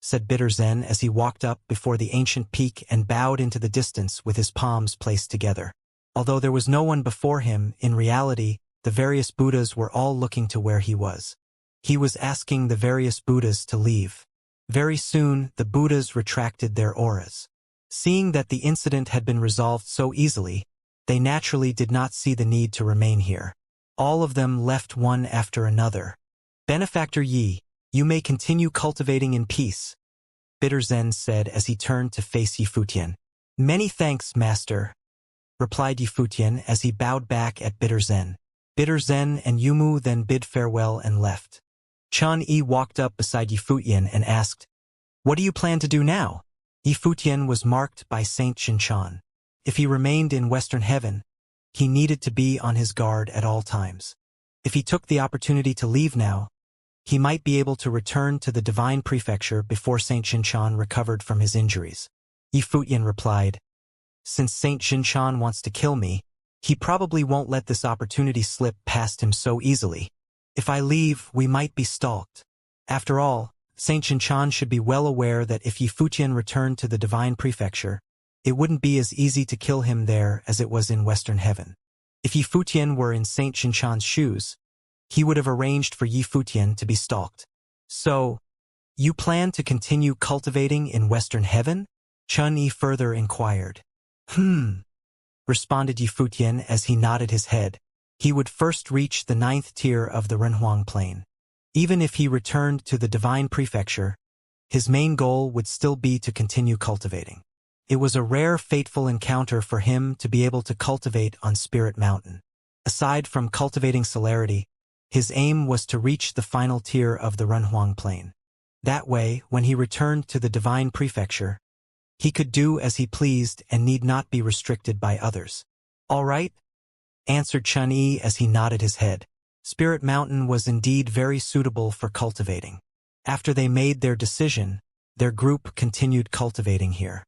said Bitter Zen as he walked up before the ancient peak and bowed into the distance with his palms placed together. Although there was no one before him, in reality, the various Buddhas were all looking to where he was. He was asking the various Buddhas to leave. Very soon, the Buddhas retracted their auras. Seeing that the incident had been resolved so easily, they naturally did not see the need to remain here. All of them left one after another. Benefactor Yi, you may continue cultivating in peace, Bitter Zen said as he turned to face Yi Futian. Many thanks, master, replied Yi Futian as he bowed back at Bitter Zen. Bitter Zen and Yumu then bid farewell and left. Chan Yi walked up beside Yi Futian and asked, what do you plan to do now? Yi Futian was marked by Saint Xianxia. If he remained in Western heaven, he needed to be on his guard at all times. If he took the opportunity to leave now, he might be able to return to the divine prefecture before Saint Xianxia recovered from his injuries. Yi Futian replied, since Saint Xianxia wants to kill me, he probably won't let this opportunity slip past him so easily. If I leave, we might be stalked. After all, Saint Xianxia should be well aware that if Yi Futian returned to the divine prefecture, it wouldn't be as easy to kill him there as it was in Western heaven. If Yi Futian were in Saint Xianxia's shoes, he would have arranged for Yi Futian to be stalked. So, you plan to continue cultivating in Western heaven? Chun Yi further inquired. Responded Yi Futian as he nodded his head. He would first reach the 9th tier of the Renhuang Plain. Even if he returned to the divine prefecture, his main goal would still be to continue cultivating. It was a rare fateful encounter for him to be able to cultivate on Spirit Mountain. Aside from cultivating celerity, his aim was to reach the final tier of the Renhuang Plain. That way, when he returned to the divine prefecture, he could do as he pleased and need not be restricted by others. All right, answered Chun Yi as he nodded his head. Spirit Mountain was indeed very suitable for cultivating. After they made their decision, their group continued cultivating here.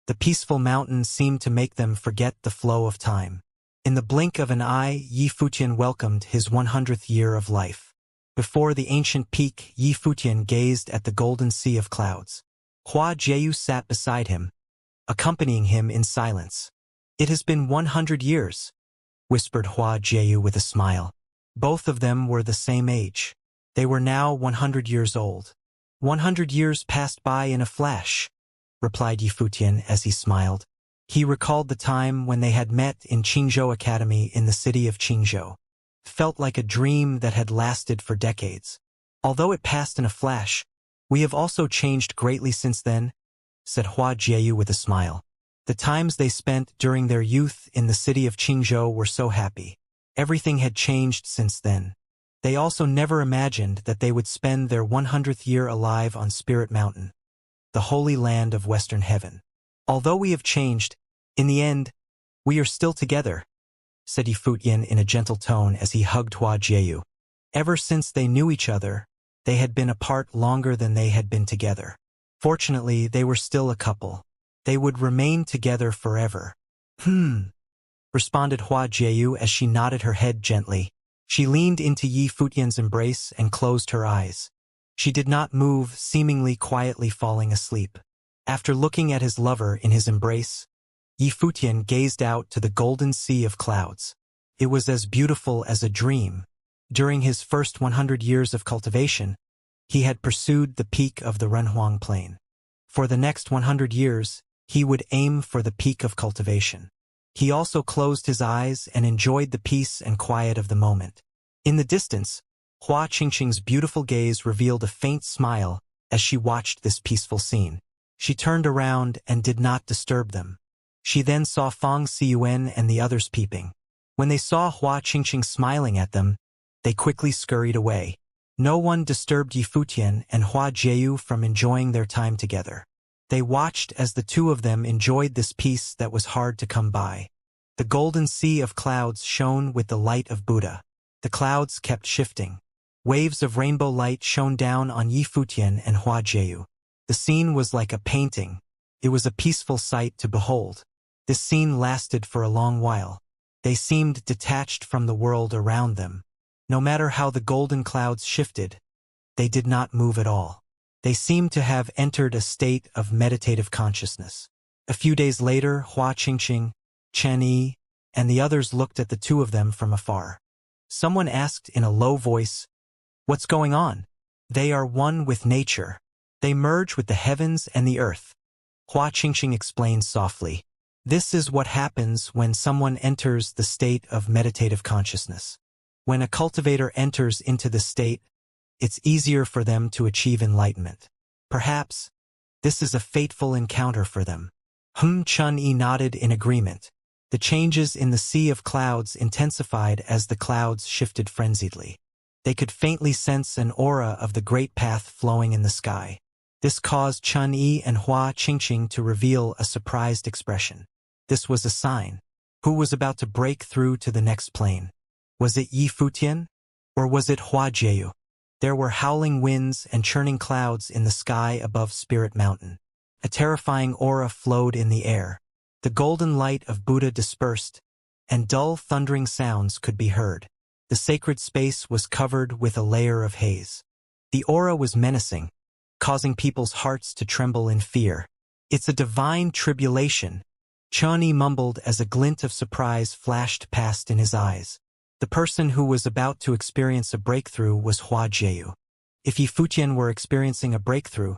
The peaceful mountain seemed to make them forget the flow of time. In the blink of an eye, Yi Futian welcomed his 100th year of life. Before the ancient peak, Yi Futian gazed at the golden sea of clouds. Hua Jieyu sat beside him, accompanying him in silence. "It has been 100 years," whispered Hua Jieyu with a smile. Both of them were the same age. They were now 100 years old. 100 years passed by in a flash, replied Yi Futian as he smiled. He recalled the time when they had met in Qingzhou Academy in the city of Qingzhou. Felt like a dream that had lasted for decades. "Although it passed in a flash, we have also changed greatly since then," said Hua Jieyu with a smile. The times they spent during their youth in the city of Qingzhou were so happy. Everything had changed since then. They also never imagined that they would spend their 100th year alive on Spirit Mountain, the holy land of Western Heaven. "Although we have changed, in the end, we are still together," said Yi Futian in a gentle tone as he hugged Hua Jieyu. Ever since they knew each other, they had been apart longer than they had been together. Fortunately, they were still a couple. They would remain together forever. Responded Hua Jieyu as she nodded her head gently. She leaned into Yi Futian's embrace and closed her eyes. She did not move, seemingly quietly falling asleep. After looking at his lover in his embrace, Yi Futian gazed out to the golden sea of clouds. It was as beautiful as a dream. During his first 100 years of cultivation, he had pursued the peak of the Renhuang Plain. For the next 100 years, he would aim for the peak of cultivation. He also closed his eyes and enjoyed the peace and quiet of the moment. In the distance, Hua Qingqing's beautiful gaze revealed a faint smile as she watched this peaceful scene. She turned around and did not disturb them. She then saw Fang Xiyuan and the others peeping. When they saw Hua Qingqing smiling at them, they quickly scurried away. No one disturbed Yi Futian and Hua Jieyu from enjoying their time together. They watched as the two of them enjoyed this peace that was hard to come by. The golden sea of clouds shone with the light of Buddha. The clouds kept shifting. Waves of rainbow light shone down on Yi Futian and Hua Jieyu. The scene was like a painting. It was a peaceful sight to behold. This scene lasted for a long while. They seemed detached from the world around them. No matter how the golden clouds shifted, they did not move at all. They seemed to have entered a state of meditative consciousness. A few days later, Hua Qingqing, Chen Yi, and the others looked at the two of them from afar. Someone asked in a low voice, "What's going on?" "They are one with nature. They merge with the heavens and the earth," Hua Qingqing explained softly. This is what happens when someone enters the state of meditative consciousness. When a cultivator enters into the state, it's easier for them to achieve enlightenment. Perhaps this is a fateful encounter for them. Chen Yi nodded in agreement. The changes in the sea of clouds intensified as the clouds shifted frenziedly. They could faintly sense an aura of the great path flowing in the sky. This caused Chen Yi and Hua Qingqing to reveal a surprised expression. This was a sign. Who was about to break through to the next plane? Was it Yi Futian? Or was it Hua Jieyu? There were howling winds and churning clouds in the sky above Spirit Mountain. A terrifying aura flowed in the air. The golden light of Buddha dispersed, and dull thundering sounds could be heard. The sacred space was covered with a layer of haze. The aura was menacing, causing people's hearts to tremble in fear. "It's a divine tribulation," Chen Yi mumbled as a glint of surprise flashed past in his eyes. The person who was about to experience a breakthrough was Hua Jieyu. If Yi Futian were experiencing a breakthrough,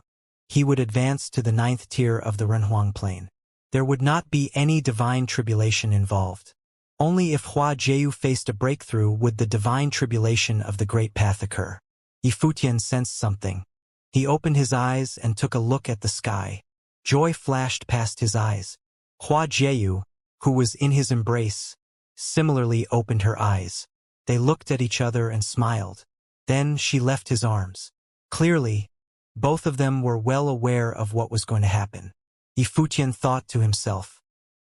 he would advance to the 9th tier of the Renhuang Plain. There would not be any divine tribulation involved. Only if Hua Jieyu faced a breakthrough would the divine tribulation of the Great Path occur. Yi Futian sensed something. He opened his eyes and took a look at the sky. Joy flashed past his eyes. Hua Jieyu, who was in his embrace, similarly opened her eyes. They looked at each other and smiled. Then she left his arms. Clearly, both of them were well aware of what was going to happen. Yi Futian thought to himself.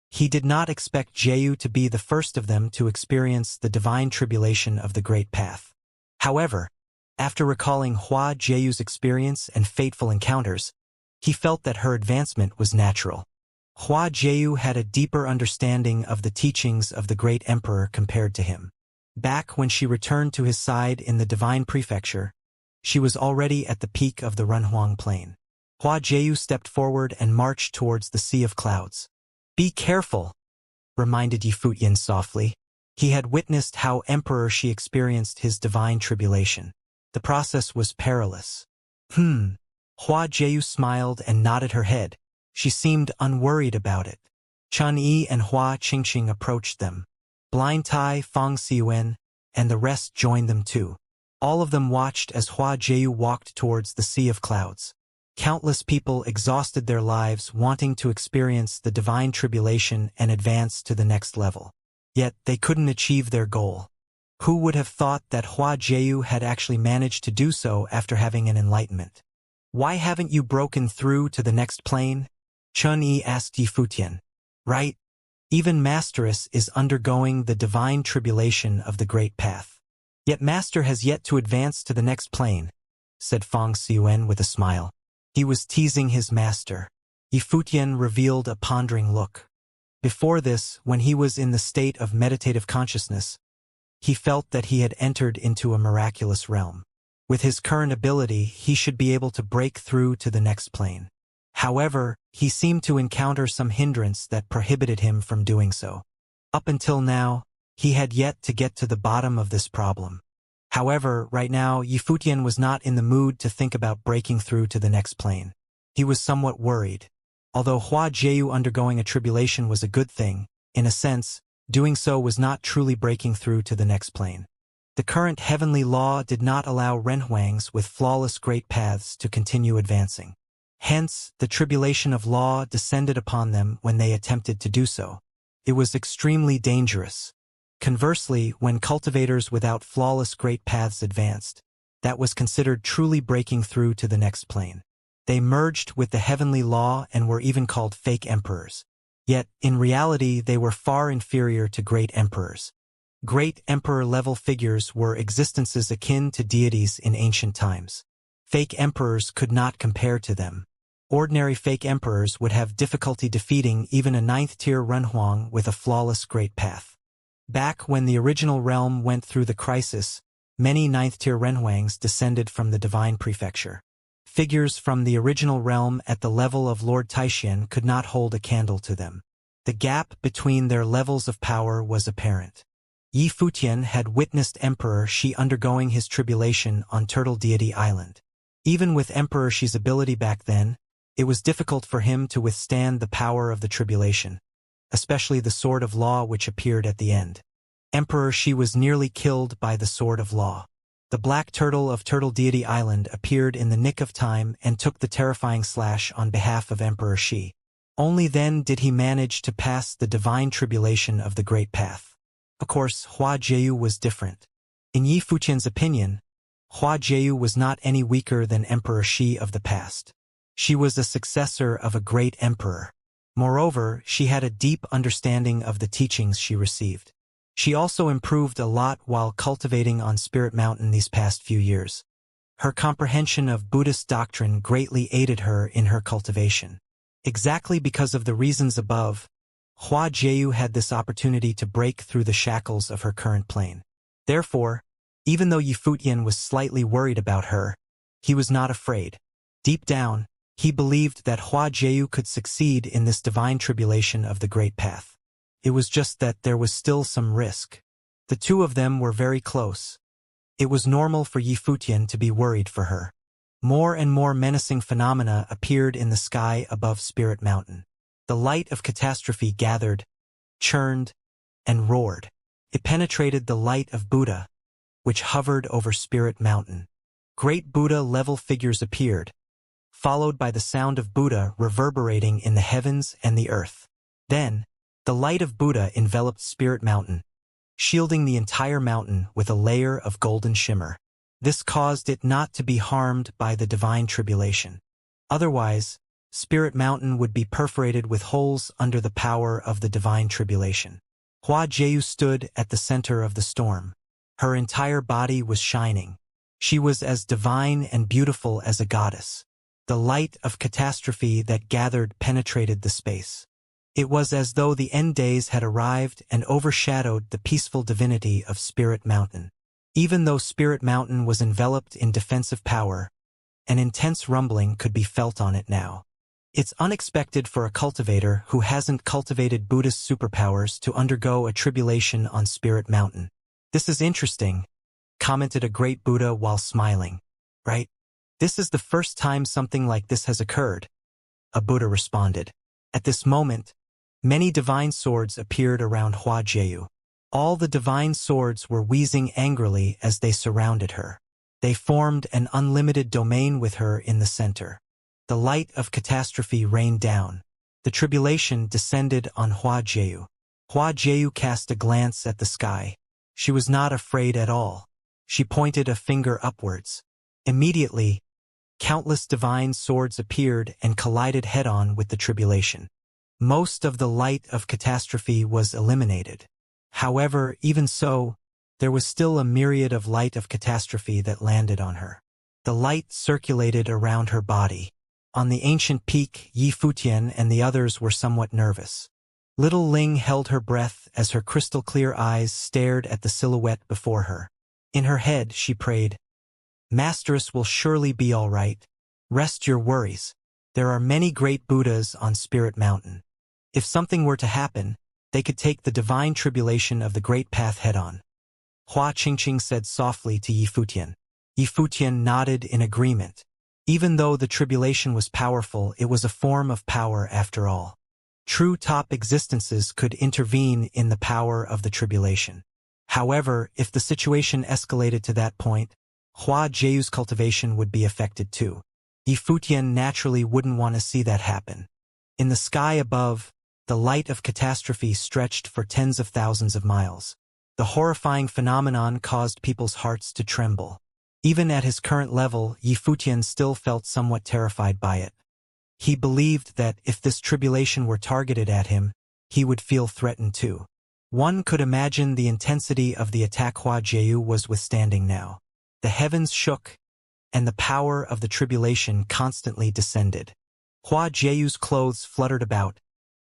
He did not expect Jieyu to be the first of them to experience the divine tribulation of the Great Path. However, after recalling Hua Jieyu's experience and fateful encounters, he felt that her advancement was natural. Hua Jieyu had a deeper understanding of the teachings of the great emperor compared to him. Back when she returned to his side in the divine prefecture, she was already at the peak of the Renhuang plain. Hua Jieyu stepped forward and marched towards the sea of clouds. "Be careful," reminded Yifutian softly. He had witnessed how Emperor Shi experienced his divine tribulation. The process was perilous. Hua Jieyu smiled and nodded her head. She seemed unworried about it. Chun Yi and Hua Qingqing approached them. Blind Tai, Fang Xiyuan, and the rest joined them too. All of them watched as Hua Jieyu walked towards the sea of clouds. Countless people exhausted their lives wanting to experience the divine tribulation and advance to the next level. Yet they couldn't achieve their goal. Who would have thought that Hua Jieyu had actually managed to do so after having an enlightenment? "Why haven't you broken through to the next plane?" Chun Yi asked Yifutian. "Right? Even Masteress is undergoing the divine tribulation of the Great Path. Yet Master has yet to advance to the next plane," said Fang Xiyuan with a smile. He was teasing his master. Yifutian revealed a pondering look. Before this, when he was in the state of meditative consciousness, he felt that he had entered into a miraculous realm. With his current ability, he should be able to break through to the next plane. However, he seemed to encounter some hindrance that prohibited him from doing so. Up until now, he had yet to get to the bottom of this problem. However, right now, Yifutian was not in the mood to think about breaking through to the next plane. He was somewhat worried. Although Hua Jieyu undergoing a tribulation was a good thing, in a sense, doing so was not truly breaking through to the next plane. The current heavenly law did not allow Renhuangs with flawless great paths to continue advancing. Hence, the tribulation of law descended upon them when they attempted to do so. It was extremely dangerous. Conversely, when cultivators without flawless great paths advanced, that was considered truly breaking through to the next plane. They merged with the heavenly law and were even called fake emperors. Yet, in reality, they were far inferior to great emperors. Great emperor-level figures were existences akin to deities in ancient times. Fake emperors could not compare to them. Ordinary fake emperors would have difficulty defeating even a 9th-tier Renhuang with a flawless great path. Back when the original realm went through the crisis, many 9th-tier Renhuangs descended from the divine prefecture. Figures from the original realm at the level of Lord Taishan could not hold a candle to them. The gap between their levels of power was apparent. Yifutian had witnessed Emperor Shi undergoing his tribulation on Turtle Deity Island. Even with Emperor Shi's ability back then, it was difficult for him to withstand the power of the tribulation, especially the Sword of Law which appeared at the end. Emperor Shi was nearly killed by the Sword of Law. The Black Turtle of Turtle Deity Island appeared in the nick of time and took the terrifying slash on behalf of Emperor Shi. Only then did he manage to pass the divine tribulation of the Great Path. Of course, Hua Jieyu was different. In Yifutian's opinion, Hua Jieyu was not any weaker than Emperor Shi of the past. She was a successor of a great emperor. Moreover, she had a deep understanding of the teachings she received. She also improved a lot while cultivating on Spirit Mountain these past few years. Her comprehension of Buddhist doctrine greatly aided her in her cultivation. Exactly because of the reasons above, Hua Jieyu had this opportunity to break through the shackles of her current plane. Therefore, even though Yifutian was slightly worried about her, he was not afraid. Deep down, he believed that Hua Jieyu could succeed in this divine tribulation of the Great Path. It was just that there was still some risk. The two of them were very close. It was normal for Yifutian to be worried for her. More and more menacing phenomena appeared in the sky above Spirit Mountain. The light of catastrophe gathered, churned, and roared. It penetrated the light of Buddha, which hovered over Spirit Mountain. Great Buddha-level figures appeared, followed by the sound of Buddha reverberating in the heavens and the earth. Then, the light of Buddha enveloped Spirit Mountain, shielding the entire mountain with a layer of golden shimmer. This caused it not to be harmed by the divine tribulation. Otherwise, Spirit Mountain would be perforated with holes under the power of the divine tribulation. Hua Jieyu stood at the center of the storm. Her entire body was shining. She was as divine and beautiful as a goddess. The light of catastrophe that gathered penetrated the space. It was as though the end days had arrived and overshadowed the peaceful divinity of Spirit Mountain. Even though Spirit Mountain was enveloped in defensive power, an intense rumbling could be felt on it now. It's unexpected for a cultivator who hasn't cultivated Buddhist superpowers to undergo a tribulation on Spirit Mountain. This is interesting, commented a great Buddha while smiling. Right? This is the first time something like this has occurred, a Buddha responded. At this moment, many divine swords appeared around Hua Jieyu. All the divine swords were wheezing angrily as they surrounded her. They formed an unlimited domain with her in the center. The light of catastrophe rained down. The tribulation descended on Hua Jieyu. Hua Jieyu cast a glance at the sky. She was not afraid at all. She pointed a finger upwards. Immediately, countless divine swords appeared and collided head-on with the tribulation. Most of the light of catastrophe was eliminated. However, even so, there was still a myriad of light of catastrophe that landed on her. The light circulated around her body. On the ancient peak, Yi Futian and the others were somewhat nervous. Little Ling held her breath as her crystal-clear eyes stared at the silhouette before her. In her head, she prayed, "Masteress will surely be all right. Rest your worries. There are many great Buddhas on Spirit Mountain. If something were to happen, they could take the divine tribulation of the Great Path head-on." Hua Qingqing said softly to Yi Futian. Yi Futian nodded in agreement. Even though the tribulation was powerful, it was a form of power after all. True top existences could intervene in the power of the tribulation. However, if the situation escalated to that point, Hua Jieyu's cultivation would be affected too. Yi Futian naturally wouldn't want to see that happen. In the sky above, the light of catastrophe stretched for tens of thousands of miles. The horrifying phenomenon caused people's hearts to tremble. Even at his current level, Yi Futian still felt somewhat terrified by it. He believed that if this tribulation were targeted at him, he would feel threatened too. One could imagine the intensity of the attack Hua Jieyu was withstanding now. The heavens shook, and the power of the tribulation constantly descended. Hua Jieyu's clothes fluttered about,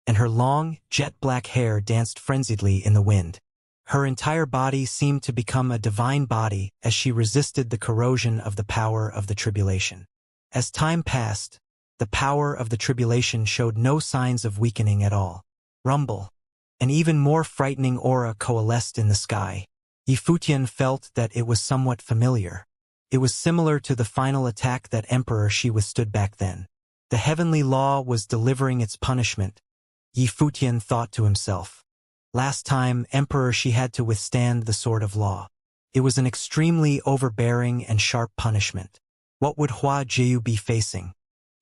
and her long, jet-black hair danced frenziedly in the wind. Her entire body seemed to become a divine body as she resisted the corrosion of the power of the tribulation. As time passed, the power of the tribulation showed no signs of weakening at all. Rumble. An even more frightening aura coalesced in the sky. Yi Futian felt that it was somewhat familiar. It was similar to the final attack that Emperor Shi withstood back then. The heavenly law was delivering its punishment, Yi Futian thought to himself. Last time, Emperor Shi had to withstand the sword of law. It was an extremely overbearing and sharp punishment. What would Hua Jieyu be facing?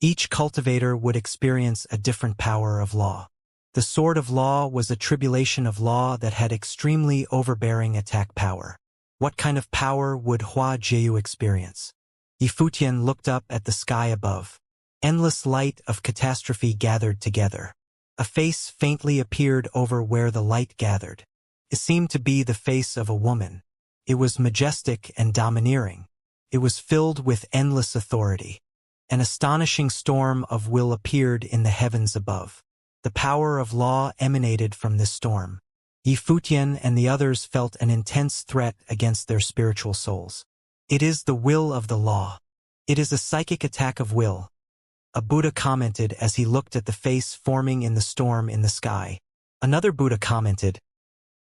Each cultivator would experience a different power of law. The sword of law was a tribulation of law that had extremely overbearing attack power. What kind of power would Hua Jieyu experience? Yi Futian looked up at the sky above. Endless light of catastrophe gathered together. A face faintly appeared over where the light gathered. It seemed to be the face of a woman. It was majestic and domineering. It was filled with endless authority. An astonishing storm of will appeared in the heavens above. The power of law emanated from this storm. Yi Futian and the others felt an intense threat against their spiritual souls. It is the will of the law. It is a psychic attack of will, a Buddha commented as he looked at the face forming in the storm in the sky. Another Buddha commented,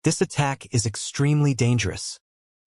"This attack is extremely dangerous.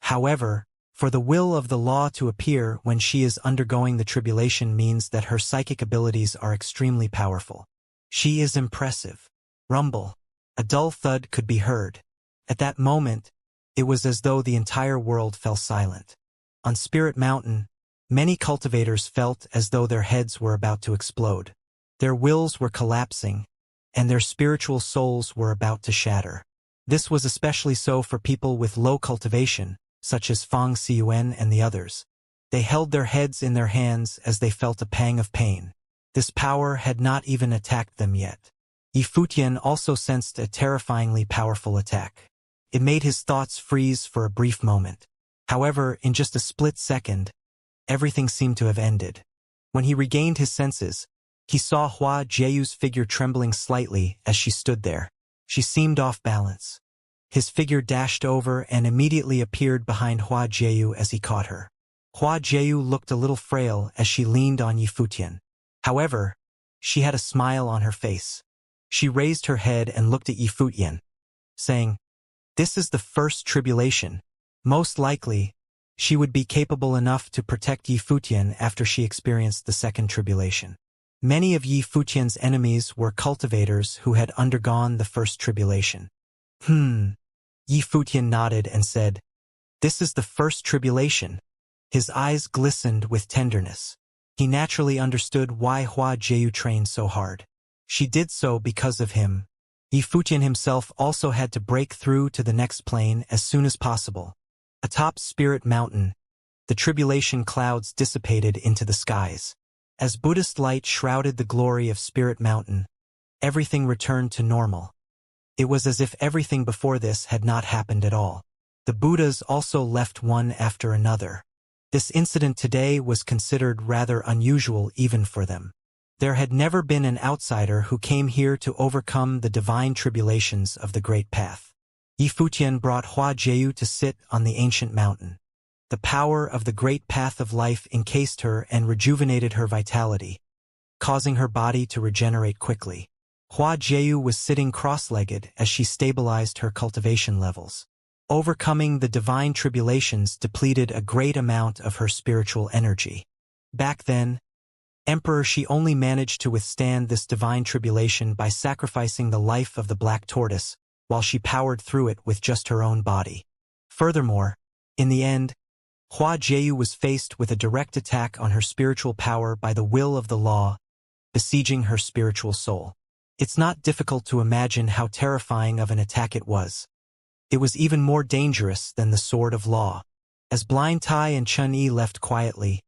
However, for the will of the law to appear when she is undergoing the tribulation means that her psychic abilities are extremely powerful. She is impressive." Rumble. A dull thud could be heard. At that moment, it was as though the entire world fell silent. On Spirit Mountain, many cultivators felt as though their heads were about to explode. Their wills were collapsing, and their spiritual souls were about to shatter. This was especially so for people with low cultivation, such as Fang Xiyuan and the others. They held their heads in their hands as they felt a pang of pain. This power had not even attacked them yet. Yi Futian also sensed a terrifyingly powerful attack. It made his thoughts freeze for a brief moment. However, in just a split second, everything seemed to have ended. When he regained his senses, He saw Hua Jieyu's figure trembling slightly as she stood there. She seemed off balance. His figure dashed over and immediately appeared behind Hua Jieyu as he caught her. Hua Jieyu looked a little frail as she leaned on Yi Futian. However, she had a smile on her face. She raised her head and looked at Yi Futian, saying, "This is the first tribulation. Most likely, she would be capable enough to protect Yi Futian after she experienced the second tribulation." Many of Yi Futian's enemies were cultivators who had undergone the first tribulation. Yi Futian nodded and said, "This is the first tribulation." His eyes glistened with tenderness. He naturally understood why Hua Jieyu trained so hard. She did so because of him. Yi Futian himself also had to break through to the next plane as soon as possible. Atop Spirit Mountain, the tribulation clouds dissipated into the skies. As Buddhist light shrouded the glory of Spirit Mountain, everything returned to normal. It was as if everything before this had not happened at all. The Buddhas also left one after another. This incident today was considered rather unusual even for them. There had never been an outsider who came here to overcome the divine tribulations of the Great Path. Yi Futian brought Hua Jieyu to sit on the ancient mountain. The power of the Great Path of Life encased her and rejuvenated her vitality, causing her body to regenerate quickly. Hua Jieyu was sitting cross-legged as she stabilized her cultivation levels. Overcoming the divine tribulations depleted a great amount of her spiritual energy. Back then, Emperor, she only managed to withstand this divine tribulation by sacrificing the life of the black tortoise, while she powered through it with just her own body. Furthermore, in the end, Hua Jieyu was faced with a direct attack on her spiritual power by the will of the law, besieging her spiritual soul. It's not difficult to imagine how terrifying of an attack it was. It was even more dangerous than the sword of law. As Blind Tai and Chun Yi left quietly,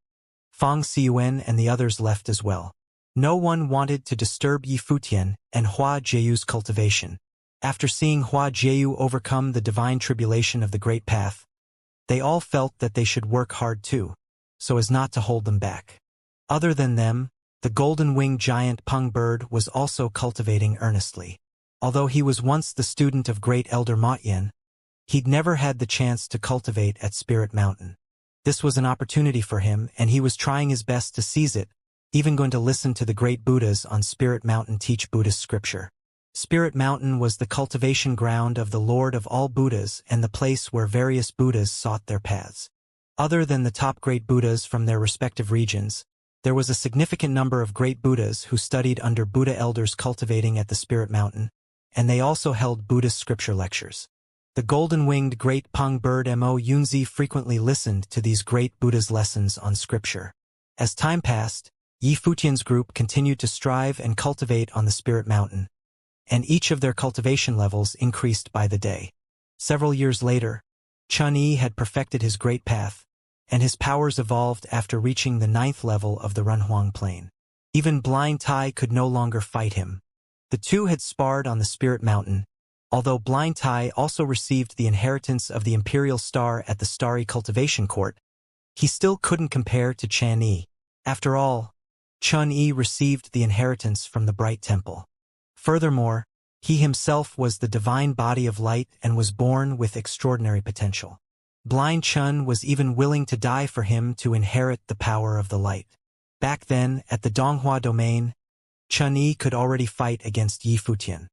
Fang Xiyuan and the others left as well. No one wanted to disturb Yi Futian and Hua Jieyu's cultivation. After seeing Hua Jieyu overcome the divine tribulation of the Great Path, they all felt that they should work hard too, so as not to hold them back. Other than them, the golden-winged giant Peng Bird was also cultivating earnestly. Although he was once the student of Great Elder Ma Yin, he'd never had the chance to cultivate at Spirit Mountain. This was an opportunity for him, and he was trying his best to seize it, even going to listen to the great Buddhas on Spirit Mountain teach Buddhist scripture. Spirit Mountain was the cultivation ground of the Lord of all Buddhas and the place where various Buddhas sought their paths. Other than the top great Buddhas from their respective regions, there was a significant number of great Buddhas who studied under Buddha elders cultivating at the Spirit Mountain, and they also held Buddhist scripture lectures. The golden-winged great Peng Bird Mo Yunzi frequently listened to these great Buddhas' lessons on scripture. As time passed, Yi Futian's group continued to strive and cultivate on the Spirit Mountain, and each of their cultivation levels increased by the day. Several years later, Chun Yi had perfected his great path, and his powers evolved after reaching the 9th level of the Runhuang Plain. Even Blind Tai could no longer fight him. The two had sparred on the Spirit Mountain, although Blind Tai also received the inheritance of the Imperial Star at the Starry Cultivation Court. He still couldn't compare to Chan Yi. After all, Chun Yi received the inheritance from the Bright Temple. Furthermore, he himself was the divine body of light and was born with extraordinary potential. Blind Chun was even willing to die for him to inherit the power of the light. Back then, at the Donghua domain, Chun Yi could already fight against Yi Futian.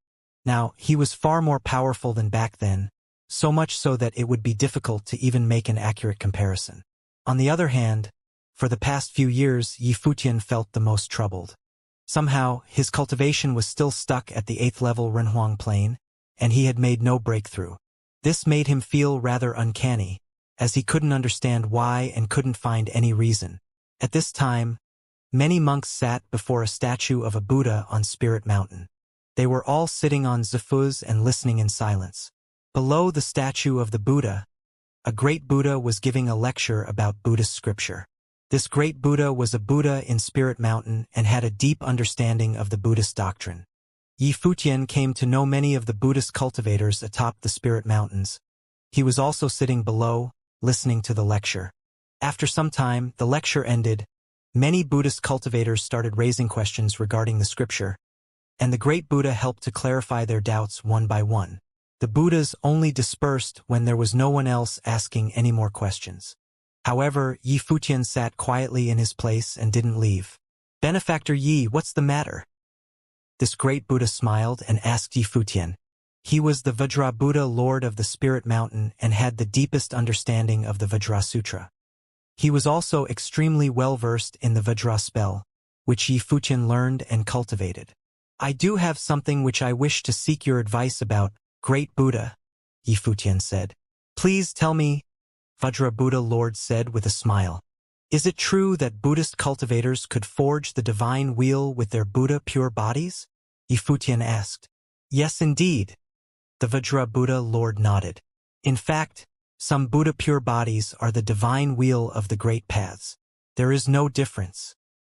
Now, he was far more powerful than back then, so much so that it would be difficult to even make an accurate comparison. On the other hand, for the past few years, Yi Futian felt the most troubled. Somehow, his cultivation was still stuck at the 8th level Renhuang Plain, and he had made no breakthrough. This made him feel rather uncanny, as he couldn't understand why and couldn't find any reason. At this time, many monks sat before a statue of a Buddha on Spirit Mountain. They were all sitting on zifus and listening in silence. Below the statue of the Buddha, a great Buddha was giving a lecture about Buddhist scripture. This great Buddha was a Buddha in Spirit Mountain and had a deep understanding of the Buddhist doctrine. Yi Futian came to know many of the Buddhist cultivators atop the Spirit Mountains. He was also sitting below, listening to the lecture. After some time, the lecture ended, Many Buddhist cultivators started raising questions regarding the scripture, and the great Buddha helped to clarify their doubts one by one. The Buddhas only dispersed when there was no one else asking any more questions. However, Yi Futian sat quietly in his place and didn't leave. "Benefactor Yi, what's the matter?" This great Buddha smiled and asked Yi Futian. He was the Vajra Buddha, Lord of the Spirit Mountain, and had the deepest understanding of the Vajra Sutra. He was also extremely well-versed in the Vajra spell, which Yi Futian learned and cultivated. "I do have something which I wish to seek your advice about, great Buddha," Yi Futian said. "Please tell me," Vajra Buddha Lord said with a smile. "Is it true that Buddhist cultivators could forge the divine wheel with their Buddha pure bodies?" Yi Futian asked. "Yes, indeed." The Vajra Buddha Lord nodded. "In fact, some Buddha pure bodies are the divine wheel of the great paths. There is no difference.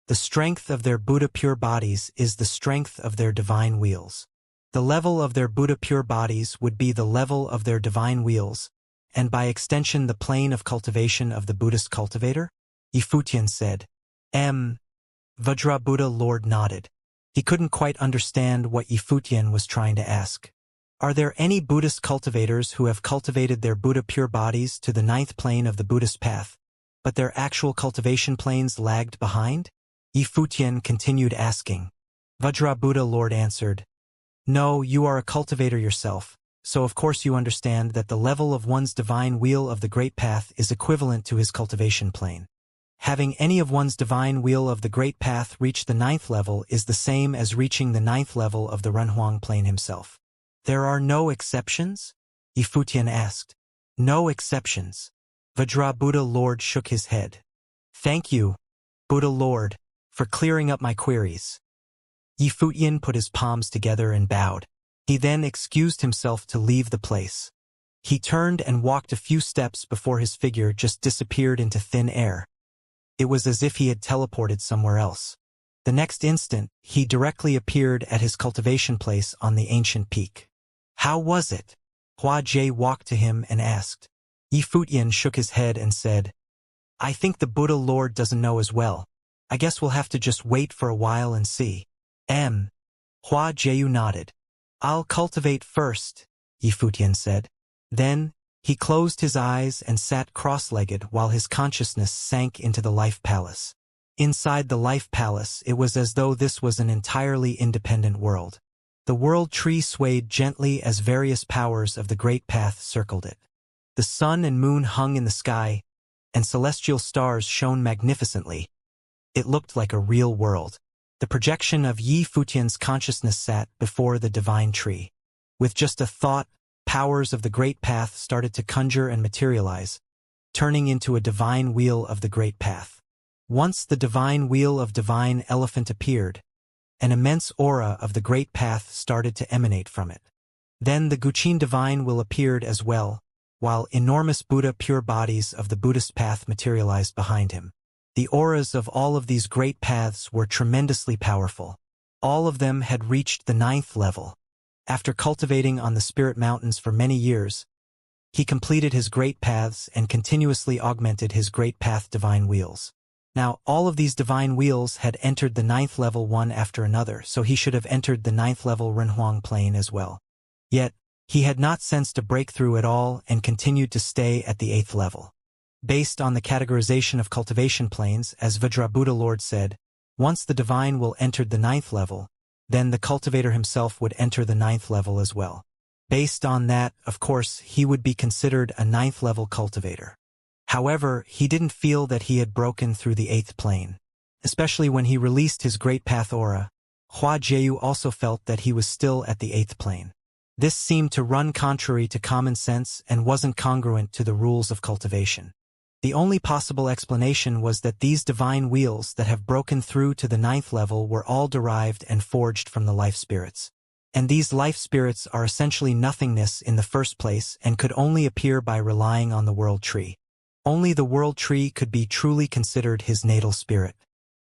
The strength of their Buddha pure bodies is the strength of their divine wheels. The level of their Buddha pure bodies would be the level of their divine wheels, and by extension the plane of cultivation of the Buddhist cultivator?" Yi Futian said. Vajra Buddha Lord nodded. He couldn't quite understand what Yi Futian was trying to ask. "Are there any Buddhist cultivators who have cultivated their Buddha pure bodies to the 9th plane of the Buddhist path, but their actual cultivation planes lagged behind?" Yi Futian continued asking. Vajra Buddha Lord answered, "No, you are a cultivator yourself, so of course you understand that the level of one's divine wheel of the great path is equivalent to his cultivation plane. Having any of one's divine wheel of the great path reach the 9th level is the same as reaching the 9th level of the Renhuang plane himself." "There are no exceptions?" Yi Futian asked. "No exceptions." Vajra Buddha Lord shook his head. "Thank you, Buddha Lord, for clearing up my queries." Yi Futian put his palms together and bowed. He then excused himself to leave the place. He turned and walked a few steps before his figure just disappeared into thin air. It was as if he had teleported somewhere else. The next instant, he directly appeared at his cultivation place on the ancient peak. "How was it?" Hua Jie walked to him and asked. Yi Futian shook his head and said, "I think the Buddha Lord doesn't know as well. I guess we'll have to just wait for a while and see." Hua Jie nodded. "I'll cultivate first," Yi Futian said. Then, he closed his eyes and sat cross-legged while his consciousness sank into the Life Palace. Inside the Life Palace, it was as though this was an entirely independent world. The world tree swayed gently as various powers of the Great Path circled it. The sun and moon hung in the sky, and celestial stars shone magnificently. It looked like a real world. The projection of Yi Futian's consciousness sat before the divine tree. With just a thought, powers of the Great Path started to conjure and materialize, turning into a divine wheel of the Great Path. Once the divine wheel of divine elephant appeared, an immense aura of the Great Path started to emanate from it. Then the Guqin divine will appeared as well, while enormous Buddha pure bodies of the Buddhist path materialized behind him. The auras of all of these great paths were tremendously powerful. All of them had reached the 9th level. After cultivating on the Spirit Mountains for many years, he completed his great paths and continuously augmented his great path divine wheels. Now, all of these divine wheels had entered the 9th level one after another, so he should have entered the 9th level Renhuang plane as well. Yet, he had not sensed a breakthrough at all and continued to stay at the 8th level. Based on the categorization of cultivation planes, as Vajra Buddha Lord said, once the divine will entered the 9th level, then the cultivator himself would enter the 9th level as well. Based on that, of course, he would be considered a 9th level cultivator. However, he didn't feel that he had broken through the 8th plane. Especially when he released his great path aura, Hua Jie also felt that he was still at the 8th plane. This seemed to run contrary to common sense and wasn't congruent to the rules of cultivation. The only possible explanation was that these divine wheels that have broken through to the 9th level were all derived and forged from the life spirits. And these life spirits are essentially nothingness in the first place and could only appear by relying on the world tree. Only the world tree could be truly considered his natal spirit.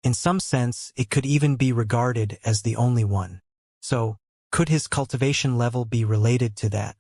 In some sense, it could even be regarded as the only one. So, could his cultivation level be related to that?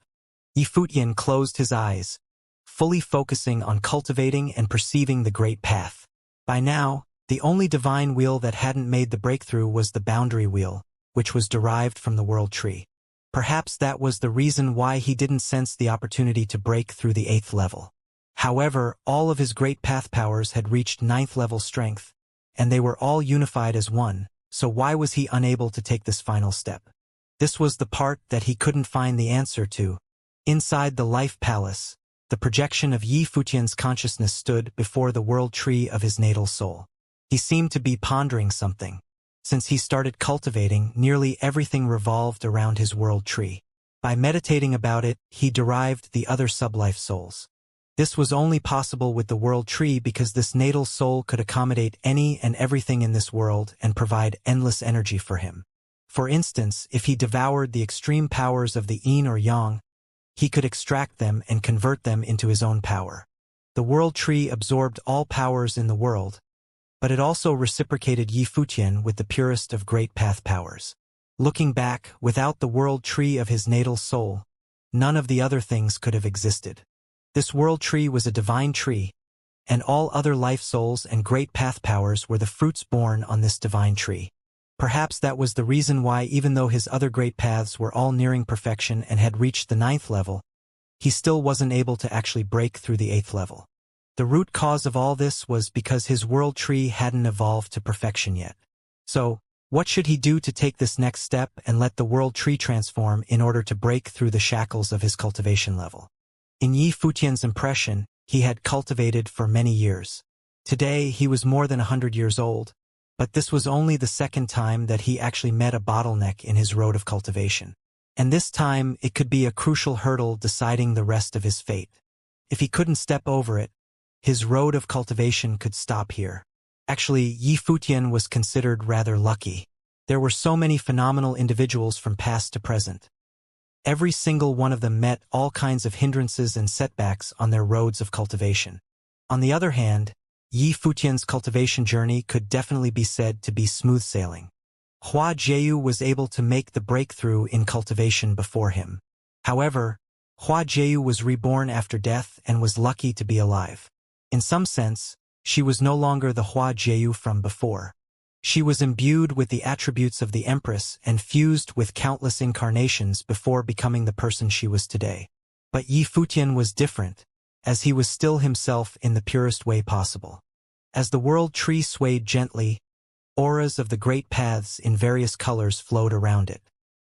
Yi Futian closed his eyes, fully focusing on cultivating and perceiving the great path. By now, The only divine wheel that hadn't made the breakthrough was the boundary wheel, which was derived from the world tree. Perhaps that was the reason why he didn't sense the opportunity to break through the 8th level. However, all of his great path powers had reached 9th level strength, and they were all unified as one, so why was he unable to take this final step? This was the part that he couldn't find the answer to. Inside the Life Palace, the projection of Yi Futian's consciousness stood before the world tree of his natal soul. He seemed to be pondering something. Since he started cultivating, nearly everything revolved around his world tree. By meditating about it, he derived the other sublife souls. This was only possible with the world tree because this natal soul could accommodate any and everything in this world and provide endless energy for him. For instance, if he devoured the extreme powers of the yin or yang, he could extract them and convert them into his own power. The world tree absorbed all powers in the world, but it also reciprocated Yi Futian with the purest of great path powers. Looking back, without the world tree of his natal soul, none of the other things could have existed. This world tree was a divine tree, and all other life souls and great path powers were the fruits born on this divine tree. Perhaps that was the reason why, even though his other great paths were all nearing perfection and had reached the 9th level, he still wasn't able to actually break through the 8th level. The root cause of all this was because his world tree hadn't evolved to perfection yet. So, what should he do to take this next step and let the world tree transform in order to break through the shackles of his cultivation level? In Yi Futian's impression, he had cultivated for many years. Today, he was more than 100 years old, but this was only the second time that he actually met a bottleneck in his road of cultivation. And this time, it could be a crucial hurdle deciding the rest of his fate. If he couldn't step over it, his road of cultivation could stop here. Actually, Yi Futian was considered rather lucky. There were so many phenomenal individuals from past to present. Every single one of them met all kinds of hindrances and setbacks on their roads of cultivation. On the other hand, Yi Futian's cultivation journey could definitely be said to be smooth sailing. Hua Jieyu was able to make the breakthrough in cultivation before him. However, Hua Jieyu was reborn after death and was lucky to be alive. In some sense, she was no longer the Hua Jieyu from before. She was imbued with the attributes of the Empress and fused with countless incarnations before becoming the person she was today. But Yi Futian was different, as he was still himself in the purest way possible. As the world tree swayed gently, auras of the great paths in various colors flowed around it.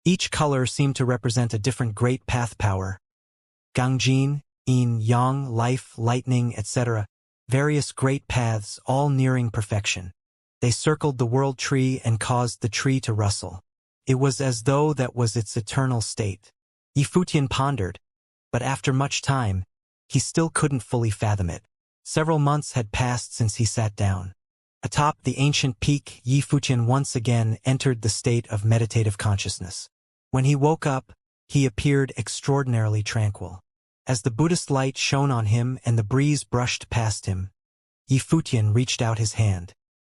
Each color seemed to represent a different great path power. Gangjin, Yin, Yang, Life, Lightning, etc. Various great paths, all nearing perfection. They circled the world tree and caused the tree to rustle. It was as though that was its eternal state. Yi Futian pondered, but after much time, he still couldn't fully fathom it. Several months had passed since he sat down. Atop the ancient peak, Yi Futian once again entered the state of meditative consciousness. When he woke up, he appeared extraordinarily tranquil. As the Buddhist light shone on him and the breeze brushed past him, Yi Futian reached out his hand.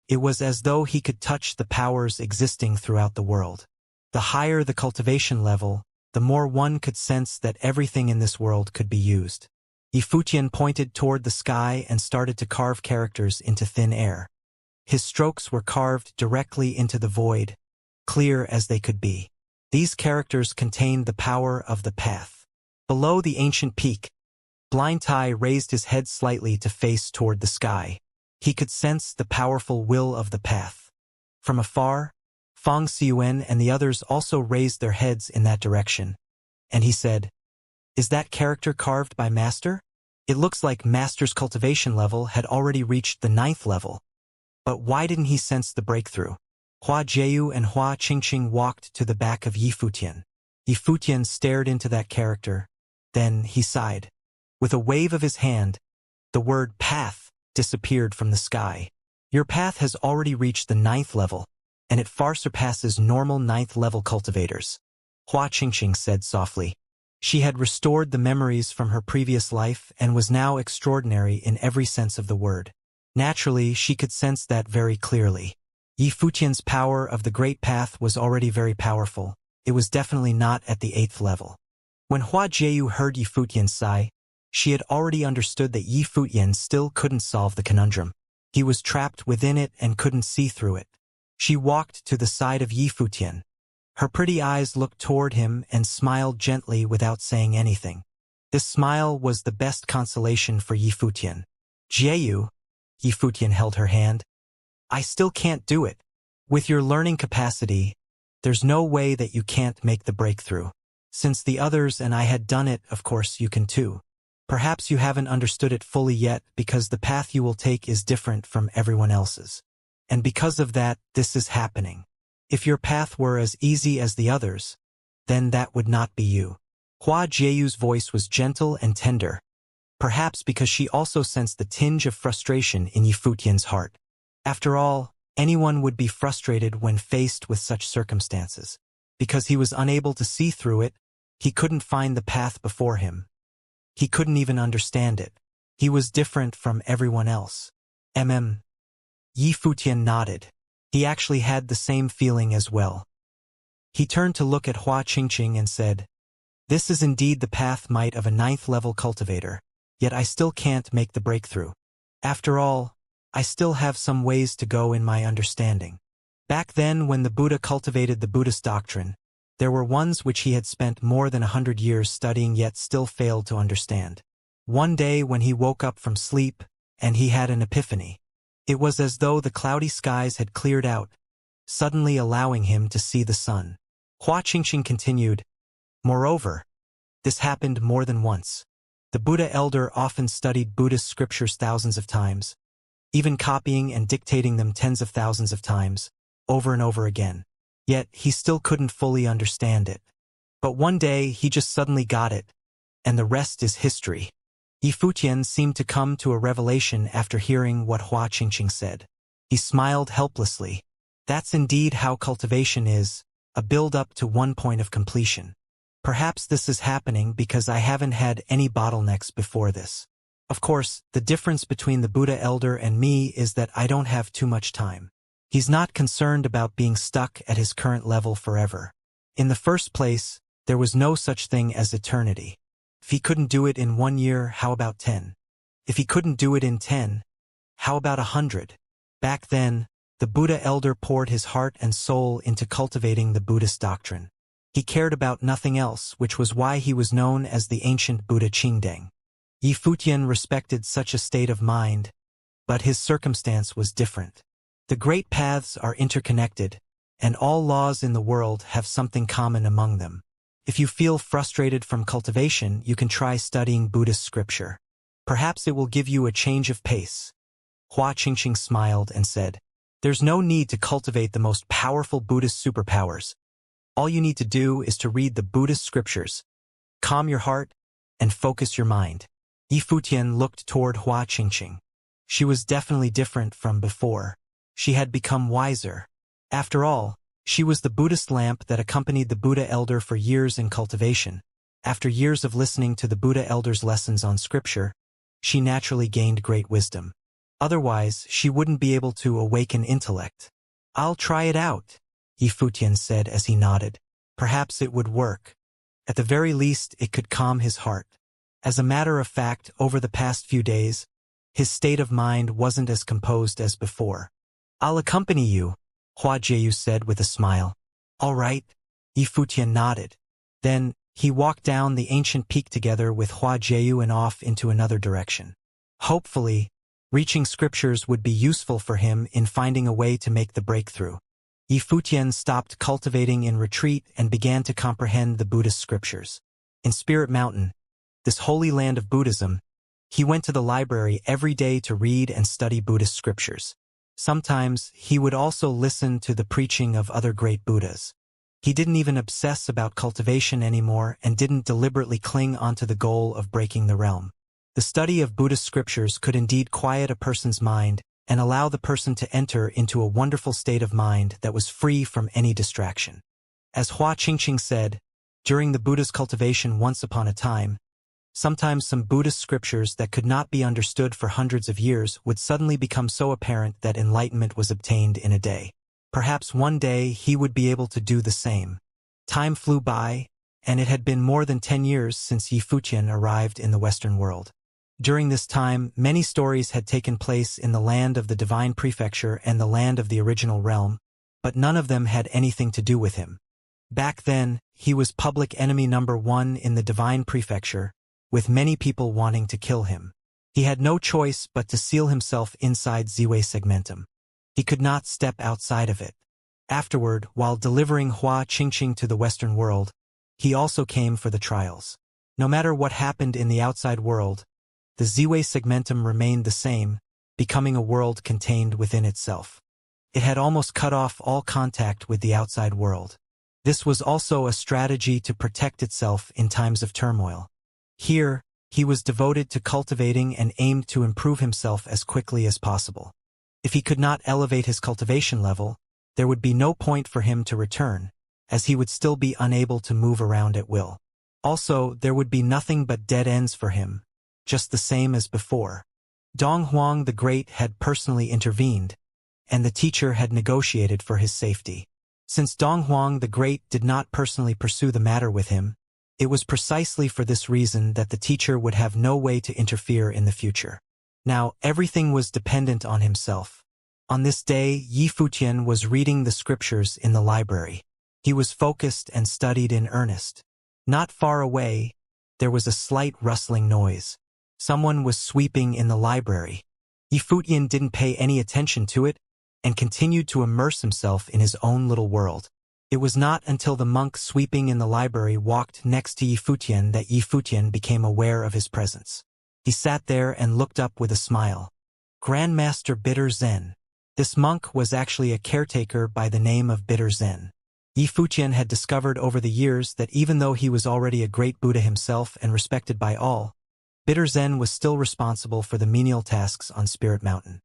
It was as though he could touch the powers existing throughout the world. The higher the cultivation level, the more one could sense that everything in this world could be used. Yi Futian pointed toward the sky and started to carve characters into thin air. His strokes were carved directly into the void, clear as they could be. These characters contained the power of the path. Below the ancient peak, Blind Tai raised his head slightly to face toward the sky. He could sense the powerful will of the path. From afar, Fang Xiuan and the others also raised their heads in that direction. And he said, "Is that character carved by Master? It looks like Master's cultivation level had already reached the 9th level. But why didn't he sense the breakthrough?" Hua Jieyu and Hua Qingqing walked to the back of Yi Futian. Yi Futian stared into that character. Then he sighed. With a wave of his hand, the word path disappeared from the sky. "Your path has already reached the 9th level, and it far surpasses normal 9th level cultivators," Hua Qingqing said softly. She had restored the memories from her previous life and was now extraordinary in every sense of the word. Naturally, she could sense that very clearly. Yi Futian's power of the Great Path was already very powerful. It was definitely not at the 8th level. When Hua Jieyu heard Yi Futian sigh, she had already understood that Yi Futian still couldn't solve the conundrum. He was trapped within it and couldn't see through it. She walked to the side of Yi Futian. Her pretty eyes looked toward him and smiled gently without saying anything. This smile was the best consolation for Yi Futian. Jieyu, Yi Futian held her hand. I still can't do it. With your learning capacity, there's no way that you can't make the breakthrough. Since the others and I had done it, of course you can too. Perhaps you haven't understood it fully yet because the path you will take is different from everyone else's. And because of that, this is happening. If your path were as easy as the others, then that would not be you. Hua Jieyu's voice was gentle and tender, perhaps because she also sensed the tinge of frustration in Yi Futian's heart. After all, anyone would be frustrated when faced with such circumstances. Because he was unable to see through it, he couldn't find the path before him. He couldn't even understand it. He was different from everyone else. Yi Futian nodded. He actually had the same feeling as well. He turned to look at Hua Qingqing and said, This is indeed the path might of a 9th-level cultivator, yet I still can't make the breakthrough. After all, I still have some ways to go in my understanding. Back then when the Buddha cultivated the Buddhist doctrine, there were ones which he had spent more than 100 years studying yet still failed to understand. One day when he woke up from sleep, and he had an epiphany. It was as though the cloudy skies had cleared out, suddenly allowing him to see the sun. Hua Qingqing continued, Moreover, this happened more than once. The Buddha elder often studied Buddhist scriptures thousands of times, even copying and dictating them tens of thousands of times, over and over again. Yet he still couldn't fully understand it. But one day he just suddenly got it, and the rest is history. Yi Futian seemed to come to a revelation after hearing what Hua Qingqing said. He smiled helplessly. That's indeed how cultivation is, a build-up to one point of completion. Perhaps this is happening because I haven't had any bottlenecks before this. Of course, the difference between the Buddha elder and me is that I don't have too much time. He's not concerned about being stuck at his current level forever. In the first place, there was no such thing as eternity. If he couldn't do it in 1 year, how about 10? If he couldn't do it in 10, how about 100? Back then, the Buddha elder poured his heart and soul into cultivating the Buddhist doctrine. He cared about nothing else, which was why he was known as the ancient Buddha Qingdeng. Yi Futian respected such a state of mind, but his circumstance was different. The great paths are interconnected, and all laws in the world have something common among them. If you feel frustrated from cultivation, you can try studying Buddhist scripture. Perhaps it will give you a change of pace. Hua Qingqing smiled and said, There's no need to cultivate the most powerful Buddhist superpowers. All you need to do is to read the Buddhist scriptures, calm your heart, and focus your mind. Yi Futian looked toward Hua Qingqing. She was definitely different from before. She had become wiser. After all, she was the Buddhist lamp that accompanied the Buddha elder for years in cultivation. After years of listening to the Buddha elder's lessons on scripture, she naturally gained great wisdom. Otherwise, she wouldn't be able to awaken intellect. I'll try it out, Yi Futian said as he nodded. Perhaps it would work. At the very least, it could calm his heart. As a matter of fact, over the past few days, his state of mind wasn't as composed as before. I'll accompany you, Hua Jieyu said with a smile. All right, Yi Futian nodded. Then, he walked down the ancient peak together with Hua Jieyu and off into another direction. Hopefully, reaching scriptures would be useful for him in finding a way to make the breakthrough. Yi Futian stopped cultivating in retreat and began to comprehend the Buddhist scriptures. In Spirit Mountain, this holy land of Buddhism, he went to the library every day to read and study Buddhist scriptures. Sometimes, he would also listen to the preaching of other great Buddhas. He didn't even obsess about cultivation anymore and didn't deliberately cling onto the goal of breaking the realm. The study of Buddhist scriptures could indeed quiet a person's mind and allow the person to enter into a wonderful state of mind that was free from any distraction. As Hua Qingqing said, during the Buddha's cultivation once upon a time, sometimes some Buddhist scriptures that could not be understood for hundreds of years would suddenly become so apparent that enlightenment was obtained in a day. Perhaps one day he would be able to do the same. Time flew by, and it had been more than 10 years since Yi Futian arrived in the Western world. During this time, many stories had taken place in the land of the divine prefecture and the land of the original realm, but none of them had anything to do with him. Back then, he was public enemy number 1 in the divine prefecture, with many people wanting to kill him. He had no choice but to seal himself inside Ziwei Segmentum. He could not step outside of it. Afterward, while delivering Hua Qingqing to the Western world, he also came for the trials. No matter what happened in the outside world, the Ziwei Segmentum remained the same, becoming a world contained within itself. It had almost cut off all contact with the outside world. This was also a strategy to protect itself in times of turmoil. Here, he was devoted to cultivating and aimed to improve himself as quickly as possible. If he could not elevate his cultivation level, there would be no point for him to return, as he would still be unable to move around at will. Also, there would be nothing but dead ends for him, just the same as before. Dong Huang the Great had personally intervened, and the teacher had negotiated for his safety. Since Dong Huang the Great did not personally pursue the matter with him, it was precisely for this reason that the teacher would have no way to interfere in the future. Now, everything was dependent on himself. On this day, Yi Futian was reading the scriptures in the library. He was focused and studied in earnest. Not far away, there was a slight rustling noise. Someone was sweeping in the library. Yi Futian didn't pay any attention to it, and continued to immerse himself in his own little world. It was not until the monk sweeping in the library walked next to Yi Futian that Yi Futian became aware of his presence. He sat there and looked up with a smile. Grandmaster Bitter Zen. This monk was actually a caretaker by the name of Bitter Zen. Yi Futian had discovered over the years that even though he was already a great Buddha himself and respected by all, Bitter Zen was still responsible for the menial tasks on Spirit Mountain.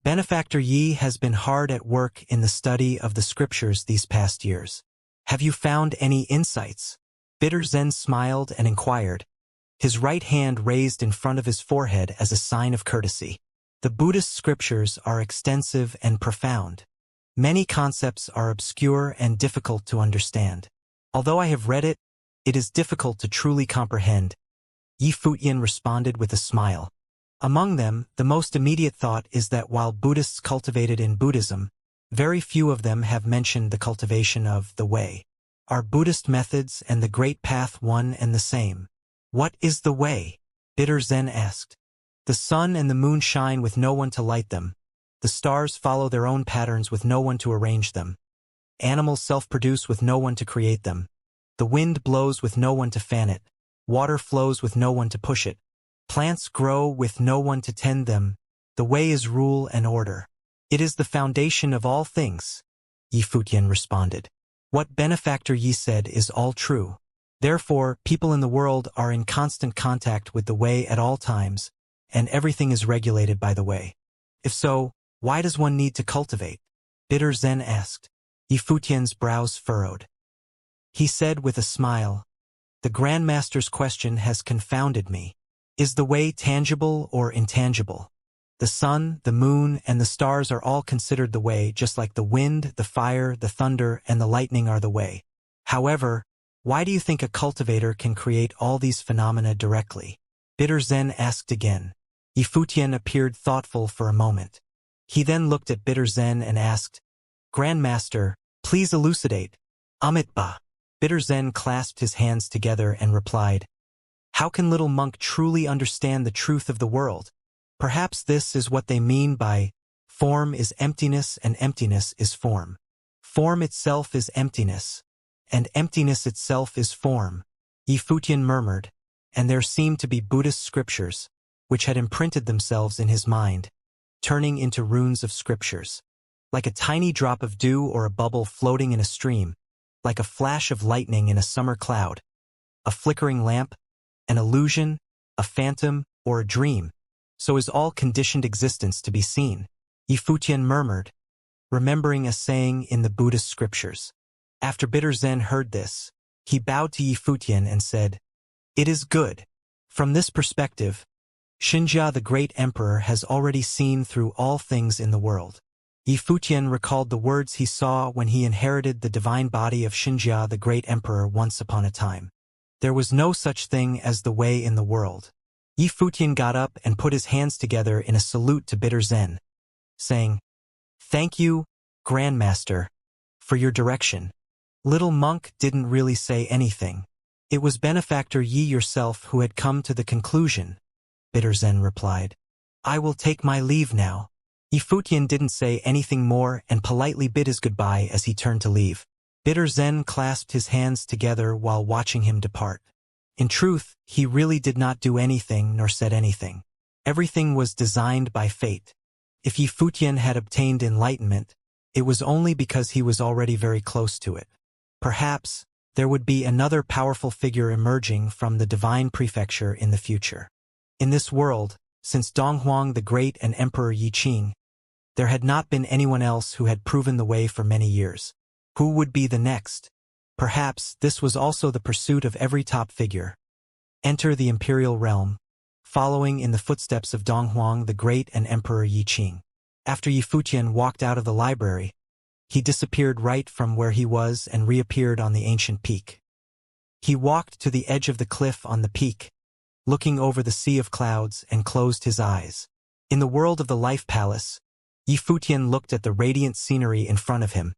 Benefactor Yi has been hard at work in the study of the scriptures these past years. Have you found any insights? Bitter Zen smiled and inquired, his right hand raised in front of his forehead as a sign of courtesy. The Buddhist scriptures are extensive and profound. Many concepts are obscure and difficult to understand. Although I have read it, it is difficult to truly comprehend. Yi Futian responded with a smile. Among them, the most immediate thought is that while Buddhists cultivated in Buddhism, very few of them have mentioned the cultivation of the way. Are Buddhist methods and the Great Path one and the same? What is the way? Bitter Zen asked. The sun and the moon shine with no one to light them. The stars follow their own patterns with no one to arrange them. Animals self-produce with no one to create them. The wind blows with no one to fan it. Water flows with no one to push it. Plants grow with no one to tend them. The way is rule and order. It is the foundation of all things, Yi Futian responded. What Benefactor Yi said is all true. Therefore, people in the world are in constant contact with the way at all times, and everything is regulated by the way. If so, why does one need to cultivate? Bitter Zen asked. Yi Futian's brows furrowed. He said with a smile, the Grandmaster's question has confounded me. Is the way tangible or intangible? The sun, the moon, and the stars are all considered the way, just like the wind, the fire, the thunder, and the lightning are the way. However, why do you think a cultivator can create all these phenomena directly? Bitter Zen asked again. Yi Futian appeared thoughtful for a moment. He then looked at Bitter Zen and asked, Grandmaster, please elucidate. Amitba. Bitter Zen clasped his hands together and replied, how can little monk truly understand the truth of the world? Perhaps this is what they mean by form is emptiness and emptiness is form. Form itself is emptiness, and emptiness itself is form. Yi Futian murmured, and there seemed to be Buddhist scriptures, which had imprinted themselves in his mind, turning into runes of scriptures. Like a tiny drop of dew or a bubble floating in a stream, like a flash of lightning in a summer cloud, a flickering lamp, an illusion, a phantom, or a dream, so is all conditioned existence to be seen. Yi Futian murmured, remembering a saying in the Buddhist scriptures. After Bitter Zen heard this, he bowed to Yi Futian and said, it is good. From this perspective, Xianxia the great emperor has already seen through all things in the world. Yi Futian recalled the words he saw when he inherited the divine body of Xianxia the great emperor once upon a time. There was no such thing as the way in the world. Yi Futian got up and put his hands together in a salute to Bitter Zen, saying, "Thank you, Grandmaster, for your direction." Little monk didn't really say anything. "It was benefactor Yi yourself who had come to the conclusion," Bitter Zen replied. "I will take my leave now." Yi Futian didn't say anything more and politely bid his goodbye as he turned to leave. Bitter Zen clasped his hands together while watching him depart. In truth, he really did not do anything nor said anything. Everything was designed by fate. If Yi Futian had obtained enlightenment, it was only because he was already very close to it. Perhaps, there would be another powerful figure emerging from the divine prefecture in the future. In this world, since Donghuang the Great and Emperor Yi Qing, there had not been anyone else who had proven the way for many years. Who would be the next? Perhaps this was also the pursuit of every top figure. Enter the imperial realm, following in the footsteps of Donghuang the Great and Emperor Yi Qing. After Yi Futian walked out of the library, he disappeared right from where he was and reappeared on the ancient peak. He walked to the edge of the cliff on the peak, looking over the sea of clouds, and closed his eyes. In the world of the Life Palace, Yi Futian looked at the radiant scenery in front of him,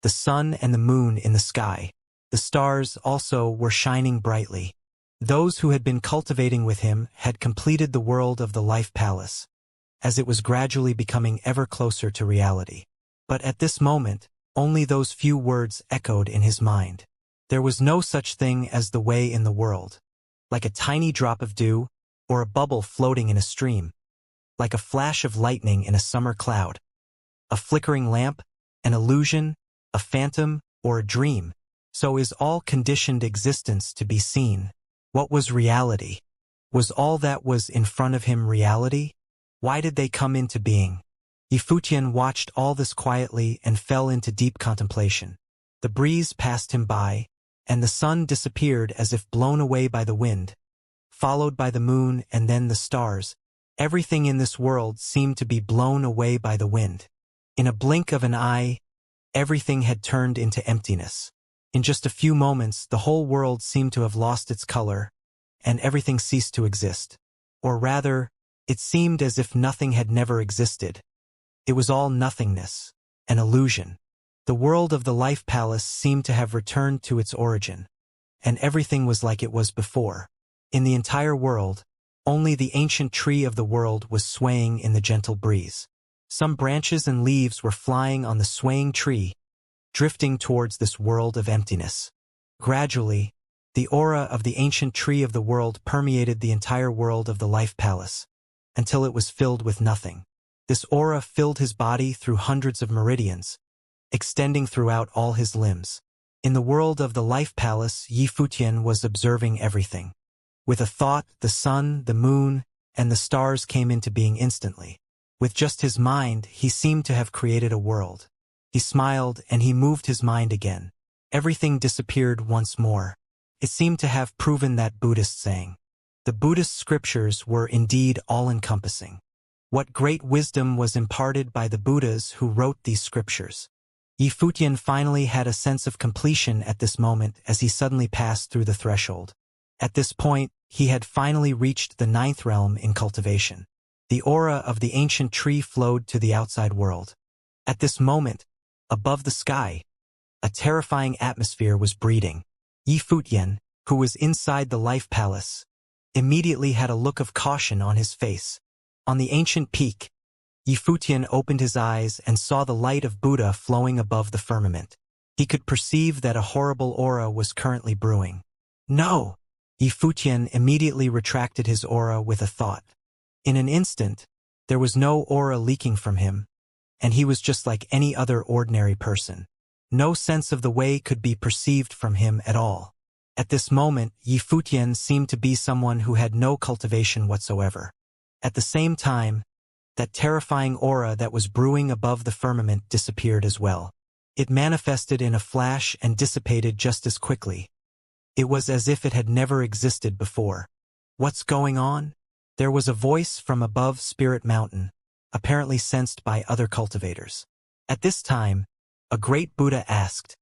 the sun and the moon in the sky. The stars also were shining brightly. Those who had been cultivating with him had completed the world of the Life Palace, as it was gradually becoming ever closer to reality. But at this moment, only those few words echoed in his mind. There was no such thing as the way in the world. Like a tiny drop of dew, or a bubble floating in a stream. Like a flash of lightning in a summer cloud. A flickering lamp, an illusion, a phantom, or a dream. So is all conditioned existence to be seen. What was reality? Was all that was in front of him reality? Why did they come into being? Yi Futian watched all this quietly and fell into deep contemplation. The breeze passed him by, and the sun disappeared as if blown away by the wind, followed by the moon and then the stars. Everything in this world seemed to be blown away by the wind. In a blink of an eye, everything had turned into emptiness. In just a few moments, the whole world seemed to have lost its color, and everything ceased to exist. Or rather, it seemed as if nothing had never existed. It was all nothingness, an illusion. The world of the Life Palace seemed to have returned to its origin, and everything was like it was before. In the entire world, only the ancient tree of the world was swaying in the gentle breeze. Some branches and leaves were flying on the swaying tree, drifting towards this world of emptiness. Gradually, the aura of the ancient tree of the world permeated the entire world of the Life Palace, until it was filled with nothing. This aura filled his body through hundreds of meridians, extending throughout all his limbs. In the world of the Life Palace, Yi Futian was observing everything. With a thought, the sun, the moon, and the stars came into being instantly. With just his mind, he seemed to have created a world. He smiled and he moved his mind again. Everything disappeared once more. It seemed to have proven that Buddhist saying. The Buddhist scriptures were indeed all-encompassing. What great wisdom was imparted by the Buddhas who wrote these scriptures. Yi Futian finally had a sense of completion at this moment as he suddenly passed through the threshold. At this point, he had finally reached the 9th realm in cultivation. The aura of the ancient tree flowed to the outside world. At this moment, above the sky, a terrifying atmosphere was breeding. Yi Futian, who was inside the Life Palace, immediately had a look of caution on his face. On the ancient peak, Yi Futian opened his eyes and saw the light of Buddha flowing above the firmament. He could perceive that a horrible aura was currently brewing. No! Yi Futian immediately retracted his aura with a thought. In an instant, there was no aura leaking from him, and he was just like any other ordinary person. No sense of the way could be perceived from him at all. At this moment, Yi Futian seemed to be someone who had no cultivation whatsoever. At the same time, that terrifying aura that was brewing above the firmament disappeared as well. It manifested in a flash and dissipated just as quickly. It was as if it had never existed before. What's going on? There was a voice from above Spirit Mountain, apparently sensed by other cultivators. At this time, a great Buddha asked,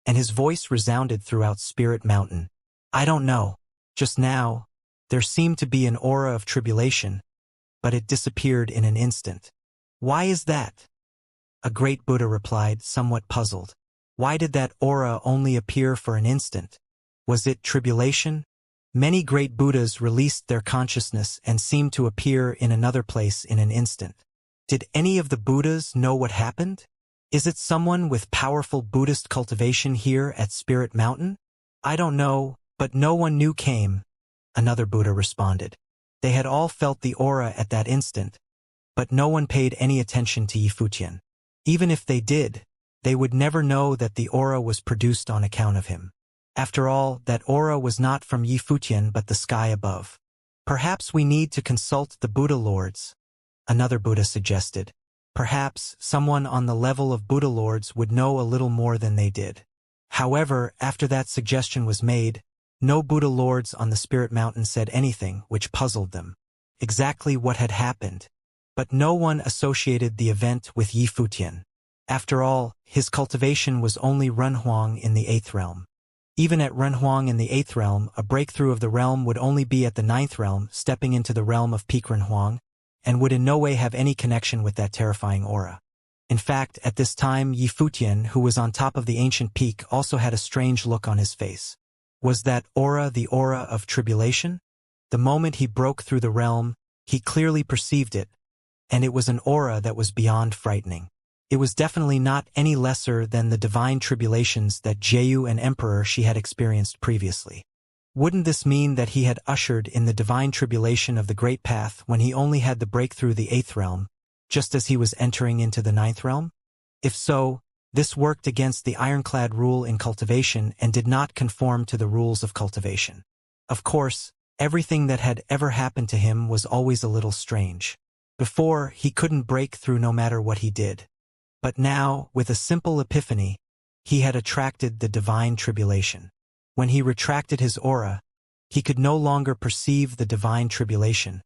and his voice resounded throughout Spirit Mountain. I don't know. Just now, There seemed to be an aura of tribulation, but it disappeared in an instant. Why is that? A great Buddha replied, somewhat puzzled. Why did that aura only appear for an instant? Was it tribulation? Many great Buddhas released their consciousness and seemed to appear in another place in an instant. Did any of the Buddhas know what happened? Is it someone with powerful Buddhist cultivation here at Spirit Mountain? I don't know, but no one new came, another Buddha responded. They had all felt the aura at that instant, but no one paid any attention to Yifutian. Even if they did, they would never know that the aura was produced on account of him. After all, that aura was not from Yifutian but the sky above. Perhaps we need to consult the Buddha lords, another Buddha suggested. Perhaps someone on the level of Buddha lords would know a little more than they did. However, after that suggestion was made, no Buddha lords on the Spirit Mountain said anything, which puzzled them. Exactly what had happened. But no one associated the event with Yifutian. After all, his cultivation was only Renhuang in the 8th realm. Even at Renhuang in the 8th realm, a breakthrough of the realm would only be at the 9th realm, stepping into the realm of peak Renhuang, and would in no way have any connection with that terrifying aura. In fact, at this time, Yifutian, who was on top of the ancient peak, also had a strange look on his face. Was that aura the aura of tribulation? The moment he broke through the realm, he clearly perceived it, and it was an aura that was beyond frightening. It was definitely not any lesser than the divine tribulations that Jeyu and Emperor she had experienced previously. Wouldn't this mean that he had ushered in the divine tribulation of the Great Path when he only had the breakthrough the 8th realm, just as he was entering into the 9th realm? If so, this worked against the ironclad rule in cultivation and did not conform to the rules of cultivation. Of course, everything that had ever happened to him was always a little strange. Before, he couldn't break through no matter what he did. But now, with a simple epiphany, he had attracted the divine tribulation. When he retracted his aura, he could no longer perceive the divine tribulation,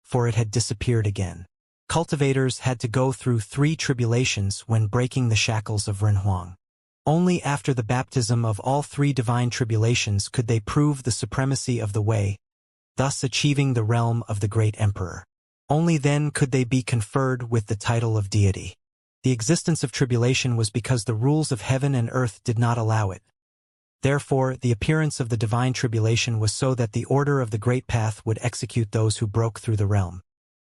for it had disappeared again. Cultivators had to go through 3 tribulations when breaking the shackles of Renhuang. Only after the baptism of all 3 divine tribulations could they prove the supremacy of the way, thus achieving the realm of the great emperor. Only then could they be conferred with the title of deity. The existence of tribulation was because the rules of heaven and earth did not allow it. Therefore, the appearance of the divine tribulation was so that the order of the Great Path would execute those who broke through the realm.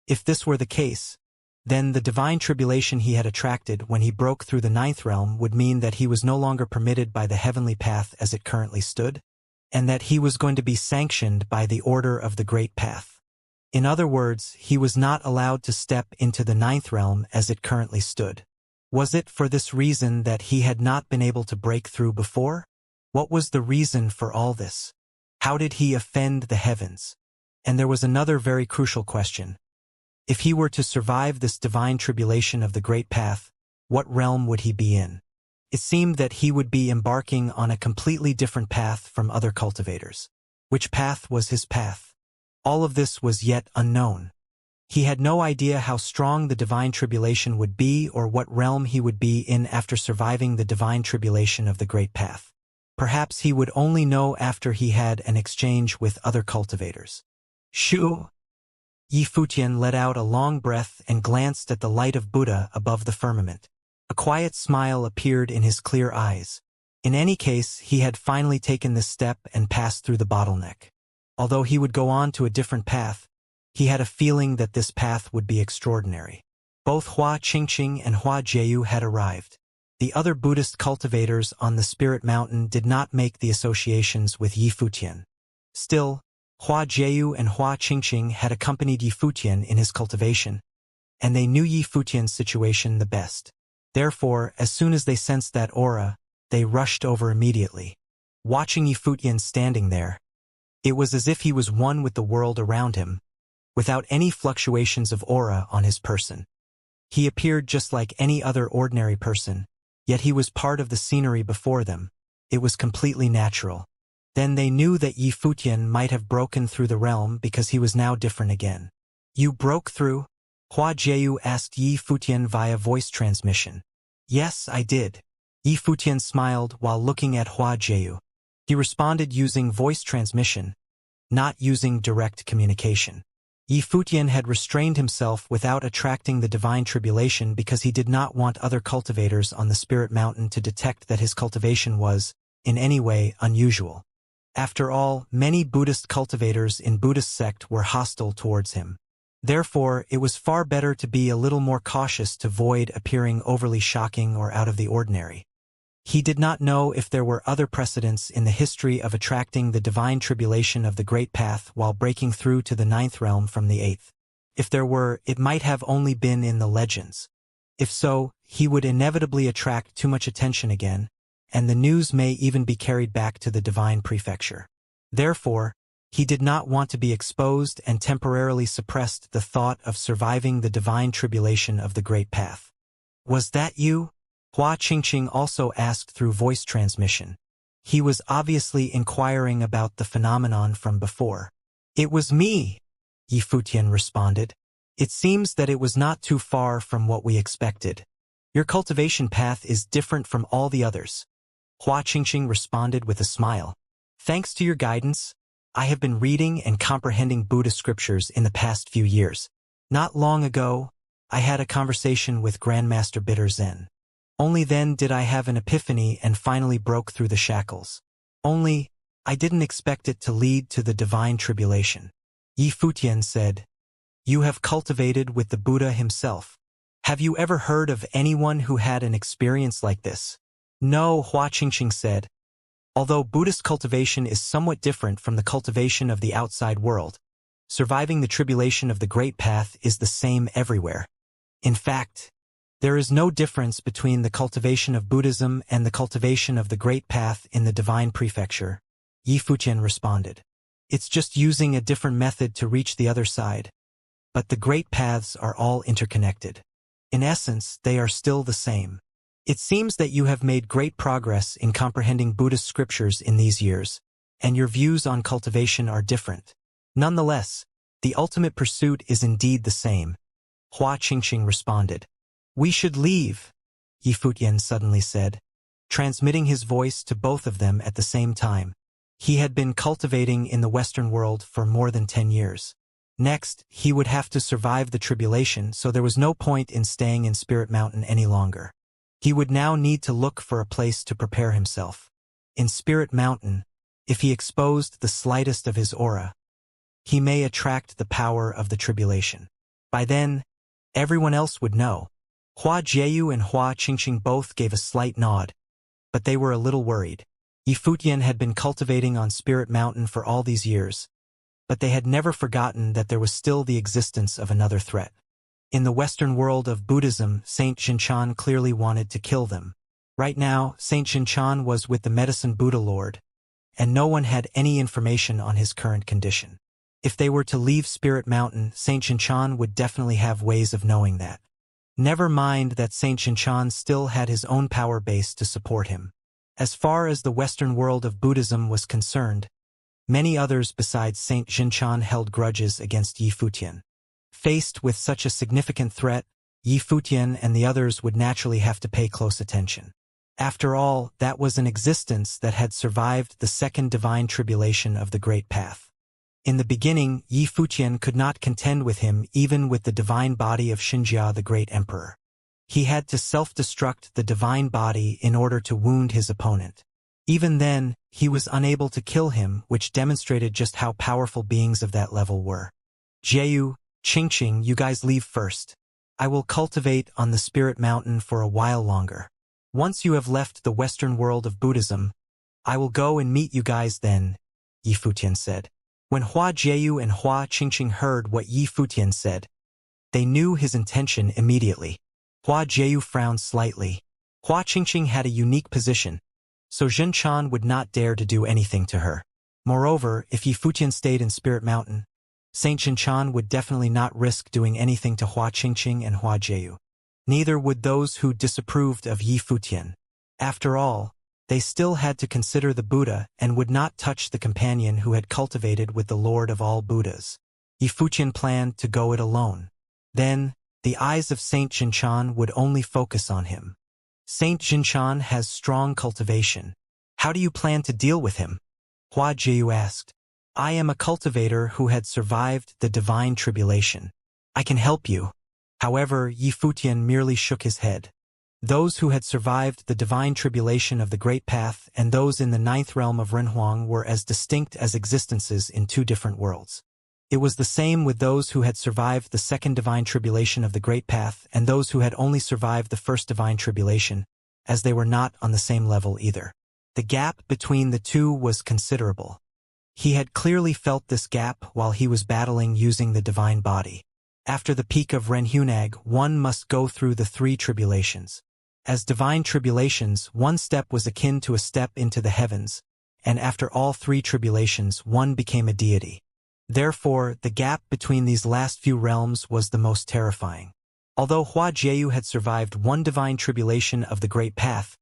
If this were the case, then the divine tribulation he had attracted when he broke through the 9th realm would mean that he was no longer permitted by the heavenly path as it currently stood, and that he was going to be sanctioned by the order of the Great Path. In other words, he was not allowed to step into the 9th realm as it currently stood. Was it for this reason that he had not been able to break through before? What was the reason for all this? How did he offend the heavens? And there was another very crucial question. If he were to survive this divine tribulation of the Great Path, what realm would he be in? It seemed that he would be embarking on a completely different path from other cultivators. Which path was his path? All of this was yet unknown. He had no idea how strong the divine tribulation would be or what realm he would be in after surviving the divine tribulation of the Great Path. Perhaps he would only know after he had an exchange with other cultivators. Shoo! Yifutian let out a long breath and glanced at the light of Buddha above the firmament. A quiet smile appeared in his clear eyes. In any case, he had finally taken this step and passed through the bottleneck. Although he would go on to a different path, he had a feeling that this path would be extraordinary. Both Hua Qingqing and Hua Jeyu had arrived. The other Buddhist cultivators on the Spirit Mountain did not make the associations with Yifutian. Still, Hua Jeyu and Hua Qingqing had accompanied Yifutian in his cultivation, and they knew Yifutian's situation the best. Therefore, as soon as they sensed that aura, they rushed over immediately. Watching Yifutian standing there, it was as if he was one with the world around him, without any fluctuations of aura on his person. He appeared just like any other ordinary person, yet he was part of the scenery before them. It was completely natural. Then they knew that Yifutian might have broken through the realm because he was now different again. You broke through? Hua Jeyu asked Yifutian via voice transmission. Yes, I did. Yifutian smiled while looking at Hua Jeyu. He responded using voice transmission. not using direct communication. Yi Futian had restrained himself without attracting the divine tribulation because he did not want other cultivators on the Spirit Mountain to detect that his cultivation was, in any way, unusual. After all, many Buddhist cultivators in Buddhist sect were hostile towards him. Therefore, it was far better to be a little more cautious to avoid appearing overly shocking or out of the ordinary. He did not know if there were other precedents in the history of attracting the divine tribulation of the Great Path while breaking through to the 9th realm from the 8th. If there were, it might have only been in the legends. If so, he would inevitably attract too much attention again, and the news may even be carried back to the divine prefecture. Therefore, he did not want to be exposed and temporarily suppressed the thought of surviving the divine tribulation of the Great Path. "Was that you?" Hua Qingqing also asked through voice transmission. He was obviously inquiring about the phenomenon from before. "It was me," Yi Futian responded. "It seems that it was not too far from what we expected. Your cultivation path is different from all the others." Hua Qingqing responded with a smile. "Thanks to your guidance, I have been reading and comprehending Buddhist scriptures in the past few years. Not long ago, I had a conversation with Grandmaster Bitter Zen. Only then did I have an epiphany and finally broke through the shackles. Only, I didn't expect it to lead to the divine tribulation." Yi Futian said, "You have cultivated with the Buddha himself. Have you ever heard of anyone who had an experience like this?" "No," Hua Qingqing said. "Although Buddhist cultivation is somewhat different from the cultivation of the outside world, surviving the tribulation of the Great Path is the same everywhere. In fact, there is no difference between the cultivation of Buddhism and the cultivation of the Great Path in the divine prefecture," Yi Futian responded. "It's just using a different method to reach the other side. But the Great Paths are all interconnected. In essence, they are still the same. It seems that you have made great progress in comprehending Buddhist scriptures in these years, and your views on cultivation are different. Nonetheless, the ultimate pursuit is indeed the same," Hua Qingqing responded. "We should leave," Yi Futian suddenly said, transmitting his voice to both of them at the same time. He had been cultivating in the Western world for more than 10 years. Next, he would have to survive the tribulation, so there was no point in staying in Spirit Mountain any longer. He would now need to look for a place to prepare himself. In Spirit Mountain, if he exposed the slightest of his aura, he may attract the power of the tribulation. By then, everyone else would know. Hua Jieyu and Hua Qingqing both gave a slight nod, but they were a little worried. Yi Futian had been cultivating on Spirit Mountain for all these years, but they had never forgotten that there was still the existence of another threat. In the Western world of Buddhism, Saint Xianxia clearly wanted to kill them. Right now, Saint Xianxia was with the Medicine Buddha Lord, and no one had any information on his current condition. If they were to leave Spirit Mountain, Saint Xianxia would definitely have ways of knowing that. Never mind that Saint Xianxia still had his own power base to support him. As far as the Western world of Buddhism was concerned, many others besides Saint Xianxia held grudges against Yi Futian. Faced with such a significant threat, Yi Futian and the others would naturally have to pay close attention. After all, that was an existence that had survived the second divine tribulation of the Great Path. In the beginning, Yi Futian could not contend with him even with the divine body of Xianxia the Great Emperor. He had to self-destruct the divine body in order to wound his opponent. Even then, he was unable to kill him, which demonstrated just how powerful beings of that level were. "Jieyu, Qingqing, you guys leave first. I will cultivate on the Spirit Mountain for a while longer. Once you have left the Western world of Buddhism, I will go and meet you guys then," Yi Futian said. When Hua Jieyu and Hua Qingqing heard what Yi Futian said, they knew his intention immediately. Hua Jieyu frowned slightly. Hua Qingqing had a unique position, so Xianxia would not dare to do anything to her. Moreover, if Yi Futian stayed in Spirit Mountain, Saint Xianxia would definitely not risk doing anything to Hua Qingqing and Hua Jieyu. Neither would those who disapproved of Yi Futian. After all, they still had to consider the Buddha and would not touch the companion who had cultivated with the Lord of all Buddhas. Yi Futian planned to go it alone. Then, the eyes of Saint Xianxia would only focus on him. "Saint Xianxia has strong cultivation. How do you plan to deal with him?" Hua Jieyu asked. I am a cultivator who had survived the divine tribulation. I can help you. However, Yi Futian merely shook his head. Those who had survived the divine tribulation of the Great Path and those in the ninth realm of Renhuang were as distinct as existences in two different worlds. It was the same with those who had survived the second divine tribulation of the Great Path and those who had only survived the first divine tribulation, as they were not on the same level either. The gap between the two was considerable. He had clearly felt this gap while he was battling using the divine body. After the peak of Renhunag, one must go through the three tribulations. As divine tribulations, one step was akin to a step into the heavens, and after all three tribulations, one became a deity. Therefore, the gap between these last few realms was the most terrifying. Although Hua Jieyu had survived one divine tribulation of the Great Path,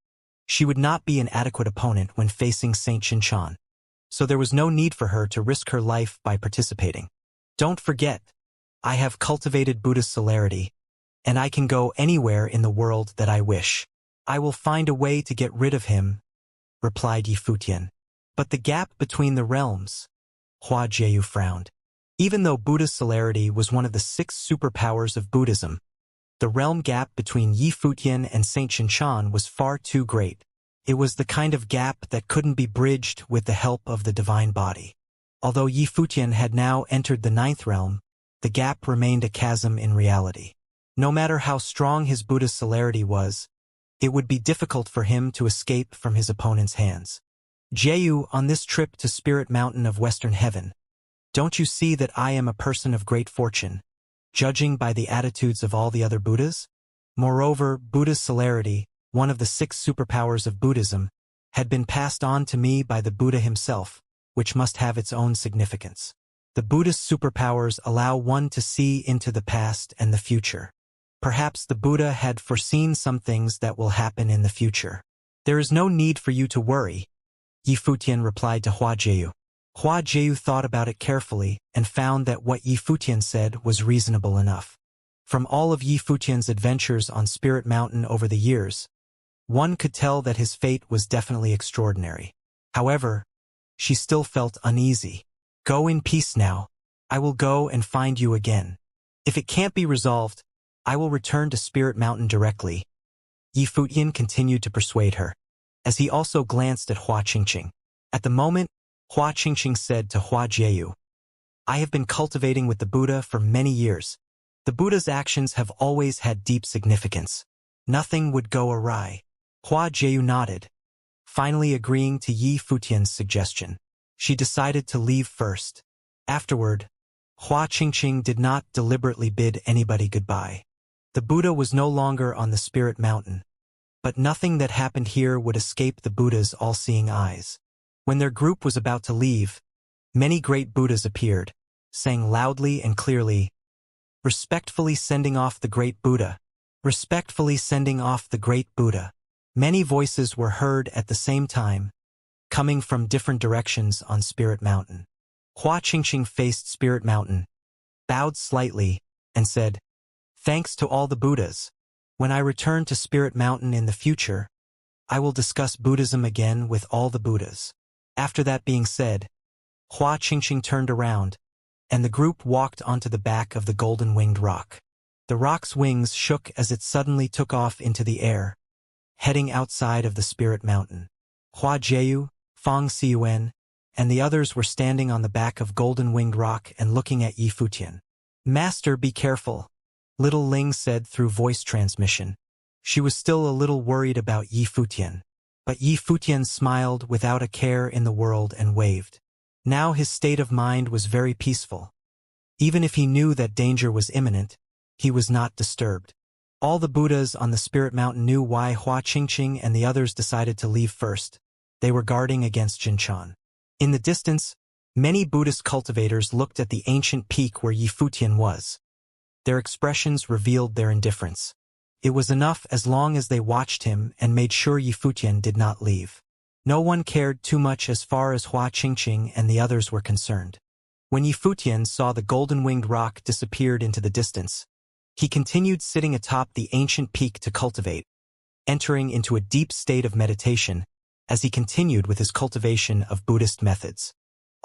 she would not be an adequate opponent when facing Saint Xinchan. So there was no need for her to risk her life by participating. Don't forget, I have cultivated Buddha's celerity, and I can go anywhere in the world that I wish. I will find a way to get rid of him, replied Yi Futian. But the gap between the realms, Hua Jieyu frowned. Even though Buddha's celerity was one of the 6 superpowers of Buddhism, the realm gap between Yi Futian and Saint Xinchan was far too great. It was the kind of gap that couldn't be bridged with the help of the divine body. Although Yi Futian had now entered the 9th realm, the gap remained a chasm in reality. No matter how strong his Buddha's celerity was, it would be difficult for him to escape from his opponent's hands. Jieyu, on this trip to Spirit Mountain of Western Heaven, don't you see that I am a person of great fortune, judging by the attitudes of all the other Buddhas? Moreover, Buddha's celerity, one of the 6 superpowers of Buddhism, had been passed on to me by the Buddha himself, which must have its own significance. The Buddhist superpowers allow one to see into the past and the future. Perhaps the Buddha had foreseen some things that will happen in the future. There is no need for you to worry, Yi Futian replied to Hua Jieyu. Hua Jieyu thought about it carefully and found that what Yi Futian said was reasonable enough. From all of Yi Futian's adventures on Spirit Mountain over the years, one could tell that his fate was definitely extraordinary. However, she still felt uneasy. Go in peace now. I will go and find you again. If it can't be resolved, I will return to Spirit Mountain directly. Yi Futian continued to persuade her, as he also glanced at Hua Qingqing. At the moment, Hua Qingqing said to Hua Jieyu, I have been cultivating with the Buddha for many years. The Buddha's actions have always had deep significance. Nothing would go awry. Hua Jieyu nodded, finally agreeing to Yi Futian's suggestion. She decided to leave first. Afterward, Hua Qingqing did not deliberately bid anybody goodbye. The Buddha was no longer on the Spirit Mountain, but nothing that happened here would escape the Buddha's all-seeing eyes. When their group was about to leave, many great Buddhas appeared, saying loudly and clearly, respectfully sending off the great Buddha, respectfully sending off the great Buddha. Many voices were heard at the same time, coming from different directions on Spirit Mountain. Hua Qingqing faced Spirit Mountain, bowed slightly, and said, Thanks to all the Buddhas. When I return to Spirit Mountain in the future, I will discuss Buddhism again with all the Buddhas. After that being said, Hua Qingqing turned around, and the group walked onto the back of the golden-winged rock. The rock's wings shook as it suddenly took off into the air, heading outside of the Spirit Mountain. Hua Jieyu, Fang Xiyuan, and the others were standing on the back of golden-winged rock and looking at Yi Futian. Master, be careful, Little Ling said through voice transmission. She was still a little worried about Yi Futian. But Yi Futian smiled without a care in the world and waved. Now his state of mind was very peaceful. Even if he knew that danger was imminent, he was not disturbed. All the Buddhas on the Spirit Mountain knew why Hua Qingqing and the others decided to leave first. They were guarding against Jinshan. In the distance, many Buddhist cultivators looked at the ancient peak where Yi Futian was. Their expressions revealed their indifference. It was enough as long as they watched him and made sure Yi Futian did not leave. No one cared too much as far as Hua Qingqing and the others were concerned. When Yi Futian saw the golden-winged rock disappeared into the distance, he continued sitting atop the ancient peak to cultivate, entering into a deep state of meditation as he continued with his cultivation of Buddhist methods.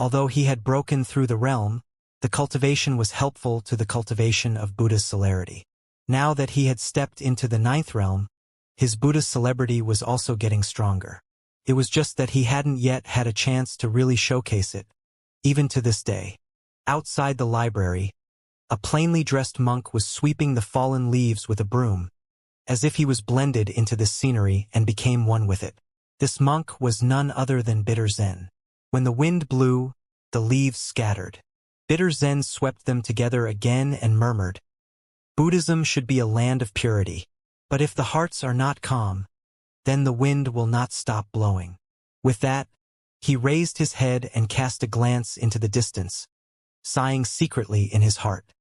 Although he had broken through the realm, the cultivation was helpful to the cultivation of Buddha's celerity. Now that he had stepped into the 9th realm, his Buddha's celebrity was also getting stronger. It was just that he hadn't yet had a chance to really showcase it, even to this day. Outside the library, a plainly dressed monk was sweeping the fallen leaves with a broom, as if he was blended into this scenery and became one with it. This monk was none other than Bitter Zen. When the wind blew, the leaves scattered. Bitter Zen swept them together again and murmured, "Buddhism should be a land of purity. But if the hearts are not calm, then the wind will not stop blowing." With that, he raised his head and cast a glance into the distance, sighing secretly in his heart.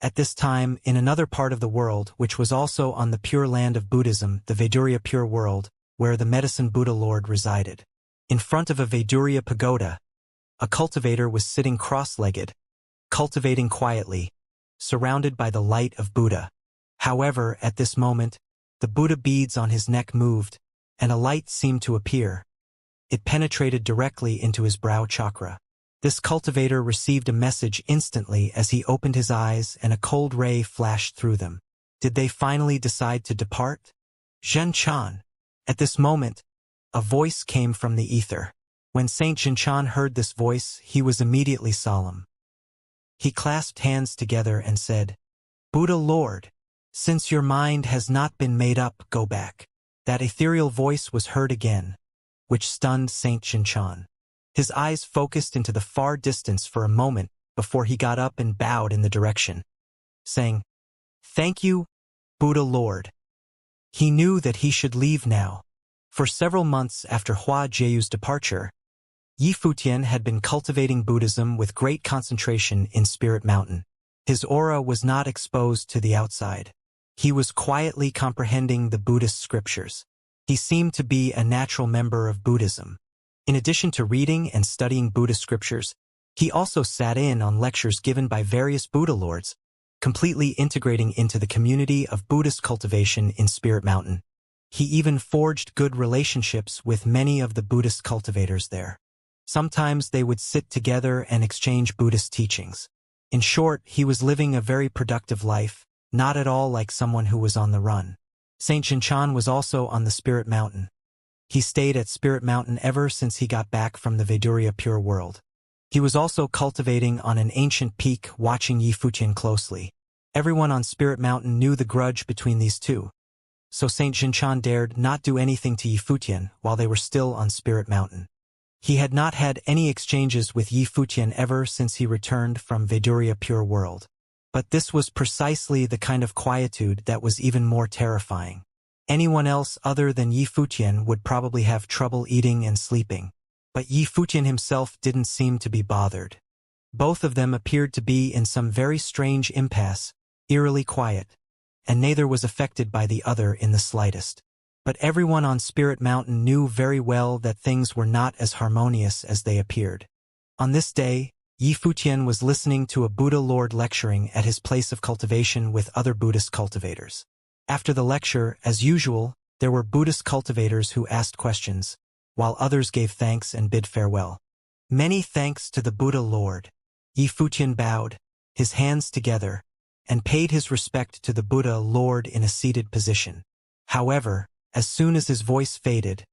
At this time, in another part of the world, which was also on the pure land of Buddhism, the Vaidurya pure world, where the medicine Buddha Lord resided. In front of a Vaidurya pagoda, a cultivator was sitting cross-legged, cultivating quietly, surrounded by the light of Buddha. However, at this moment, the Buddha beads on his neck moved, and a light seemed to appear. It penetrated directly into his brow chakra. This cultivator received a message instantly as he opened his eyes, and a cold ray flashed through them. Did they finally decide to depart? Xianxia. At this moment, a voice came from the ether. When Saint Xianxia heard this voice, he was immediately solemn. He clasped hands together and said, "Buddha Lord, since your mind has not been made up, go back." That ethereal voice was heard again, which stunned Saint Xianxia. His eyes focused into the far distance for a moment before he got up and bowed in the direction, saying, "Thank you, Buddha Lord." He knew that he should leave now. For several months after Hua Jieyu's departure, Yi Futian had been cultivating Buddhism with great concentration in Spirit Mountain. His aura was not exposed to the outside. He was quietly comprehending the Buddhist scriptures. He seemed to be a natural member of Buddhism. In addition to reading and studying Buddhist scriptures, he also sat in on lectures given by various Buddha lords, completely integrating into the community of Buddhist cultivation in Spirit Mountain. He even forged good relationships with many of the Buddhist cultivators there. Sometimes they would sit together and exchange Buddhist teachings. In short, he was living a very productive life, not at all like someone who was on the run. Saint Xianxia was also on the Spirit Mountain. He stayed at Spirit Mountain ever since he got back from the Vaidurya pure world. He was also cultivating on an ancient peak, watching Yi Futian closely. Everyone on Spirit Mountain knew the grudge between these two, so Saint Xianxia dared not do anything to Yi Futian while they were still on Spirit Mountain. He had not had any exchanges with Yi Futian ever since he returned from Vaidurya pure world. But this was precisely the kind of quietude that was even more terrifying. Anyone else other than Yi Futian would probably have trouble eating and sleeping. But Yi Futian himself didn't seem to be bothered. Both of them appeared to be in some very strange impasse, eerily quiet, and neither was affected by the other in the slightest. But everyone on Spirit Mountain knew very well that things were not as harmonious as they appeared. On this day, Yi Futian was listening to a Buddha Lord lecturing at his place of cultivation with other Buddhist cultivators. After the lecture, as usual, there were Buddhist cultivators who asked questions, while others gave thanks and bid farewell. "Many thanks to the Buddha Lord." Yi Futian bowed, his hands together, and paid his respect to the Buddha Lord in a seated position. However, as soon as his voice faded,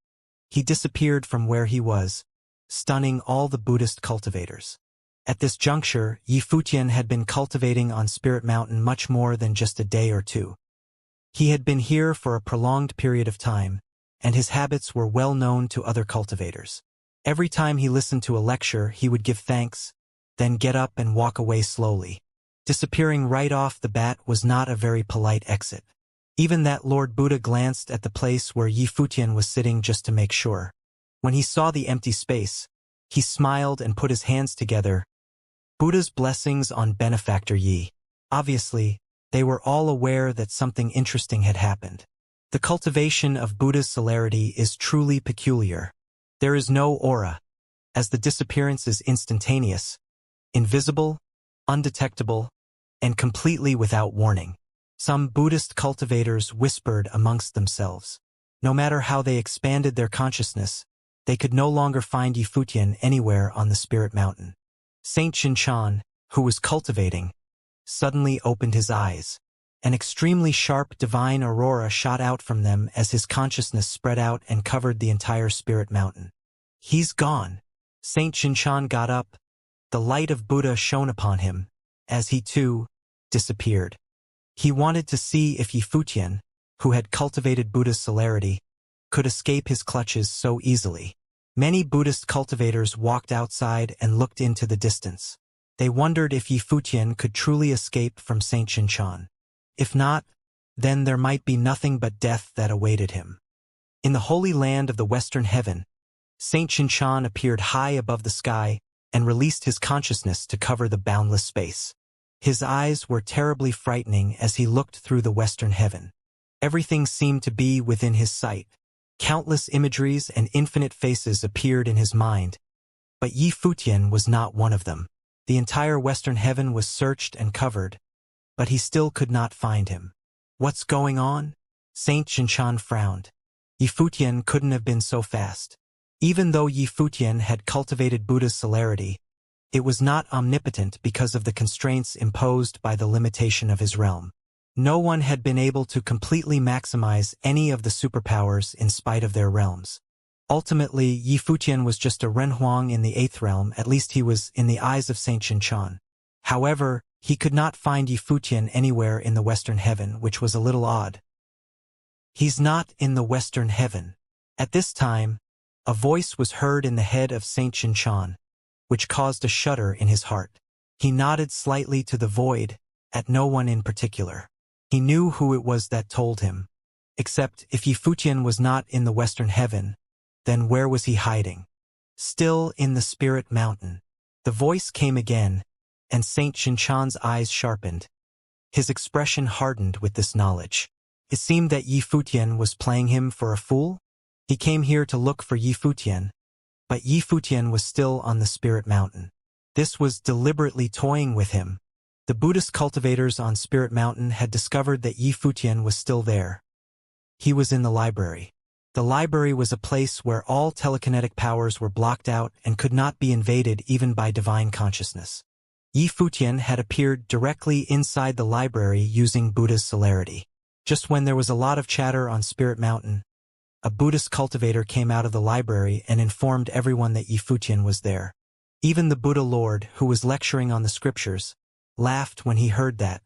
he disappeared from where he was, stunning all the Buddhist cultivators. At this juncture, Yi Futian had been cultivating on Spirit Mountain much more than just a day or two. He had been here for a prolonged period of time, and his habits were well known to other cultivators. Every time he listened to a lecture, he would give thanks, then get up and walk away slowly. Disappearing right off the bat was not a very polite exit. Even that Lord Buddha glanced at the place where Yi Futian was sitting just to make sure. When he saw the empty space, he smiled and put his hands together. Buddha's blessings on benefactor Yi. Obviously, they were all aware that something interesting had happened. The cultivation of Buddha's celerity is truly peculiar. There is no aura, as the disappearance is instantaneous, invisible, undetectable, and completely without warning. Some Buddhist cultivators whispered amongst themselves. No matter how they expanded their consciousness, They could no longer find Yifutian anywhere on the Spirit Mountain. Saint Xianxia, who was cultivating, suddenly opened his eyes. An extremely sharp divine aurora shot out from them as his consciousness spread out and covered the entire Spirit Mountain. He's gone. Saint Xianxia got up. The light of Buddha shone upon him, as he too disappeared. He wanted to see if Yifutian, who had cultivated Buddha's celerity, could escape his clutches so easily. Many Buddhist cultivators walked outside and looked into the distance. They wondered if Yifutian could truly escape from Saint Xianxia. If not, then there might be nothing but death that awaited him. In the holy land of the Western Heaven, Saint Xianxia appeared high above the sky and released his consciousness to cover the boundless space. His eyes were terribly frightening as he looked through the Western Heaven. Everything seemed to be within his sight. Countless imageries and infinite faces appeared in his mind, but Yifutian was not one of them. The entire Western Heaven was searched and covered, but he still could not find him. What's going on? Saint Xianxia frowned. Yifutian couldn't have been so fast. Even though Yifutian had cultivated Buddha's celerity, it was not omnipotent because of the constraints imposed by the limitation of his realm. No one had been able to completely maximize any of the superpowers in spite of their realms. Ultimately, Yifutian was just a Renhuang in the 8th realm, at least he was in the eyes of Saint Xianxia. However, he could not find Yifutian anywhere in the Western Heaven, which was a little odd. He's not in the Western Heaven. At this time, a voice was heard in the head of Saint Xianxia, which caused a shudder in his heart. He nodded slightly to the void, at no one in particular. He knew who it was that told him. Except if Yifutian was not in the Western Heaven, then where was he hiding? Still in the Spirit Mountain. The voice came again, and Saint Xianxia's eyes sharpened. His expression hardened with this knowledge. It seemed that Yifutian was playing him for a fool. He came here to look for Yifutian, but Yifutian was still on the Spirit Mountain. This was deliberately toying with him. The Buddhist cultivators on Spirit Mountain had discovered that Yifutian was still there. He was in the library. The library was a place where all telekinetic powers were blocked out and could not be invaded even by divine consciousness. Yifutian had appeared directly inside the library using Buddha's celerity. Just when there was a lot of chatter on Spirit Mountain, a Buddhist cultivator came out of the library and informed everyone that Yifutian was there. Even the Buddha Lord, who was lecturing on the scriptures, laughed when he heard that.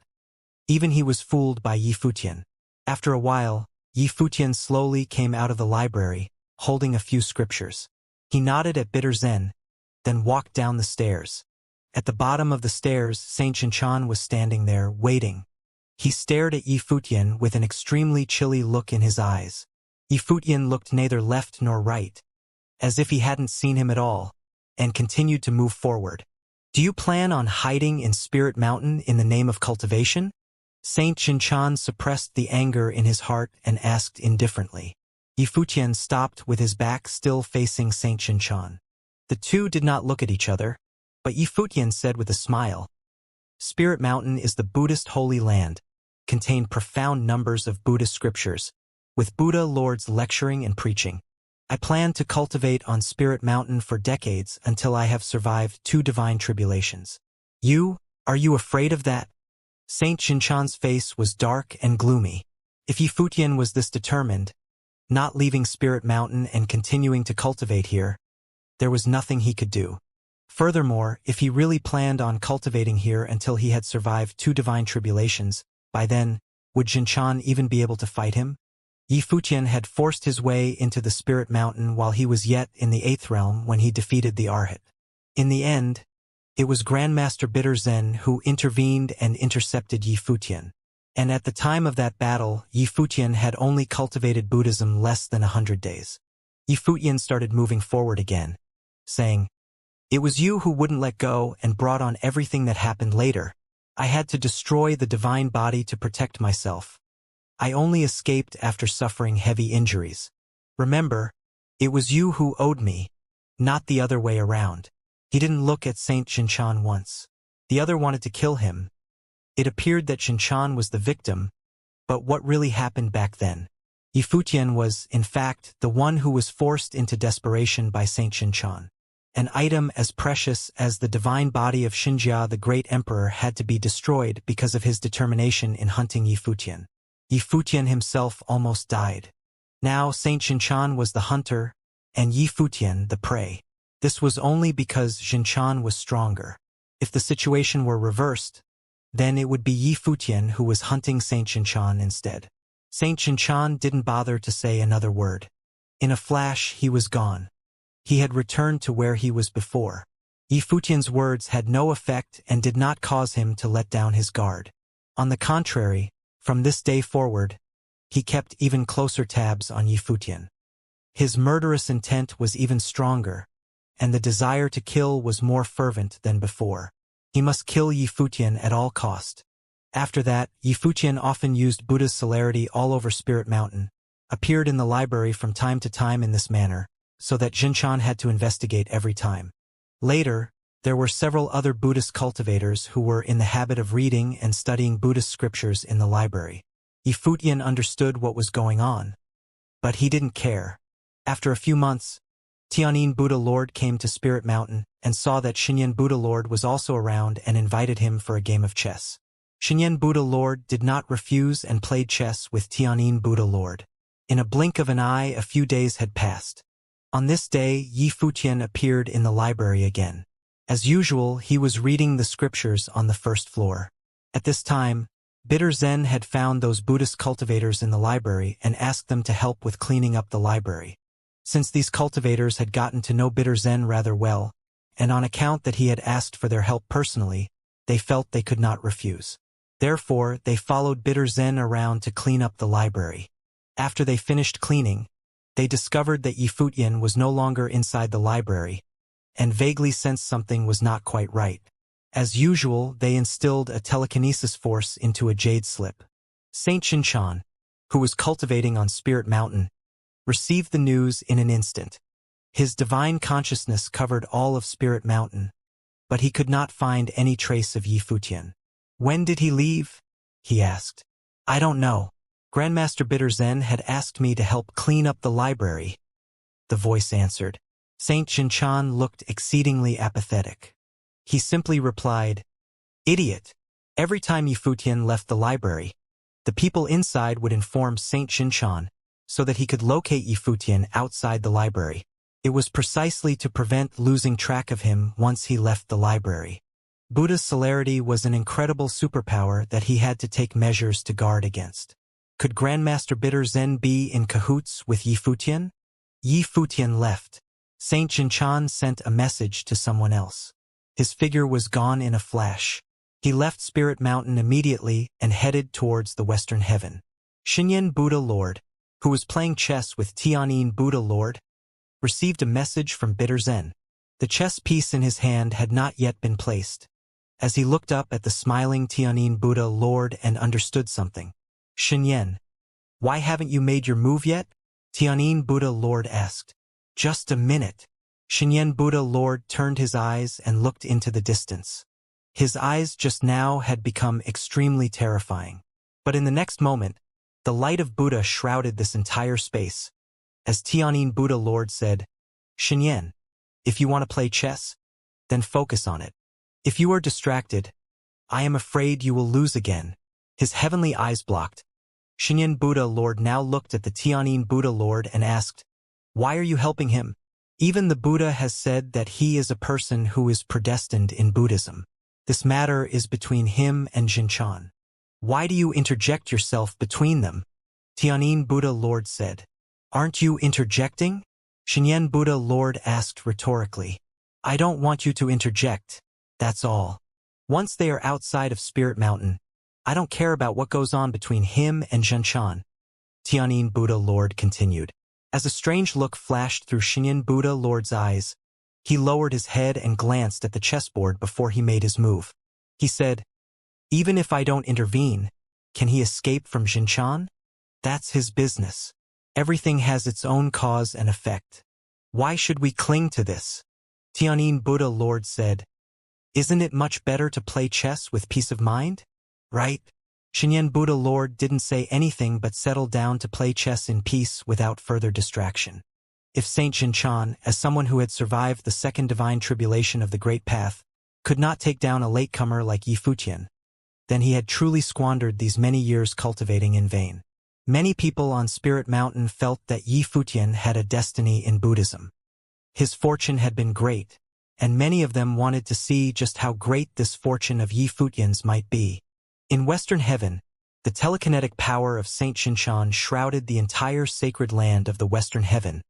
Even he was fooled by Yifutian. After a while, Yifutian slowly came out of the library, holding a few scriptures. He nodded at bitter zen, then walked down the stairs. At the bottom of the stairs, Saint Xianxia was standing there, waiting. He stared at Yifutian with an extremely chilly look in his eyes. Yifutian looked neither left nor right, as if he hadn't seen him at all, and continued to move forward. Do you plan on hiding in Spirit Mountain in the name of cultivation? Saint Xianxia suppressed the anger in his heart and asked indifferently. Yifutian stopped with his back still facing Saint Xianxia. The two did not look at each other, but Yifutian said with a smile, Spirit Mountain is the Buddhist holy land, contained profound numbers of Buddhist scriptures, with Buddha Lords lecturing and preaching. I plan to cultivate on Spirit Mountain for decades until I have survived 2 divine tribulations. Are you afraid of that? Saint Xianxia's face was dark and gloomy. If Yifutian was this determined, not leaving Spirit Mountain and continuing to cultivate here, there was nothing he could do. Furthermore, if he really planned on cultivating here until he had survived 2 divine tribulations, by then, would Xianxia even be able to fight him? Yifutian had forced his way into the Spirit Mountain while he was yet in the 8th realm when he defeated the Arhat. In the end, it was Grandmaster Bitter Zen who intervened and intercepted Yifutian. And at the time of that battle, Yifutian had only cultivated Buddhism less than 100 days. Yifutian started moving forward again, saying, It was you who wouldn't let go and brought on everything that happened later. I had to destroy the divine body to protect myself. I only escaped after suffering heavy injuries. Remember, it was you who owed me, not the other way around. He didn't look at Saint Xianxia once. The other wanted to kill him. It appeared that Xianxia was the victim, but what really happened back then? Yifutian was, in fact, the one who was forced into desperation by Saint Xianxia. An item as precious as the divine body of Xianxia the great emperor had to be destroyed because of his determination in hunting Yifutian. Yifutian himself almost died. Now Saint Xianxia was the hunter, and Yifutian the prey. This was only because Xianxia was stronger. If the situation were reversed, then it would be Yifutian who was hunting Saint Xianxia instead. Saint Xianxia didn't bother to say another word. In a flash, he was gone. He had returned to where he was before. Yifutian's words had no effect and did not cause him to let down his guard. On the contrary, from this day forward, he kept even closer tabs on Yifutian. His murderous intent was even stronger, and the desire to kill was more fervent than before. He must kill Yifutian at all cost. After that, Yifutian often used Buddha's celerity all over Spirit Mountain, appeared in the library from time to time in this manner, so that Xianxia had to investigate every time. Later, there were several other Buddhist cultivators who were in the habit of reading and studying Buddhist scriptures in the library. Yifutian understood what was going on, but he didn't care. After a few months, Tianyin Buddha Lord came to Spirit Mountain and saw that Xinyan Buddha Lord was also around and invited him for a game of chess. Xinyan Buddha Lord did not refuse and played chess with Tianyin Buddha Lord. In a blink of an eye, a few days had passed. On this day, Yifutian appeared in the library again. As usual, he was reading the scriptures on the first floor. At this time, Bitter Zen had found those Buddhist cultivators in the library and asked them to help with cleaning up the library. Since these cultivators had gotten to know Bitter Zen rather well, and on account that he had asked for their help personally, they felt they could not refuse. Therefore, they followed Bitter Zen around to clean up the library. After they finished cleaning, they discovered that Yifutian was no longer inside the library, and vaguely sensed something was not quite right. As usual, they instilled a telekinesis force into a jade slip. Saint Xianxia, who was cultivating on Spirit Mountain, received the news in an instant. His divine consciousness covered all of Spirit Mountain, but he could not find any trace of Yifutian. "When did he leave?" he asked. "I don't know. Grandmaster Bitter Zen had asked me to help clean up the library," the voice answered. Saint Xianxia looked exceedingly apathetic. He simply replied, "Idiot." Every time Yifutian left the library, the people inside would inform Saint Xianxia so that he could locate Yifutian outside the library. It was precisely to prevent losing track of him once he left the library. Buddha's celerity was an incredible superpower that he had to take measures to guard against. Could Grandmaster Bitter Zen be in cahoots with Yifutian? Yifutian left. Saint Xianxia sent a message to someone else. His figure was gone in a flash. He left Spirit Mountain immediately and headed towards the Western Heaven. Xinyan Buddha Lord, who was playing chess with Tianyin Buddha Lord, received a message from Bitter Zen. The chess piece in his hand had not yet been placed. As he looked up at the smiling Tianyin Buddha Lord and understood something. "Xinyan, why haven't you made your move yet?" Tianyin Buddha Lord asked. "Just a minute." Xinyan Buddha Lord turned his eyes and looked into the distance. His eyes just now had become extremely terrifying. But in the next moment, the light of Buddha shrouded this entire space. As Tianyin Buddha Lord said, "Xinyan, if you want to play chess, then focus on it. If you are distracted, I am afraid you will lose again." His heavenly eyes blocked. Xinyan Buddha Lord now looked at the Tianyin Buddha Lord and asked, "Why are you helping him? Even the Buddha has said that he is a person who is predestined in Buddhism. This matter is between him and Xianxia. Why do you interject yourself between them?" Tianyin Buddha Lord said. "Aren't you interjecting?" Xinyan Buddha Lord asked rhetorically. "I don't want you to interject, that's all. Once they are outside of Spirit Mountain, I don't care about what goes on between him and Xianxia," Tianyin Buddha Lord continued. As a strange look flashed through Xinyan Buddha Lord's eyes, he lowered his head and glanced at the chessboard before he made his move. He said, "Even if I don't intervene, can he escape from Xianxia? That's his business. Everything has its own cause and effect. Why should we cling to this?" Tianyin Buddha Lord said, "Isn't it much better to play chess with peace of mind? Right?" Shinyan Buddha Lord didn't say anything but settled down to play chess in peace without further distraction. If Saint Xianxia, as someone who had survived the second divine tribulation of the Great Path, could not take down a latecomer like Yi Futian, then he had truly squandered these many years cultivating in vain. Many people on Spirit Mountain felt that Yi Futian had a destiny in Buddhism. His fortune had been great, and many of them wanted to see just how great this fortune of Yi Futian's might be. In Western Heaven, the telekinetic power of Saint Xianxia shrouded the entire sacred land of the Western Heaven,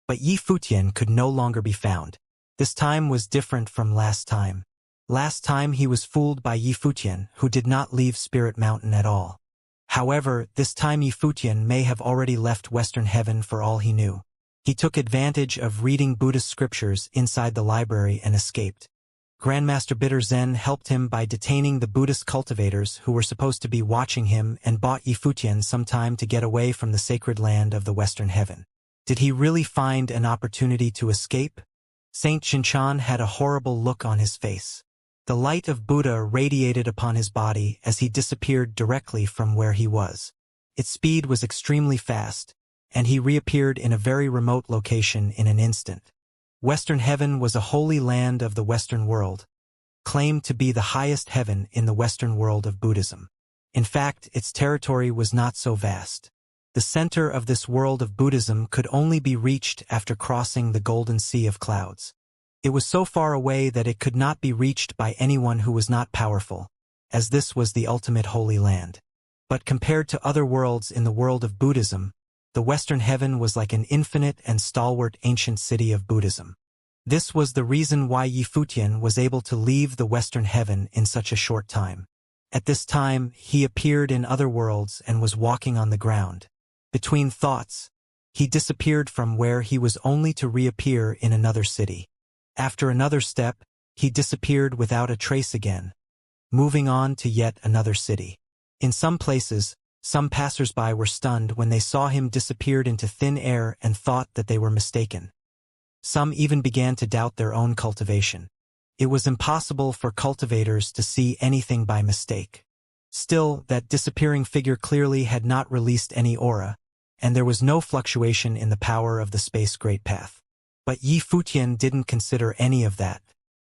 but Yi Futian could no longer be found. This time was different from last time. Last time he was fooled by Yi Futian, who did not leave Spirit Mountain at all. However, this time Yi Futian may have already left Western Heaven for all he knew. He took advantage of reading Buddhist scriptures inside the library and escaped. Grandmaster Bitter Zen helped him by detaining the Buddhist cultivators who were supposed to be watching him and bought Yi Futian some time to get away from the sacred land of the Western Heaven. Did he really find an opportunity to escape? Saint Xianxia had a horrible look on his face. The light of Buddha radiated upon his body as he disappeared directly from where he was. Its speed was extremely fast, and he reappeared in a very remote location in an instant. Western Heaven was a holy land of the Western world, claimed to be the highest heaven in the Western world of Buddhism. In fact, its territory was not so vast. The center of this world of Buddhism could only be reached after crossing the Golden Sea of Clouds. It was so far away that it could not be reached by anyone who was not powerful, as this was the ultimate holy land. But compared to other worlds in the world of Buddhism, the Western Heaven was like an infinite and stalwart ancient city of Buddhism. This was the reason why Yi Futian was able to leave the Western Heaven in such a short time. At this time, he appeared in other worlds and was walking on the ground. Between thoughts, he disappeared from where he was only to reappear in another city. After another step, he disappeared without a trace again, moving on to yet another city. In some places, some passers-by were stunned when they saw him disappear into thin air and thought that they were mistaken. Some even began to doubt their own cultivation. It was impossible for cultivators to see anything by mistake. Still, that disappearing figure clearly had not released any aura, and there was no fluctuation in the power of the space great path. But Yi Futian didn't consider any of that.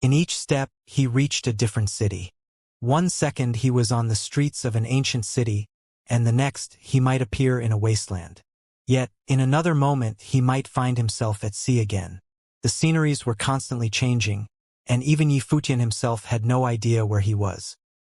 In each step, he reached a different city. One second he was on the streets of an ancient city, and the next he might appear in a wasteland. Yet, in another moment he might find himself at sea again. The sceneries were constantly changing, and even Yi Futian himself had no idea where he was.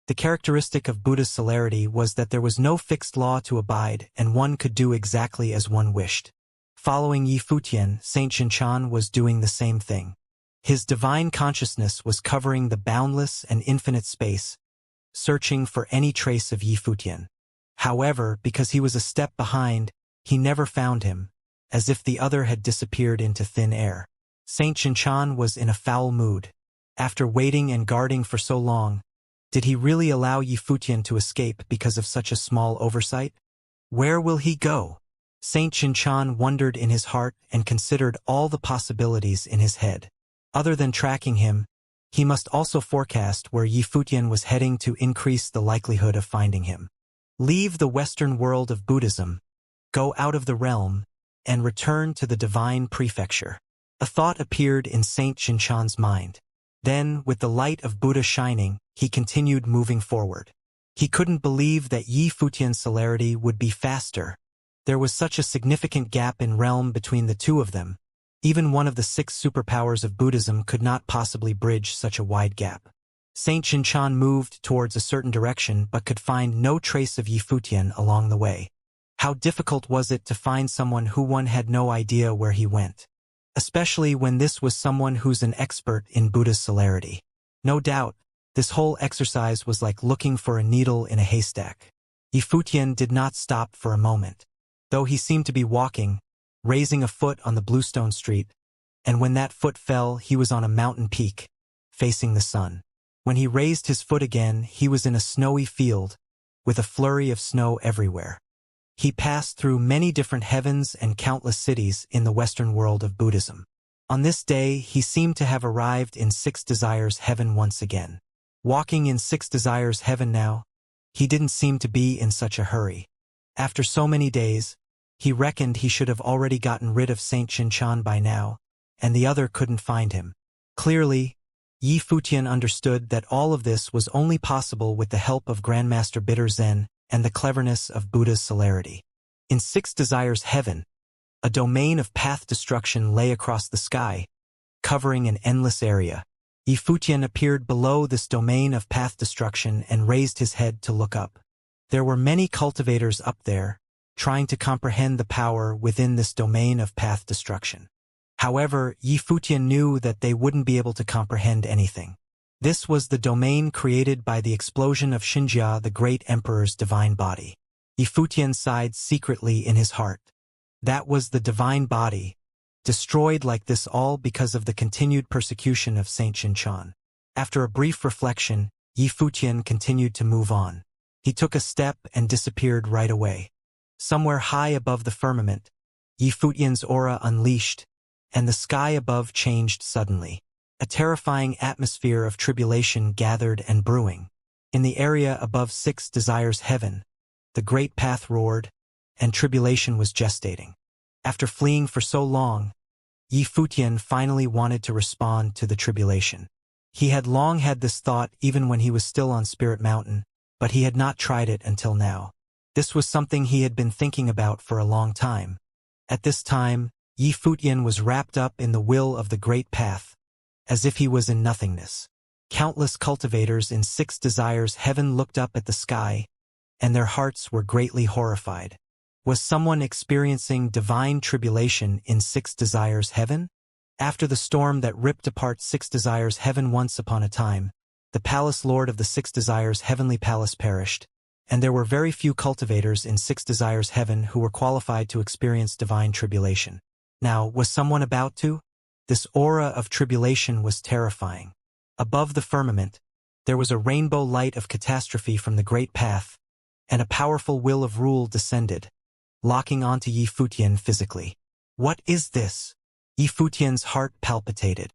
The characteristic of Buddha's celerity was that there was no fixed law to abide, and one could do exactly as one wished. Following Yi Futian, Saint Xianxia was doing the same thing. His divine consciousness was covering the boundless and infinite space, searching for any trace of Yi Futian. However, because he was a step behind, he never found him, as if the other had disappeared into thin air. Saint Xianxia was in a foul mood. After waiting and guarding for so long, did he really allow Yi Futian to escape because of such a small oversight? Where will he go? Saint Xianxia wondered in his heart and considered all the possibilities in his head. Other than tracking him, he must also forecast where Yi Futian was heading to increase the likelihood of finding him. Leave the Western world of Buddhism, go out of the realm, and return to the divine prefecture. A thought appeared in Saint Xianxia's mind. Then, with the light of Buddha shining, he continued moving forward. He couldn't believe that Yi Futian's celerity would be faster. There was such a significant gap in realm between the two of them. Even one of the 6 superpowers of Buddhism could not possibly bridge such a wide gap. Saint Xianxia moved towards a certain direction but could find no trace of Yi Futian along the way. How difficult was it to find someone who one had no idea where he went? Especially when this was someone who's an expert in Buddha's celerity. No doubt, this whole exercise was like looking for a needle in a haystack. Yi Futian did not stop for a moment. Though he seemed to be walking, raising a foot on the bluestone street, and when that foot fell he was on a mountain peak, facing the sun. When he raised his foot again he was in a snowy field, with a flurry of snow everywhere. He passed through many different heavens and countless cities in the Western world of Buddhism. On this day he seemed to have arrived in 6 Desires Heaven once again. Walking in 6 Desires Heaven now, He didn't seem to be in such a hurry. After so many days, he reckoned he should have already gotten rid of Saint Xianxia by now, and the other couldn't find him. Clearly, Yi Futian understood that all of this was only possible with the help of Grandmaster Bitter Zen and the cleverness of Buddha's celerity. In Six Desires Heaven, a domain of path destruction lay across the sky, covering an endless area. Yi Futian appeared below this domain of path destruction and raised his head to look up. There were many cultivators up there, trying to comprehend the power within this domain of path destruction. However, Yi Futian knew that they wouldn't be able to comprehend anything. This was the domain created by the explosion of Xianxia, the great emperor's divine body. Yi Futian sighed secretly in his heart. That was the divine body, destroyed like this all because of the continued persecution of Saint Xianxia. After a brief reflection, Yi Futian continued to move on. He took a step and disappeared right away. Somewhere high above the firmament, Yi Futian's aura unleashed, and the sky above changed suddenly. A terrifying atmosphere of tribulation gathered and brewing. In the area above Six Desires Heaven, the great path roared, and tribulation was gestating. After fleeing for so long, Yi Futian finally wanted to respond to the tribulation. He had long had this thought even when he was still on Spirit Mountain, but he had not tried it until now. This was something he had been thinking about for a long time. At this time, Yi Futian was wrapped up in the will of the great path, as if he was in nothingness. Countless cultivators in Six Desires Heaven looked up at the sky, and their hearts were greatly horrified. Was someone experiencing divine tribulation in Six Desires Heaven? After the storm that ripped apart Six Desires Heaven once upon a time, the palace lord of the Six Desires Heavenly Palace perished, and there were very few cultivators in Six Desires Heaven who were qualified to experience divine tribulation. Now, was someone about to? This aura of tribulation was terrifying. Above the firmament, there was a rainbow light of catastrophe from the great path, and a powerful will of rule descended, locking onto Yi Futian physically. What is this? Yi Futian's heart palpitated.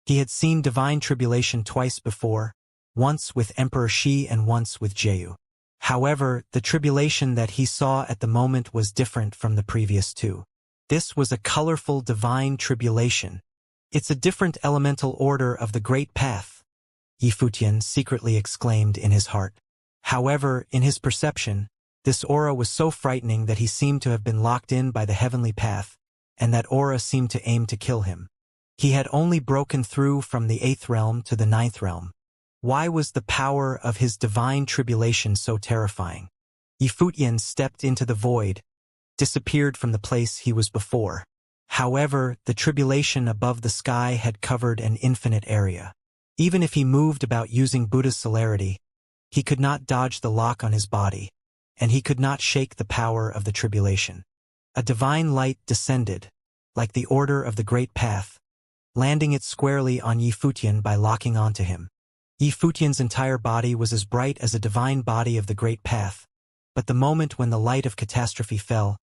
He had seen divine tribulation twice before, once with Emperor Shi and once with Jeyu. However, the tribulation that he saw at the moment was different from the previous two. This was a colorful divine tribulation. It's a different elemental order of the great path, Yi Futian secretly exclaimed in his heart. However, in his perception, this aura was so frightening that he seemed to have been locked in by the heavenly path, and that aura seemed to aim to kill him. He had only broken through from the 8th realm to the 9th realm. Why was the power of his divine tribulation so terrifying? Yi Futian stepped into the void, disappeared from the place he was before. However, the tribulation above the sky had covered an infinite area. Even if he moved about using Buddha's celerity, he could not dodge the lock on his body, and he could not shake the power of the tribulation. A divine light descended, like the order of the great path, landing it squarely on Yi Futian by locking onto him. Yi Futian's entire body was as bright as a divine body of the great path, but the moment when the light of catastrophe fell,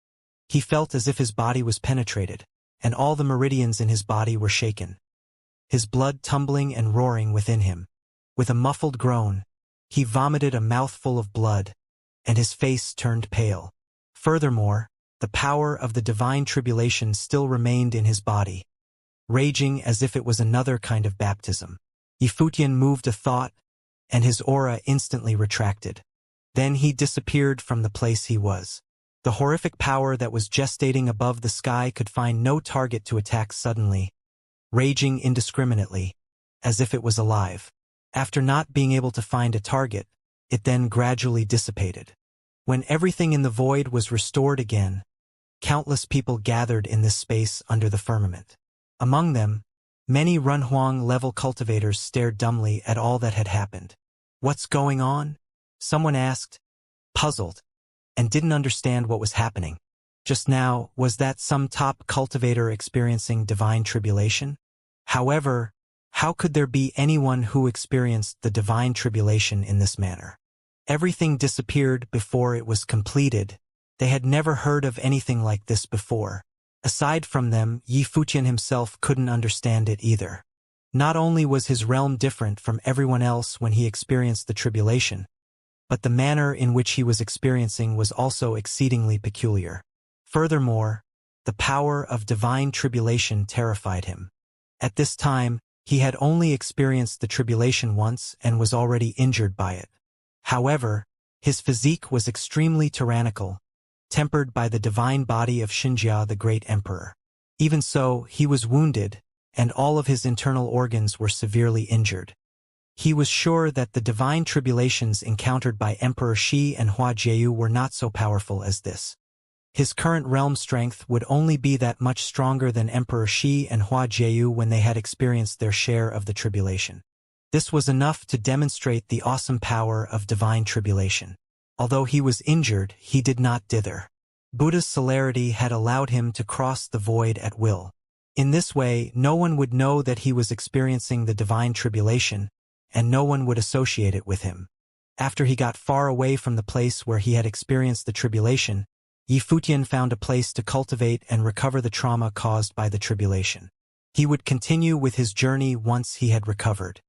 he felt as if his body was penetrated, and all the meridians in his body were shaken. His blood tumbling and roaring within him. With a muffled groan, he vomited a mouthful of blood, and his face turned pale. Furthermore, the power of the divine tribulation still remained in his body, raging as if it was another kind of baptism. Yi Futian moved a thought, and his aura instantly retracted. Then he disappeared from the place he was. The horrific power that was gestating above the sky could find no target to attack suddenly, raging indiscriminately, as if it was alive. After not being able to find a target, it then gradually dissipated. When everything in the void was restored again, countless people gathered in this space under the firmament. Among them, many Runhuang-level cultivators stared dumbly at all that had happened. "What's going on?" someone asked, puzzled, and didn't understand what was happening. Just now, was that some top cultivator experiencing divine tribulation? However, how could there be anyone who experienced the divine tribulation in this manner? Everything disappeared before it was completed. They had never heard of anything like this before. Aside from them, Yi Futian himself couldn't understand it either. Not only was his realm different from everyone else when he experienced the tribulation, but the manner in which he was experiencing was also exceedingly peculiar. Furthermore, the power of divine tribulation terrified him. At this time, he had only experienced the tribulation once and was already injured by it. However, his physique was extremely tyrannical, tempered by the divine body of Xianxia, the great emperor. Even so, he was wounded, and all of his internal organs were severely injured. He was sure that the divine tribulations encountered by Emperor Shi and Hua Jieyu were not so powerful as this. His current realm strength would only be that much stronger than Emperor Shi and Hua Jieyu when they had experienced their share of the tribulation. This was enough to demonstrate the awesome power of divine tribulation. Although he was injured, he did not dither. Buddha's celerity had allowed him to cross the void at will. In this way, no one would know that he was experiencing the divine tribulation, and no one would associate it with him. After he got far away from the place where he had experienced the tribulation, Yifutian found a place to cultivate and recover the trauma caused by the tribulation. He would continue with his journey once he had recovered.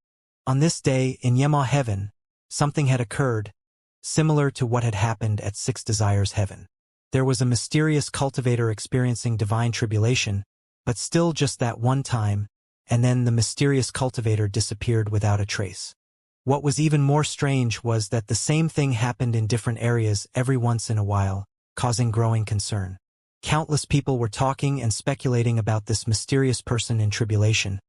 On this day, in Yema Heaven, something had occurred, similar to what had happened at Six Desires Heaven. There was a mysterious cultivator experiencing divine tribulation, but still just that one time, and then the mysterious cultivator disappeared without a trace. What was even more strange was that the same thing happened in different areas every once in a while, causing growing concern. Countless people were talking and speculating about this mysterious person in tribulation,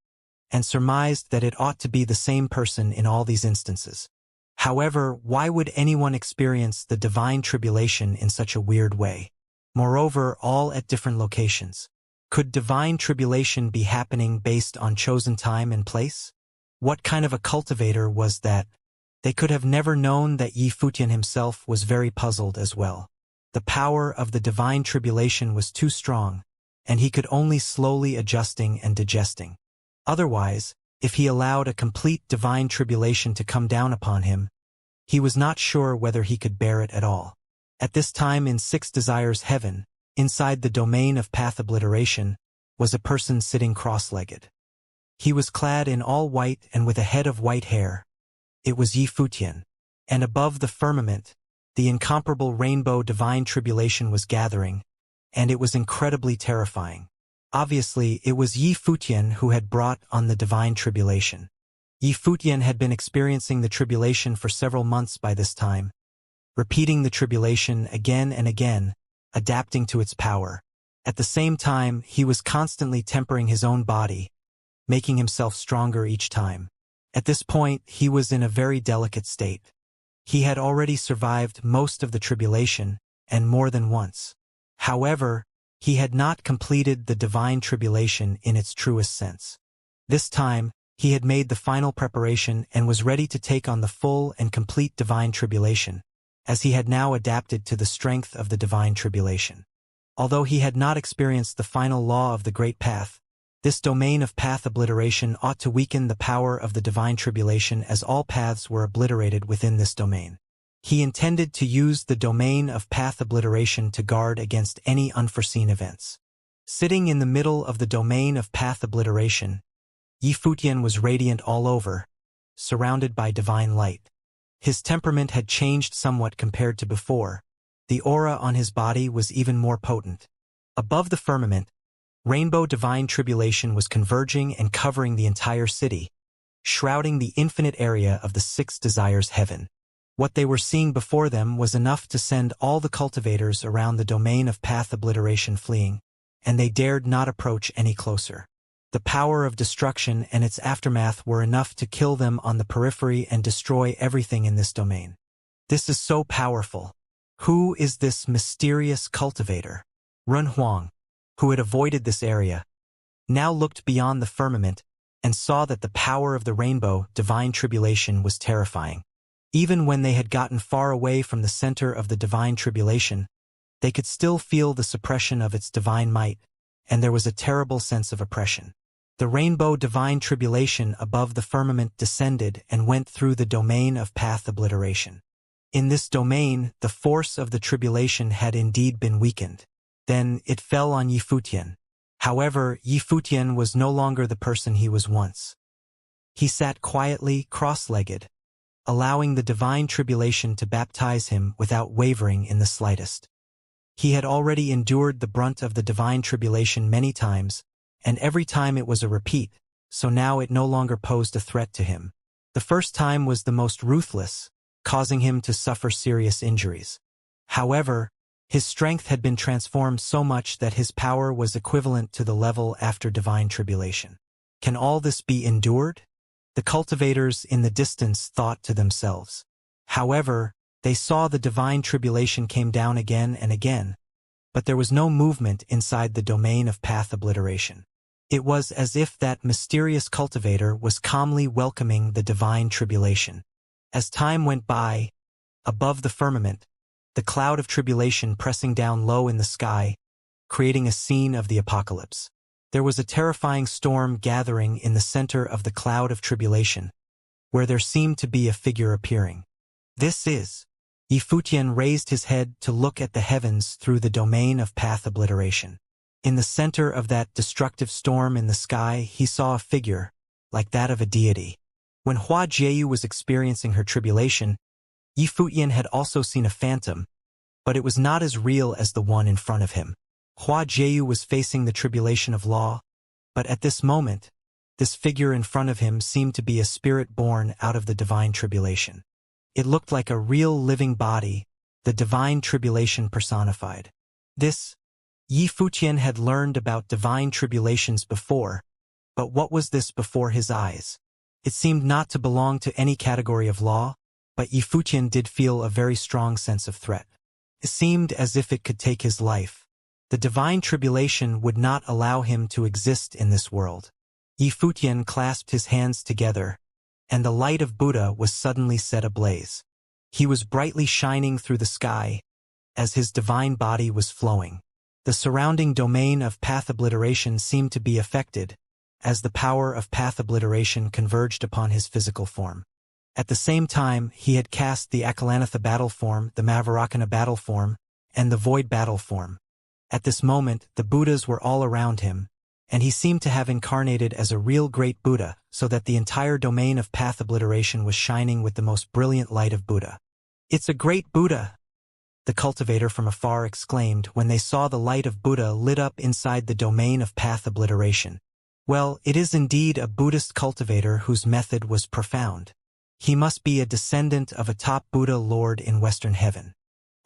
and surmised that it ought to be the same person in all these instances. However, why would anyone experience the divine tribulation in such a weird way? Moreover, all at different locations. Could divine tribulation be happening based on chosen time and place? What kind of a cultivator was that? They could have never known that Yifutian himself was very puzzled as well. The power of the divine tribulation was too strong, and he could only slowly adjusting and digesting. Otherwise, if he allowed a complete divine tribulation to come down upon him, he was not sure whether he could bear it at all. At this time in Six Desires Heaven, inside the domain of path obliteration, was a person sitting cross-legged. He was clad in all white and with a head of white hair. It was Yifutian. And above the firmament, the incomparable rainbow divine tribulation was gathering, and it was incredibly terrifying. Obviously, it was Yifutian who had brought on the divine tribulation. Yifutian had been experiencing the tribulation for several months by this time, repeating the tribulation again and again, adapting to its power. At the same time, he was constantly tempering his own body, making himself stronger each time. At this point, he was in a very delicate state. He had already survived most of the tribulation, and more than once. However, he had not completed the divine tribulation in its truest sense. This time, he had made the final preparation and was ready to take on the full and complete divine tribulation, as he had now adapted to the strength of the divine tribulation. Although he had not experienced the final law of the great path, this domain of path obliteration ought to weaken the power of the divine tribulation as all paths were obliterated within this domain. He intended to use the domain of path obliteration to guard against any unforeseen events. Sitting in the middle of the domain of path obliteration, Yifutian was radiant all over, surrounded by divine light. His temperament had changed somewhat compared to before. The aura on his body was even more potent. Above the firmament, rainbow divine tribulation was converging and covering the entire city, shrouding the infinite area of the Six Desires Heaven. What they were seeing before them was enough to send all the cultivators around the domain of path obliteration fleeing, and they dared not approach any closer. The power of destruction and its aftermath were enough to kill them on the periphery and destroy everything in this domain. This is so powerful. Who is this mysterious cultivator? Run Huang, who had avoided this area, now looked beyond the firmament and saw that the power of the rainbow divine tribulation was terrifying. Even when they had gotten far away from the center of the divine tribulation, they could still feel the suppression of its divine might, and there was a terrible sense of oppression. The rainbow divine tribulation above the firmament descended and went through the domain of path obliteration. In this domain, the force of the tribulation had indeed been weakened. Then it fell on Yifutian. However, Yifutian was no longer the person he was once. He sat quietly, cross-legged, allowing the divine tribulation to baptize him without wavering in the slightest. He had already endured the brunt of the divine tribulation many times, and every time it was a repeat, so now it no longer posed a threat to him. The first time was the most ruthless, causing him to suffer serious injuries. However, his strength had been transformed so much that his power was equivalent to the level after divine tribulation. Can all this be endured? The cultivators in the distance thought to themselves. However, they saw the divine tribulation came down again and again, but there was no movement inside the domain of path obliteration. It was as if that mysterious cultivator was calmly welcoming the divine tribulation. As time went by, above the firmament, the cloud of tribulation pressing down low in the sky, creating a scene of the apocalypse. There was a terrifying storm gathering in the center of the cloud of tribulation, where there seemed to be a figure appearing. This is. Yifutian raised his head to look at the heavens through the domain of path obliteration. In the center of that destructive storm in the sky, he saw a figure, like that of a deity. When Hua Jieyu was experiencing her tribulation, Yifutian had also seen a phantom, but it was not as real as the one in front of him. Hua Jieyu was facing the tribulation of law, but at this moment, this figure in front of him seemed to be a spirit born out of the divine tribulation. It looked like a real living body, the divine tribulation personified. This, Yifutian had learned about divine tribulations before, but what was this before his eyes? It seemed not to belong to any category of law, but Yifutian did feel a very strong sense of threat. It seemed as if it could take his life. The divine tribulation would not allow him to exist in this world. Yifutian clasped his hands together, and the light of Buddha was suddenly set ablaze. He was brightly shining through the sky, as his divine body was flowing. The surrounding domain of path obliteration seemed to be affected, as the power of path obliteration converged upon his physical form. At the same time, he had cast the Akalanatha battle form, the Mavarakana battle form, and the Void battle form. At this moment, the Buddhas were all around him, and he seemed to have incarnated as a real great Buddha, so that the entire domain of path obliteration was shining with the most brilliant light of Buddha. "It's a great Buddha!" the cultivator from afar exclaimed when they saw the light of Buddha lit up inside the domain of path obliteration. Well, it is indeed a Buddhist cultivator whose method was profound. He must be a descendant of a top Buddha lord in Western Heaven.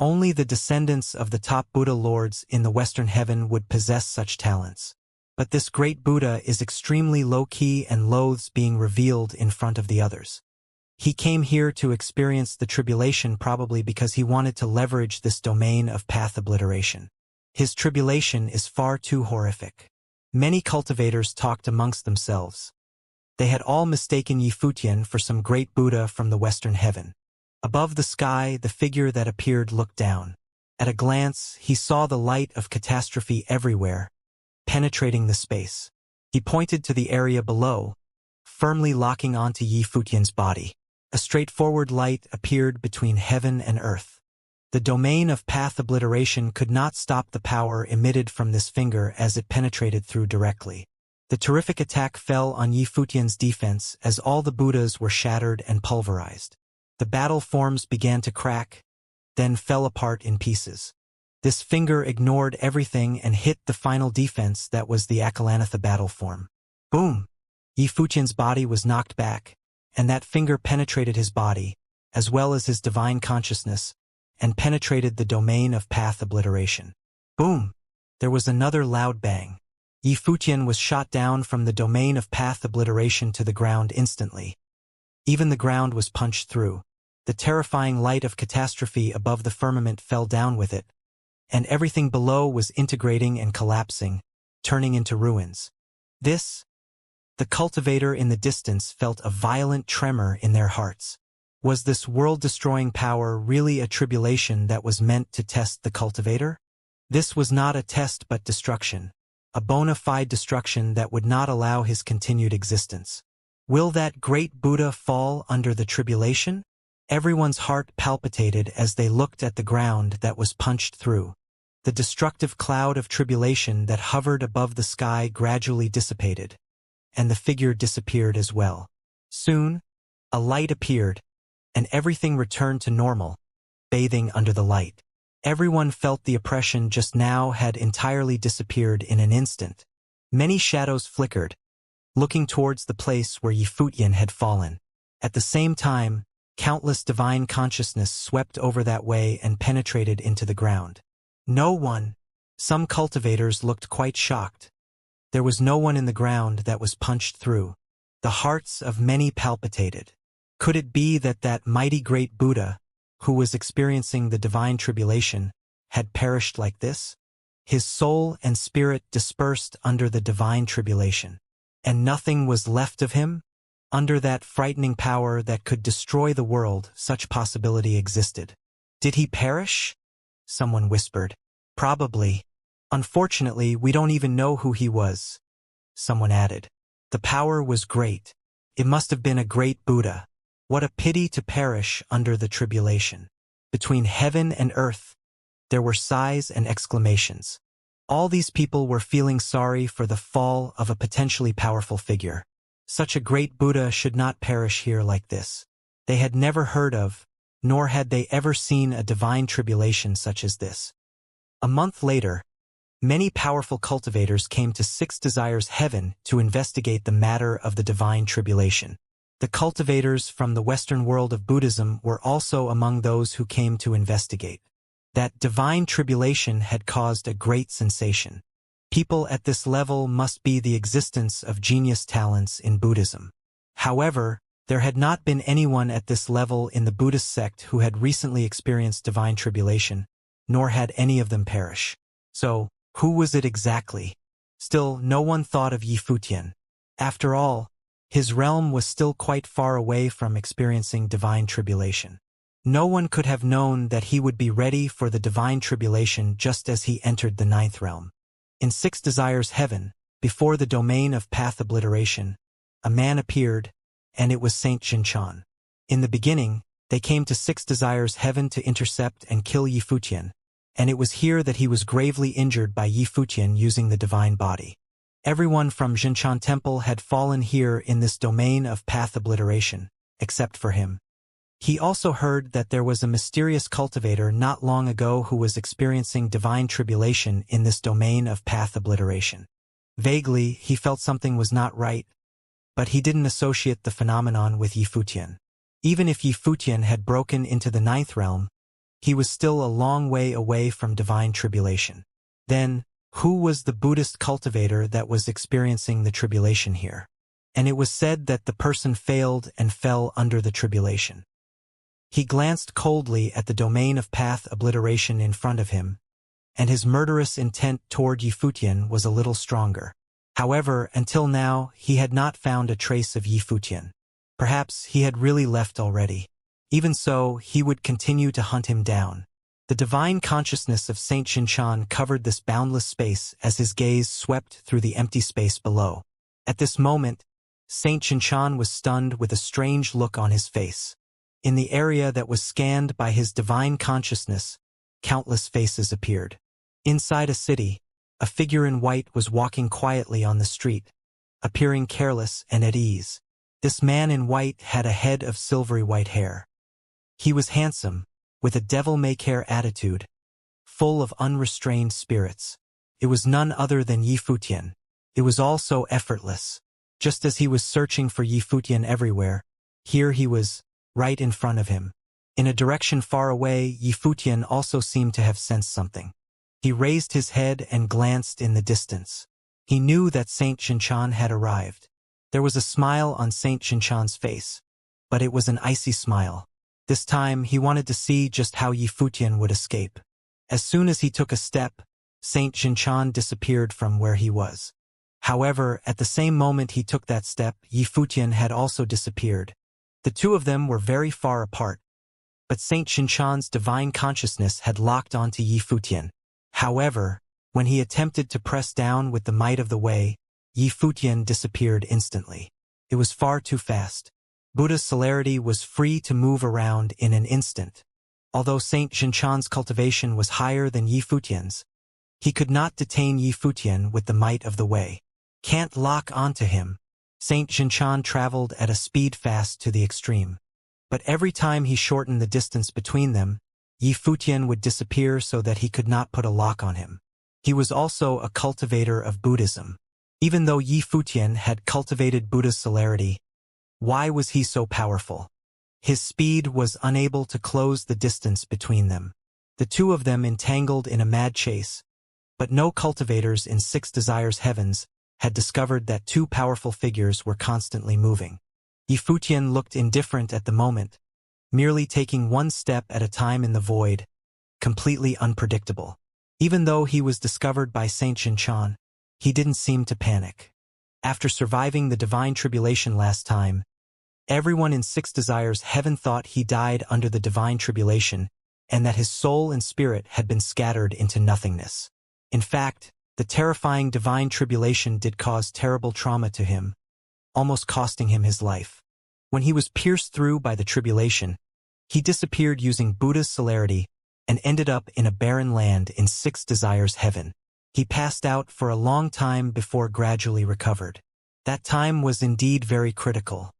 Only the descendants of the top Buddha lords in the Western Heaven would possess such talents. But this great Buddha is extremely low-key and loathes being revealed in front of the others. He came here to experience the tribulation probably because he wanted to leverage this domain of path obliteration. His tribulation is far too horrific. Many cultivators talked amongst themselves. They had all mistaken Yifutian for some great Buddha from the Western Heaven. Above the sky, the figure that appeared looked down. At a glance, he saw the light of catastrophe everywhere, penetrating the space. He pointed to the area below, firmly locking onto Yifutian's body. A straightforward light appeared between heaven and earth. The domain of path obliteration could not stop the power emitted from this finger as it penetrated through directly. The terrific attack fell on Yifutian's defense as all the Buddhas were shattered and pulverized. The battle forms began to crack, then fell apart in pieces. This finger ignored everything and hit the final defense that was the Akalanatha battle form. Boom! Yifutian's body was knocked back, and that finger penetrated his body, as well as his divine consciousness, and penetrated the domain of path obliteration. Boom! There was another loud bang. Yifutian was shot down from the domain of path obliteration to the ground instantly. Even the ground was punched through. The terrifying light of catastrophe above the firmament fell down with it, and everything below was integrating and collapsing, turning into ruins. The cultivator in the distance felt a violent tremor in their hearts. Was this world-destroying power really a tribulation that was meant to test the cultivator? This was not a test but destruction. A bona fide destruction that would not allow his continued existence. Will that great Buddha fall under the tribulation? Everyone's heart palpitated as they looked at the ground that was punched through. The destructive cloud of tribulation that hovered above the sky gradually dissipated, and the figure disappeared as well. Soon, a light appeared, and everything returned to normal, bathing under the light. Everyone felt the oppression just now had entirely disappeared in an instant. Many shadows flickered, looking towards the place where Yifutian had fallen. At the same time, countless divine consciousness swept over that way and penetrated into the ground. No one. Some cultivators looked quite shocked. There was no one in the ground that was punched through. The hearts of many palpitated. Could it be that that mighty great Buddha, who was experiencing the divine tribulation, had perished like this? His soul and spirit dispersed under the divine tribulation. And nothing was left of him? Under that frightening power that could destroy the world, such possibility existed. Did he perish? Someone whispered. Probably. Unfortunately, we don't even know who he was. Someone added. The power was great. It must have been a great Buddha. What a pity to perish under the tribulation. Between heaven and earth, there were sighs and exclamations. All these people were feeling sorry for the fall of a potentially powerful figure. Such a great Buddha should not perish here like this. They had never heard of, nor had they ever seen a divine tribulation such as this. A month later, many powerful cultivators came to Six Desires Heaven to investigate the matter of the divine tribulation. The cultivators from the Western world of Buddhism were also among those who came to investigate. That divine tribulation had caused a great sensation. People at this level must be the existence of genius talents in Buddhism. However, there had not been anyone at this level in the Buddhist sect who had recently experienced divine tribulation, nor had any of them perish. So, who was it exactly? Still, no one thought of Yifutian. After all, his realm was still quite far away from experiencing divine tribulation. No one could have known that he would be ready for the divine tribulation just as he entered the ninth realm. In Six Desires Heaven, before the domain of path obliteration, a man appeared, and it was Saint Xianxia. In the beginning, they came to Six Desires Heaven to intercept and kill Yifutian, and it was here that he was gravely injured by Yifutian using the divine body. Everyone from Xianxia Temple had fallen here in this domain of path obliteration, except for him. He also heard that there was a mysterious cultivator not long ago who was experiencing divine tribulation in this domain of path obliteration. Vaguely, he felt something was not right, but he didn't associate the phenomenon with Yifutian. Even if Yifutian had broken into the ninth realm, he was still a long way away from divine tribulation. Then, who was the Buddhist cultivator that was experiencing the tribulation here? And it was said that the person failed and fell under the tribulation. He glanced coldly at the domain of path obliteration in front of him, and his murderous intent toward Yifutian was a little stronger. However, until now, he had not found a trace of Yifutian. Perhaps he had really left already. Even so, he would continue to hunt him down. The divine consciousness of Saint Xianxia covered this boundless space as his gaze swept through the empty space below. At this moment, Saint Xianxia was stunned with a strange look on his face. In the area that was scanned by his divine consciousness, countless faces appeared. Inside a city, a figure in white was walking quietly on the street, appearing careless and at ease. This man in white had a head of silvery white hair. He was handsome, with a devil-may-care attitude, full of unrestrained spirits. It was none other than Yifutian. It was all so effortless. Just as he was searching for Yifutian everywhere, here he was, right in front of him. In a direction far away, Yifutian also seemed to have sensed something. He raised his head and glanced in the distance. He knew that Saint Xianxia had arrived. There was a smile on Saint Xianxia's face, but it was an icy smile. This time, he wanted to see just how Yifutian would escape. As soon as he took a step, Saint Xianxia disappeared from where he was. However, at the same moment he took that step, Yifutian had also disappeared. The two of them were very far apart, but Saint Xianxia's divine consciousness had locked onto Yifutian. However, when he attempted to press down with the might of the way, Yifutian disappeared instantly. It was far too fast. Buddha's celerity was free to move around in an instant. Although Saint Xianxia's cultivation was higher than Yifutian's, he could not detain Yifutian with the might of the way. Can't lock onto him. Saint Xianxia traveled at a speed fast to the extreme. But every time he shortened the distance between them, Yi Futian would disappear so that he could not put a lock on him. He was also a cultivator of Buddhism. Even though Yi Futian had cultivated Buddha's celerity, why was he so powerful? His speed was unable to close the distance between them. The two of them entangled in a mad chase, but no cultivators in Six Desires Heavens had discovered that two powerful figures were constantly moving. Yi Futian looked indifferent at the moment, merely taking one step at a time in the void, completely unpredictable. Even though he was discovered by Saint Xianxia, he didn't seem to panic. After surviving the divine tribulation last time, everyone in Six Desires Heaven thought he died under the divine tribulation and that his soul and spirit had been scattered into nothingness. In fact, the terrifying divine tribulation did cause terrible trauma to him, almost costing him his life. When he was pierced through by the tribulation, he disappeared using Buddha's celerity and ended up in a barren land in Six Desires Heaven. He passed out for a long time before gradually recovered. That time was indeed very critical.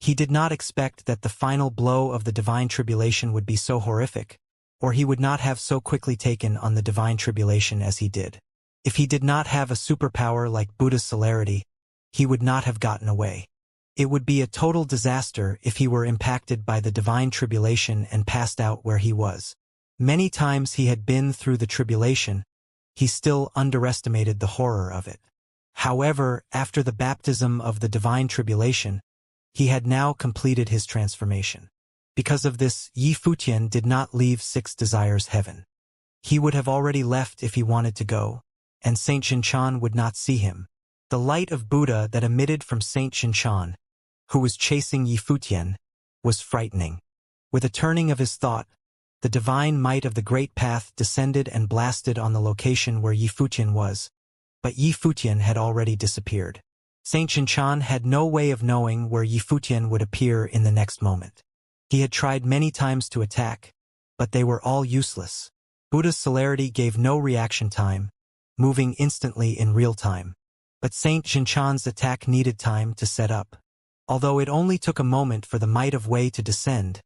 He did not expect that the final blow of the divine tribulation would be so horrific, or he would not have so quickly taken on the divine tribulation as he did. If he did not have a superpower like Buddha's celerity, he would not have gotten away. It would be a total disaster if he were impacted by the divine tribulation and passed out where he was. Many times he had been through the tribulation, he still underestimated the horror of it. However, after the baptism of the divine tribulation, he had now completed his transformation. Because of this, Yi Futian did not leave Six Desires Heaven. He would have already left if he wanted to go, and Saint Xianxia would not see him. The light of Buddha that emitted from Saint Xianxia, who was chasing Yi Futian, was frightening. With a turning of his thought, the divine might of the Great Path descended and blasted on the location where Yi Futian was, but Yi Futian had already disappeared. Saint Xianxia had no way of knowing where Yi Futian would appear in the next moment. He had tried many times to attack, but they were all useless. Buddha's celerity gave no reaction time, moving instantly in real time. But Saint Xianxia's attack needed time to set up. Although it only took a moment for the might of Wei to descend,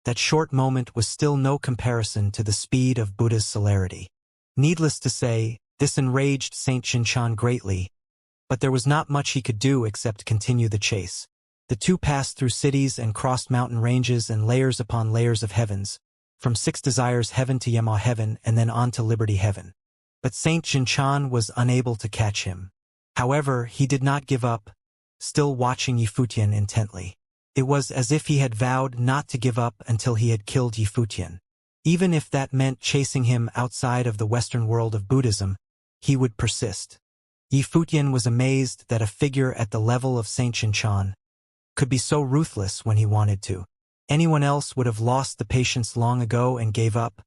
that short moment was still no comparison to the speed of Buddha's celerity. Needless to say, this enraged Saint Xianxia greatly, but there was not much he could do except continue the chase. The two passed through cities and crossed mountain ranges and layers upon layers of heavens, from Six Desires Heaven to Yema Heaven and then on to Liberty Heaven. But Saint Xianxia was unable to catch him. However, he did not give up, still watching Yi Futian intently. It was as if he had vowed not to give up until he had killed Yi Futian. Even if that meant chasing him outside of the Western world of Buddhism, he would persist. Yi Futian was amazed that a figure at the level of Saint Xianxia could be so ruthless when he wanted to. Anyone else would have lost the patience long ago and gave up,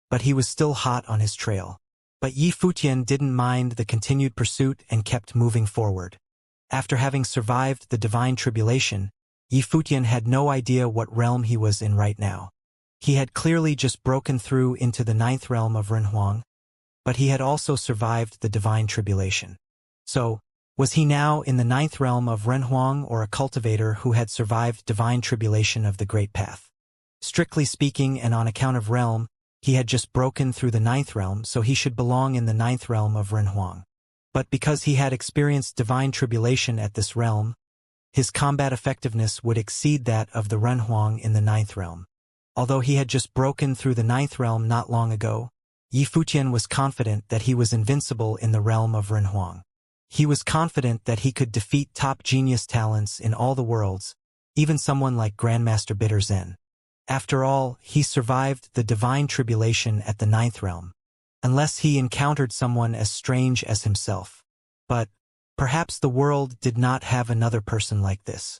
but he was still hot on his trail. But Yi Futian didn't mind the continued pursuit and kept moving forward. After having survived the divine tribulation, Yi Futian had no idea what realm he was in right now. He had clearly just broken through into the ninth realm of Renhuang, but he had also survived the divine tribulation. So, was he now in the ninth realm of Renhuang or a cultivator who had survived divine tribulation of the Great Path? Strictly speaking and on account of realm, he had just broken through the ninth realm, so he should belong in the ninth realm of Renhuang. But because he had experienced divine tribulation at this realm, his combat effectiveness would exceed that of the Renhuang in the ninth realm. Although he had just broken through the ninth realm not long ago, Yi Futian was confident that he was invincible in the realm of Renhuang. He was confident that he could defeat top genius talents in all the worlds, even someone like Grandmaster Bitter Zen. After all, he survived the divine tribulation at the ninth realm, unless he encountered someone as strange as himself. But perhaps the world did not have another person like this.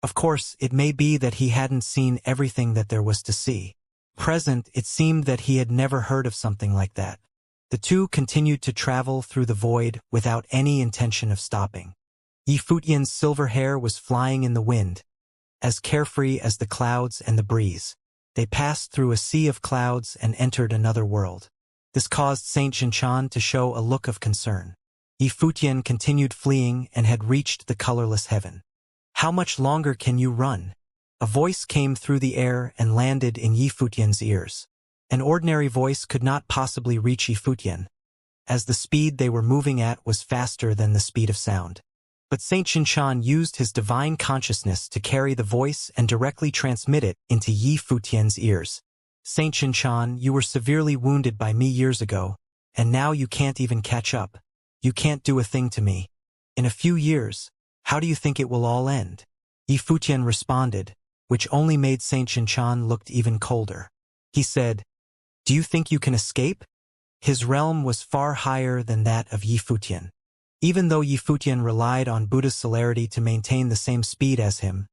Of course, it may be that he hadn't seen everything that there was to see. Present, it seemed that he had never heard of something like that. The two continued to travel through the void without any intention of stopping. Yi Futian's silver hair was flying in the wind, as carefree as the clouds and the breeze. They passed through a sea of clouds and entered another world. This caused Saint Xianxia to show a look of concern. Yi Futian continued fleeing and had reached the colorless heaven. "How much longer can you run?" A voice came through the air and landed in Yi Futian's ears. An ordinary voice could not possibly reach Yi Futian, as the speed they were moving at was faster than the speed of sound. But Saint Xianxia used his divine consciousness to carry the voice and directly transmit it into Yi Futian's ears. Saint Xianxia, you were severely wounded by me years ago, and now you can't even catch up. You can't do a thing to me. In a few years, how do you think it will all end? Yi Futian responded, which only made Saint Xianxia look even colder. He said, "Do you think you can escape?" His realm was far higher than that of Yi Futian. Even though Yi Futian relied on Buddha's celerity to maintain the same speed as him,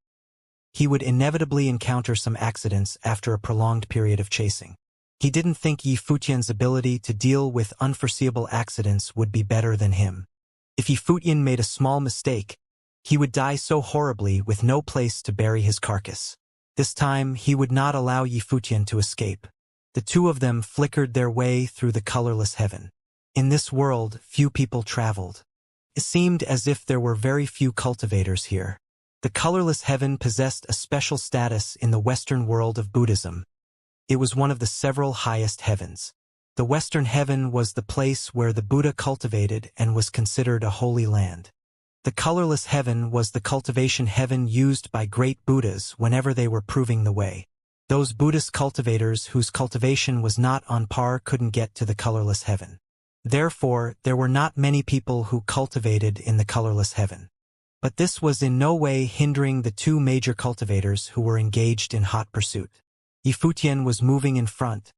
he would inevitably encounter some accidents after a prolonged period of chasing. He didn't think Yi Futian's ability to deal with unforeseeable accidents would be better than him. If Yi Futian made a small mistake, he would die so horribly with no place to bury his carcass. This time, he would not allow Yi Futian to escape. The two of them flickered their way through the colorless heaven. In this world, few people traveled. It seemed as if there were very few cultivators here. The colorless heaven possessed a special status in the Western world of Buddhism. It was one of the several highest heavens. The Western heaven was the place where the Buddha cultivated and was considered a holy land. The colorless heaven was the cultivation heaven used by great Buddhas whenever they were proving the way. Those Buddhist cultivators whose cultivation was not on par couldn't get to the colorless heaven. Therefore, there were not many people who cultivated in the colorless heaven. But this was in no way hindering the two major cultivators who were engaged in hot pursuit. Yi Futian was moving in front,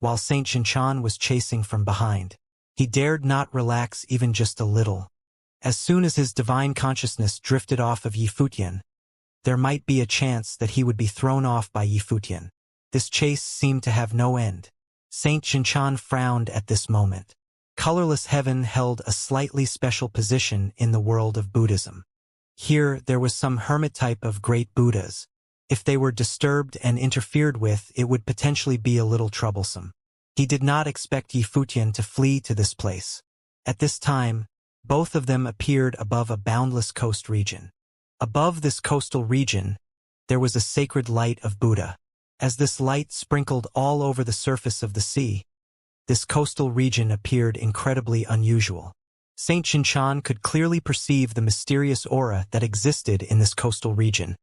while Saint Xianxia was chasing from behind. He dared not relax even just a little. As soon as his divine consciousness drifted off of Yi Futian, there might be a chance that he would be thrown off by Yi Futian. This chase seemed to have no end. Saint Xianxia frowned at this moment. Colorless heaven held a slightly special position in the world of Buddhism. Here, there was some hermit type of great Buddhas. If they were disturbed and interfered with, it would potentially be a little troublesome. He did not expect Yi Futian to flee to this place. At this time, both of them appeared above a boundless coast region. Above this coastal region, there was a sacred light of Buddha. As this light sprinkled all over the surface of the sea, this coastal region appeared incredibly unusual. Saint Xianxia could clearly perceive the mysterious aura that existed in this coastal region,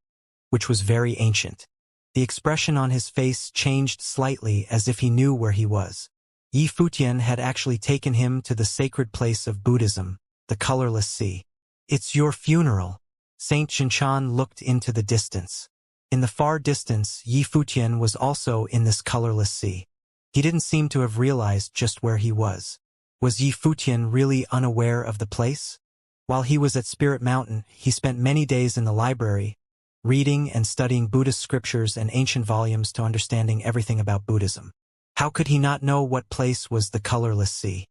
which was very ancient. The expression on his face changed slightly as if he knew where he was. Yi Futian had actually taken him to the sacred place of Buddhism, the colorless sea. "It's your funeral." Saint Xianxia looked into the distance. In the far distance, Yi Futian was also in this colorless sea. He didn't seem to have realized just where he was. Was Yi Futian really unaware of the place? While he was at Spirit Mountain, he spent many days in the library, reading and studying Buddhist scriptures and ancient volumes to understanding everything about Buddhism. How could he not know what place was the colorless sea?